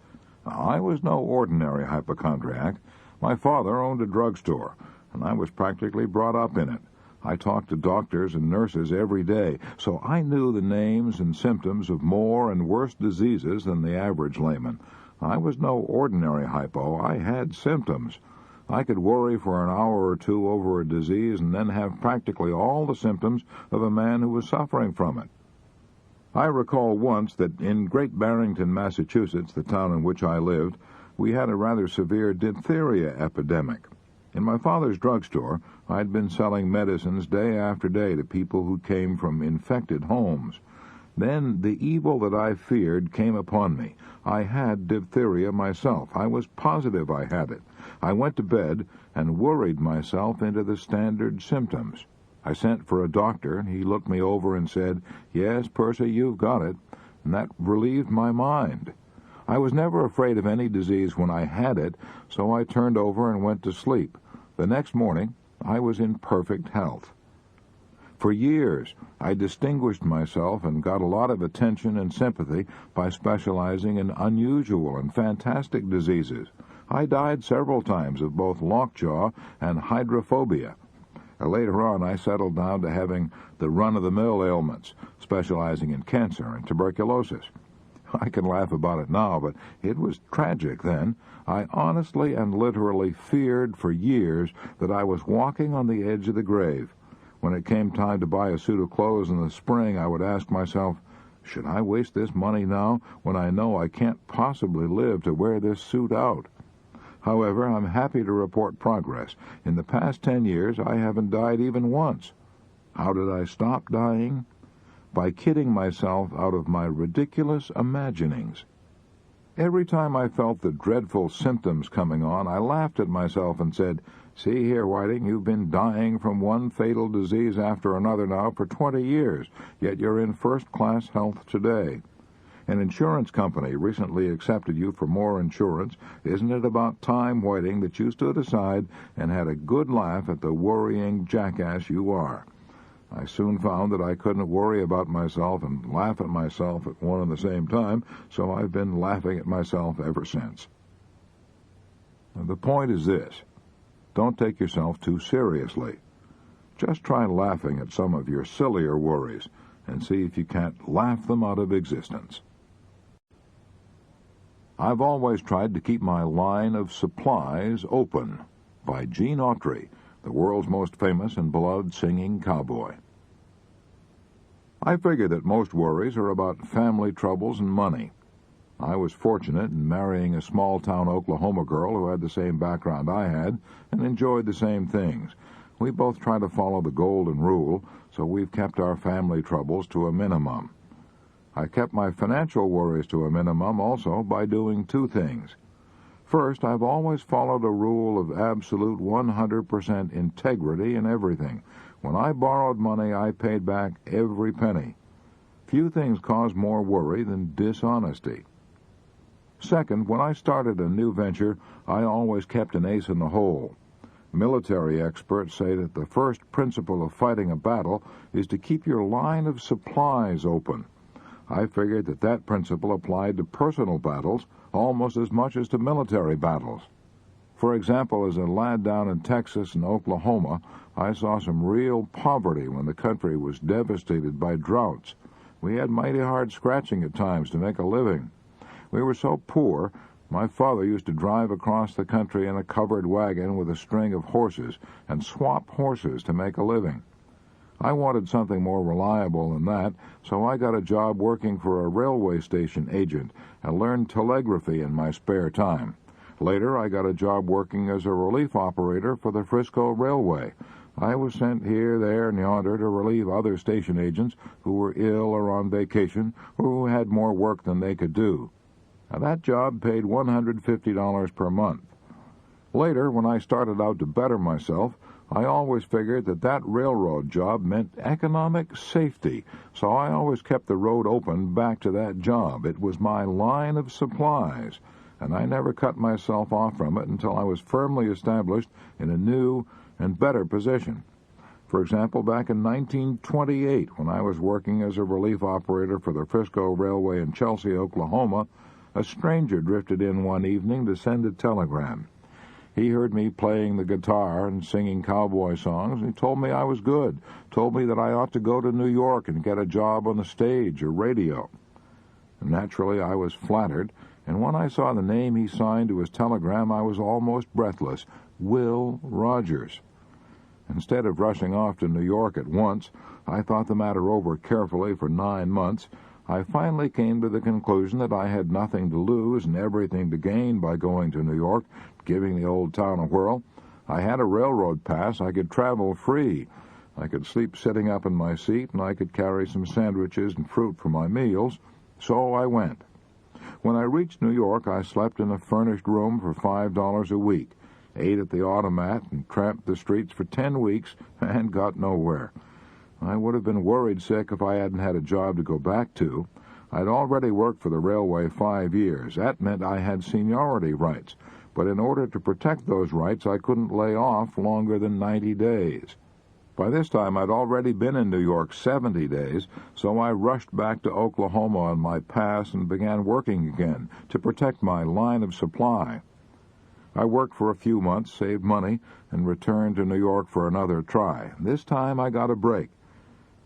I was no ordinary hypochondriac. My father owned a drugstore, and I was practically brought up in it. I talked to doctors and nurses every day, so I knew the names and symptoms of more and worse diseases than the average layman. I was no ordinary hypo. I had symptoms. I could worry for an hour or two over a disease and then have practically all the symptoms of a man who was suffering from it. I recall once that in Great Barrington, Massachusetts, the town in which I lived, we had a rather severe diphtheria epidemic. In my father's drugstore, I'd been selling medicines day after day to people who came from infected homes. Then the evil that I feared came upon me. I had diphtheria myself. I was positive I had it. I went to bed and worried myself into the standard symptoms. I sent for a doctor, and he looked me over and said, "Yes, Percy, you've got it," and that relieved my mind. I was never afraid of any disease when I had it, so I turned over and went to sleep. The next morning, I was in perfect health. For years, I distinguished myself and got a lot of attention and sympathy by specializing in unusual and fantastic diseases. I died several times of both lockjaw and hydrophobia. Later on, I settled down to having the run-of-the-mill ailments, specializing in cancer and tuberculosis. I can laugh about it now, but it was tragic then. I honestly and literally feared for years that I was walking on the edge of the grave. When it came time to buy a suit of clothes in the spring, I would ask myself, should I waste this money now when I know I can't possibly live to wear this suit out? However, I'm happy to report progress. In the past 10 years, I haven't died even once. How did I stop dying? By kidding myself out of my ridiculous imaginings. Every time I felt the dreadful symptoms coming on, I laughed at myself and said, "See here, Whiting, you've been dying from one fatal disease after another now for 20 years, yet you're in first-class health today. An insurance company recently accepted you for more insurance. Isn't it about time, Whiting, that you stood aside and had a good laugh at the worrying jackass you are?" I soon found that I couldn't worry about myself and laugh at myself at one and the same time, so I've been laughing at myself ever since. The point is this: don't take yourself too seriously. Just try laughing at some of your sillier worries and see if you can't laugh them out of existence. I've always tried to keep my line of supplies open, by Gene Autry, the world's most famous and beloved singing cowboy. I figure that most worries are about family troubles and money. I was fortunate in marrying a small-town Oklahoma girl who had the same background I had and enjoyed the same things. We both try to follow the golden rule, so we've kept our family troubles to a minimum. I kept my financial worries to a minimum also by doing two things. First, I've always followed a rule of absolute 100% integrity in everything. When I borrowed money, I paid back every penny. Few things cause more worry than dishonesty. Second, when I started a new venture, I always kept an ace in the hole. Military experts say that the first principle of fighting a battle is to keep your line of supplies open. I figured that that principle applied to personal battles almost as much as to military battles. For example, as a lad down in Texas and Oklahoma, I saw some real poverty when the country was devastated by droughts. We had mighty hard scratching at times to make a living. We were so poor, my father used to drive across the country in a covered wagon with a string of horses and swap horses to make a living. I wanted something more reliable than that, so I got a job working for a railway station agent and learned telegraphy in my spare time. Later, I got a job working as a relief operator for the Frisco Railway. I was sent here, there, and yonder to relieve other station agents who were ill or on vacation or who had more work than they could do. Now, that job paid $150 per month. Later, when I started out to better myself, I always figured that railroad job meant economic safety, so I always kept the road open back to that job. It was my line of supplies, and I never cut myself off from it until I was firmly established in a new and better position. For example, back in 1928, when I was working as a relief operator for the Frisco Railway in Chelsea, Oklahoma, a stranger drifted in one evening to send a telegram. He heard me playing the guitar and singing cowboy songs, and he told me I was good, told me that I ought to go to New York and get a job on the stage or radio. And naturally, I was flattered, and when I saw the name he signed to his telegram, I was almost breathless. Will Rogers. Instead of rushing off to New York at once, I thought the matter over carefully for 9 months. I finally came to the conclusion that I had nothing to lose and everything to gain by going to New York, giving the old town a whirl. I had a railroad pass. I could travel free. I could sleep sitting up in my seat, and I could carry some sandwiches and fruit for my meals. So I went. When I reached New York, I slept in a furnished room for $5 a week, ate at the automat, and tramped the streets for 10 weeks and got nowhere. I would have been worried sick if I hadn't had a job to go back to. I'd already worked for the railway 5 years. That meant I had seniority rights, but in order to protect those rights, I couldn't lay off longer than 90 days. By this time, I'd already been in New York 70 days, so I rushed back to Oklahoma on my pass and began working again to protect my line of supply. I worked for a few months, saved money, and returned to New York for another try. This time I got a break.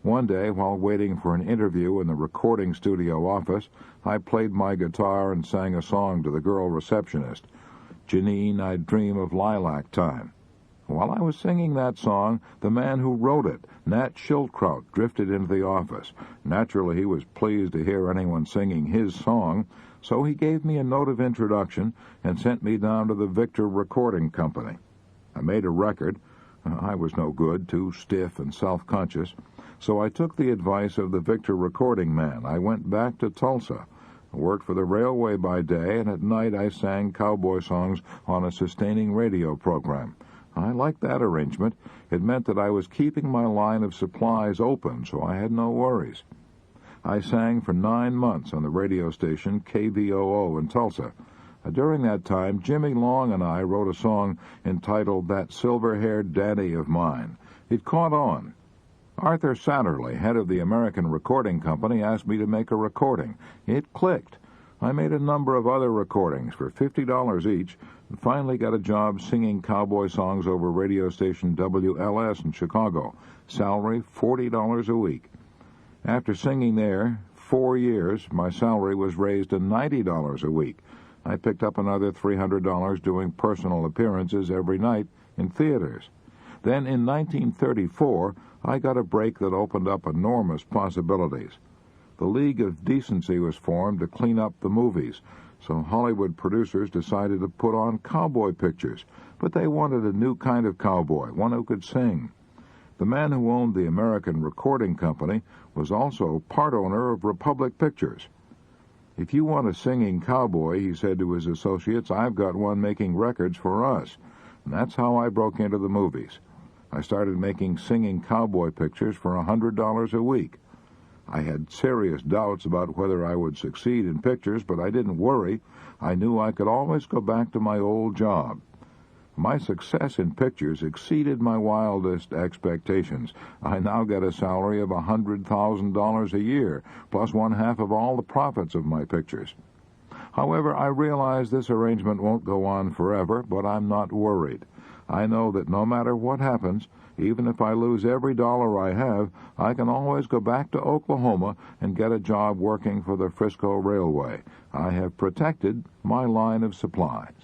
One day, while waiting for an interview in the recording studio office, I played my guitar and sang a song to the girl receptionist, "Janine, I Dream of Lilac Time." While I was singing that song, the man who wrote it, Nat Schildkraut, drifted into the office. Naturally, he was pleased to hear anyone singing his song, so he gave me a note of introduction and sent me down to the Victor Recording Company. I made a record. I was no good, too stiff and self-conscious, so I took the advice of the Victor recording man. I went back to Tulsa. I worked for the railway by day, and at night I sang cowboy songs on a sustaining radio program. I liked that arrangement. It meant that I was keeping my line of supplies open, so I had no worries. I sang for 9 months on the radio station KVOO in Tulsa. During that time, Jimmy Long and I wrote a song entitled "That Silver-Haired Daddy of Mine." It caught on. Arthur Satterley, head of the American Recording Company, asked me to make a recording. It clicked. I made a number of other recordings for $50 each and finally got a job singing cowboy songs over radio station WLS in Chicago. Salary, $40 a week. After singing there 4 years, my salary was raised to $90 a week. I picked up another $300 doing personal appearances every night in theaters. Then in 1934, I got a break that opened up enormous possibilities. The League of Decency was formed to clean up the movies, so Hollywood producers decided to put on cowboy pictures, but they wanted a new kind of cowboy, one who could sing. The man who owned the American Recording Company was also part owner of Republic Pictures. "If you want a singing cowboy," he said to his associates, "I've got one making records for us." And that's how I broke into the movies. I started making singing cowboy pictures for $100 a week. I had serious doubts about whether I would succeed in pictures, but I didn't worry. I knew I could always go back to my old job. My success in pictures exceeded my wildest expectations. I now get a salary of $100,000 a year, plus 1/2 of all the profits of my pictures. However, I realize this arrangement won't go on forever, but I'm not worried. I know that no matter what happens, Even if I lose every dollar I have, I can always go back to Oklahoma and get a job working for the Frisco Railway. I have protected my line of supplies.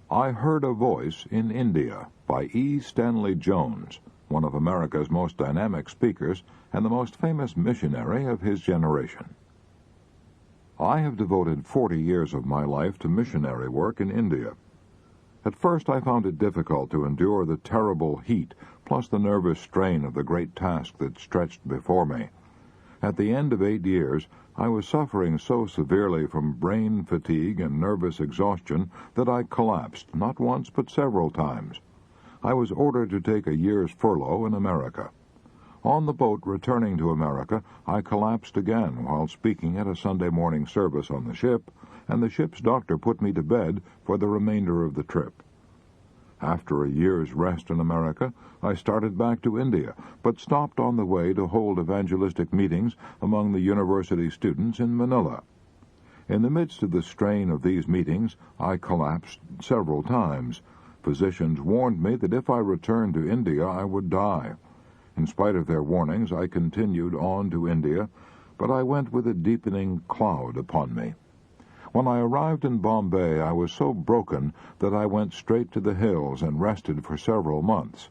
I Heard a Voice in India by E. Stanley Jones, one of America's most dynamic speakers and the most famous missionary of his generation. I have devoted 40 years of my life to missionary work in India. At first I found it difficult to endure the terrible heat, plus the nervous strain of the great task that stretched before me. At the end of 8 years, I was suffering so severely from brain fatigue and nervous exhaustion that I collapsed, not once but several times. I was ordered to take a year's furlough in America. On the boat returning to America, I collapsed again while speaking at a Sunday morning service on the ship, and the ship's doctor put me to bed for the remainder of the trip. After a year's rest in America, I started back to India, but stopped on the way to hold evangelistic meetings among the university students in Manila. In the midst of the strain of these meetings, I collapsed several times. Physicians warned me that if I returned to India, I would die. In spite of their warnings, I continued on to India, but I went with a deepening cloud upon me. When I arrived in Bombay, I was so broken that I went straight to the hills and rested for several months.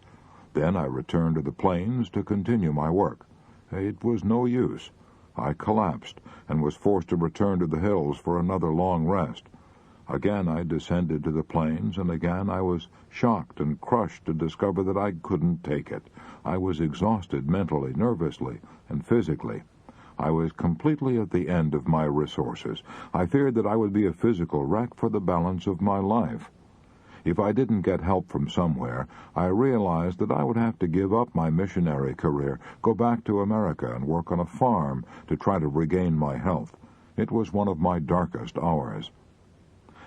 Then I returned to the plains to continue my work. It was no use. I collapsed and was forced to return to the hills for another long rest. Again I descended to the plains, and again I was shocked and crushed to discover that I couldn't take it. I was exhausted mentally, nervously, and physically. I was completely at the end of my resources. I feared that I would be a physical wreck for the balance of my life. If I didn't get help from somewhere, I realized that I would have to give up my missionary career, go back to America and work on a farm to try to regain my health. It was one of my darkest hours.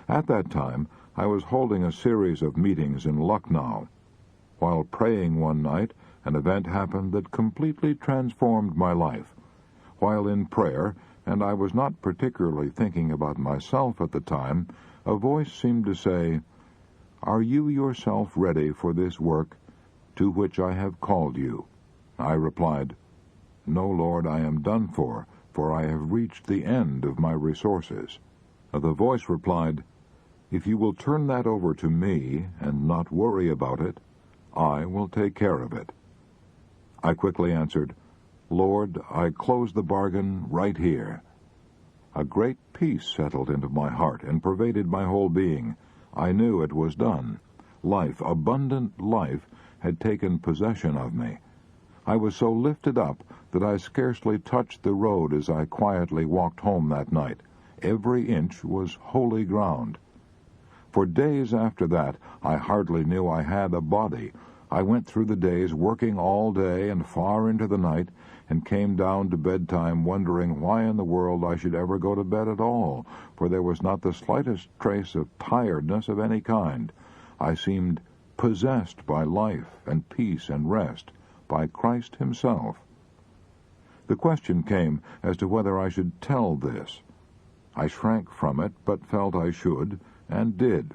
At that time, I was holding a series of meetings in Lucknow. While praying one night, an event happened that completely transformed my life. While in prayer, and I was not particularly thinking about myself at the time, a voice seemed to say, "Are you yourself ready for this work to which I have called you?" I replied, "No, Lord, I am done for I have reached the end of my resources." The voice replied, "If you will turn that over to me and not worry about it, I will take care of it." I quickly answered, "Lord, I close the bargain right here." A great peace settled into my heart and pervaded my whole being. I knew it was done. Life, abundant life, had taken possession of me. I was so lifted up that I scarcely touched the road as I quietly walked home that night. Every inch was holy ground. For days after that, I hardly knew I had a body. I went through the days working all day and far into the night, and came down to bedtime wondering why in the world I should ever go to bed at all, for there was not the slightest trace of tiredness of any kind. I seemed possessed by life and peace and rest, by Christ himself. The question came as to whether I should tell this. I shrank from it, but felt I should, and did.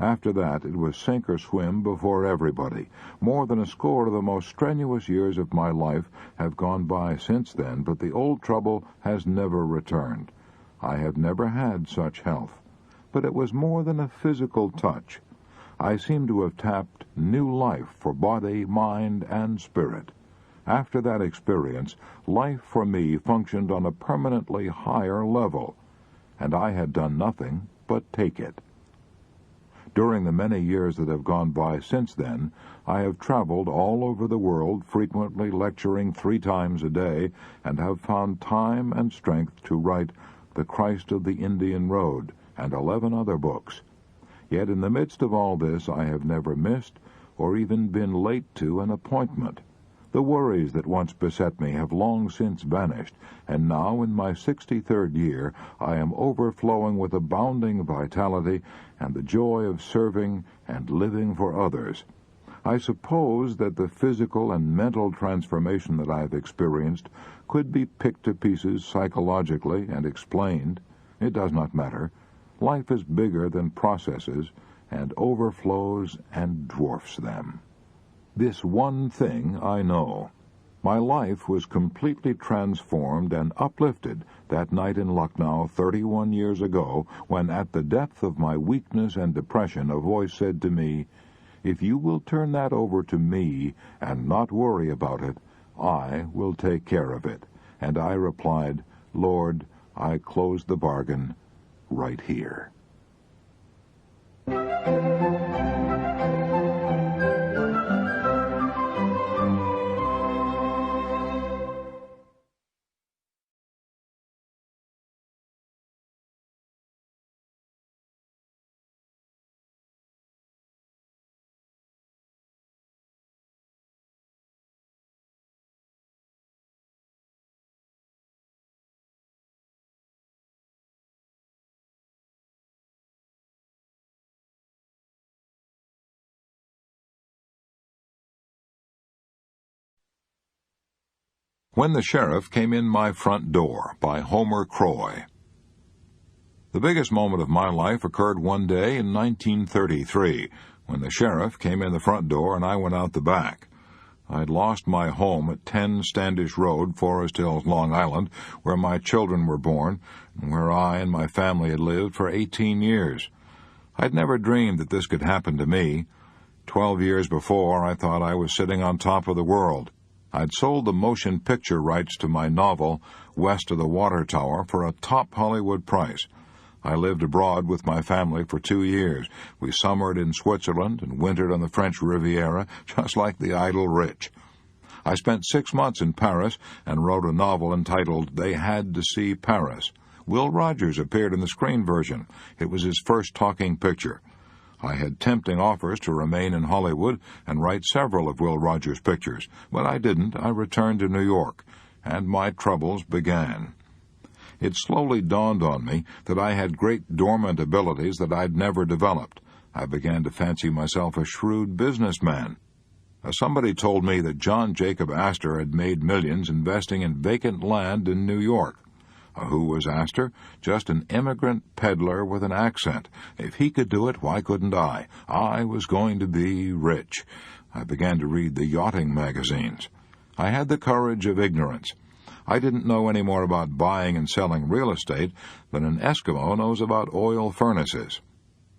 After that, it was sink or swim before everybody. More than a score of the most strenuous years of my life have gone by since then, but the old trouble has never returned. I have never had such health. But it was more than a physical touch. I seem to have tapped new life for body, mind, and spirit. After that experience, life for me functioned on a permanently higher level, and I had done nothing but take it. During the many years that have gone by since then, I have traveled all over the world, frequently lecturing 3 times a day, and have found time and strength to write The Christ of the Indian Road and 11 other books. Yet in the midst of all this, I have never missed or even been late to an appointment. The worries that once beset me have long since vanished, and now in my 63rd year I am overflowing with abounding vitality and the joy of serving and living for others. I suppose that the physical and mental transformation that I have experienced could be picked to pieces psychologically and explained. It does not matter. Life is bigger than processes and overflows and dwarfs them. This one thing I know. My life was completely transformed and uplifted that night in Lucknow 31 years ago when, at the depth of my weakness and depression, a voice said to me, "If you will turn that over to me and not worry about it, I will take care of it." And I replied, "Lord, I close the bargain right here." When the Sheriff Came in My Front Door by Homer Croy. The biggest moment of my life occurred one day in 1933, when the sheriff came in the front door and I went out the back. I'd lost my home at 10 Standish Road, Forest Hills, Long Island, where my children were born, and where I and my family had lived for 18 years. I'd never dreamed that this could happen to me. 12 years before, I thought I was sitting on top of the world. I'd sold the motion picture rights to my novel, West of the Water Tower, for a top Hollywood price. I lived abroad with my family for 2 years. We summered in Switzerland and wintered on the French Riviera, just like the idle rich. I spent 6 months in Paris and wrote a novel entitled They Had to See Paris. Will Rogers appeared in the screen version. It was his first talking picture. I had tempting offers to remain in Hollywood and write several of Will Rogers' pictures, but I didn't. I returned to New York, and my troubles began. It slowly dawned on me that I had great dormant abilities that I'd never developed. I began to fancy myself a shrewd businessman. Somebody told me that John Jacob Astor had made millions investing in vacant land in New York. Who was Astor? Just an immigrant peddler with an accent. If he could do it, why couldn't I? I was going to be rich. I began to read the yachting magazines. I had the courage of ignorance. I didn't know any more about buying and selling real estate than an Eskimo knows about oil furnaces.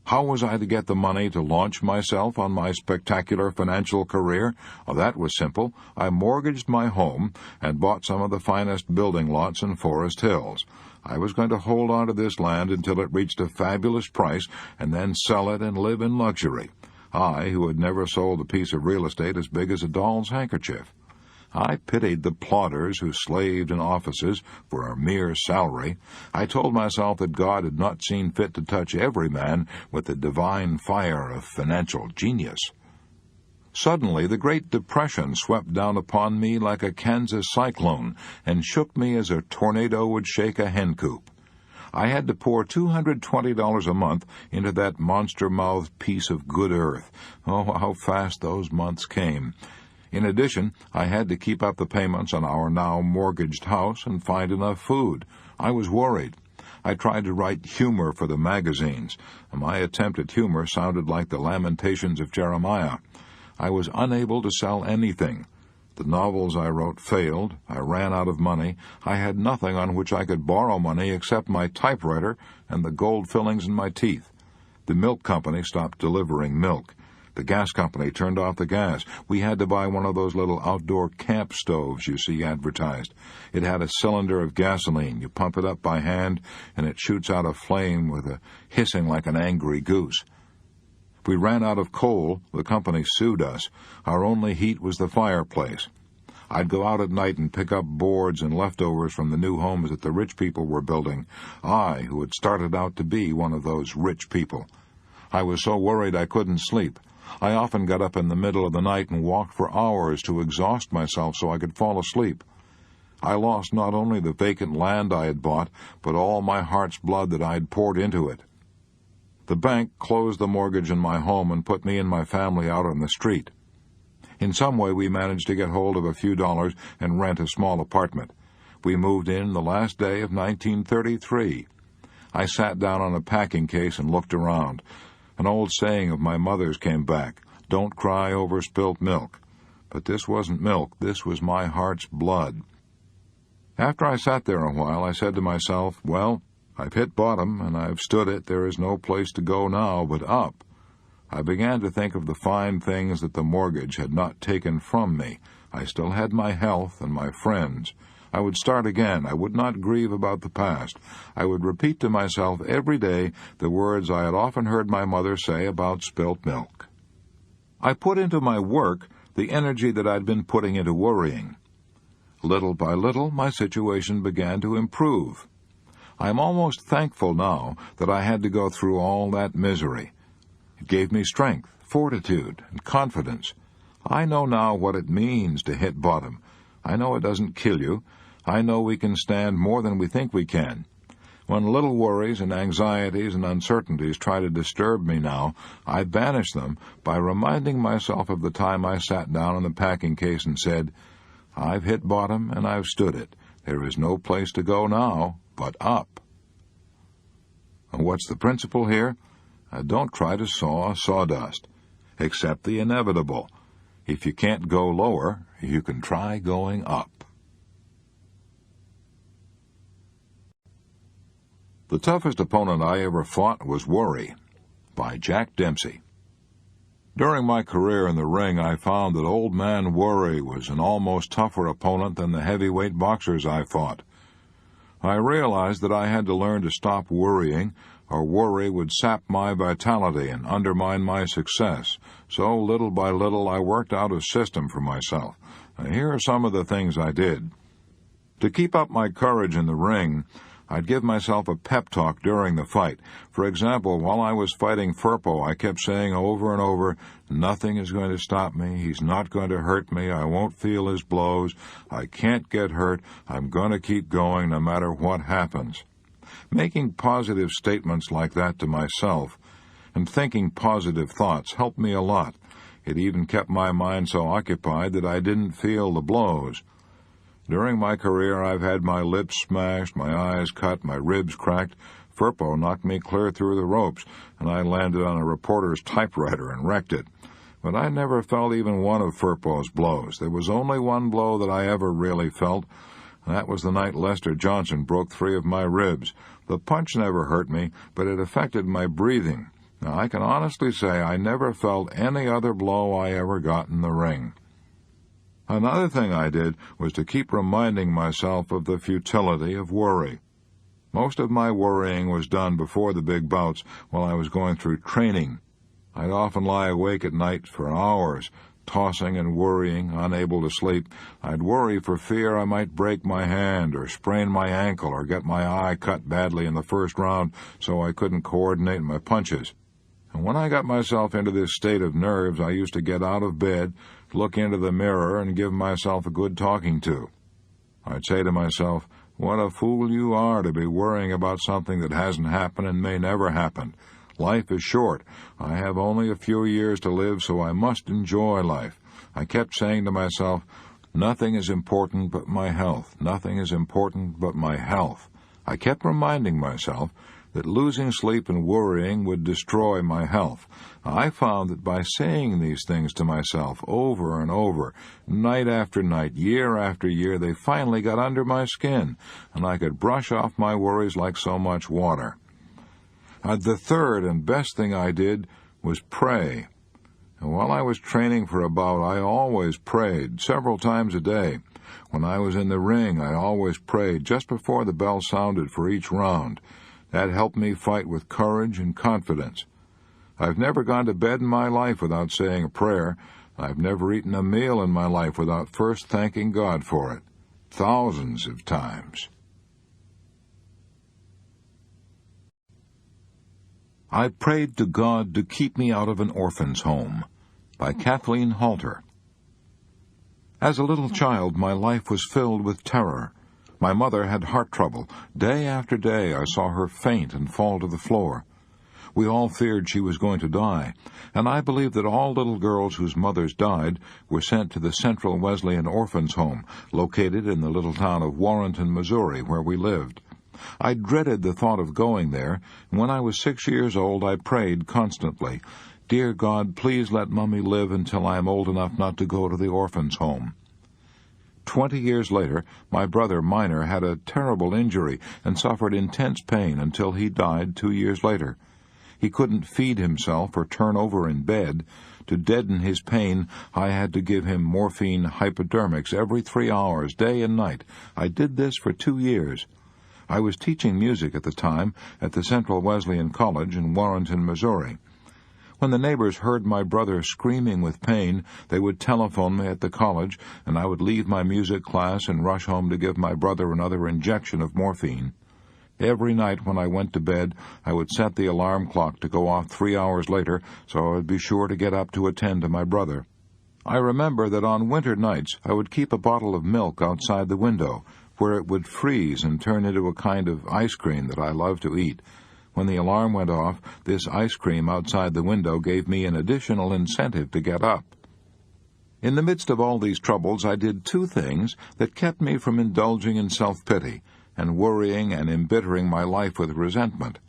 How was I to get the money to launch myself on my spectacular financial career? That was simple. I mortgaged my home and bought some of the finest building lots in Forest Hills. I was going to hold on to this land until it reached a fabulous price and then sell it and live in luxury. I, who had never sold a piece of real estate as big as a doll's handkerchief. I pitied the plodders who slaved in offices for a mere salary. I told myself that God had not seen fit to touch every man with the divine fire of financial genius. Suddenly, the Great Depression swept down upon me like a Kansas cyclone and shook me as a tornado would shake a hen coop. I had to pour $220 a month into that monster-mouthed piece of good earth. Oh, how fast those months came. In addition, I had to keep up the payments on our now mortgaged house and find enough food. I was worried. I tried to write humor for the magazines. My attempt at humor sounded like the Lamentations of Jeremiah. I was unable to sell anything. The novels I wrote failed. I ran out of money. I had nothing on which I could borrow money except my typewriter and the gold fillings in my teeth. The milk company stopped delivering milk. The gas company turned off the gas. We had to buy one of those little outdoor camp stoves you see advertised. It had a cylinder of gasoline. You pump it up by hand, and it shoots out a flame with a hissing like an angry goose. We ran out of coal. The company sued us. Our only heat was the fireplace. I'd go out at night and pick up boards and leftovers from the new homes that the rich people were building. I, who had started out to be one of those rich people. I was so worried I couldn't sleep. I often got up in the middle of the night and walked for hours to exhaust myself so I could fall asleep. I lost not only the vacant land I had bought, but all my heart's blood that I had poured into it. The bank closed the mortgage on my home and put me and my family out on the street. In some way we managed to get hold of a few dollars and rent a small apartment. We moved in the last day of 1933. I sat down on a packing case and looked around. An old saying of my mother's came back, "Don't cry over spilt milk." But this wasn't milk, this was my heart's blood. After I sat there a while, I said to myself, well, I've hit bottom, and I've stood it. There is no place to go now but up. I began to think of the fine things that the mortgage had not taken from me. I still had my health and my friends. I would start again. I would not grieve about the past. I would repeat to myself every day the words I had often heard my mother say about spilt milk. I put into my work the energy that I'd been putting into worrying. Little by little, my situation began to improve. I am almost thankful now that I had to go through all that misery. It gave me strength, fortitude, and confidence. I know now what it means to hit bottom. I know it doesn't kill you. I know we can stand more than we think we can. When little worries and anxieties and uncertainties try to disturb me now, I banish them by reminding myself of the time I sat down in the packing case and said, I've hit bottom and I've stood it. There is no place to go now but up. And what's the principle here? Don't try to saw sawdust. Accept the inevitable. If you can't go lower, you can try going up. The toughest opponent I ever fought was worry, by Jack Dempsey. During my career in the ring, I found that old man worry was an almost tougher opponent than the heavyweight boxers I fought. I realized that I had to learn to stop worrying, or worry would sap my vitality and undermine my success. So, little by little, I worked out a system for myself. Now, here are some of the things I did. To keep up my courage in the ring, I'd give myself a pep talk during the fight. For example, while I was fighting Firpo, I kept saying over and over, nothing is going to stop me, he's not going to hurt me, I won't feel his blows, I can't get hurt, I'm going to keep going no matter what happens. Making positive statements like that to myself and thinking positive thoughts helped me a lot. It even kept my mind so occupied that I didn't feel the blows. During my career, I've had my lips smashed, my eyes cut, my ribs cracked. Firpo knocked me clear through the ropes, and I landed on a reporter's typewriter and wrecked it. But I never felt even one of Firpo's blows. There was only one blow that I ever really felt, and that was the night Lester Johnson broke 3 of my ribs. The punch never hurt me, but it affected my breathing. Now, I can honestly say I never felt any other blow I ever got in the ring. Another thing I did was to keep reminding myself of the futility of worry. Most of my worrying was done before the big bouts while I was going through training. I'd often lie awake at night for hours, tossing and worrying, unable to sleep. I'd worry for fear I might break my hand or sprain my ankle or get my eye cut badly in the first round so I couldn't coordinate my punches. And when I got myself into this state of nerves, I used to get out of bed, look into the mirror, and give myself a good talking to. I'd say to myself, what a fool you are to be worrying about something that hasn't happened and may never happen. Life is short. I have only a few years to live, so I must enjoy life. I kept saying to myself, nothing is important but my health. Nothing is important but my health. I kept reminding myself that losing sleep and worrying would destroy my health. I found that by saying these things to myself over and over, night after night, year after year, they finally got under my skin, and I could brush off my worries like so much water. The third and best thing I did was pray. And while I was training for a bout, I always prayed, several times a day. When I was in the ring, I always prayed just before the bell sounded for each round. That helped me fight with courage and confidence. I've never gone to bed in my life without saying a prayer. I've never eaten a meal in my life without first thanking God for it. Thousands of times. I prayed to God to keep me out of an orphan's home, by Kathleen Halter. As a little child, my life was filled with terror. My mother had heart trouble. Day after day, I saw her faint and fall to the floor. We all feared she was going to die, and I believe that all little girls whose mothers died were sent to the Central Wesleyan Orphans' Home, located in the little town of Warrenton, Missouri, where we lived. I dreaded the thought of going there, and when I was 6 years old, I prayed constantly, "Dear God, please let Mummy live until I am old enough not to go to the orphans' home." 20 years later, my brother Minor had a terrible injury and suffered intense pain until he died 2 years later. He couldn't feed himself or turn over in bed. To deaden his pain, I had to give him morphine hypodermics every 3 hours, day and night. I did this for 2 years. I was teaching music at the time at the Central Wesleyan College in Warrenton, Missouri. When the neighbors heard my brother screaming with pain, they would telephone me at the college, and I would leave my music class and rush home to give my brother another injection of morphine. Every night when I went to bed, I would set the alarm clock to go off 3 hours later, so I would be sure to get up to attend to my brother. I remember that on winter nights I would keep a bottle of milk outside the window, where it would freeze and turn into a kind of ice cream that I loved to eat. When the alarm went off, this ice cream outside the window gave me an additional incentive to get up. In the midst of all these troubles, I did 2 things that kept me from indulging in self-pity and worrying and embittering my life with resentment.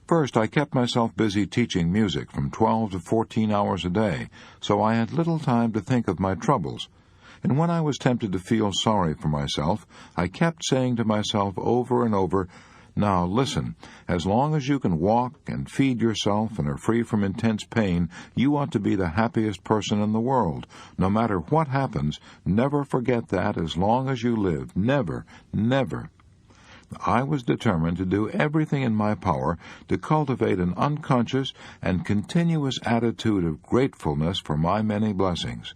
First, I kept myself busy teaching music from 12 to 14 hours a day, so I had little time to think of my troubles. And when I was tempted to feel sorry for myself, I kept saying to myself over and over, "Now listen, as long as you can walk and feed yourself and are free from intense pain, you ought to be the happiest person in the world. No matter what happens, never forget that as long as you live. Never, never." I was determined to do everything in my power to cultivate an unconscious and continuous attitude of gratefulness for my many blessings.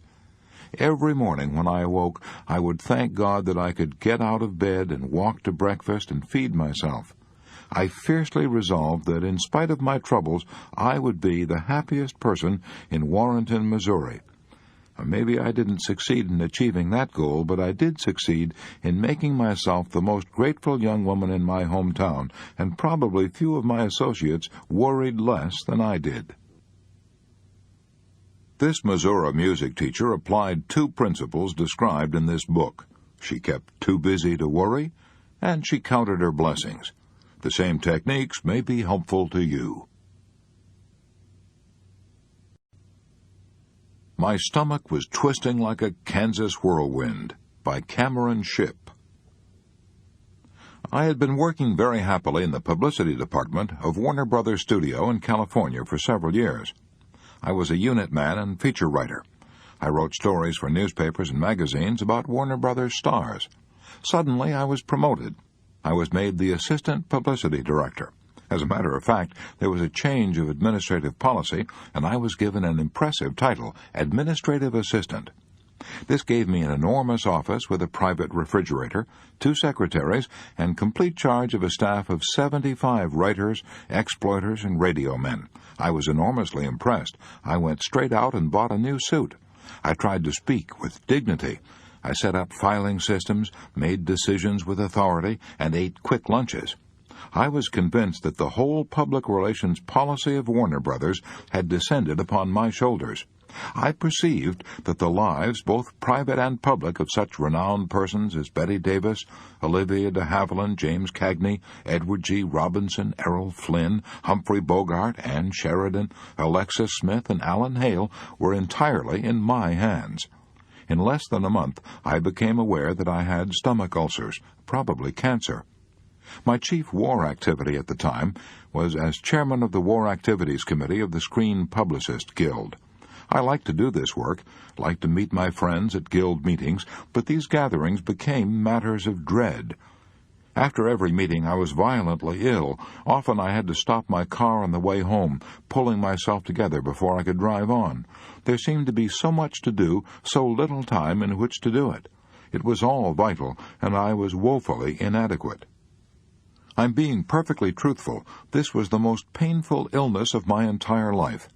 Every morning when I awoke, I would thank God that I could get out of bed and walk to breakfast and feed myself. I fiercely resolved that in spite of my troubles, I would be the happiest person in Warrenton, Missouri. Maybe I didn't succeed in achieving that goal, but I did succeed in making myself the most grateful young woman in my hometown, and probably few of my associates worried less than I did. This Missouri music teacher applied 2 principles described in this book. She kept too busy to worry, and she counted her blessings. The same techniques may be helpful to you. My Stomach Was Twisting Like a Kansas Whirlwind by Cameron Shipp. I had been working very happily in the publicity department of Warner Brothers Studio in California for several years. I was a unit man and feature writer. I wrote stories for newspapers and magazines about Warner Brothers stars. Suddenly, I was promoted. I was made the assistant publicity director. As a matter of fact, there was a change of administrative policy, and I was given an impressive title, administrative assistant. This gave me an enormous office with a private refrigerator, 2 secretaries, and complete charge of a staff of 75 writers, exploiters, and radio men. I was enormously impressed. I went straight out and bought a new suit. I tried to speak with dignity. I set up filing systems, made decisions with authority, and ate quick lunches. I was convinced that the whole public relations policy of Warner Brothers had descended upon my shoulders. I perceived that the lives, both private and public, of such renowned persons as Betty Davis, Olivia de Havilland, James Cagney, Edward G. Robinson, Errol Flynn, Humphrey Bogart, Ann Sheridan, Alexis Smith, and Alan Hale were entirely in my hands. In less than a month, I became aware that I had stomach ulcers, probably cancer. My chief war activity at the time was as chairman of the War Activities Committee of the Screen Publicist Guild. I liked to do this work, liked to meet my friends at guild meetings, but these gatherings became matters of dread. After every meeting, I was violently ill. Often I had to stop my car on the way home, pulling myself together before I could drive on. There seemed to be so much to do, so little time in which to do it. It was all vital, and I was woefully inadequate. I'm being perfectly truthful. This was the most painful illness of my entire life.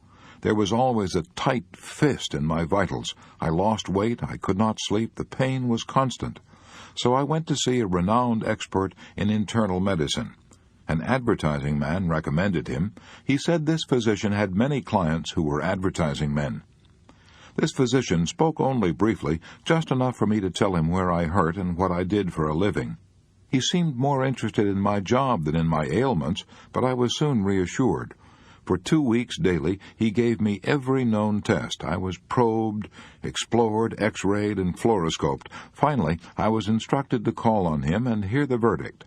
There was always a tight fist in my vitals. I lost weight, I could not sleep, the pain was constant. So I went to see a renowned expert in internal medicine. An advertising man recommended him. He said this physician had many clients who were advertising men. This physician spoke only briefly, just enough for me to tell him where I hurt and what I did for a living. He seemed more interested in my job than in my ailments, but I was soon reassured. For 2 weeks daily, he gave me every known test. I was probed, explored, x-rayed, and fluoroscoped. Finally, I was instructed to call on him and hear the verdict.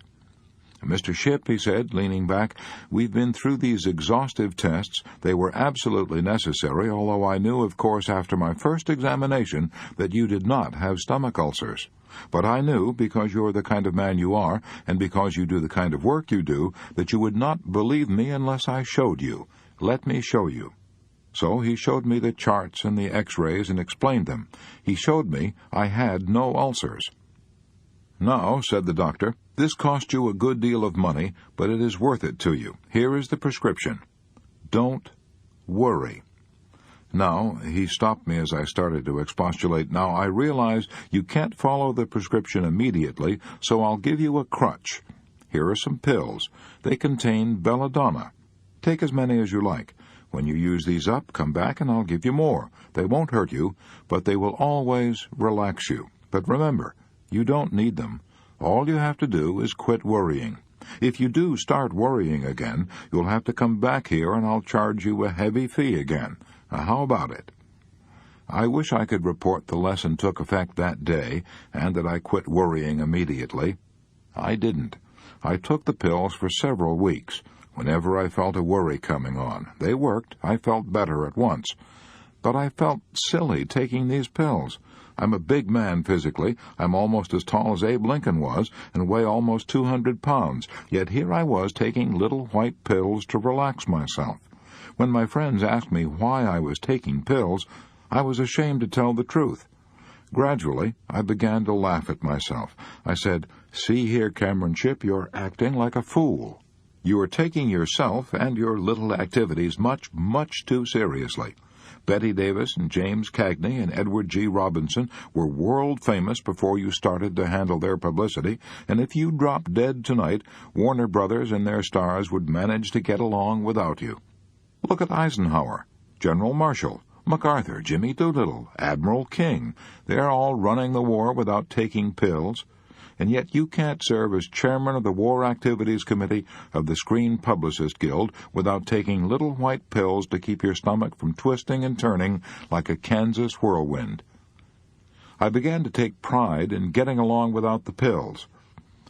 "Mr. Shipp," he said, leaning back, "we've been through these exhaustive tests. They were absolutely necessary, although I knew, of course, after my first examination that you did not have stomach ulcers. But I knew, because you're the kind of man you are, and because you do the kind of work you do, that you would not believe me unless I showed you. Let me show you." So he showed me the charts and the x-rays and explained them. He showed me I had no ulcers. "Now," said the doctor, "this cost you a good deal of money, but it is worth it to you. Here is the prescription. Don't worry." Now, he stopped me as I started to expostulate. "Now, I realize you can't follow the prescription immediately, so I'll give you a crutch. Here are some pills. They contain belladonna. Take as many as you like. When you use these up, come back and I'll give you more. They won't hurt you, but they will always relax you. But remember, you don't need them. All you have to do is quit worrying. If you do start worrying again, you'll have to come back here and I'll charge you a heavy fee again. Now, how about it?" I wish I could report the lesson took effect that day and that I quit worrying immediately. I didn't. I took the pills for several weeks. Whenever I felt a worry coming on, they worked. I felt better at once. But I felt silly taking these pills. I'm a big man physically. I'm almost as tall as Abe Lincoln was and weigh almost 200 pounds. Yet here I was taking little white pills to relax myself. When my friends asked me why I was taking pills, I was ashamed to tell the truth. Gradually, I began to laugh at myself. I said, "See here, Cameron Shipp, you're acting like a fool. You are taking yourself and your little activities much, much too seriously. Betty Davis and James Cagney and Edward G. Robinson were world-famous before you started to handle their publicity, and if you dropped dead tonight, Warner Brothers and their stars would manage to get along without you. Look at Eisenhower, General Marshall, MacArthur, Jimmy Doolittle, Admiral King. They're all running the war without taking pills. And yet you can't serve as chairman of the War Activities Committee of the Screen Publicist Guild without taking little white pills to keep your stomach from twisting and turning like a Kansas whirlwind." I began to take pride in getting along without the pills.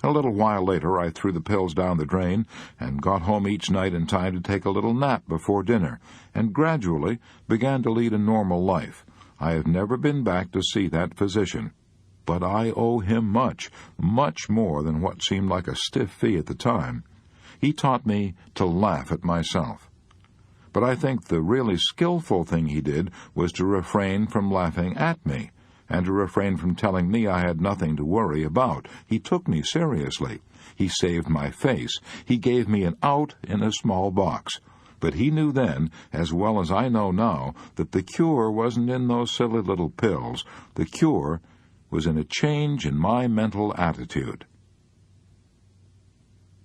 A little while later I threw the pills down the drain and got home each night in time to take a little nap before dinner, and gradually began to lead a normal life. I have never been back to see that physician. But I owe him much, much more than what seemed like a stiff fee at the time. He taught me to laugh at myself. But I think the really skillful thing he did was to refrain from laughing at me, and to refrain from telling me I had nothing to worry about. He took me seriously. He saved my face. He gave me an out in a small box. But he knew then, as well as I know now, that the cure wasn't in those silly little pills. The cure was in a change in my mental attitude.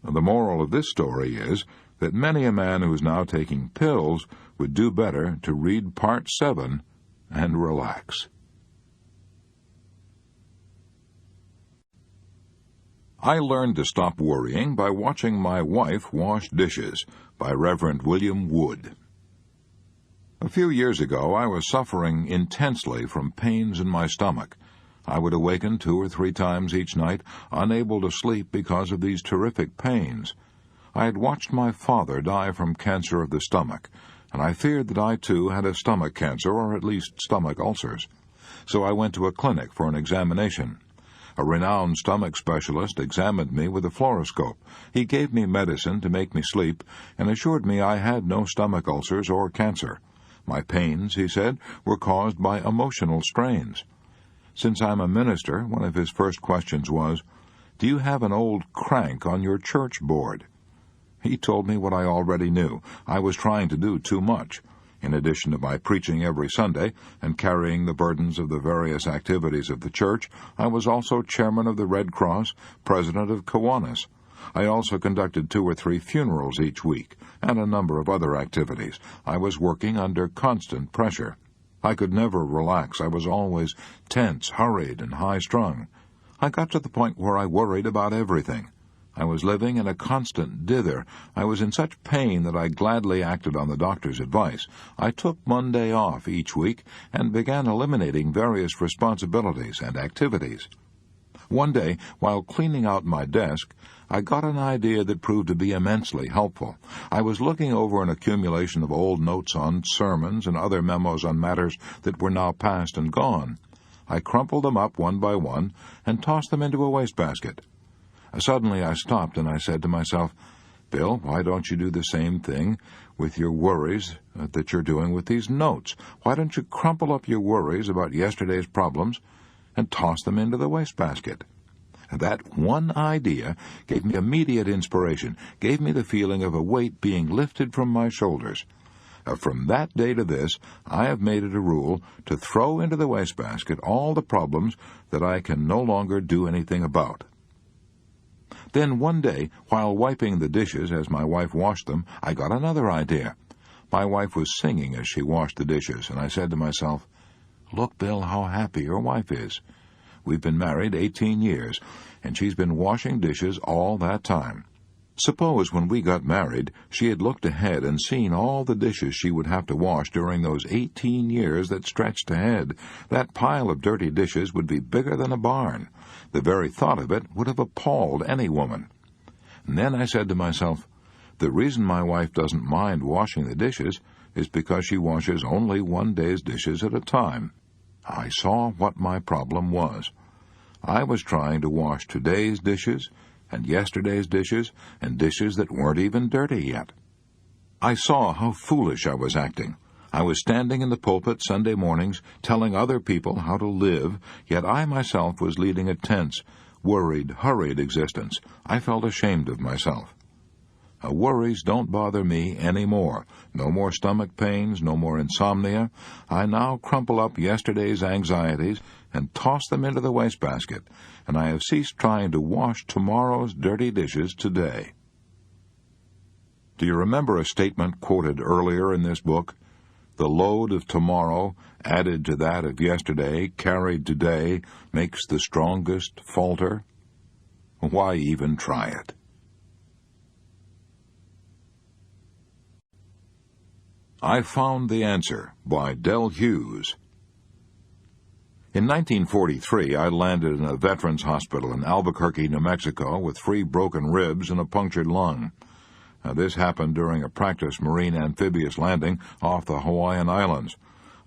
The moral of this story is that many a man who is now taking pills would do better to read Part 7 and relax. I Learned to Stop Worrying by Watching My Wife Wash Dishes by Reverend William Wood. A few years ago, I was suffering intensely from pains in my stomach. I would awaken 2 or 3 times each night, unable to sleep because of these terrific pains. I had watched my father die from cancer of the stomach, and I feared that I too had a stomach cancer, or at least stomach ulcers. So I went to a clinic for an examination. A renowned stomach specialist examined me with a fluoroscope. He gave me medicine to make me sleep, and assured me I had no stomach ulcers or cancer. My pains, he said, were caused by emotional strains. Since I'm a minister, one of his first questions was, "Do you have an old crank on your church board?" He told me what I already knew. I was trying to do too much. In addition to my preaching every Sunday and carrying the burdens of the various activities of the church, I was also chairman of the Red Cross, president of Kiwanis. I also conducted 2 or 3 funerals each week, and a number of other activities. I was working under constant pressure. I could never relax. I was always tense, hurried, and high-strung. I got to the point where I worried about everything. I was living in a constant dither. I was in such pain that I gladly acted on the doctor's advice. I took Monday off each week and began eliminating various responsibilities and activities. One day, while cleaning out my desk, I got an idea that proved to be immensely helpful. I was looking over an accumulation of old notes on sermons and other memos on matters that were now past and gone. I crumpled them up one by one and tossed them into a wastebasket. Suddenly I stopped and I said to myself, "Bill, why don't you do the same thing with your worries that you're doing with these notes? Why don't you crumple up your worries about yesterday's problems and toss them into the wastebasket?" That one idea gave me immediate inspiration, gave me the feeling of a weight being lifted from my shoulders. From that day to this, I have made it a rule to throw into the wastebasket all the problems that I can no longer do anything about. Then one day, while wiping the dishes as my wife washed them, I got another idea. My wife was singing as she washed the dishes, and I said to myself, "Look, Bill, how happy your wife is. We've been married 18 years, and she's been washing dishes all that time. Suppose when we got married, she had looked ahead and seen all the dishes she would have to wash during those 18 years that stretched ahead. That pile of dirty dishes would be bigger than a barn. The very thought of it would have appalled any woman." And then I said to myself, the reason my wife doesn't mind washing the dishes is because she washes only one day's dishes at a time. I saw what my problem was. I was trying to wash today's dishes and yesterday's dishes and dishes that weren't even dirty yet. I saw how foolish I was acting. I was standing in the pulpit Sunday mornings telling other people how to live, yet I myself was leading a tense, worried, hurried existence. I felt ashamed of myself. Worries don't bother me anymore. No more stomach pains, no more insomnia. I now crumple up yesterday's anxieties and toss them into the wastebasket, and I have ceased trying to wash tomorrow's dirty dishes today. Do you remember a statement quoted earlier in this book? The load of tomorrow, added to that of yesterday, carried today, makes the strongest falter. Why even try it? I Found the Answer by Del Hughes. In 1943, I landed in a veterans hospital in Albuquerque, New Mexico, with 3 broken ribs and a punctured lung. This happened during a practice marine amphibious landing off the Hawaiian Islands.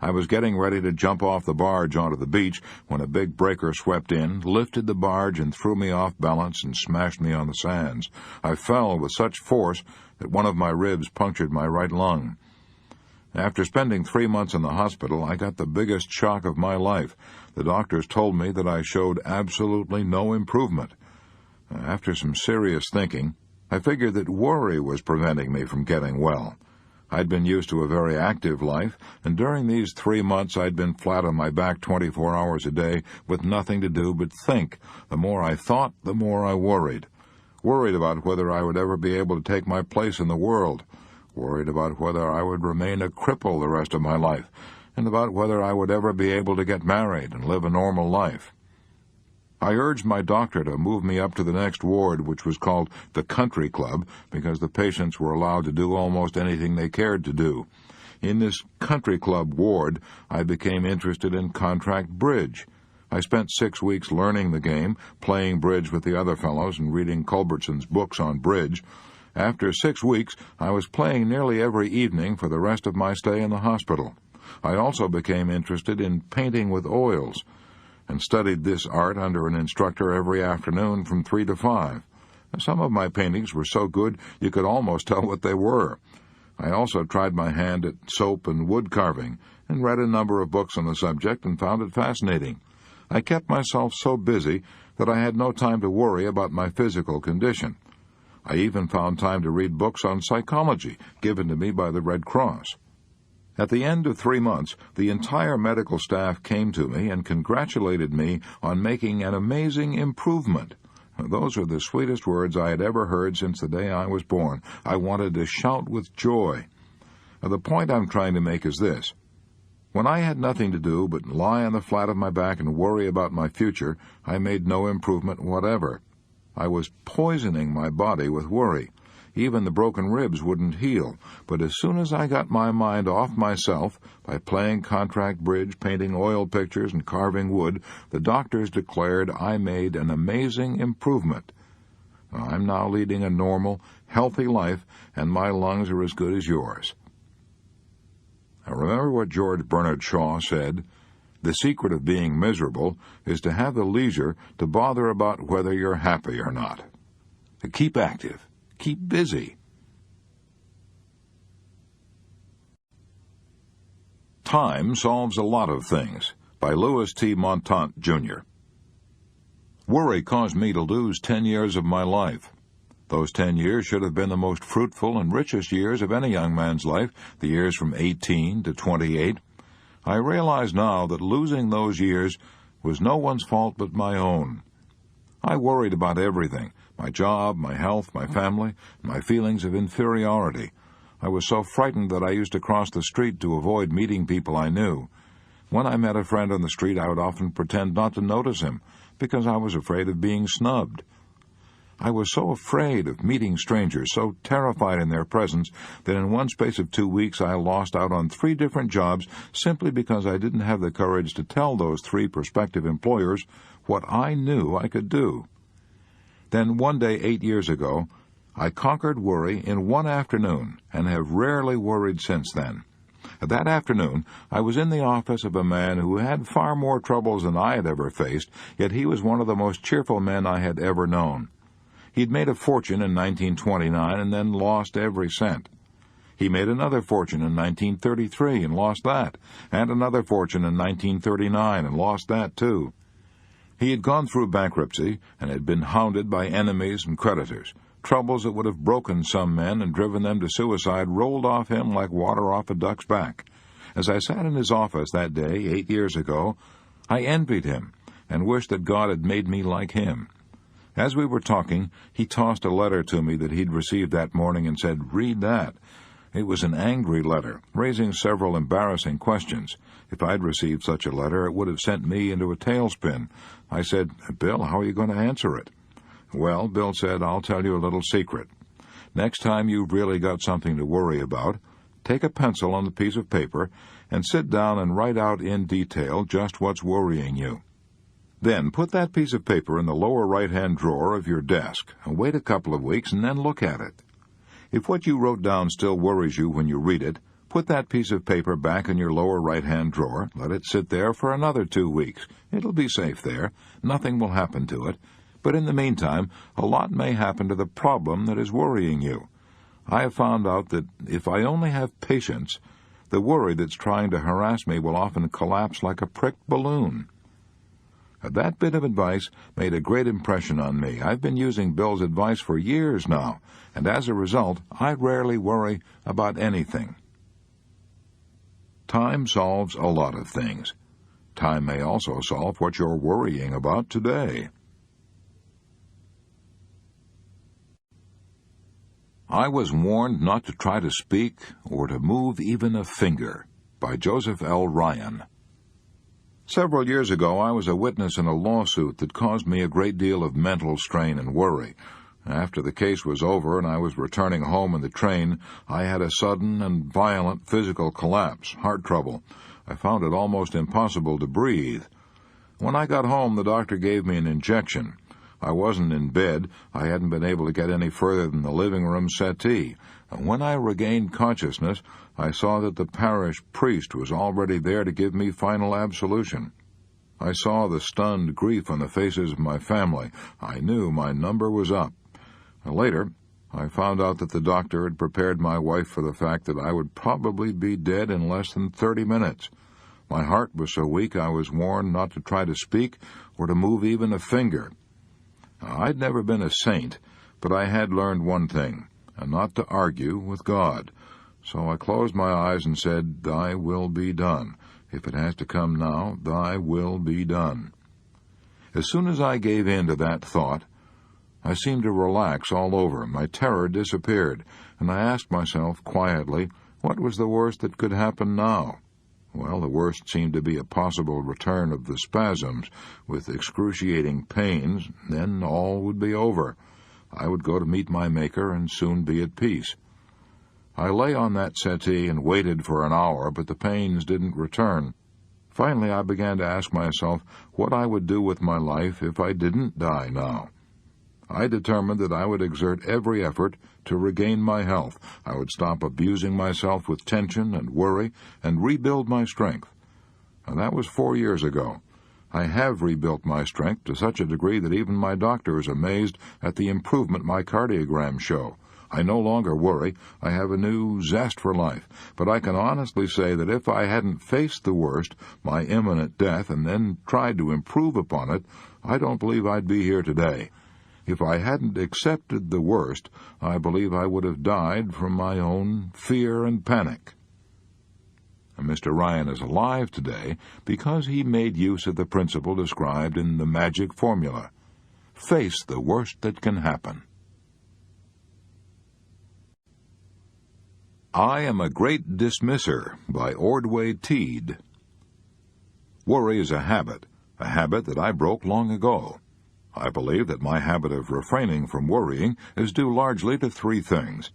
I was getting ready to jump off the barge onto the beach when a big breaker swept in, lifted the barge, and threw me off balance and smashed me on the sands. I fell with such force that one of my ribs punctured my right lung. After spending 3 months in the hospital, I got the biggest shock of my life. The doctors told me that I showed absolutely no improvement. After some serious thinking, I figured that worry was preventing me from getting well. I'd been used to a very active life, and during these 3 months I'd been flat on my back 24 hours a day with nothing to do but think. The more I thought, the more I worried. Worried about whether I would ever be able to take my place in the world. Worried about whether I would remain a cripple the rest of my life, and about whether I would ever be able to get married and live a normal life. I urged my doctor to move me up to the next ward, which was called the Country Club, because the patients were allowed to do almost anything they cared to do. In this Country Club ward, I became interested in contract bridge. I spent 6 weeks learning the game, playing bridge with the other fellows and reading Culbertson's books on bridge. After 6 weeks, I was playing nearly every evening for the rest of my stay in the hospital. I also became interested in painting with oils, and studied this art under an instructor every afternoon from 3 to 5. Some of my paintings were so good you could almost tell what they were. I also tried my hand at soap and wood carving, and read a number of books on the subject and found it fascinating. I kept myself so busy that I had no time to worry about my physical condition. I even found time to read books on psychology given to me by the Red Cross. At the end of 3 months, the entire medical staff came to me and congratulated me on making an amazing improvement. Those are the sweetest words I had ever heard since the day I was born. I wanted to shout with joy. The point I'm trying to make is this. When I had nothing to do but lie on the flat of my back and worry about my future, I made no improvement whatever. I was poisoning my body with worry. Even the broken ribs wouldn't heal, but as soon as I got my mind off myself by playing contract bridge, painting oil pictures, and carving wood, the doctors declared I made an amazing improvement. I'm now leading a normal, healthy life, and my lungs are as good as yours. Now remember what George Bernard Shaw said, "The secret of being miserable is to have the leisure to bother about whether you're happy or not." To keep active. Keep busy. Time Solves a Lot of Things, by Louis T. Montant, Jr. Worry caused me to lose 10 years of my life. Those 10 years should have been the most fruitful and richest years of any young man's life, the years from 18 to 28. I realize now that losing those years was no one's fault but my own. I worried about everything: my job, my health, my family, my feelings of inferiority. I was so frightened that I used to cross the street to avoid meeting people I knew. When I met a friend on the street, I would often pretend not to notice him, because I was afraid of being snubbed. I was so afraid of meeting strangers, so terrified in their presence, that in one space of 2 weeks I lost out on 3 different jobs simply because I didn't have the courage to tell those 3 prospective employers what I knew I could do. Then one day 8 years ago, I conquered worry in one afternoon and have rarely worried since then. That afternoon, I was in the office of a man who had far more troubles than I had ever faced, yet he was one of the most cheerful men I had ever known. He'd made a fortune in 1929 and then lost every cent. He made another fortune in 1933 and lost that, and another fortune in 1939 and lost that too. He had gone through bankruptcy and had been hounded by enemies and creditors. Troubles that would have broken some men and driven them to suicide rolled off him like water off a duck's back. As I sat in his office that day 8 years ago, I envied him and wished that God had made me like him. As we were talking, he tossed a letter to me that he'd received that morning and said, "Read that." It was an angry letter, raising several embarrassing questions. If I'd received such a letter, it would have sent me into a tailspin. I said, "Bill, how are you going to answer it?" "Well," Bill said, "I'll tell you a little secret. Next time you've really got something to worry about, take a pencil and a piece of paper and sit down and write out in detail just what's worrying you. Then put that piece of paper in the lower right-hand drawer of your desk and wait a couple of weeks and then look at it. If what you wrote down still worries you when you read it, put that piece of paper back in your lower right-hand drawer, let it sit there for another 2 weeks. It'll be safe there. Nothing will happen to it. But in the meantime, a lot may happen to the problem that is worrying you. I have found out that if I only have patience, the worry that's trying to harass me will often collapse like a pricked balloon." That bit of advice made a great impression on me. I've been using Bill's advice for years now, and as a result, I rarely worry about anything. Time solves a lot of things. Time may also solve what you're worrying about today. I was warned not to try to speak or to move even a finger, by Joseph L. Ryan. Several years ago, I was a witness in a lawsuit that caused me a great deal of mental strain and worry. After the case was over and I was returning home in the train, I had a sudden and violent physical collapse, heart trouble. I found it almost impossible to breathe. When I got home, the doctor gave me an injection. I wasn't in bed. I hadn't been able to get any further than the living room settee. And when I regained consciousness, I saw that the parish priest was already there to give me final absolution. I saw the stunned grief on the faces of my family. I knew my number was up. Later, I found out that the doctor had prepared my wife for the fact that I would probably be dead in less than 30 minutes. My heart was so weak I was warned not to try to speak or to move even a finger. I'd never been a saint, but I had learned one thing, and not to argue with God. So I closed my eyes and said, "Thy will be done. If it has to come now, thy will be done." As soon as I gave in to that thought, I seemed to relax all over. My terror disappeared, and I asked myself quietly, what was the worst that could happen now? Well, the worst seemed to be a possible return of the spasms, with excruciating pains. Then all would be over. I would go to meet my Maker and soon be at peace. I lay on that settee and waited for an hour, but the pains didn't return. Finally, I began to ask myself what I would do with my life if I didn't die now. I determined that I would exert every effort to regain my health. I would stop abusing myself with tension and worry and rebuild my strength. And that was 4 years ago. I have rebuilt my strength to such a degree that even my doctor is amazed at the improvement my cardiograms show. I no longer worry. I have a new zest for life. But I can honestly say that if I hadn't faced the worst, my imminent death, and then tried to improve upon it, I don't believe I'd be here today. If I hadn't accepted the worst, I believe I would have died from my own fear and panic. And Mr. Ryan is alive today because he made use of the principle described in the magic formula. Face the worst that can happen. I Am a Great Dismisser by Ordway Teed. Worry is a habit that I broke long ago. I believe that my habit of refraining from worrying is due largely to 3 things.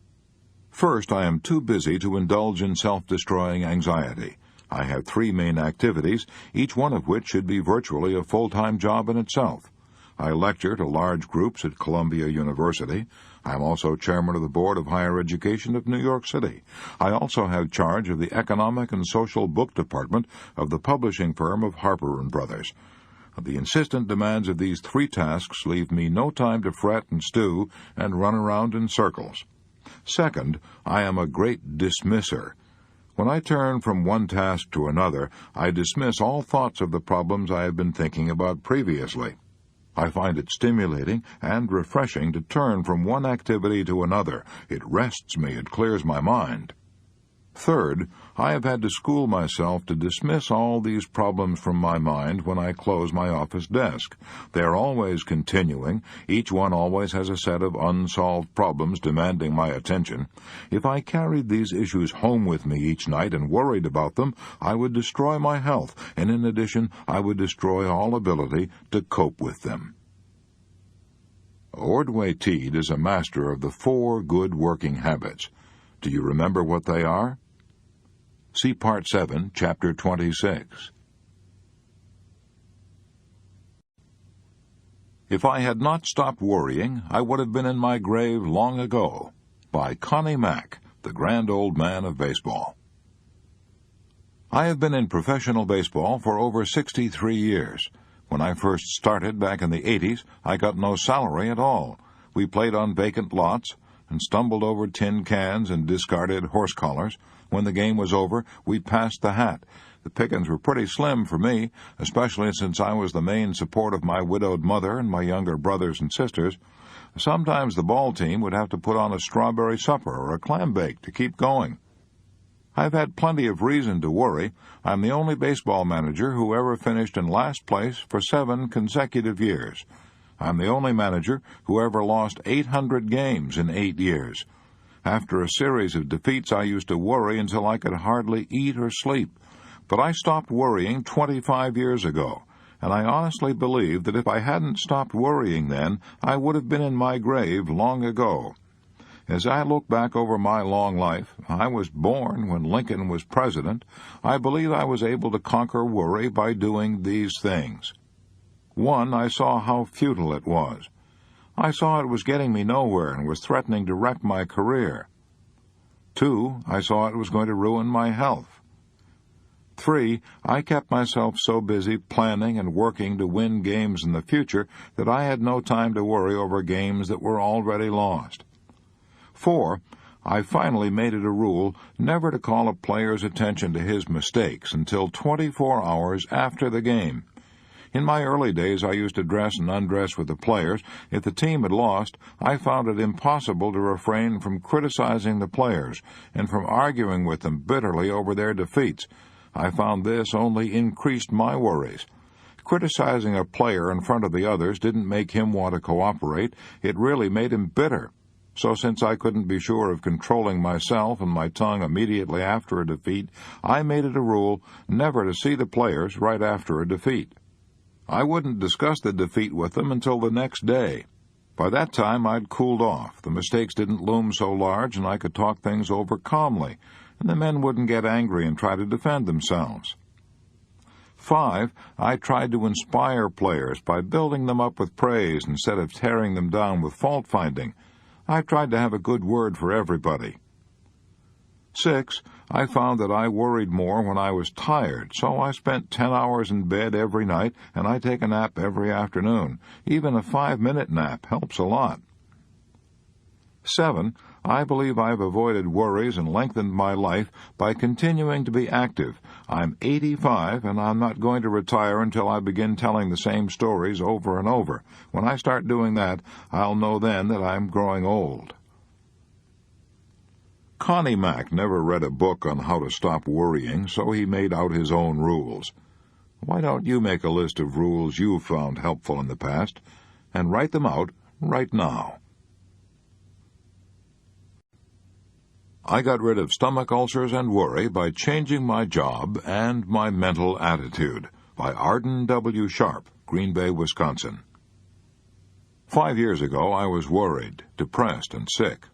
First, I am too busy to indulge in self-destroying anxiety. I have 3 main activities, each one of which should be virtually a full-time job in itself. I lecture to large groups at Columbia University. I am also chairman of the Board of Higher Education of New York City. I also have charge of the Economic and Social Book Department of the publishing firm of Harper & Brothers. The insistent demands of these 3 tasks leave me no time to fret and stew and run around in circles. Second, I am a great dismisser. When I turn from one task to another, I dismiss all thoughts of the problems I have been thinking about previously. I find it stimulating and refreshing to turn from one activity to another. It rests me, it clears my mind. Third, I have had to school myself to dismiss all these problems from my mind when I close my office desk. They are always continuing. Each one always has a set of unsolved problems demanding my attention. If I carried these issues home with me each night and worried about them, I would destroy my health, and in addition, I would destroy all ability to cope with them. Ordway Teed is a master of the 4 good working habits. Do you remember what they are? See Part 7, Chapter 26. If I had not stopped worrying, I would have been in my grave long ago. By Connie Mack, the grand old man of baseball. I have been in professional baseball for over 63 years. When I first started back in the 80s, I got no salary at all. We played on vacant lots and stumbled over tin cans and discarded horse collars. When the game was over, we passed the hat. The pickings were pretty slim for me, especially since I was the main support of my widowed mother and my younger brothers and sisters. Sometimes the ball team would have to put on a strawberry supper or a clam bake to keep going. I've had plenty of reason to worry. I'm the only baseball manager who ever finished in last place for 7 consecutive years. I'm the only manager who ever lost 800 games in 8 years. After a series of defeats, I used to worry until I could hardly eat or sleep. But I stopped worrying 25 years ago, and I honestly believe that if I hadn't stopped worrying then, I would have been in my grave long ago. As I look back over my long life, I was born when Lincoln was president. I believe I was able to conquer worry by doing these things. 1, I saw how futile it was. I saw it was getting me nowhere and was threatening to wreck my career. 2, I saw it was going to ruin my health. 3, I kept myself so busy planning and working to win games in the future that I had no time to worry over games that were already lost. 4, I finally made it a rule never to call a player's attention to his mistakes until 24 hours after the game. In my early days, I used to dress and undress with the players. If the team had lost, I found it impossible to refrain from criticizing the players and from arguing with them bitterly over their defeats. I found this only increased my worries. Criticizing a player in front of the others didn't make him want to cooperate. It really made him bitter. So since I couldn't be sure of controlling myself and my tongue immediately after a defeat, I made it a rule never to see the players right after a defeat. I wouldn't discuss the defeat with them until the next day. By that time, I'd cooled off. The mistakes didn't loom so large, and I could talk things over calmly, and the men wouldn't get angry and try to defend themselves. 5, I tried to inspire players by building them up with praise instead of tearing them down with fault-finding. I tried to have a good word for everybody. 6, I found that I worried more when I was tired, so I spent 10 hours in bed every night, and I take a nap every afternoon. Even a 5-minute nap helps a lot. 7, I believe I've avoided worries and lengthened my life by continuing to be active. I'm 85, and I'm not going to retire until I begin telling the same stories over and over. When I start doing that, I'll know then that I'm growing old. Connie Mack never read a book on how to stop worrying, so he made out his own rules. Why don't you make a list of rules you've found helpful in the past, and write them out right now? I got rid of stomach ulcers and worry by changing my job and my mental attitude. By Arden W. Sharp, Green Bay, Wisconsin. 5 years ago, I was worried, depressed, and sick.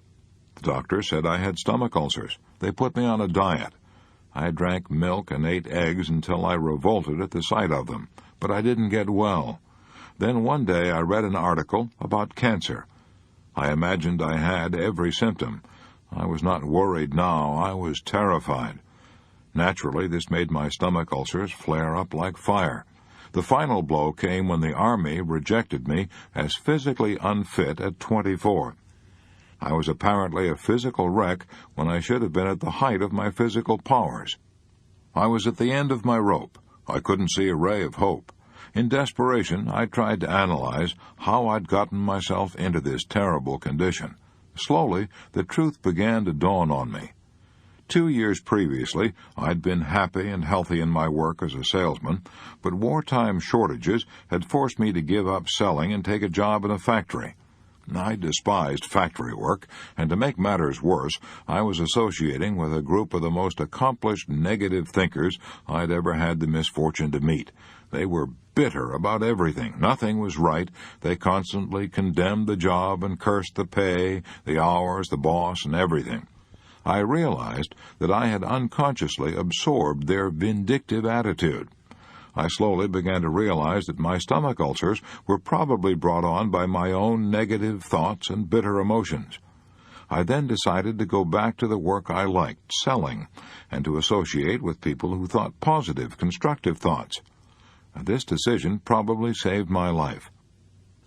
The doctor said I had stomach ulcers. They put me on a diet. I drank milk and ate eggs until I revolted at the sight of them, but I didn't get well. Then one day I read an article about cancer. I imagined I had every symptom. I was not worried now, I was terrified. Naturally, this made my stomach ulcers flare up like fire. The final blow came when the Army rejected me as physically unfit at 24. I was apparently a physical wreck when I should have been at the height of my physical powers. I was at the end of my rope. I couldn't see a ray of hope. In desperation, I tried to analyze how I'd gotten myself into this terrible condition. Slowly, the truth began to dawn on me. 2 years previously, I'd been happy and healthy in my work as a salesman, but wartime shortages had forced me to give up selling and take a job in a factory. I despised factory work, and to make matters worse, I was associating with a group of the most accomplished negative thinkers I'd ever had the misfortune to meet. They were bitter about everything. Nothing was right. They constantly condemned the job and cursed the pay, the hours, the boss, and everything. I realized that I had unconsciously absorbed their vindictive attitude. I slowly began to realize that my stomach ulcers were probably brought on by my own negative thoughts and bitter emotions. I then decided to go back to the work I liked, selling, and to associate with people who thought positive, constructive thoughts. This decision probably saved my life.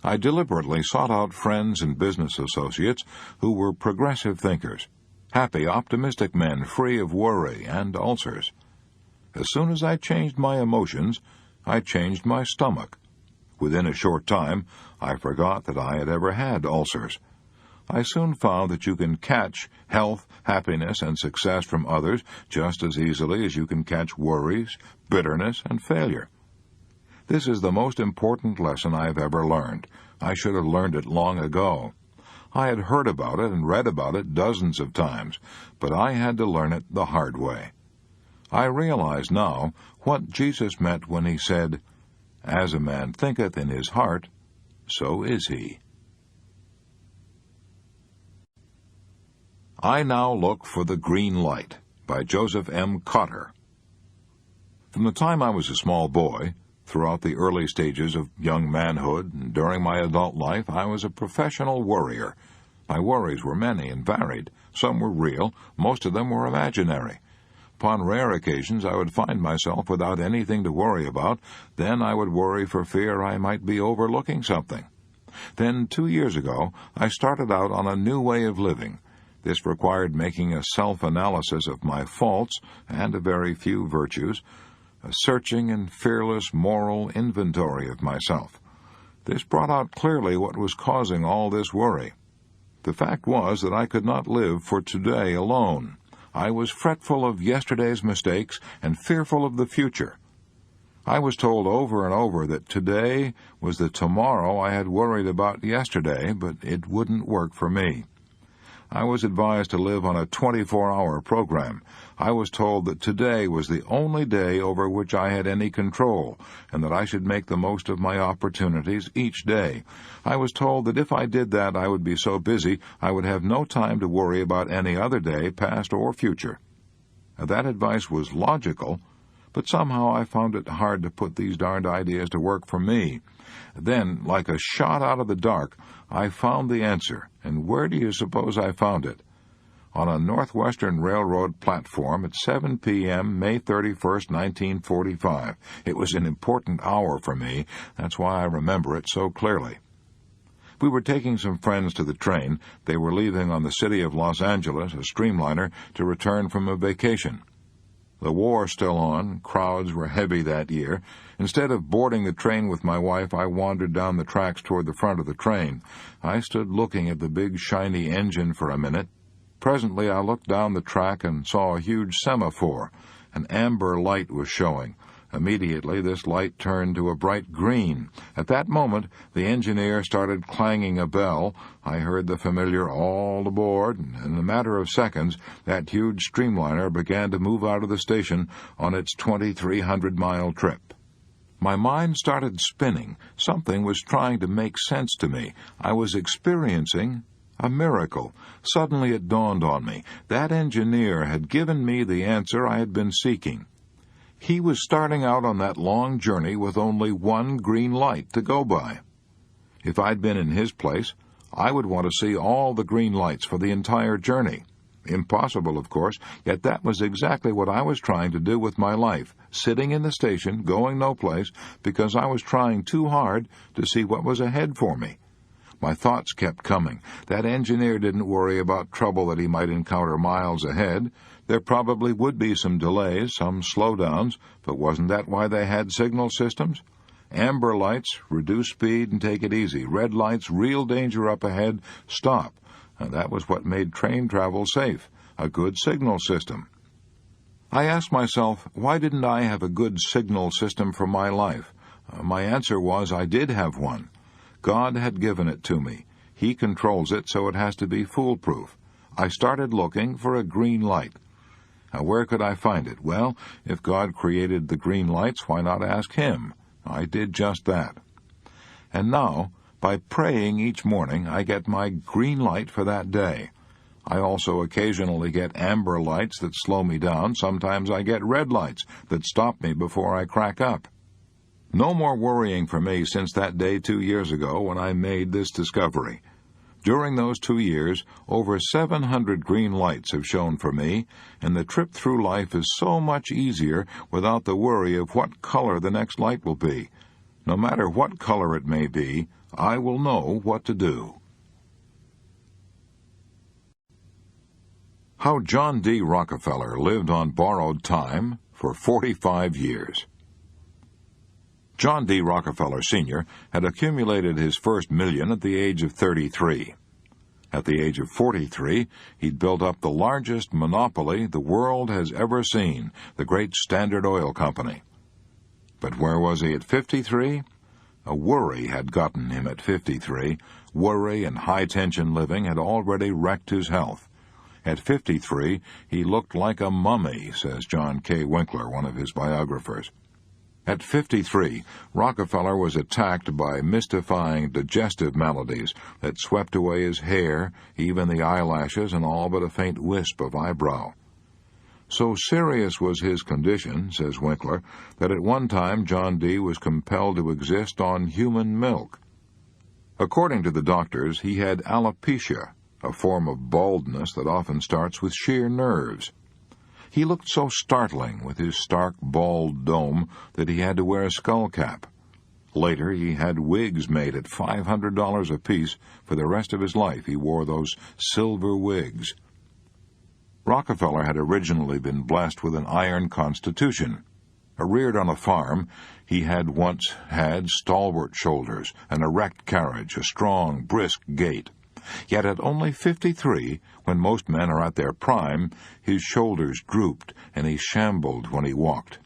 I deliberately sought out friends and business associates who were progressive thinkers, happy, optimistic men free of worry and ulcers. As soon as I changed my emotions, I changed my stomach. Within a short time, I forgot that I had ever had ulcers. I soon found that you can catch health, happiness, and success from others just as easily as you can catch worries, bitterness, and failure. This is the most important lesson I have ever learned. I should have learned it long ago. I had heard about it and read about it dozens of times, but I had to learn it the hard way. I realize now what Jesus meant when he said, "As a man thinketh in his heart, so is he." I Now Look for the Green Light by Joseph M. Cotter. From the time I was a small boy, throughout the early stages of young manhood, and during my adult life, I was a professional worrier. My worries were many and varied. Some were real, most of them were imaginary. Upon rare occasions, I would find myself without anything to worry about. Then I would worry for fear I might be overlooking something. Then, 2 years ago, I started out on a new way of living. This required making a self-analysis of my faults and a very few virtues, a searching and fearless moral inventory of myself. This brought out clearly what was causing all this worry. The fact was that I could not live for today alone. I was fretful of yesterday's mistakes and fearful of the future. I was told over and over that today was the tomorrow I had worried about yesterday, but it wouldn't work for me. I was advised to live on a 24-hour program. I was told that today was the only day over which I had any control, and that I should make the most of my opportunities each day. I was told that if I did that, I would be so busy I would have no time to worry about any other day, past or future. Now, that advice was logical, but somehow I found it hard to put these darned ideas to work for me. Then, like a shot out of the dark, I found the answer. And where do you suppose I found it? On a Northwestern Railroad platform at 7 p.m., May 31st, 1945. It was an important hour for me. That's why I remember it so clearly. We were taking some friends to the train. They were leaving on the City of Los Angeles, a streamliner, to return from a vacation. The war still on, crowds were heavy that year. Instead of boarding the train with my wife, I wandered down the tracks toward the front of the train. I stood looking at the big, shiny engine for a minute. Presently, I looked down the track and saw a huge semaphore. An amber light was showing. Immediately, this light turned to a bright green. At that moment, the engineer started clanging a bell. I heard the familiar "all aboard," and in a matter of seconds, that huge streamliner began to move out of the station on its 2,300-mile trip. My mind started spinning. Something was trying to make sense to me. I was experiencing a miracle. Suddenly it dawned on me. That engineer had given me the answer I had been seeking. He was starting out on that long journey with only one green light to go by. If I'd been in his place, I would want to see all the green lights for the entire journey. Impossible, of course, yet that was exactly what I was trying to do with my life, sitting in the station, going no place, because I was trying too hard to see what was ahead for me. My thoughts kept coming. That engineer didn't worry about trouble that he might encounter miles ahead. There probably would be some delays, some slowdowns, but wasn't that why they had signal systems? Amber lights, reduce speed and take it easy. Red lights, real danger up ahead, stop. And that was what made train travel safe, a good signal system. I asked myself, why didn't I have a good signal system for my life? My answer was I did have one. God had given it to me. He controls it, so it has to be foolproof. I started looking for a green light. Now, where could I find it? Well, if God created the green lights, why not ask Him? I did just that. And now, by praying each morning, I get my green light for that day. I also occasionally get amber lights that slow me down. Sometimes I get red lights that stop me before I crack up. No more worrying for me since that day 2 years ago when I made this discovery. During those 2 years, over 700 green lights have shone for me, and the trip through life is so much easier without the worry of what color the next light will be. No matter what color it may be, I will know what to do. How John D. Rockefeller lived on borrowed time for 45 years. John D. Rockefeller Sr. had accumulated his first million at the age of 33. At the age of 43, he'd built up the largest monopoly the world has ever seen, the great Standard Oil Company. But where was he at 53? A worry had gotten him at 53. Worry and high-tension living had already wrecked his health. At 53, he looked like a mummy, says John K. Winkler, one of his biographers. At 53, Rockefeller was attacked by mystifying digestive maladies that swept away his hair, even the eyelashes, and all but a faint wisp of eyebrow. So serious was his condition, says Winkler, that at one time John D. was compelled to exist on human milk. According to the doctors, he had alopecia, a form of baldness that often starts with sheer nerves. He looked so startling with his stark, bald dome that he had to wear a skull cap. Later, he had wigs made at $500 apiece. For the rest of his life, he wore those silver wigs. Rockefeller had originally been blessed with an iron constitution. Reared on a farm, he had once had stalwart shoulders, an erect carriage, a strong, brisk gait. Yet at only 53, when most men are at their prime, his shoulders drooped and he shambled when he walked.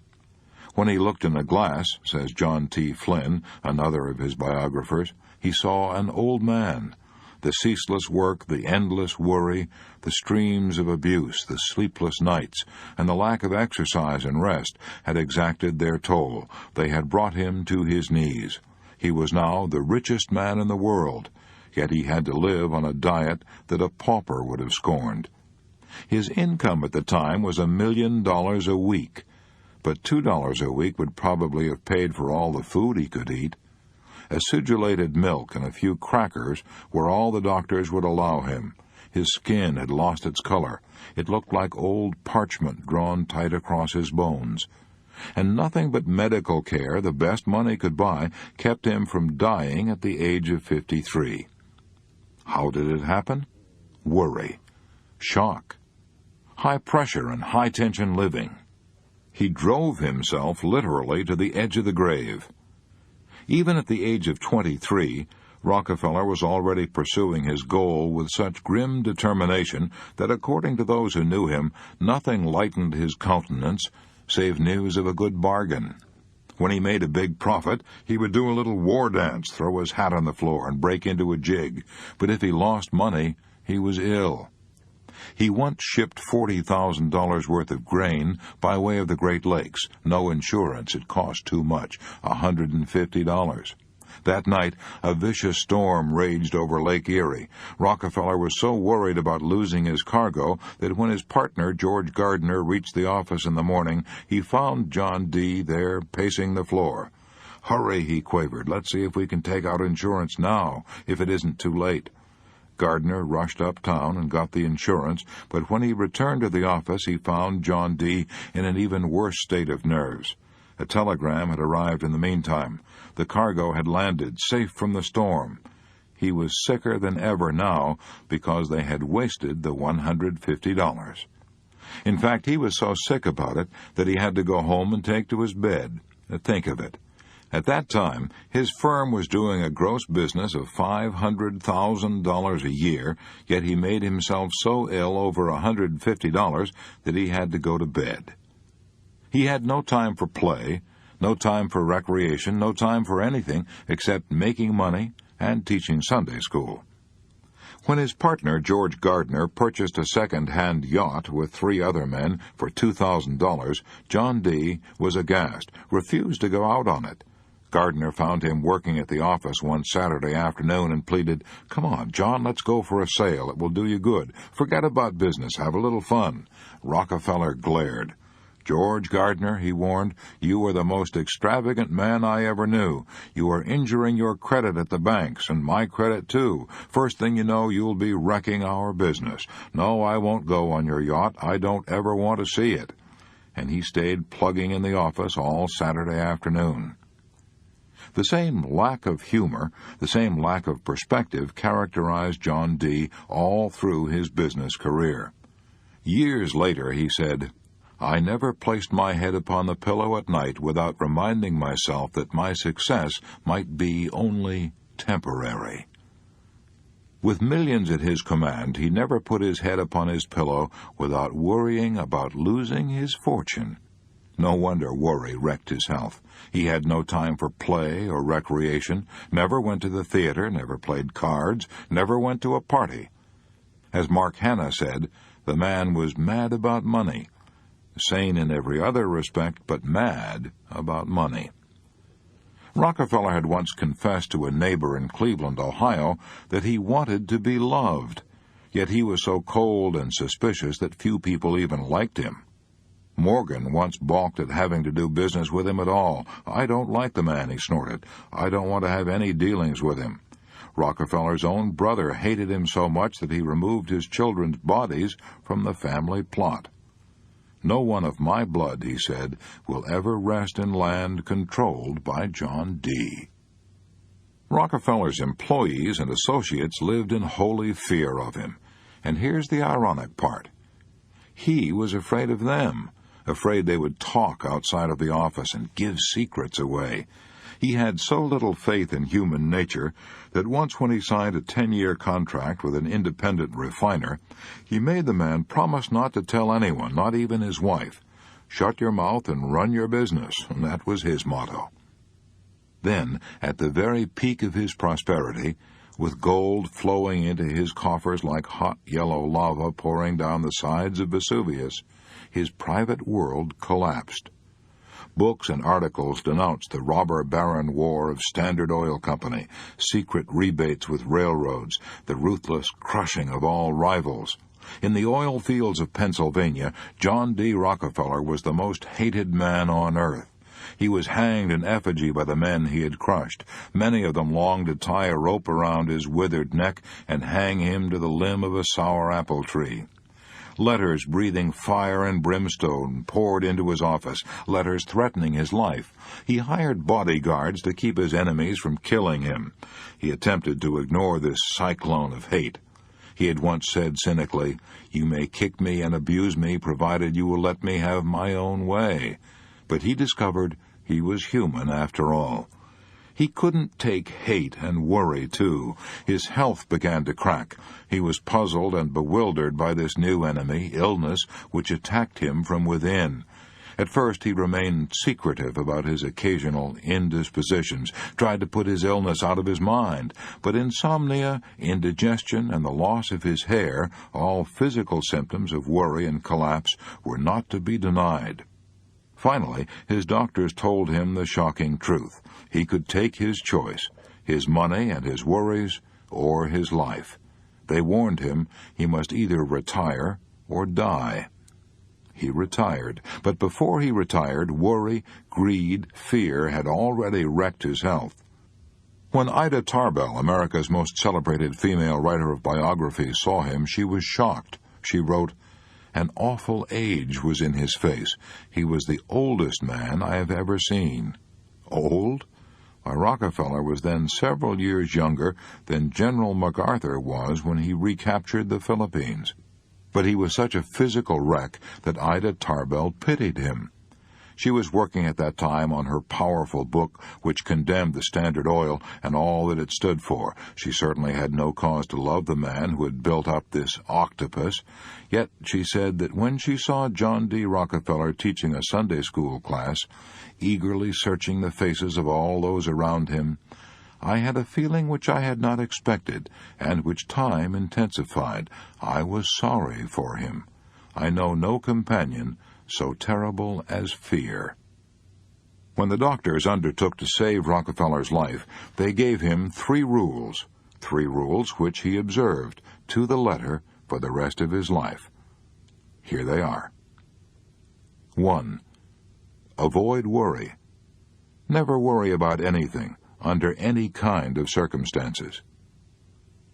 When he looked in a glass, says John T. Flynn, another of his biographers, he saw an old man. The ceaseless work, the endless worry, the streams of abuse, the sleepless nights, and the lack of exercise and rest had exacted their toll. They had brought him to his knees. He was now the richest man in the world, yet he had to live on a diet that a pauper would have scorned. His income at the time was $1 million a week, but $2 a week would probably have paid for all the food he could eat. Acidulated milk and a few crackers were all the doctors would allow him. His skin had lost its color. It looked like old parchment drawn tight across his bones. And nothing but medical care, the best money could buy, kept him from dying at the age of 53. How did it happen? Worry. Shock. High pressure and high-tension living. He drove himself literally to the edge of the grave. Even at the age of 23, Rockefeller was already pursuing his goal with such grim determination that, according to those who knew him, nothing lightened his countenance save news of a good bargain. When he made a big profit, he would do a little war dance, throw his hat on the floor, and break into a jig. But if he lost money, he was ill. He once shipped $40,000 worth of grain by way of the Great Lakes. No insurance. It cost too much, $150. That night, a vicious storm raged over Lake Erie. Rockefeller was so worried about losing his cargo that when his partner, George Gardner, reached the office in the morning, he found John D. there pacing the floor. "Hurry," he quavered. "Let's see if we can take out insurance now, if it isn't too late." Gardner rushed uptown and got the insurance, but when he returned to the office, he found John D. in an even worse state of nerves. A telegram had arrived in the meantime. The cargo had landed, safe from the storm. He was sicker than ever now because they had wasted the $150. In fact, he was so sick about it that he had to go home and take to his bed. Think of it. At that time, his firm was doing a gross business of $500,000 a year, yet he made himself so ill over $150 that he had to go to bed. He had no time for play, no time for recreation, no time for anything except making money and teaching Sunday school. When his partner, George Gardner, purchased a second-hand yacht with 3 other men for $2,000, John D. was aghast, refused to go out on it. Gardner found him working at the office one Saturday afternoon and pleaded, "Come on, John, let's go for a sail. It will do you good. Forget about business. Have a little fun." Rockefeller glared. "George Gardner," he warned, "you are the most extravagant man I ever knew. You are injuring your credit at the banks, and my credit too. First thing you know, you'll be wrecking our business. No, I won't go on your yacht. I don't ever want to see it." And he stayed plugging in the office all Saturday afternoon. The same lack of humor, the same lack of perspective characterized John D. all through his business career. Years later, he said, "I never placed my head upon the pillow at night without reminding myself that my success might be only temporary." With millions at his command, he never put his head upon his pillow without worrying about losing his fortune. No wonder worry wrecked his health. He had no time for play or recreation, never went to the theater, never played cards, never went to a party. As Mark Hanna said, the man was mad about money. Sane in every other respect, but mad about money. Rockefeller had once confessed to a neighbor in Cleveland, Ohio, that he wanted to be loved, yet he was so cold and suspicious that few people even liked him. Morgan once balked at having to do business with him at all. "I don't like the man," he snorted. "I don't want to have any dealings with him." Rockefeller's own brother hated him so much that he removed his children's bodies from the family plot. "No one of my blood," he said, "will ever rest in land controlled by John D." Rockefeller's employees and associates lived in holy fear of him. And here's the ironic part. He was afraid of them, afraid they would talk outside of the office and give secrets away. He had so little faith in human nature that once when he signed a 10-year contract with an independent refiner, he made the man promise not to tell anyone, not even his wife. "Shut your mouth and run your business," and that was his motto. Then, at the very peak of his prosperity, with gold flowing into his coffers like hot yellow lava pouring down the sides of Vesuvius, his private world collapsed. Books and articles denounced the robber baron war of Standard Oil Company, secret rebates with railroads, the ruthless crushing of all rivals. In the oil fields of Pennsylvania, John D. Rockefeller was the most hated man on earth. He was hanged in effigy by the men he had crushed. Many of them longed to tie a rope around his withered neck and hang him to the limb of a sour apple tree. Letters breathing fire and brimstone poured into his office, letters threatening his life. He hired bodyguards to keep his enemies from killing him. He attempted to ignore this cyclone of hate. He had once said cynically, "You may kick me and abuse me, provided you will let me have my own way." But he discovered he was human after all. He couldn't take hate and worry, too. His health began to crack. He was puzzled and bewildered by this new enemy, illness, which attacked him from within. At first he remained secretive about his occasional indispositions, tried to put his illness out of his mind. But insomnia, indigestion, and the loss of his hair, all physical symptoms of worry and collapse, were not to be denied. Finally, his doctors told him the shocking truth. He could take his choice, his money and his worries, or his life. They warned him he must either retire or die. He retired, but before he retired, worry, greed, fear had already wrecked his health. When Ida Tarbell, America's most celebrated female writer of biographies, saw him, she was shocked. She wrote, "An awful age was in his face. He was the oldest man I have ever seen." Old? Why, Rockefeller was then several years younger than General MacArthur was when he recaptured the Philippines. But he was such a physical wreck that Ida Tarbell pitied him. She was working at that time on her powerful book which condemned the Standard Oil and all that it stood for. She certainly had no cause to love the man who had built up this octopus. Yet she said that when she saw John D. Rockefeller teaching a Sunday school class, eagerly searching the faces of all those around him, I had a feeling which I had not expected, and which time intensified. I was sorry for him. I know no companion so terrible as fear. When the doctors undertook to save Rockefeller's life, they gave him 3 rules which he observed to the letter for the rest of his life. Here they are. 1. Avoid worry. Never worry about anything, under any kind of circumstances.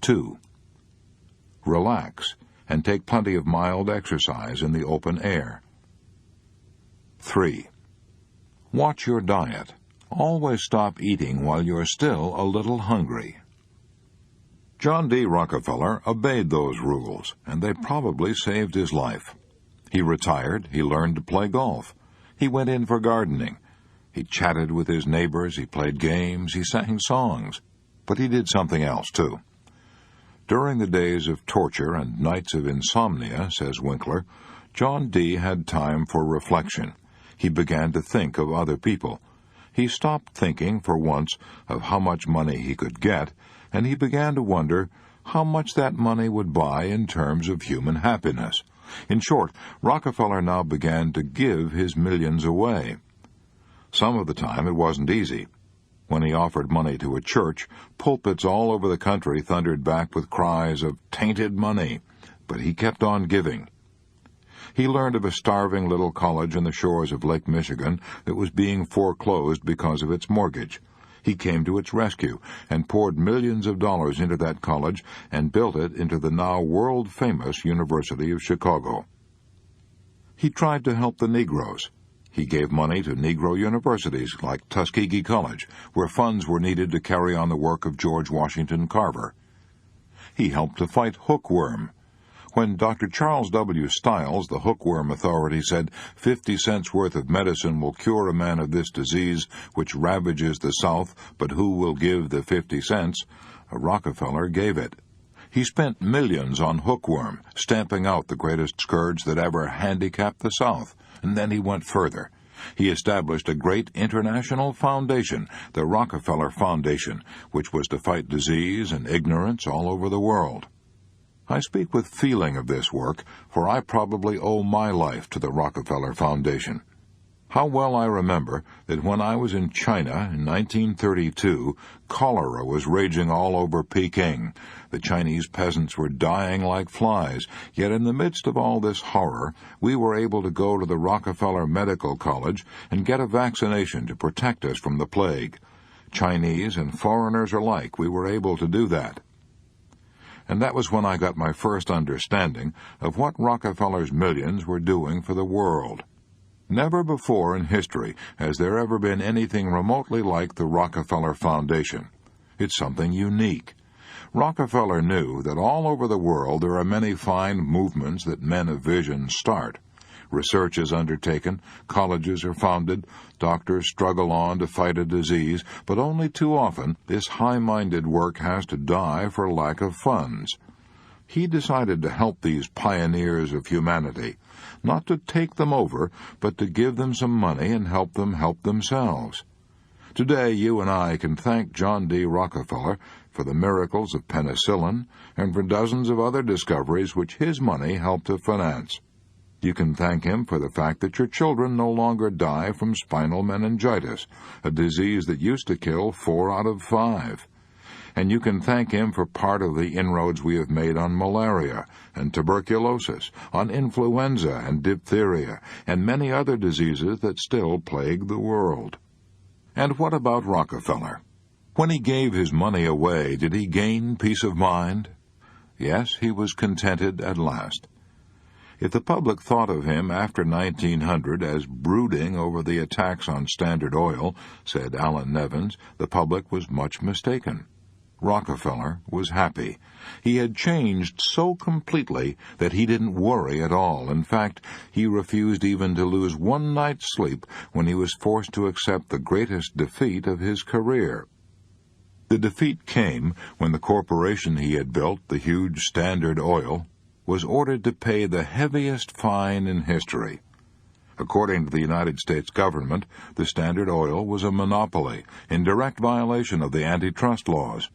2. Relax, and take plenty of mild exercise in the open air. 3. Watch your diet. Always stop eating while you're still a little hungry. John D. Rockefeller obeyed those rules, and they probably saved his life. He retired, he learned to play golf. He went in for gardening. He chatted with his neighbors, he played games, he sang songs. But he did something else, too. During the days of torture and nights of insomnia, says Winkler, John D. had time for reflection. He began to think of other people. He stopped thinking, for once, of how much money he could get, and he began to wonder how much that money would buy in terms of human happiness. In short, Rockefeller now began to give his millions away. Some of the time it wasn't easy. When he offered money to a church, pulpits all over the country thundered back with cries of "tainted money," but he kept on giving. He learned of a starving little college on the shores of Lake Michigan that was being foreclosed because of its mortgage. He came to its rescue and poured millions of dollars into that college and built it into the now world-famous University of Chicago. He tried to help the Negroes. He gave money to Negro universities like Tuskegee College, where funds were needed to carry on the work of George Washington Carver. He helped to fight hookworm. When Dr. Charles W. Stiles, the hookworm authority, said 50 cents worth of medicine will cure a man of this disease which ravages the South, but who will give the 50 cents? Rockefeller gave it. He spent millions on hookworm, stamping out the greatest scourge that ever handicapped the South. And then he went further. He established a great international foundation, the Rockefeller Foundation, which was to fight disease and ignorance all over the world. I speak with feeling of this work, for I probably owe my life to the Rockefeller Foundation. How well I remember that when I was in China in 1932, cholera was raging all over Peking. The Chinese peasants were dying like flies, yet in the midst of all this horror, we were able to go to the Rockefeller Medical College and get a vaccination to protect us from the plague. Chinese and foreigners alike, we were able to do that. And that was when I got my first understanding of what Rockefeller's millions were doing for the world. Never before in history has there ever been anything remotely like the Rockefeller Foundation. It's something unique. Rockefeller knew that all over the world there are many fine movements that men of vision start. Research is undertaken, colleges are founded, doctors struggle on to fight a disease, but only too often this high-minded work has to die for lack of funds. He decided to help these pioneers of humanity, not to take them over, but to give them some money and help them help themselves. Today you and I can thank John D. Rockefeller for the miracles of penicillin and for dozens of other discoveries which his money helped to finance. You can thank him for the fact that your children no longer die from spinal meningitis, a disease that used to kill 4 out of 5. And you can thank him for part of the inroads we have made on malaria and tuberculosis, on influenza and diphtheria, and many other diseases that still plague the world. And what about Rockefeller? When he gave his money away, did he gain peace of mind? Yes, he was contented at last. If the public thought of him after 1900 as brooding over the attacks on Standard Oil, said Alan Nevins, the public was much mistaken. Rockefeller was happy. He had changed so completely that he didn't worry at all. In fact, he refused even to lose one night's sleep when he was forced to accept the greatest defeat of his career. The defeat came when the corporation he had built, the huge Standard Oil, was ordered to pay the heaviest fine in history. According to the United States government, the Standard Oil was a monopoly, in direct violation of the antitrust laws.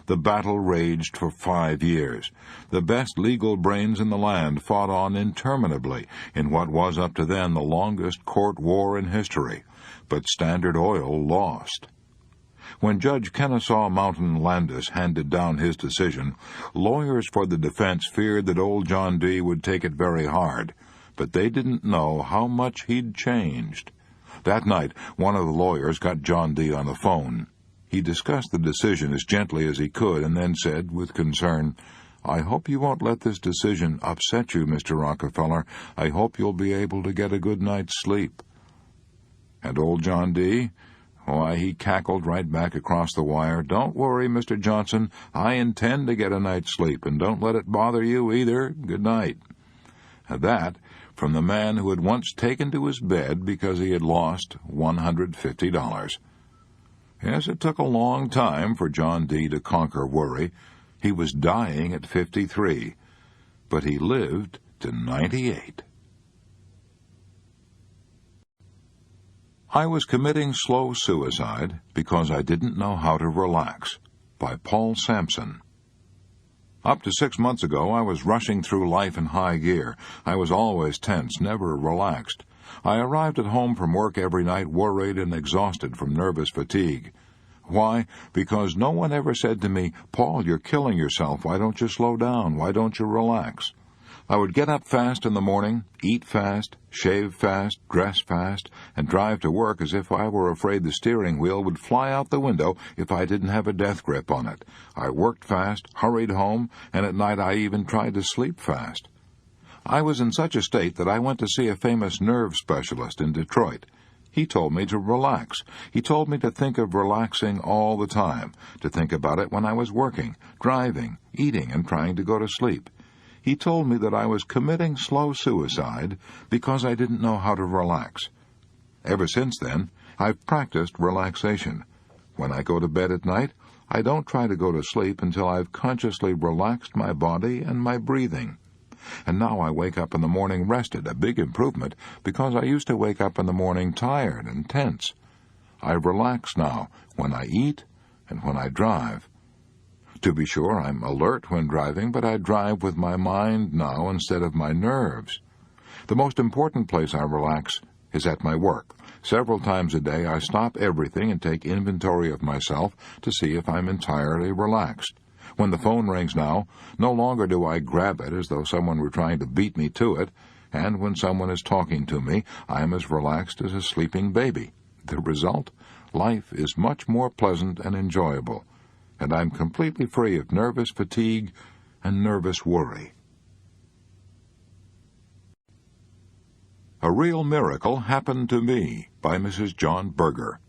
The battle raged for 5 years. The best legal brains in the land fought on interminably in what was up to then the longest court war in history. But Standard Oil lost. When Judge Kennesaw Mountain Landis handed down his decision, lawyers for the defense feared that old John D. would take it very hard, but they didn't know how much he'd changed. That night, one of the lawyers got John D. on the phone. He discussed the decision as gently as he could and then said, with concern, "I hope you won't let this decision upset you, Mr. Rockefeller. I hope you'll be able to get a good night's sleep." And old John D.? Why, he cackled right back across the wire, "Don't worry, Mr. Johnson. I intend to get a night's sleep, and don't let it bother you either. Good night." And that from the man who had once taken to his bed because he had lost $150. Yes, it took a long time for John D. to conquer worry. He was dying at 53, but he lived to 98. I was committing slow suicide because I didn't know how to relax, by Paul Sampson. Up to 6 months ago, I was rushing through life in high gear. I was always tense, never relaxed. I arrived at home from work every night worried and exhausted from nervous fatigue. Why? Because no one ever said to me, "Paul, you're killing yourself. Why don't you slow down? Why don't you relax?" I would get up fast in the morning, eat fast, shave fast, dress fast, and drive to work as if I were afraid the steering wheel would fly out the window if I didn't have a death grip on it. I worked fast, hurried home, and at night I even tried to sleep fast. I was in such a state that I went to see a famous nerve specialist in Detroit. He told me to relax. He told me to think of relaxing all the time, to think about it when I was working, driving, eating, and trying to go to sleep. He told me that I was committing slow suicide because I didn't know how to relax. Ever since then, I've practiced relaxation. When I go to bed at night, I don't try to go to sleep until I've consciously relaxed my body and my breathing. And now I wake up in the morning rested, a big improvement, because I used to wake up in the morning tired and tense. I relax now when I eat and when I drive. To be sure, I'm alert when driving, but I drive with my mind now instead of my nerves. The most important place I relax is at my work. Several times a day I stop everything and take inventory of myself to see if I'm entirely relaxed. When the phone rings now, no longer do I grab it as though someone were trying to beat me to it, and when someone is talking to me, I am as relaxed as a sleeping baby. The result? Life is much more pleasant and enjoyable, and I'm completely free of nervous fatigue and nervous worry. A Real Miracle Happened to Me by Mrs. John Berger.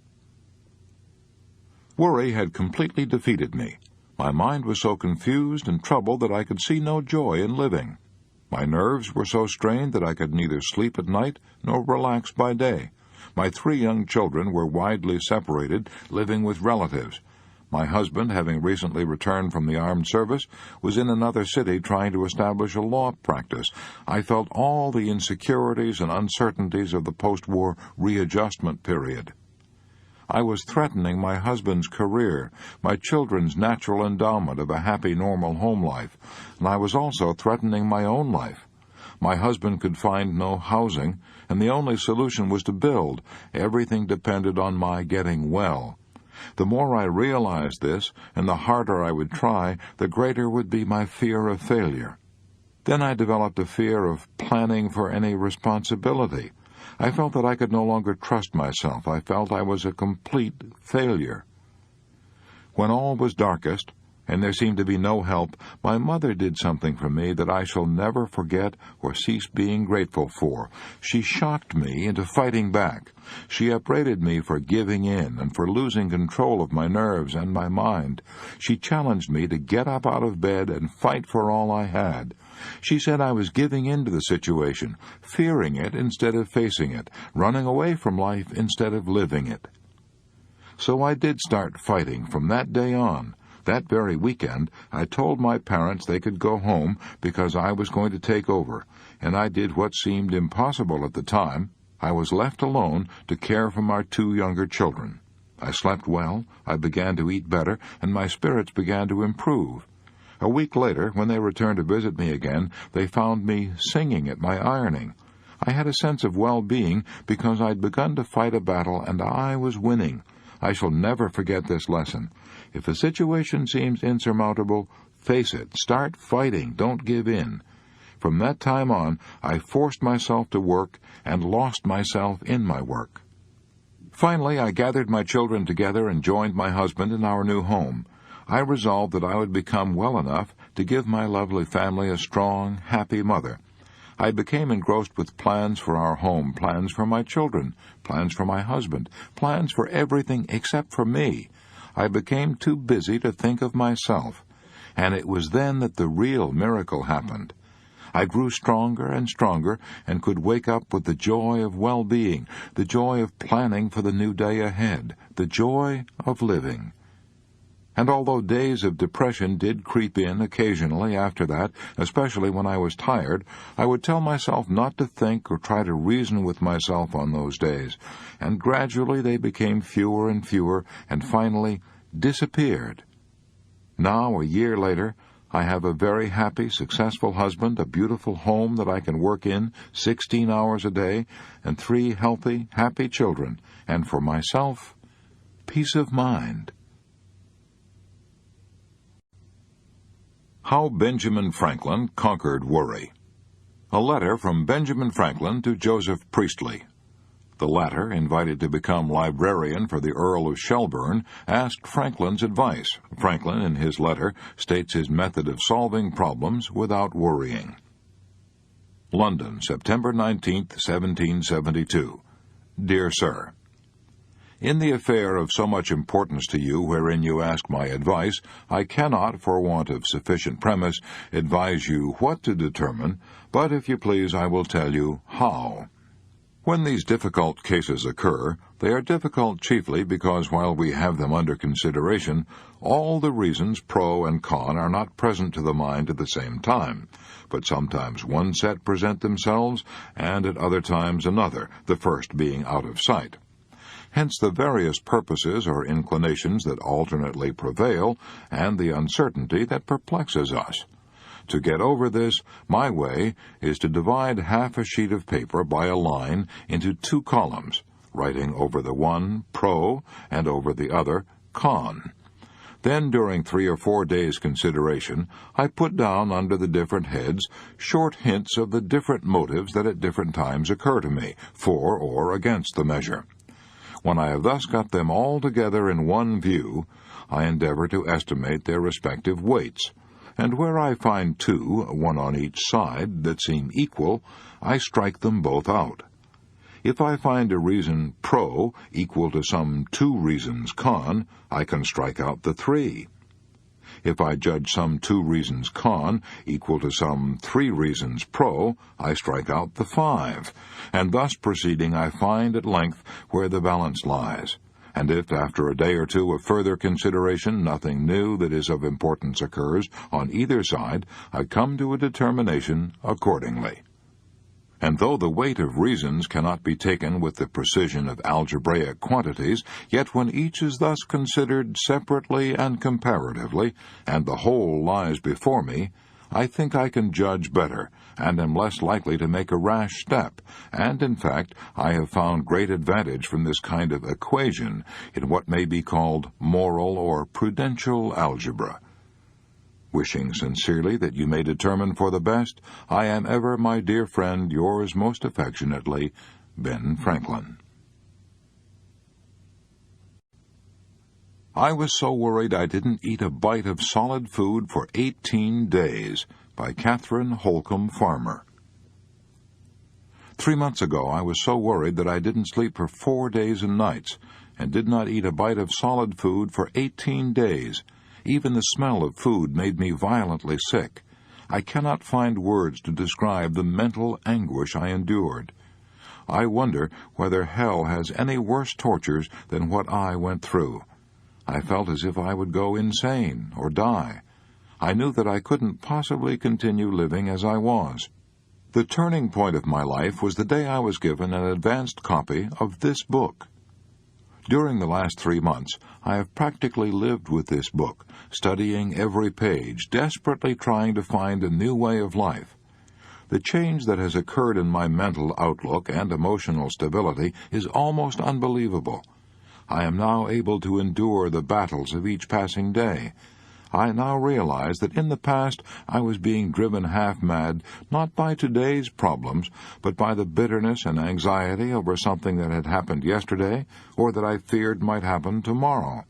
Worry had completely defeated me. My mind was so confused and troubled that I could see no joy in living. My nerves were so strained that I could neither sleep at night nor relax by day. My 3 young children were widely separated, living with relatives. My husband, having recently returned from the armed service, was in another city trying to establish a law practice. I felt all the insecurities and uncertainties of the post-war readjustment period. I was threatening my husband's career, my children's natural endowment of a happy, normal home life, and I was also threatening my own life. My husband could find no housing, and the only solution was to build. Everything depended on my getting well. The more I realized this, and the harder I would try, the greater would be my fear of failure. Then I developed a fear of planning for any responsibility. I felt that I could no longer trust myself. I felt I was a complete failure. When all was darkest, and there seemed to be no help, my mother did something for me that I shall never forget or cease being grateful for. She shocked me into fighting back. She upbraided me for giving in and for losing control of my nerves and my mind. She challenged me to get up out of bed and fight for all I had. She said I was giving in to the situation, fearing it instead of facing it, running away from life instead of living it. So I did start fighting from that day on. That very weekend, I told my parents they could go home because I was going to take over, and I did what seemed impossible at the time. I was left alone to care for my 2 younger children. I slept well, I began to eat better, and my spirits began to improve. A week later, when they returned to visit me again, they found me singing at my ironing. I had a sense of well-being because I'd begun to fight a battle, and I was winning. I shall never forget this lesson. If a situation seems insurmountable, face it. Start fighting. Don't give in. From that time on, I forced myself to work and lost myself in my work. Finally, I gathered my children together and joined my husband in our new home. I resolved that I would become well enough to give my lovely family a strong, happy mother. I became engrossed with plans for our home, plans for my children, plans for my husband, plans for everything except for me. I became too busy to think of myself, and it was then that the real miracle happened. I grew stronger and stronger and could wake up with the joy of well-being, the joy of planning for the new day ahead, the joy of living. And although days of depression did creep in occasionally after that, especially when I was tired, I would tell myself not to think or try to reason with myself on those days, and gradually they became fewer and fewer and finally disappeared. Now, a year later, I have a very happy, successful husband, a beautiful home that I can work in 16 hours a day, and 3 healthy, happy children, and for myself, peace of mind. How Benjamin Franklin Conquered Worry. A letter from Benjamin Franklin to Joseph Priestley. The latter, invited to become librarian for the Earl of Shelburne, asked Franklin's advice. Franklin, in his letter, states his method of solving problems without worrying. London, September 19, 1772. Dear Sir, in the affair of so much importance to you wherein you ask my advice, I cannot, for want of sufficient premise, advise you what to determine, but if you please I will tell you how. When these difficult cases occur, they are difficult chiefly because while we have them under consideration, all the reasons pro and con are not present to the mind at the same time, but sometimes one set present themselves, and at other times another, the first being out of sight. Hence the various purposes or inclinations that alternately prevail, and the uncertainty that perplexes us. To get over this, my way is to divide half a sheet of paper by a line into 2 columns, writing over the one pro and over the other con. Then, during 3 or 4 days' consideration, I put down under the different heads short hints of the different motives that at different times occur to me, for or against the measure. When I have thus got them all together in one view, I endeavor to estimate their respective weights, and where I find 2, one on each side, that seem equal, I strike them both out. If I find a reason pro equal to some 2 reasons con, I can strike out the 3. If I judge some 2 reasons con equal to some 3 reasons pro, I strike out the 5, and thus proceeding I find at length where the balance lies. And if, after a day or 2 of further consideration, nothing new that is of importance occurs on either side, I come to a determination accordingly. And though the weight of reasons cannot be taken with the precision of algebraic quantities, yet when each is thus considered separately and comparatively, and the whole lies before me, I think I can judge better, and am less likely to make a rash step, and, in fact, I have found great advantage from this kind of equation in what may be called moral or prudential algebra. Wishing sincerely that you may determine for the best, I am ever, my dear friend, yours most affectionately, Ben Franklin. I was so worried I didn't eat a bite of solid food for 18 days, by Catherine Holcomb Farmer. 3 months ago I was so worried that I didn't sleep for 4 days and nights, and did not eat a bite of solid food for 18 days. Even the smell of food made me violently sick. I cannot find words to describe the mental anguish I endured. I wonder whether hell has any worse tortures than what I went through. I felt as if I would go insane or die. I knew that I couldn't possibly continue living as I was. The turning point of my life was the day I was given an advanced copy of this book. During the last 3 months, I have practically lived with this book, studying every page, desperately trying to find a new way of life. The change that has occurred in my mental outlook and emotional stability is almost unbelievable. I am now able to endure the battles of each passing day. I now realize that in the past I was being driven half-mad, not by today's problems, but by the bitterness and anxiety over something that had happened yesterday, or that I feared might happen tomorrow.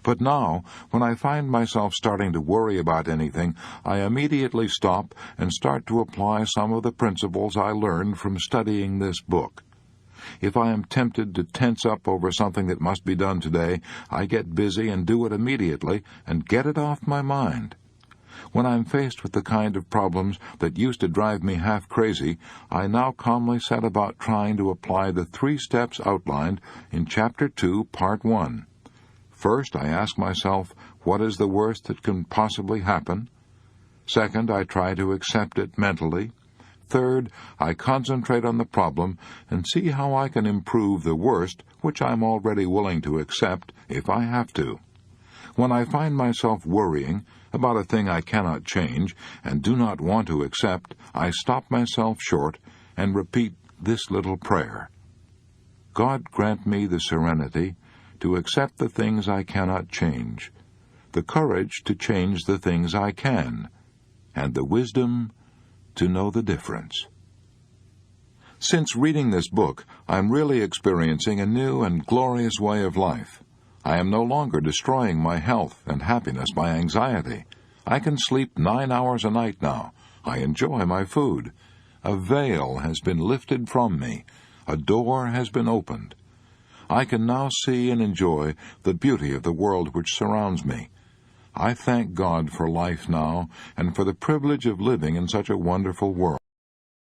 But now, when I find myself starting to worry about anything, I immediately stop and start to apply some of the principles I learned from studying this book. If I am tempted to tense up over something that must be done today, I get busy and do it immediately and get it off my mind. When I'm faced with the kind of problems that used to drive me half crazy, I now calmly set about trying to apply the 3 steps outlined in Chapter 2, Part 1. First, I ask myself, what is the worst that can possibly happen? Second, I try to accept it mentally. Third, I concentrate on the problem and see how I can improve the worst, which I'm already willing to accept if I have to. When I find myself worrying about a thing I cannot change and do not want to accept, I stop myself short and repeat this little prayer. God grant me the serenity to accept the things I cannot change, the courage to change the things I can, and the wisdom to know the difference. Since reading this book, I'm really experiencing a new and glorious way of life. I am no longer destroying my health and happiness by anxiety. I can sleep 9 hours a night now. I enjoy my food. A veil has been lifted from me. A door has been opened. I can now see and enjoy the beauty of the world which surrounds me. I thank God for life now and for the privilege of living in such a wonderful world.